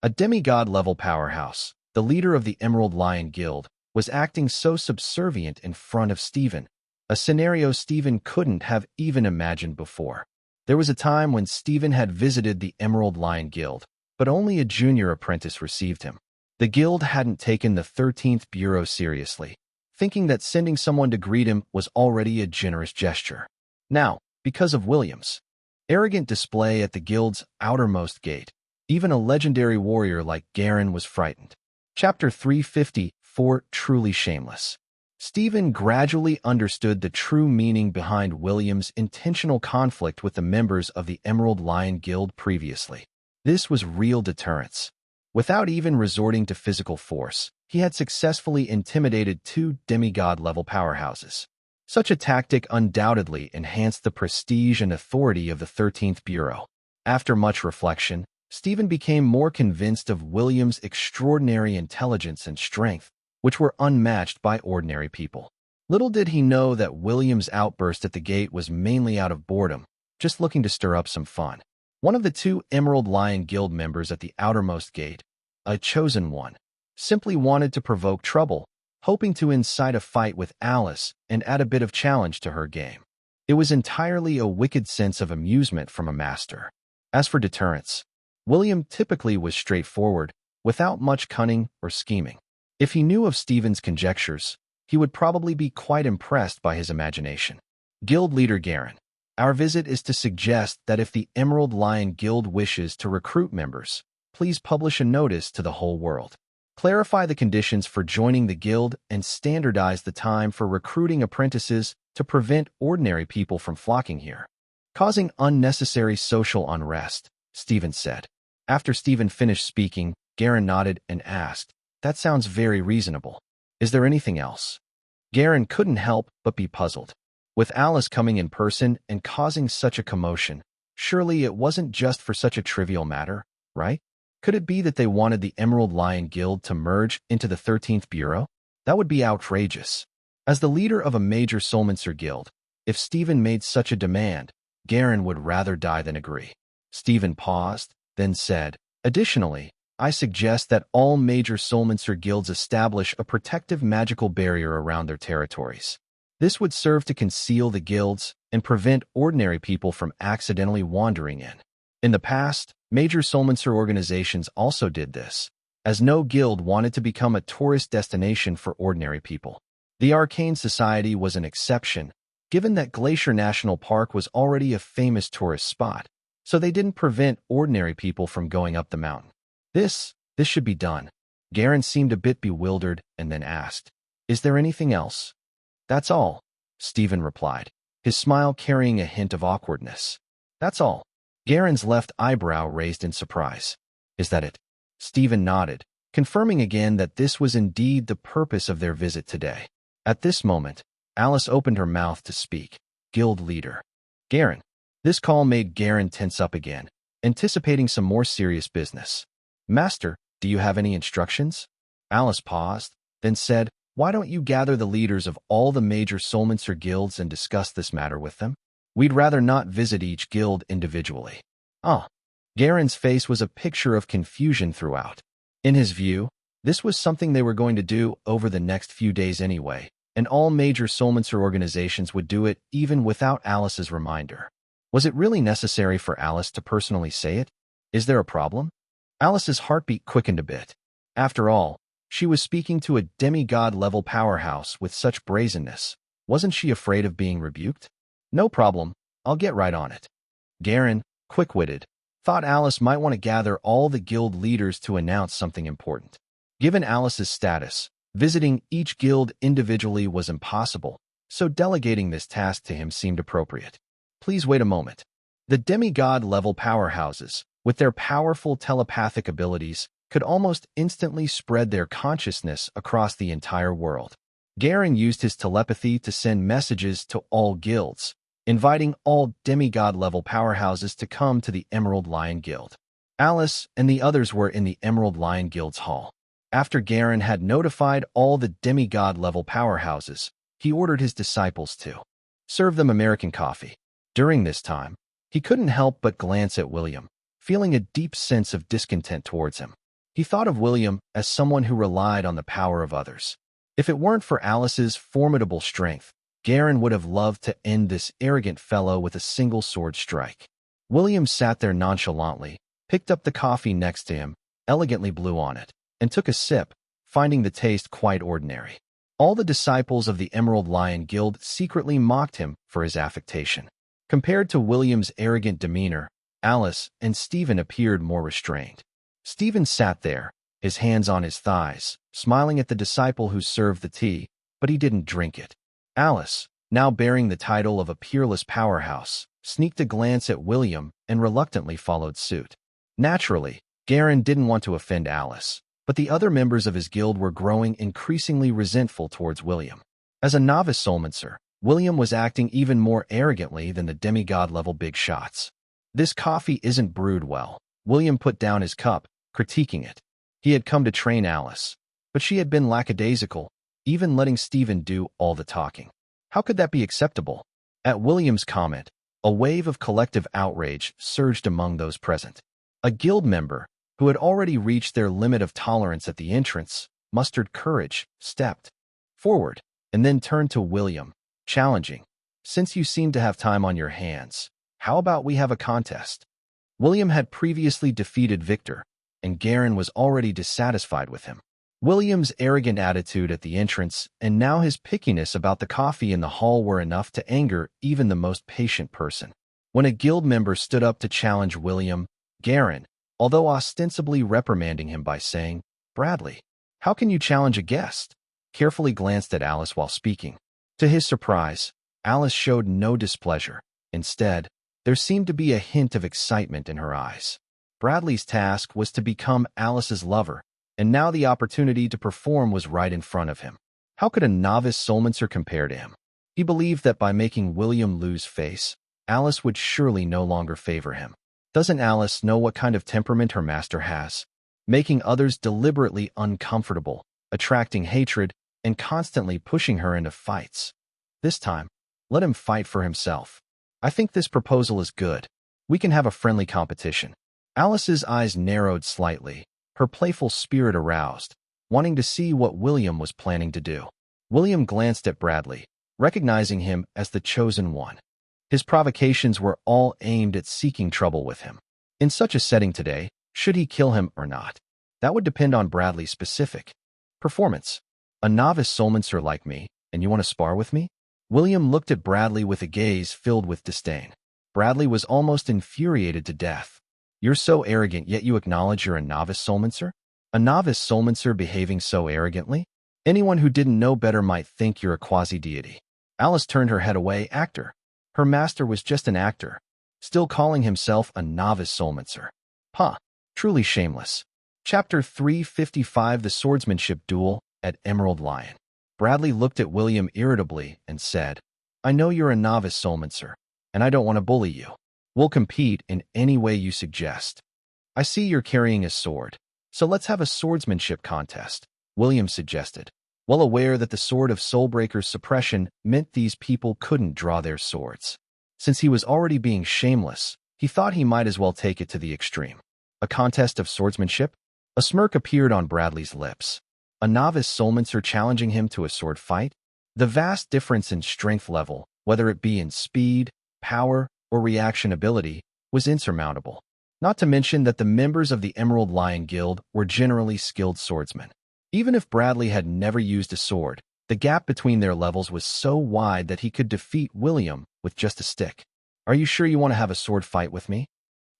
A demigod-level powerhouse, the leader of the Emerald Lion Guild, was acting so subservient in front of Stephen, a scenario Stephen couldn't have even imagined before. There was a time when Stephen had visited the Emerald Lion Guild, but only a junior apprentice received him. The guild hadn't taken the 13th Bureau seriously, thinking that sending someone to greet him was already a generous gesture. Now, because of William's arrogant display at the guild's outermost gate, even a legendary warrior like Garen was frightened. Chapter 354, Truly Shameless. Stephen gradually understood the true meaning behind William's intentional conflict with the members of the Emerald Lion Guild previously. This was real deterrence. Without even resorting to physical force, he had successfully intimidated two demigod-level powerhouses. Such a tactic undoubtedly enhanced the prestige and authority of the 13th Bureau. After much reflection, Stephen became more convinced of William's extraordinary intelligence and strength, which were unmatched by ordinary people. Little did he know that William's outburst at the gate was mainly out of boredom, just looking to stir up some fun. One of the two Emerald Lion Guild members at the outermost gate, a chosen one, simply wanted to provoke trouble, hoping to incite a fight with Alice and add a bit of challenge to her game. It was entirely a wicked sense of amusement from a master. As for deterrence, William typically was straightforward, without much cunning or scheming. If he knew of Stephen's conjectures, he would probably be quite impressed by his imagination. Guild leader Garen, our visit is to suggest that if the Emerald Lion Guild wishes to recruit members, please publish a notice to the whole world. Clarify the conditions for joining the guild and standardize the time for recruiting apprentices to prevent ordinary people from flocking here, causing unnecessary social unrest, Stephen said. After Stephen finished speaking, Garen nodded and asked, That sounds very reasonable. Is there anything else? Garen couldn't help but be puzzled. With Alice coming in person and causing such a commotion, surely it wasn't just for such a trivial matter, right? Could it be that they wanted the Emerald Lion Guild to merge into the 13th Bureau? That would be outrageous. As the leader of a major Soulmancer guild, if Stephen made such a demand, Garen would rather die than agree. Stephen paused, then said, "Additionally, I suggest that all major Soulmancer guilds establish a protective magical barrier around their territories. This would serve to conceal the guilds and prevent ordinary people from accidentally wandering in. In the past, major Soulmancer organizations also did this, as no guild wanted to become a tourist destination for ordinary people. The Arcane Society was an exception, given that Glacier National Park was already a famous tourist spot, so they didn't prevent ordinary people from going up the mountain. This should be done." Garen seemed a bit bewildered and then asked, "Is there anything else?" "That's all," Stephen replied, his smile carrying a hint of awkwardness. "That's all." Garen's left eyebrow raised in surprise. "Is that it?" Stephen nodded, confirming again that this was indeed the purpose of their visit today. At this moment, Alice opened her mouth to speak. "Guild leader." "Garen." This call made Garen tense up again, anticipating some more serious business. "Master, do you have any instructions?" Alice paused, then said, "Why don't you gather the leaders of all the major Soulmancer guilds and discuss this matter with them? We'd rather not visit each guild individually." Ah. Garen's face was a picture of confusion throughout. In his view, this was something they were going to do over the next few days anyway, and all major Soulmancer organizations would do it even without Alice's reminder. Was it really necessary for Alice to personally say it? Is there a problem? Alice's heartbeat quickened a bit. After all, she was speaking to a demigod-level powerhouse with such brazenness. Wasn't she afraid of being rebuked? "No problem, I'll get right on it." Garen, quick-witted, thought Alice might want to gather all the guild leaders to announce something important. Given Alice's status, visiting each guild individually was impossible, so delegating this task to him seemed appropriate. Please wait a moment. The demigod-level powerhouses, with their powerful telepathic abilities, could almost instantly spread their consciousness across the entire world. Garen used his telepathy to send messages to all guilds, inviting all demigod-level powerhouses to come to the Emerald Lion Guild. Alice and the others were in the Emerald Lion Guild's hall. After Garen had notified all the demigod-level powerhouses, he ordered his disciples to serve them American coffee. During this time, he couldn't help but glance at William, feeling a deep sense of discontent towards him. He thought of William as someone who relied on the power of others. If it weren't for Alice's formidable strength, Garen would have loved to end this arrogant fellow with a single sword strike. William sat there nonchalantly, picked up the coffee next to him, elegantly blew on it, and took a sip, finding the taste quite ordinary. All the disciples of the Emerald Lion Guild secretly mocked him for his affectation. Compared to William's arrogant demeanor, Alice and Stephen appeared more restrained. Stephen sat there, his hands on his thighs, smiling at the disciple who served the tea, but he didn't drink it. Alice, now bearing the title of a peerless powerhouse, sneaked a glance at William and reluctantly followed suit. Naturally, Garen didn't want to offend Alice, but the other members of his guild were growing increasingly resentful towards William. As a novice Soulmancer, William was acting even more arrogantly than the demigod-level big shots. "This coffee isn't brewed well." William put down his cup, critiquing it. He had come to train Alice, but she had been lackadaisical, even letting Stephen do all the talking. How could that be acceptable? At William's comment, a wave of collective outrage surged among those present. A guild member, who had already reached their limit of tolerance at the entrance, mustered courage, stepped forward, and then turned to William, challenging, "Since you seem to have time on your hands, how about we have a contest?" William had previously defeated Victor, and Garen was already dissatisfied with him. William's arrogant attitude at the entrance and now his pickiness about the coffee in the hall were enough to anger even the most patient person. When a guild member stood up to challenge William, Garen, although ostensibly reprimanding him by saying, "Bradley, how can you challenge a guest?" carefully glanced at Alice while speaking. To his surprise, Alice showed no displeasure. Instead, there seemed to be a hint of excitement in her eyes. Bradley's task was to become Alice's lover, and now the opportunity to perform was right in front of him. How could a novice soulmancer compare to him? He believed that by making William lose face, Alice would surely no longer favor him. Doesn't Alice know what kind of temperament her master has? Making others deliberately uncomfortable, attracting hatred, and constantly pushing her into fights. This time, let him fight for himself. I think this proposal is good. We can have a friendly competition. Alice's eyes narrowed slightly, her playful spirit aroused, wanting to see what William was planning to do. William glanced at Bradley, recognizing him as the chosen one. His provocations were all aimed at seeking trouble with him. In such a setting today, should he kill him or not? That would depend on Bradley's specific performance. A novice soulmancer like me, and you want to spar with me? William looked at Bradley with a gaze filled with disdain. Bradley was almost infuriated to death. You're so arrogant, yet you acknowledge you're a novice soulmancer? A novice soulmancer behaving so arrogantly? Anyone who didn't know better might think you're a quasi-deity. Alice turned her head away. Actor. Her master was just an actor, still calling himself a novice soulmancer. Huh. Truly shameless. Chapter 355 The Swordsmanship Duel at Emerald Lion. Bradley looked at William irritably and said, I know you're a novice soulmancer, and I don't want to bully you. We'll compete in any way you suggest. I see you're carrying a sword, so let's have a swordsmanship contest, William suggested, well aware that the sword of Soulbreaker's suppression meant these people couldn't draw their swords. Since he was already being shameless, he thought he might as well take it to the extreme. A contest of swordsmanship? A smirk appeared on Bradley's lips. A novice soulmancer challenging him to a sword fight? The vast difference in strength level, whether it be in speed, power, or reaction ability, was insurmountable. Not to mention that the members of the Emerald Lion Guild were generally skilled swordsmen. Even if Bradley had never used a sword, the gap between their levels was so wide that he could defeat William with just a stick. Are you sure you want to have a sword fight with me?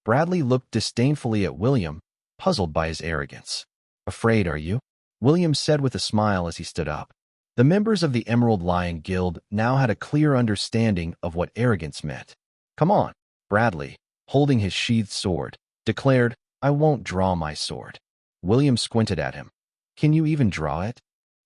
Bradley looked disdainfully at William, puzzled by his arrogance. Afraid, are you? William said with a smile as he stood up. The members of the Emerald Lion Guild now had a clear understanding of what arrogance meant. Come on, Bradley, holding his sheathed sword, declared, I won't draw my sword. William squinted at him. Can you even draw it?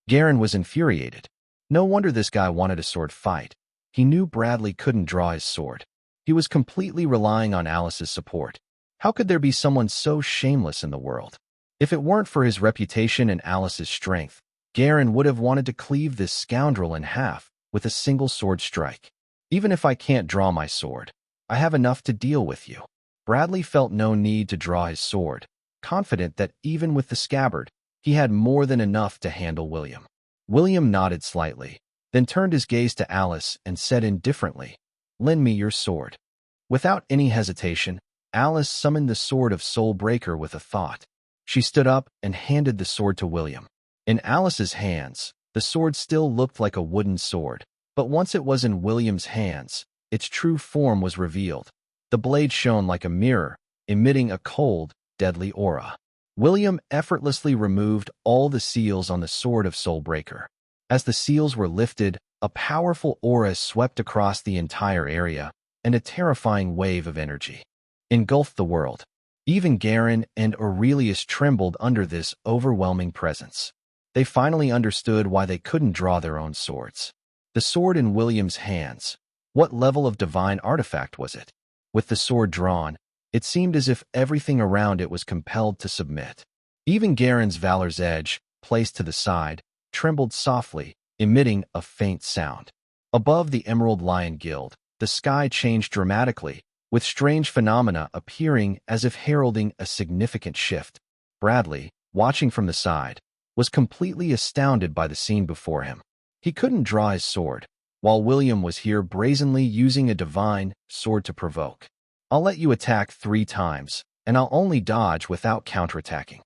Garen was infuriated. No wonder this guy wanted a sword fight. He knew Bradley couldn't draw his sword. He was completely relying on Alice's support. How could there be someone so shameless in the world? If it weren't for his reputation and Alice's strength, Garen would have wanted to cleave this scoundrel in half with a single sword strike. Even if I can't draw my sword, I have enough to deal with you. Bradley felt no need to draw his sword, confident that even with the scabbard, he had more than enough to handle William. William nodded slightly, then turned his gaze to Alice and said indifferently, Lend me your sword. Without any hesitation, Alice summoned the sword of Soulbreaker with a thought. She stood up and handed the sword to William. In Alice's hands, the sword still looked like a wooden sword, but once it was in William's hands, its true form was revealed. The blade shone like a mirror, emitting a cold, deadly aura. William effortlessly removed all the seals on the sword of Soulbreaker. As the seals were lifted, a powerful aura swept across the entire area, and a terrifying wave of energy engulfed the world. Even Garen and Aurelius trembled under this overwhelming presence. They finally understood why they couldn't draw their own swords. The sword in William's hands. What level of divine artifact was it? With the sword drawn, it seemed as if everything around it was compelled to submit. Even Garen's valor's edge, placed to the side, trembled softly, emitting a faint sound. Above the Emerald Lion Guild, the sky changed dramatically, with strange phenomena appearing as if heralding a significant shift. Bradley, watching from the side, was completely astounded by the scene before him. He couldn't draw his sword, while William was here brazenly using a divine sword to provoke. I'll let you attack 3 times, and I'll only dodge without counterattacking.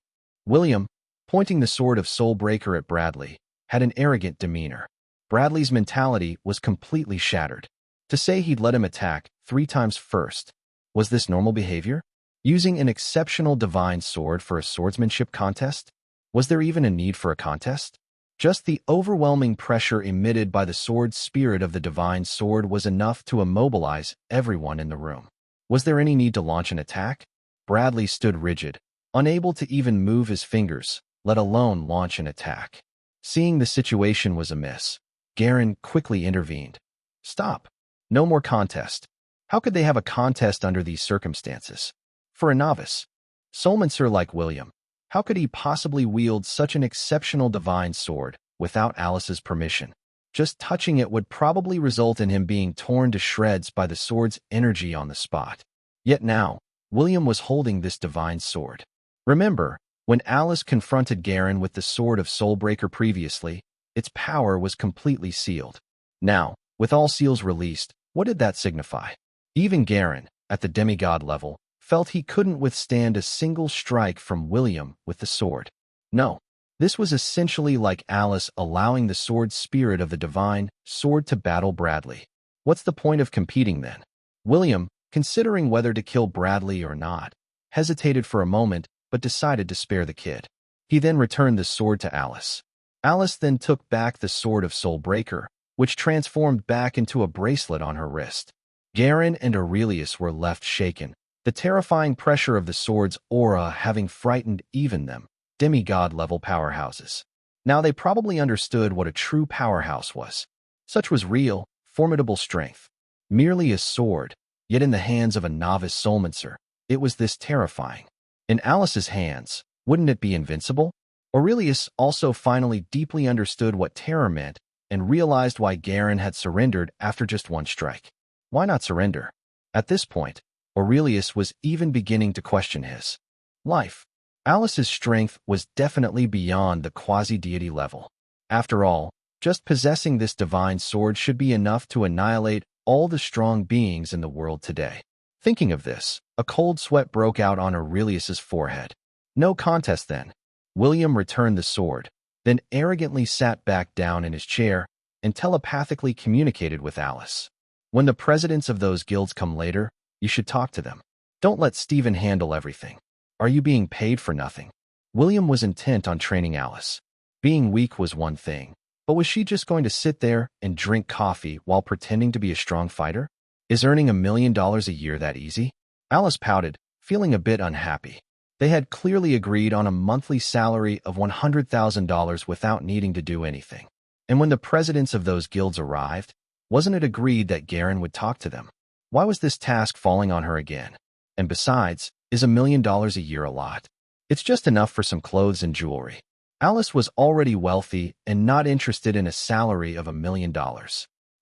William, pointing the sword of Soulbreaker at Bradley, had an arrogant demeanor. Bradley's mentality was completely shattered. To say he'd let him attack 3 times first, was this normal behavior? Using an exceptional divine sword for a swordsmanship contest? Was there even a need for a contest? Just the overwhelming pressure emitted by the sword spirit of the divine sword was enough to immobilize everyone in the room. Was there any need to launch an attack? Bradley stood rigid, unable to even move his fingers, let alone launch an attack. Seeing the situation was amiss, Garen quickly intervened. Stop. No more contest. How could they have a contest under these circumstances? For a novice, soulmancer like William, how could he possibly wield such an exceptional divine sword without Alice's permission? Just touching it would probably result in him being torn to shreds by the sword's energy on the spot. Yet now, William was holding this divine sword. Remember, when Alice confronted Garen with the Sword of Soulbreaker previously, its power was completely sealed. Now, with all seals released, what did that signify? Even Garen, at the demigod level, felt he couldn't withstand a single strike from William with the sword. No, this was essentially like Alice allowing the sword spirit of the divine sword to battle Bradley. What's the point of competing then? William, considering whether to kill Bradley or not, hesitated for a moment but decided to spare the kid. He then returned the sword to Alice. Alice then took back the Sword of Soulbreaker, which transformed back into a bracelet on her wrist. Garen and Aurelius were left shaken, the terrifying pressure of the sword's aura having frightened even them, demigod-level powerhouses. Now they probably understood what a true powerhouse was. Such was real, formidable strength. Merely a sword, yet in the hands of a novice soulmancer, it was this terrifying. In Alice's hands, wouldn't it be invincible? Aurelius also finally deeply understood what terror meant and realized why Garen had surrendered after just one strike. Why not surrender? At this point, Aurelius was even beginning to question his life. Alice's strength was definitely beyond the quasi-deity level. After all, just possessing this divine sword should be enough to annihilate all the strong beings in the world today. Thinking of this, a cold sweat broke out on Aurelius's forehead. No contest then. William returned the sword, then arrogantly sat back down in his chair and telepathically communicated with Alice. When the presidents of those guilds come later, you should talk to them. Don't let Stephen handle everything. Are you being paid for nothing? William was intent on training Alice. Being weak was one thing, but was she just going to sit there and drink coffee while pretending to be a strong fighter? Is earning $1 million a year that easy? Alice pouted, feeling a bit unhappy. They had clearly agreed on a monthly salary of $100,000 without needing to do anything. And when the presidents of those guilds arrived, wasn't it agreed that Garen would talk to them? Why was this task falling on her again? And besides, is $1 million a year a lot? It's just enough for some clothes and jewelry. Alice was already wealthy and not interested in a salary of $1 million.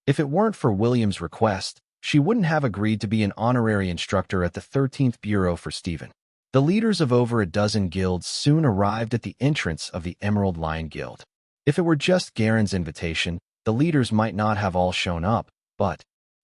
If it weren't for William's request, she wouldn't have agreed to be an honorary instructor at the 13th Bureau for Stephen. The leaders of over a dozen guilds soon arrived at the entrance of the Emerald Lion Guild. If it were just Garen's invitation, the leaders might not have all shown up, but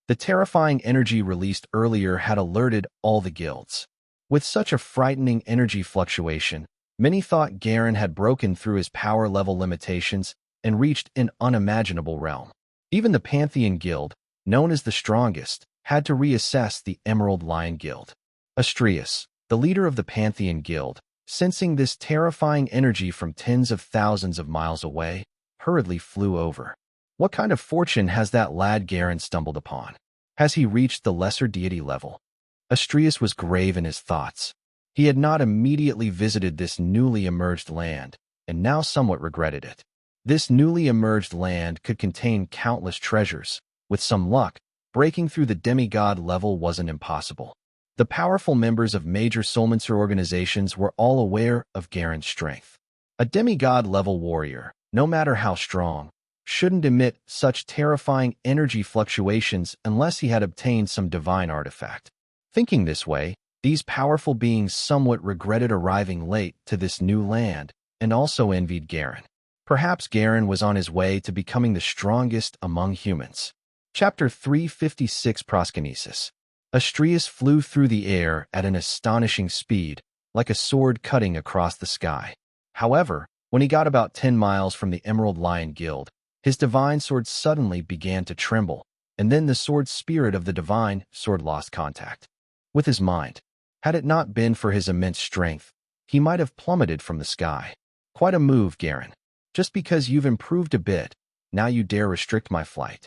the terrifying energy released earlier had alerted all the guilds. With such a frightening energy fluctuation, many thought Garen had broken through his power level limitations and reached an unimaginable realm. Even the Pantheon Guild, known as the strongest, had to reassess the Emerald Lion Guild. Astrius, the leader of the Pantheon Guild, sensing this terrifying energy from tens of thousands of miles away, hurriedly flew over. What kind of fortune has that lad Garen stumbled upon? Has he reached the lesser deity level? Astrius was grave in his thoughts. He had not immediately visited this newly emerged land, and now somewhat regretted it. This newly emerged land could contain countless treasures. With some luck, breaking through the demigod level wasn't impossible. The powerful members of major soulmancer organizations were all aware of Garen's strength. A demigod-level warrior, no matter how strong, shouldn't emit such terrifying energy fluctuations unless he had obtained some divine artifact. Thinking this way, these powerful beings somewhat regretted arriving late to this new land and also envied Garen. Perhaps Garen was on his way to becoming the strongest among humans. Chapter 356 Proskinesis. Astrius flew through the air at an astonishing speed, like a sword cutting across the sky. However, when he got about 10 miles from the Emerald Lion Guild, his divine sword suddenly began to tremble, and then the sword spirit of the divine sword lost contact with his mind. Had it not been for his immense strength, he might have plummeted from the sky. Quite a move, Garen. Just because you've improved a bit, now you dare restrict my flight.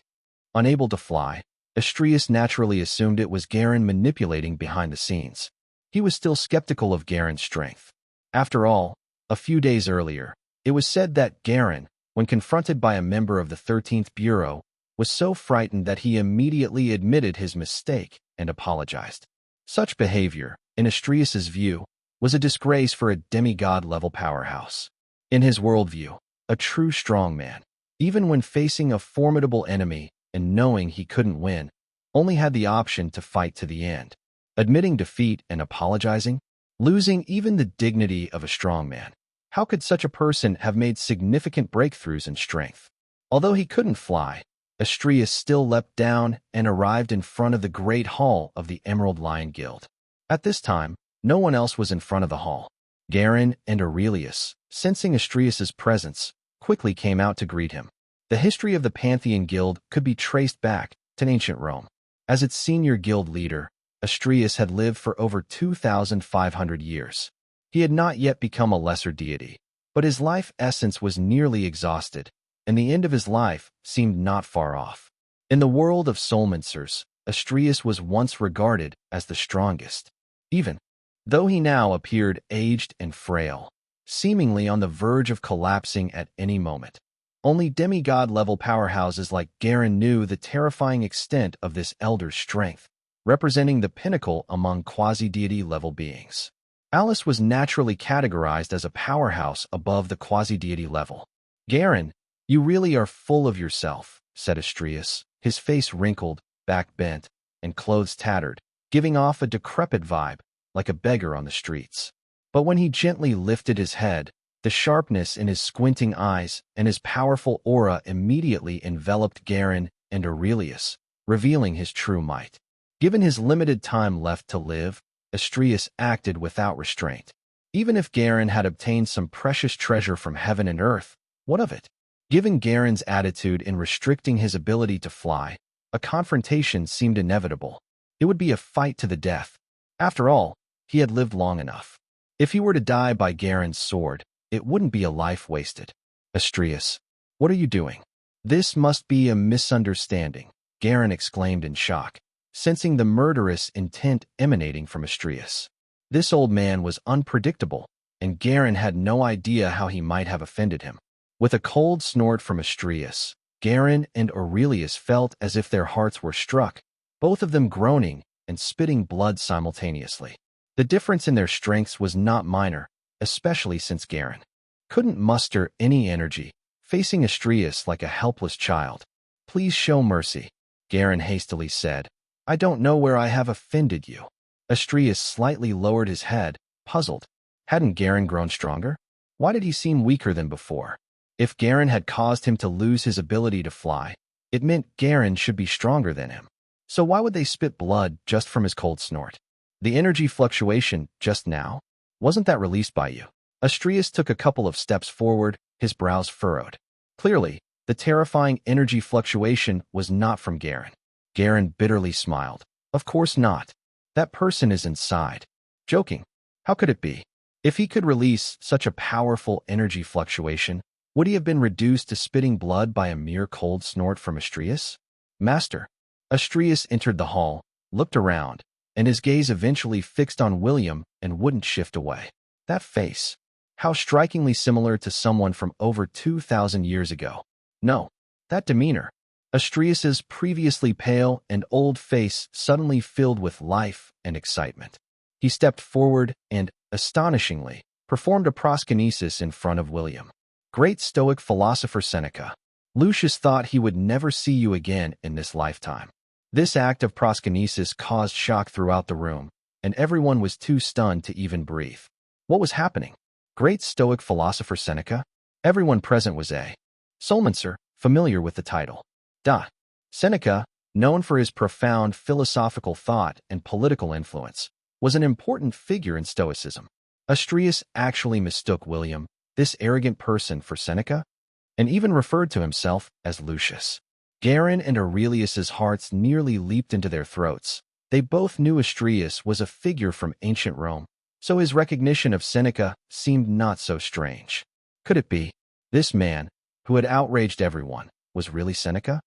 Unable to fly, Astrius naturally assumed it was Garen manipulating behind the scenes. He was still skeptical of Garen's strength. After all, a few days earlier, it was said that Garen, when confronted by a member of the 13th Bureau, was so frightened that he immediately admitted his mistake and apologized. Such behavior, in Astrius's view, was a disgrace for a demigod-level powerhouse. In his worldview, a true strongman, even when facing a formidable enemy and knowing he couldn't win, only had the option to fight to the end. Admitting defeat and apologizing, losing even the dignity of a strongman. How could such a person have made significant breakthroughs in strength? Although he couldn't fly, Astrius still leapt down and arrived in front of the great hall of the Emerald Lion Guild. At this time, no one else was in front of the hall. Garin and Aurelius, sensing Astrius's presence, quickly came out to greet him. The history of the Pantheon Guild could be traced back to ancient Rome. As its senior guild leader, Astrius had lived for over 2,500 years. He had not yet become a lesser deity, but his life essence was nearly exhausted, and the end of his life seemed not far off. In the world of soulmancers, Astrius was once regarded as the strongest, even though he now appeared aged and frail, seemingly on the verge of collapsing at any moment. Only demigod-level powerhouses like Garin knew the terrifying extent of this elder's strength, representing the pinnacle among quasi-deity-level beings. Alice was naturally categorized as a powerhouse above the quasi-deity level. "Garin, you really are full of yourself," said Astrius, his face wrinkled, back bent, and clothes tattered, giving off a decrepit vibe, like a beggar on the streets. But when he gently lifted his head, the sharpness in his squinting eyes and his powerful aura immediately enveloped Garin and Aurelius, revealing his true might. Given his limited time left to live, Astrius acted without restraint. Even if Garin had obtained some precious treasure from heaven and earth, what of it? Given Garin's attitude in restricting his ability to fly, a confrontation seemed inevitable. It would be a fight to the death. After all, he had lived long enough. If he were to die by Garin's sword, it wouldn't be a life wasted. "Astrius, what are you doing?" "This must be a misunderstanding," Garin exclaimed in shock, sensing the murderous intent emanating from Astrius. This old man was unpredictable, and Garin had no idea how he might have offended him. With a cold snort from Astrius, Garin and Aurelius felt as if their hearts were struck, both of them groaning and spitting blood simultaneously. The difference in their strengths was not minor, especially since Garin couldn't muster any energy, facing Astrius like a helpless child. "Please show mercy," Garin hastily said. "I don't know where I have offended you." Astrius slightly lowered his head, puzzled. Hadn't Garin grown stronger? Why did he seem weaker than before? If Garin had caused him to lose his ability to fly, it meant Garin should be stronger than him. So why would they spit blood just from his cold snort? The energy fluctuation just now? Wasn't that released by you? Astrius took a couple of steps forward, his brows furrowed. Clearly, the terrifying energy fluctuation was not from Garin. Garin bitterly smiled. "Of course not. That person is inside." Joking. How could it be? If he could release such a powerful energy fluctuation, would he have been reduced to spitting blood by a mere cold snort from Astrius? "Master." Astrius entered the hall, looked around, and his gaze eventually fixed on William and wouldn't shift away. That face. How strikingly similar to someone from over 2,000 years ago. No, that demeanor. Astrius's previously pale and old face suddenly filled with life and excitement. He stepped forward and, astonishingly, performed a proskynesis in front of William. "Great Stoic philosopher Seneca, Lucius thought he would never see you again in this lifetime." This act of proskynesis caused shock throughout the room, and everyone was too stunned to even breathe. What was happening? Great Stoic philosopher Seneca? Everyone present was a soulmancer, familiar with the title. Seneca, known for his profound philosophical thought and political influence, was an important figure in Stoicism. Astrius actually mistook William, this arrogant person, for Seneca, and even referred to himself as Lucius. Garin and Aurelius's hearts nearly leaped into their throats. They both knew Astrius was a figure from ancient Rome, so his recognition of Seneca seemed not so strange. Could it be? This man, who had outraged everyone, was really Seneca?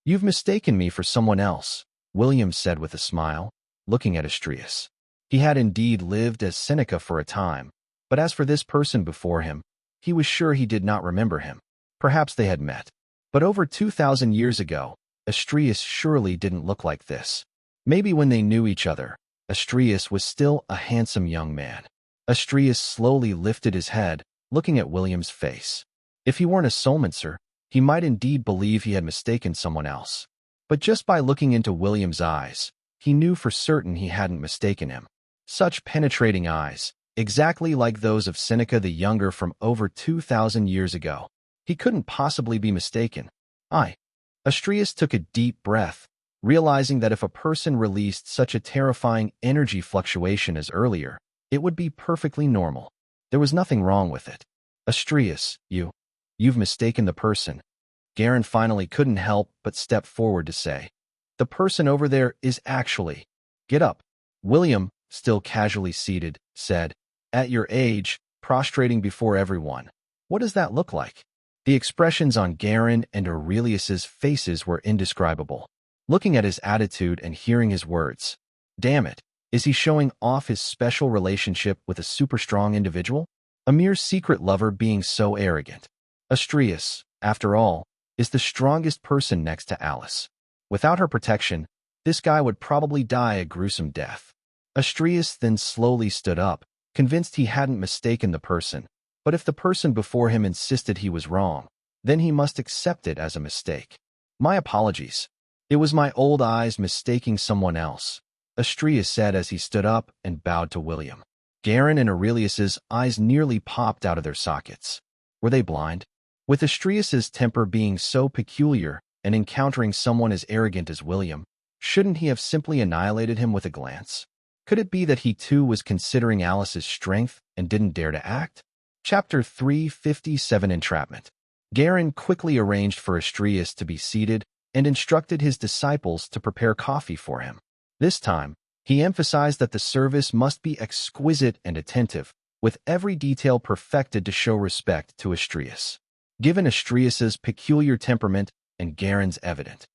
"You've mistaken me for someone else," William said with a smile, looking at Astrius. He had indeed lived as Seneca for a time, but as for this person before him, he was sure he did not remember him. Perhaps they had met. But over 2,000 years ago, Astrius surely didn't look like this. Maybe when they knew each other, Astrius was still a handsome young man. Astrius slowly lifted his head, looking at William's face. If he weren't a soulmancer, he might indeed believe he had mistaken someone else. But just by looking into William's eyes, he knew for certain he hadn't mistaken him. Such penetrating eyes, exactly like those of Seneca the Younger from over 2,000 years ago. He couldn't possibly be mistaken. Astrius took a deep breath, realizing that if a person released such a terrifying energy fluctuation as earlier, it would be perfectly normal. There was nothing wrong with it. Astrius, you've mistaken the person. Garen finally couldn't help but step forward to say. The person over there is actually. Get up. William, still casually seated, said. At your age, prostrating before everyone. What does that look like? The expressions on Garen and Aurelius's faces were indescribable. Looking at his attitude and hearing his words. Damn it, is he showing off his special relationship with a super-strong individual? A mere secret lover being so arrogant. Astrius, after all, is the strongest person next to Alice. Without her protection, this guy would probably die a gruesome death. Astrius then slowly stood up, convinced he hadn't mistaken the person. But if the person before him insisted he was wrong, then he must accept it as a mistake. My apologies. It was my old eyes mistaking someone else, Astrius said as he stood up and bowed to William. Garen and Aurelius's eyes nearly popped out of their sockets. Were they blind? With Astrius's temper being so peculiar and encountering someone as arrogant as William, shouldn't he have simply annihilated him with a glance? Could it be that he too was considering Alice's strength and didn't dare to act? Chapter 357 Entrapment. Garen quickly arranged for Astrius to be seated and instructed his disciples to prepare coffee for him. This time, he emphasized that the service must be exquisite and attentive, with every detail perfected to show respect to Astrius. Given Astrius's peculiar temperament and Garen's evident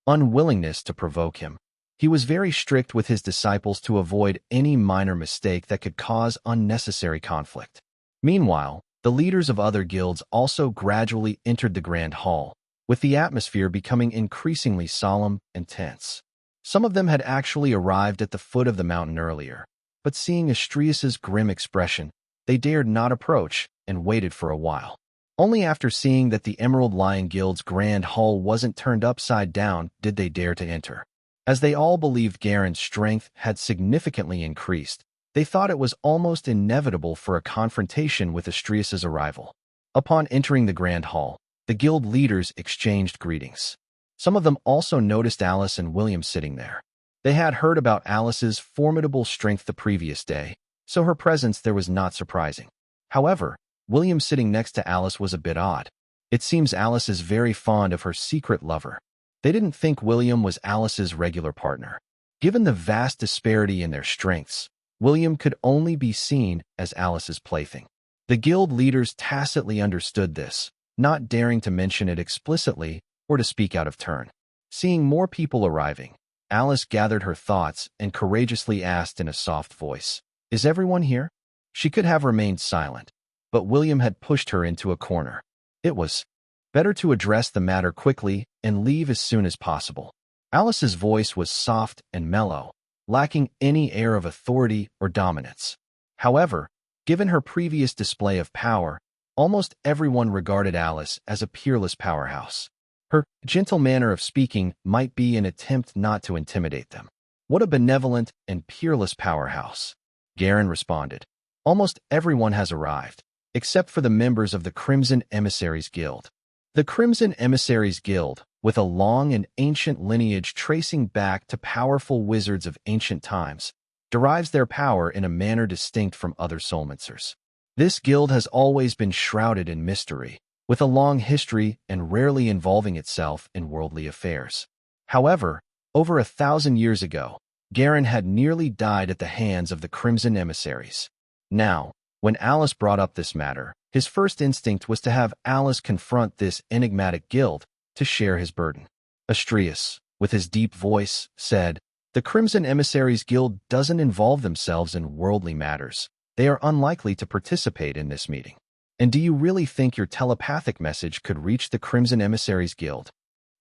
unwillingness to provoke him, he was very strict with his disciples to avoid any minor mistake that could cause unnecessary conflict. Meanwhile, the leaders of other guilds also gradually entered the grand hall, with the atmosphere becoming increasingly solemn and tense. Some of them had actually arrived at the foot of the mountain earlier, but seeing Astrius's grim expression, they dared not approach and waited for a while. Only after seeing that the Emerald Lion Guild's grand hall wasn't turned upside down did they dare to enter. As they all believed Garen's strength had significantly increased, they thought it was almost inevitable for a confrontation with Astrius's arrival. Upon entering the grand hall, the guild leaders exchanged greetings. Some of them also noticed Alice and William sitting there. They had heard about Alice's formidable strength the previous day, so her presence there was not surprising. However, William sitting next to Alice was a bit odd. It seems Alice is very fond of her secret lover. They didn't think William was Alice's regular partner. Given the vast disparity in their strengths, William could only be seen as Alice's plaything. The guild leaders tacitly understood this, not daring to mention it explicitly or to speak out of turn. Seeing more people arriving, Alice gathered her thoughts and courageously asked in a soft voice, "Is everyone here?" She could have remained silent, but William had pushed her into a corner. It was better to address the matter quickly and leave as soon as possible. Alice's voice was soft and mellow, lacking any air of authority or dominance. However, given her previous display of power, almost everyone regarded Alice as a peerless powerhouse. Her gentle manner of speaking might be an attempt not to intimidate them. What a benevolent and peerless powerhouse, Garen responded. Almost everyone has arrived, except for the members of the Crimson Emissaries Guild. The Crimson Emissaries Guild, with a long and ancient lineage tracing back to powerful wizards of ancient times, derives their power in a manner distinct from other soulmancers. This guild has always been shrouded in mystery, with a long history and rarely involving itself in worldly affairs. However, over 1,000 years ago, Garen had nearly died at the hands of the Crimson Emissaries. Now, when Alice brought up this matter, his first instinct was to have Alice confront this enigmatic guild to share his burden. Astrius, with his deep voice, said, "The Crimson Emissaries Guild doesn't involve themselves in worldly matters. They are unlikely to participate in this meeting." And do you really think your telepathic message could reach the Crimson Emissaries Guild?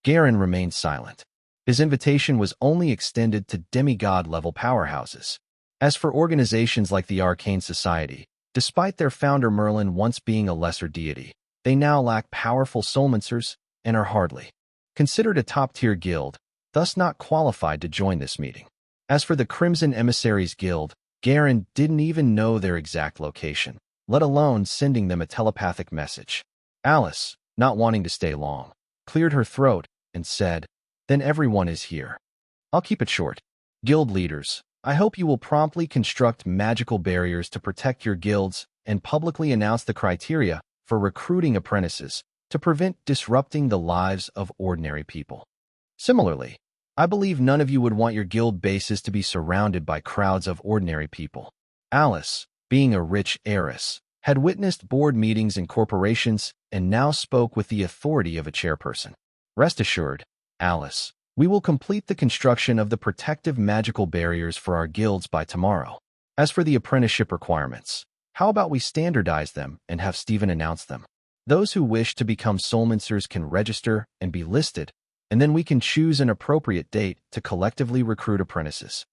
Garen remained silent. His invitation was only extended to demigod-level powerhouses. As for organizations like the Arcane Society, despite their founder Merlin once being a lesser deity, they now lack powerful soulmancers and are hardly considered a top-tier guild, thus not qualified to join this meeting. As for the Crimson Emissaries Guild, Garen didn't even know their exact location, let alone sending them a telepathic message. Alice, not wanting to stay long, cleared her throat and said, "Then everyone is here. I'll keep it short. Guild leaders, I hope you will promptly construct magical barriers to protect your guilds and publicly announce the criteria for recruiting apprentices to prevent disrupting the lives of ordinary people. Similarly, I believe none of you would want your guild bases to be surrounded by crowds of ordinary people." Alice, being a rich heiress, had witnessed board meetings in corporations and now spoke with the authority of a chairperson. "Rest assured, Alice, we will complete the construction of the protective magical barriers for our guilds by tomorrow. As for the apprenticeship requirements, how about we standardize them and have Stephen announce them? Those who wish to become soulmancers can register and be listed, and then we can choose an appropriate date to collectively recruit apprentices."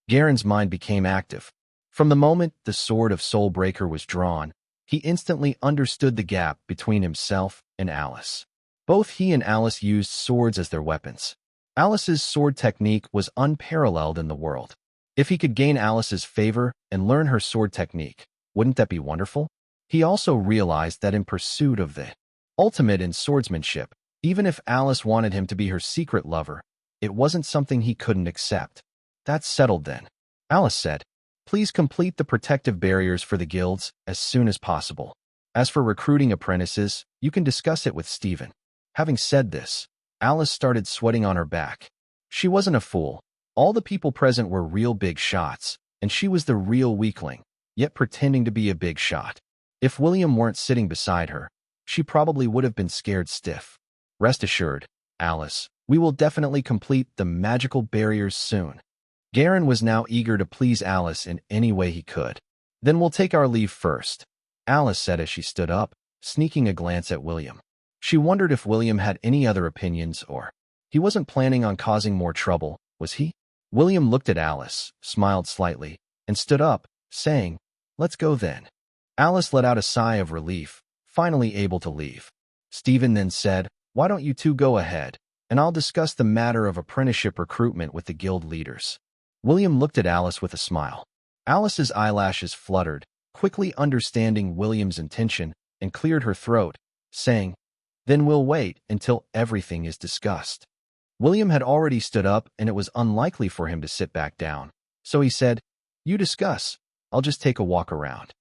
Garen's mind became active. From the moment the sword of Soulbreaker was drawn, he instantly understood the gap between himself and Alice. Both he and Alice used swords as their weapons. Alice's sword technique was unparalleled in the world. If he could gain Alice's favor and learn her sword technique, wouldn't that be wonderful? He also realized that in pursuit of the ultimate in swordsmanship, even if Alice wanted him to be her secret lover, it wasn't something he couldn't accept. "That's settled then," Alice said. "Please complete the protective barriers for the guilds as soon as possible. As for recruiting apprentices, you can discuss it with Stephen." Having said this, Alice started sweating on her back. She wasn't a fool. All the people present were real big shots, and she was the real weakling, yet pretending to be a big shot. If William weren't sitting beside her, she probably would have been scared stiff. "Rest assured, Alice, we will definitely complete the magical barriers soon." Garen was now eager to please Alice in any way he could. "Then we'll take our leave first," Alice said as she stood up, sneaking a glance at William. She wondered if William had any other opinions or he wasn't planning on causing more trouble, was he? William looked at Alice, smiled slightly, and stood up, saying, "Let's go then." Alice let out a sigh of relief, finally able to leave. Stephen then said, "Why don't you two go ahead, and I'll discuss the matter of apprenticeship recruitment with the guild leaders." William looked at Alice with a smile. Alice's eyelashes fluttered, quickly understanding William's intention, and cleared her throat, saying, "Then we'll wait until everything is discussed." William had already stood up, and it was unlikely for him to sit back down. So he said, "You discuss. I'll just take a walk around."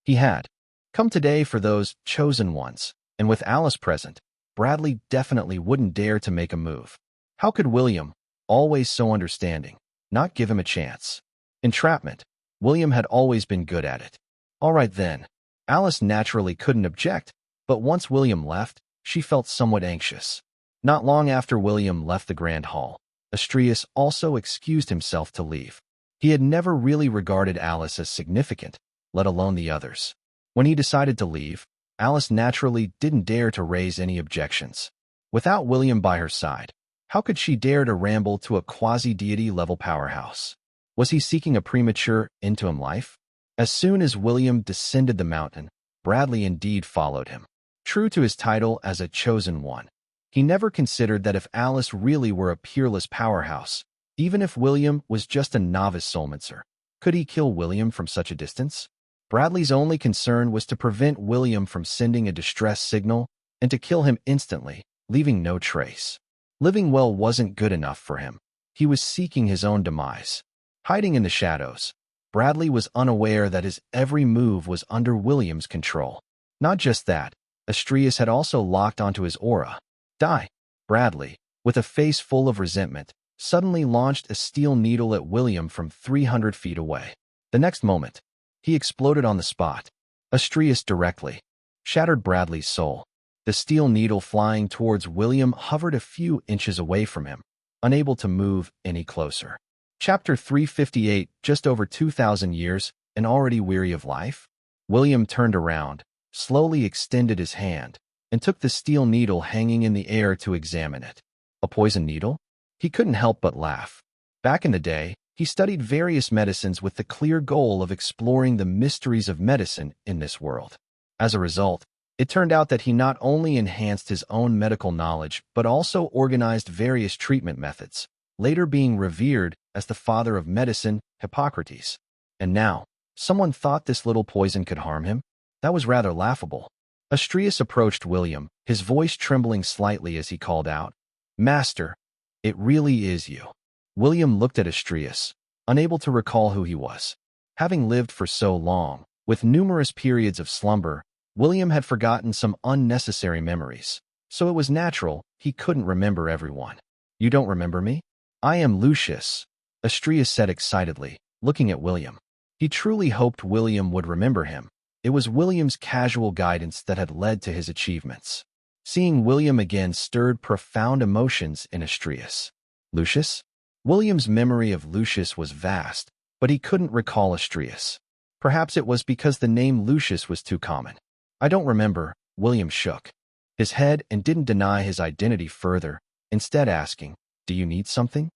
He had come today for those chosen ones, and with Alice present, Bradley definitely wouldn't dare to make a move. How could William, always so understanding, not give him a chance? Entrapment. William had always been good at it. All right then. Alice naturally couldn't object, but once William left, she felt somewhat anxious. Not long after William left the Grand Hall, Astrius also excused himself to leave. He had never really regarded Alice as significant, let alone the others. When he decided to leave, Alice naturally didn't dare to raise any objections. Without William by her side, how could she dare to ramble to a quasi-deity level powerhouse? Was he seeking a premature interim life? As soon as William descended the mountain, Bradley indeed followed him. True to his title as a chosen one, he never considered that if Alice really were a peerless powerhouse, even if William was just a novice soulmancer, could he kill William from such a distance? Bradley's only concern was to prevent William from sending a distress signal and to kill him instantly, leaving no trace. Living well wasn't good enough for him. He was seeking his own demise. Hiding in the shadows, Bradley was unaware that his every move was under William's control. Not just that, Astrius had also locked onto his aura. Die! Bradley, with a face full of resentment, suddenly launched a steel needle at William from 300 feet away. The next moment, he exploded on the spot. Astrius directly shattered Bradley's soul. The steel needle flying towards William hovered a few inches away from him, unable to move any closer. Chapter 358, just over 2,000 years, and already weary of life? William turned around, slowly extended his hand, and took the steel needle hanging in the air to examine it. A poison needle? He couldn't help but laugh. Back in the day, he studied various medicines with the clear goal of exploring the mysteries of medicine in this world. As a result, it turned out that he not only enhanced his own medical knowledge but also organized various treatment methods, later being revered as the father of medicine, Hippocrates. And now, someone thought this little poison could harm him? That was rather laughable. Astrius approached William, his voice trembling slightly as he called out, "Master, it really is you." William looked at Astrius, unable to recall who he was. Having lived for so long, with numerous periods of slumber, William had forgotten some unnecessary memories, so it was natural he couldn't remember everyone. "You don't remember me? I am Lucius," Astrius said excitedly, looking at William. He truly hoped William would remember him. It was William's casual guidance that had led to his achievements. Seeing William again stirred profound emotions in Astrius. Lucius? William's memory of Lucius was vast, but he couldn't recall Astrius. Perhaps it was because the name Lucius was too common. "I don't remember," William shook his head and didn't deny his identity further, instead asking, "Do you need something?"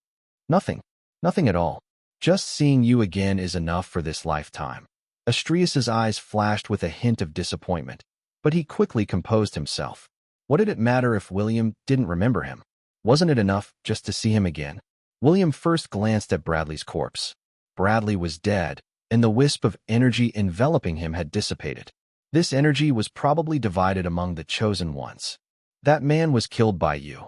"Nothing. Nothing at all. Just seeing you again is enough for this lifetime." Astrius's eyes flashed with a hint of disappointment, but he quickly composed himself. What did it matter if William didn't remember him? Wasn't it enough just to see him again? William first glanced at Bradley's corpse. Bradley was dead, and the wisp of energy enveloping him had dissipated. This energy was probably divided among the chosen ones. "That man was killed by you,"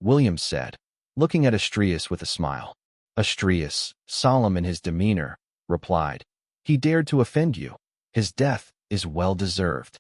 William said, looking at Astrius with a smile. Astrius, solemn in his demeanor, replied, "He dared to offend you. His death is well-deserved."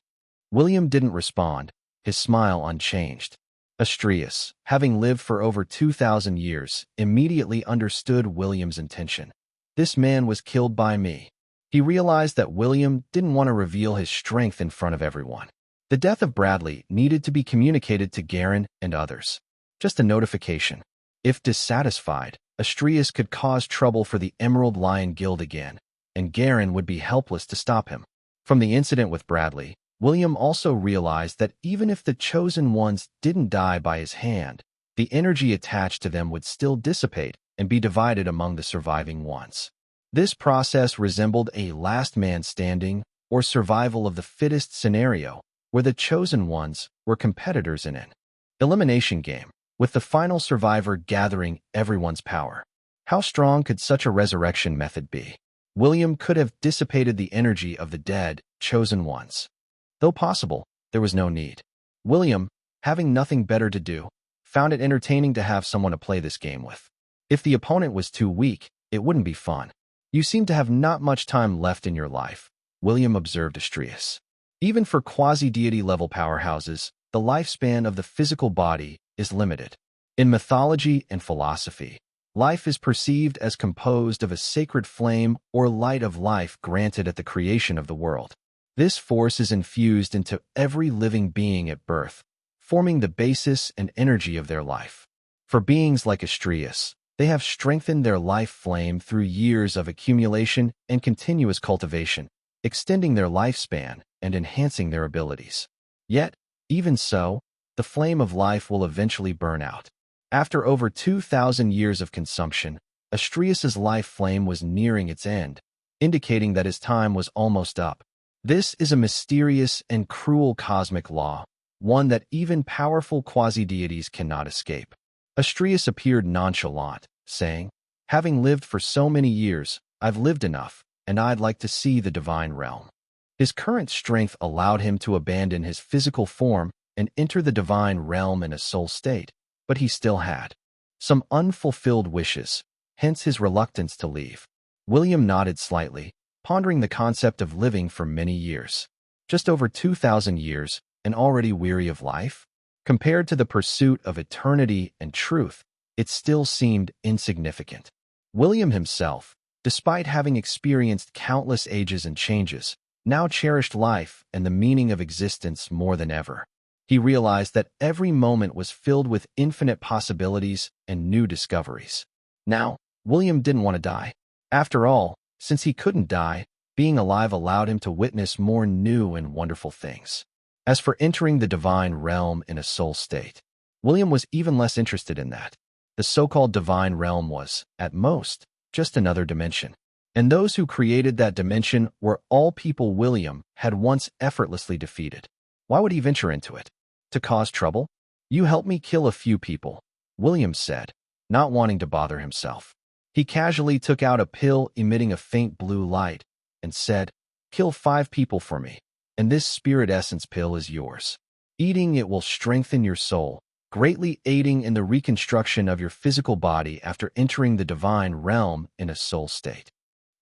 William didn't respond, his smile unchanged. Astrius, having lived for over 2,000 years, immediately understood William's intention. This man was killed by me. He realized that William didn't want to reveal his strength in front of everyone. The death of Bradley needed to be communicated to Garin and others. Just a notification. If dissatisfied, Astrius could cause trouble for the Emerald Lion Guild again, and Garin would be helpless to stop him. From the incident with Bradley, William also realized that even if the chosen ones didn't die by his hand, the energy attached to them would still dissipate and be divided among the surviving ones. This process resembled a last man standing or survival of the fittest scenario, where the chosen ones were competitors in an elimination game, with the final survivor gathering everyone's power. How strong could such a resurrection method be? William could have dissipated the energy of the dead, chosen ones. Though possible, there was no need. William, having nothing better to do, found it entertaining to have someone to play this game with. If the opponent was too weak, it wouldn't be fun. "You seem to have not much time left in your life," William observed Astrius. Even for quasi-deity level powerhouses, the lifespan of the physical body is limited. In mythology and philosophy, life is perceived as composed of a sacred flame or light of life granted at the creation of the world. This force is infused into every living being at birth, forming the basis and energy of their life. For beings like Astrius, they have strengthened their life flame through years of accumulation and continuous cultivation, extending their lifespan and enhancing their abilities. Yet, even so, the flame of life will eventually burn out. After over 2,000 years of consumption, Astrius's life flame was nearing its end, indicating that his time was almost up. This is a mysterious and cruel cosmic law, one that even powerful quasi-deities cannot escape. Astrius appeared nonchalant, saying, "Having lived for so many years, I've lived enough, and I'd like to see the divine realm." His current strength allowed him to abandon his physical form and enter the divine realm in a soul state, but he still had some unfulfilled wishes, hence his reluctance to leave. William nodded slightly, pondering the concept of living for many years. Just over 2,000 years, and already weary of life? Compared to the pursuit of eternity and truth, it still seemed insignificant. William himself, despite having experienced countless ages and changes, now cherished life and the meaning of existence more than ever. He realized that every moment was filled with infinite possibilities and new discoveries. Now, William didn't want to die. After all, since he couldn't die, Being alive allowed him to witness more new and wonderful things. As for entering the divine realm in a soul state, William was even less interested in that. The so-called divine realm was, at most, just another dimension. And those who created that dimension were all people William had once effortlessly defeated. Why would he venture into it? To cause trouble? You help me kill a few people, William said, not wanting to bother himself. He casually took out a pill emitting a faint blue light and said, "Kill 5 people for me, and this spirit essence pill is yours. Eating it will strengthen your soul, greatly aiding in the reconstruction of your physical body after entering the divine realm in a soul state."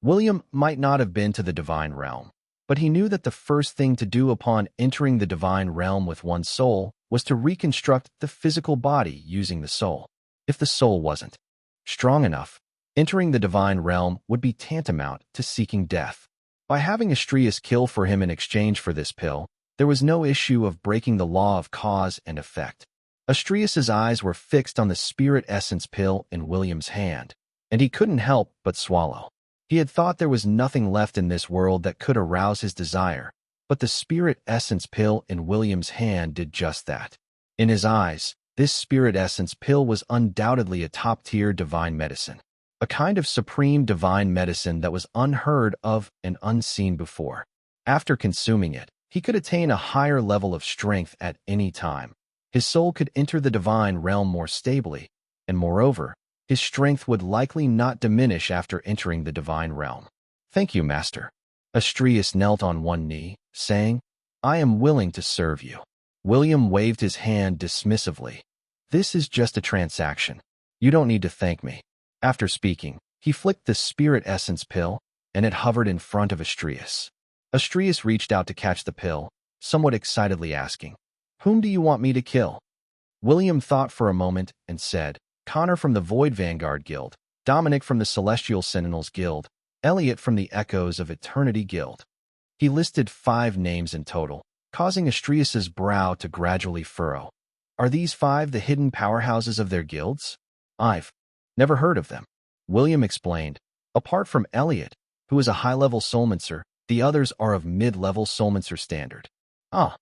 William might not have been to the divine realm, but he knew that the first thing to do upon entering the divine realm with one's soul was to reconstruct the physical body using the soul. If the soul wasn't strong enough, entering the divine realm would be tantamount to seeking death. By having Astrius kill for him in exchange for this pill, there was no issue of breaking the law of cause and effect. Astrius's eyes were fixed on the spirit essence pill in William's hand, and he couldn't help but swallow. He had thought there was nothing left in this world that could arouse his desire, but the spirit essence pill in William's hand did just that. In his eyes, this spirit essence pill was undoubtedly a top-tier divine medicine, a kind of supreme divine medicine that was unheard of and unseen before. After consuming it, he could attain a higher level of strength at any time. His soul could enter the divine realm more stably, and moreover, his strength would likely not diminish after entering the divine realm. "Thank you, Master." Astrius knelt on one knee, saying, "I am willing to serve you." William waved his hand dismissively. "This is just a transaction. You don't need to thank me." After speaking, he flicked the spirit essence pill, and it hovered in front of Astrius. Astrius reached out to catch the pill, somewhat excitedly asking, "Whom do you want me to kill?" William thought for a moment and said, "Connor from the Void Vanguard Guild, Dominic from the Celestial Sentinels Guild, Elliot from the Echoes of Eternity Guild." He listed 5 names in total, causing Astrius's brow to gradually furrow. "Are these 5 the hidden powerhouses of their guilds?" "I've never heard of them," William explained. "Apart from Elliot, who is a high-level soulmancer, the others are of mid-level soulmancer standard." "Ah."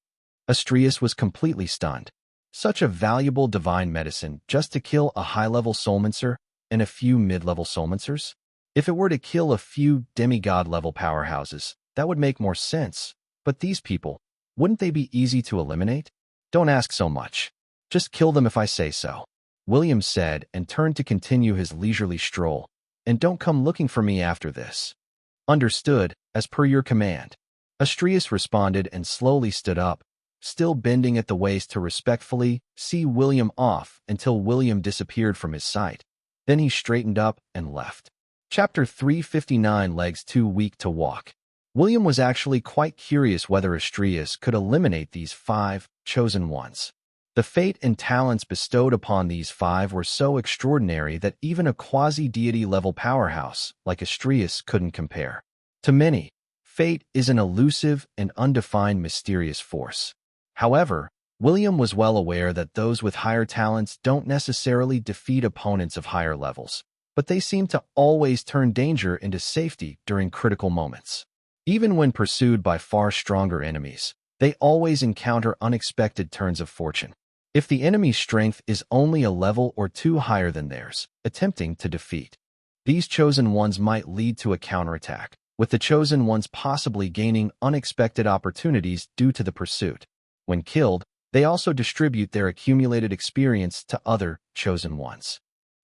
Astrius was completely stunned. Such a valuable divine medicine just to kill a high-level soulmancer and a few mid-level soulmancers? If it were to kill a few demigod-level powerhouses, that would make more sense. But these people, wouldn't they be easy to eliminate? "Don't ask so much. Just kill them if I say so," William said and turned to continue his leisurely stroll. "And don't come looking for me after this." "Understood, as per your command." Astrius responded and slowly stood up, still bending at the waist to respectfully see William off until William disappeared from his sight. Then he straightened up and left. Chapter 359, Legs Too Weak to Walk. William was actually quite curious whether Astrius could eliminate these 5 chosen ones. The fate and talents bestowed upon these 5 were so extraordinary that even a quasi-deity level powerhouse like Astrius couldn't compare. To many, fate is an elusive and undefined mysterious force. However, William was well aware that those with higher talents don't necessarily defeat opponents of higher levels, but they seem to always turn danger into safety during critical moments. Even when pursued by far stronger enemies, they always encounter unexpected turns of fortune. If the enemy's strength is only a level or 2 higher than theirs, attempting to defeat, these chosen ones might lead to a counterattack, with the chosen ones possibly gaining unexpected opportunities due to the pursuit. When killed, they also distribute their accumulated experience to other chosen ones.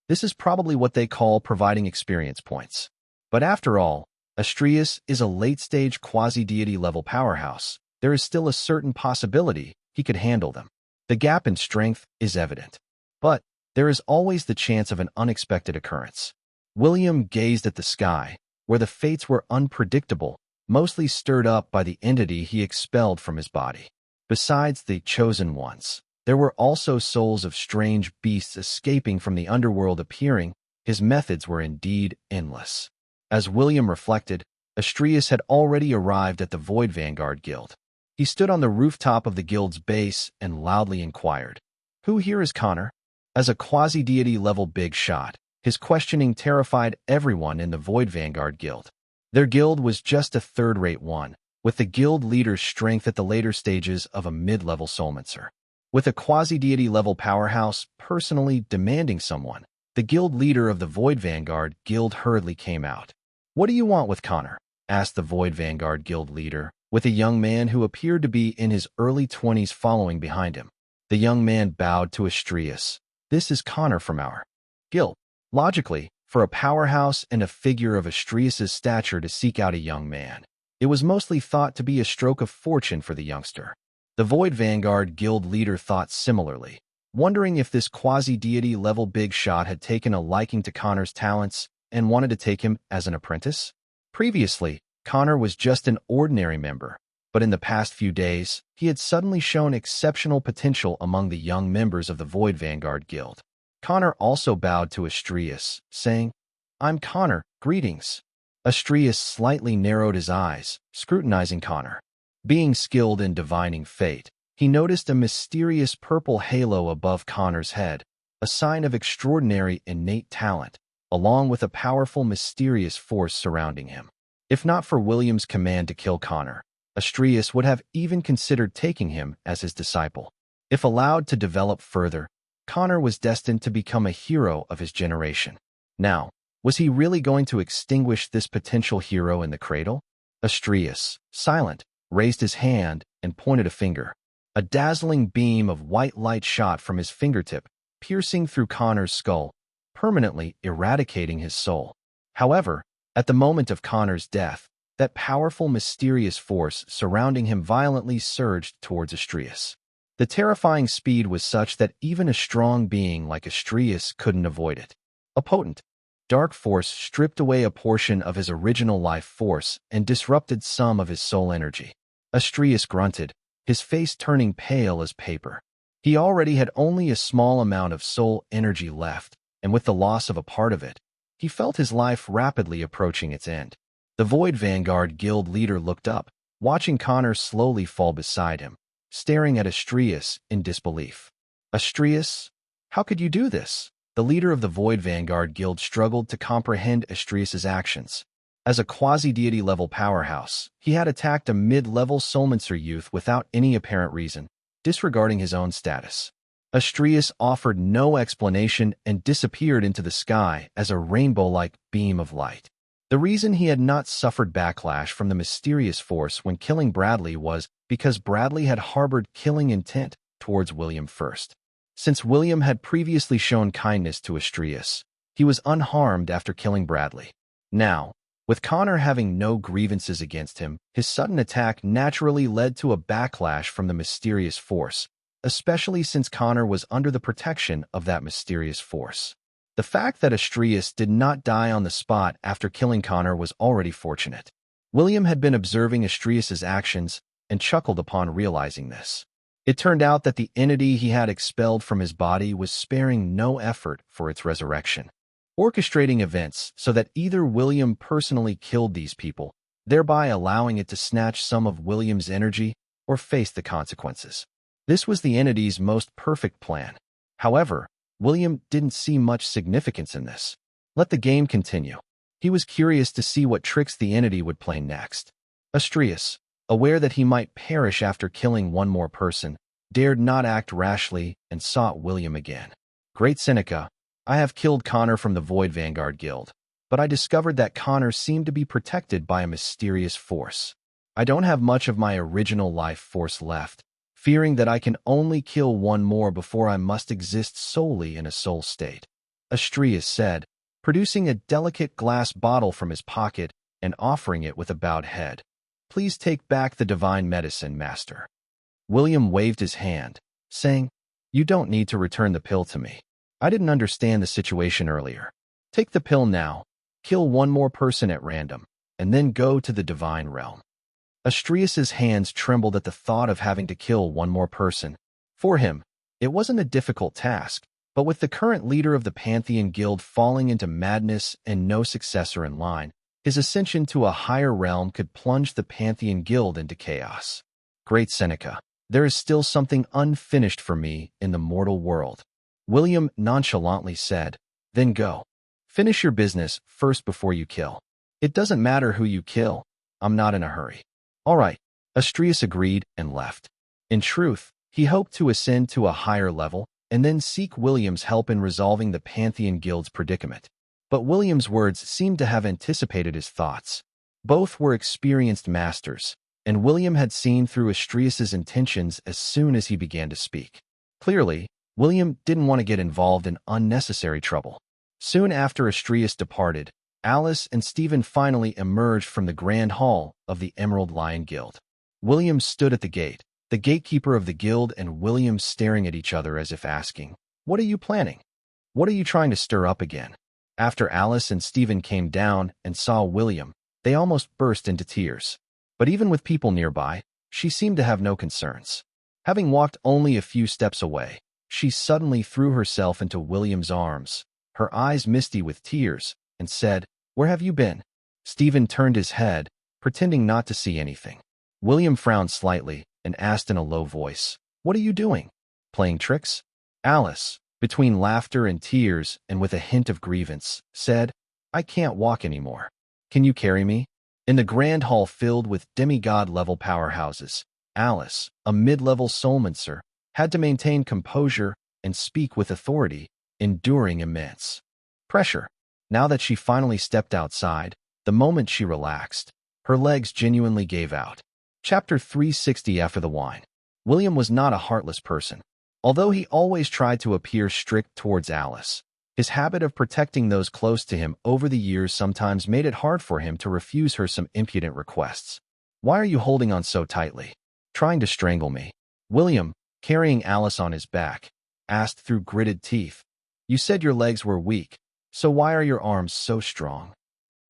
This is probably what they call providing experience points. But after all, Astrius is a late-stage quasi-deity level powerhouse. There is still a certain possibility he could handle them. The gap in strength is evident. But there is always the chance of an unexpected occurrence. William gazed at the sky, where the fates were unpredictable, mostly stirred up by the entity he expelled from his body. Besides the chosen ones, there were also souls of strange beasts escaping from the underworld appearing. His methods were indeed endless. As William reflected, Astrius had already arrived at the Void Vanguard Guild. He stood on the rooftop of the guild's base and loudly inquired, "Who here is Connor?" As a quasi-deity level big shot, his questioning terrified everyone in the Void Vanguard Guild. Their guild was just a third-rate one, with the guild leader's strength at the later stages of a mid-level soulmancer. With a quasi-deity level powerhouse personally demanding someone, the guild leader of the Void Vanguard Guild hurriedly came out. "What do you want with Connor?" asked the Void Vanguard Guild leader, with a young man who appeared to be in his early 20s following behind him. The young man bowed to Astrius. "This is Connor from our guild." Logically, for a powerhouse and a figure of Astrius's stature to seek out a young man, it was mostly thought to be a stroke of fortune for the youngster. The Void Vanguard Guild leader thought similarly, wondering if this quasi-deity level big shot had taken a liking to Connor's talents and wanted to take him as an apprentice. Previously, Connor was just an ordinary member, but in the past few days, he had suddenly shown exceptional potential among the young members of the Void Vanguard Guild. Connor also bowed to Astrius, saying, "I'm Connor, greetings." Astrius slightly narrowed his eyes, scrutinizing Connor. Being skilled in divining fate, he noticed a mysterious purple halo above Connor's head, a sign of extraordinary innate talent, along with a powerful mysterious force surrounding him. If not for William's command to kill Connor, Astrius would have even considered taking him as his disciple. If allowed to develop further, Connor was destined to become a hero of his generation. Now, was he really going to extinguish this potential hero in the cradle? Astrius, silent, raised his hand and pointed a finger. A dazzling beam of white light shot from his fingertip, piercing through Connor's skull, permanently eradicating his soul. However, at the moment of Connor's death, that powerful mysterious force surrounding him violently surged towards Astrius. The terrifying speed was such that even a strong being like Astrius couldn't avoid it. A potent, dark force stripped away a portion of his original life force and disrupted some of his soul energy. Astrius grunted, his face turning pale as paper. He already had only a small amount of soul energy left, and with the loss of a part of it, he felt his life rapidly approaching its end. The Void Vanguard Guild leader looked up, watching Connor slowly fall beside him, staring at Astrius in disbelief. "Astrius, how could you do this?" The leader of the Void Vanguard Guild struggled to comprehend Astrius's actions. As a quasi-deity level powerhouse, he had attacked a mid-level soulmancer youth without any apparent reason, disregarding his own status. Astrius offered no explanation and disappeared into the sky as a rainbow-like beam of light. The reason he had not suffered backlash from the mysterious force when killing Bradley was because Bradley had harbored killing intent towards William first. Since William had previously shown kindness to Astrius, he was unharmed after killing Bradley. Now, with Connor having no grievances against him, his sudden attack naturally led to a backlash from the mysterious force, especially since Connor was under the protection of that mysterious force. The fact that Astrius did not die on the spot after killing Connor was already fortunate. William had been observing Astrius's actions and chuckled upon realizing this. It turned out that the entity he had expelled from his body was sparing no effort for its resurrection, orchestrating events so that either William personally killed these people, thereby allowing it to snatch some of William's energy, or face the consequences. This was the entity's most perfect plan. However, William didn't see much significance in this. Let the game continue. He was curious to see what tricks the entity would play next. Astrius, aware that he might perish after killing one more person, dared not act rashly and sought William again. "Great Seneca, I have killed Connor from the Void Vanguard Guild, but I discovered that Connor seemed to be protected by a mysterious force. I don't have much of my original life force left, fearing that I can only kill one more before I must exist solely in a soul state," Astrius said, producing a delicate glass bottle from his pocket and offering it with a bowed head. "Please take back the divine medicine, Master." William waved his hand, saying, "You don't need to return the pill to me. I didn't understand the situation earlier. Take the pill now, kill one more person at random, and then go to the divine realm." Astrius's hands trembled at the thought of having to kill one more person. For him, it wasn't a difficult task, but with the current leader of the Pantheon Guild falling into madness and no successor in line, his ascension to a higher realm could plunge the Pantheon Guild into chaos. "Great Seneca, there is still something unfinished for me in the mortal world," William nonchalantly said. "Then go. Finish your business first before you kill." It doesn't matter who you kill. I'm not in a hurry. All right. Astrius agreed and left. In truth, he hoped to ascend to a higher level and then seek William's help in resolving the Pantheon Guild's predicament. But William's words seemed to have anticipated his thoughts. Both were experienced masters, and William had seen through Astrius's intentions as soon as he began to speak. Clearly, William didn't want to get involved in unnecessary trouble. Soon after Astrius departed, Alice and Stephen finally emerged from the Grand Hall of the Emerald Lion Guild. William stood at the gate, the gatekeeper of the guild and William staring at each other as if asking, "What are you planning? What are you trying to stir up again?" After Alice and Stephen came down and saw William, they almost burst into tears. But even with people nearby, she seemed to have no concerns. Having walked only a few steps away, she suddenly threw herself into William's arms, her eyes misty with tears, and said, "Where have you been?" Stephen turned his head, pretending not to see anything. William frowned slightly and asked in a low voice, "What are you doing? Playing tricks?" Alice, between laughter and tears and with a hint of grievance, said, "I can't walk anymore. Can you carry me?" In the grand hall filled with demigod-level powerhouses, Alice, a mid-level soulmancer, had to maintain composure and speak with authority, enduring immense pressure. Now that she finally stepped outside, the moment she relaxed, her legs genuinely gave out. Chapter 360. After the wine. William was not a heartless person. Although he always tried to appear strict towards Alice, his habit of protecting those close to him over the years sometimes made it hard for him to refuse her some impudent requests. "Why are you holding on so tightly? Trying to strangle me?" William, carrying Alice on his back, asked through gritted teeth. "You said your legs were weak, so why are your arms so strong?"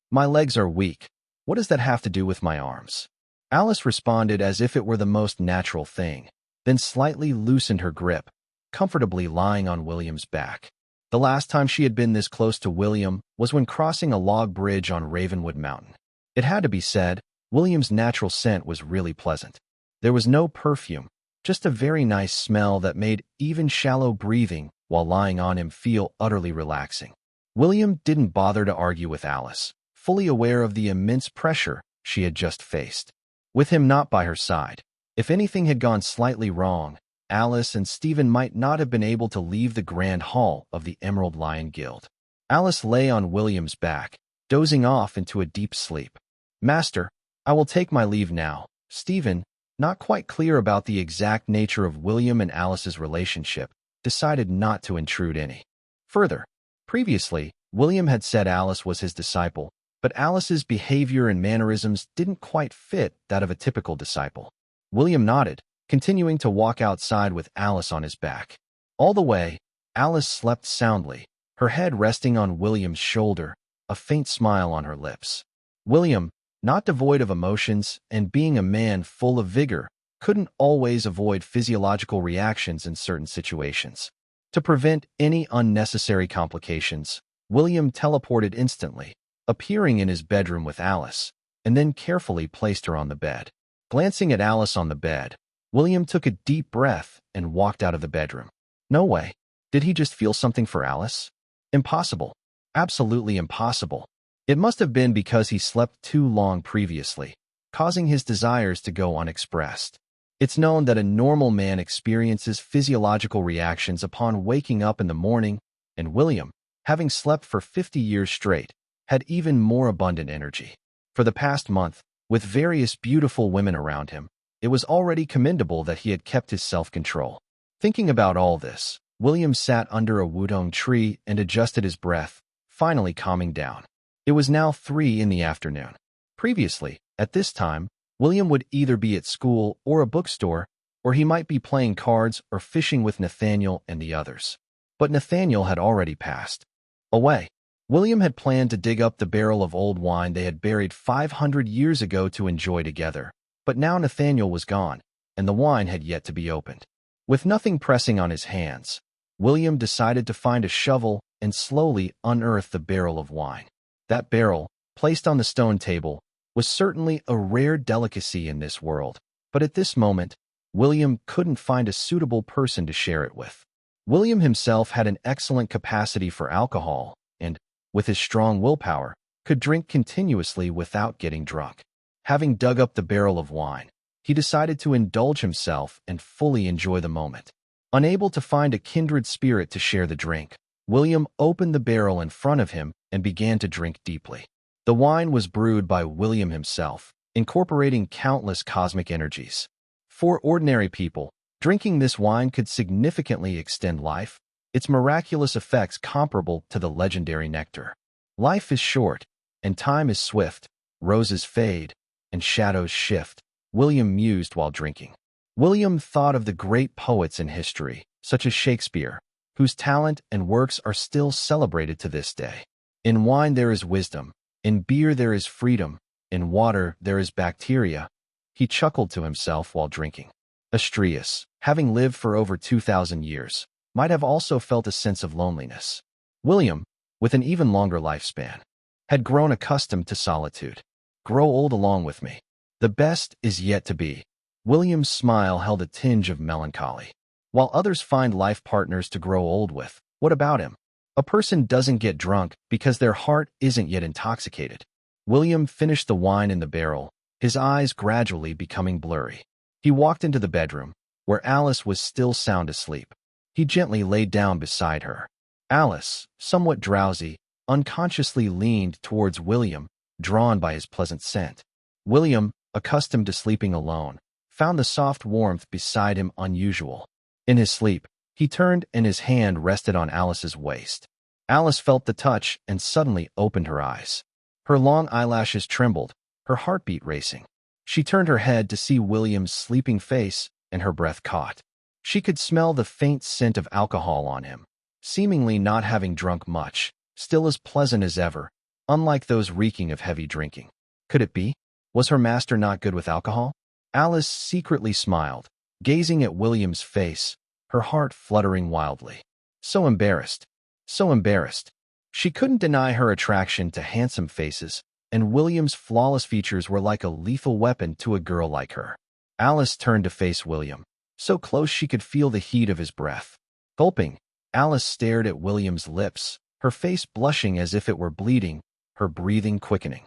"My legs are weak. What does that have to do with my arms?" Alice responded as if it were the most natural thing, then slightly loosened her grip, comfortably lying on William's back. The last time she had been this close to William was when crossing a log bridge on Ravenwood Mountain. It had to be said, William's natural scent was really pleasant. There was no perfume, just a very nice smell that made even shallow breathing while lying on him feel utterly relaxing. William didn't bother to argue with Alice, fully aware of the immense pressure she had just faced. With him not by her side, if anything had gone slightly wrong, Alice and Stephen might not have been able to leave the Grand Hall of the Emerald Lion Guild. Alice lay on William's back, dozing off into a deep sleep. "Master, I will take my leave now." Stephen, not quite clear about the exact nature of William and Alice's relationship, decided not to intrude any further. Previously, William had said Alice was his disciple, but Alice's behavior and mannerisms didn't quite fit that of a typical disciple. William nodded, continuing to walk outside with Alice on his back. All the way, Alice slept soundly, her head resting on William's shoulder, a faint smile on her lips. William, not devoid of emotions and being a man full of vigor, couldn't always avoid physiological reactions in certain situations. To prevent any unnecessary complications, William teleported instantly, appearing in his bedroom with Alice, and then carefully placed her on the bed. Glancing at Alice on the bed, William took a deep breath and walked out of the bedroom. No way. Did he just feel something for Alice? Impossible. Absolutely impossible. It must have been because he slept too long previously, causing his desires to go unexpressed. It's known that a normal man experiences physiological reactions upon waking up in the morning, and William, having slept for 50 years straight, had even more abundant energy. For the past month, with various beautiful women around him, it was already commendable that he had kept his self-control. Thinking about all this, William sat under a wudong tree and adjusted his breath, finally calming down. It was now 3 in the afternoon. Previously, at this time, William would either be at school or a bookstore, or he might be playing cards or fishing with Nathaniel and the others. But Nathaniel had already passed away. William had planned to dig up the barrel of old wine they had buried 500 years ago to enjoy together, but now Nathaniel was gone, and the wine had yet to be opened. With nothing pressing on his hands, William decided to find a shovel and slowly unearth the barrel of wine. That barrel, placed on the stone table, was certainly a rare delicacy in this world, but at this moment, William couldn't find a suitable person to share it with. William himself had an excellent capacity for alcohol, and, with his strong willpower, could drink continuously without getting drunk. Having dug up the barrel of wine, he decided to indulge himself and fully enjoy the moment. Unable to find a kindred spirit to share the drink, William opened the barrel in front of him and began to drink deeply. The wine was brewed by William himself, incorporating countless cosmic energies. For ordinary people, drinking this wine could significantly extend life, its miraculous effects comparable to the legendary nectar. Life is short, and time is swift. Roses fade, and shadows shift, William mused while drinking. William thought of the great poets in history, such as Shakespeare, whose talent and works are still celebrated to this day. In wine there is wisdom, in beer there is freedom, in water there is bacteria. He chuckled to himself while drinking. Astrius, having lived for over 2,000 years, might have also felt a sense of loneliness. William, with an even longer lifespan, had grown accustomed to solitude. Grow old along with me. The best is yet to be. William's smile held a tinge of melancholy. While others find life partners to grow old with, what about him? A person doesn't get drunk because their heart isn't yet intoxicated. William finished the wine in the barrel, his eyes gradually becoming blurry. He walked into the bedroom, where Alice was still sound asleep. He gently laid down beside her. Alice, somewhat drowsy, unconsciously leaned towards William, drawn by his pleasant scent. William, accustomed to sleeping alone, found the soft warmth beside him unusual. In his sleep, he turned and his hand rested on Alice's waist. Alice felt the touch and suddenly opened her eyes. Her long eyelashes trembled, her heartbeat racing. She turned her head to see William's sleeping face, and her breath caught. She could smell the faint scent of alcohol on him, seemingly not having drunk much, still as pleasant as ever, unlike those reeking of heavy drinking. Could it be? Was her master not good with alcohol? Alice secretly smiled, gazing at William's face, her heart fluttering wildly. So embarrassed. So embarrassed. She couldn't deny her attraction to handsome faces, and William's flawless features were like a lethal weapon to a girl like her. Alice turned to face William, so close she could feel the heat of his breath. Gulping, Alice stared at William's lips, her face blushing as if it were bleeding, her breathing quickening.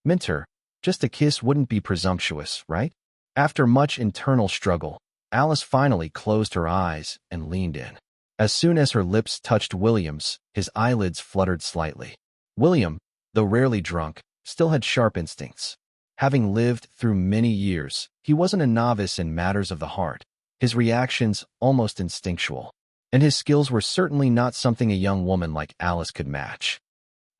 Minter, just a kiss wouldn't be presumptuous, right? After much internal struggle, Alice finally closed her eyes and leaned in. As soon as her lips touched William's, his eyelids fluttered slightly. William, though rarely drunk, still had sharp instincts. Having lived through many years, he wasn't a novice in matters of the heart, his reactions almost instinctual, and his skills were certainly not something a young woman like Alice could match.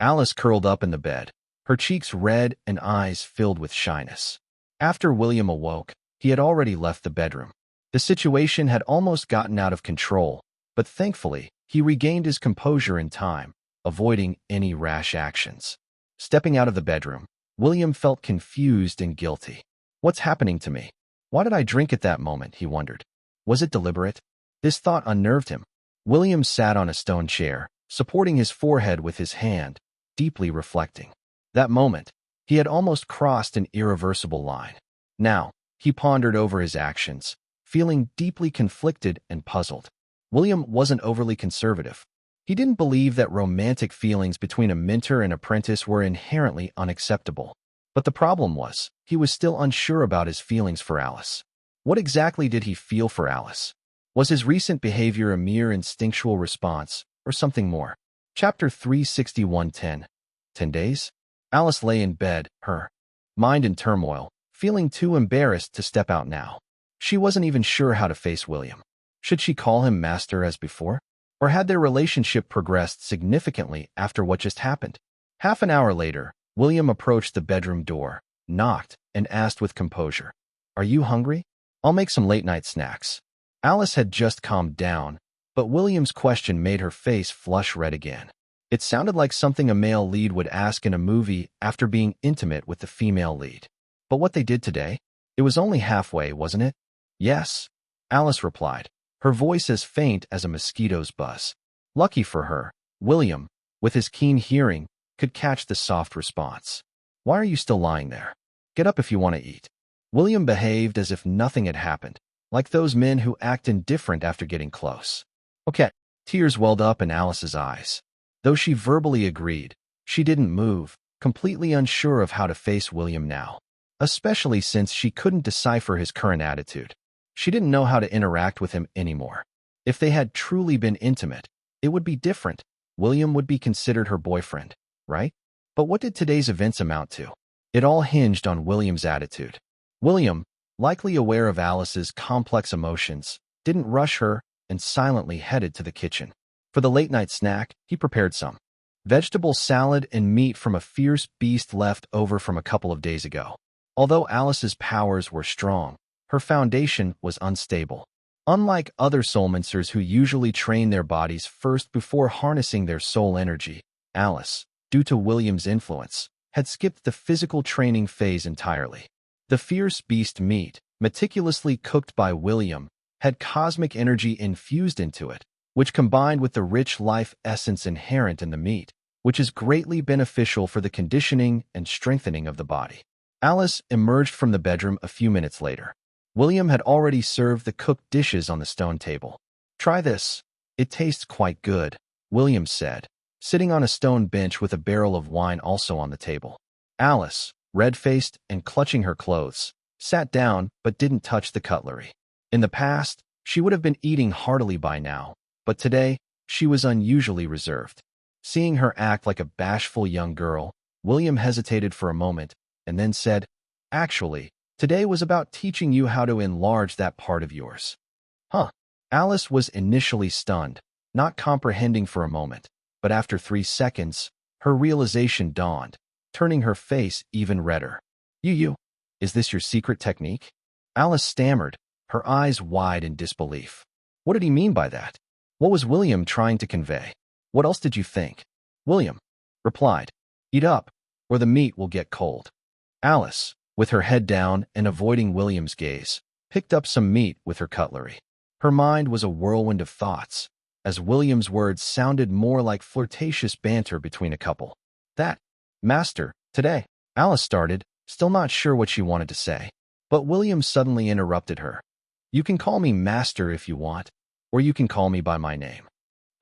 Alice curled up in the bed, her cheeks red and eyes filled with shyness. After William awoke, he had already left the bedroom. The situation had almost gotten out of control, but thankfully, he regained his composure in time, avoiding any rash actions. Stepping out of the bedroom, William felt confused and guilty. What's happening to me? Why did I drink at that moment, he wondered. Was it deliberate? This thought unnerved him. William sat on a stone chair, supporting his forehead with his hand, deeply reflecting. That moment, he had almost crossed an irreversible line. Now, he pondered over his actions, feeling deeply conflicted and puzzled. William wasn't overly conservative. He didn't believe that romantic feelings between a mentor and apprentice were inherently unacceptable. But the problem was, he was still unsure about his feelings for Alice. What exactly did he feel for Alice? Was his recent behavior a mere instinctual response, or something more? Chapter 361:10. 10 days? Alice lay in bed, her mind in turmoil, feeling too embarrassed to step out now. She wasn't even sure how to face William. Should she call him master as before? Or had their relationship progressed significantly after what just happened? Half an hour later, William approached the bedroom door, knocked, and asked with composure, "Are you hungry? I'll make some late-night snacks." Alice had just calmed down, but William's question made her face flush red again. It sounded like something a male lead would ask in a movie after being intimate with the female lead. But what they did today? It was only halfway, wasn't it? Yes, Alice replied, her voice as faint as a mosquito's buzz. Lucky for her, William, with his keen hearing, could catch the soft response. Why are you still lying there? Get up if you want to eat. William behaved as if nothing had happened, like those men who act indifferent after getting close. Okay. Tears welled up in Alice's eyes. Though she verbally agreed, She didn't move, completely unsure of how to face William now, especially since she couldn't decipher his current attitude. She didn't know how to interact with him anymore. If they had truly been intimate, it would be different. William would be considered her boyfriend, right? But what did today's events amount to? It all hinged on William's attitude. William, likely aware of Alice's complex emotions, didn't rush her and silently headed to the kitchen. For the late-night snack, he prepared some vegetable salad and meat from a fierce beast left over from a couple of days ago. Although Alice's powers were strong, her foundation was unstable. Unlike other soulmancers who usually train their bodies first before harnessing their soul energy, Alice, due to William's influence, had skipped the physical training phase entirely. The fierce beast meat, meticulously cooked by William, had cosmic energy infused into it, which combined with the rich life essence inherent in the meat, which is greatly beneficial for the conditioning and strengthening of the body. Alice emerged from the bedroom a few minutes later. William had already served the cooked dishes on the stone table. "Try this. It tastes quite good," William said, sitting on a stone bench with a barrel of wine also on the table. Alice, red-faced and clutching her clothes, sat down but didn't touch the cutlery. In the past, she would have been eating heartily by now, but today, she was unusually reserved. Seeing her act like a bashful young girl, William hesitated for a moment and then said, "Actually, today was about teaching you how to enlarge that part of yours." Huh? Alice was initially stunned, not comprehending for a moment, but after 3 seconds, her realization dawned, turning her face even redder. You, is this your secret technique?" Alice stammered, her eyes wide in disbelief. What did he mean by that? What was William trying to convey? What else did you think? William replied, "Eat up, or the meat will get cold." Alice, with her head down and avoiding William's gaze, picked up some meat with her cutlery. Her mind was a whirlwind of thoughts, as William's words sounded more like flirtatious banter between a couple. "That, Master, today," Alice started, still not sure what she wanted to say. But William suddenly interrupted her. "You can call me Master if you want, or you can call me by my name."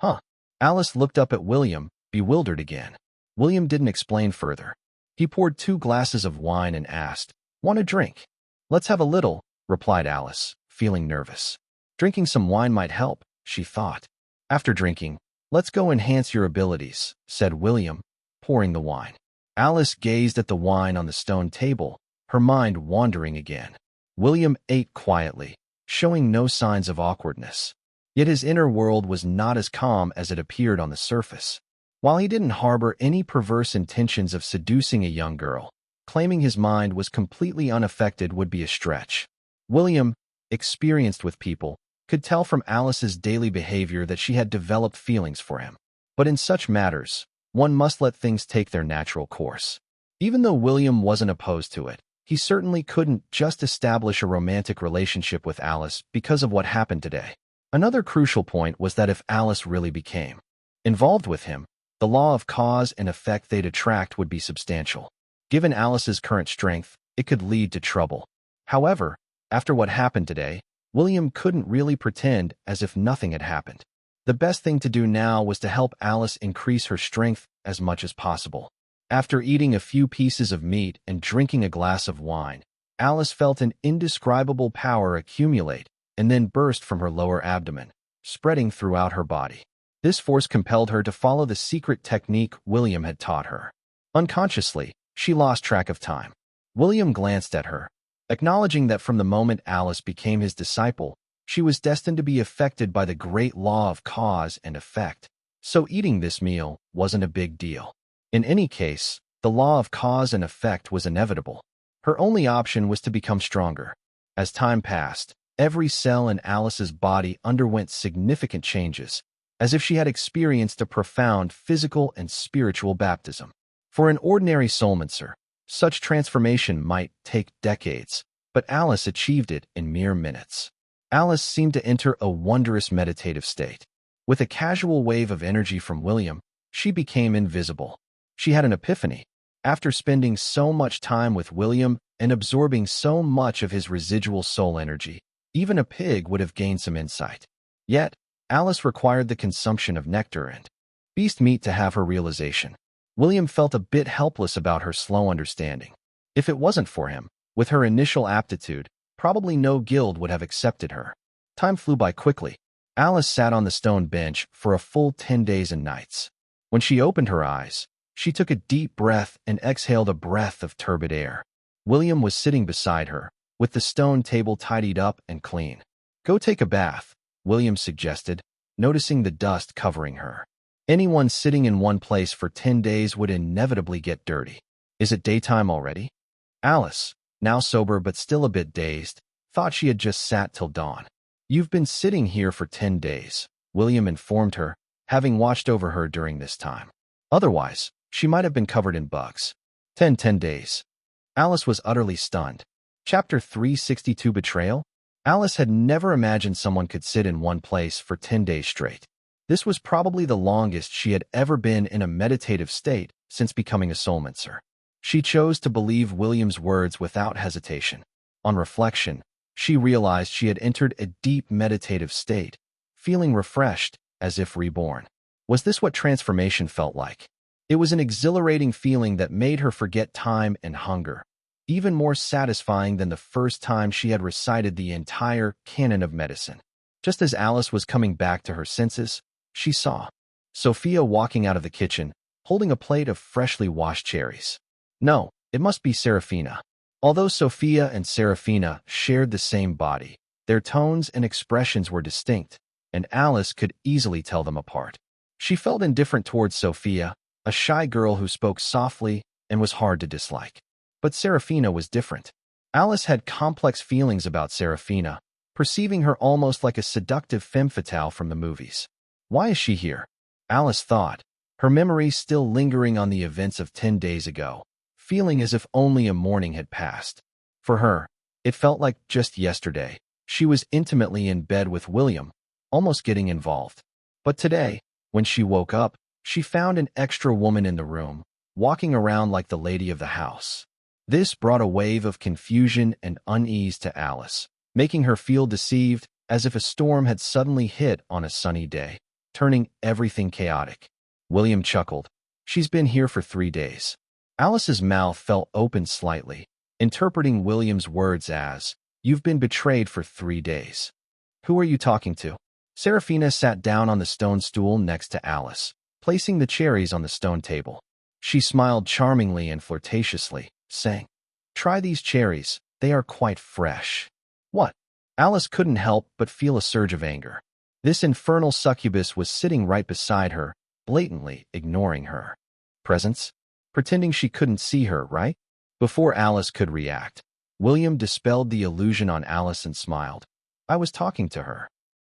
Huh? Alice looked up at William, bewildered again. William didn't explain further. He poured 2 glasses of wine and asked, "Want a drink?" "Let's have a little," replied Alice, feeling nervous. Drinking some wine might help, she thought. "After drinking, let's go enhance your abilities," said William, pouring the wine. Alice gazed at the wine on the stone table, her mind wandering again. William ate quietly, showing no signs of awkwardness. Yet his inner world was not as calm as it appeared on the surface. While he didn't harbor any perverse intentions of seducing a young girl, claiming his mind was completely unaffected would be a stretch. William, experienced with people, could tell from Alice's daily behavior that she had developed feelings for him. But in such matters, one must let things take their natural course. Even though William wasn't opposed to it, he certainly couldn't just establish a romantic relationship with Alice because of what happened today. Another crucial point was that if Alice really became involved with him, the law of cause and effect they'd attract would be substantial. Given Alice's current strength, it could lead to trouble. However, after what happened today, William couldn't really pretend as if nothing had happened. The best thing to do now was to help Alice increase her strength as much as possible. After eating a few pieces of meat and drinking a glass of wine, Alice felt an indescribable power accumulate and then burst from her lower abdomen, spreading throughout her body. This force compelled her to follow the secret technique William had taught her. Unconsciously, she lost track of time. William glanced at her, acknowledging that from the moment Alice became his disciple, she was destined to be affected by the great law of cause and effect. So eating this meal wasn't a big deal. In any case, the law of cause and effect was inevitable. Her only option was to become stronger. As time passed, every cell in Alice's body underwent significant changes, as if she had experienced a profound physical and spiritual baptism. For an ordinary soulmancer, such transformation might take decades, but Alice achieved it in mere minutes. Alice seemed to enter a wondrous meditative state. With a casual wave of energy from William, she became invisible. She had an epiphany. After spending so much time with William and absorbing so much of his residual soul energy, even a pig would have gained some insight. Yet, Alice required the consumption of nectar and beast meat to have her realization. William felt a bit helpless about her slow understanding. If it wasn't for him, with her initial aptitude, probably no guild would have accepted her. Time flew by quickly. Alice sat on the stone bench for a full 10 days and nights. When she opened her eyes, she took a deep breath and exhaled a breath of turbid air. William was sitting beside her, with the stone table tidied up and clean. "Go take a bath," William suggested, noticing the dust covering her. Anyone sitting in one place for 10 days would inevitably get dirty. "Is it daytime already?" Alice, now sober but still a bit dazed, thought she had just sat till dawn. "You've been sitting here for 10 days, William informed her, having watched over her during this time. Otherwise, she might have been covered in bugs. 10 days. Alice was utterly stunned. Chapter 362 Betrayal? Alice had never imagined someone could sit in one place for 10 days straight. This was probably the longest she had ever been in a meditative state since becoming a soulmancer. She chose to believe William's words without hesitation. On reflection, she realized she had entered a deep meditative state, feeling refreshed, as if reborn. Was this what transformation felt like? It was an exhilarating feeling that made her forget time and hunger, even more satisfying than the first time she had recited the entire canon of medicine. Just as Alice was coming back to her senses, she saw Sophia walking out of the kitchen, holding a plate of freshly washed cherries. No, it must be Serafina. Although Sophia and Serafina shared the same body, their tones and expressions were distinct, and Alice could easily tell them apart. She felt indifferent towards Sophia, a shy girl who spoke softly and was hard to dislike. But Serafina was different. Alice had complex feelings about Serafina, perceiving her almost like a seductive femme fatale from the movies. Why is she here? Alice thought, her memory still lingering on the events of 10 days ago, feeling as if only a morning had passed. For her, it felt like just yesterday. She was intimately in bed with William, almost getting involved. But today, when she woke up, she found an extra woman in the room, walking around like the lady of the house. This brought a wave of confusion and unease to Alice, making her feel deceived, as if a storm had suddenly hit on a sunny day, turning everything chaotic. William chuckled. "She's been here for 3 days. Alice's mouth fell open slightly, interpreting William's words as, "You've been betrayed for 3 days. Who are you talking to?" Serafina sat down on the stone stool next to Alice, placing the cherries on the stone table. She smiled charmingly and flirtatiously, saying, "Try these cherries, they are quite fresh." What? Alice couldn't help but feel a surge of anger. This infernal succubus was sitting right beside her, blatantly ignoring her presence, pretending she couldn't see her, right? Before Alice could react, William dispelled the illusion on Alice and smiled. "I was talking to her."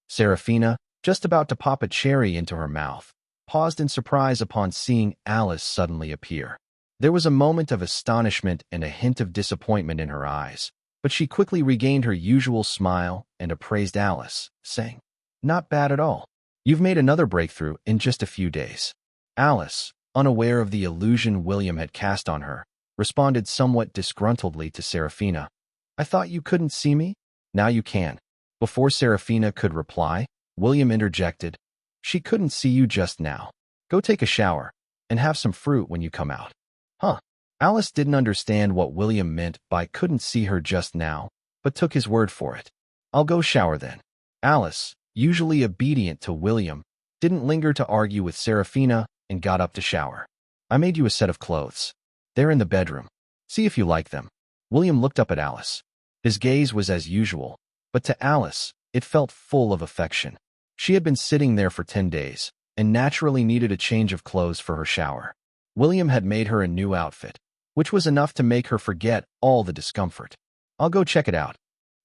Serafina, just about to pop a cherry into her mouth, paused in surprise upon seeing Alice suddenly appear. There was a moment of astonishment and a hint of disappointment in her eyes, but she quickly regained her usual smile and appraised Alice, saying, "Not bad at all. You've made another breakthrough in just a few days." Alice, unaware of the illusion William had cast on her, responded somewhat disgruntledly to Serafina. "I thought you couldn't see me? Now you can." Before Serafina could reply, William interjected, "She couldn't see you just now. Go take a shower, and have some fruit when you come out." Huh. Alice didn't understand what William meant by couldn't see her just now, but took his word for it. "I'll go shower then." Alice, usually obedient to William, didn't linger to argue with Serafina and got up to shower. "I made you a set of clothes. They're in the bedroom. See if you like them." William looked up at Alice. His gaze was as usual, but to Alice, it felt full of affection. She had been sitting there for 10 days, and naturally needed a change of clothes for her shower. William had made her a new outfit, which was enough to make her forget all the discomfort. "I'll go check it out."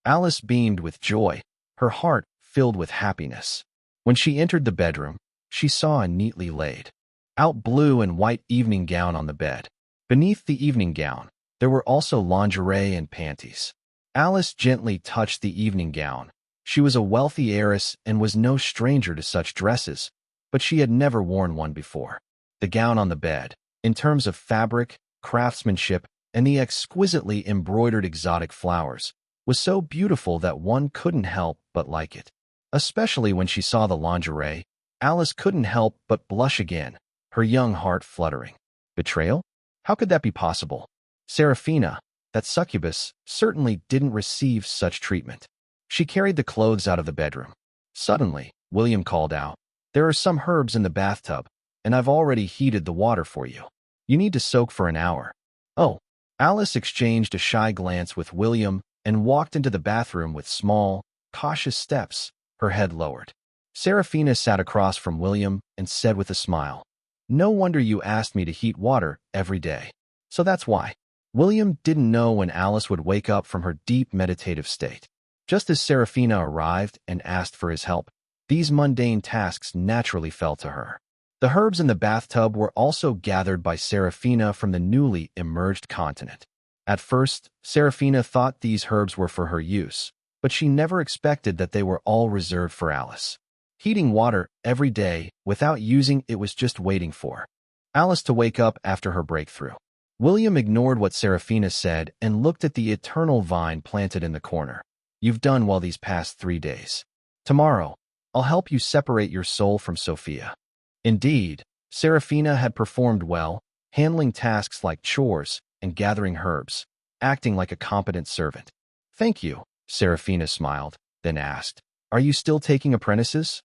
Alice beamed with joy, her heart filled with happiness. When she entered the bedroom, she saw a neatly laid out blue and white evening gown on the bed. Beneath the evening gown, there were also lingerie and panties. Alice gently touched the evening gown. She was a wealthy heiress and was no stranger to such dresses, but she had never worn one before. The gown on the bed, in terms of fabric, craftsmanship, and the exquisitely embroidered exotic flowers, was so beautiful that one couldn't help but like it. Especially when she saw the lingerie, Alice couldn't help but blush again, her young heart fluttering. Betrayal? How could that be possible? Seraphina, that succubus, certainly didn't receive such treatment. She carried the clothes out of the bedroom. Suddenly, William called out, "There are some herbs in the bathtub, and I've already heated the water for you. You need to soak for an hour." Oh, Alice exchanged a shy glance with William and walked into the bathroom with small, cautious steps, her head lowered. Seraphina sat across from William and said with a smile, "No wonder you asked me to heat water every day. So that's why." William didn't know when Alice would wake up from her deep meditative state. Just as Seraphina arrived and asked for his help, these mundane tasks naturally fell to her. The herbs in the bathtub were also gathered by Seraphina from the newly emerged continent. At first, Seraphina thought these herbs were for her use, but she never expected that they were all reserved for Alice. Heating water every day without using it was just waiting for Alice to wake up after her breakthrough. William ignored what Seraphina said and looked at the eternal vine planted in the corner. "You've done well these past 3 days. Tomorrow, I'll help you separate your soul from Sophia." Indeed, Seraphina had performed well, handling tasks like chores and gathering herbs, acting like a competent servant. "Thank you," Seraphina smiled, then asked, "Are you still taking apprentices?"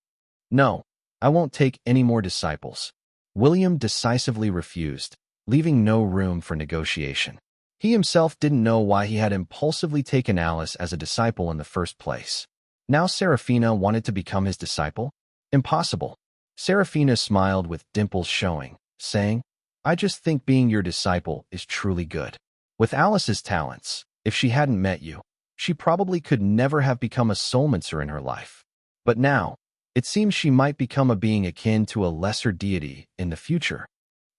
"No, I won't take any more disciples." William decisively refused, leaving no room for negotiation. He himself didn't know why he had impulsively taken Alice as a disciple in the first place. Now Seraphina wanted to become his disciple? Impossible. Seraphina smiled with dimples showing, saying, "I just think being your disciple is truly good. With Alice's talents, if she hadn't met you, she probably could never have become a soulmancer in her life. But now, it seems she might become a being akin to a lesser deity in the future."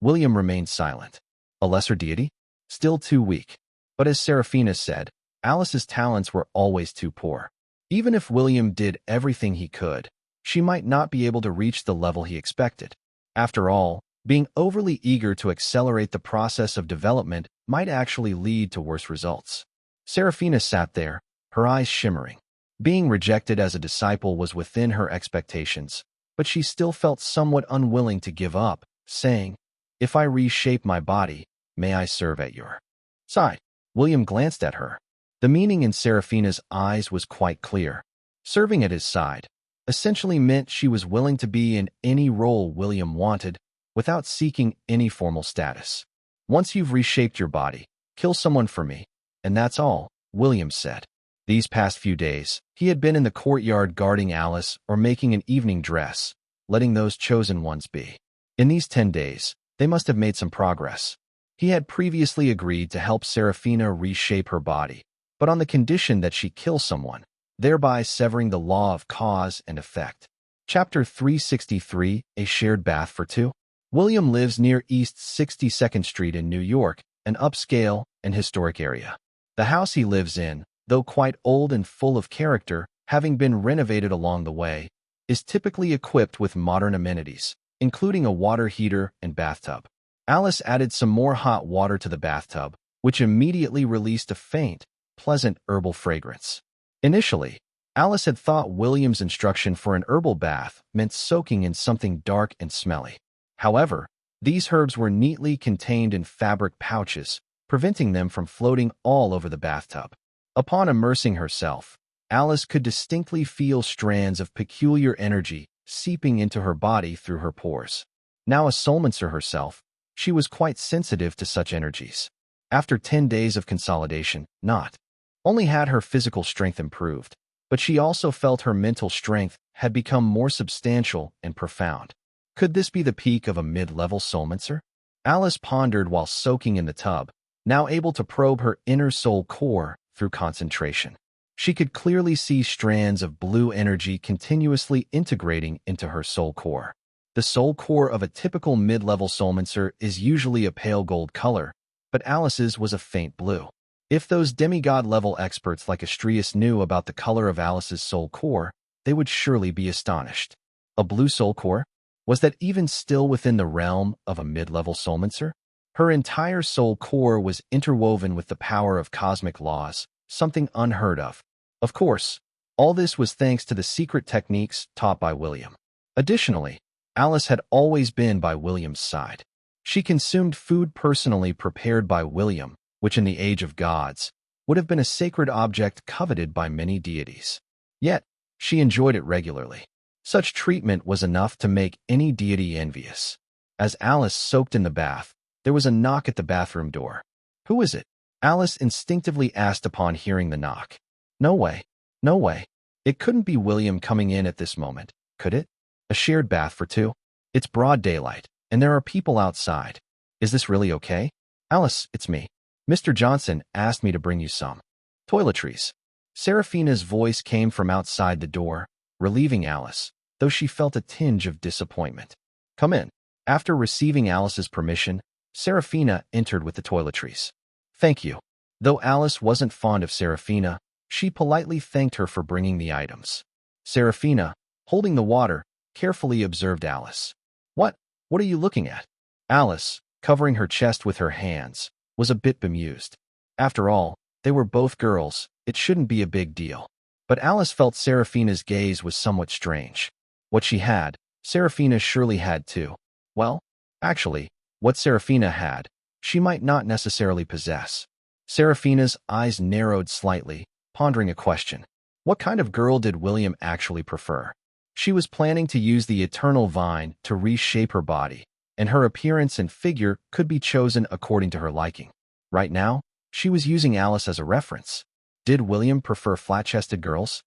William remained silent. A lesser deity? Still too weak. But as Seraphina said, Alice's talents were always too poor. Even if William did everything he could, she might not be able to reach the level he expected. After all, being overly eager to accelerate the process of development might actually lead to worse results. Seraphina sat there, her eyes shimmering. Being rejected as a disciple was within her expectations, but she still felt somewhat unwilling to give up, saying, "If I reshape my body, may I serve at your side?" William glanced at her. The meaning in Seraphina's eyes was quite clear. Serving at his side essentially meant she was willing to be in any role William wanted, without seeking any formal status. "Once you've reshaped your body, kill someone for me, and that's all," William said. These past few days, he had been in the courtyard guarding Alice or making an evening dress, letting those chosen ones be. In these 10 days, they must have made some progress. He had previously agreed to help Seraphina reshape her body, but on the condition that she kill someone, thereby severing the law of cause and effect. Chapter 363, A Shared Bath for Two. William lives near East 62nd Street in New York, an upscale and historic area. The house he lives in, though quite old and full of character, having been renovated along the way, is typically equipped with modern amenities, including a water heater and bathtub. Alice added some more hot water to the bathtub, which immediately released a faint, pleasant herbal fragrance. Initially, Alice had thought William's instruction for an herbal bath meant soaking in something dark and smelly. However, these herbs were neatly contained in fabric pouches, preventing them from floating all over the bathtub. Upon immersing herself, Alice could distinctly feel strands of peculiar energy seeping into her body through her pores. Now a soulmancer herself, she was quite sensitive to such energies. After 10 days of consolidation, not only had her physical strength improved, but she also felt her mental strength had become more substantial and profound. Could this be the peak of a mid-level soulmancer? Alice pondered while soaking in the tub, now able to probe her inner soul core through concentration. She could clearly see strands of blue energy continuously integrating into her soul core. The soul core of a typical mid-level soulmancer is usually a pale gold color, but Alice's was a faint blue. If those demigod-level experts like Astrius knew about the color of Alice's soul core, they would surely be astonished. A blue soul core? Was that even still within the realm of a mid-level soulmancer? Her entire soul core was interwoven with the power of cosmic laws, something unheard of. Of course, all this was thanks to the secret techniques taught by William. Additionally, Alice had always been by William's side. She consumed food personally prepared by William, which in the age of gods would have been a sacred object coveted by many deities. Yet, she enjoyed it regularly. Such treatment was enough to make any deity envious. As Alice soaked in the bath, there was a knock at the bathroom door. "Who is it?" Alice instinctively asked upon hearing the knock. No way. No way. It couldn't be William coming in at this moment, could it? A shared bath for two? It's broad daylight, and there are people outside. Is this really okay? Alice, it's me. Mr. Johnson asked me to bring you some toiletries. Seraphina's voice came from outside the door, relieving Alice, though she felt a tinge of disappointment. Come in. After receiving Alice's permission, Seraphina entered with the toiletries. Thank you. Though Alice wasn't fond of Seraphina, she politely thanked her for bringing the items. Seraphina, holding the water, carefully observed Alice. What are you looking at? Alice, covering her chest with her hands, was a bit bemused. After all, they were both girls, it shouldn't be a big deal. But Alice felt Seraphina's gaze was somewhat strange. What she had, Seraphina surely had too. Well, actually, what Seraphina had, she might not necessarily possess. Seraphina's eyes narrowed slightly, pondering a question. What kind of girl did William actually prefer? She was planning to use the eternal vine to reshape her body, and her appearance and figure could be chosen according to her liking. Right now, she was using Alice as a reference. Did William prefer flat-chested girls?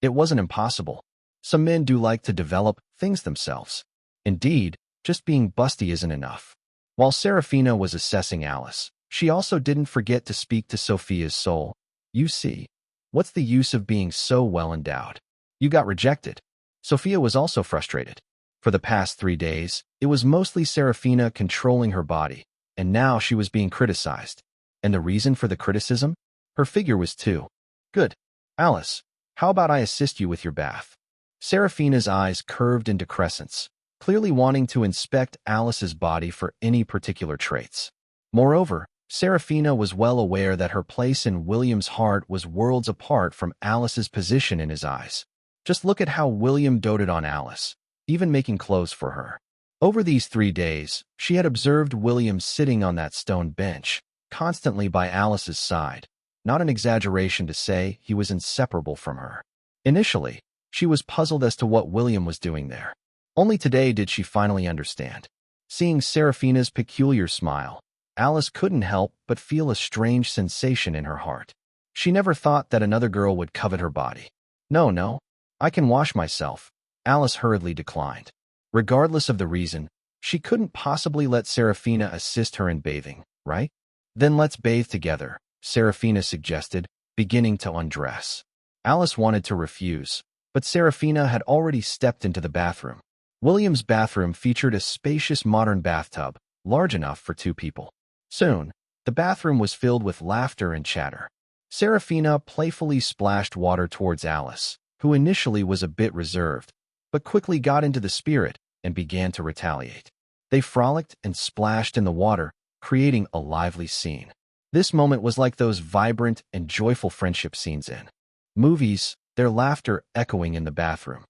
It wasn't impossible. Some men do like to develop things themselves. Indeed, just being busty isn't enough. While Seraphina was assessing Alice, she also didn't forget to speak to Sophia's soul. You see, what's the use of being so well endowed? You got rejected. Sophia was also frustrated. For the past 3 days, it was mostly Seraphina controlling her body, and now she was being criticized. And the reason for the criticism? Her figure was too good. Alice, how about I assist you with your bath? Seraphina's eyes curved into crescents, clearly wanting to inspect Alice's body for any particular traits. Moreover, Seraphina was well aware that her place in William's heart was worlds apart from Alice's position in his eyes. Just look at how William doted on Alice, even making clothes for her. Over these 3 days, she had observed William sitting on that stone bench, constantly by Alice's side. Not an exaggeration to say he was inseparable from her. Initially, she was puzzled as to what William was doing there. Only today did she finally understand. Seeing Seraphina's peculiar smile, Alice couldn't help but feel a strange sensation in her heart. She never thought that another girl would covet her body. No, I can wash myself, Alice hurriedly declined. Regardless of the reason, she couldn't possibly let Seraphina assist her in bathing, right? Then let's bathe together, Seraphina suggested, beginning to undress. Alice wanted to refuse, but Seraphina had already stepped into the bathroom. William's bathroom featured a spacious modern bathtub, large enough for 2 people. Soon, the bathroom was filled with laughter and chatter. Seraphina playfully splashed water towards Alice, who initially was a bit reserved, but quickly got into the spirit and began to retaliate. They frolicked and splashed in the water, creating a lively scene. This moment was like those vibrant and joyful friendship scenes in movies, their laughter echoing in the bathroom.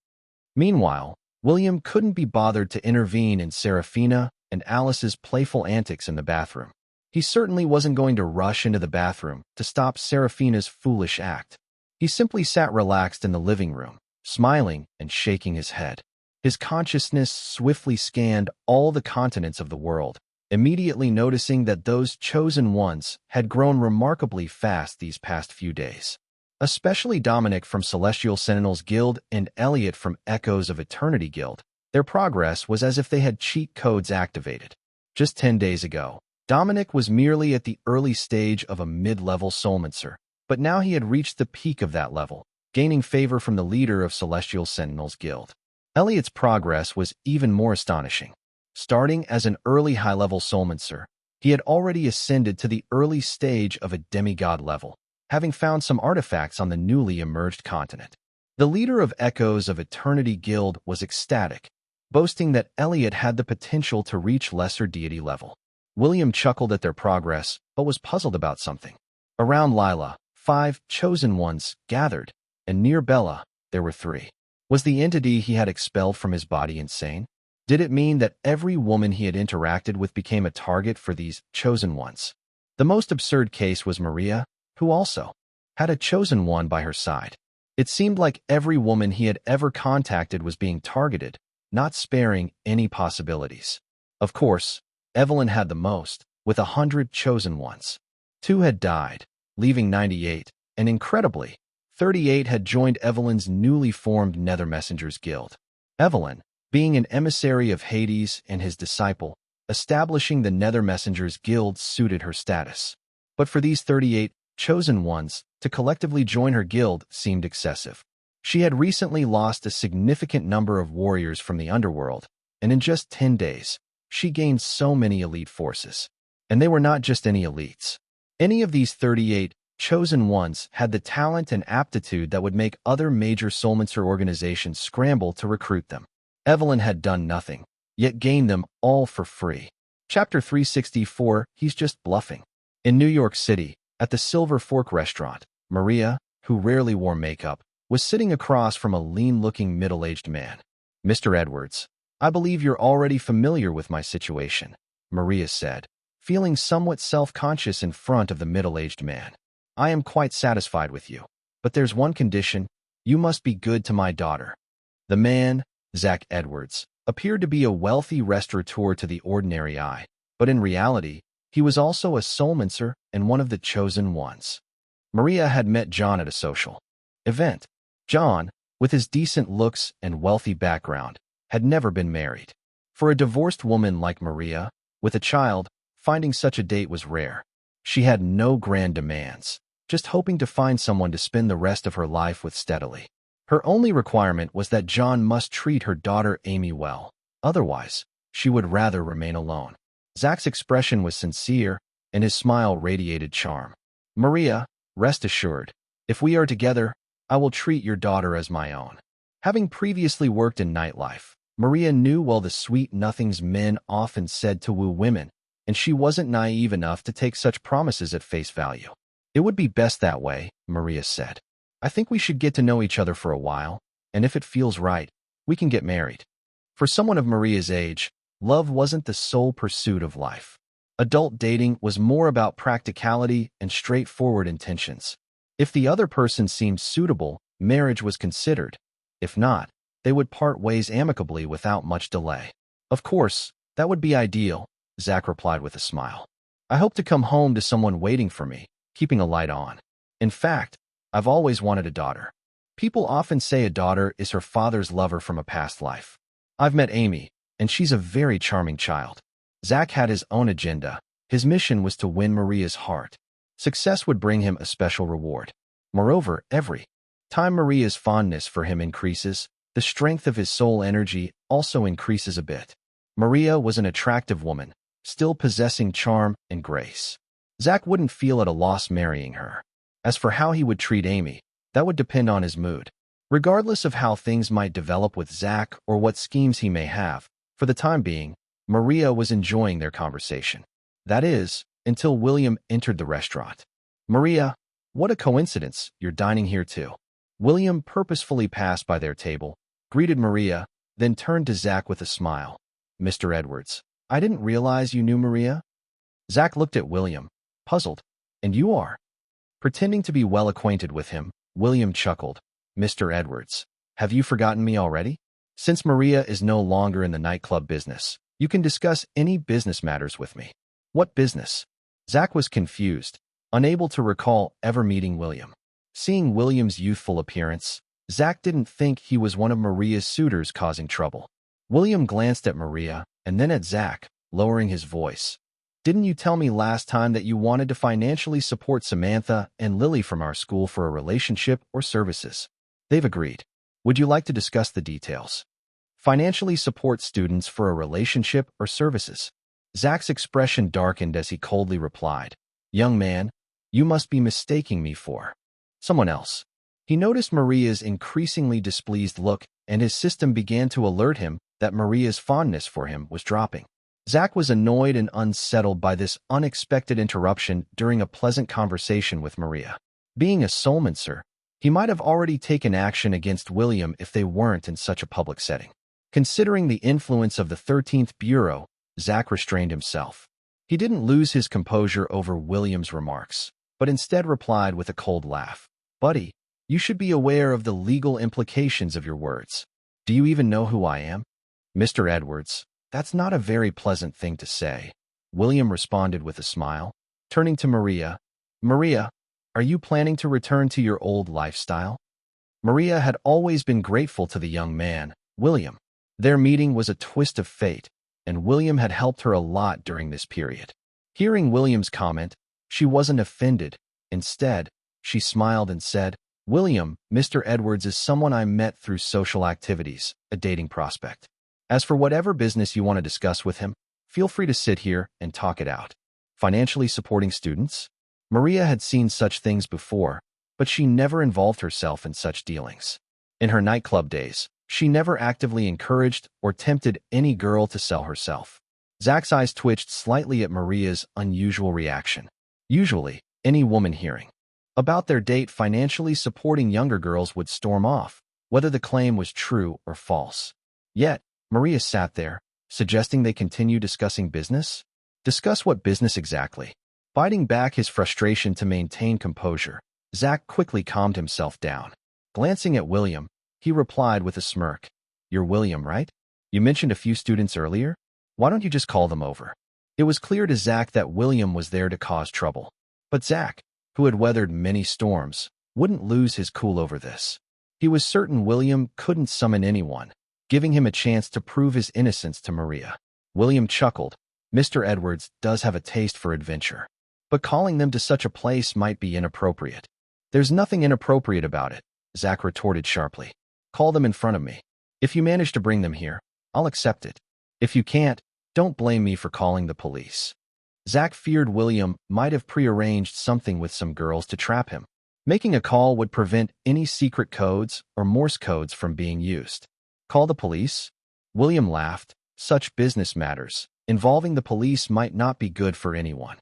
Meanwhile, William couldn't be bothered to intervene in Seraphina and Alice's playful antics in the bathroom. He certainly wasn't going to rush into the bathroom to stop Seraphina's foolish act. He simply sat relaxed in the living room, smiling and shaking his head. His consciousness swiftly scanned all the continents of the world, immediately noticing that those chosen ones had grown remarkably fast these past few days. Especially Dominic from Celestial Sentinels Guild and Elliot from Echoes of Eternity Guild. Their progress was as if they had cheat codes activated. Just 10 days ago, Dominic was merely at the early stage of a mid-level soulmancer, but now he had reached the peak of that level, gaining favor from the leader of Celestial Sentinels Guild. Elliot's progress was even more astonishing. Starting as an early high-level soulmancer, he had already ascended to the early stage of a demigod level, having found some artifacts on the newly emerged continent. The leader of Echoes of Eternity Guild was ecstatic, boasting that Elliot had the potential to reach lesser deity level. William chuckled at their progress, but was puzzled about something. Around Lila, 5 chosen ones gathered, and near Bella, there were 3. Was the entity he had expelled from his body insane? Did it mean that every woman he had interacted with became a target for these chosen ones? The most absurd case was Maria, who also had a chosen one by her side. It seemed like every woman he had ever contacted was being targeted, not sparing any possibilities. Of course, Evelyn had the most, with 100 chosen ones. 2 had died, leaving 98, and incredibly, 38 had joined Evelyn's newly formed Nether Messengers Guild. Evelyn, being an emissary of Hades and his disciple, establishing the Nether Messengers Guild suited her status. But for these 38 chosen ones, to collectively join her guild seemed excessive. She had recently lost a significant number of warriors from the underworld, and in just 10 days, she gained so many elite forces. And they were not just any elites. Any of these 38 chosen ones had the talent and aptitude that would make other major Soulmancer organizations scramble to recruit them. Evelyn had done nothing, yet gained them all for free. Chapter 364, He's Just Bluffing. In New York City, at the Silver Fork restaurant, Maria, who rarely wore makeup, was sitting across from a lean-looking middle-aged man. "Mr. Edwards, I believe you're already familiar with my situation," Maria said, feeling somewhat self-conscious in front of the middle-aged man. "I am quite satisfied with you, but there's one condition: you must be good to my daughter." The man, Zach Edwards, appeared to be a wealthy restaurateur to the ordinary eye, but in reality, he was also a Soulmancer and one of the chosen ones. Maria had met John at a social event. John, with his decent looks and wealthy background, had never been married. For a divorced woman like Maria, with a child, finding such a date was rare. She had no grand demands, just hoping to find someone to spend the rest of her life with steadily. Her only requirement was that John must treat her daughter Amy well. Otherwise, she would rather remain alone. Zach's expression was sincere, and his smile radiated charm. "Maria, rest assured, if we are together, I will treat your daughter as my own." Having previously worked in nightlife, Maria knew well the sweet nothings men often said to woo women, and she wasn't naive enough to take such promises at face value. "It would be best that way," Maria said. "I think we should get to know each other for a while, and if it feels right, we can get married." For someone of Maria's age, love wasn't the sole pursuit of life. Adult dating was more about practicality and straightforward intentions. If the other person seemed suitable, marriage was considered. If not, they would part ways amicably without much delay. "Of course, that would be ideal," Zach replied with a smile. "I hope to come home to someone waiting for me, keeping a light on. In fact, I've always wanted a daughter. People often say a daughter is her father's lover from a past life. I've met Amy, and she's a very charming child." Zach had his own agenda. His mission was to win Maria's heart. Success would bring him a special reward. Moreover, every time Maria's fondness for him increases, the strength of his soul energy also increases a bit. Maria was an attractive woman, still possessing charm and grace. Zach wouldn't feel at a loss marrying her. As for how he would treat Amy, that would depend on his mood. Regardless of how things might develop with Zach or what schemes he may have, for the time being, Maria was enjoying their conversation. That is, until William entered the restaurant. "Maria, what a coincidence, you're dining here too." William purposefully passed by their table, greeted Maria, then turned to Zach with a smile. "Mr. Edwards, I didn't realize you knew Maria." Zach looked at William, puzzled. "And you are?" Pretending to be well acquainted with him, William chuckled. "Mr. Edwards, have you forgotten me already? Since Maria is no longer in the nightclub business, you can discuss any business matters with me." "What business?" Zach was confused, unable to recall ever meeting William. Seeing William's youthful appearance, Zach didn't think he was one of Maria's suitors causing trouble. William glanced at Maria and then at Zach, lowering his voice. "Didn't you tell me last time that you wanted to financially support Samantha and Lily from our school for a relationship or services?" "They've agreed. Would you like to discuss the details?" "Financially support students for a relationship or services?" Zach's expression darkened as he coldly replied, "Young man, you must be mistaking me for someone else." He noticed Maria's increasingly displeased look, and his system began to alert him that Maria's fondness for him was dropping. Zach was annoyed and unsettled by this unexpected interruption during a pleasant conversation with Maria. Being a Soulmancer, he might have already taken action against William if they weren't in such a public setting. Considering the influence of the 13th Bureau, Zach restrained himself. He didn't lose his composure over William's remarks, but instead replied with a cold laugh. Buddy, you should be aware of the legal implications of your words. Do you even know who I am? Mr. Edwards, that's not a very pleasant thing to say. William responded with a smile. Turning to Maria, Maria, are you planning to return to your old lifestyle? Maria had always been grateful to the young man, William. Their meeting was a twist of fate, and William had helped her a lot during this period. Hearing William's comment, she wasn't offended. Instead, she smiled and said, William, Mr. Edwards is someone I met through social activities, a dating prospect. As for whatever business you want to discuss with him, feel free to sit here and talk it out. Financially supporting students? Maria had seen such things before, but she never involved herself in such dealings. In her nightclub days, she never actively encouraged or tempted any girl to sell herself. Zach's eyes twitched slightly at Maria's unusual reaction. Usually, any woman hearing about their date financially supporting younger girls would storm off, whether the claim was true or false. Yet, Maria sat there, suggesting they continue discussing business? Discuss what business exactly? Biting back his frustration to maintain composure, Zach quickly calmed himself down. Glancing at William, he replied with a smirk. You're William, right? You mentioned a few students earlier? Why don't you just call them over? It was clear to Zach that William was there to cause trouble. But Zach, who had weathered many storms, wouldn't lose his cool over this. He was certain William couldn't summon anyone, giving him a chance to prove his innocence to Maria. William chuckled. Mr. Edwards does have a taste for adventure. But calling them to such a place might be inappropriate. There's nothing inappropriate about it, Zach retorted sharply. Call them in front of me. If you manage to bring them here, I'll accept it. If you can't, don't blame me for calling the police. Zach feared William might have prearranged something with some girls to trap him. Making a call would prevent any secret codes or Morse codes from being used. Call the police? William laughed. Such business matters involving the police might not be good for anyone.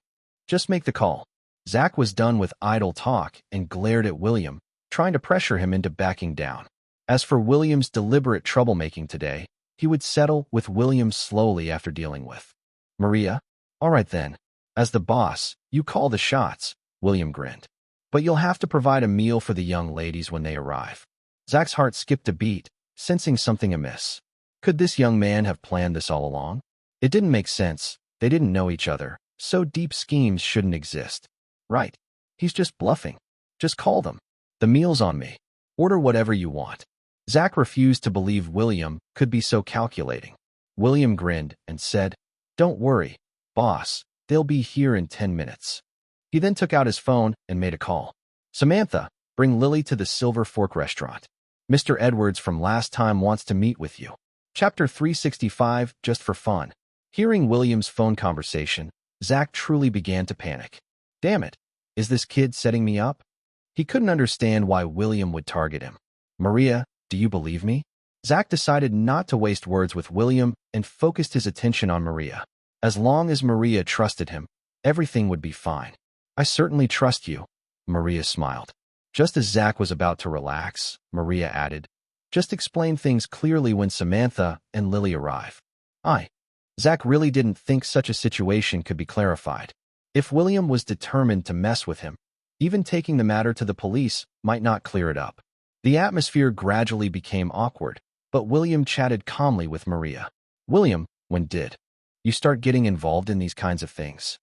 Just make the call. Zach was done with idle talk and glared at William, trying to pressure him into backing down. As for William's deliberate troublemaking today, he would settle with William slowly after dealing with Maria. All right then. As the boss, you call the shots, William grinned. But you'll have to provide a meal for the young ladies when they arrive. Zach's heart skipped a beat, sensing something amiss. Could this young man have planned this all along? It didn't make sense. They didn't know each other, so deep schemes shouldn't exist. Right. He's just bluffing. Just call them. The meal's on me. Order whatever you want. Zach refused to believe William could be so calculating. William grinned and said, Don't worry, boss. They'll be here in 10 minutes. He then took out his phone and made a call. Samantha, bring Lily to the Silver Fork restaurant. Mr. Edwards from last time wants to meet with you. Chapter 365, just for fun. Hearing William's phone conversation, Zach truly began to panic. Damn it, is this kid setting me up? He couldn't understand why William would target him. Maria, do you believe me? Zach decided not to waste words with William and focused his attention on Maria. As long as Maria trusted him, everything would be fine. I certainly trust you, Maria smiled. Just as Zach was about to relax, Maria added, Just explain things clearly when Samantha and Lily arrive. Zach really didn't think such a situation could be clarified. If William was determined to mess with him, even taking the matter to the police might not clear it up. The atmosphere gradually became awkward, but William chatted calmly with Maria. William, when did you start getting involved in these kinds of things?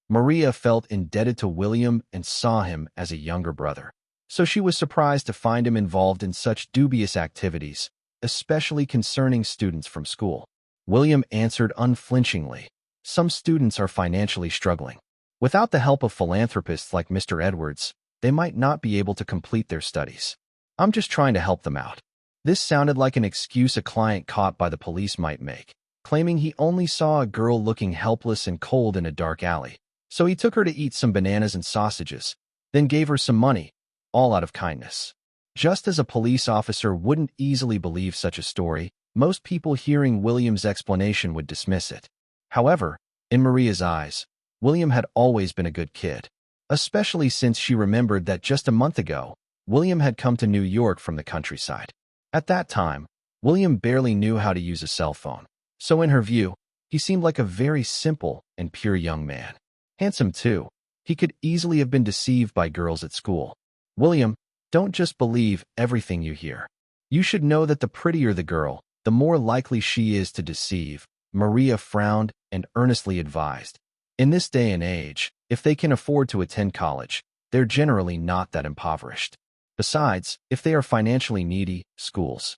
Maria felt indebted to William and saw him as a younger brother, so she was surprised to find him involved in such dubious activities, especially concerning students from school. William answered unflinchingly, Some students are financially struggling. Without the help of philanthropists like Mr. Edwards, they might not be able to complete their studies. I'm just trying to help them out. This sounded like an excuse a client caught by the police might make, claiming he only saw a girl looking helpless and cold in a dark alley. So he took her to eat some bananas and sausages, then gave her some money, all out of kindness. Just as a police officer wouldn't easily believe such a story, most people hearing William's explanation would dismiss it. However, in Maria's eyes, William had always been a good kid, especially since she remembered that just a month ago, William had come to New York from the countryside. At that time, William barely knew how to use a cell phone, so in her view, he seemed like a very simple and pure young man. Handsome too. He could easily have been deceived by girls at school. William, don't just believe everything you hear. You should know that the prettier the girl, the more likely she is to deceive, Maria frowned and earnestly advised. In this day and age, if they can afford to attend college, they're generally not that impoverished. Besides, if they are financially needy, schools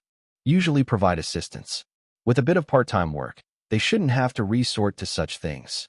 usually provide assistance. With a bit of part-time work, they shouldn't have to resort to such things.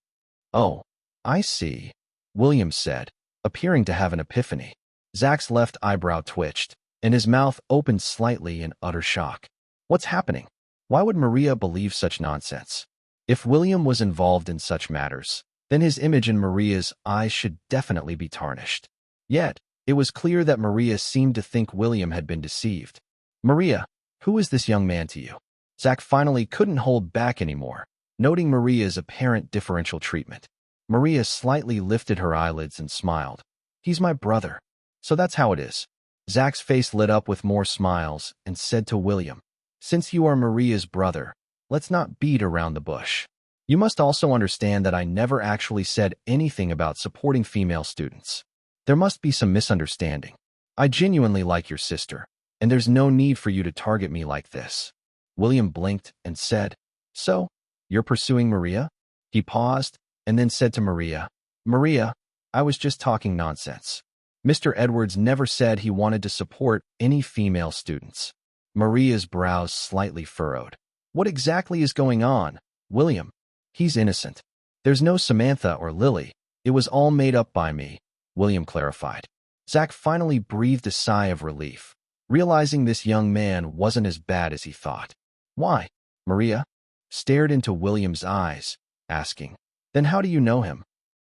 Oh, I see, William said, appearing to have an epiphany. Zach's left eyebrow twitched, and his mouth opened slightly in utter shock. What's happening? Why would Maria believe such nonsense? If William was involved in such matters, then his image in Maria's eyes should definitely be tarnished. Yet, it was clear that Maria seemed to think William had been deceived. Maria, who is this young man to you? Zach finally couldn't hold back anymore, noting Maria's apparent differential treatment. Maria slightly lifted her eyelids and smiled. He's my brother. So that's how it is. Zach's face lit up with more smiles and said to William, since you are Maria's brother, let's not beat around the bush. You must also understand that I never actually said anything about supporting female students. There must be some misunderstanding. I genuinely like your sister, and there's no need for you to target me like this. William blinked and said, so, you're pursuing Maria? He paused and then said to Maria, Maria, I was just talking nonsense. Mr. Edwards never said he wanted to support any female students. Maria's brows slightly furrowed. What exactly is going on, William? He's innocent. There's no Samantha or Lily. It was all made up by me, William clarified. Zach finally breathed a sigh of relief, realizing this young man wasn't as bad as he thought. Why? Maria stared into William's eyes, asking, then how do you know him?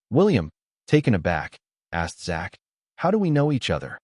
William, taken aback, asked Zach, how do we know each other?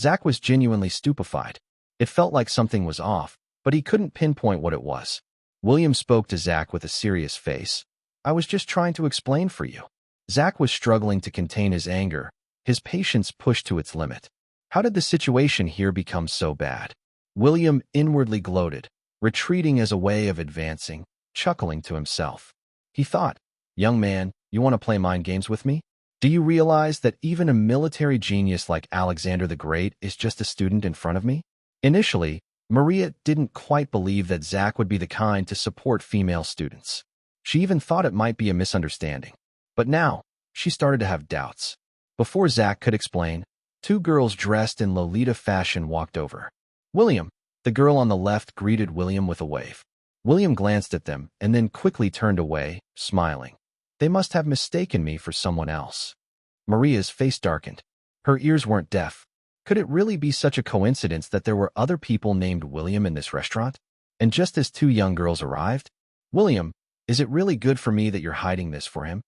Zach was genuinely stupefied. It felt like something was off, but he couldn't pinpoint what it was. William spoke to Zach with a serious face. I was just trying to explain for you. Zach was struggling to contain his anger, his patience pushed to its limit. How did the situation here become so bad? William inwardly gloated, retreating as a way of advancing, chuckling to himself. He thought, young man, you want to play mind games with me? Do you realize that even a military genius like Alexander the Great is just a student in front of me? Initially, Maria didn't quite believe that Zach would be the kind to support female students. She even thought it might be a misunderstanding. But now, she started to have doubts. Before Zach could explain, two girls dressed in Lolita fashion walked over. William, the girl on the left, greeted William with a wave. William glanced at them and then quickly turned away, smiling. They must have mistaken me for someone else. Maria's face darkened. Her ears weren't deaf. Could it really be such a coincidence that there were other people named William in this restaurant? And just as two young girls arrived, William, is it really good for me that you're hiding this for him?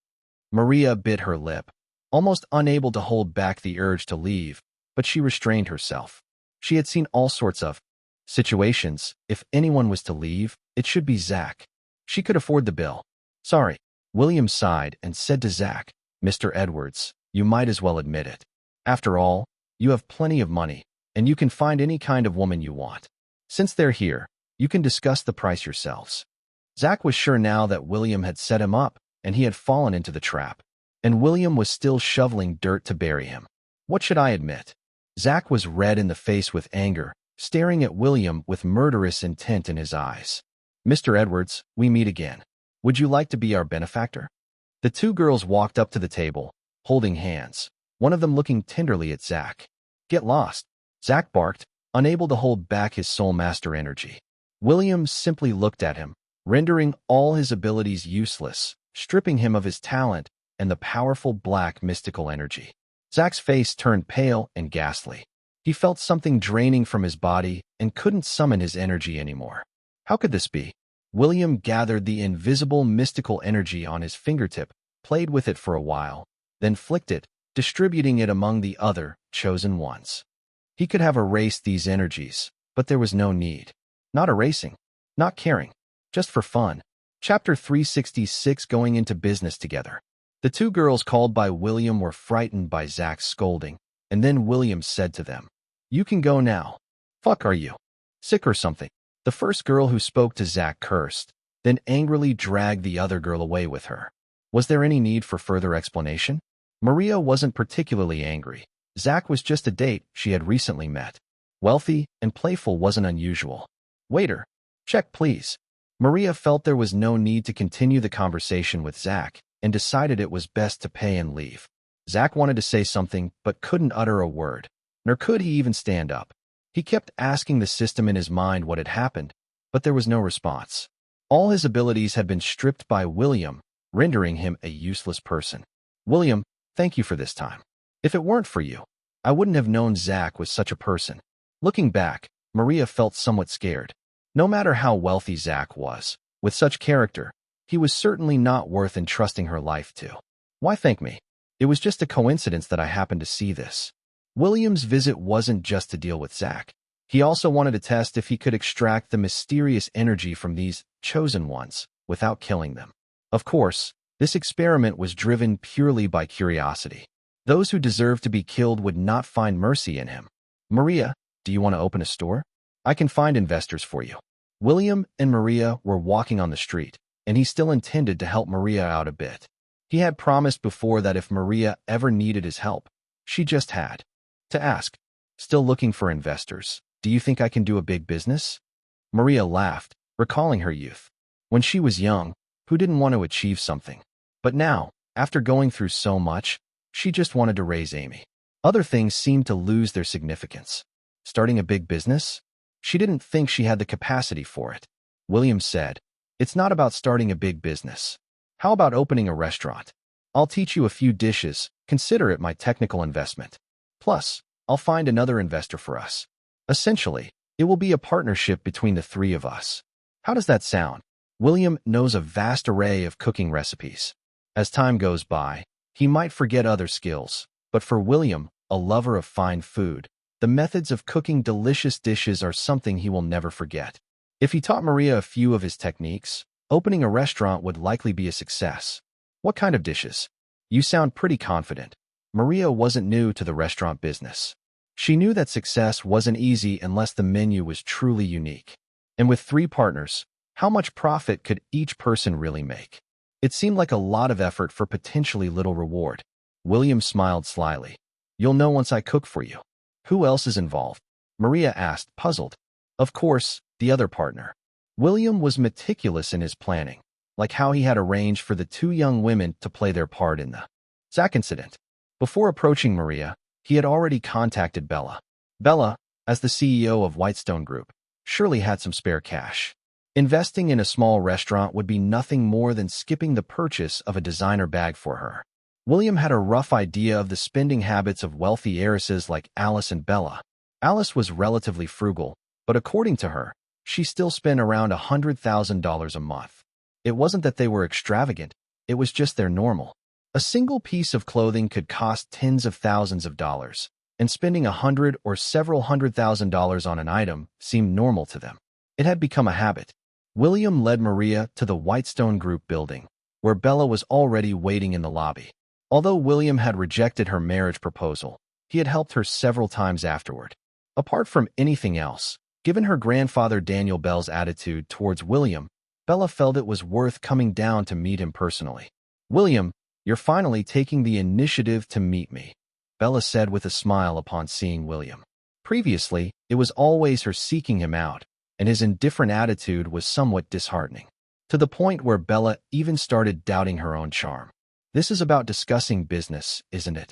Maria bit her lip, almost unable to hold back the urge to leave, but she restrained herself. She had seen all sorts of situations. If anyone was to leave, it should be Zach. She could afford the bill. Sorry. William sighed and said to Zach, Mr. Edwards, you might as well admit it. After all, you have plenty of money, and you can find any kind of woman you want. Since they're here, you can discuss the price yourselves. Zach was sure now that William had set him up, and he had fallen into the trap. And William was still shoveling dirt to bury him. What should I admit? Zach was red in the face with anger, staring at William with murderous intent in his eyes. Mr. Edwards, we meet again. Would you like to be our benefactor? The two girls walked up to the table, holding hands, one of them looking tenderly at Zach. Get lost, Zach barked, unable to hold back his soul master energy. William simply looked at him, rendering all his abilities useless, stripping him of his talent and the powerful black mystical energy. Zach's face turned pale and ghastly. He felt something draining from his body and couldn't summon his energy anymore. How could this be? William gathered the invisible mystical energy on his fingertip, played with it for a while, then flicked it, distributing it among the other, chosen ones. He could have erased these energies, but there was no need. Not erasing, not caring, just for fun. Chapter 366, Going into business together. The two girls called by William were frightened by Zach's scolding, and then William said to them, You can go now. Fuck, are you sick or something? The first girl who spoke to Zach cursed, then angrily dragged the other girl away with her. Was there any need for further explanation? Maria wasn't particularly angry. Zach was just a date she had recently met. Wealthy and playful wasn't unusual. Waiter, check please. Maria felt there was no need to continue the conversation with Zach and decided it was best to pay and leave. Zach wanted to say something but couldn't utter a word, nor could he even stand up. He kept asking the system in his mind what had happened, but there was no response. All his abilities had been stripped by William, rendering him a useless person. William, thank you for this time. If it weren't for you, I wouldn't have known Zach was such a person. Looking back, Maria felt somewhat scared. No matter how wealthy Zach was, with such character, he was certainly not worth entrusting her life to. Why thank me? It was just a coincidence that I happened to see this. William's visit wasn't just to deal with Zach. He also wanted to test if he could extract the mysterious energy from these chosen ones without killing them. Of course, this experiment was driven purely by curiosity. Those who deserved to be killed would not find mercy in him. Maria, do you want to open a store? I can find investors for you. William and Maria were walking on the street, and he still intended to help Maria out a bit. He had promised before that if Maria ever needed his help, she just had to ask. Still looking for investors. Do you think I can do a big business? Maria laughed, recalling her youth. When she was young, who didn't want to achieve something? But now, after going through so much, she just wanted to raise Amy. Other things seemed to lose their significance. Starting a big business? She didn't think she had the capacity for it. William said, "It's not about starting a big business. How about opening a restaurant? I'll teach you a few dishes, consider it my technical investment. Plus, I'll find another investor for us. Essentially, it will be a partnership between the three of us. How does that sound?" William knows a vast array of cooking recipes. As time goes by, he might forget other skills, but for William, a lover of fine food, the methods of cooking delicious dishes are something he will never forget. If he taught Maria a few of his techniques, opening a restaurant would likely be a success. What kind of dishes? You sound pretty confident. Maria wasn't new to the restaurant business. She knew that success wasn't easy unless the menu was truly unique. And with 3 partners, how much profit could each person really make? It seemed like a lot of effort for potentially little reward. William smiled slyly. You'll know once I cook for you. Who else is involved? Maria asked, puzzled. Of course, the other partner. William was meticulous in his planning, like how he had arranged for the 2 young women to play their part in the Zach incident. Before approaching Maria, he had already contacted Bella. Bella, as the CEO of Whitestone Group, surely had some spare cash. Investing in a small restaurant would be nothing more than skipping the purchase of a designer bag for her. William had a rough idea of the spending habits of wealthy heiresses like Alice and Bella. Alice was relatively frugal, but according to her, she still spent around $100,000 a month. It wasn't that they were extravagant, it was just their normal. A single piece of clothing could cost tens of thousands of dollars, and spending $100,000 or several $100,000 on an item seemed normal to them. It had become a habit. William led Maria to the Whitestone Group building, where Bella was already waiting in the lobby. Although William had rejected her marriage proposal, he had helped her several times afterward. Apart from anything else, given her grandfather Daniel Bell's attitude towards William, Bella felt it was worth coming down to meet him personally. William, you're finally taking the initiative to meet me, Bella said with a smile upon seeing William. Previously, it was always her seeking him out, and his indifferent attitude was somewhat disheartening, to the point where Bella even started doubting her own charm. This is about discussing business, isn't it?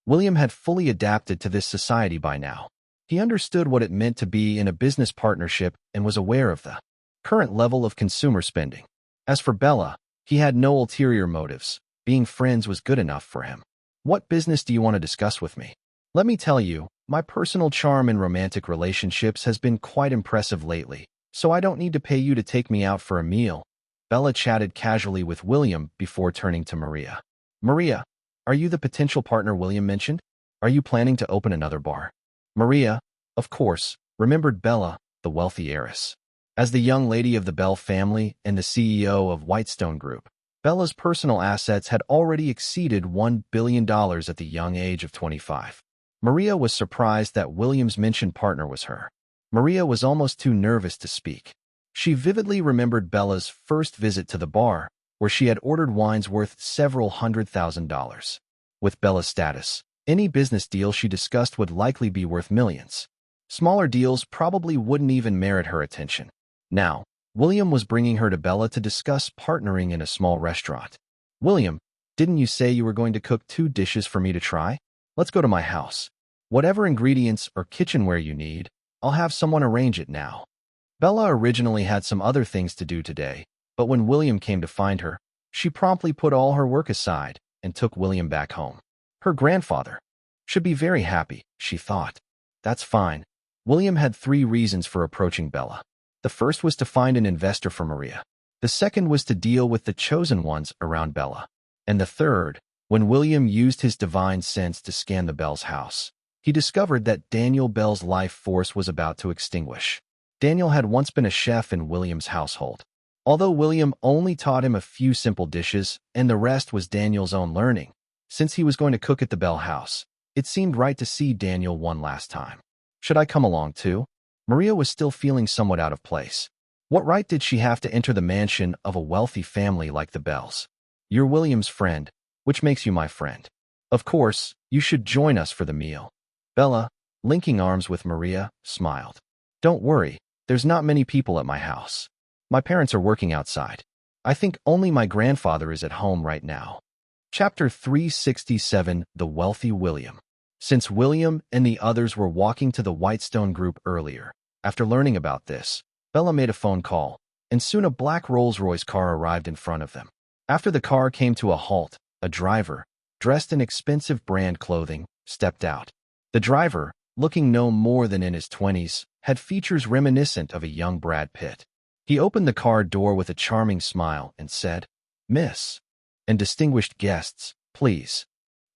William had fully adapted to this society by now. He understood what it meant to be in a business partnership and was aware of the current level of consumer spending. As for Bella, he had no ulterior motives. Being friends was good enough for him. What business do you want to discuss with me? Let me tell you, my personal charm in romantic relationships has been quite impressive lately, so I don't need to pay you to take me out for a meal. Bella chatted casually with William before turning to Maria. Maria, are you the potential partner William mentioned? Are you planning to open another bar? Maria, of course, remembered Bella, the wealthy heiress. As the young lady of the Bell family and the CEO of Whitestone Group, Bella's personal assets had already exceeded $1 billion at the young age of 25. Maria was surprised that William's mentioned partner was her. Maria was almost too nervous to speak. She vividly remembered Bella's first visit to the bar, where she had ordered wines worth several $100,000. With Bella's status, any business deal she discussed would likely be worth millions. Smaller deals probably wouldn't even merit her attention. Now, William was bringing her to Bella to discuss partnering in a small restaurant. "William, didn't you say you were going to cook 2 dishes for me to try? Let's go to my house. Whatever ingredients or kitchenware you need, I'll have someone arrange it now." Bella originally had some other things to do today, but when William came to find her, she promptly put all her work aside and took William back home. Her grandfather should be very happy, she thought. That's fine. William had 3 reasons for approaching Bella. The first was to find an investor for Maria. The second was to deal with the chosen ones around Bella. And the third, when William used his divine sense to scan the Bell's house, he discovered that Daniel Bell's life force was about to extinguish. Daniel had once been a chef in William's household. Although William only taught him a few simple dishes and the rest was Daniel's own learning, since he was going to cook at the Bell house, it seemed right to see Daniel one last time. Should I come along too? Maria was still feeling somewhat out of place. What right did she have to enter the mansion of a wealthy family like the Bells? You're William's friend, which makes you my friend. Of course, you should join us for the meal. Bella, linking arms with Maria, smiled. Don't worry, there's not many people at my house. My parents are working outside. I think only my grandfather is at home right now. Chapter 367, The Wealthy William. Since William and the others were walking to the Whitestone group earlier, after learning about this, Bella made a phone call, and soon a black Rolls-Royce car arrived in front of them. After the car came to a halt, a driver, dressed in expensive brand clothing, stepped out. The driver, looking no more than in his 20s, had features reminiscent of a young Brad Pitt. He opened the car door with a charming smile and said, "Miss and distinguished guests, please."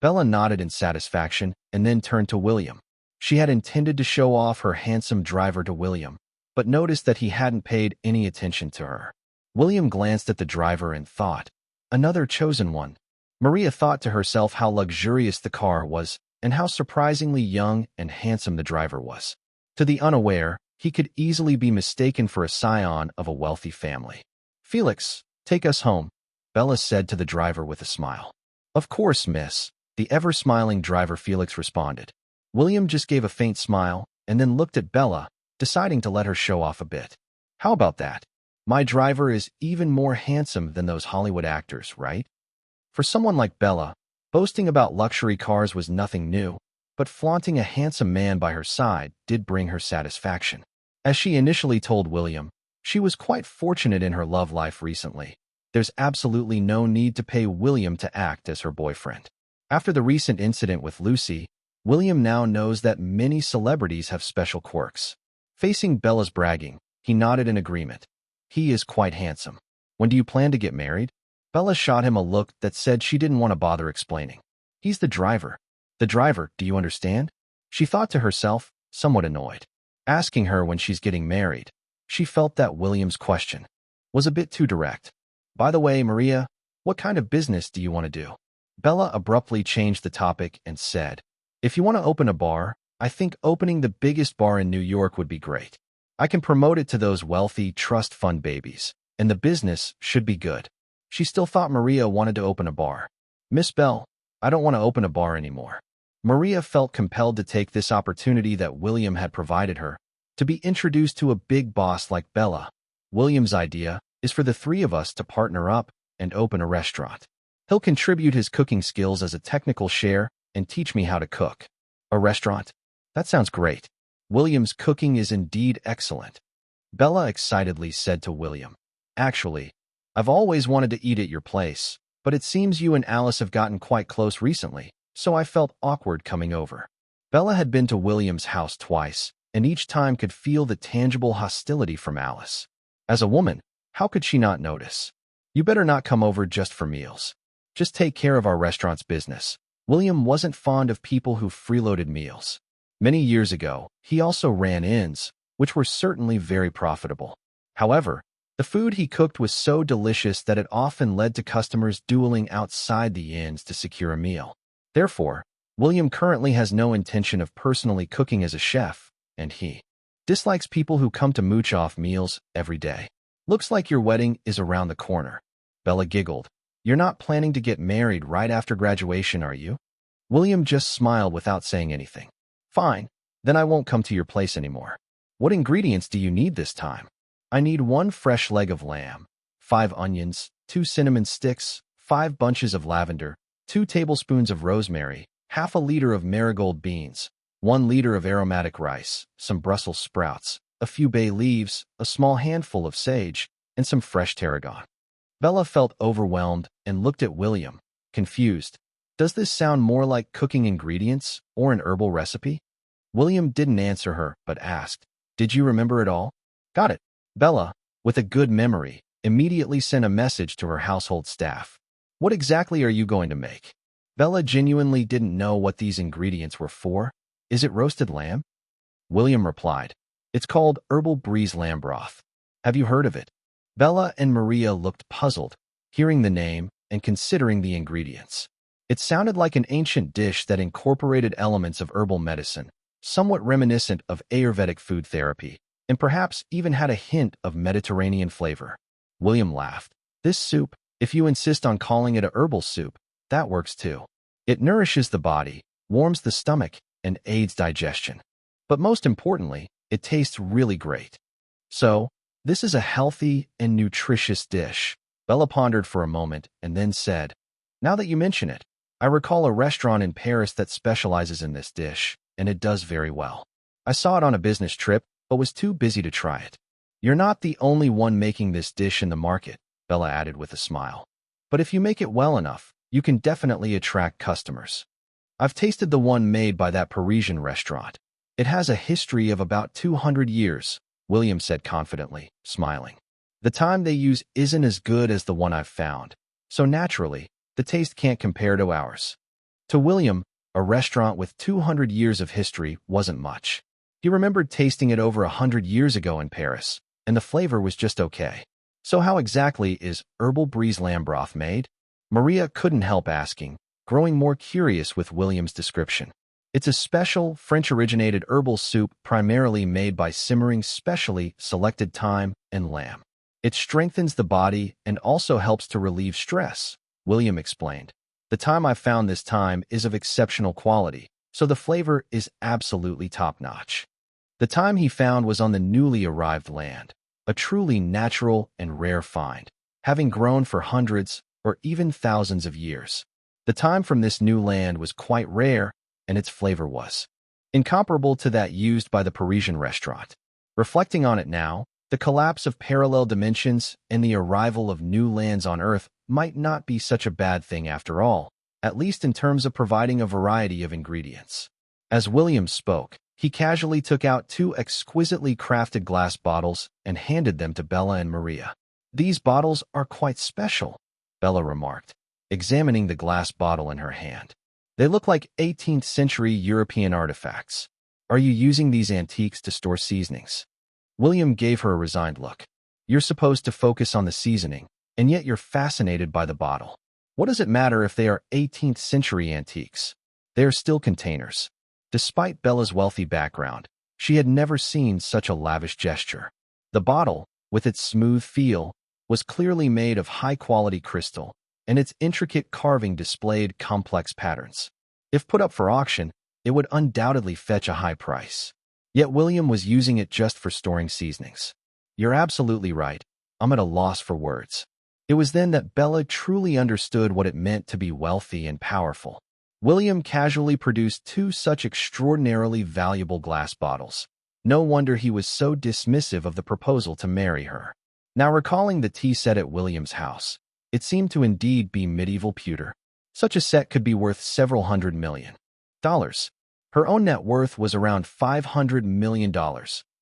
Bella nodded in satisfaction and then turned to William. She had intended to show off her handsome driver to William, but noticed that he hadn't paid any attention to her. William glanced at the driver and thought, another chosen one. Maria thought to herself how luxurious the car was and how surprisingly young and handsome the driver was. To the unaware, he could easily be mistaken for a scion of a wealthy family. "Felix, take us home," Bella said to the driver with a smile. "Of course, miss," the ever-smiling driver Felix responded. William just gave a faint smile and then looked at Bella, deciding to let her show off a bit. "How about that? My driver is even more handsome than those Hollywood actors, right?" For someone like Bella, boasting about luxury cars was nothing new, but flaunting a handsome man by her side did bring her satisfaction. As she initially told William, she was quite fortunate in her love life recently. There's absolutely no need to pay William to act as her boyfriend. After the recent incident with Lucy, William now knows that many celebrities have special quirks. Facing Bella's bragging, he nodded in agreement. He is quite handsome. When do you plan to get married? Bella shot him a look that said she didn't want to bother explaining. He's the driver. The driver, do you understand? She thought to herself, somewhat annoyed. Asking her when she's getting married, she felt that William's question was a bit too direct. By the way, Maria, what kind of business do you want to do? Bella abruptly changed the topic and said, if you want to open a bar, I think opening the biggest bar in New York would be great. I can promote it to those wealthy trust fund babies, and the business should be good. She still thought Maria wanted to open a bar. Miss Bell, I don't want to open a bar anymore. Maria felt compelled to take this opportunity that William had provided her, to be introduced to a big boss like Bella. William's idea is for the 3 of us to partner up and open a restaurant. He'll contribute his cooking skills as a technical share and teach me how to cook. A restaurant? That sounds great. William's cooking is indeed excellent. Bella excitedly said to William, actually, I've always wanted to eat at your place, but it seems you and Alice have gotten quite close recently, so I felt awkward coming over. Bella had been to William's house twice, and each time could feel the tangible hostility from Alice. As a woman, how could she not notice? You better not come over just for meals. Just take care of our restaurant's business. William wasn't fond of people who freeloaded meals. Many years ago, he also ran inns, which were certainly very profitable. However, the food he cooked was so delicious that it often led to customers dueling outside the inns to secure a meal. Therefore, William currently has no intention of personally cooking as a chef, and he Dislikes people who come to mooch off meals every day. Looks like your wedding is around the corner. Bella giggled. You're not planning to get married right after graduation, are you? William just smiled without saying anything. Fine, then I won't come to your place anymore. What ingredients do you need this time? I need 1 fresh leg of lamb, 5 onions, 2 cinnamon sticks, 5 bunches of lavender, 2 tablespoons of rosemary, half a liter of marigold beans, 1 liter of aromatic rice, some Brussels sprouts, a few bay leaves, a small handful of sage, and some fresh tarragon. Bella felt overwhelmed and looked at William, confused. Does this sound more like cooking ingredients or an herbal recipe? William didn't answer her, but asked, Did you remember it all? Got it. Bella, with a good memory, immediately sent a message to her household staff. What exactly are you going to make? Bella genuinely didn't know what these ingredients were for. Is it roasted lamb? William replied, It's called herbal brise lamb broth. Have you heard of it? Bella and Maria looked puzzled, hearing the name and considering the ingredients. It sounded like an ancient dish that incorporated elements of herbal medicine, somewhat reminiscent of Ayurvedic food therapy, and perhaps even had a hint of Mediterranean flavor. William laughed. This soup, if you insist on calling it a herbal soup, that works too. It nourishes the body, warms the stomach, and aids digestion. But most importantly, it tastes really great. So, this is a healthy and nutritious dish. Bella pondered for a moment and then said, Now that you mention it, I recall a restaurant in Paris that specializes in this dish, and it does very well. I saw it on a business trip, but was too busy to try it. You're not the only one making this dish in the market, Bella added with a smile. But if you make it well enough, you can definitely attract customers. I've tasted the one made by that Parisian restaurant. It has a history of about 200 years, William said confidently, smiling. The thyme they use isn't as good as the one I've found, so naturally, the taste can't compare to ours. To William, a restaurant with 200 years of history wasn't much. He remembered tasting it over 100 years ago in Paris, and the flavor was just okay. So how exactly is herbal brise lamb broth made? Maria couldn't help asking, growing more curious with William's description. It's a special, French-originated herbal soup primarily made by simmering specially selected thyme and lamb. It strengthens the body and also helps to relieve stress, William explained. The thyme I found this time is of exceptional quality, so the flavor is absolutely top-notch. The thyme he found was on the newly arrived land, a truly natural and rare find, having grown for hundreds or even thousands of years. The thyme from this new land was quite rare, and its flavor was incomparable to that used by the Parisian restaurant. Reflecting on it now, the collapse of parallel dimensions and the arrival of new lands on Earth might not be such a bad thing after all, at least in terms of providing a variety of ingredients. As William spoke, he casually took out 2 exquisitely crafted glass bottles and handed them to Bella and Maria. These bottles are quite special, Bella remarked, examining the glass bottle in her hand. They look like 18th century European artifacts. Are you using these antiques to store seasonings? William gave her a resigned look. You're supposed to focus on the seasoning, and yet you're fascinated by the bottle. What does it matter if they are 18th century antiques? They are still containers. Despite Bella's wealthy background, she had never seen such a lavish gesture. The bottle, with its smooth feel, was clearly made of high-quality crystal, and its intricate carving displayed complex patterns. If put up for auction, it would undoubtedly fetch a high price. Yet William was using it just for storing seasonings. You're absolutely right. I'm at a loss for words. It was then that Bella truly understood what it meant to be wealthy and powerful. William casually produced 2 such extraordinarily valuable glass bottles. No wonder he was so dismissive of the proposal to marry her. Now recalling the tea set at William's house, it seemed to indeed be medieval pewter. Such a set could be worth several $100 million. Her own net worth was around $500 million,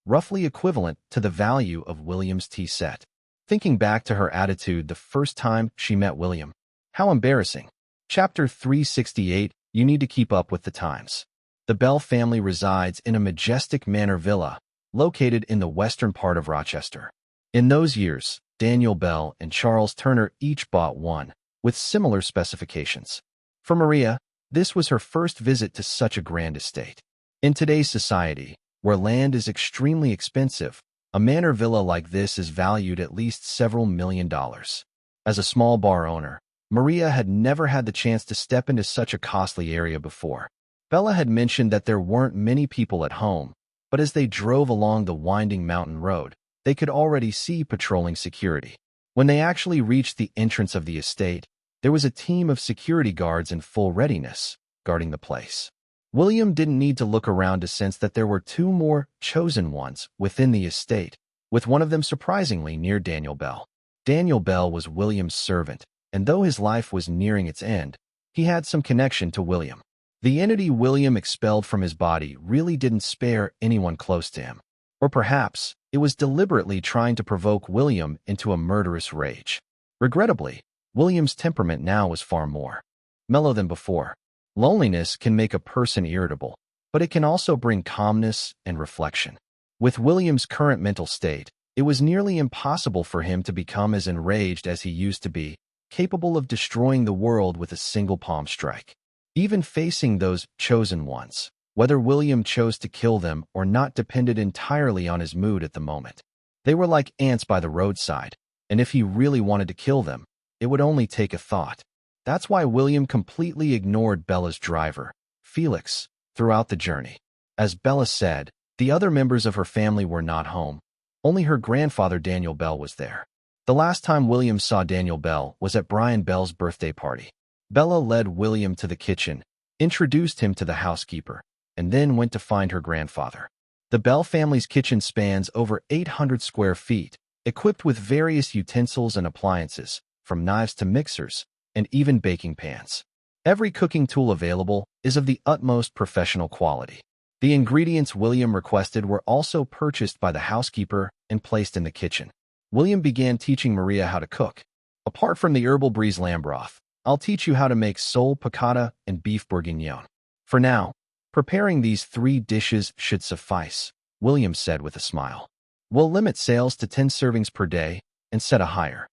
roughly equivalent to the value of William's tea set. Thinking back to her attitude the first time she met William. How embarrassing. Chapter 368, You Need to Keep Up with the Times. The Bell family resides in a majestic manor villa, located in the western part of Rochester. In those years, Daniel Bell and Charles Turner each bought one, with similar specifications. For Maria, this was her first visit to such a grand estate. In today's society, where land is extremely expensive. A manor villa like this is valued at least several $1,000,000. As a small bar owner, Maria had never had the chance to step into such a costly area before. Bella had mentioned that there weren't many people at home, but as they drove along the winding mountain road, they could already see patrolling security. When they actually reached the entrance of the estate, there was a team of security guards in full readiness, guarding the place. William didn't need to look around to sense that there were two more chosen ones within the estate, with one of them surprisingly near Daniel Bell. Daniel Bell was William's servant, and though his life was nearing its end, he had some connection to William. The entity William expelled from his body really didn't spare anyone close to him. Or perhaps it was deliberately trying to provoke William into a murderous rage. Regrettably, William's temperament now was far more mellow than before. Loneliness can make a person irritable, but it can also bring calmness and reflection. With William's current mental state, it was nearly impossible for him to become as enraged as he used to be, capable of destroying the world with a single palm strike. Even facing those chosen ones, whether William chose to kill them or not depended entirely on his mood at the moment. They were like ants by the roadside, and if he really wanted to kill them, it would only take a thought. That's why William completely ignored Bella's driver, Felix, throughout the journey. As Bella said, the other members of her family were not home. Only her grandfather Daniel Bell was there. The last time William saw Daniel Bell was at Brian Bell's birthday party. Bella led William to the kitchen, introduced him to the housekeeper, and then went to find her grandfather. The Bell family's kitchen spans over 800 square feet, equipped with various utensils and appliances, from knives to mixers, and even baking pans. Every cooking tool available is of the utmost professional quality. The ingredients William requested were also purchased by the housekeeper and placed in the kitchen. William began teaching Maria how to cook. Apart from the herbal brise lamb broth, I'll teach you how to make sole piccata and beef bourguignon. For now, preparing these 3 dishes should suffice, William said with a smile. We'll limit sales to 10 servings per day and set a higher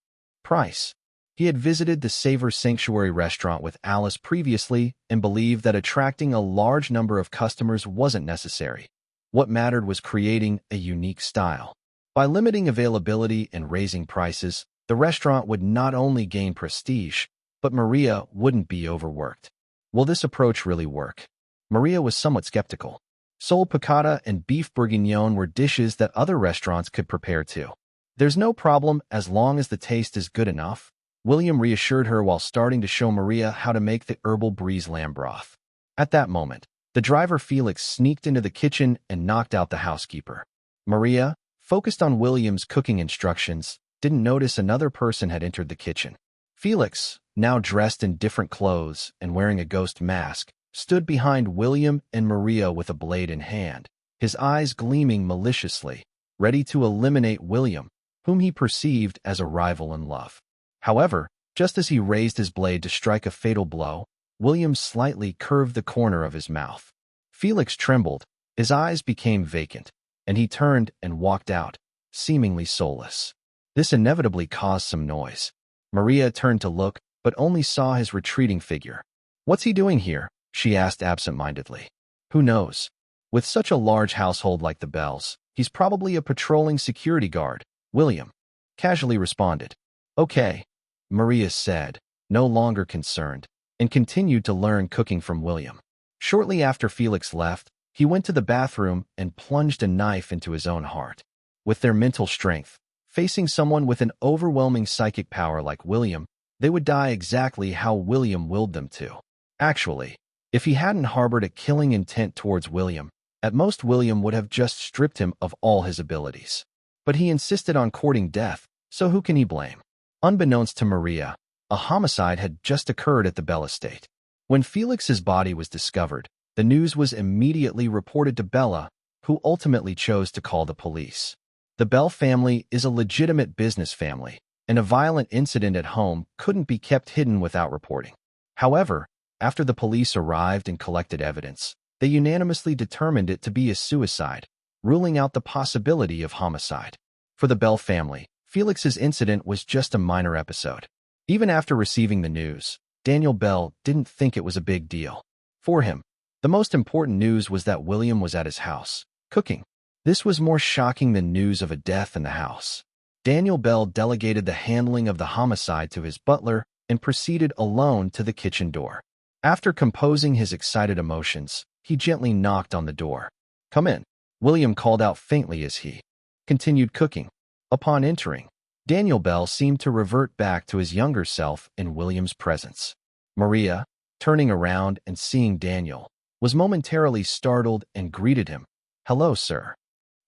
price. He had visited the Savor Sanctuary restaurant with Alice previously and believed that attracting a large number of customers wasn't necessary. What mattered was creating a unique style. By limiting availability and raising prices, the restaurant would not only gain prestige, but Maria wouldn't be overworked. Will this approach really work? Maria was somewhat skeptical. Sole piccata and beef bourguignon were dishes that other restaurants could prepare too. There's no problem as long as the taste is good enough, William reassured her while starting to show Maria how to make the herbal brise lamb broth. At that moment, the driver Felix sneaked into the kitchen and knocked out the housekeeper. Maria, focused on William's cooking instructions, didn't notice another person had entered the kitchen. Felix, now dressed in different clothes and wearing a ghost mask, stood behind William and Maria with a blade in hand, his eyes gleaming maliciously, ready to eliminate William, whom he perceived as a rival in love. However, just as he raised his blade to strike a fatal blow, William slightly curved the corner of his mouth. Felix trembled, his eyes became vacant, and he turned and walked out, seemingly soulless. This inevitably caused some noise. Maria turned to look, but only saw his retreating figure. "What's he doing here?" she asked absent-mindedly. "Who knows? With such a large household like the Bells, he's probably a patrolling security guard," William casually responded. "Okay," Maria said, no longer concerned, and continued to learn cooking from William. Shortly after Felix left, he went to the bathroom and plunged a knife into his own heart. With their mental strength, facing someone with an overwhelming psychic power like William, they would die exactly how William willed them to. Actually, if he hadn't harbored a killing intent towards William, at most William would have just stripped him of all his abilities. But he insisted on courting death, so who can he blame? Unbeknownst to Maria, a homicide had just occurred at the Bell estate. When Felix's body was discovered, the news was immediately reported to Bella, who ultimately chose to call the police. The Bell family is a legitimate business family, and a violent incident at home couldn't be kept hidden without reporting. However, after the police arrived and collected evidence, they unanimously determined it to be a suicide, ruling out the possibility of homicide. For the Bell family, Felix's incident was just a minor episode. Even after receiving the news, Daniel Bell didn't think it was a big deal. For him, the most important news was that William was at his house, Cooking. This was more shocking than news of a death in the house. Daniel Bell delegated the handling of the homicide to his butler and proceeded alone to the kitchen door. After composing his excited emotions, he gently knocked on the door. "Come in," William called out faintly as he continued cooking. Upon entering, Daniel Bell seemed to revert back to his younger self in William's presence. Maria, turning around and seeing Daniel, was momentarily startled and greeted him. "Hello, sir."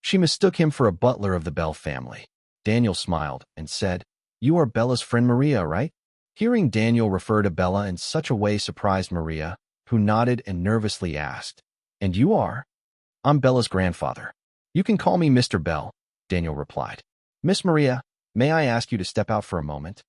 She mistook him for a butler of the Bell family. Daniel smiled and said, "You are Bella's friend Maria, right?" Hearing Daniel refer to Bella in such a way surprised Maria, who nodded and nervously asked, "And you are?" "I'm Bella's grandfather. You can call me Mr. Bell," Daniel replied. "Miss Maria, may I ask you to step out for a moment?"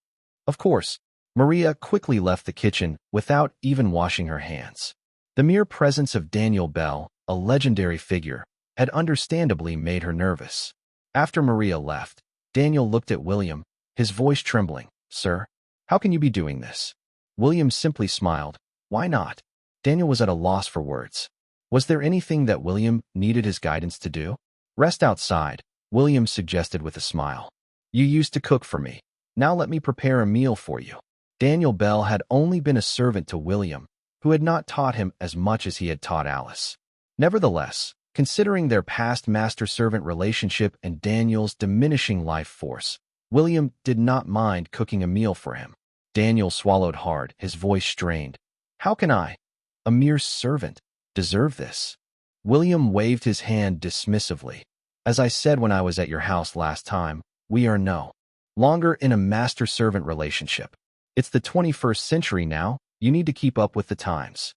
Of course. Maria quickly left the kitchen without even washing her hands. The mere presence of Daniel Bell, a legendary figure, had understandably made her nervous. After Maria left, Daniel looked at William, his voice trembling. "Sir, how can you be doing this?" William simply smiled. "Why not?" Daniel was at a loss for words. Was there anything that William needed his guidance to do? "Rest outside," William suggested with a smile. "You used to cook for me. Now let me prepare a meal for you." Daniel Bell had only been a servant to William, who had not taught him as much as he had taught Alice. Nevertheless, considering their past master-servant relationship and Daniel's diminishing life force, William did not mind cooking a meal for him. Daniel swallowed hard, his voice strained. "How can I, a mere servant, deserve this?" William waved his hand dismissively. "As I said when I was at your house last time, we are no longer in a master-servant relationship. It's the 21st century now. You need to keep up with the times."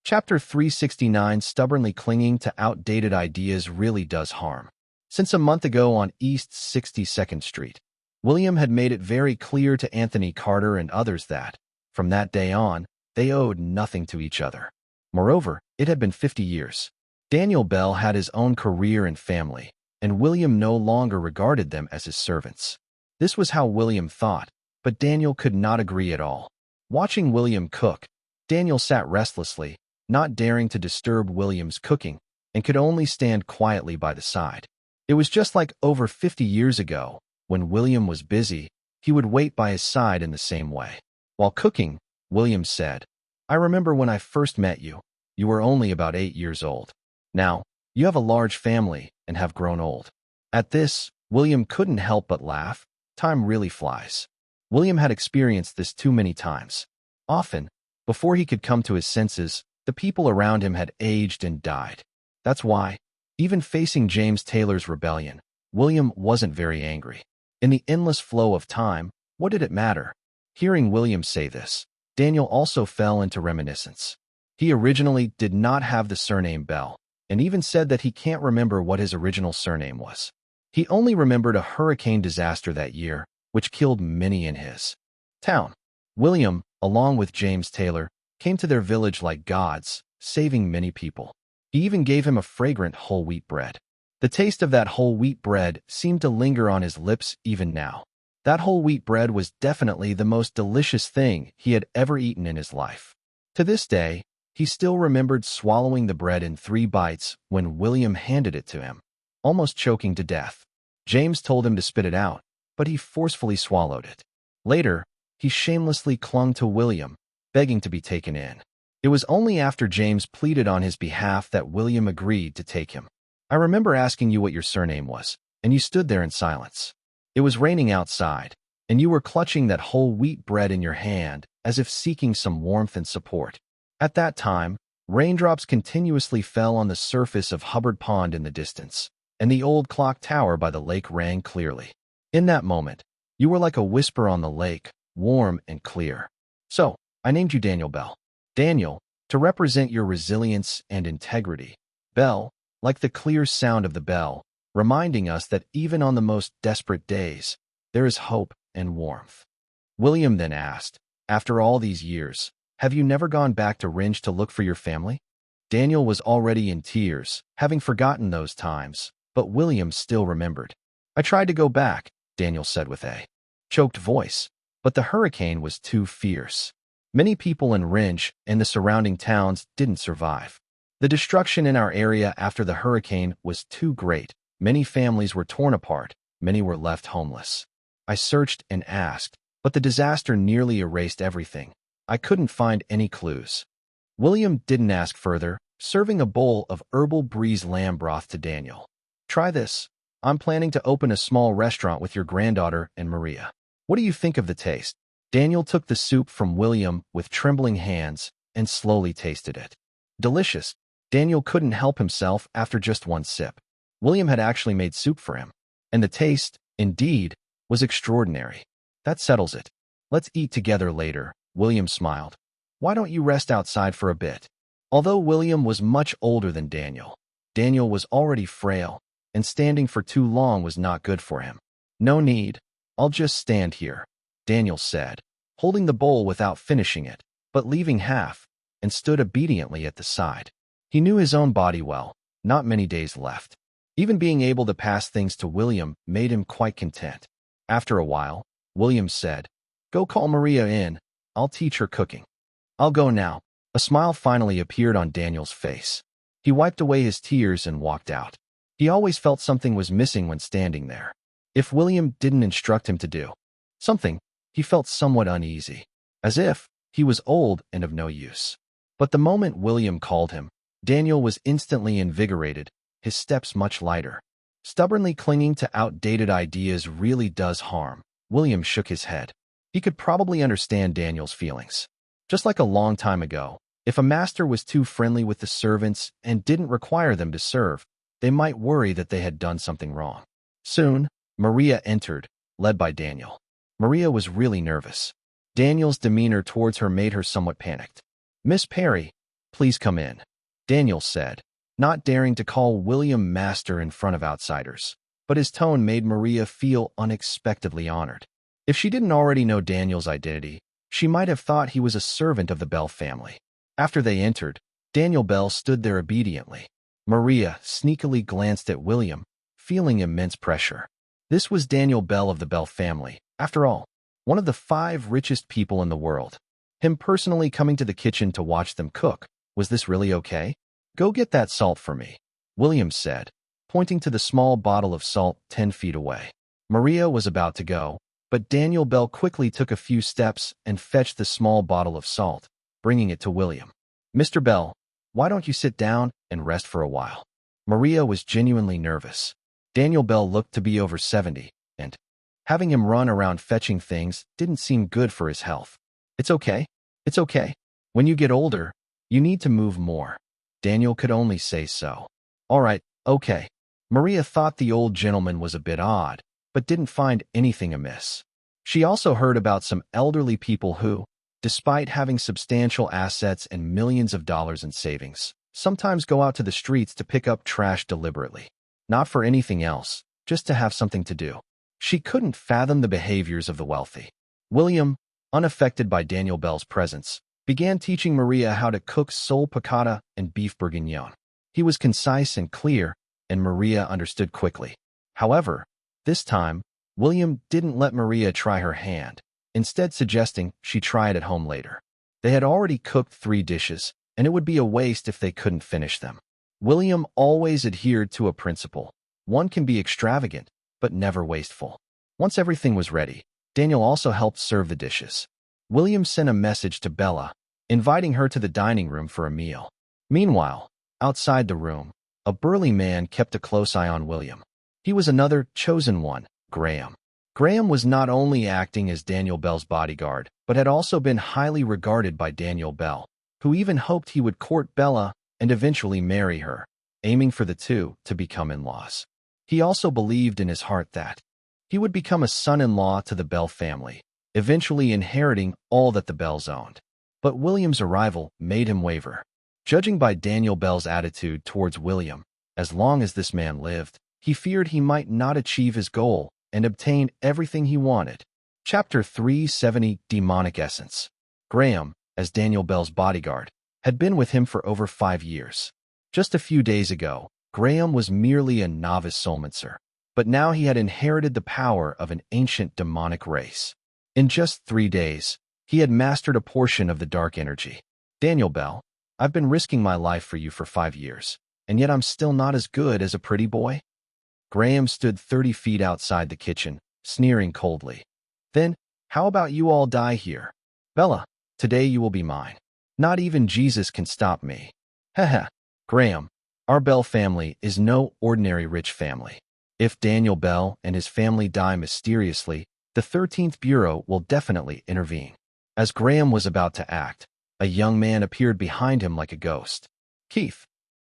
Chapter 369. Stubbornly clinging to outdated ideas really does harm. Since a month ago on East 62nd Street, William had made it very clear to Anthony Carter and others that, from that day on, they owed nothing to each other. Moreover, it had been 50 years. Daniel Bell had his own career and family, and William no longer regarded them as his servants. This was how William thought, but Daniel could not agree at all. Watching William cook, Daniel sat restlessly, not daring to disturb William's cooking, and could only stand quietly by the side. It was just like over 50 years ago, when William was busy, he would wait by his side in the same way. While cooking, William said, "I remember when I first met you. You were only about 8 years old. Now, you have a large family and have grown old." At this, William couldn't help but laugh. Time really flies. William had experienced this too many times. Often, before he could come to his senses, the people around him had aged and died. That's why, even facing James Taylor's rebellion, William wasn't very angry. In the endless flow of time, what did it matter? Hearing William say this, Daniel also fell into reminiscence. He originally did not have the surname Bell, and even said that he can't remember what his original surname was. He only remembered a hurricane disaster that year, which killed many in his town. William, along with James Taylor, came to their village like gods, saving many people. He even gave him a fragrant whole wheat bread. The taste of that whole wheat bread seemed to linger on his lips even now. That whole wheat bread was definitely the most delicious thing he had ever eaten in his life. To this day, he still remembered swallowing the bread in 3 bites when William handed it to him, almost choking to death. James told him to spit it out, but he forcefully swallowed it. Later, he shamelessly clung to William, begging to be taken in. It was only after James pleaded on his behalf that William agreed to take him. "I remember asking you what your surname was, and you stood there in silence. It was raining outside, and you were clutching that whole wheat bread in your hand as if seeking some warmth and support. At that time, raindrops continuously fell on the surface of Hubbard Pond in the distance, and the old clock tower by the lake rang clearly. In that moment, you were like a whisper on the lake, warm and clear. So, I named you Daniel Bell. Daniel, to represent your resilience and integrity. Bell, like the clear sound of the bell, reminding us that even on the most desperate days, there is hope and warmth." William then asked, "After all these years, have you never gone back to Ringe to look for your family?" Daniel was already in tears, having forgotten those times, but William still remembered. "I tried to go back," Daniel said with a choked voice, "but the hurricane was too fierce. Many people in Ringe and the surrounding towns didn't survive. The destruction in our area after the hurricane was too great. Many families were torn apart, many were left homeless. I searched and asked, but the disaster nearly erased everything. I couldn't find any clues. William didn't ask further, serving a bowl of herbal breeze lamb broth to Daniel. Try this. I'm planning to open a small restaurant with your granddaughter and Maria. What do you think of the taste? Daniel took the soup from William with trembling hands and slowly tasted it. Delicious. Daniel couldn't help himself after just one sip. William had actually made soup for him, and the taste, indeed, was extraordinary. That settles it. Let's eat together later, William smiled. Why don't you rest outside for a bit? Although William was much older than Daniel, Daniel was already frail, and standing for too long was not good for him. No need. I'll just stand here, Daniel said, holding the bowl without finishing it, but leaving half, and stood obediently at the side. He knew his own body well, not many days left. Even being able to pass things to William made him quite content. After a while, William said, Go call Maria in. I'll teach her cooking. I'll go now. A smile finally appeared on Daniel's face. He wiped away his tears and walked out. He always felt something was missing when standing there. If William didn't instruct him to do something, he felt somewhat uneasy, as if he was old and of no use. But the moment William called him, Daniel was instantly invigorated, his steps much lighter. Stubbornly clinging to outdated ideas really does harm. William shook his head. He could probably understand Daniel's feelings. Just like a long time ago, if a master was too friendly with the servants and didn't require them to serve, they might worry that they had done something wrong. Soon, Maria entered, led by Daniel. Maria was really nervous. Daniel's demeanor towards her made her somewhat panicked. Miss Perry, please come in, Daniel said, not daring to call William master in front of outsiders. But his tone made Maria feel unexpectedly honored. If she didn't already know Daniel's identity, she might have thought he was a servant of the Bell family. After they entered, Daniel Bell stood there obediently. Maria sneakily glanced at William, feeling immense pressure. This was Daniel Bell of the Bell family, after all, one of the 5 richest people in the world. Him personally coming to the kitchen to watch them cook. Was this really okay? Go get that salt for me, William said, pointing to the small bottle of salt 10 feet away. Maria was about to go, but Daniel Bell quickly took a few steps and fetched the small bottle of salt, bringing it to William. Mr. Bell, why don't you sit down and rest for a while? Maria was genuinely nervous. Daniel Bell looked to be over 70, and having him run around fetching things didn't seem good for his health. It's okay. It's okay. When you get older, you need to move more. Daniel could only say so. All right, okay. Maria thought the old gentleman was a bit odd, but didn't find anything amiss. She also heard about some elderly people who, despite having substantial assets and millions of dollars in savings, sometimes go out to the streets to pick up trash deliberately. Not for anything else, just to have something to do. She couldn't fathom the behaviors of the wealthy. William, unaffected by Daniel Bell's presence, began teaching Maria how to cook sole piccata and beef bourguignon. He was concise and clear, and Maria understood quickly. However, this time, William didn't let Maria try her hand, instead suggesting she try it at home later. They had already cooked 3 dishes, and it would be a waste if they couldn't finish them. William always adhered to a principle. One can be extravagant, but never wasteful. Once everything was ready, Daniel also helped serve the dishes. William sent a message to Bella, inviting her to the dining room for a meal. Meanwhile, outside the room, a burly man kept a close eye on William. He was another chosen one, Graham. Graham was not only acting as Daniel Bell's bodyguard, but had also been highly regarded by Daniel Bell, who even hoped he would court Bella and eventually marry her, aiming for the two to become in-laws. He also believed in his heart that he would become a son-in-law to the Bell family, eventually inheriting all that the Bells owned. But William's arrival made him waver. Judging by Daniel Bell's attitude towards William, as long as this man lived, he feared he might not achieve his goal and obtain everything he wanted. Chapter 370, Demonic Essence. Graham, as Daniel Bell's bodyguard, had been with him for over 5 years. Just a few days ago, Graham was merely a novice soulmancer, but now he had inherited the power of an ancient demonic race. In just 3 days, he had mastered a portion of the dark energy. Daniel Bell, I've been risking my life for you for 5 years, and yet I'm still not as good as a pretty boy? Graham stood 30 feet outside the kitchen, sneering coldly. Then, how about you all die here? Bella, today you will be mine. Not even Jesus can stop me. Heh. Graham, our Bell family is no ordinary rich family. If Daniel Bell and his family die mysteriously, the 13th Bureau will definitely intervene. As Graham was about to act, a young man appeared behind him like a ghost. Keith.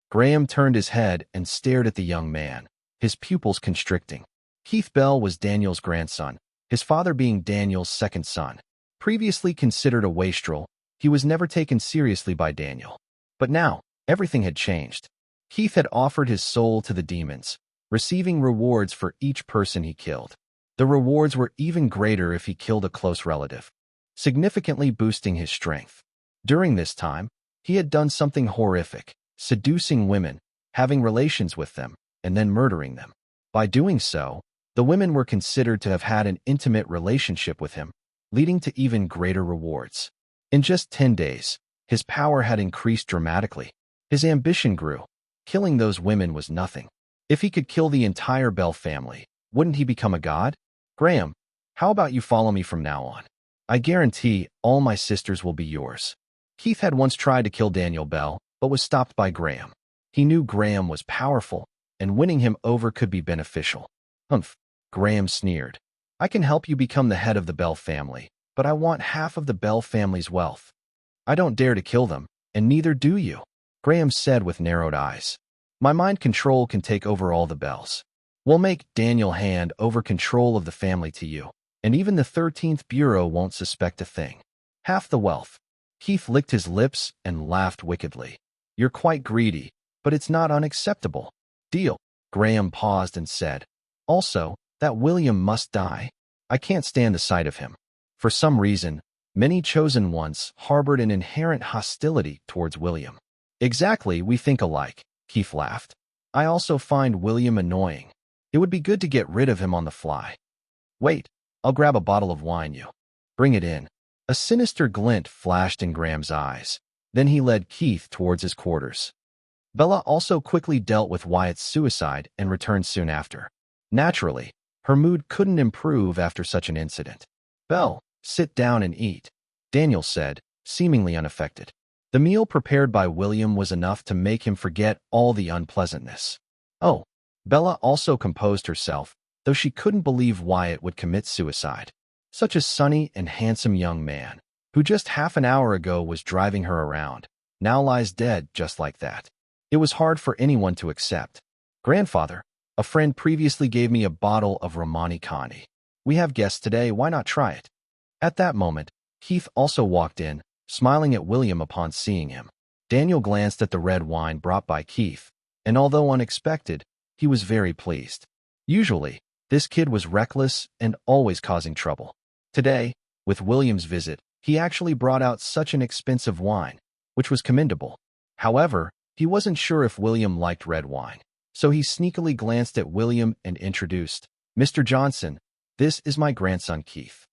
Graham turned his head and stared at the young man, his pupils constricting. Keith Bell was Daniel's grandson, his father being Daniel's second son. Previously considered a wastrel, he was never taken seriously by Daniel. But now, everything had changed. Keith had offered his soul to the demons, receiving rewards for each person he killed. The rewards were even greater if he killed a close relative, significantly boosting his strength. During this time, he had done something horrific, seducing women, having relations with them, and then murdering them. By doing so, the women were considered to have had an intimate relationship with him, leading to even greater rewards. In just 10 days, his power had increased dramatically. His ambition grew. Killing those women was nothing. If he could kill the entire Bell family, wouldn't he become a god? Graham, how about you follow me from now on? I guarantee all my sisters will be yours. Keith had once tried to kill Daniel Bell, but was stopped by Graham. He knew Graham was powerful, and winning him over could be beneficial. Humph, Graham sneered. I can help you become the head of the Bell family, but I want half of the Bell family's wealth. I don't dare to kill them, and neither do you, Graham said with narrowed eyes. My mind control can take over all the Bells. We'll make Daniel hand over control of the family to you, and even the 13th Bureau won't suspect a thing. Half the wealth. Keith licked his lips and laughed wickedly. You're quite greedy, but it's not unacceptable. Deal. Graham paused and said, also, that William must die. I can't stand the sight of him. For some reason, many chosen ones harbored an inherent hostility towards William. Exactly, we think alike, Keith laughed. I also find William annoying. It would be good to get rid of him on the fly. Wait, I'll grab a bottle of wine you. Bring it in. A sinister glint flashed in Graham's eyes. Then he led Keith towards his quarters. Bella also quickly dealt with Wyatt's suicide and returned soon after. Naturally, her mood couldn't improve after such an incident. Belle, sit down and eat, Daniel said, seemingly unaffected. The meal prepared by William was enough to make him forget all the unpleasantness. Oh, Bella also composed herself, though she couldn't believe Wyatt would commit suicide. Such a sunny and handsome young man, who just half an hour ago was driving her around, now lies dead just like that. It was hard for anyone to accept. Grandfather, a friend previously gave me a bottle of Romani Conti. We have guests today, why not try it? At that moment, Keith also walked in, smiling at William upon seeing him. Daniel glanced at the red wine brought by Keith, and although unexpected, he was very pleased. Usually, this kid was reckless and always causing trouble. Today, with William's visit, he actually brought out such an expensive wine, which was commendable. However, he wasn't sure if William liked red wine, so he sneakily glanced at William and introduced, Mr. Johnson, this is my grandson Keith.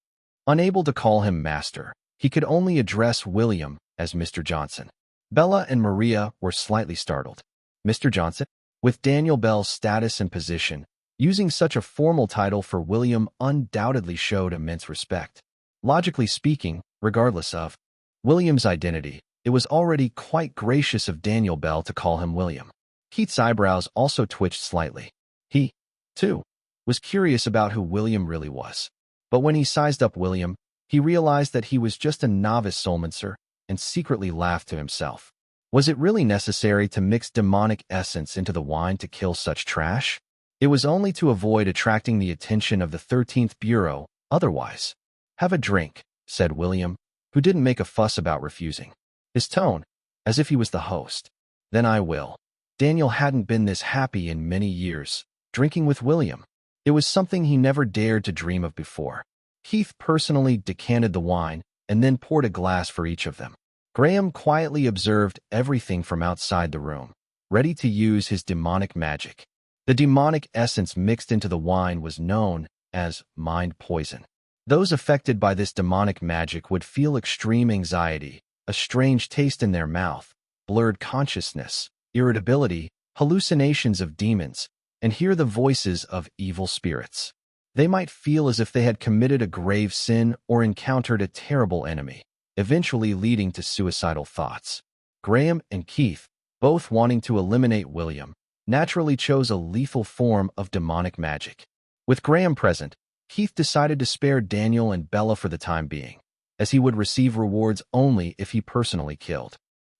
Unable to call him master, he could only address William as Mr. Johnson. Bella and Maria were slightly startled. Mr. Johnson? With Daniel Bell's status and position, using such a formal title for William undoubtedly showed immense respect. Logically speaking, regardless of William's identity, it was already quite gracious of Daniel Bell to call him William. Keith's eyebrows also twitched slightly. He, too, was curious about who William really was. But when he sized up William, he realized that he was just a novice soulmancer and secretly laughed to himself. Was it really necessary to mix demonic essence into the wine to kill such trash? It was only to avoid attracting the attention of the 13th Bureau, otherwise. Have a drink, said William, who didn't make a fuss about refusing. His tone, as if he was the host. Then I will. Daniel hadn't been this happy in many years, drinking with William. It was something he never dared to dream of before. Keith personally decanted the wine and then poured a glass for each of them. Graham quietly observed everything from outside the room, ready to use his demonic magic. The demonic essence mixed into the wine was known as mind poison. Those affected by this demonic magic would feel extreme anxiety, a strange taste in their mouth, blurred consciousness, irritability, hallucinations of demons, and hear the voices of evil spirits. They might feel as if they had committed a grave sin or encountered a terrible enemy, eventually leading to suicidal thoughts. Graham and Keith, both wanting to eliminate William, naturally chose a lethal form of demonic magic. With Graham present, Keith decided to spare Daniel and Bella for the time being, as he would receive rewards only if he personally killed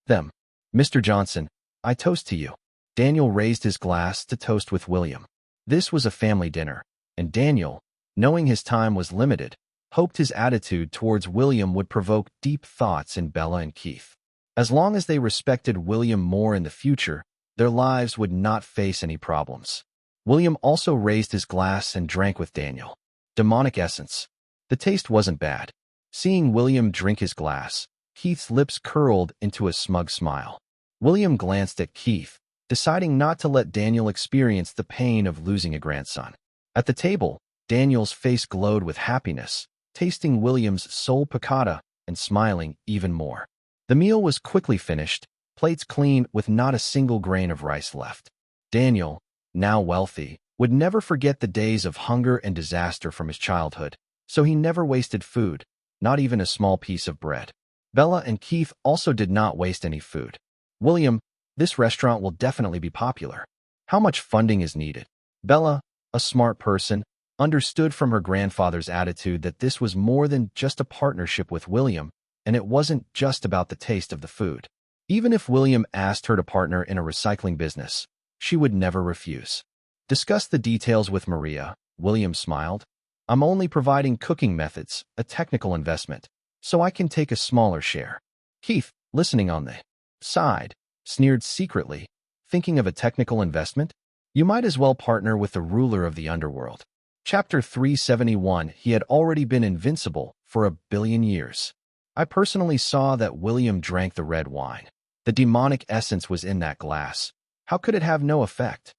them. Mr. Johnson, I toast to you. Daniel raised his glass to toast with William. This was a family dinner, and Daniel, knowing his time was limited, hoped his attitude towards William would provoke deep thoughts in Bella and Keith. As long as they respected William more in the future, their lives would not face any problems. William also raised his glass and drank with Daniel. Demonic essence. The taste wasn't bad. Seeing William drink his glass, Keith's lips curled into a smug smile. William glanced at Keith, deciding not to let Daniel experience the pain of losing a grandson. At the table, Daniel's face glowed with happiness, tasting William's sole piccata and smiling even more. The meal was quickly finished, plates clean with not a single grain of rice left. Daniel, now wealthy, would never forget the days of hunger and disaster from his childhood, so he never wasted food, not even a small piece of bread. Bella and Keith also did not waste any food. William, this restaurant will definitely be popular. How much funding is needed? Bella, a smart person, understood from her grandfather's attitude that this was more than just a partnership with William, and it wasn't just about the taste of the food. Even if William asked her to partner in a recycling business, she would never refuse. Discuss the details with Maria, William smiled. I'm only providing cooking methods, a technical investment, so I can take a smaller share. Keith, listening on the side, sneered secretly, thinking of a technical investment? You might as well partner with the ruler of the underworld. Chapter 371. He had already been invincible for 1,000,000,000 years. I personally saw that William drank the red wine. The demonic essence was in that glass. How could it have no effect?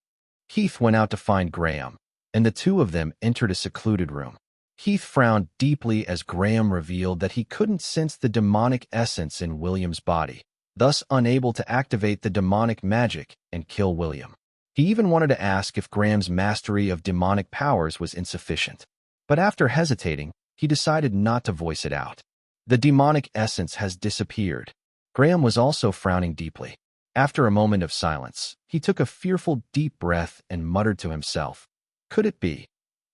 Keith went out to find Graham, and the two of them entered a secluded room. Keith frowned deeply as Graham revealed that he couldn't sense the demonic essence in William's body, thus unable to activate the demonic magic and kill William. He even wanted to ask if Graham's mastery of demonic powers was insufficient. But after hesitating, he decided not to voice it out. The demonic essence has disappeared. Graham was also frowning deeply. After a moment of silence, he took a fearful deep breath and muttered to himself, could it be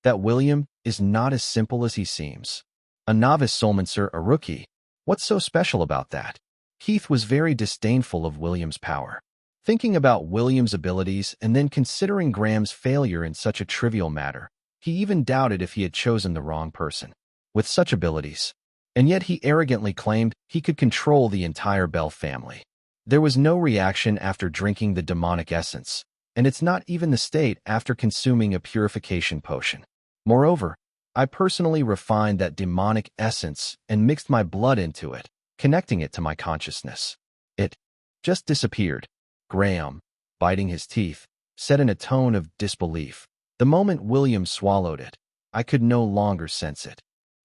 that William is not as simple as he seems? A novice soulmancer, a rookie. What's so special about that? Keith was very disdainful of William's power. Thinking about William's abilities and then considering Graham's failure in such a trivial matter, he even doubted if he had chosen the wrong person. With such abilities, and yet he arrogantly claimed he could control the entire Bell family. There was no reaction after drinking the demonic essence, and it's not even the state after consuming a purification potion. Moreover, I personally refined that demonic essence and mixed my blood into it, connecting it to my consciousness. It just disappeared. Graham, biting his teeth, said in a tone of disbelief. The moment William swallowed it, I could no longer sense it.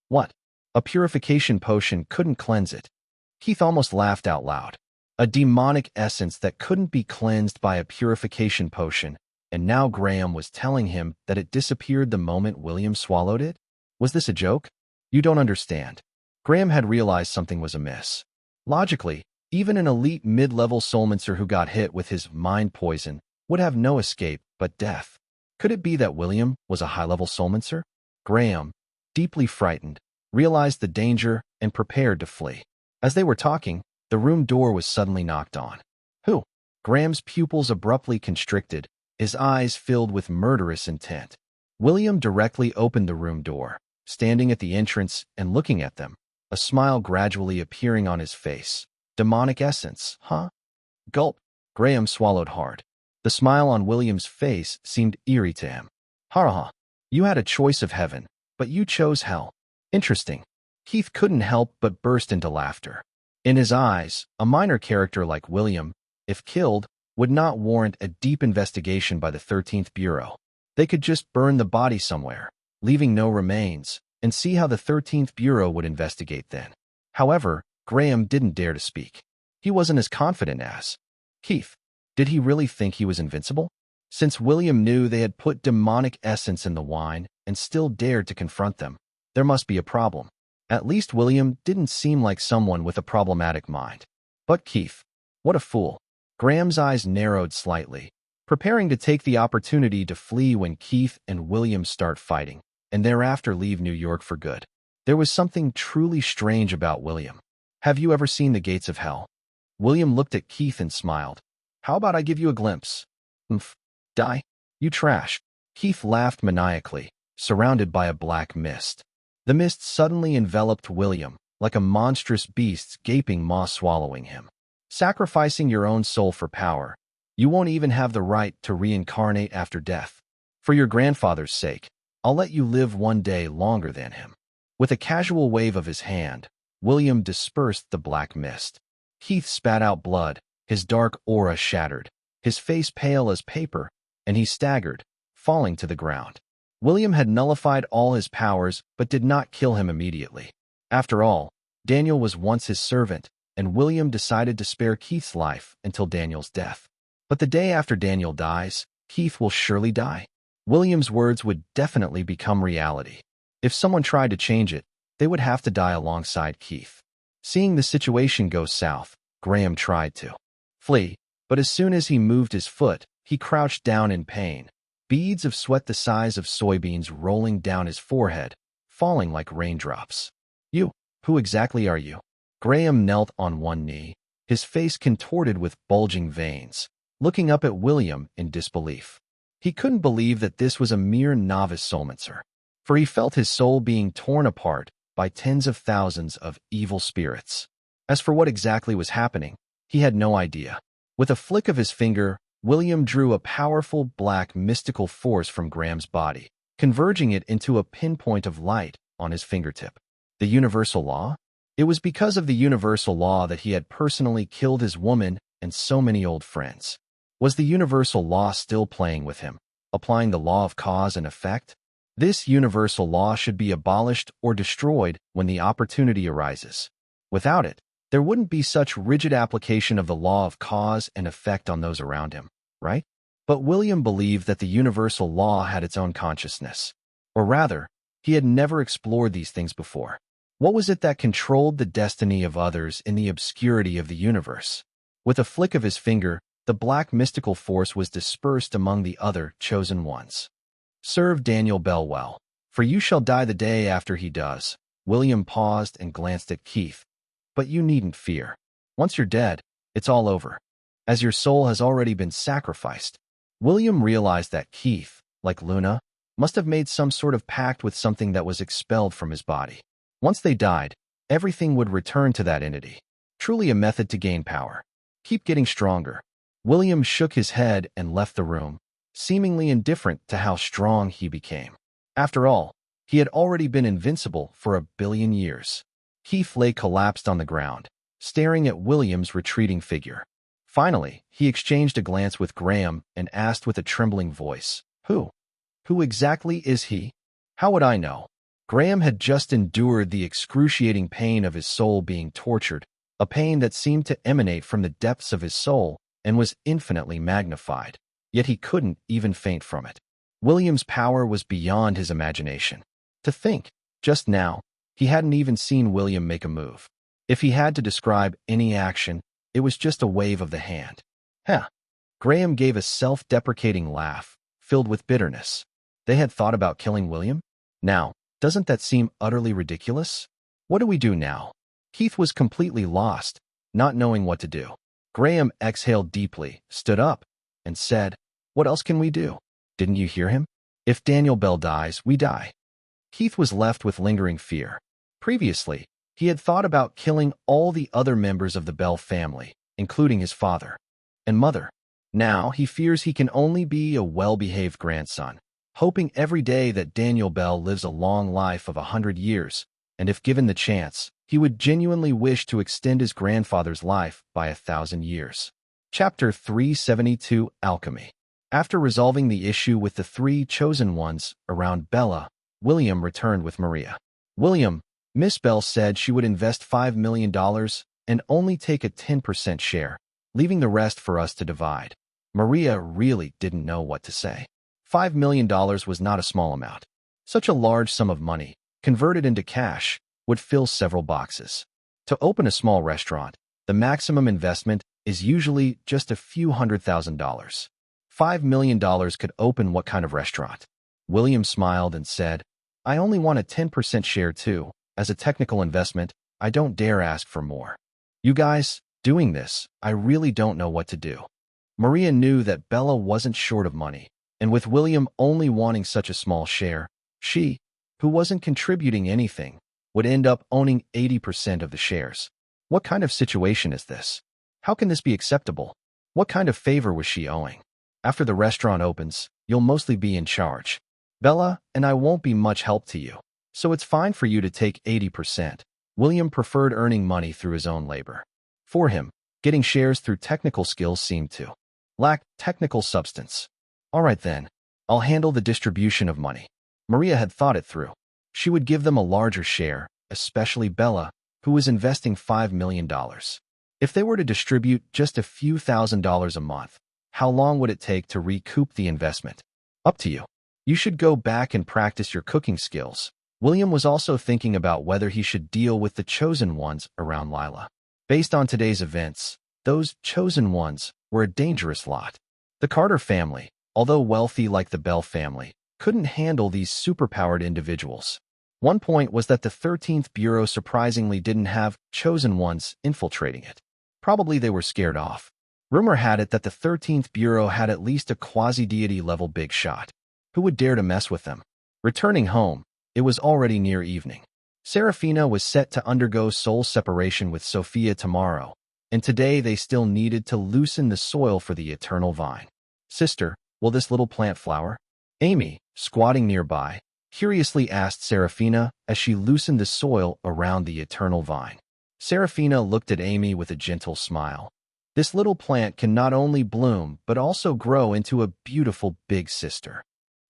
What? A purification potion couldn't cleanse it. Keith almost laughed out loud. A demonic essence that couldn't be cleansed by a purification potion, and now Graham was telling him that it disappeared the moment William swallowed it? Was this a joke? You don't understand. Graham had realized something was amiss. Logically, even an elite mid-level soulmancer who got hit with his mind poison would have no escape but death. Could it be that William was a high-level soulmancer? Graham, deeply frightened, realized the danger and prepared to flee. As they were talking, the room door was suddenly knocked on. Who? Graham's pupils abruptly constricted, his eyes filled with murderous intent. William directly opened the room door, standing at the entrance and looking at them, a smile gradually appearing on his face. Demonic essence, huh? Gulp. Graham swallowed hard. The smile on William's face seemed eerie to him. Ha. You had a choice of heaven, but you chose hell. Interesting. Keith couldn't help but burst into laughter. In his eyes, a minor character like William, if killed, would not warrant a deep investigation by the 13th Bureau. They could just burn the body somewhere, leaving no remains, and see how the 13th Bureau would investigate then. However, Graham didn't dare to speak. he wasn't as confident as Keith. Did he really think he was invincible? Since William knew they had put demonic essence in the wine and still dared to confront them, there must be a problem. At least William didn't seem like someone with a problematic mind. But Keith, what a fool. Graham's eyes narrowed slightly, preparing to take the opportunity to flee when Keith and William start fighting, and thereafter leave New York for good. There was something truly strange about William. Have you ever seen The Gates of Hell? William looked at Keith and smiled. How about I give you a glimpse? Die? You trash. Keith laughed maniacally, surrounded by a black mist. The mist suddenly enveloped William, like a monstrous beast's gaping maw swallowing him. Sacrificing your own soul for power, you won't even have the right to reincarnate after death. For your grandfather's sake, I'll let you live one day longer than him. With a casual wave of his hand, William dispersed the black mist. Keith spat out blood, his dark aura shattered, his face pale as paper, and he staggered, falling to the ground. William had nullified all his powers but did not kill him immediately. After all, Daniel was once his servant, and William decided to spare Keith's life until Daniel's death. But the day after Daniel dies, Keith will surely die. William's words would definitely become reality. If someone tried to change it, they would have to die alongside Keith. Seeing the situation go south, Graham tried to flee, but as soon as he moved his foot, he crouched down in pain, beads of sweat the size of soybeans rolling down his forehead, falling like raindrops. You, who exactly are you? Graham knelt on one knee, his face contorted with bulging veins, looking up at William in disbelief. He couldn't believe that this was a mere novice soulmancer, for he felt his soul being torn apart by tens of thousands of evil spirits. As for what exactly was happening, he had no idea. With a flick of his finger, William drew a powerful black mystical force from Graham's body, converging it into a pinpoint of light on his fingertip. The universal law? It was because of the universal law that he had personally killed his woman and so many old friends. Was the universal law still playing with him, applying the law of cause and effect? This universal law should be abolished or destroyed when the opportunity arises. Without it, there wouldn't be such rigid application of the law of cause and effect on those around him, right? But William believed that the universal law had its own consciousness. Or rather, he had never explored these things before. What was it that controlled the destiny of others in the obscurity of the universe? With a flick of his finger, the black mystical force was dispersed among the other chosen ones. Serve Daniel Bell well, for you shall die the day after he does. William paused and glanced at Keith. But you needn't fear. Once you're dead, it's all over. As your soul has already been sacrificed. William realized that Keith, like Luna, must have made some sort of pact with something that was expelled from his body. Once they died, everything would return to that entity. Truly a method to gain power. Keep getting stronger. William shook his head and left the room, seemingly indifferent to how strong he became. After all, he had already been invincible for 1 billion years. Keith lay collapsed on the ground, staring at William's retreating figure. Finally, he exchanged a glance with Graham and asked with a trembling voice, Who? Who exactly is he? How would I know? Graham had just endured the excruciating pain of his soul being tortured, a pain that seemed to emanate from the depths of his soul and was infinitely magnified. Yet he couldn't even faint from it. William's power was beyond his imagination. To think, just now, he hadn't even seen William make a move. If he had to describe any action, it was just a wave of the hand. Graham gave a self-deprecating laugh, filled with bitterness. They had thought about killing William? Now, doesn't that seem utterly ridiculous? What do we do now? Keith was completely lost, not knowing what to do. Graham exhaled deeply, stood up, and said, What else can we do? Didn't you hear him? If Daniel Bell dies, we die. Keith was left with lingering fear. Previously, he had thought about killing all the other members of the Bell family, including his father and mother. Now he fears he can only be a well-behaved grandson, hoping every day that Daniel Bell lives a long life of 100 years, and if given the chance, he would genuinely wish to extend his grandfather's life by 1,000 years. Chapter 372 Alchemy. After resolving the issue with the 3 chosen ones around Bella, William returned with Maria. William, Miss Bell said she would invest $5 million and only take a 10% share, leaving the rest for us to divide." Maria really didn't know what to say. $5 million was not a small amount. Such a large sum of money, converted into cash, would fill several boxes. To open a small restaurant, the maximum investment is usually just a few $100,000. $5 million could open what kind of restaurant? William smiled and said, "I only want a 10% share too. As a technical investment, I don't dare ask for more. You guys, doing this, I really don't know what to do." Maria knew that Bella wasn't short of money, and with William only wanting such a small share, she, who wasn't contributing anything, would end up owning 80% of the shares. What kind of situation is this? How can this be acceptable? What kind of favor was she owing? After the restaurant opens, you'll mostly be in charge. Bella and I won't be much help to you, so it's fine for you to take 80%. William preferred earning money through his own labor. For him, getting shares through technical skills seemed to lack technical substance. All right then, I'll handle the distribution of money. Maria had thought it through. She would give them a larger share, especially Bella, who was investing $5 million. If they were to distribute just a few $1,000s a month, how long would it take to recoup the investment? Up to you. You should go back and practice your cooking skills. William was also thinking about whether he should deal with the chosen ones around Lila. Based on today's events, those chosen ones were a dangerous lot. The Carter family, although wealthy like the Bell family, couldn't handle these superpowered individuals. One point was that the 13th Bureau surprisingly didn't have chosen ones infiltrating it. Probably they were scared off. Rumor had it that the 13th Bureau had at least a quasi-deity level big shot. Who would dare to mess with them? Returning home, it was already near evening. Serafina was set to undergo soul separation with Sophia tomorrow, and today they still needed to loosen the soil for the eternal vine. "Sister, will this little plant flower?" Amy, squatting nearby, curiously asked Serafina as she loosened the soil around the eternal vine. Serafina looked at Amy with a gentle smile. "This little plant can not only bloom but also grow into a beautiful big sister."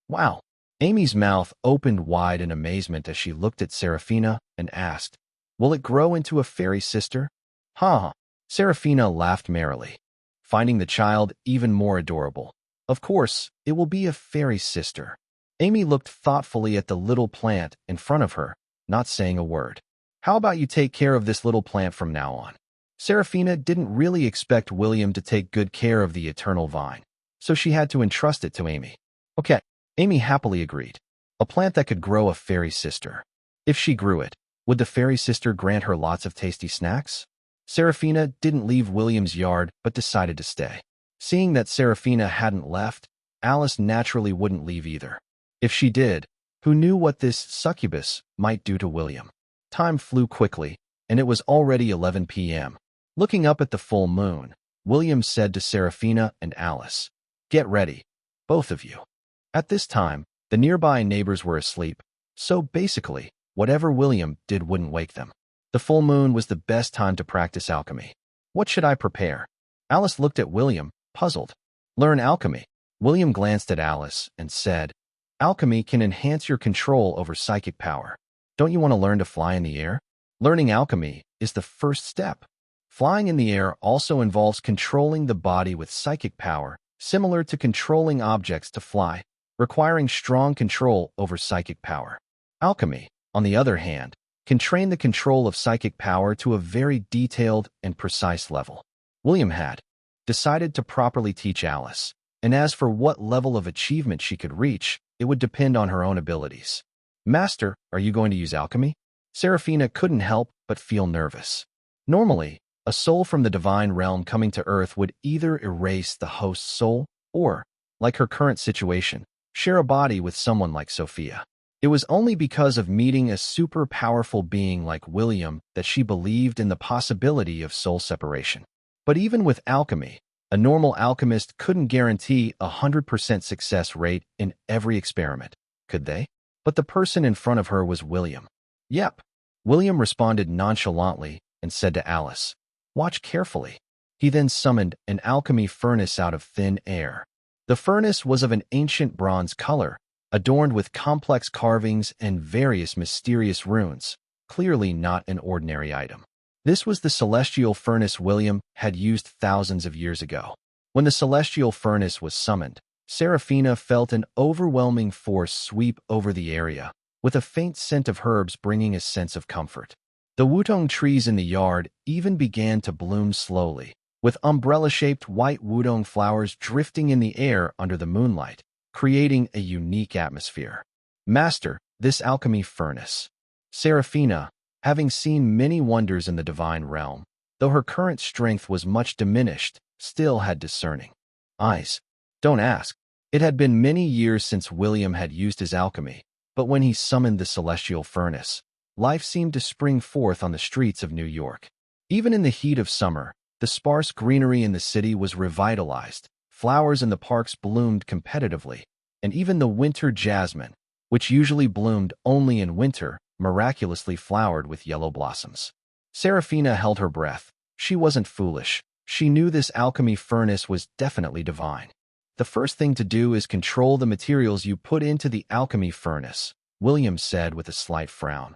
Wow! Amy's mouth opened wide in amazement as she looked at Serafina and asked, "Will it grow into a fairy sister?" "Huh." Serafina laughed merrily, finding the child even more adorable. "Of course, it will be a fairy sister." Amy looked thoughtfully at the little plant in front of her, not saying a word. "How about you take care of this little plant from now on?" Serafina didn't really expect William to take good care of the eternal vine, so she had to entrust it to Amy. Okay, Amy happily agreed. A plant that could grow a fairy sister. If she grew it, would the fairy sister grant her lots of tasty snacks? Serafina didn't leave William's yard but decided to stay. Seeing that Serafina hadn't left, Alice naturally wouldn't leave either. If she did, who knew what this succubus might do to William? Time flew quickly, and it was already 11 p.m. Looking up at the full moon, William said to Serafina and Alice, "Get ready, both of you." At this time, the nearby neighbors were asleep, so basically, whatever William did wouldn't wake them. The full moon was the best time to practice alchemy. "What should I prepare?" Alice looked at William, puzzled. "Learn alchemy." William glanced at Alice and said, "Alchemy can enhance your control over psychic power. Don't you want to learn to fly in the air? Learning alchemy is the first step." Flying in the air also involves controlling the body with psychic power, similar to controlling objects to fly, requiring strong control over psychic power. Alchemy, on the other hand, can train the control of psychic power to a very detailed and precise level. William had decided to properly teach Alice, and as for what level of achievement she could reach, it would depend on her own abilities. "Master, are you going to use alchemy?" Serafina couldn't help but feel nervous. Normally, a soul from the divine realm coming to Earth would either erase the host's soul or, like her current situation, share a body with someone like Sophia. It was only because of meeting a super powerful being like William that she believed in the possibility of soul separation. But even with alchemy, a normal alchemist couldn't guarantee a 100% success rate in every experiment, could they? But the person in front of her was William. "Yep." William responded nonchalantly and said to Alice, "Watch carefully." He then summoned an alchemy furnace out of thin air. The furnace was of an ancient bronze color, adorned with complex carvings and various mysterious runes, clearly not an ordinary item. This was the celestial furnace William had used thousands of years ago. When the celestial furnace was summoned, Seraphina felt an overwhelming force sweep over the area, with a faint scent of herbs bringing a sense of comfort. The wutong trees in the yard even began to bloom slowly, with umbrella-shaped white wudong flowers drifting in the air under the moonlight, creating a unique atmosphere. Master, this alchemy furnace. Seraphina, having seen many wonders in the divine realm, though her current strength was much diminished, still had discerning eyes. Don't ask. It had been many years since William had used his alchemy, but when he summoned the celestial furnace, life seemed to spring forth on the streets of New York. Even in the heat of summer, the sparse greenery in the city was revitalized, flowers in the parks bloomed competitively, and even the winter jasmine, which usually bloomed only in winter, miraculously flowered with yellow blossoms. Seraphina held her breath. She wasn't foolish. She knew this alchemy furnace was definitely divine. The first thing to do is control the materials you put into the alchemy furnace, William said with a slight frown.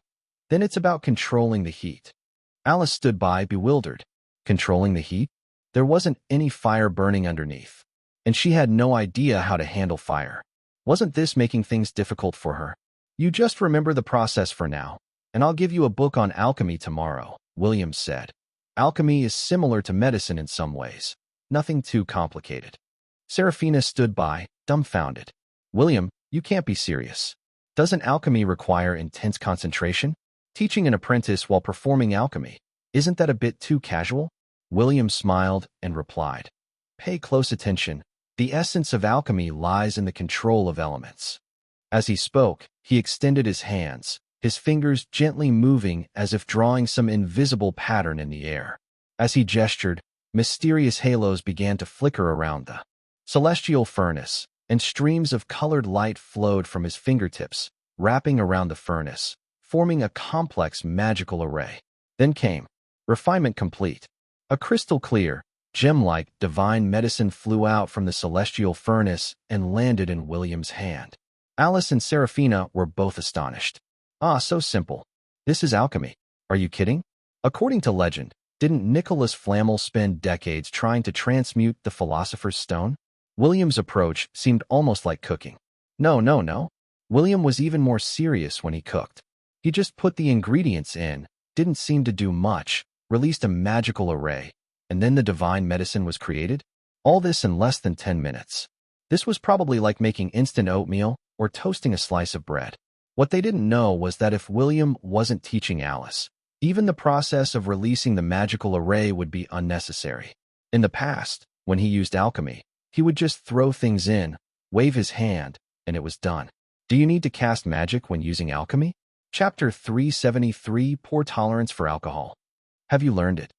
Then it's about controlling the heat. Alice stood by, bewildered. Controlling the heat? There wasn't any fire burning underneath, and she had no idea how to handle fire. Wasn't this making things difficult for her? You just remember the process for now, and I'll give you a book on alchemy tomorrow, William said. Alchemy is similar to medicine in some ways. Nothing too complicated. Seraphina stood by, dumbfounded. William, you can't be serious. Doesn't alchemy require intense concentration? Teaching an apprentice while performing alchemy, isn't that a bit too casual? William smiled and replied. Pay close attention. The essence of alchemy lies in the control of elements. As he spoke, he extended his hands, his fingers gently moving as if drawing some invisible pattern in the air. As he gestured, mysterious halos began to flicker around the celestial furnace, and streams of colored light flowed from his fingertips, wrapping around the furnace, forming a complex magical array. Then came refinement complete. A crystal-clear, gem-like divine medicine flew out from the celestial furnace and landed in William's hand. Alice and Seraphina were both astonished. Ah, so simple. This is alchemy. Are you kidding? According to legend, didn't Nicholas Flamel spend decades trying to transmute the philosopher's stone? William's approach seemed almost like cooking. No. William was even more serious when he cooked. He just put the ingredients in, didn't seem to do much, released a magical array, and then the divine medicine was created? All this in less than 10 minutes. This was probably like making instant oatmeal or toasting a slice of bread. What they didn't know was that if William wasn't teaching Alice, even the process of releasing the magical array would be unnecessary. In the past, when he used alchemy, he would just throw things in, wave his hand, and it was done. Do you need to cast magic when using alchemy? Chapter 373, Poor Tolerance for Alcohol. Have you learned it?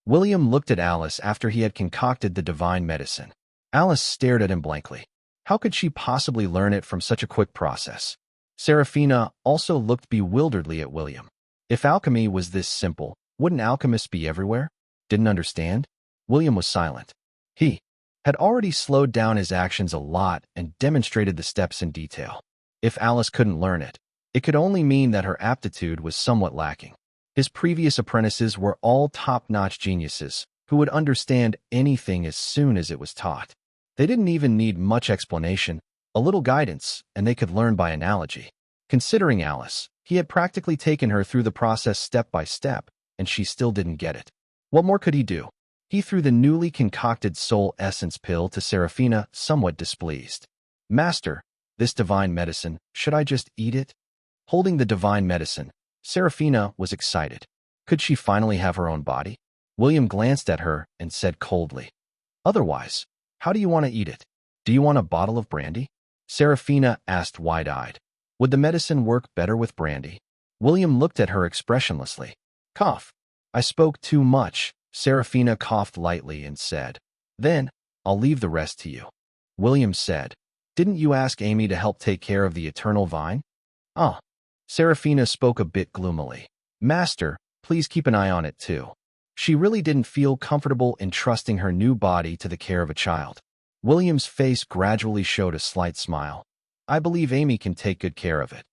William looked at Alice after he had concocted the divine medicine. Alice stared at him blankly. How could she possibly learn it from such a quick process? Seraphina also looked bewilderedly at William. If alchemy was this simple, wouldn't alchemists be everywhere? Didn't understand? William was silent. He had already slowed down his actions a lot and demonstrated the steps in detail. If Alice couldn't learn it, it could only mean that her aptitude was somewhat lacking. His previous apprentices were all top-notch geniuses who would understand anything as soon as it was taught. They didn't even need much explanation, a little guidance, and they could learn by analogy. Considering Alice, he had practically taken her through the process step by step, and she still didn't get it. What more could he do? He threw the newly concocted soul essence pill to Seraphina, somewhat displeased. Master, this divine medicine, should I just eat it? Holding the divine medicine, Seraphina was excited. Could she finally have her own body? William glanced at her and said coldly, Otherwise, how do you want to eat it? Do you want a bottle of brandy? Seraphina asked wide-eyed. Would the medicine work better with brandy? William looked at her expressionlessly. Cough. I spoke too much. Seraphina coughed lightly and said, Then, I'll leave the rest to you. William said, Didn't you ask Amy to help take care of the eternal vine? Ah. Seraphina spoke a bit gloomily. Master, please keep an eye on it too. She really didn't feel comfortable entrusting her new body to the care of a child. William's face gradually showed a slight smile. I believe Amy can take good care of it.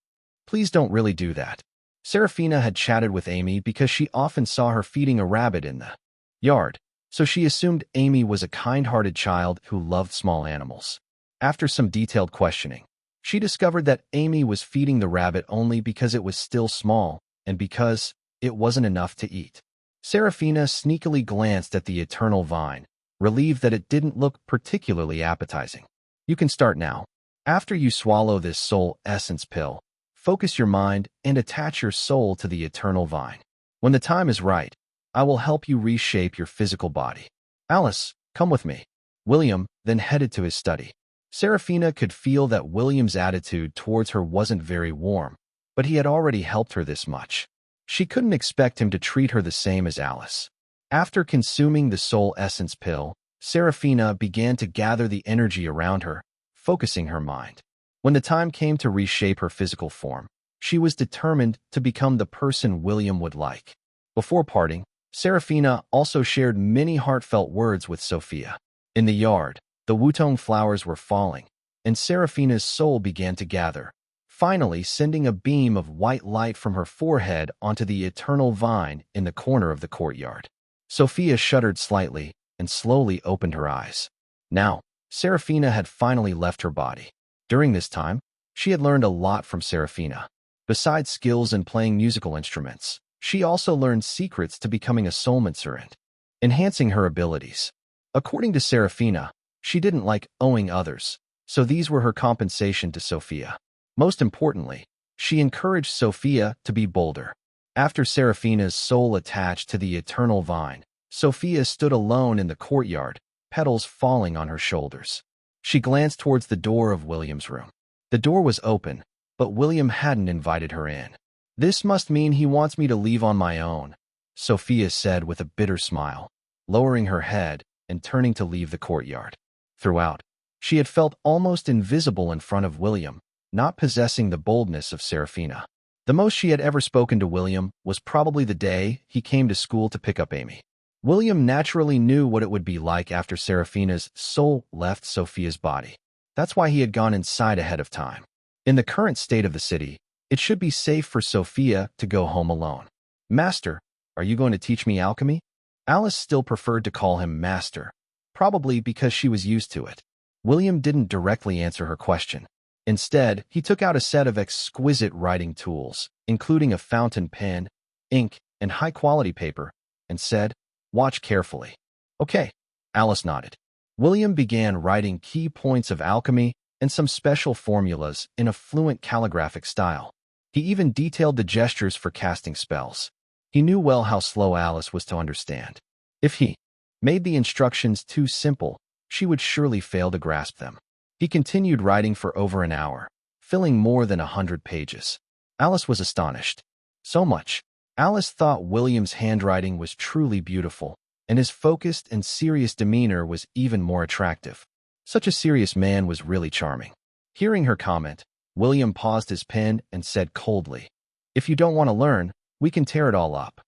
Please don't really do that. Serafina had chatted with Amy because she often saw her feeding a rabbit in the yard, so she assumed Amy was a kind-hearted child who loved small animals. After some detailed questioning, she discovered that Amy was feeding the rabbit only because it was still small and because it wasn't enough to eat. Serafina sneakily glanced at the eternal vine, relieved that it didn't look particularly appetizing. You can start now. After you swallow this soul essence pill, focus your mind and attach your soul to the eternal vine. When the time is right, I will help you reshape your physical body. Alice, come with me. William then headed to his study. Serafina could feel that William's attitude towards her wasn't very warm, but he had already helped her this much. She couldn't expect him to treat her the same as Alice. After consuming the soul essence pill, Serafina began to gather the energy around her, focusing her mind. When the time came to reshape her physical form, she was determined to become the person William would like. Before parting, Serafina also shared many heartfelt words with Sophia. In the yard, the wutong flowers were falling, and Serafina's soul began to gather, finally sending a beam of white light from her forehead onto the eternal vine in the corner of the courtyard. Sophia shuddered slightly and slowly opened her eyes. Now, Serafina had finally left her body. During this time, she had learned a lot from Serafina. Besides skills in playing musical instruments, she also learned secrets to becoming a soulmancer and enhancing her abilities. According to Serafina, she didn't like owing others, so these were her compensation to Sophia. Most importantly, she encouraged Sophia to be bolder. After Serafina's soul attached to the eternal vine, Sophia stood alone in the courtyard, petals falling on her shoulders. She glanced towards the door of William's room. The door was open, but William hadn't invited her in. This must mean he wants me to leave on my own, Sophia said with a bitter smile, lowering her head and turning to leave the courtyard. Throughout, she had felt almost invisible in front of William, not possessing the boldness of Serafina. The most she had ever spoken to William was probably the day he came to school to pick up Amy. William naturally knew what it would be like after Serafina's soul left Sophia's body. That's why he had gone inside ahead of time. In the current state of the city, it should be safe for Sophia to go home alone. Master, are you going to teach me alchemy? Alice still preferred to call him Master, probably because she was used to it. William didn't directly answer her question. Instead, he took out a set of exquisite writing tools, including a fountain pen, ink, and high-quality paper, and said, "Watch carefully." Okay, Alice nodded. William began writing key points of alchemy and some special formulas in a fluent calligraphic style. He even detailed the gestures for casting spells. He knew well how slow Alice was to understand. If he made the instructions too simple, she would surely fail to grasp them. He continued writing for over an hour, filling more than 100 pages. Alice was astonished. So much. Alice thought William's handwriting was truly beautiful, and his focused and serious demeanor was even more attractive. Such a serious man was really charming. Hearing her comment, William paused his pen and said coldly, "If you don't want to learn, we can tear it all up."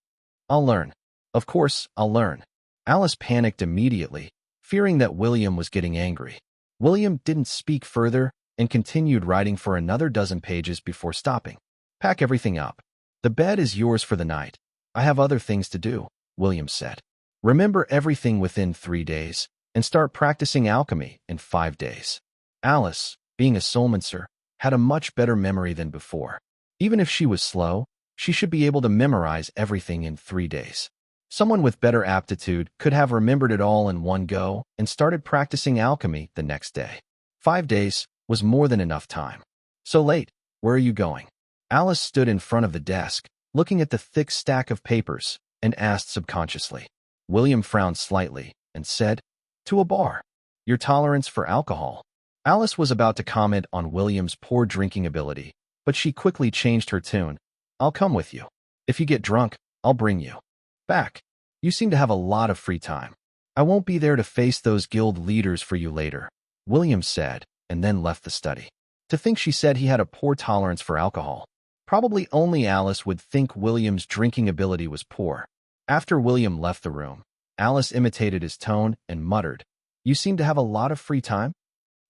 "I'll learn. Of course, I'll learn." Alice panicked immediately, fearing that William was getting angry. William didn't speak further and continued writing for another dozen pages before stopping. "Pack everything up. The bed is yours for the night. I have other things to do," William said. "Remember everything within 3 days and start practicing alchemy in 5 days." Alice, being a soulmancer, had a much better memory than before. Even if she was slow, she should be able to memorize everything in 3 days. Someone with better aptitude could have remembered it all in one go and started practicing alchemy the next day. 5 days was more than enough time. "So late, where are you going?" Alice stood in front of the desk, looking at the thick stack of papers, and asked subconsciously. William frowned slightly and said, "To a bar. Your tolerance for alcohol." Alice was about to comment on William's poor drinking ability, but she quickly changed her tune. "I'll come with you. If you get drunk, I'll bring you back. You seem to have a lot of free time. I won't be there to face those guild leaders for you later," William said, and then left the study. To think she said he had a poor tolerance for alcohol. Probably only Alice would think William's drinking ability was poor. After William left the room, Alice imitated his tone and muttered, "You seem to have a lot of free time?"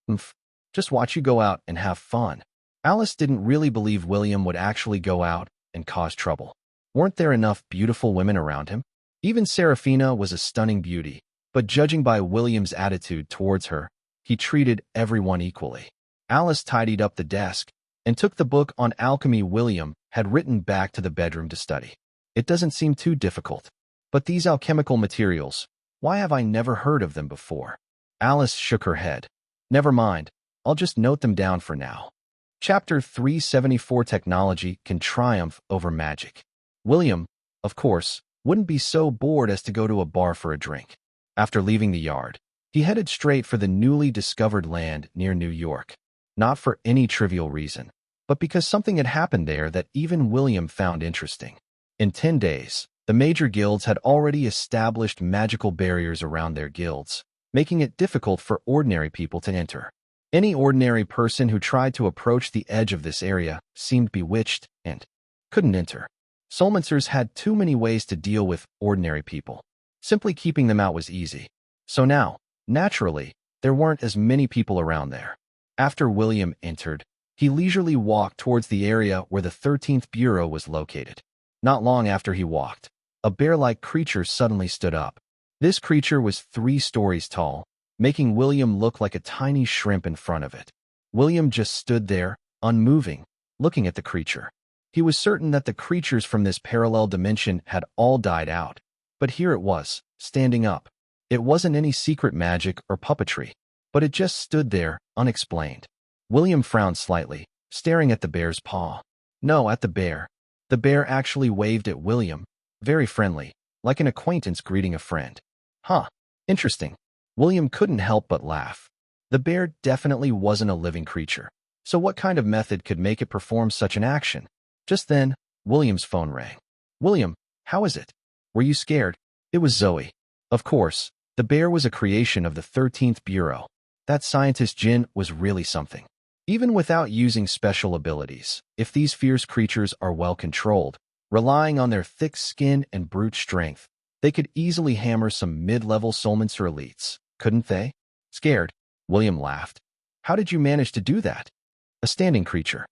"Umph, just watch you go out and have fun." Alice didn't really believe William would actually go out and cause trouble. Weren't there enough beautiful women around him? Even Seraphina was a stunning beauty, but judging by William's attitude towards her, he treated everyone equally. Alice tidied up the desk and took the book on alchemy William had written back to the bedroom to study. It doesn't seem too difficult. But these alchemical materials, why have I never heard of them before? Alice shook her head. Never mind, I'll just note them down for now. Chapter 374 Technology Can Triumph Over Magic. William, of course, wouldn't be so bored as to go to a bar for a drink. After leaving the yard, he headed straight for the newly discovered land near New York. Not for any trivial reason, but because something had happened there that even William found interesting. In 10 days, the major guilds had already established magical barriers around their guilds, making it difficult for ordinary people to enter. Any ordinary person who tried to approach the edge of this area seemed bewitched and couldn't enter. Soulmancers had too many ways to deal with ordinary people. Simply keeping them out was easy. So now, naturally, there weren't as many people around there. After William entered, he leisurely walked towards the area where the 13th Bureau was located. Not long after he walked, a bear-like creature suddenly stood up. This creature was 3 stories tall, making William look like a tiny shrimp in front of it. William just stood there, unmoving, looking at the creature. He was certain that the creatures from this parallel dimension had all died out, but here it was, standing up. It wasn't any secret magic or puppetry, but it just stood there, unexplained. William frowned slightly, staring at the bear's paw. No, at the bear. The bear actually waved at William, very friendly, like an acquaintance greeting a friend. Huh, interesting. William couldn't help but laugh. The bear definitely wasn't a living creature, so what kind of method could make it perform such an action? Just then, William's phone rang. William, how is it? Were you scared? It was Zoe. Of course, the bear was a creation of the 13th Bureau. That scientist Jin was really something. Even without using special abilities, if these fierce creatures are well controlled, relying on their thick skin and brute strength, they could easily hammer some mid-level Soulmancer elites, couldn't they? Scared, William laughed. How did you manage to do that? A standing creature.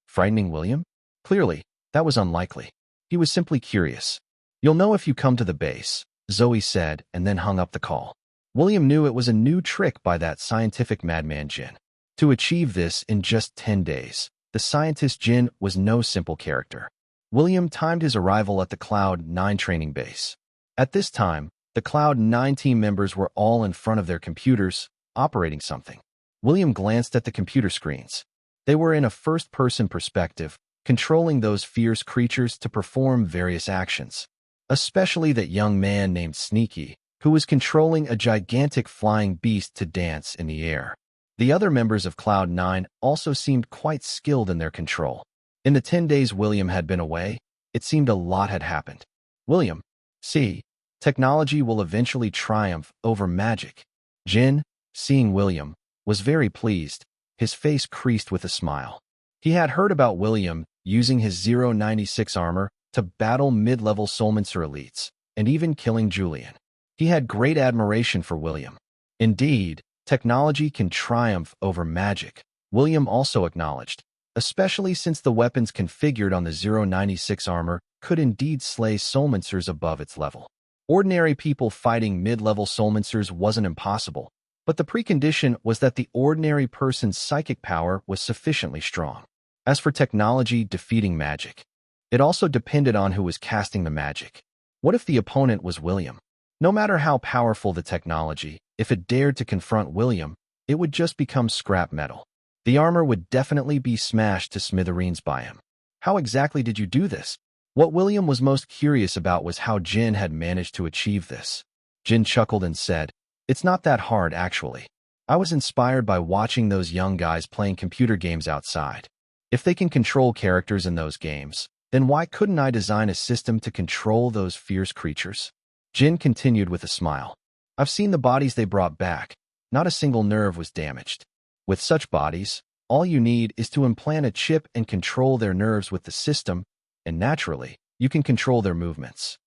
Frightening William? Clearly, that was unlikely. He was simply curious. You'll know if you come to the base, Zoe said, and then hung up the call. William knew it was a new trick by that scientific madman Jin. To achieve this in just 10 days, the scientist Jin was no simple character. William timed his arrival at the Cloud 9 training base. At this time, the Cloud 9 team members were all in front of their computers, operating something. William glanced at the computer screens. They were in a first-person perspective, controlling those fierce creatures to perform various actions. Especially that young man named Sneaky, who was controlling a gigantic flying beast to dance in the air. The other members of Cloud 9 also seemed quite skilled in their control. In the 10 days William had been away, it seemed a lot had happened. William, see, technology will eventually triumph over magic. Jin, seeing William, was very pleased, his face creased with a smile. He had heard about William using his 096 armor to battle mid-level Soulmancer elites, and even killing Julian. He had great admiration for William. Indeed, technology can triumph over magic, William also acknowledged, especially since the weapons configured on the 096 armor could indeed slay Soulmancers above its level. Ordinary people fighting mid-level Soulmancers wasn't impossible, but the precondition was that the ordinary person's psychic power was sufficiently strong. As for technology defeating magic, it also depended on who was casting the magic. What if the opponent was William? No matter how powerful the technology, if it dared to confront William, it would just become scrap metal. The armor would definitely be smashed to smithereens by him. How exactly did you do this? What William was most curious about was how Jin had managed to achieve this. Jin chuckled and said, "It's not that hard, actually. I was inspired by watching those young guys playing computer games outside. If they can control characters in those games, then why couldn't I design a system to control those fierce creatures?" Jin continued with a smile. "I've seen the bodies they brought back. Not a single nerve was damaged. With such bodies, all you need is to implant a chip and control their nerves with the system, and naturally, you can control their movements."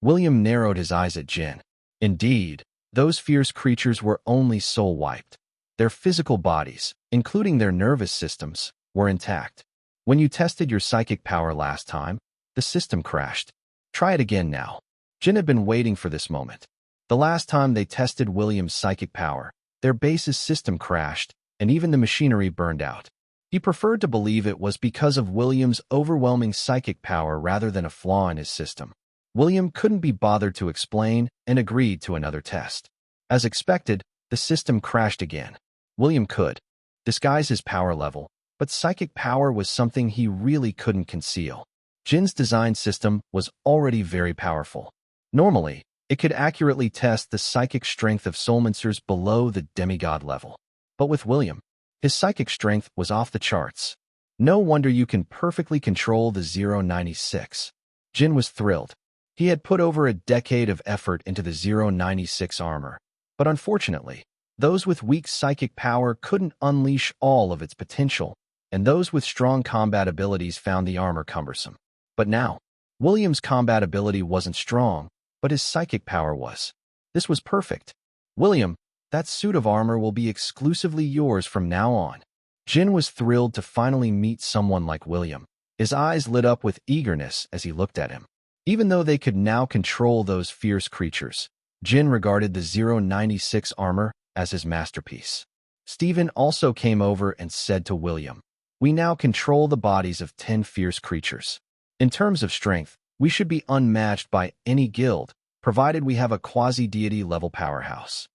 William narrowed his eyes at Jin. Indeed, those fierce creatures were only soul-wiped. Their physical bodies, including their nervous systems, were intact. When you tested your psychic power last time, The system crashed. Try it again now. Jin had been waiting for this moment. The last time they tested William's psychic power, their base's system crashed, and even the machinery burned out. He preferred to believe it was because of William's overwhelming psychic power rather than a flaw in his system. William couldn't be bothered to explain and agreed to another test. As expected, the system crashed again. William could disguise his power level, but psychic power was something he really couldn't conceal. Jin's design system was already very powerful. Normally, it could accurately test the psychic strength of soulmancers below the demigod level. But with William, his psychic strength was off the charts. No wonder you can perfectly control the 096. Jin was thrilled. He had put over a decade of effort into the 096 armor. But unfortunately, those with weak psychic power couldn't unleash all of its potential, and those with strong combat abilities found the armor cumbersome. But now, William's combat ability wasn't strong, but his psychic power was. This was perfect. William, that suit of armor will be exclusively yours from now on. Jin was thrilled to finally meet someone like William. His eyes lit up with eagerness as he looked at him. Even though they could now control those fierce creatures, Jin regarded the 096 armor as his masterpiece. Stephen also came over and said to William, "We now control the bodies of 10 fierce creatures. In terms of strength, we should be unmatched by any guild, provided we have a quasi-deity level powerhouse."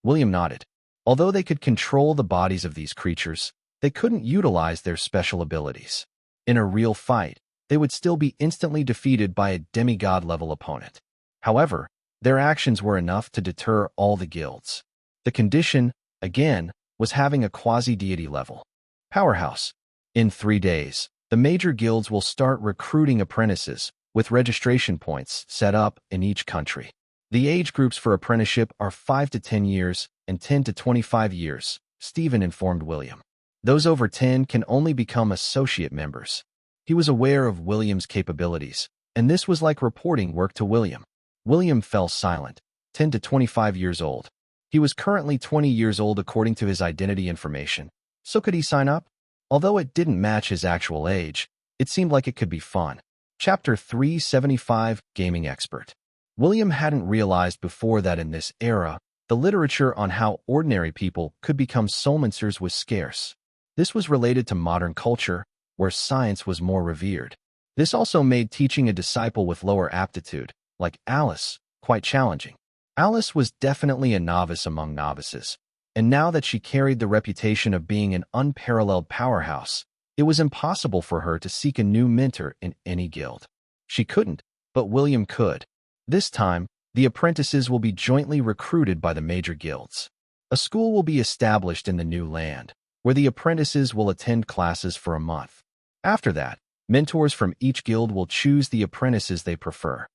William nodded. Although they could control the bodies of these creatures, they couldn't utilize their special abilities. In a real fight, they would still be instantly defeated by a demigod-level opponent. However, their actions were enough to deter all the guilds. The condition, again, was having a quasi-deity level powerhouse. In 3 days, the major guilds will start recruiting apprentices, with registration points set up in each country. The age groups for apprenticeship are 5 to 10 years and 10 to 25 years, Stephen informed William. Those over 10 can only become associate members. He was aware of William's capabilities, and this was like reporting work to William. William fell silent, 10 to 25 years old. He was currently 20 years old according to his identity information. So could he sign up? Although it didn't match his actual age, it seemed like it could be fun. Chapter 375, Gaming Expert. William hadn't realized before that in this era, the literature on how ordinary people could become soulmancers was scarce. This was related to modern culture, where science was more revered. This also made teaching a disciple with lower aptitude, like Alice, quite challenging. Alice was definitely a novice among novices, and now that she carried the reputation of being an unparalleled powerhouse, it was impossible for her to seek a new mentor in any guild. She couldn't, but William could. This time, the apprentices will be jointly recruited by the major guilds. A school will be established in the new land, where the apprentices will attend classes for a month. After that, mentors from each guild will choose the apprentices they prefer.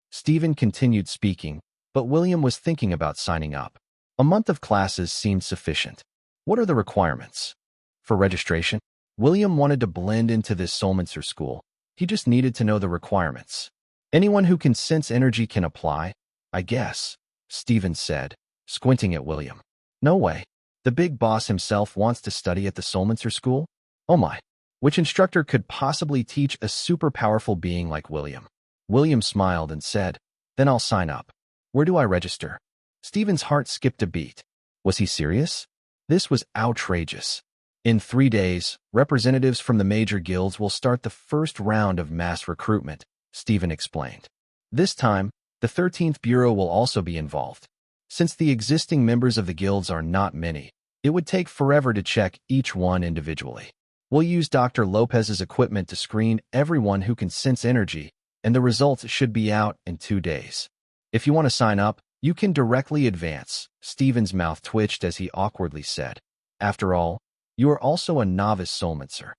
Stephen continued speaking, but William was thinking about signing up. A month of classes seemed sufficient. What are the requirements? For registration, William wanted to blend into this soulmancer school. He just needed to know the requirements. Anyone who can sense energy can apply, I guess, Stephen said, squinting at William. No way. The big boss himself wants to study at the soulmancer school? Oh my. Which instructor could possibly teach a super powerful being like William? William smiled and said, "Then I'll sign up. Where do I register?" Stephen's heart skipped a beat. Was he serious? This was outrageous. In 3 days, representatives from the major guilds will start the first round of mass recruitment, Stephen explained. This time, the 13th Bureau will also be involved. Since the existing members of the guilds are not many, it would take forever to check each one individually. We'll use Dr. Lopez's equipment to screen everyone who can sense energy, and the results should be out in 2 days. If you want to sign up, you can directly advance, Stephen's mouth twitched as he awkwardly said. After all, you are also a novice soulmancer.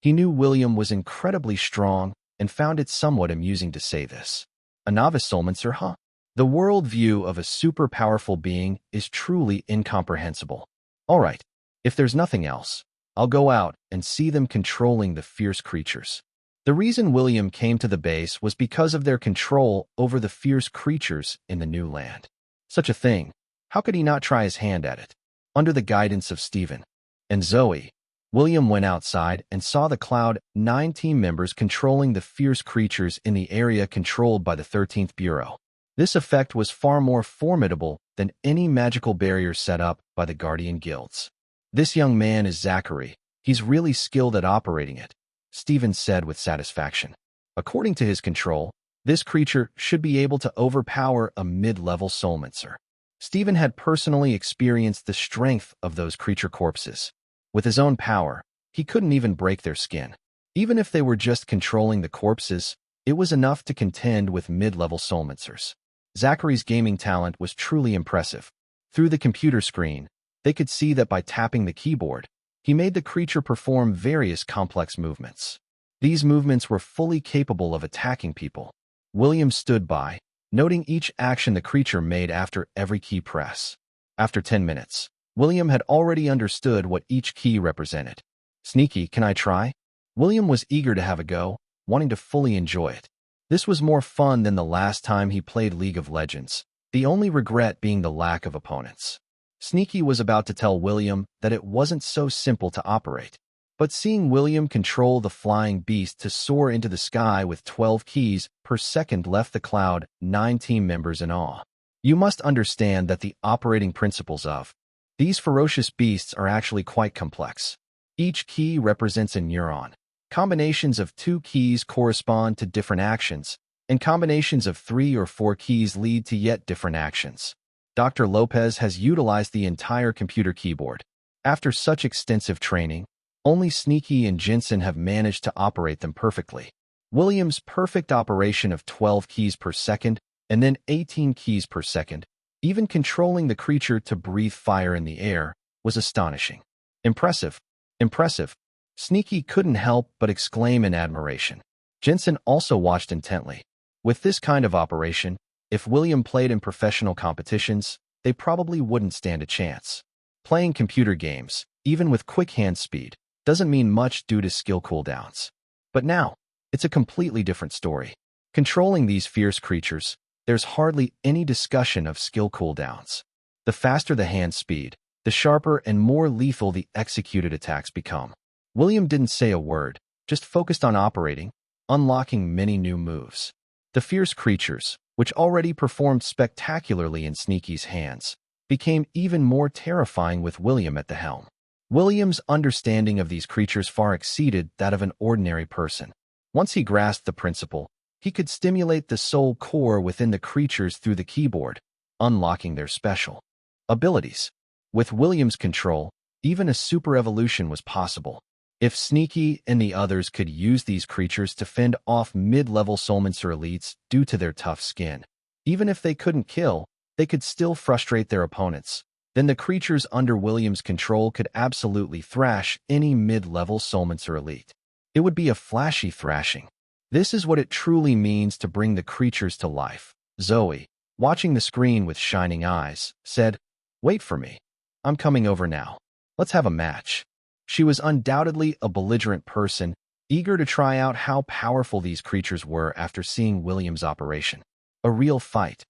He knew William was incredibly strong and found it somewhat amusing to say this. A novice soulmancer, huh? The world view of a super powerful being is truly incomprehensible. All right, if there's nothing else, I'll go out and see them controlling the fierce creatures. The reason William came to the base was because of their control over the fierce creatures in the new land. Such a thing, how could he not try his hand at it? Under the guidance of Stephen and Zoe, William went outside and saw the Cloud 9 team members controlling the fierce creatures in the area controlled by the 13th Bureau. This effect was far more formidable than any magical barrier set up by the Guardian Guilds. "This young man is Zachary. He's really skilled at operating it," Stephen said with satisfaction. According to his control, this creature should be able to overpower a mid-level soulmancer. Stephen had personally experienced the strength of those creature corpses. With his own power, he couldn't even break their skin. Even if they were just controlling the corpses, it was enough to contend with mid-level soulmancers. Zachary's gaming talent was truly impressive. Through the computer screen, they could see that by tapping the keyboard, he made the creature perform various complex movements. These movements were fully capable of attacking people. William stood by, noting each action the creature made after every key press. After 10 minutes, William had already understood what each key represented. "Sneaky, can I try?" William was eager to have a go, wanting to fully enjoy it. This was more fun than the last time he played League of Legends, the only regret being the lack of opponents. Sneaky was about to tell William that it wasn't so simple to operate. But seeing William control the flying beast to soar into the sky with 12 keys per second left the Cloud 9 team members in awe. You must understand that the operating principles of these ferocious beasts are actually quite complex. Each key represents a neuron. Combinations of 2 keys correspond to different actions, and combinations of 3 or 4 keys lead to yet different actions. Dr. Lopez has utilized the entire computer keyboard. After such extensive training, only Sneaky and Jensen have managed to operate them perfectly. William's perfect operation of 12 keys per second and then 18 keys per second, even controlling the creature to breathe fire in the air, was astonishing. Impressive. Impressive. Sneaky couldn't help but exclaim in admiration. Jensen also watched intently. With this kind of operation, if William played in professional competitions, they probably wouldn't stand a chance. Playing computer games, even with quick hand speed, doesn't mean much due to skill cooldowns. But now, it's a completely different story. Controlling these fierce creatures, there's hardly any discussion of skill cooldowns. The faster the hand speed, the sharper and more lethal the executed attacks become. William didn't say a word, just focused on operating, unlocking many new moves. The fierce creatures, which already performed spectacularly in Sneaky's hands, became even more terrifying with William at the helm. William's understanding of these creatures far exceeded that of an ordinary person. Once he grasped the principle, he could stimulate the soul core within the creatures through the keyboard, unlocking their special abilities. With William's control, even a super evolution was possible. If Sneaky and the others could use these creatures to fend off mid-level soulmancer elites due to their tough skin, even if they couldn't kill, they could still frustrate their opponents. Then the creatures under William's control could absolutely thrash any mid-level soulmancer elite. It would be a flashy thrashing. This is what it truly means to bring the creatures to life. Zoe, watching the screen with shining eyes, said, "Wait for me. I'm coming over now. Let's have a match." She was undoubtedly a belligerent person, eager to try out how powerful these creatures were after seeing William's operation. A real fight.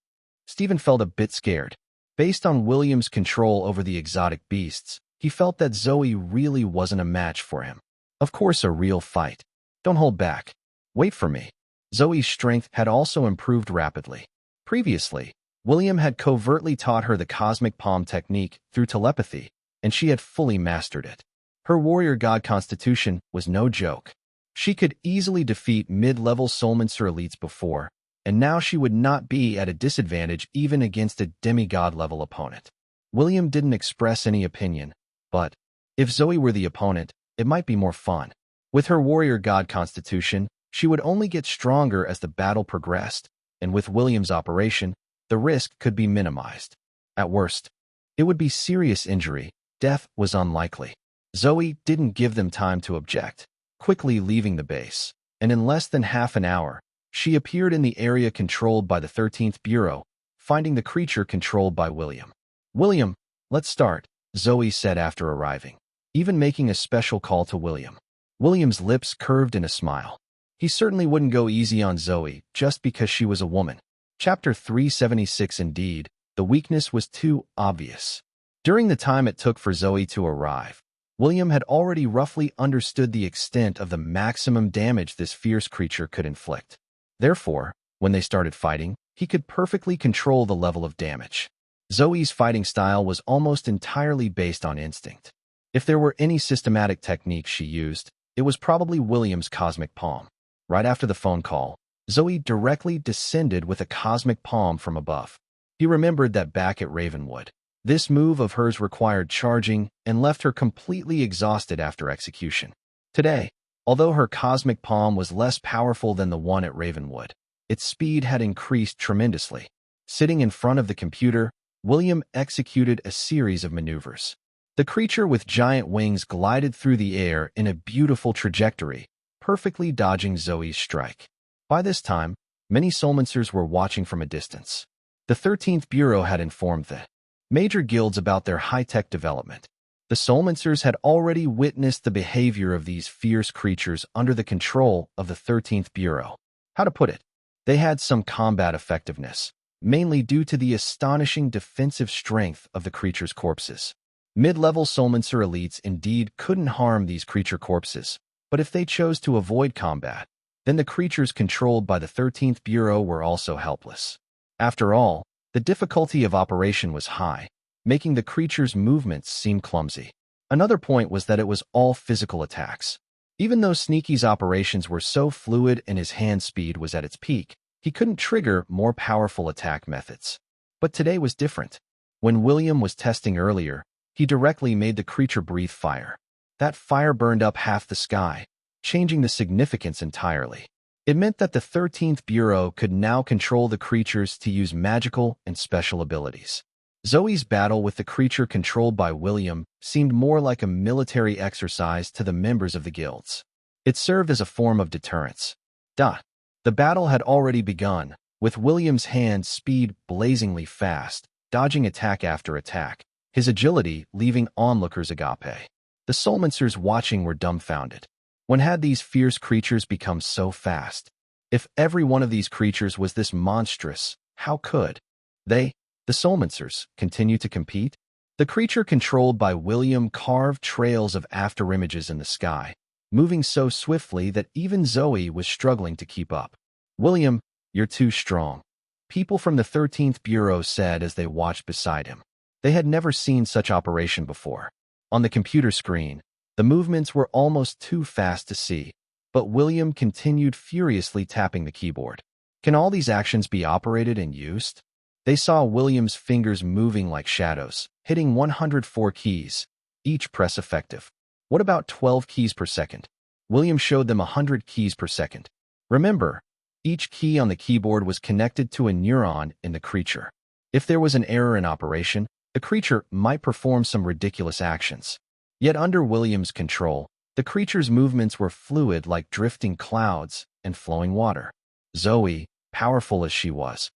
Stephen felt a bit scared. Based on William's control over the exotic beasts, he felt that Zoe really wasn't a match for him. Of course, a real fight. Don't hold back. Wait for me. Zoe's strength had also improved rapidly. Previously, William had covertly taught her the cosmic palm technique through telepathy, and she had fully mastered it. Her warrior god constitution was no joke. She could easily defeat mid-level soulmancer elites before, and now she would not be at a disadvantage even against a demigod-level opponent. William didn't express any opinion, but if Zoe were the opponent, it might be more fun. With her warrior god constitution, she would only get stronger as the battle progressed, and with William's operation, the risk could be minimized. At worst, it would be serious injury. Death was unlikely. Zoe didn't give them time to object, quickly leaving the base, and in less than half an hour, she appeared in the area controlled by the 13th Bureau, finding the creature controlled by William. "William, let's start," Zoe said after arriving, even making a special call to William. William's lips curved in a smile. He certainly wouldn't go easy on Zoe just because she was a woman. Chapter 376. Indeed, the weakness was too obvious. During the time it took for Zoe to arrive, William had already roughly understood the extent of the maximum damage this fierce creature could inflict. Therefore, when they started fighting, he could perfectly control the level of damage. Zoe's fighting style was almost entirely based on instinct. If there were any systematic technique she used, it was probably William's cosmic palm. Right after the phone call, Zoe directly descended with a cosmic palm from above. He remembered that back at Ravenwood. This move of hers required charging and left her completely exhausted after execution. Today, although her cosmic palm was less powerful than the one at Ravenwood, its speed had increased tremendously. Sitting in front of the computer, William executed a series of maneuvers. The creature with giant wings glided through the air in a beautiful trajectory, perfectly dodging Zoe's strike. By this time, many soulmancers were watching from a distance. The 13th Bureau had informed the major guilds about their high-tech development. The soulmancers had already witnessed the behavior of these fierce creatures under the control of the 13th Bureau. How to put it? They had some combat effectiveness, mainly due to the astonishing defensive strength of the creatures' corpses. Mid-level soulmancer elites indeed couldn't harm these creature corpses, but if they chose to avoid combat, then the creatures controlled by the 13th Bureau were also helpless. After all, the difficulty of operation was high, making the creature's movements seem clumsy. Another point was that it was all physical attacks. Even though Sneaky's operations were so fluid and his hand speed was at its peak, he couldn't trigger more powerful attack methods. But today was different. When William was testing earlier, he directly made the creature breathe fire. That fire burned up half the sky, changing the significance entirely. It meant that the 13th Bureau could now control the creatures to use magical and special abilities. Zoe's battle with the creature controlled by William seemed more like a military exercise to the members of the guilds. It served as a form of deterrence. The battle had already begun, with William's hand speed blazingly fast, dodging attack after attack, his agility leaving onlookers agape. The soulmancers watching were dumbfounded. When had these fierce creatures become so fast? If every one of these creatures was this monstrous, how could they, the soulmancers, continue to compete? The creature controlled by William carved trails of afterimages in the sky, moving so swiftly that even Zoe was struggling to keep up. "William, you're too strong," people from the 13th Bureau said as they watched beside him. They had never seen such operation before. On the computer screen, the movements were almost too fast to see, but William continued furiously tapping the keyboard. Can all these actions be operated and used? They saw William's fingers moving like shadows, hitting 104 keys, each press effective. What about 12 keys per second? William showed them 100 keys per second. Remember, each key on the keyboard was connected to a neuron in the creature. If there was an error in operation, the creature might perform some ridiculous actions. Yet under William's control, the creature's movements were fluid like drifting clouds and flowing water. Zoe, powerful as she was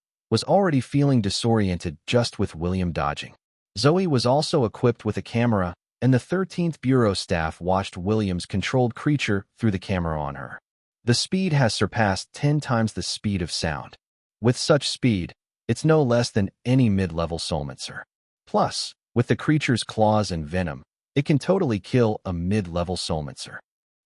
already feeling disoriented just with William dodging. Zoe was also equipped with a camera, and the 13th Bureau staff watched William's controlled creature through the camera on her. The speed has surpassed 10 times the speed of sound. With such speed, it's no less than any mid-level soulmancer. Plus, with the creature's claws and venom, it can totally kill a mid-level soulmancer.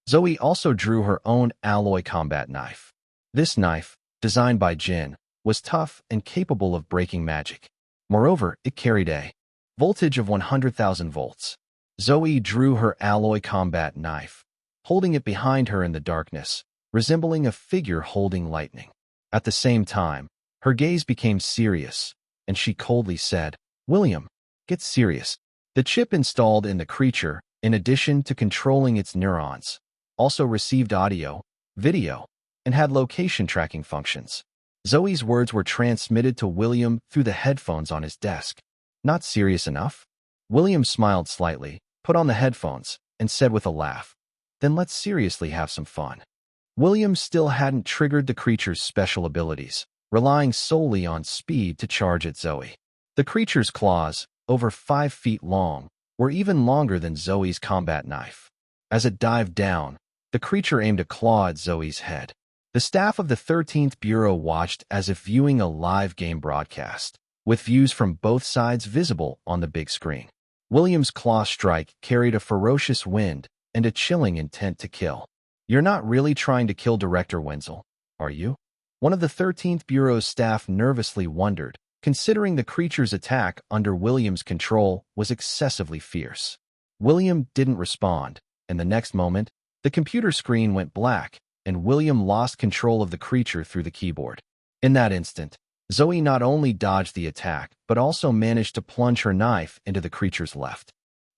Zoe also drew her own alloy combat knife. This knife, designed by Jin, was tough and capable of breaking magic. Moreover, it carried a voltage of 100,000 volts. Zoe drew her alloy combat knife, holding it behind her in the darkness, resembling a figure holding lightning. At the same time, her gaze became serious, and she coldly said, "William, get serious." The chip installed in the creature, in addition to controlling its neurons, also received audio, video, and had location tracking functions. Zoe's words were transmitted to William through the headphones on his desk. Not serious enough? William smiled slightly, put on the headphones, and said with a laugh, "Then let's seriously have some fun." William still hadn't triggered the creature's special abilities, relying solely on speed to charge at Zoe. The creature's claws, over 5 feet long, were even longer than Zoe's combat knife. As it dived down, the creature aimed a claw at Zoe's head. The staff of the 13th Bureau watched as if viewing a live game broadcast, with views from both sides visible on the big screen. William's claw strike carried a ferocious wind and a chilling intent to kill. You're not really trying to kill Director Wenzel, are you? One of the 13th Bureau's staff nervously wondered, considering the creature's attack under William's control was excessively fierce. William didn't respond, and the next moment, the computer screen went black, and William lost control of the creature through the keyboard. In that instant, Zoe not only dodged the attack, but also managed to plunge her knife into the creature's left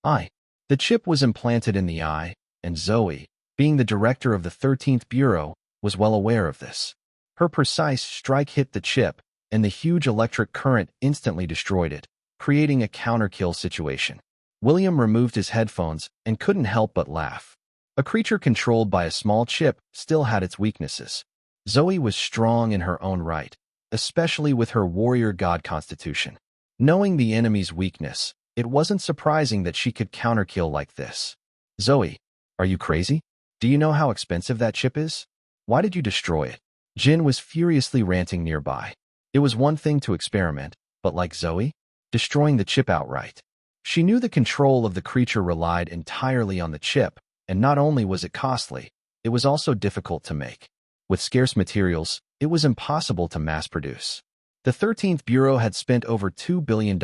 eye. The chip was implanted in the eye, and Zoe, being the director of the 13th Bureau, was well aware of this. Her precise strike hit the chip, and the huge electric current instantly destroyed it, creating a counter-kill situation. William removed his headphones and couldn't help but laugh. A creature controlled by a small chip still had its weaknesses. Zoe was strong in her own right, especially with her warrior god constitution. Knowing the enemy's weakness, it wasn't surprising that she could counterkill like this. Zoe, are you crazy? Do you know how expensive that chip is? Why did you destroy it? Jin was furiously ranting nearby. It was one thing to experiment, but like Zoe, destroying the chip outright. She knew the control of the creature relied entirely on the chip, and not only was it costly, it was also difficult to make. With scarce materials, it was impossible to mass-produce. The 13th Bureau had spent over $2 billion,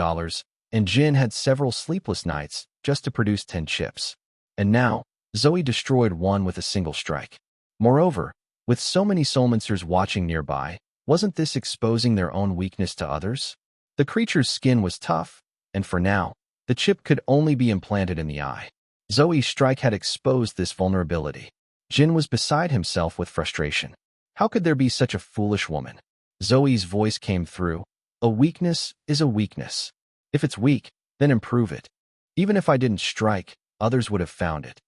and Jin had several sleepless nights just to produce 10 chips. And now, Zoe destroyed one with a single strike. Moreover, with so many soulmancers watching nearby, wasn't this exposing their own weakness to others? The creature's skin was tough, and for now, the chip could only be implanted in the eye. Zoe's strike had exposed this vulnerability. Jin was beside himself with frustration. How could there be such a foolish woman? Zoe's voice came through. A weakness is a weakness. If it's weak, then improve it. Even if I didn't strike, others would have found it.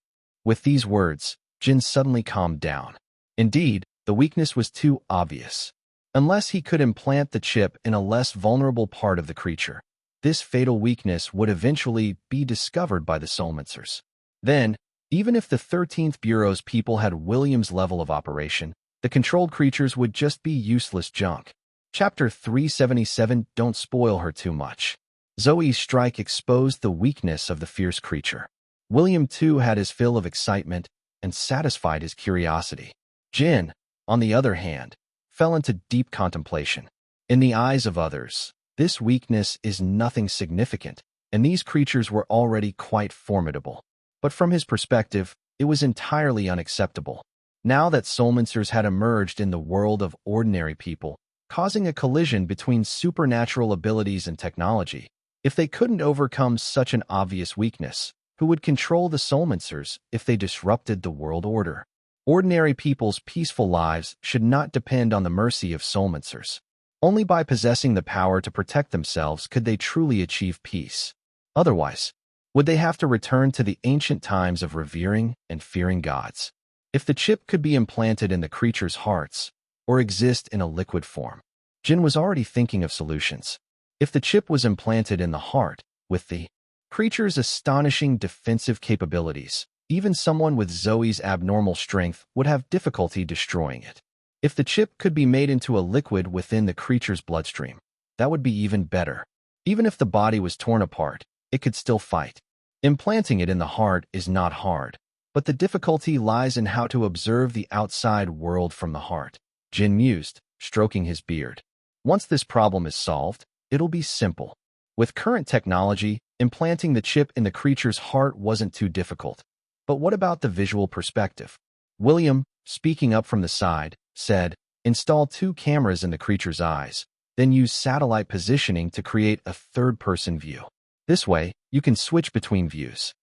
With these words, Jin suddenly calmed down. Indeed, the weakness was too obvious. Unless he could implant the chip in a less vulnerable part of the creature, this fatal weakness would eventually be discovered by the soulmancers. Then, even if the 13th Bureau's people had William's level of operation, the controlled creatures would just be useless junk. Chapter 377. Don't spoil her too much. Zoe's strike exposed the weakness of the fierce creature. William too had his fill of excitement and satisfied his curiosity. Jin, on the other hand, fell into deep contemplation. In the eyes of others, this weakness is nothing significant, and these creatures were already quite formidable. But from his perspective, it was entirely unacceptable. Now that soulmancers had emerged in the world of ordinary people, causing a collision between supernatural abilities and technology, if they couldn't overcome such an obvious weakness, who would control the soulmancers if they disrupted the world order? Ordinary people's peaceful lives should not depend on the mercy of soulmancers. Only by possessing the power to protect themselves could they truly achieve peace. Otherwise, would they have to return to the ancient times of revering and fearing gods? If the chip could be implanted in the creature's hearts, or exist in a liquid form, Jin was already thinking of solutions. If the chip was implanted in the heart, with the creature's astonishing defensive capabilities, even someone with Zoe's abnormal strength would have difficulty destroying it. If the chip could be made into a liquid within the creature's bloodstream, that would be even better. Even if the body was torn apart, it could still fight. Implanting it in the heart is not hard, but the difficulty lies in how to observe the outside world from the heart. Jin mused, stroking his beard. Once this problem is solved, it'll be simple. With current technology, implanting the chip in the creature's heart wasn't too difficult. But what about the visual perspective? William, speaking up from the side, said, install 2 cameras in the creature's eyes, then use satellite positioning to create a third-person view. This way, you can switch between views.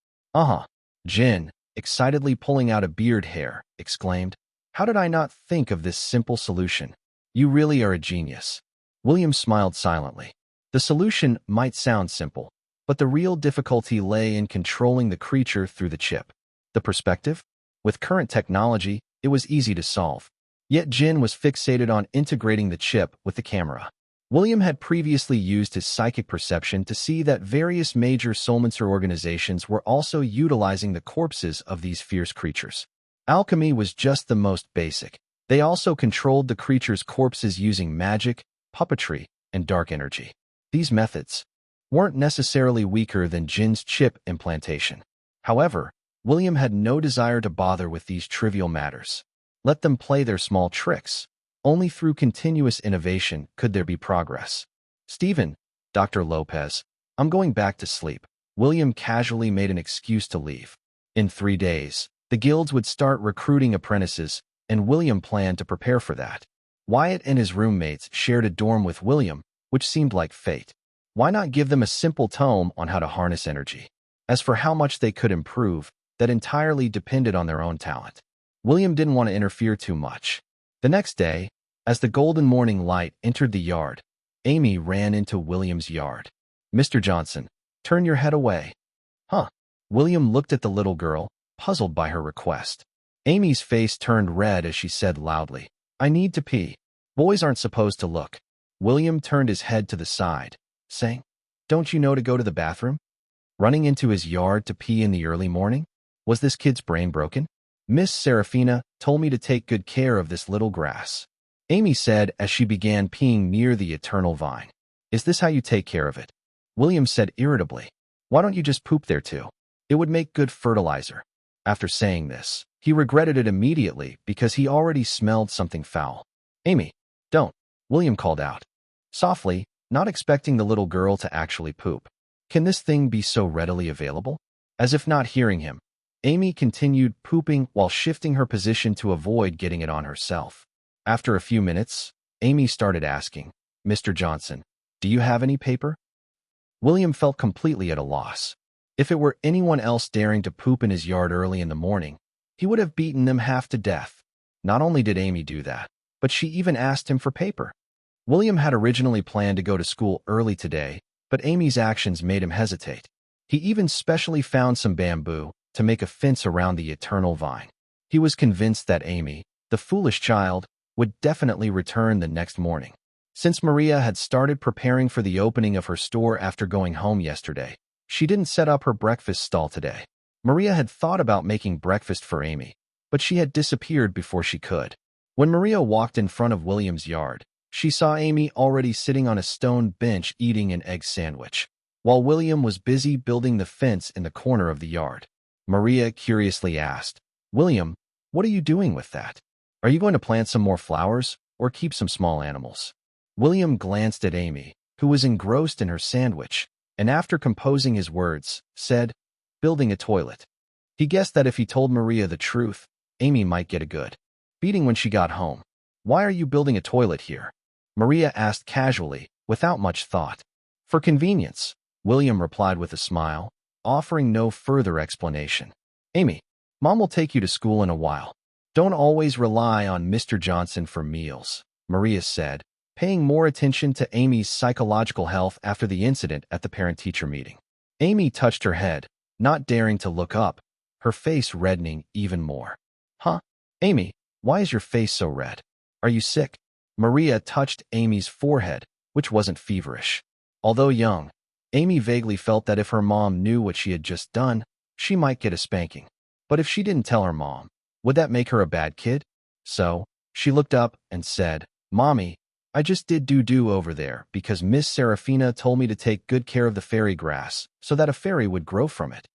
Jin, excitedly pulling out a beard hair, exclaimed, how did I not think of this simple solution? You really are a genius. William smiled silently. The solution might sound simple, but the real difficulty lay in controlling the creature through the chip. The perspective? With current technology, it was easy to solve. Yet Jin was fixated on integrating the chip with the camera. William had previously used his psychic perception to see that various major soulmancer organizations were also utilizing the corpses of these fierce creatures. Alchemy was just the most basic. They also controlled the creatures' corpses using magic, puppetry, and dark energy. These methods, weren't necessarily weaker than Jin's chip implantation. However, William had no desire to bother with these trivial matters. Let them play their small tricks. Only through continuous innovation could there be progress. Stephen, Dr. Lopez, I'm going back to sleep. William casually made an excuse to leave. In 3 days, the guilds would start recruiting apprentices, and William planned to prepare for that. Wyatt and his roommates shared a dorm with William, which seemed like fate. Why not give them a simple tome on how to harness energy? As for how much they could improve, that entirely depended on their own talent. William didn't want to interfere too much. The next day, as the golden morning light entered the yard, Amy ran into William's yard. "Mr. Johnson, turn your head away." "Huh?" William looked at the little girl, puzzled by her request. Amy's face turned red as she said loudly, "I need to pee. Boys aren't supposed to look." William turned his head to the side, saying, "Don't you know to go to the bathroom?" Running into his yard to pee in the early morning? Was this kid's brain broken? "Miss Serafina told me to take good care of this little grass," Amy said as she began peeing near the eternal vine. "Is this how you take care of it?" William said irritably, "Why don't you just poop there too? It would make good fertilizer." After saying this, he regretted it immediately because he already smelled something foul. "Amy, don't," William called out, softly, not expecting the little girl to actually poop. "Can this thing be so readily available?" As if not hearing him, Amy continued pooping while shifting her position to avoid getting it on herself. After a few minutes, Amy started asking, "Mr. Johnson, do you have any paper?" William felt completely at a loss. If it were anyone else daring to poop in his yard early in the morning, he would have beaten them half to death. Not only did Amy do that, but she even asked him for paper. William had originally planned to go to school early today, but Amy's actions made him hesitate. He even specially found some bamboo to make a fence around the eternal vine. He was convinced that Amy, the foolish child, would definitely return the next morning. Since Maria had started preparing for the opening of her store after going home yesterday, she didn't set up her breakfast stall today. Maria had thought about making breakfast for Amy, but she had disappeared before she could. When Maria walked in front of William's yard, she saw Amy already sitting on a stone bench eating an egg sandwich, while William was busy building the fence in the corner of the yard. Maria curiously asked, "William, what are you doing with that? Are you going to plant some more flowers or keep some small animals?" William glanced at Amy, who was engrossed in her sandwich, and after composing his words, said, "Building a toilet." He guessed that if he told Maria the truth, Amy might get a good beating when she got home. "Why are you building a toilet here?" Maria asked casually, without much thought. "For convenience," William replied with a smile, offering no further explanation. "Amy, Mom will take you to school in a while. Don't always rely on Mr. Johnson for meals," Maria said, paying more attention to Amy's psychological health after the incident at the parent-teacher meeting. Amy touched her head, not daring to look up, her face reddening even more. "Huh? Amy, why is your face so red? Are you sick?" Maria touched Amy's forehead, which wasn't feverish. Although young, Amy vaguely felt that if her mom knew what she had just done, she might get a spanking. But if she didn't tell her mom, would that make her a bad kid? So, she looked up and said, "Mommy, I just did doo-doo over there because Miss Serafina told me to take good care of the fairy grass so that a fairy would grow from it."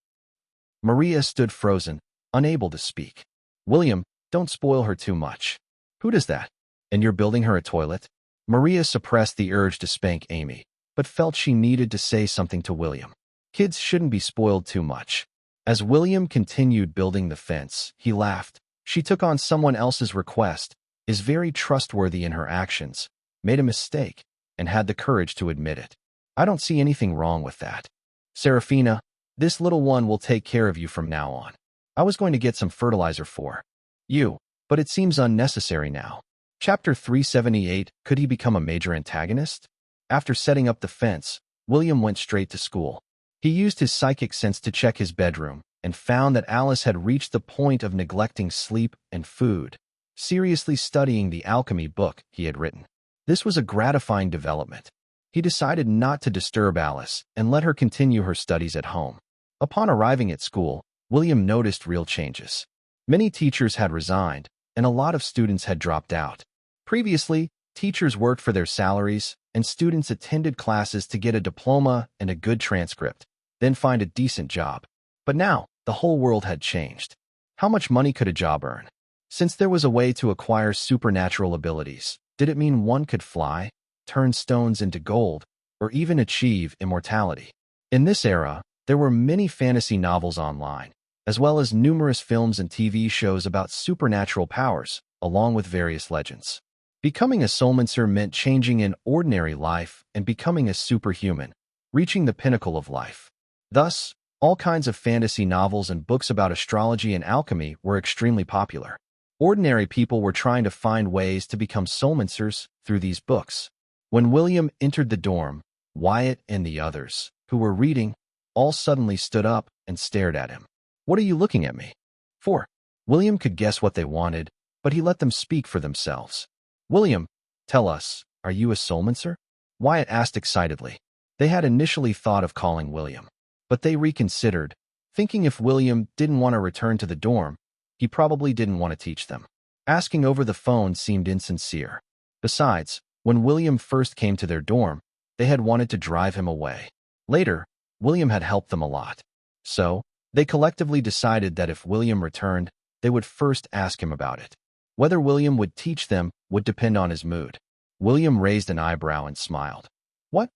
Maria stood frozen, unable to speak. "William, don't spoil her too much." "Who does that? And you're building her a toilet?" Maria suppressed the urge to spank Amy, but felt she needed to say something to William. Kids shouldn't be spoiled too much. As William continued building the fence, he laughed. She took on someone else's request, is very trustworthy in her actions, made a mistake, and had the courage to admit it. "I don't see anything wrong with that. Serafina, this little one will take care of you from now on. I was going to get some fertilizer for you, but it seems unnecessary now." Chapter 378, Could he become a major antagonist? After setting up the fence, William went straight to school. He used his psychic sense to check his bedroom and found that Alice had reached the point of neglecting sleep and food, seriously studying the alchemy book he had written. This was a gratifying development. He decided not to disturb Alice and let her continue her studies at home. Upon arriving at school, William noticed real changes. Many teachers had resigned, and a lot of students had dropped out. Previously, teachers worked for their salaries and students attended classes to get a diploma and a good transcript, then find a decent job. But now, the whole world had changed. How much money could a job earn? Since there was a way to acquire supernatural abilities, did it mean one could fly, turn stones into gold, or even achieve immortality? In this era, there were many fantasy novels online, as well as numerous films and TV shows about supernatural powers, along with various legends. Becoming a soulmancer meant changing an ordinary life and becoming a superhuman, reaching the pinnacle of life. Thus, all kinds of fantasy novels and books about astrology and alchemy were extremely popular. Ordinary people were trying to find ways to become soulmancers through these books. When William entered the dorm, Wyatt and the others, who were reading, all suddenly stood up and stared at him. "What are you looking at me for?" William could guess what they wanted, but he let them speak for themselves. "William, tell us, are you a soulmancer?" Wyatt asked excitedly. They had initially thought of calling William, but they reconsidered, thinking if William didn't want to return to the dorm, he probably didn't want to teach them. Asking over the phone seemed insincere. Besides, when William first came to their dorm, they had wanted to drive him away. Later, William had helped them a lot. So, they collectively decided that if William returned, they would first ask him about it. Whether William would teach them would depend on his mood. William raised an eyebrow and smiled. "What?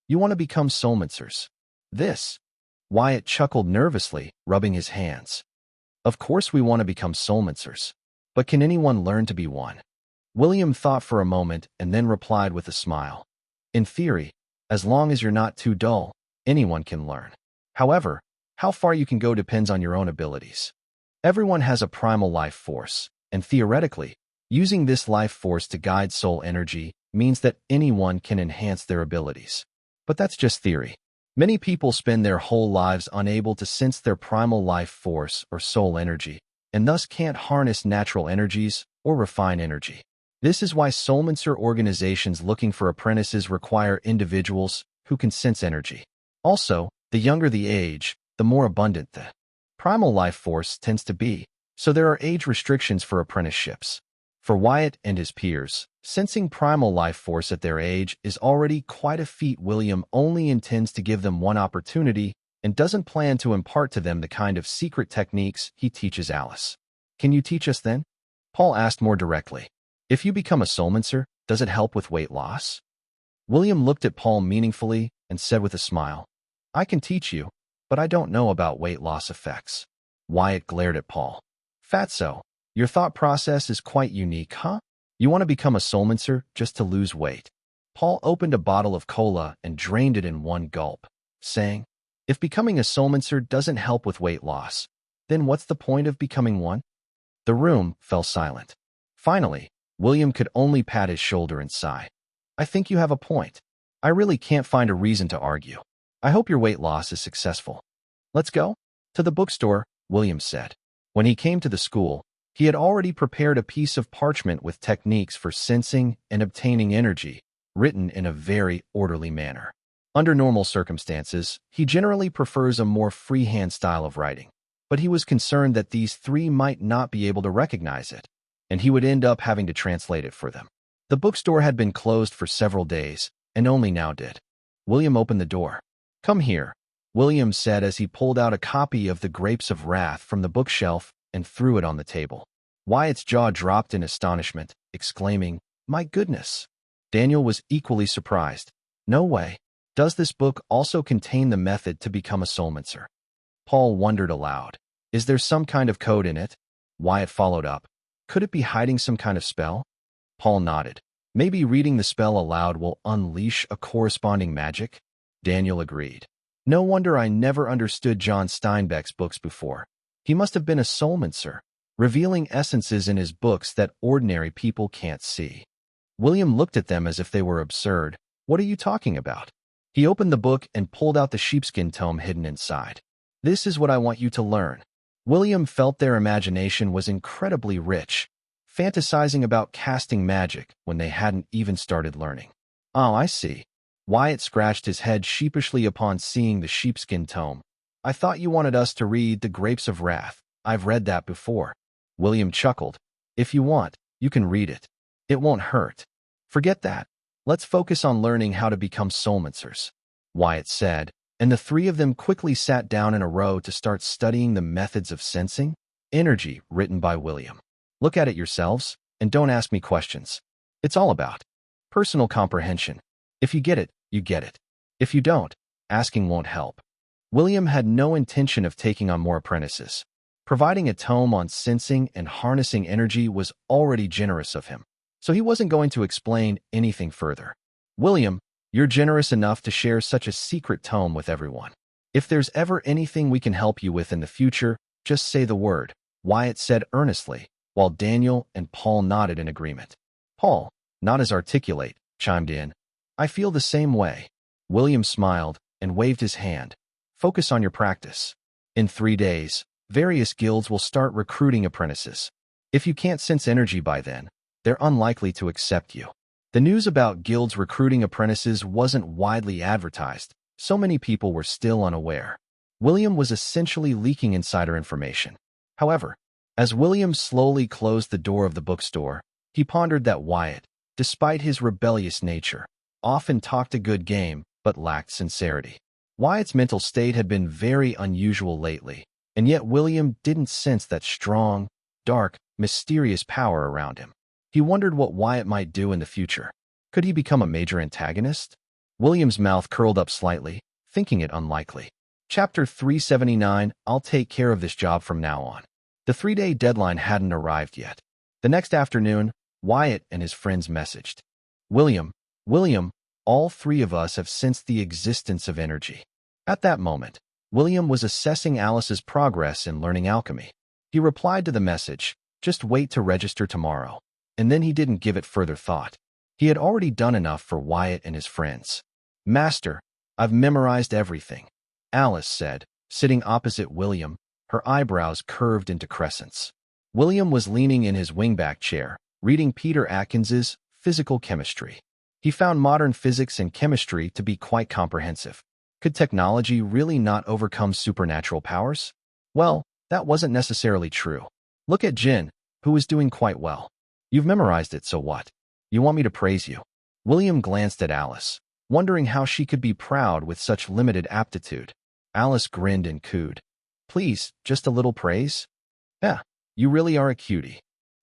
You want to become soulmancers?" "This?" Wyatt chuckled nervously, rubbing his hands. "Of course we want to become soulmancers. But can anyone learn to be one?" William thought for a moment and then replied with a smile. "In theory, as long as you're not too dull, anyone can learn. However, how far you can go depends on your own abilities. Everyone has a primal life force, and theoretically, using this life force to guide soul energy means that anyone can enhance their abilities. But that's just theory. Many people spend their whole lives unable to sense their primal life force or soul energy, and thus can't harness natural energies or refine energy. This is why soulmancer organizations looking for apprentices require individuals who can sense energy. Also, the younger the age, the more abundant the primal life force tends to be, so there are age restrictions for apprenticeships. For Wyatt and his peers, sensing primal life force at their age is already quite a feat. William only intends to give them one opportunity and doesn't plan to impart to them the kind of secret techniques he teaches Alice. "Can you teach us then?" Paul asked more directly. "If you become a soulmancer, does it help with weight loss?" William looked at Paul meaningfully and said with a smile, "I can teach you, but I don't know about weight loss effects." Wyatt glared at Paul. "Fatso, your thought process is quite unique, huh? You want to become a soulmancer just to lose weight." Paul opened a bottle of cola and drained it in one gulp, saying, "If becoming a soulmancer doesn't help with weight loss, then what's the point of becoming one?" The room fell silent. Finally, William could only pat his shoulder and sigh. "I think you have a point. I really can't find a reason to argue. I hope your weight loss is successful." "Let's go?" "To the bookstore," William said. When he came to the school, he had already prepared a piece of parchment with techniques for sensing and obtaining energy, written in a very orderly manner. Under normal circumstances, he generally prefers a more freehand style of writing, but he was concerned that these three might not be able to recognize it, and he would end up having to translate it for them. The bookstore had been closed for several days, and only now did. William opened the door. "Come here," William said as he pulled out a copy of The Grapes of Wrath from the bookshelf and threw it on the table. Wyatt's jaw dropped in astonishment, exclaiming, "My goodness!" Daniel was equally surprised. "No way. Does this book also contain the method to become a soulmancer?" Paul wondered aloud. "Is there some kind of code in it?" Wyatt followed up. "Could it be hiding some kind of spell?" Paul nodded. "Maybe reading the spell aloud will unleash a corresponding magic?" Daniel agreed. "No wonder I never understood John Steinbeck's books before. He must have been a soulmancer, revealing essences in his books that ordinary people can't see." William looked at them as if they were absurd. "What are you talking about?" He opened the book and pulled out the sheepskin tome hidden inside. "This is what I want you to learn." William felt their imagination was incredibly rich, fantasizing about casting magic when they hadn't even started learning. "Oh, I see." Wyatt scratched his head sheepishly upon seeing the sheepskin tome. "I thought you wanted us to read The Grapes of Wrath. I've read that before." William chuckled. "If you want, you can read it. It won't hurt." "Forget that. Let's focus on learning how to become soulmancers, Wyatt said, and the three of them quickly sat down in a row to start studying the methods of sensing energy written by William. Look at it yourselves, and don't ask me questions. It's all about personal comprehension. If you get it, you get it. If you don't, asking won't help. William had no intention of taking on more apprentices. Providing a tome on sensing and harnessing energy was already generous of him, so he wasn't going to explain anything further. William, you're generous enough to share such a secret tome with everyone. If there's ever anything we can help you with in the future, just say the word, Wyatt said earnestly, while Daniel and Paul nodded in agreement. Paul, not as articulate, chimed in. I feel the same way. William smiled and waved his hand. Focus on your practice. In 3 days, various guilds will start recruiting apprentices. If you can't sense energy by then, they're unlikely to accept you. The news about guilds recruiting apprentices wasn't widely advertised. So many people were still unaware. William was essentially leaking insider information. However, as William slowly closed the door of the bookstore, he pondered that Wyatt, despite his rebellious nature, often talked a good game but lacked sincerity. Wyatt's mental state had been very unusual lately, and yet William didn't sense that strong, dark, mysterious power around him. He wondered what Wyatt might do in the future. Could he become a major antagonist? William's mouth curled up slightly, thinking it unlikely. Chapter 379, I'll take care of this job from now on. The 3-day deadline hadn't arrived yet. The next afternoon, Wyatt and his friends messaged. William, all three of us have sensed the existence of energy. At that moment, William was assessing Alice's progress in learning alchemy. He replied to the message, just wait to register tomorrow, and then he didn't give it further thought. He had already done enough for Wyatt and his friends. Master, I've memorized everything, Alice said, sitting opposite William, her eyebrows curved into crescents. William was leaning in his wingback chair, reading Peter Atkins's Physical Chemistry. He found modern physics and chemistry to be quite comprehensive. Could technology really not overcome supernatural powers? Well, that wasn't necessarily true. Look at Jin, who is doing quite well. You've memorized it, so what? You want me to praise you? William glanced at Alice, wondering how she could be proud with such limited aptitude. Alice grinned and cooed. Please, just a little praise? Yeah, you really are a cutie.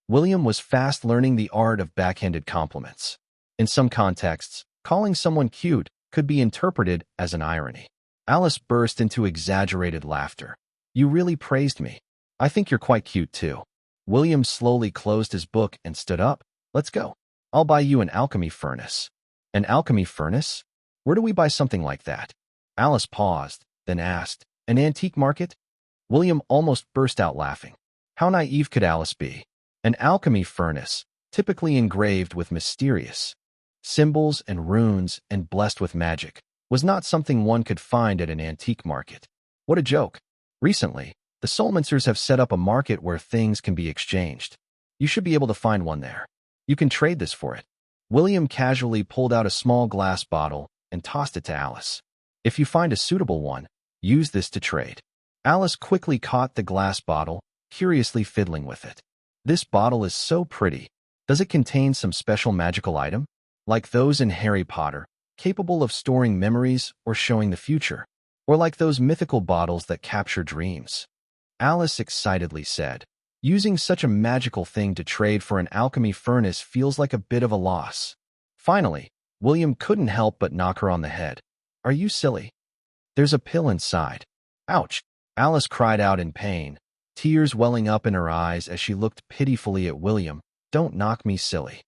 William was fast learning the art of backhanded compliments. In some contexts, calling someone cute could be interpreted as an irony. Alice burst into exaggerated laughter. You really praised me. I think you're quite cute too. William slowly closed his book and stood up. Let's go. I'll buy you an alchemy furnace. An alchemy furnace? Where do we buy something like that? Alice paused, then asked, an antique market? William almost burst out laughing. How naive could Alice be? An alchemy furnace, typically engraved with mysterious symbols and runes and blessed with magic, was not something one could find at an antique market. What a joke. Recently, the Soulmancers have set up a market where things can be exchanged. You should be able to find one there. You can trade this for it. William casually pulled out a small glass bottle and tossed it to Alice. If you find a suitable one, use this to trade. Alice quickly caught the glass bottle, curiously fiddling with it. This bottle is so pretty. Does it contain some special magical item? Like those in Harry Potter, capable of storing memories or showing the future? Or like those mythical bottles that capture dreams? Alice excitedly said, using such a magical thing to trade for an alchemy furnace feels like a bit of a loss. Finally, William couldn't help but knock her on the head. Are you silly? There's a pill inside. Ouch! Alice cried out in pain, tears welling up in her eyes as she looked pitifully at William. Don't knock me silly.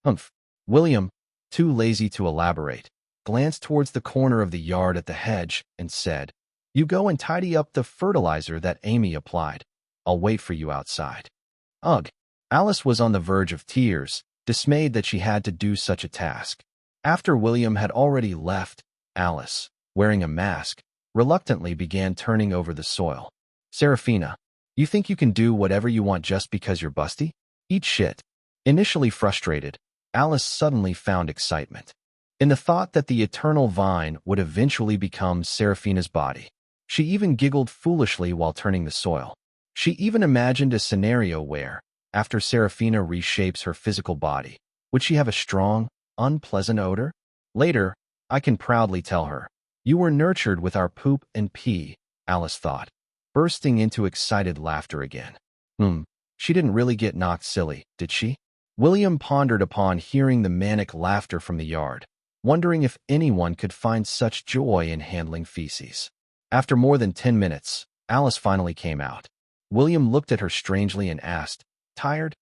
Humph. William, too lazy to elaborate, glanced towards the corner of the yard at the hedge and said, You go and tidy up the fertilizer that Amy applied. I'll wait for you outside. Ugh. Alice was on the verge of tears, dismayed that she had to do such a task. After William had already left, Alice, wearing a mask, reluctantly began turning over the soil. Serafina, you think you can do whatever you want just because you're busty? Eat shit. Initially frustrated, Alice suddenly found excitement in the thought that the eternal vine would eventually become Serafina's body. She even giggled foolishly while turning the soil. She even imagined a scenario where, after Serafina reshapes her physical body, would she have a strong, unpleasant odor? Later, I can proudly tell her. You were nurtured with our poop and pee, Alice thought, bursting into excited laughter again. She didn't really get knocked silly, did she? William pondered upon hearing the manic laughter from the yard, wondering if anyone could find such joy in handling feces. After more than 10 minutes, Alice finally came out. William looked at her strangely and asked, "Tired?"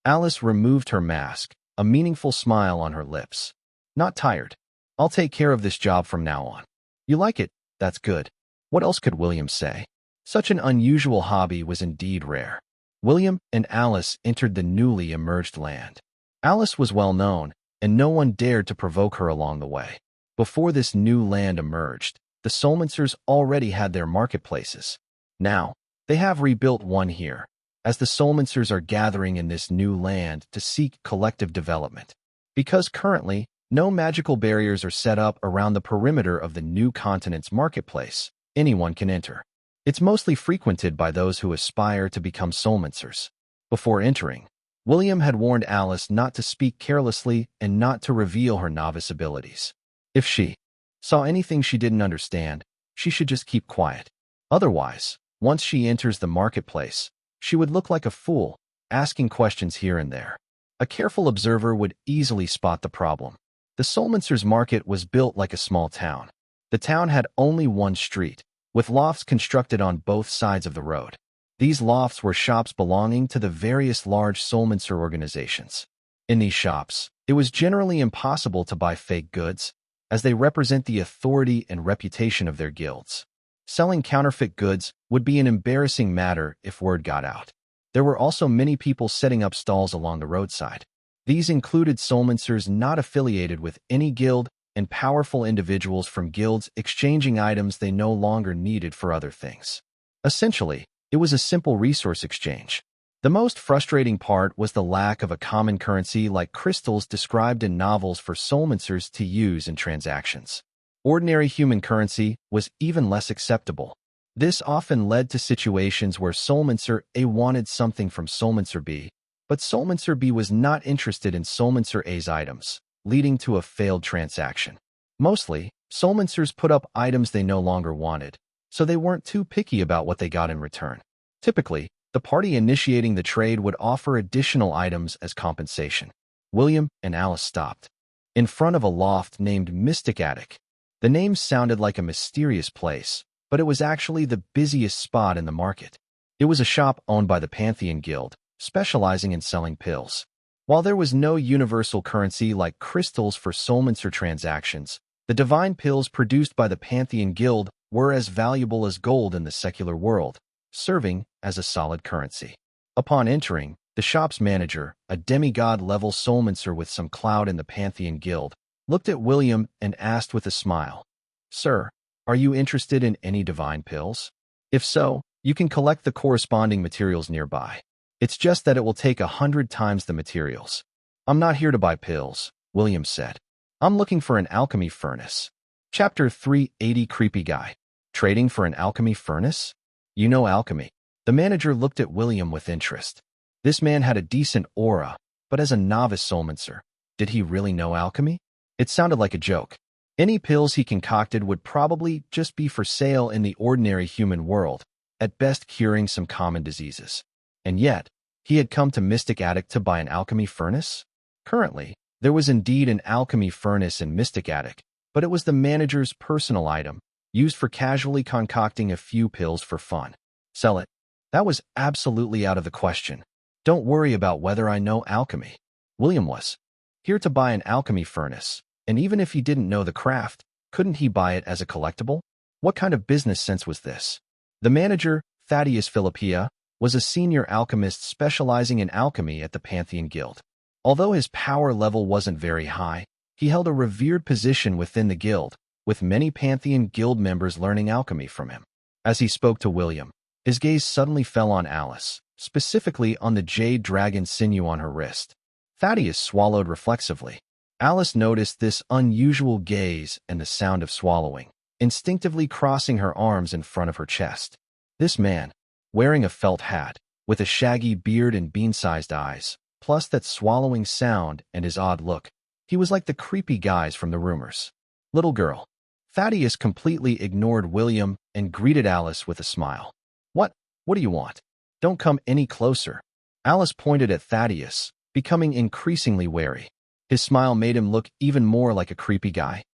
Alice removed her mask, a meaningful smile on her lips. "Not tired. I'll take care of this job from now on." "You like it? That's good." What else could William say? Such an unusual hobby was indeed rare. William and Alice entered the newly emerged land. Alice was well known, and no one dared to provoke her along the way. Before this new land emerged, the Solmancers already had their marketplaces. Now, they have rebuilt one here, as the Solmancers are gathering in this new land to seek collective development. Because currently, no magical barriers are set up around the perimeter of the new continent's marketplace, anyone can enter. It's mostly frequented by those who aspire to become Solmancers. Before entering, William had warned Alice not to speak carelessly and not to reveal her novice abilities. If she saw anything she didn't understand, she should just keep quiet. Otherwise, once she enters the marketplace, she would look like a fool, asking questions here and there. A careful observer would easily spot the problem. The Solmancers market was built like a small town. The town had only one street, with lofts constructed on both sides of the road. These lofts were shops belonging to the various large Solmancer organizations. In these shops, it was generally impossible to buy fake goods, as they represent the authority and reputation of their guilds. Selling counterfeit goods would be an embarrassing matter if word got out. There were also many people setting up stalls along the roadside. These included Solmancers not affiliated with any guild and powerful individuals from guilds exchanging items they no longer needed for other things. Essentially, it was a simple resource exchange. The most frustrating part was the lack of a common currency like crystals described in novels for Solmancers to use in transactions. Ordinary human currency was even less acceptable. This often led to situations where Solmancer A wanted something from Solmancer B, but Solmancer B was not interested in Solmancer A's items, leading to a failed transaction. Mostly, Solmancers put up items they no longer wanted, so they weren't too picky about what they got in return. Typically, the party initiating the trade would offer additional items as compensation. William and Alice stopped in front of a loft named Mystic Attic. The name sounded like a mysterious place, but it was actually the busiest spot in the market. It was a shop owned by the Pantheon Guild, specializing in selling pills. While there was no universal currency like crystals for Solmancer transactions, the divine pills produced by the Pantheon Guild were as valuable as gold in the secular world, serving as a solid currency. Upon entering, the shop's manager, a demigod-level Solmancer with some clout in the Pantheon Guild, looked at William and asked with a smile, "Sir, are you interested in any divine pills? If so, you can collect the corresponding materials nearby. It's just that it will take 100 times the materials." "I'm not here to buy pills," William said. "I'm looking for an alchemy furnace." Chapter 380 Creepy Guy. Trading for an alchemy furnace? You know alchemy. The manager looked at William with interest. This man had a decent aura, but as a novice Solmancer, did he really know alchemy? It sounded like a joke. Any pills he concocted would probably just be for sale in the ordinary human world, at best curing some common diseases. And yet, he had come to Mystic Attic to buy an alchemy furnace? Currently, there was indeed an alchemy furnace in Mystic Attic, but it was the manager's personal item, used for casually concocting a few pills for fun. Sell it. That was absolutely out of the question. Don't worry about whether I know alchemy. William was here to buy an alchemy furnace, and even if he didn't know the craft, couldn't he buy it as a collectible? What kind of business sense was this? The manager, Thaddeus Philippia, was a senior alchemist specializing in alchemy at the Pantheon Guild. Although his power level wasn't very high, he held a revered position within the guild, with many Pantheon Guild members learning alchemy from him. As he spoke to William, his gaze suddenly fell on Alice, specifically on the jade dragon sinew on her wrist. Thaddeus swallowed reflexively. Alice noticed this unusual gaze and the sound of swallowing, instinctively crossing her arms in front of her chest. This man, wearing a felt hat, with a shaggy beard and bean-sized eyes, plus that swallowing sound and his odd look, He was like the creepy guys from the rumors. Little girl. Thaddeus completely ignored William and greeted Alice with a smile. What do you want? Don't come any closer. Alice pointed at Thaddeus, becoming increasingly wary. His smile made him look even more like a creepy guy.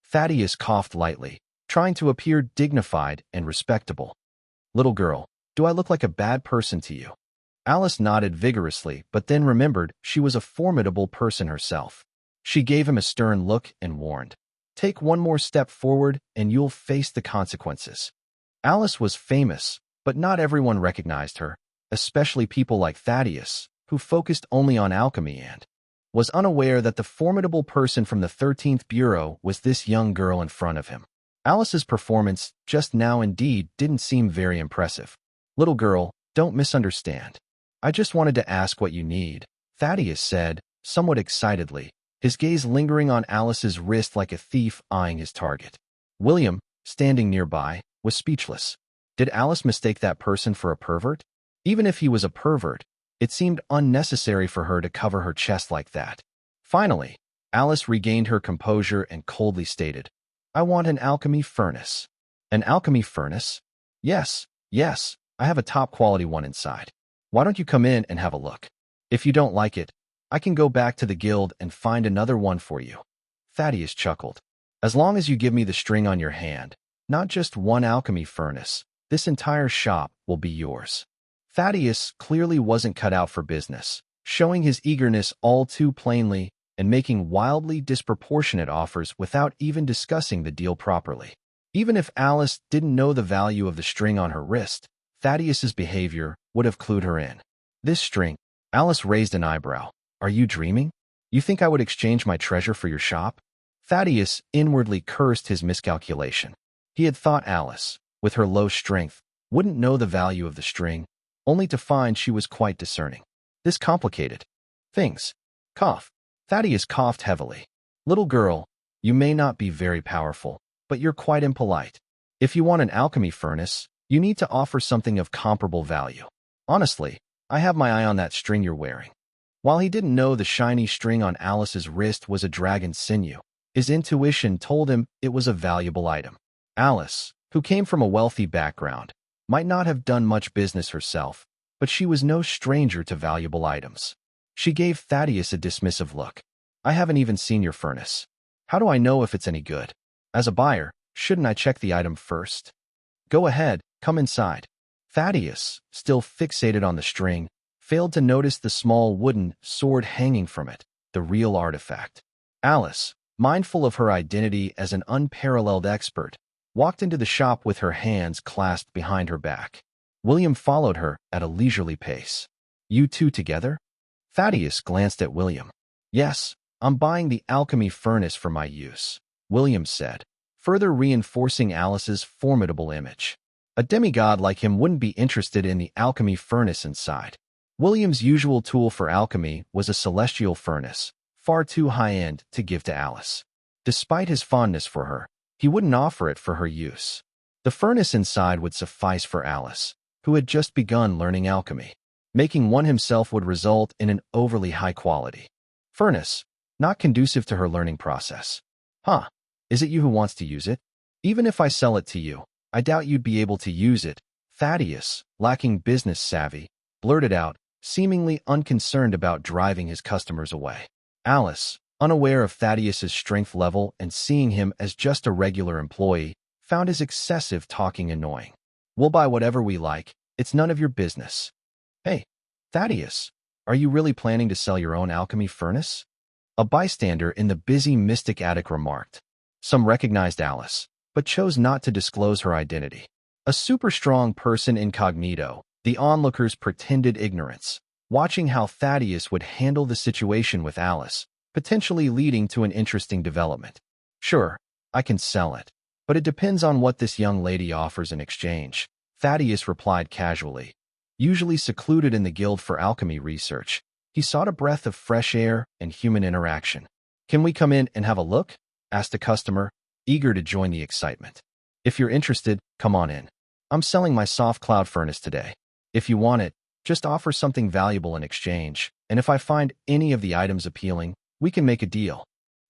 Thaddeus coughed lightly, trying to appear dignified and respectable. Little girl, do I look like a bad person to you? Alice nodded vigorously, but then remembered she was a formidable person herself. She gave him a stern look and warned, "Take one more step forward and you'll face the consequences." Alice was famous, but not everyone recognized her, especially people like Thaddeus, who focused only on alchemy and was unaware that the formidable person from the 13th Bureau was this young girl in front of him. Alice's performance just now indeed didn't seem very impressive. Little girl, don't misunderstand. I just wanted to ask what you need, Thaddeus said, somewhat excitedly, his gaze lingering on Alice's wrist like a thief eyeing his target. William, standing nearby, was speechless. Did Alice mistake that person for a pervert? Even if he was a pervert, it seemed unnecessary for her to cover her chest like that. Finally, Alice regained her composure and coldly stated, I want an alchemy furnace. An alchemy furnace? Yes, I have a top-quality one inside. Why don't you come in and have a look? If you don't like it, I can go back to the guild and find another one for you. Thaddeus chuckled. As long as you give me the string on your hand, not just one alchemy furnace, this entire shop will be yours. Thaddeus clearly wasn't cut out for business, showing his eagerness all too plainly and making wildly disproportionate offers without even discussing the deal properly. Even if Alice didn't know the value of the string on her wrist, Thaddeus's behavior would have clued her in. This string, Alice raised an eyebrow. Are you dreaming? You think I would exchange my treasure for your shop? Thaddeus inwardly cursed his miscalculation. He had thought Alice, with her low strength, wouldn't know the value of the string, only to find she was quite discerning. This complicated things. Cough. Thaddeus coughed heavily. Little girl, you may not be very powerful, but you're quite impolite. If you want an alchemy furnace, you need to offer something of comparable value. Honestly, I have my eye on that string you're wearing. While he didn't know the shiny string on Alice's wrist was a dragon's sinew, his intuition told him it was a valuable item. Alice, who came from a wealthy background, might not have done much business herself, but she was no stranger to valuable items. She gave Thaddeus a dismissive look. I haven't even seen your furnace. How do I know if it's any good? As a buyer, shouldn't I check the item first? Go ahead, come inside. Thaddeus, still fixated on the string, failed to notice the small wooden sword hanging from it, the real artifact. Alice, mindful of her identity as an unparalleled expert, walked into the shop with her hands clasped behind her back. William followed her at a leisurely pace. You two together? Thaddeus glanced at William. Yes, I'm buying the alchemy furnace for my use, William said, further reinforcing Alice's formidable image. A demigod like him wouldn't be interested in the alchemy furnace inside. William's usual tool for alchemy was a celestial furnace, far too high-end to give to Alice. Despite his fondness for her, he wouldn't offer it for her use. The furnace inside would suffice for Alice, who had just begun learning alchemy. Making one himself would result in an overly high-quality furnace, not conducive to her learning process. Is it you who wants to use it? Even if I sell it to you, I doubt you'd be able to use it, Thaddeus, lacking business savvy, blurted out, seemingly unconcerned about driving his customers away. Alice, unaware of Thaddeus's strength level and seeing him as just a regular employee, found his excessive talking annoying. We'll buy whatever we like, it's none of your business. Hey, Thaddeus, are you really planning to sell your own alchemy furnace? A bystander in the busy mystic attic remarked. Some recognized Alice, but chose not to disclose her identity. A super-strong person incognito, the onlookers pretended ignorance, watching how Thaddeus would handle the situation with Alice, potentially leading to an interesting development. Sure, I can sell it, but it depends on what this young lady offers in exchange, Thaddeus replied casually. Usually secluded in the Guild for Alchemy research, he sought a breath of fresh air and human interaction. Can we come in and have a look? Asked a customer, eager to join the excitement. If you're interested, come on in. I'm selling my soft cloud furnace today. If you want it, just offer something valuable in exchange, and if I find any of the items appealing, We can make a deal.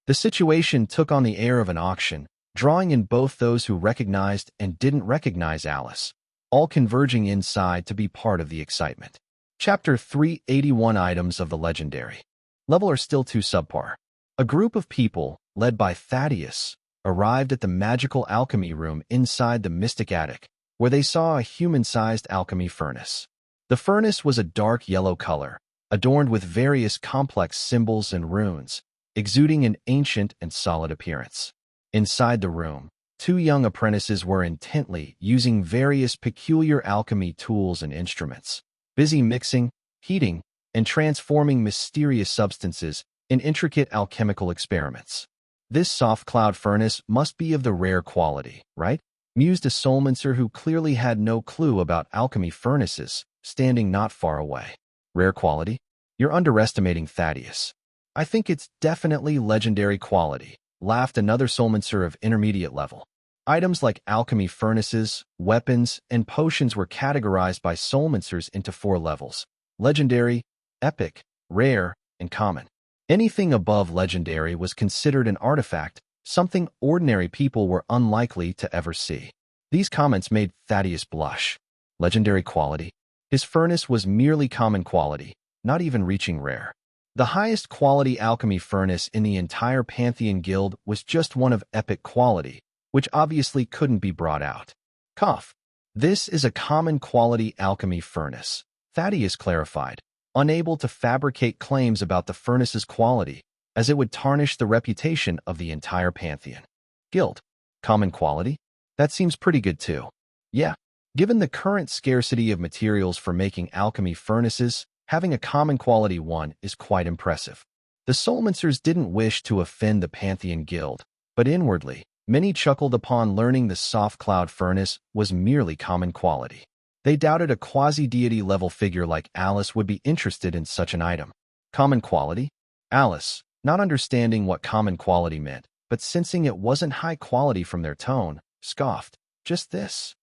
The situation took on the air of an auction, drawing in both those who recognized and didn't recognize Alice, all converging inside to be part of the excitement. Chapter 381 Items of the Legendary. Level are still too subpar. A group of people, led by Thaddeus, arrived at the magical alchemy room inside the mystic attic, where they saw a human-sized alchemy furnace. The furnace was a dark yellow color, adorned with various complex symbols and runes, exuding an ancient and solid appearance. Inside the room, two young apprentices were intently using various peculiar alchemy tools and instruments, busy mixing, heating, and transforming mysterious substances in intricate alchemical experiments. This soft cloud furnace must be of the rare quality, right? Mused a soulmancer who clearly had no clue about alchemy furnaces, standing not far away. Rare quality? You're underestimating Thaddeus. I think it's definitely legendary quality, laughed another soulmancer of intermediate level. Items like alchemy furnaces, weapons, and potions were categorized by soulmancers into 4 levels: legendary, epic, rare, and common. Anything above legendary was considered an artifact, something ordinary people were unlikely to ever see. These comments made Thaddeus blush. Legendary quality? His furnace was merely common quality, not even reaching rare. The highest quality alchemy furnace in the entire Pantheon Guild was just one of epic quality, which obviously couldn't be brought out. Cough. This is a common quality alchemy furnace, Thaddeus clarified, unable to fabricate claims about the furnace's quality, as it would tarnish the reputation of the entire Pantheon Guild. Common quality? That seems pretty good too. Yeah. Given the current scarcity of materials for making alchemy furnaces, having a common quality one is quite impressive. The soulmancers didn't wish to offend the Pantheon Guild, but inwardly, many chuckled upon learning the soft cloud furnace was merely common quality. They doubted a quasi-deity level figure like Alice would be interested in such an item. Common quality? Alice, not understanding what common quality meant, but sensing it wasn't high quality from their tone, scoffed. Just this.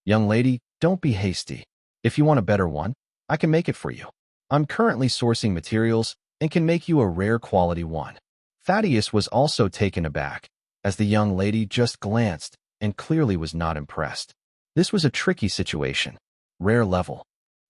Young lady, don't be hasty. If you want a better one, I can make it for you. I'm currently sourcing materials and can make you a rare quality one. Thaddeus was also taken aback, as the young lady just glanced and clearly was not impressed. This was a tricky situation. Rare level.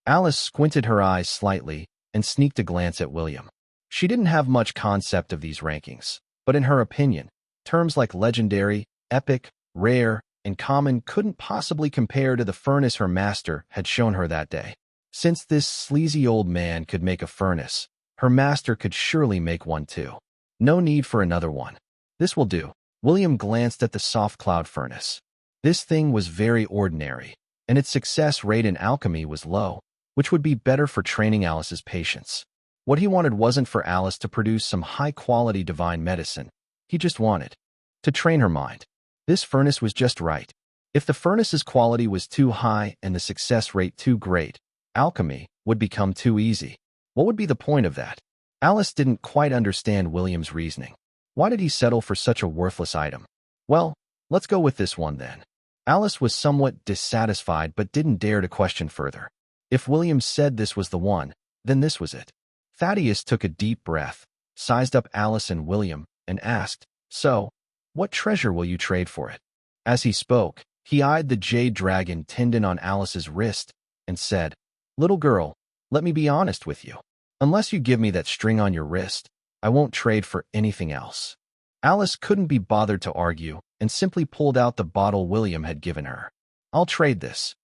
Alice squinted her eyes slightly and sneaked a glance at William. She didn't have much concept of these rankings, but in her opinion, terms like legendary, epic, rare, and common couldn't possibly compare to the furnace her master had shown her that day. Since this sleazy old man could make a furnace, her master could surely make one too. No need for another one. This will do. William glanced at the soft cloud furnace. This thing was very ordinary, and its success rate in alchemy was low, which would be better for training Alice's patience. What he wanted wasn't for Alice to produce some high-quality divine medicine. He just wanted to train her mind. This furnace was just right. If the furnace's quality was too high and the success rate too great, alchemy would become too easy. What would be the point of that? Alice didn't quite understand William's reasoning. Why did he settle for such a worthless item? Well, let's go with this one then. Alice was somewhat dissatisfied but didn't dare to question further. If William said this was the one, then this was it. Thaddeus took a deep breath, sized up Alice and William, and asked, "So, what treasure will you trade for it?" As he spoke, he eyed the jade dragon tendon on Alice's wrist and said, "Little girl, let me be honest with you. Unless you give me that string on your wrist, I won't trade for anything else." Alice couldn't be bothered to argue and simply pulled out the bottle William had given her. "I'll trade this."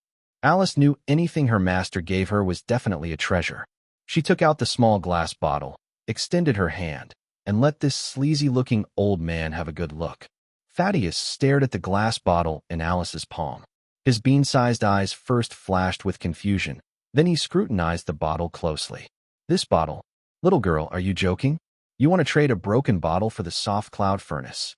Alice knew anything her master gave her was definitely a treasure. She took out the small glass bottle, extended her hand, and let this sleazy-looking old man have a good look. Thaddeus stared at the glass bottle in Alice's palm. His bean-sized eyes first flashed with confusion, then he scrutinized the bottle closely. "This bottle? Little girl, are you joking? You want to trade a broken bottle for the soft cloud furnace?"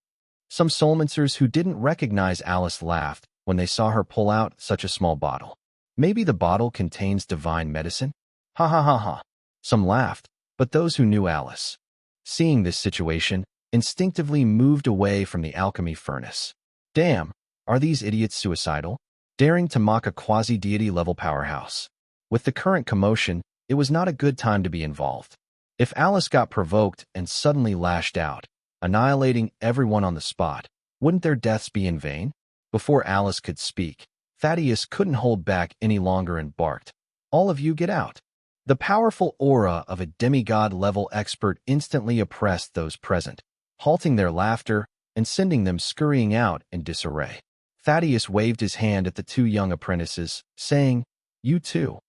Some soulmancers who didn't recognize Alice laughed when they saw her pull out such a small bottle. Maybe the bottle contains divine medicine? Ha ha ha ha. Some laughed, but those who knew Alice, seeing this situation, instinctively moved away from the alchemy furnace. Damn, are these idiots suicidal? Daring to mock a quasi-deity level powerhouse. With the current commotion, it was not a good time to be involved. If Alice got provoked and suddenly lashed out, annihilating everyone on the spot, wouldn't their deaths be in vain? Before Alice could speak, Thaddeus couldn't hold back any longer and barked, "All of you get out." The powerful aura of a demigod-level expert instantly oppressed those present, halting their laughter and sending them scurrying out in disarray. Thaddeus waved his hand at the two young apprentices, saying, "You too,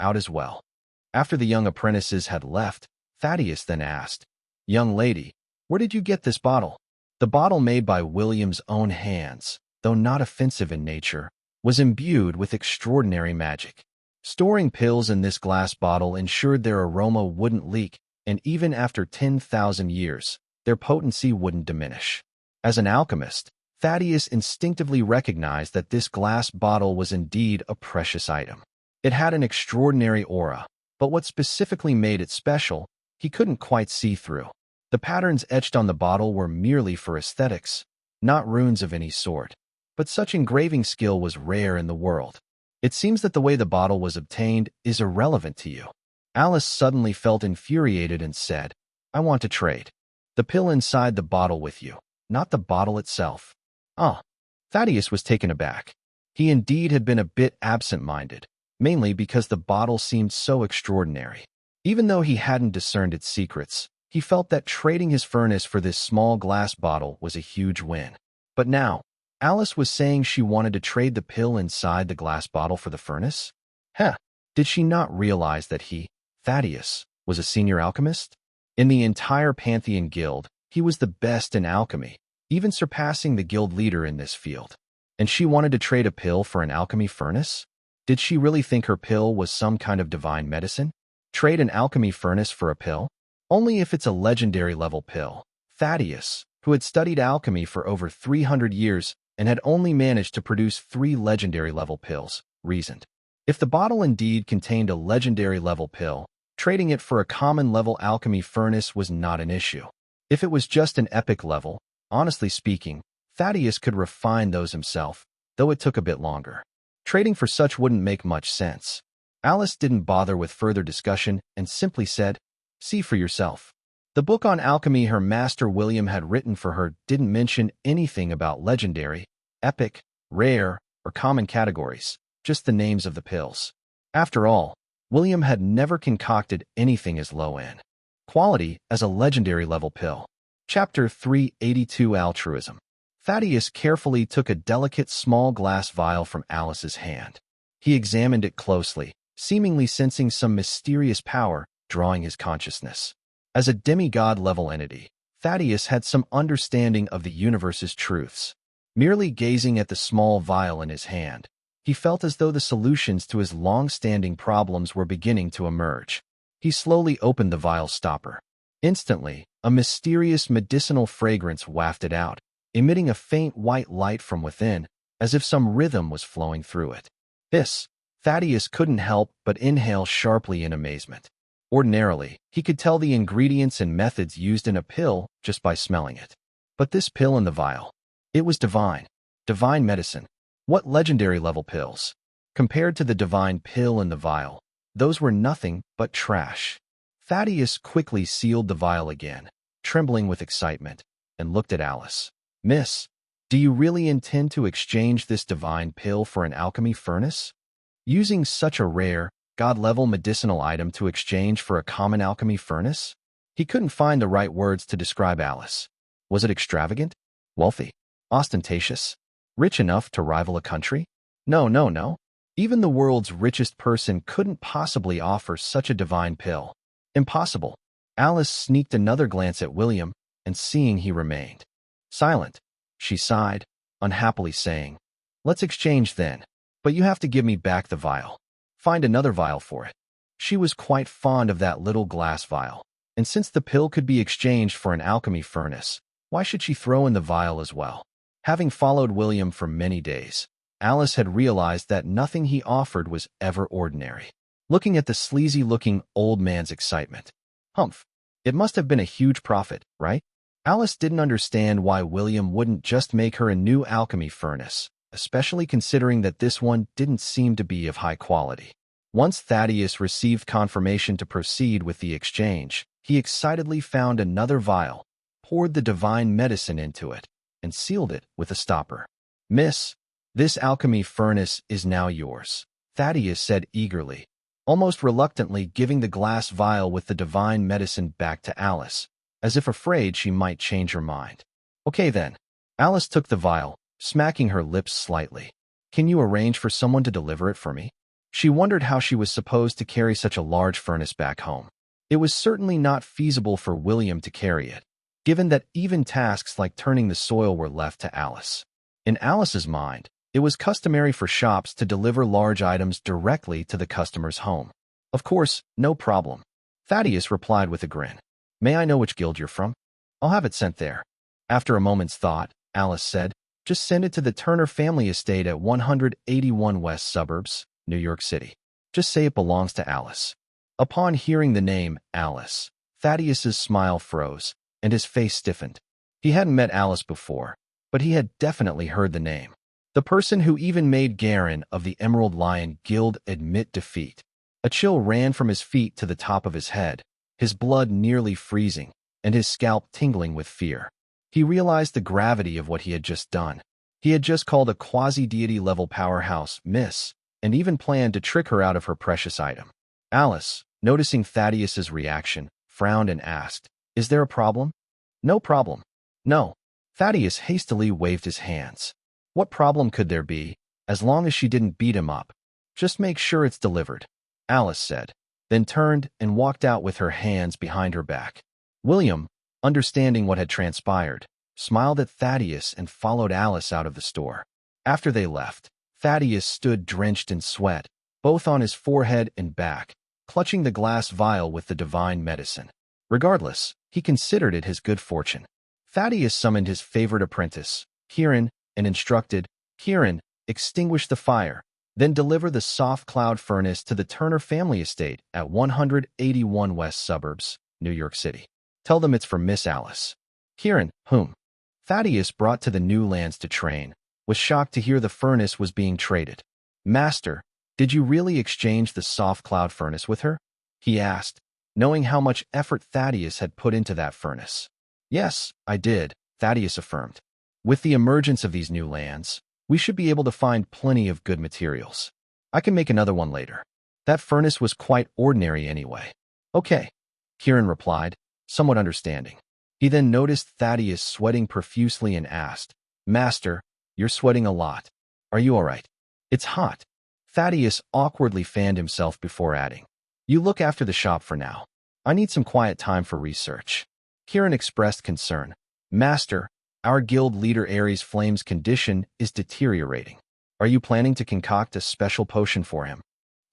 out as well." After the young apprentices had left, Thaddeus then asked, "Young lady, where did you get this bottle?" The bottle, made by William's own hands, though not offensive in nature, was imbued with extraordinary magic. Storing pills in this glass bottle ensured their aroma wouldn't leak, and even after 10,000 years, their potency wouldn't diminish. As an alchemist, Thaddeus instinctively recognized that this glass bottle was indeed a precious item. It had an extraordinary aura, but what specifically made it special, he couldn't quite see through. The patterns etched on the bottle were merely for aesthetics, not runes of any sort, but such engraving skill was rare in the world. It seems that the way the bottle was obtained is irrelevant to you. Alice suddenly felt infuriated and said, "I want to trade the pill inside the bottle with you, not the bottle itself." Ah, Thaddeus was taken aback. He indeed had been a bit absent-minded, mainly because the bottle seemed so extraordinary. Even though he hadn't discerned its secrets, he felt that trading his furnace for this small glass bottle was a huge win. But now, Alice was saying she wanted to trade the pill inside the glass bottle for the furnace? Did she not realize that he, Thaddeus, was a senior alchemist? In the entire Pantheon Guild, he was the best in alchemy, even surpassing the guild leader in this field. And she wanted to trade a pill for an alchemy furnace? Did she really think her pill was some kind of divine medicine? Trade an alchemy furnace for a pill? Only if it's a legendary level pill. Thaddeus, who had studied alchemy for over 300 years and had only managed to produce 3 legendary level pills, reasoned. If the bottle indeed contained a legendary level pill, trading it for a common level alchemy furnace was not an issue. If it was just an epic level, honestly speaking, Thaddeus could refine those himself, though it took a bit longer. Trading for such wouldn't make much sense. Alice didn't bother with further discussion and simply said, "See for yourself." The book on alchemy her master William had written for her didn't mention anything about legendary, epic, rare, or common categories, just the names of the pills. After all, William had never concocted anything as low-end quality as a legendary level pill. Chapter 382 Altruism. Thaddeus carefully took a delicate small glass vial from Alice's hand. He examined it closely, seemingly sensing some mysterious power drawing his consciousness. As a demigod-level entity, Thaddeus had some understanding of the universe's truths. Merely gazing at the small vial in his hand, he felt as though the solutions to his long-standing problems were beginning to emerge. He slowly opened the vial stopper. Instantly, a mysterious medicinal fragrance wafted out, emitting a faint white light from within, as if some rhythm was flowing through it. Thaddeus couldn't help but inhale sharply in amazement. Ordinarily, he could tell the ingredients and methods used in a pill just by smelling it. But this pill in the vial, it was divine. Divine medicine. What legendary level pills? Compared to the divine pill in the vial, those were nothing but trash. Thaddeus quickly sealed the vial again, trembling with excitement, and looked at Alice. "Miss, do you really intend to exchange this divine pill for an alchemy furnace? Using such a rare, god-level medicinal item to exchange for a common alchemy furnace?" He couldn't find the right words to describe Alice. Was it extravagant? Wealthy? Ostentatious? Rich enough to rival a country? No. Even the world's richest person couldn't possibly offer such a divine pill. Impossible. Alice sneaked another glance at William, and seeing he remained silent, she sighed, unhappily saying, "Let's exchange then, but you have to give me back the vial. Find another vial for it." She was quite fond of that little glass vial, and since the pill could be exchanged for an alchemy furnace, why should she throw in the vial as well? Having followed William for many days, Alice had realized that nothing he offered was ever ordinary. Looking at the sleazy-looking old man's excitement, humph, it must have been a huge profit, right? Alice didn't understand why William wouldn't just make her a new alchemy furnace, especially considering that this one didn't seem to be of high quality. Once Thaddeus received confirmation to proceed with the exchange, He excitedly found another vial, poured the divine medicine into it, and sealed it with a stopper. "Miss, this alchemy furnace is now yours," Thaddeus said eagerly, almost reluctantly giving the glass vial with the divine medicine back to Alice, as if afraid she might change her mind. "Okay then." Alice took the vial, smacking her lips slightly. "Can you arrange for someone to deliver it for me?" She wondered how she was supposed to carry such a large furnace back home. It was certainly not feasible for William to carry it, given that even tasks like turning the soil were left to Alice. In Alice's mind, it was customary for shops to deliver large items directly to the customer's home. "Of course, no problem," Thaddeus replied with a grin. "May I know which guild you're from? I'll have it sent there." After a moment's thought, Alice said, "Just send it to the Turner family estate at 181 West Suburbs, New York City. Just say it belongs to Alice." Upon hearing the name Alice, Thaddeus's smile froze, and his face stiffened. He hadn't met Alice before, but he had definitely heard the name. The person who even made Garin of the Emerald Lion Guild admit defeat. A chill ran from his feet to the top of his head, his blood nearly freezing, and his scalp tingling with fear. He realized the gravity of what he had just done. He had just called a quasi-deity-level powerhouse Miss, and even planned to trick her out of her precious item. Alice, noticing Thaddeus's reaction, frowned and asked, "Is there a problem?" "No problem." "No." Thaddeus hastily waved his hands. What problem could there be, as long as she didn't beat him up? "Just make sure it's delivered," Alice said, then turned and walked out with her hands behind her back. William, understanding what had transpired, smiled at Thaddeus and followed Alice out of the store. After they left, Thaddeus stood drenched in sweat, both on his forehead and back, clutching the glass vial with the divine medicine. Regardless, he considered it his good fortune. Thaddeus summoned his favorite apprentice, Kieran, and instructed, "Kieran, extinguish the fire, then deliver the soft cloud furnace to the Turner family estate at 181 West Suburbs, New York City. Tell them it's for Miss Alice." Kieran, whom Thaddeus brought to the new lands to train, was shocked to hear the furnace was being traded. "Master, did you really exchange the soft cloud furnace with her?" he asked, knowing how much effort Thaddeus had put into that furnace. "Yes, I did," Thaddeus affirmed. "With the emergence of these new lands, we should be able to find plenty of good materials. I can make another one later. That furnace was quite ordinary anyway." "Okay," Kieran replied, somewhat understanding. He then noticed Thaddeus sweating profusely and asked, "Master, you're sweating a lot. Are you all right?" "It's hot." Thaddeus awkwardly fanned himself before adding, "You look after the shop for now. I need some quiet time for research." Kieran expressed concern. "Master, our guild leader Ares Flame's condition is deteriorating. Are you planning to concoct a special potion for him?"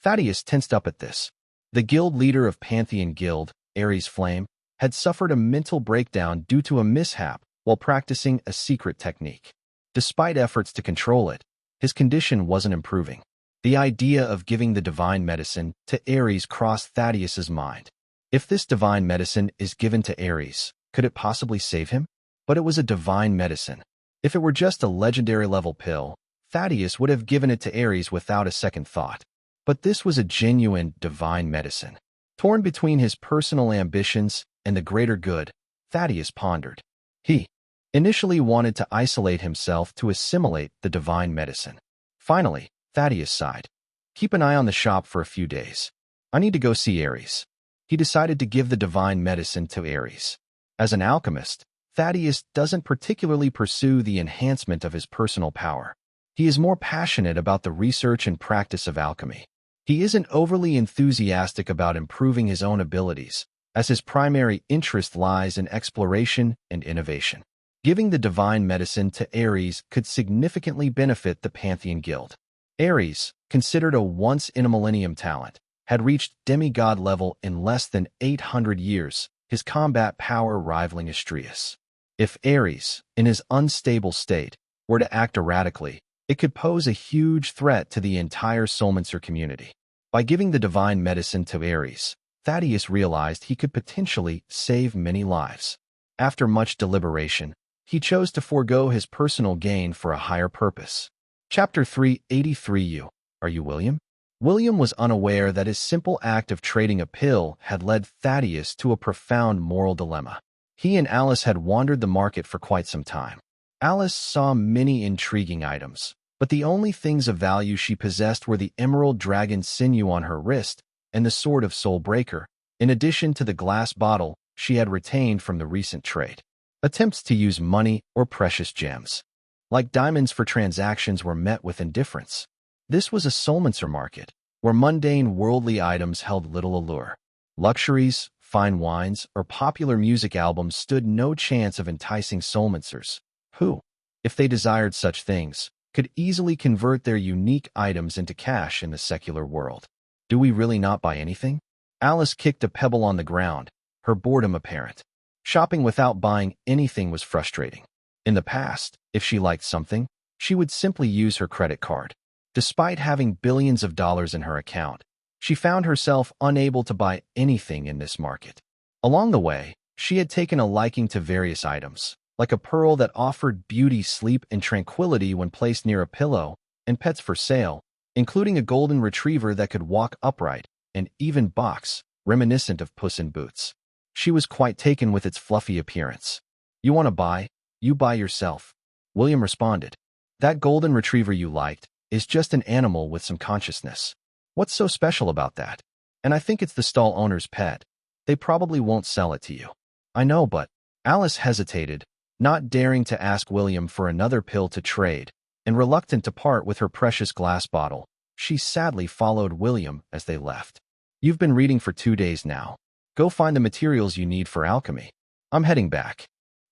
Thaddeus tensed up at this. The guild leader of Pantheon Guild, Ares Flame, had suffered a mental breakdown due to a mishap while practicing a secret technique. Despite efforts to control it, his condition wasn't improving. The idea of giving the divine medicine to Ares crossed Thaddeus's mind. If this divine medicine is given to Ares, could it possibly save him? But it was a divine medicine. If it were just a legendary-level pill, Thaddeus would have given it to Ares without a second thought. But this was a genuine divine medicine. Torn between his personal ambitions and the greater good, Thaddeus pondered. He initially wanted to isolate himself to assimilate the divine medicine. Finally, Thaddeus sighed. "Keep an eye on the shop for a few days. I need to go see Ares." He decided to give the divine medicine to Ares. As an alchemist, Thaddeus doesn't particularly pursue the enhancement of his personal power. He is more passionate about the research and practice of alchemy. He isn't overly enthusiastic about improving his own abilities, as his primary interest lies in exploration and innovation. Giving the divine medicine to Ares could significantly benefit the Pantheon Guild. Ares, considered a once-in-a-millennium talent, had reached demigod level in less than 800 years, his combat power rivaling Astraeus. If Ares, in his unstable state, were to act erratically, it could pose a huge threat to the entire Soulmancer community. By giving the divine medicine to Ares, Thaddeus realized he could potentially save many lives. After much deliberation, he chose to forego his personal gain for a higher purpose. Chapter 383. Are you William? William was unaware that his simple act of trading a pill had led Thaddeus to a profound moral dilemma. He and Alice had wandered the market for quite some time. Alice saw many intriguing items, but the only things of value she possessed were the emerald dragon sinew on her wrist and the sword of Soul Breaker, in addition to the glass bottle she had retained from the recent trade. Attempts to use money or precious gems, like diamonds for transactions, were met with indifference. This was a soulmancer market, where mundane worldly items held little allure. Luxuries, fine wines, or popular music albums stood no chance of enticing soulmancers, who, if they desired such things, could easily convert their unique items into cash in the secular world. Do we really not buy anything? Alice kicked a pebble on the ground, her boredom apparent. Shopping without buying anything was frustrating. In the past, if she liked something, she would simply use her credit card. Despite having billions of dollars in her account, she found herself unable to buy anything in this market. Along the way, she had taken a liking to various items, like a pearl that offered beauty, sleep, and tranquility when placed near a pillow, and pets for sale, including a golden retriever that could walk upright, and even box, reminiscent of Puss in Boots. She was quite taken with its fluffy appearance. "You want to buy? You buy yourself," William responded. "That golden retriever you liked is just an animal with some consciousness. What's so special about that? And I think it's the stall owner's pet. They probably won't sell it to you." "I know, but—" Alice hesitated, not daring to ask William for another pill to trade, and reluctant to part with her precious glass bottle. She sadly followed William as they left. "You've been reading for 2 days now. Go find the materials you need for alchemy. I'm heading back."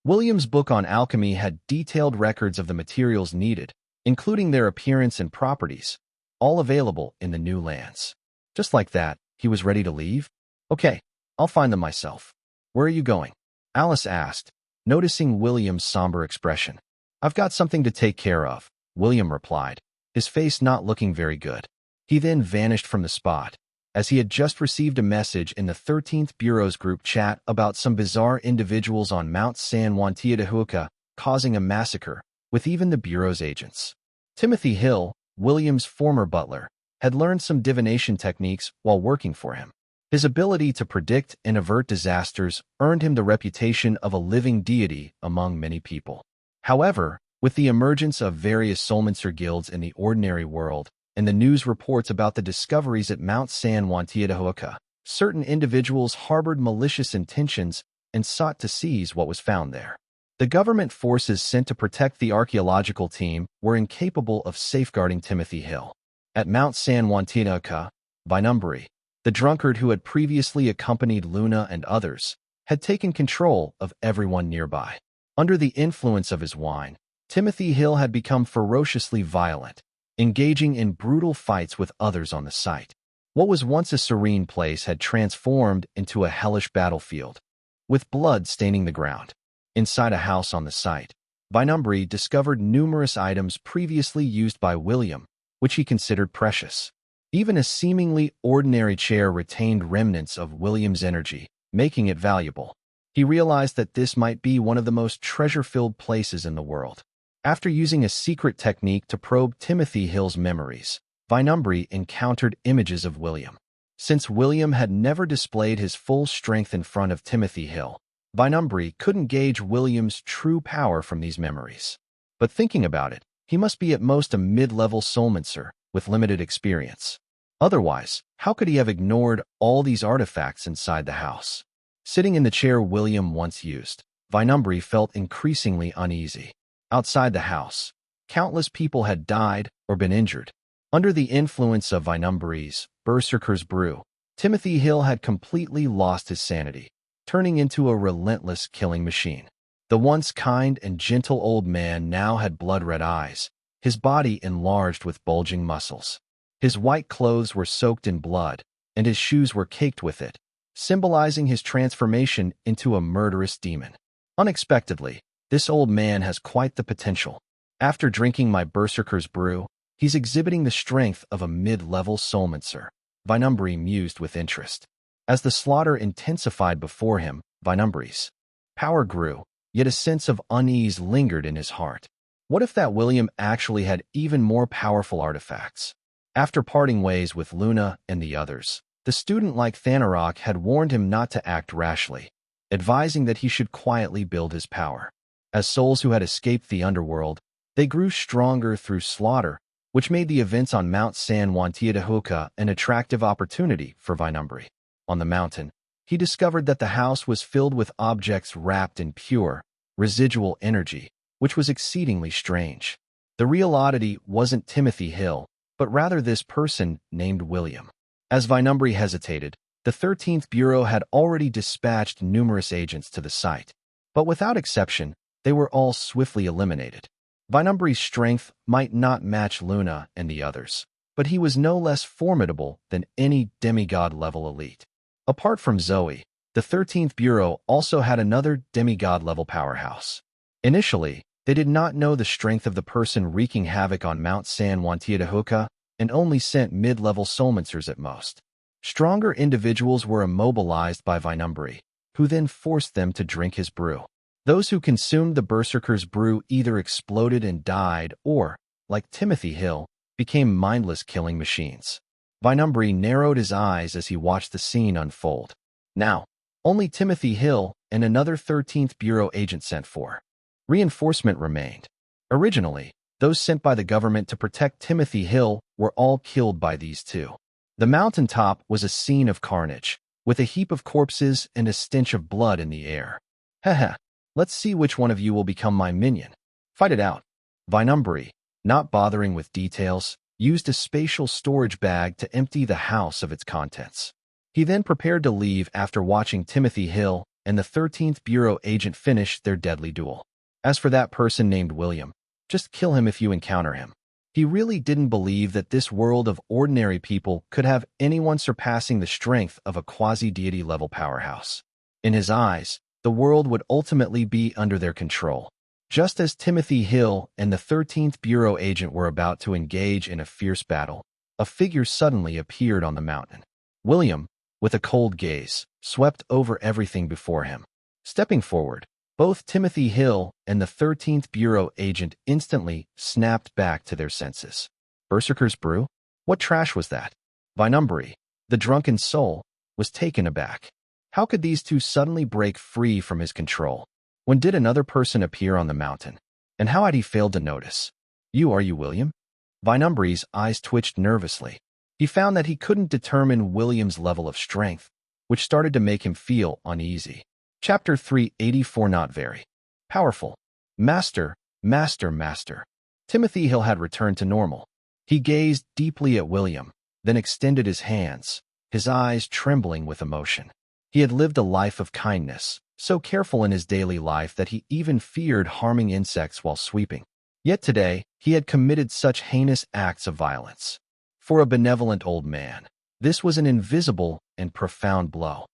William's book on alchemy had detailed records of the materials needed, including their appearance and properties, all available in the new lands. Just like that, he was ready to leave. "Okay, I'll find them myself." "Where are you going?" Alice asked, noticing William's somber expression. "I've got something to take care of," William replied, his face not looking very good. He then vanished from the spot, as he had just received a message in the 13th Bureau's group chat about some bizarre individuals on Mount San Juan Tiadahuaca causing a massacre, with even the Bureau's agents. Timothy Hill, William's former butler, had learned some divination techniques while working for him. His ability to predict and avert disasters earned him the reputation of a living deity among many people. However, with the emergence of various soulmancer guilds in the ordinary world, and the news reports about the discoveries at Mount San Juan Tiadahuaca, certain individuals harbored malicious intentions and sought to seize what was found there. The government forces sent to protect the archaeological team were incapable of safeguarding Timothy Hill. At Mount San Juan Tiadahuaca, Vinumbury, the drunkard who had previously accompanied Luna and others, had taken control of everyone nearby. Under the influence of his wine, Timothy Hill had become ferociously violent, engaging in brutal fights with others on the site. What was once a serene place had transformed into a hellish battlefield, with blood staining the ground. Inside a house on the site, Vinumbury discovered numerous items previously used by William, which he considered precious. Even a seemingly ordinary chair retained remnants of William's energy, making it valuable. He realized that this might be one of the most treasure-filled places in the world. After using a secret technique to probe Timothy Hill's memories, Vinumbury encountered images of William. Since William had never displayed his full strength in front of Timothy Hill, Vinumbury couldn't gauge William's true power from these memories. But thinking about it, he must be at most a mid-level soulmancer with limited experience. Otherwise, how could he have ignored all these artifacts inside the house? Sitting in the chair William once used, Vinumbury felt increasingly uneasy. Outside the house, countless people had died or been injured. Under the influence of Vinumbury's Berserker's brew, Timothy Hill had completely lost his sanity, turning into a relentless killing machine. The once kind and gentle old man now had blood-red eyes, his body enlarged with bulging muscles. His white clothes were soaked in blood, and his shoes were caked with it, symbolizing his transformation into a murderous demon. Unexpectedly, this old man has quite the potential. After drinking my Berserker's brew, he's exhibiting the strength of a mid-level soulmancer, Vinumbury mused with interest. As the slaughter intensified before him, Vinumbury's power grew, yet a sense of unease lingered in his heart. What if that William actually had even more powerful artifacts? After parting ways with Luna and the others, the student like Thanarok had warned him not to act rashly, advising that he should quietly build his power. As souls who had escaped the underworld, they grew stronger through slaughter, which made the events on Mount San Juan Tiadahuca an attractive opportunity for Vinumbri. On the mountain, he discovered that the house was filled with objects wrapped in pure, residual energy, which was exceedingly strange. The real oddity wasn't Timothy Hill, but rather this person named William. As Vinumbri hesitated, the 13th Bureau had already dispatched numerous agents to the site, but without exception, they were all swiftly eliminated. Vinumbri's strength might not match Luna and the others, but he was no less formidable than any demigod-level elite. Apart from Zoe, the 13th Bureau also had another demigod-level powerhouse. Initially, they did not know the strength of the person wreaking havoc on Mount San Juan Tiadahuca and only sent mid-level soulmancers at most. Stronger individuals were immobilized by Vinumbri, who then forced them to drink his brew. Those who consumed the Berserker's brew either exploded and died or, like Timothy Hill, became mindless killing machines. Vinumbri narrowed his eyes as he watched the scene unfold. Now, only Timothy Hill and another 13th Bureau agent sent for. Reinforcement remained. Originally, those sent by the government to protect Timothy Hill were all killed by these two. The mountaintop was a scene of carnage, with a heap of corpses and a stench of blood in the air. Haha, let's see which one of you will become my minion. Fight it out. Vinumbri, not bothering with details, used a spatial storage bag to empty the house of its contents. He then prepared to leave after watching Timothy Hill and the 13th Bureau agent finish their deadly duel. As for that person named William, just kill him if you encounter him. He really didn't believe that this world of ordinary people could have anyone surpassing the strength of a quasi-deity level powerhouse. In his eyes, the world would ultimately be under their control. Just as Timothy Hill and the 13th Bureau agent were about to engage in a fierce battle, a figure suddenly appeared on the mountain. William, with a cold gaze, swept over everything before him. Stepping forward, both Timothy Hill and the 13th Bureau agent instantly snapped back to their senses. Berserker's brew? What trash was that? Vinumbri, the drunken soul, was taken aback. How could these two suddenly break free from his control? When did another person appear on the mountain? And how had he failed to notice? Are you William? Vinumbri's eyes twitched nervously. He found that he couldn't determine William's level of strength, which started to make him feel uneasy. Chapter 384. Not very powerful. Master. Timothy Hill had returned to normal. He gazed deeply at William, then extended his hands, his eyes trembling with emotion. He had lived a life of kindness, so careful in his daily life that he even feared harming insects while sweeping. Yet today, he had committed such heinous acts of violence. For a benevolent old man, this was an invisible and profound blow.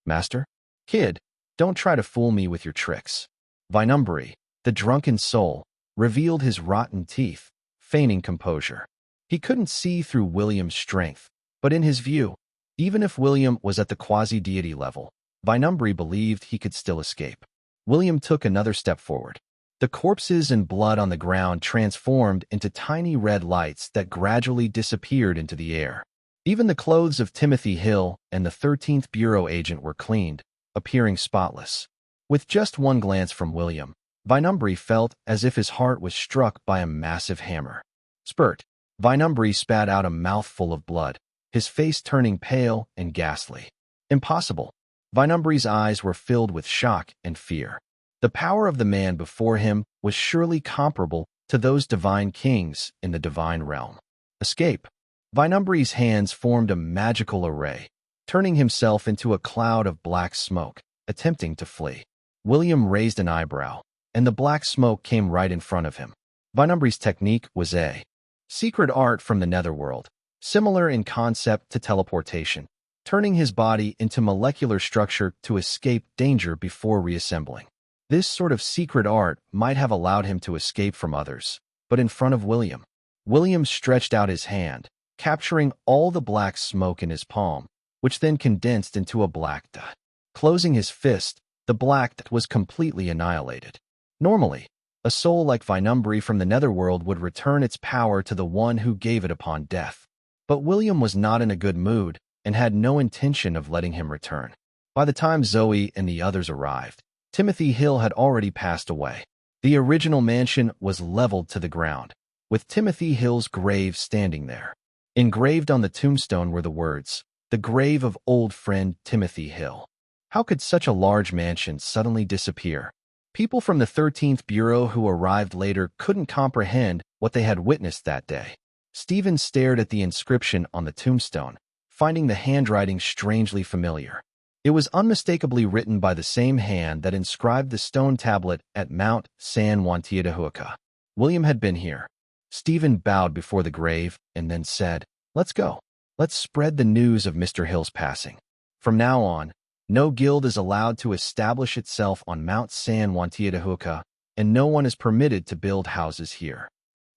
Master? Kid, don't try to fool me with your tricks. Vinumbri, the drunken soul, revealed his rotten teeth, feigning composure. He couldn't see through William's strength, but in his view, even if William was at the quasi-deity level, Vinumbri believed he could still escape. William took another step forward. The corpses and blood on the ground transformed into tiny red lights that gradually disappeared into the air. Even the clothes of Timothy Hill and the 13th Bureau agent were cleaned, appearing spotless. With just one glance from William, Vinumbri felt as if his heart was struck by a massive hammer. Spurt. Vinumbri spat out a mouthful of blood, his face turning pale and ghastly. Impossible. Vinumbri's eyes were filled with shock and fear. The power of the man before him was surely comparable to those divine kings in the divine realm. Escape. Vinumbri's hands formed a magical array, turning himself into a cloud of black smoke, attempting to flee. William raised an eyebrow, and the black smoke came right in front of him. Vinumbri's technique was a secret art from the netherworld, similar in concept to teleportation, turning his body into molecular structure to escape danger before reassembling. This sort of secret art might have allowed him to escape from others, but in front of William stretched out his hand, capturing all the black smoke in his palm, which then condensed into a black dot. Closing his fist, the black dot was completely annihilated. Normally, A soul like Vinumbri from the netherworld would return its power to the one who gave it upon death. But William was not in a good mood and had no intention of letting him return. By the time Zoe and the others arrived, Timothy Hill had already passed away. The original mansion was leveled to the ground, with Timothy Hill's grave standing there. Engraved on the tombstone were the words, "The grave of old friend Timothy Hill." How could such a large mansion suddenly disappear? People from the 13th Bureau who arrived later couldn't comprehend what they had witnessed that day. Stephen stared at the inscription on the tombstone, finding the handwriting strangely familiar. It was unmistakably written by the same hand that inscribed the stone tablet at Mount San Juantiatehuaca. William had been here. Stephen bowed before the grave and then said, "Let's go. Let's spread the news of Mr. Hill's passing. From now on, no guild is allowed to establish itself on Mount San Juantiatehuaca, and no one is permitted to build houses here."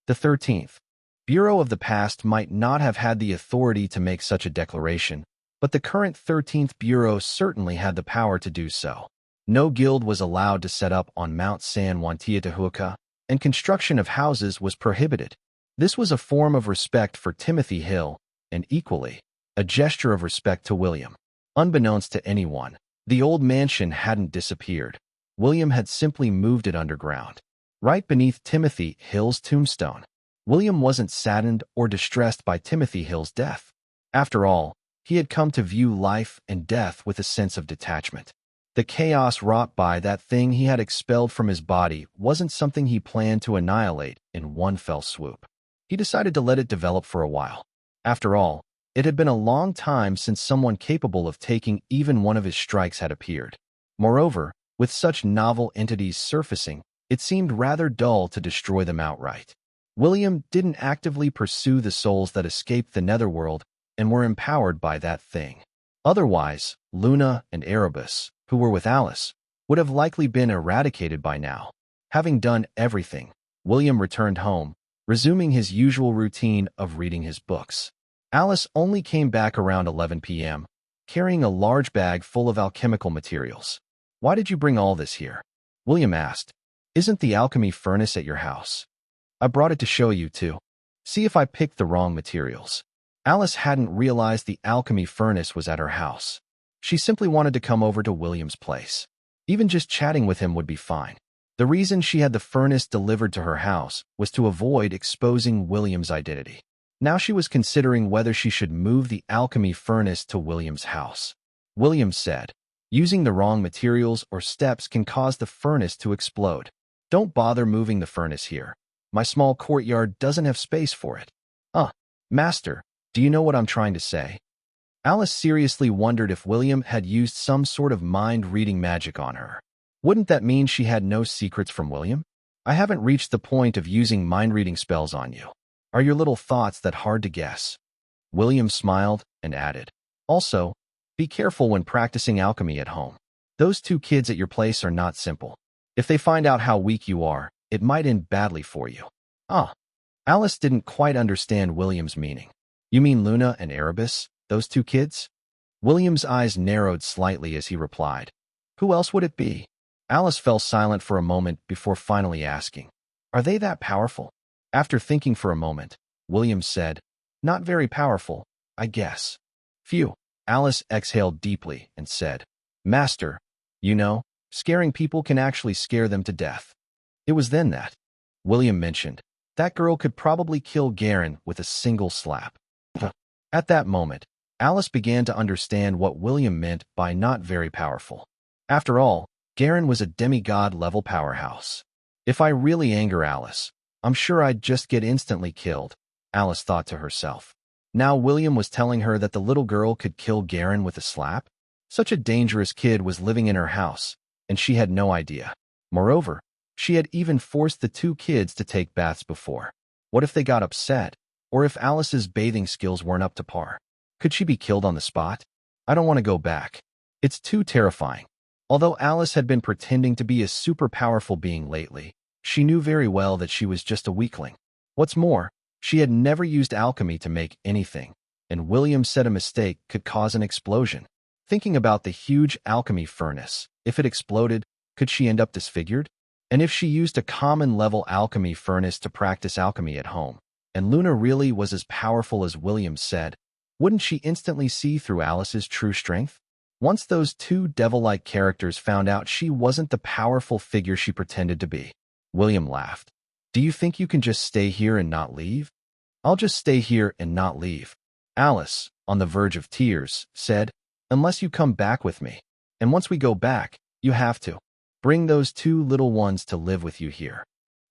The 13th Bureau of the past might not have had the authority to make such a declaration, but the current 13th Bureau certainly had the power to do so. No guild was allowed to set up on Mount San Juantiatehuaca, and construction of houses was prohibited. This was a form of respect for Timothy Hill, and equally, a gesture of respect to William. Unbeknownst to anyone, the old mansion hadn't disappeared. William had simply moved it underground, right beneath Timothy Hill's tombstone. William wasn't saddened or distressed by Timothy Hill's death. After all, he had come to view life and death with a sense of detachment. The chaos wrought by that thing he had expelled from his body wasn't something he planned to annihilate in one fell swoop. He decided to let it develop for a while. After all, it had been a long time since someone capable of taking even one of his strikes had appeared. Moreover, with such novel entities surfacing, it seemed rather dull to destroy them outright. William didn't actively pursue the souls that escaped the netherworld and were empowered by that thing. Otherwise, Luna and Erebus, who were with Alice, would have likely been eradicated by now. Having done everything, William returned home, resuming his usual routine of reading his books. Alice only came back around 11 p.m., carrying a large bag full of alchemical materials. "Why did you bring all this here?" William asked. "Isn't the alchemy furnace at your house?" "I brought it to show you, too. See if I picked the wrong materials." Alice hadn't realized the alchemy furnace was at her house. She simply wanted to come over to William's place. Even just chatting with him would be fine. The reason she had the furnace delivered to her house was to avoid exposing William's identity. Now she was considering whether she should move the alchemy furnace to William's house. William said, "Using the wrong materials or steps can cause the furnace to explode. Don't bother moving the furnace here. My small courtyard doesn't have space for it." Master, do you know what I'm trying to say?" Alice seriously wondered if William had used some sort of mind-reading magic on her. Wouldn't that mean she had no secrets from William? "I haven't reached the point of using mind-reading spells on you. Are your little thoughts that hard to guess?" William smiled and added, "Also, be careful when practicing alchemy at home. Those two kids at your place are not simple. If they find out how weak you are, it might end badly for you." Alice didn't quite understand William's meaning. "You mean Luna and Erebus, those two kids?" William's eyes narrowed slightly as he replied, "Who else would it be?" Alice fell silent for a moment before finally asking, "Are they that powerful?" After thinking for a moment, William said, "Not very powerful, I guess." "Phew." Alice exhaled deeply and said, "Master, you know, scaring people can actually scare them to death." It was then that William mentioned, "That girl could probably kill Garen with a single slap." At that moment, Alice began to understand what William meant by not very powerful. After all, Garen was a demigod-level powerhouse. "If I really anger Alice, I'm sure I'd just get instantly killed," Alice thought to herself. Now William was telling her that the little girl could kill Garen with a slap? Such a dangerous kid was living in her house, and she had no idea. Moreover, she had even forced the two kids to take baths before. What if they got upset? Or if Alice's bathing skills weren't up to par? Could she be killed on the spot? "I don't want to go back. It's too terrifying." Although Alice had been pretending to be a super powerful being lately, she knew very well that she was just a weakling. What's more, she had never used alchemy to make anything, and William said a mistake could cause an explosion. Thinking about the huge alchemy furnace, if it exploded, could she end up disfigured? And if she used a common-level alchemy furnace to practice alchemy at home, and Luna really was as powerful as Williams said, wouldn't she instantly see through Alice's true strength? Once those two devil-like characters found out she wasn't the powerful figure she pretended to be, William laughed. Do you think you can just stay here and not leave? I'll just stay here and not leave. Alice, on the verge of tears, said, unless you come back with me. And once we go back, you have to bring those two little ones to live with you here.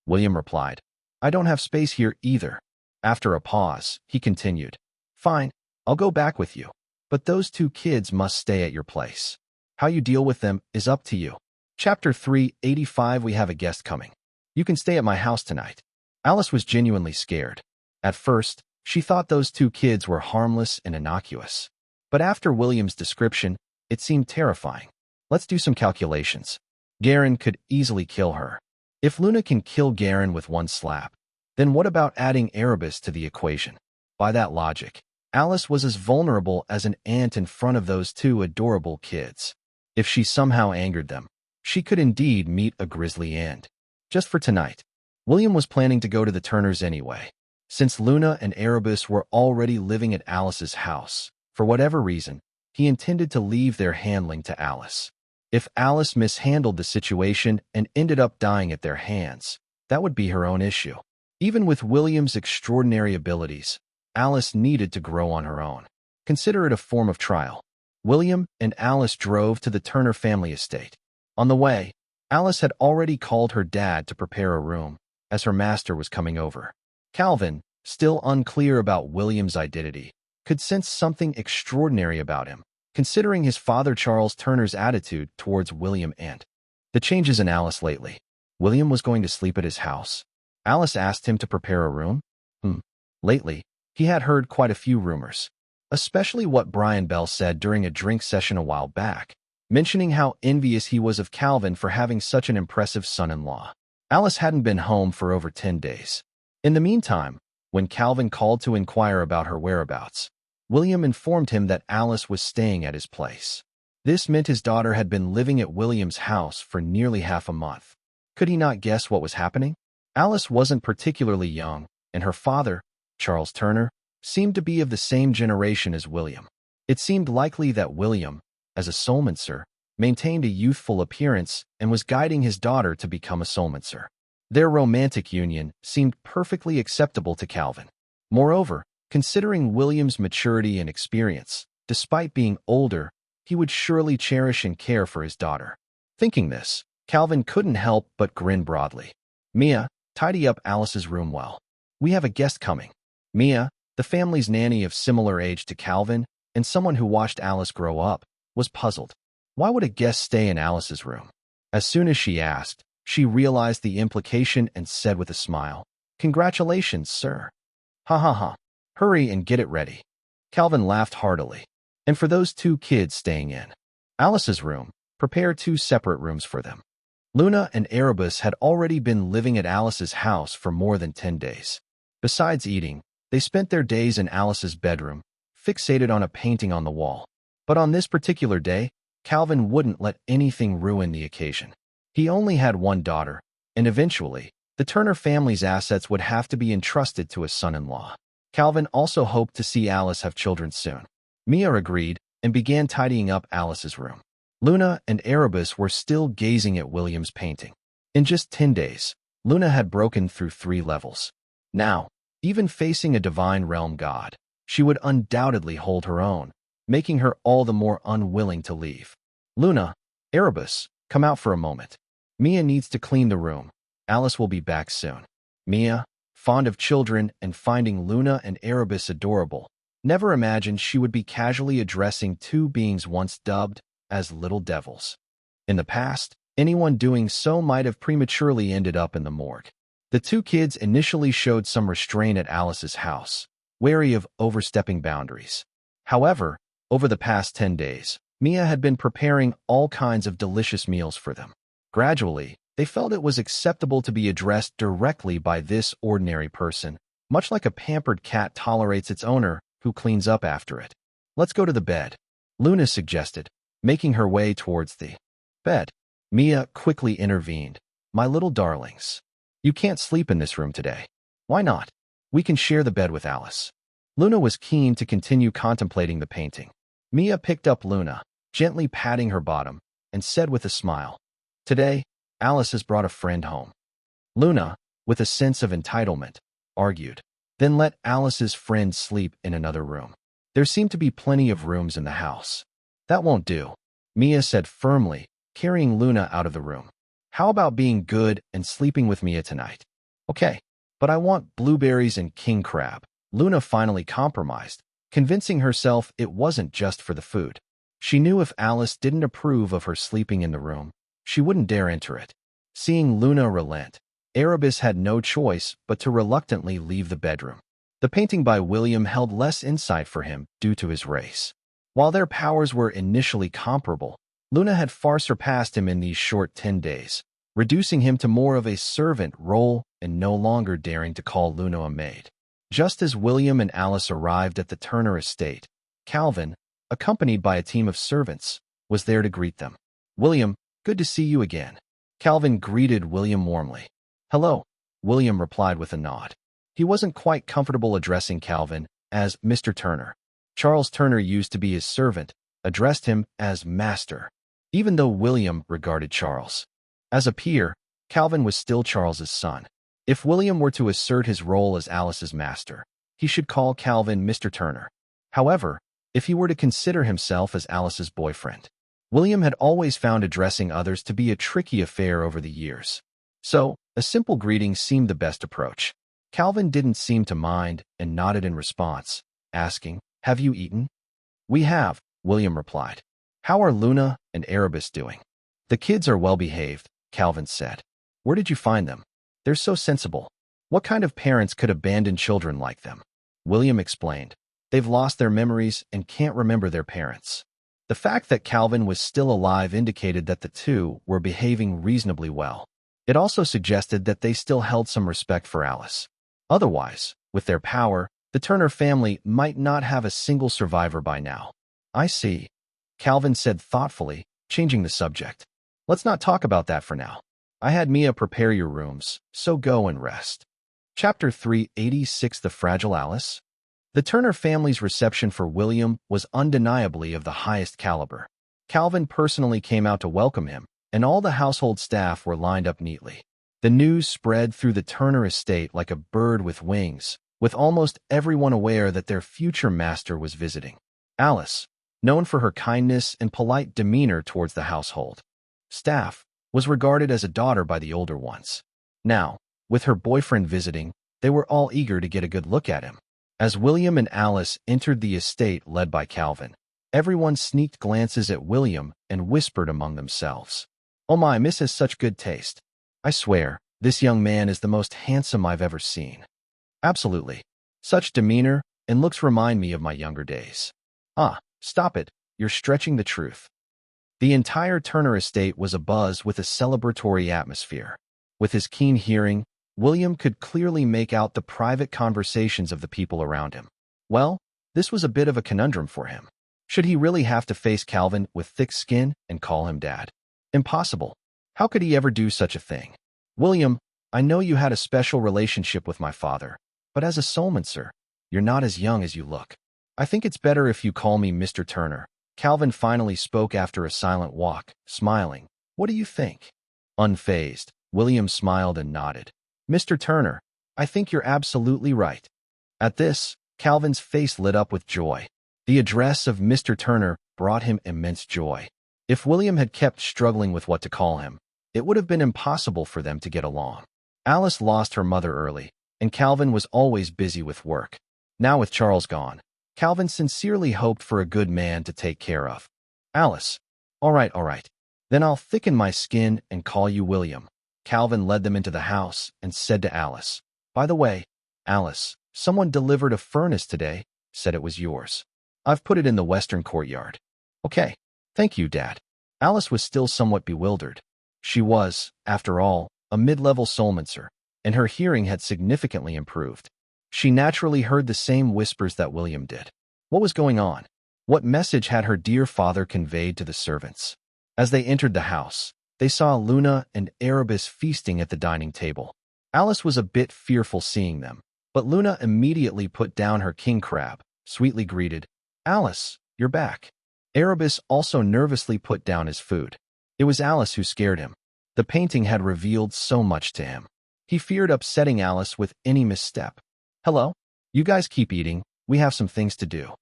William replied, I don't have space here either. After a pause, he continued, fine, I'll go back with you. But those two kids must stay at your place. How you deal with them is up to you. Chapter 385. We have a guest coming. You can stay at my house tonight. Alice was genuinely scared. At first, she thought those two kids were harmless and innocuous. But after William's description, it seemed terrifying. Let's do some calculations. Garen could easily kill her. If Luna can kill Garen with one slap, then what about adding Erebus to the equation? By that logic, Alice was as vulnerable as an ant in front of those two adorable kids. If she somehow angered them, she could indeed meet a grisly end. Just for tonight, William was planning to go to the Turners anyway. Since Luna and Erebus were already living at Alice's house, for whatever reason, he intended to leave their handling to Alice. If Alice mishandled the situation and ended up dying at their hands, that would be her own issue. Even with William's extraordinary abilities, Alice needed to grow on her own. Consider it a form of trial. William and Alice drove to the Turner family estate. On the way, Alice had already called her dad to prepare a room, as her master was coming over. Calvin, still unclear about William's identity, could sense something extraordinary about him, considering his father Charles Turner's attitude towards William and the changes in Alice lately. William was going to sleep at his house. Alice asked him to prepare a room? Lately, he had heard quite a few rumors, especially what Brian Bell said during a drink session a while back, mentioning how envious he was of Calvin for having such an impressive son-in-law. Alice hadn't been home for over 10 days. In the meantime, when Calvin called to inquire about her whereabouts, William informed him that Alice was staying at his place. This meant his daughter had been living at William's house for nearly half a month. Could he not guess what was happening? Alice wasn't particularly young, and her father, Charles Turner, seemed to be of the same generation as William. It seemed likely that William, as a soulmancer, maintained a youthful appearance and was guiding his daughter to become a soulmancer. Their romantic union seemed perfectly acceptable to Calvin. Moreover, considering William's maturity and experience, despite being older, he would surely cherish and care for his daughter. Thinking this, Calvin couldn't help but grin broadly. Mia, tidy up Alice's room well. We have a guest coming. Mia, the family's nanny of similar age to Calvin and someone who watched Alice grow up, was puzzled. Why would a guest stay in Alice's room? As soon as she asked, she realized the implication and said with a smile, Congratulations, sir. Ha ha ha. Hurry and get it ready. Calvin laughed heartily. And for those two kids staying in Alice's room, prepare 2 separate rooms for them. Luna and Erebus had already been living at Alice's house for more than 10 days. Besides eating, they spent their days in Alice's bedroom, fixated on a painting on the wall. But on this particular day, Calvin wouldn't let anything ruin the occasion. He only had one daughter, and eventually, the Turner family's assets would have to be entrusted to a son-in-law. Calvin also hoped to see Alice have children soon. Mia agreed and began tidying up Alice's room. Luna and Erebus were still gazing at William's painting. In just 10 days, Luna had broken through 3 levels. Now, even facing a divine realm god, she would undoubtedly hold her own, making her all the more unwilling to leave. Luna, Erebus, come out for a moment. Mia needs to clean the room. Alice will be back soon. Mia, fond of children and finding Luna and Erebus adorable, never imagined she would be casually addressing 2 beings once dubbed as little devils. In the past, anyone doing so might have prematurely ended up in the morgue. The 2 kids initially showed some restraint at Alice's house, wary of overstepping boundaries. However, over the past 10 days, Mia had been preparing all kinds of delicious meals for them. Gradually, they felt it was acceptable to be addressed directly by this ordinary person, much like a pampered cat tolerates its owner who cleans up after it. Let's go to the bed, Luna suggested, making her way towards the bed. Mia quickly intervened. My little darlings. You can't sleep in this room today. Why not? We can share the bed with Alice. Luna was keen to continue contemplating the painting. Mia picked up Luna, gently patting her bottom, and said with a smile, "Today, Alice has brought a friend home." Luna, with a sense of entitlement, argued, "Then let Alice's friend sleep in another room. There seem to be plenty of rooms in the house." "That won't do," Mia said firmly, carrying Luna out of the room. "How about being good and sleeping with Mia tonight?" "Okay, but I want blueberries and king crab." Luna finally compromised, convincing herself it wasn't just for the food. She knew if Alice didn't approve of her sleeping in the room, she wouldn't dare enter it. Seeing Luna relent, Erebus had no choice but to reluctantly leave the bedroom. The painting by William held less insight for him due to his race. While their powers were initially comparable, Luna had far surpassed him in these short 10 days, reducing him to more of a servant role and no longer daring to call Luna a maid. Just as William and Alice arrived at the Turner estate, Calvin, accompanied by a team of servants, was there to greet them. "William, good to see you again." Calvin greeted William warmly. "Hello," William replied with a nod. He wasn't quite comfortable addressing Calvin as Mr. Turner. Charles Turner used to be his servant, addressed him as Master. Even though William regarded Charles as a peer, Calvin was still Charles's son. If William were to assert his role as Alice's master, he should call Calvin Mr. Turner. However, if he were to consider himself as Alice's boyfriend, William had always found addressing others to be a tricky affair over the years. So, a simple greeting seemed the best approach. Calvin didn't seem to mind and nodded in response, asking, "Have you eaten?" "We have," William replied. "How are Luna and Erebus doing?" "The kids are well behaved," Calvin said. "Where did you find them? They're so sensible. What kind of parents could abandon children like them?" William explained. "They've lost their memories and can't remember their parents." The fact that Calvin was still alive indicated that the two were behaving reasonably well. It also suggested that they still held some respect for Alice. Otherwise, with their power, the Turner family might not have a single survivor by now. "I see," Calvin said thoughtfully, changing the subject. "Let's not talk about that for now. I had Mia prepare your rooms, so go and rest." Chapter 386: The Fragile Alice. The Turner family's reception for William was undeniably of the highest caliber. Calvin personally came out to welcome him, and all the household staff were lined up neatly. The news spread through the Turner estate like a bird with wings, with almost everyone aware that their future master was visiting. Alice, known for her kindness and polite demeanor towards the household staff, was regarded as a daughter by the older ones. Now, with her boyfriend visiting, they were all eager to get a good look at him. As William and Alice entered the estate led by Calvin, everyone sneaked glances at William and whispered among themselves, "Oh my, Miss has such good taste. I swear, this young man is the most handsome I've ever seen. Absolutely. Such demeanor and looks remind me of my younger days." "Ah, stop it, you're stretching the truth." The entire Turner estate was abuzz with a celebratory atmosphere. With his keen hearing, William could clearly make out the private conversations of the people around him. Well, this was a bit of a conundrum for him. Should he really have to face Calvin with thick skin and call him Dad? Impossible. How could he ever do such a thing? "William, I know you had a special relationship with my father, but as a soulmancer, you're not as young as you look. I think it's better if you call me Mr. Turner." Calvin finally spoke after a silent walk, smiling. "What do you think?" Unfazed, William smiled and nodded. "Mr. Turner, I think you're absolutely right." At this, Calvin's face lit up with joy. The address of Mr. Turner brought him immense joy. If William had kept struggling with what to call him, it would have been impossible for them to get along. Alice lost her mother early, and Calvin was always busy with work. Now with Charles gone, Calvin sincerely hoped for a good man to take care of. "Alice. All right. Then I'll thicken my skin and call you William." Calvin led them into the house and said to Alice, "By the way, Alice, someone delivered a furnace today, said it was yours. I've put it in the western courtyard." "Okay. Thank you, Dad." Alice was still somewhat bewildered. She was, after all, a mid-level soulmancer, and her hearing had significantly improved. She naturally heard the same whispers that William did. What was going on? What message had her dear father conveyed to the servants? As they entered the house, they saw Luna and Erebus feasting at the dining table. Alice was a bit fearful seeing them, but Luna immediately put down her king crab, sweetly greeted, "Alice, you're back." Erebus also nervously put down his food. It was Alice who scared him. The painting had revealed so much to him. He feared upsetting Alice with any misstep. "Hello? You guys keep eating. We have some things to do."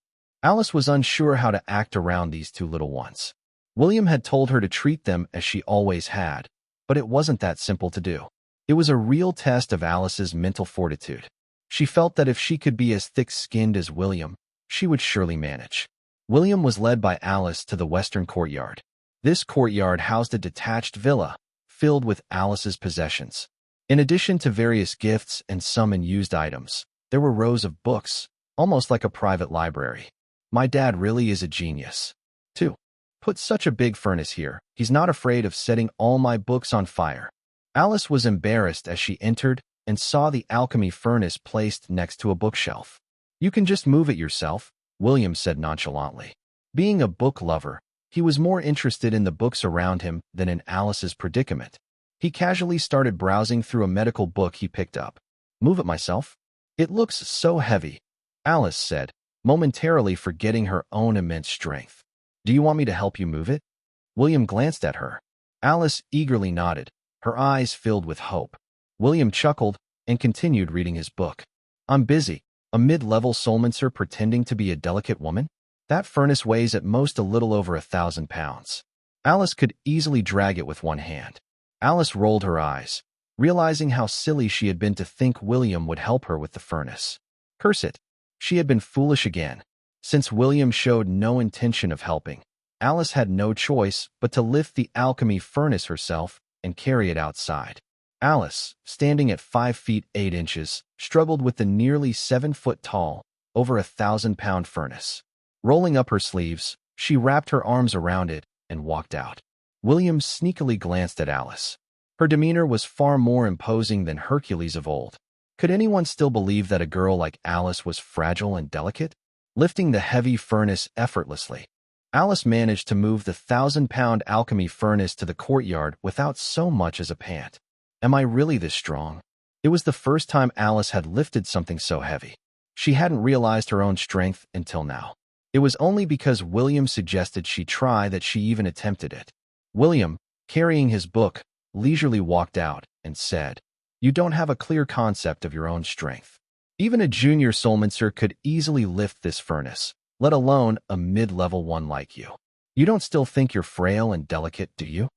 Alice was unsure how to act around these two little ones. William had told her to treat them as she always had, but it wasn't that simple to do. It was a real test of Alice's mental fortitude. She felt that if she could be as thick-skinned as William, she would surely manage. William was led by Alice to the western courtyard. This courtyard housed a detached villa, filled with Alice's possessions. In addition to various gifts and some unused items, there were rows of books, almost like a private library. My dad really is a genius. 2. Put such a big furnace here. He's not afraid of setting all my books on fire. Alice was embarrassed as she entered and saw the alchemy furnace placed next to a bookshelf. "You can just move it yourself," William said nonchalantly. Being a book lover, he was more interested in the books around him than in Alice's predicament. He casually started browsing through a medical book he picked up. "Move it myself? It looks so heavy," Alice said, momentarily forgetting her own immense strength. "Do you want me to help you move it?" William glanced at her. Alice eagerly nodded, her eyes filled with hope. William chuckled and continued reading his book. "I'm busy. A mid-level soulmancer pretending to be a delicate woman? That furnace weighs at most a little over 1,000 pounds. Alice could easily drag it with one hand. Alice rolled her eyes, realizing how silly she had been to think William would help her with the furnace. Curse it. She had been foolish again. Since William showed no intention of helping, Alice had no choice but to lift the alchemy furnace herself and carry it outside. Alice, standing at 5 feet 8 inches, struggled with the nearly 7-foot-tall, over 1,000-pound furnace. Rolling up her sleeves, she wrapped her arms around it and walked out. William sneakily glanced at Alice. Her demeanor was far more imposing than Hercules of old. Could anyone still believe that a girl like Alice was fragile and delicate? Lifting the heavy furnace effortlessly, Alice managed to move the 1,000-pound alchemy furnace to the courtyard without so much as a pant. Am I really this strong? It was the first time Alice had lifted something so heavy. She hadn't realized her own strength until now. It was only because William suggested she try that she even attempted it. William, carrying his book, leisurely walked out and said, "You don't have a clear concept of your own strength. Even a junior soulmancer could easily lift this furnace, let alone a mid-level one like you. You don't still think you're frail and delicate, do you?"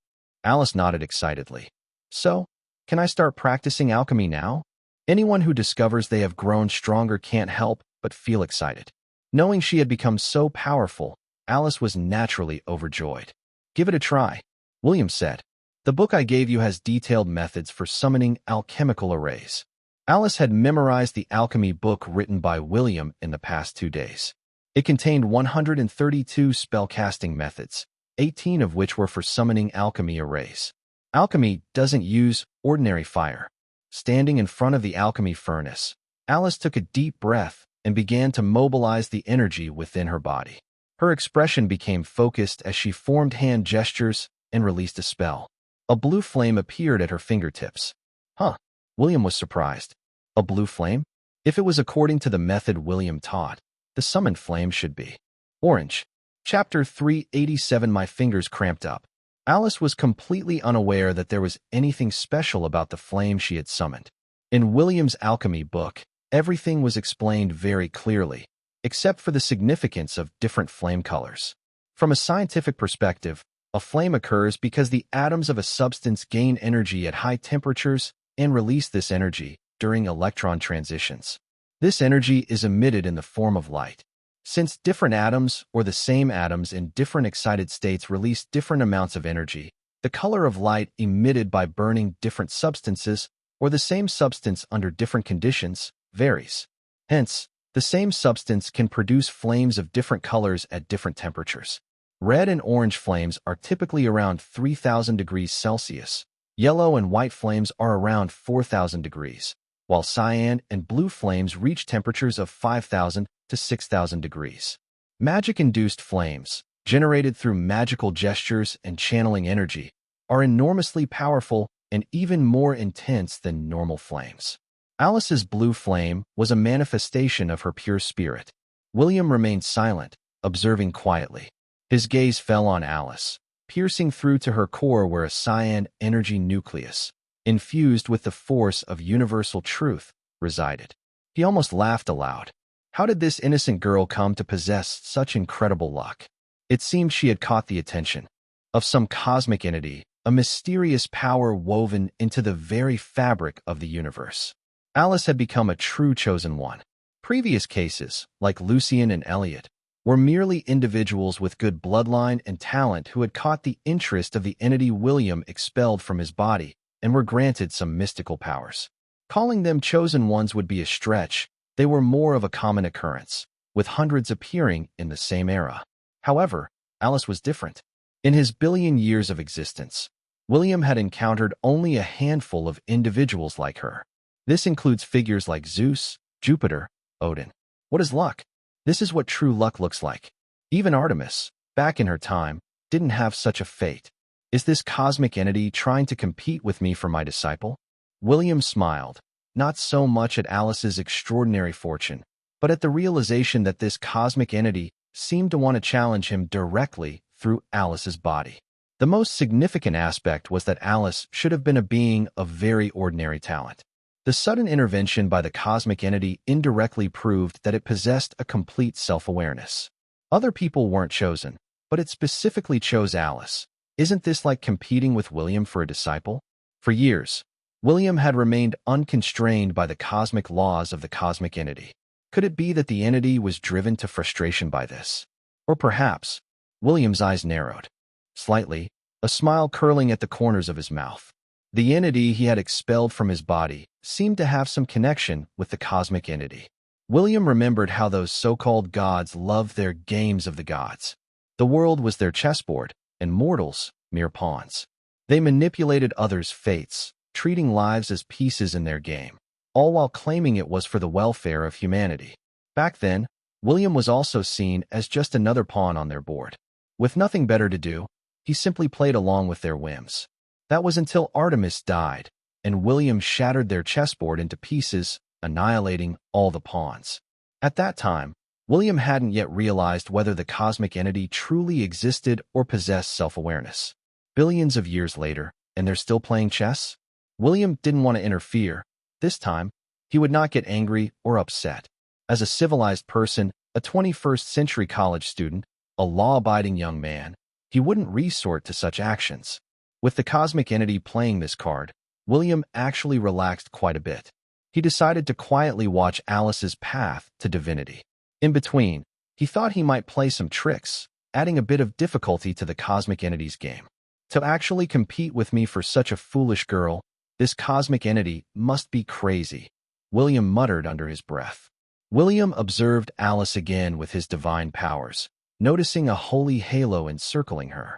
Alice nodded excitedly. "So, can I start practicing alchemy now?" Anyone who discovers they have grown stronger can't help but feel excited. Knowing she had become so powerful, Alice was naturally overjoyed. "Give it a try," William said. "The book I gave you has detailed methods for summoning alchemical arrays." Alice had memorized the alchemy book written by William in the past 2 days. It contained 132 spellcasting methods, 18 of which were for summoning alchemy arrays. Alchemy doesn't use ordinary fire. Standing in front of the alchemy furnace, Alice took a deep breath and began to mobilize the energy within her body. Her expression became focused as she formed hand gestures and released a spell. A blue flame appeared at her fingertips. "Huh," William was surprised. "A blue flame? If it was according to the method William taught, the summoned flame should be orange." Chapter 387. My fingers cramped up. Alice was completely unaware that there was anything special about the flame she had summoned. In William's alchemy book, everything was explained very clearly, except for the significance of different flame colors. From a scientific perspective, a flame occurs because the atoms of a substance gain energy at high temperatures and release this energy during electron transitions. This energy is emitted in the form of light. Since different atoms or the same atoms in different excited states release different amounts of energy, the color of light emitted by burning different substances or the same substance under different conditions varies. Hence, the same substance can produce flames of different colors at different temperatures. Red and orange flames are typically around 3,000 degrees Celsius. Yellow and white flames are around 4,000 degrees, while cyan and blue flames reach temperatures of 5,000 to 6,000 degrees. Magic-induced flames, generated through magical gestures and channeling energy, are enormously powerful and even more intense than normal flames. Alice's blue flame was a manifestation of her pure spirit. William remained silent, observing quietly. His gaze fell on Alice, piercing through to her core where a cyan energy nucleus, infused with the force of universal truth, resided. He almost laughed aloud. How did this innocent girl come to possess such incredible luck? It seemed she had caught the attention of some cosmic entity, a mysterious power woven into the very fabric of the universe. Alice had become a true chosen one. Previous cases, like Lucian and Elliot, were merely individuals with good bloodline and talent who had caught the interest of the entity William expelled from his body and were granted some mystical powers. Calling them chosen ones would be a stretch. They were more of a common occurrence, with hundreds appearing in the same era. However, Alice was different. In his billion years of existence, William had encountered only a handful of individuals like her. This includes figures like Zeus, Jupiter, Odin. What is luck? This is what true luck looks like. Even Artemis, back in her time, didn't have such a fate. Is this cosmic entity trying to compete with me for my disciple? William smiled, not so much at Alice's extraordinary fortune, but at the realization that this cosmic entity seemed to want to challenge him directly through Alice's body. The most significant aspect was that Alice should have been a being of very ordinary talent. The sudden intervention by the cosmic entity indirectly proved that it possessed a complete self-awareness. Other people weren't chosen, but it specifically chose Alice. Isn't this like competing with William for a disciple? For years, William had remained unconstrained by the cosmic laws of the cosmic entity. Could it be that the entity was driven to frustration by this? Or perhaps, William's eyes narrowed slightly, a smile curling at the corners of his mouth. The entity he had expelled from his body seemed to have some connection with the cosmic entity. William remembered how those so-called gods loved their games of the gods. The world was their chessboard, and mortals mere pawns. They manipulated others' fates, treating lives as pieces in their game, all while claiming it was for the welfare of humanity. Back then, William was also seen as just another pawn on their board. With nothing better to do, he simply played along with their whims. That was until Artemis died, and William shattered their chessboard into pieces, annihilating all the pawns. At that time, William hadn't yet realized whether the cosmic entity truly existed or possessed self-awareness. Billions of years later, and they're still playing chess? William didn't want to interfere. This time, he would not get angry or upset. As a civilized person, a 21st century college student, a law-abiding young man, he wouldn't resort to such actions. With the cosmic entity playing this card, William actually relaxed quite a bit. He decided to quietly watch Alice's path to divinity. In between, he thought he might play some tricks, adding a bit of difficulty to the cosmic entity's game. To actually compete with me for such a foolish girl, this cosmic entity must be crazy, William muttered under his breath. William observed Alice again with his divine powers, noticing a holy halo encircling her.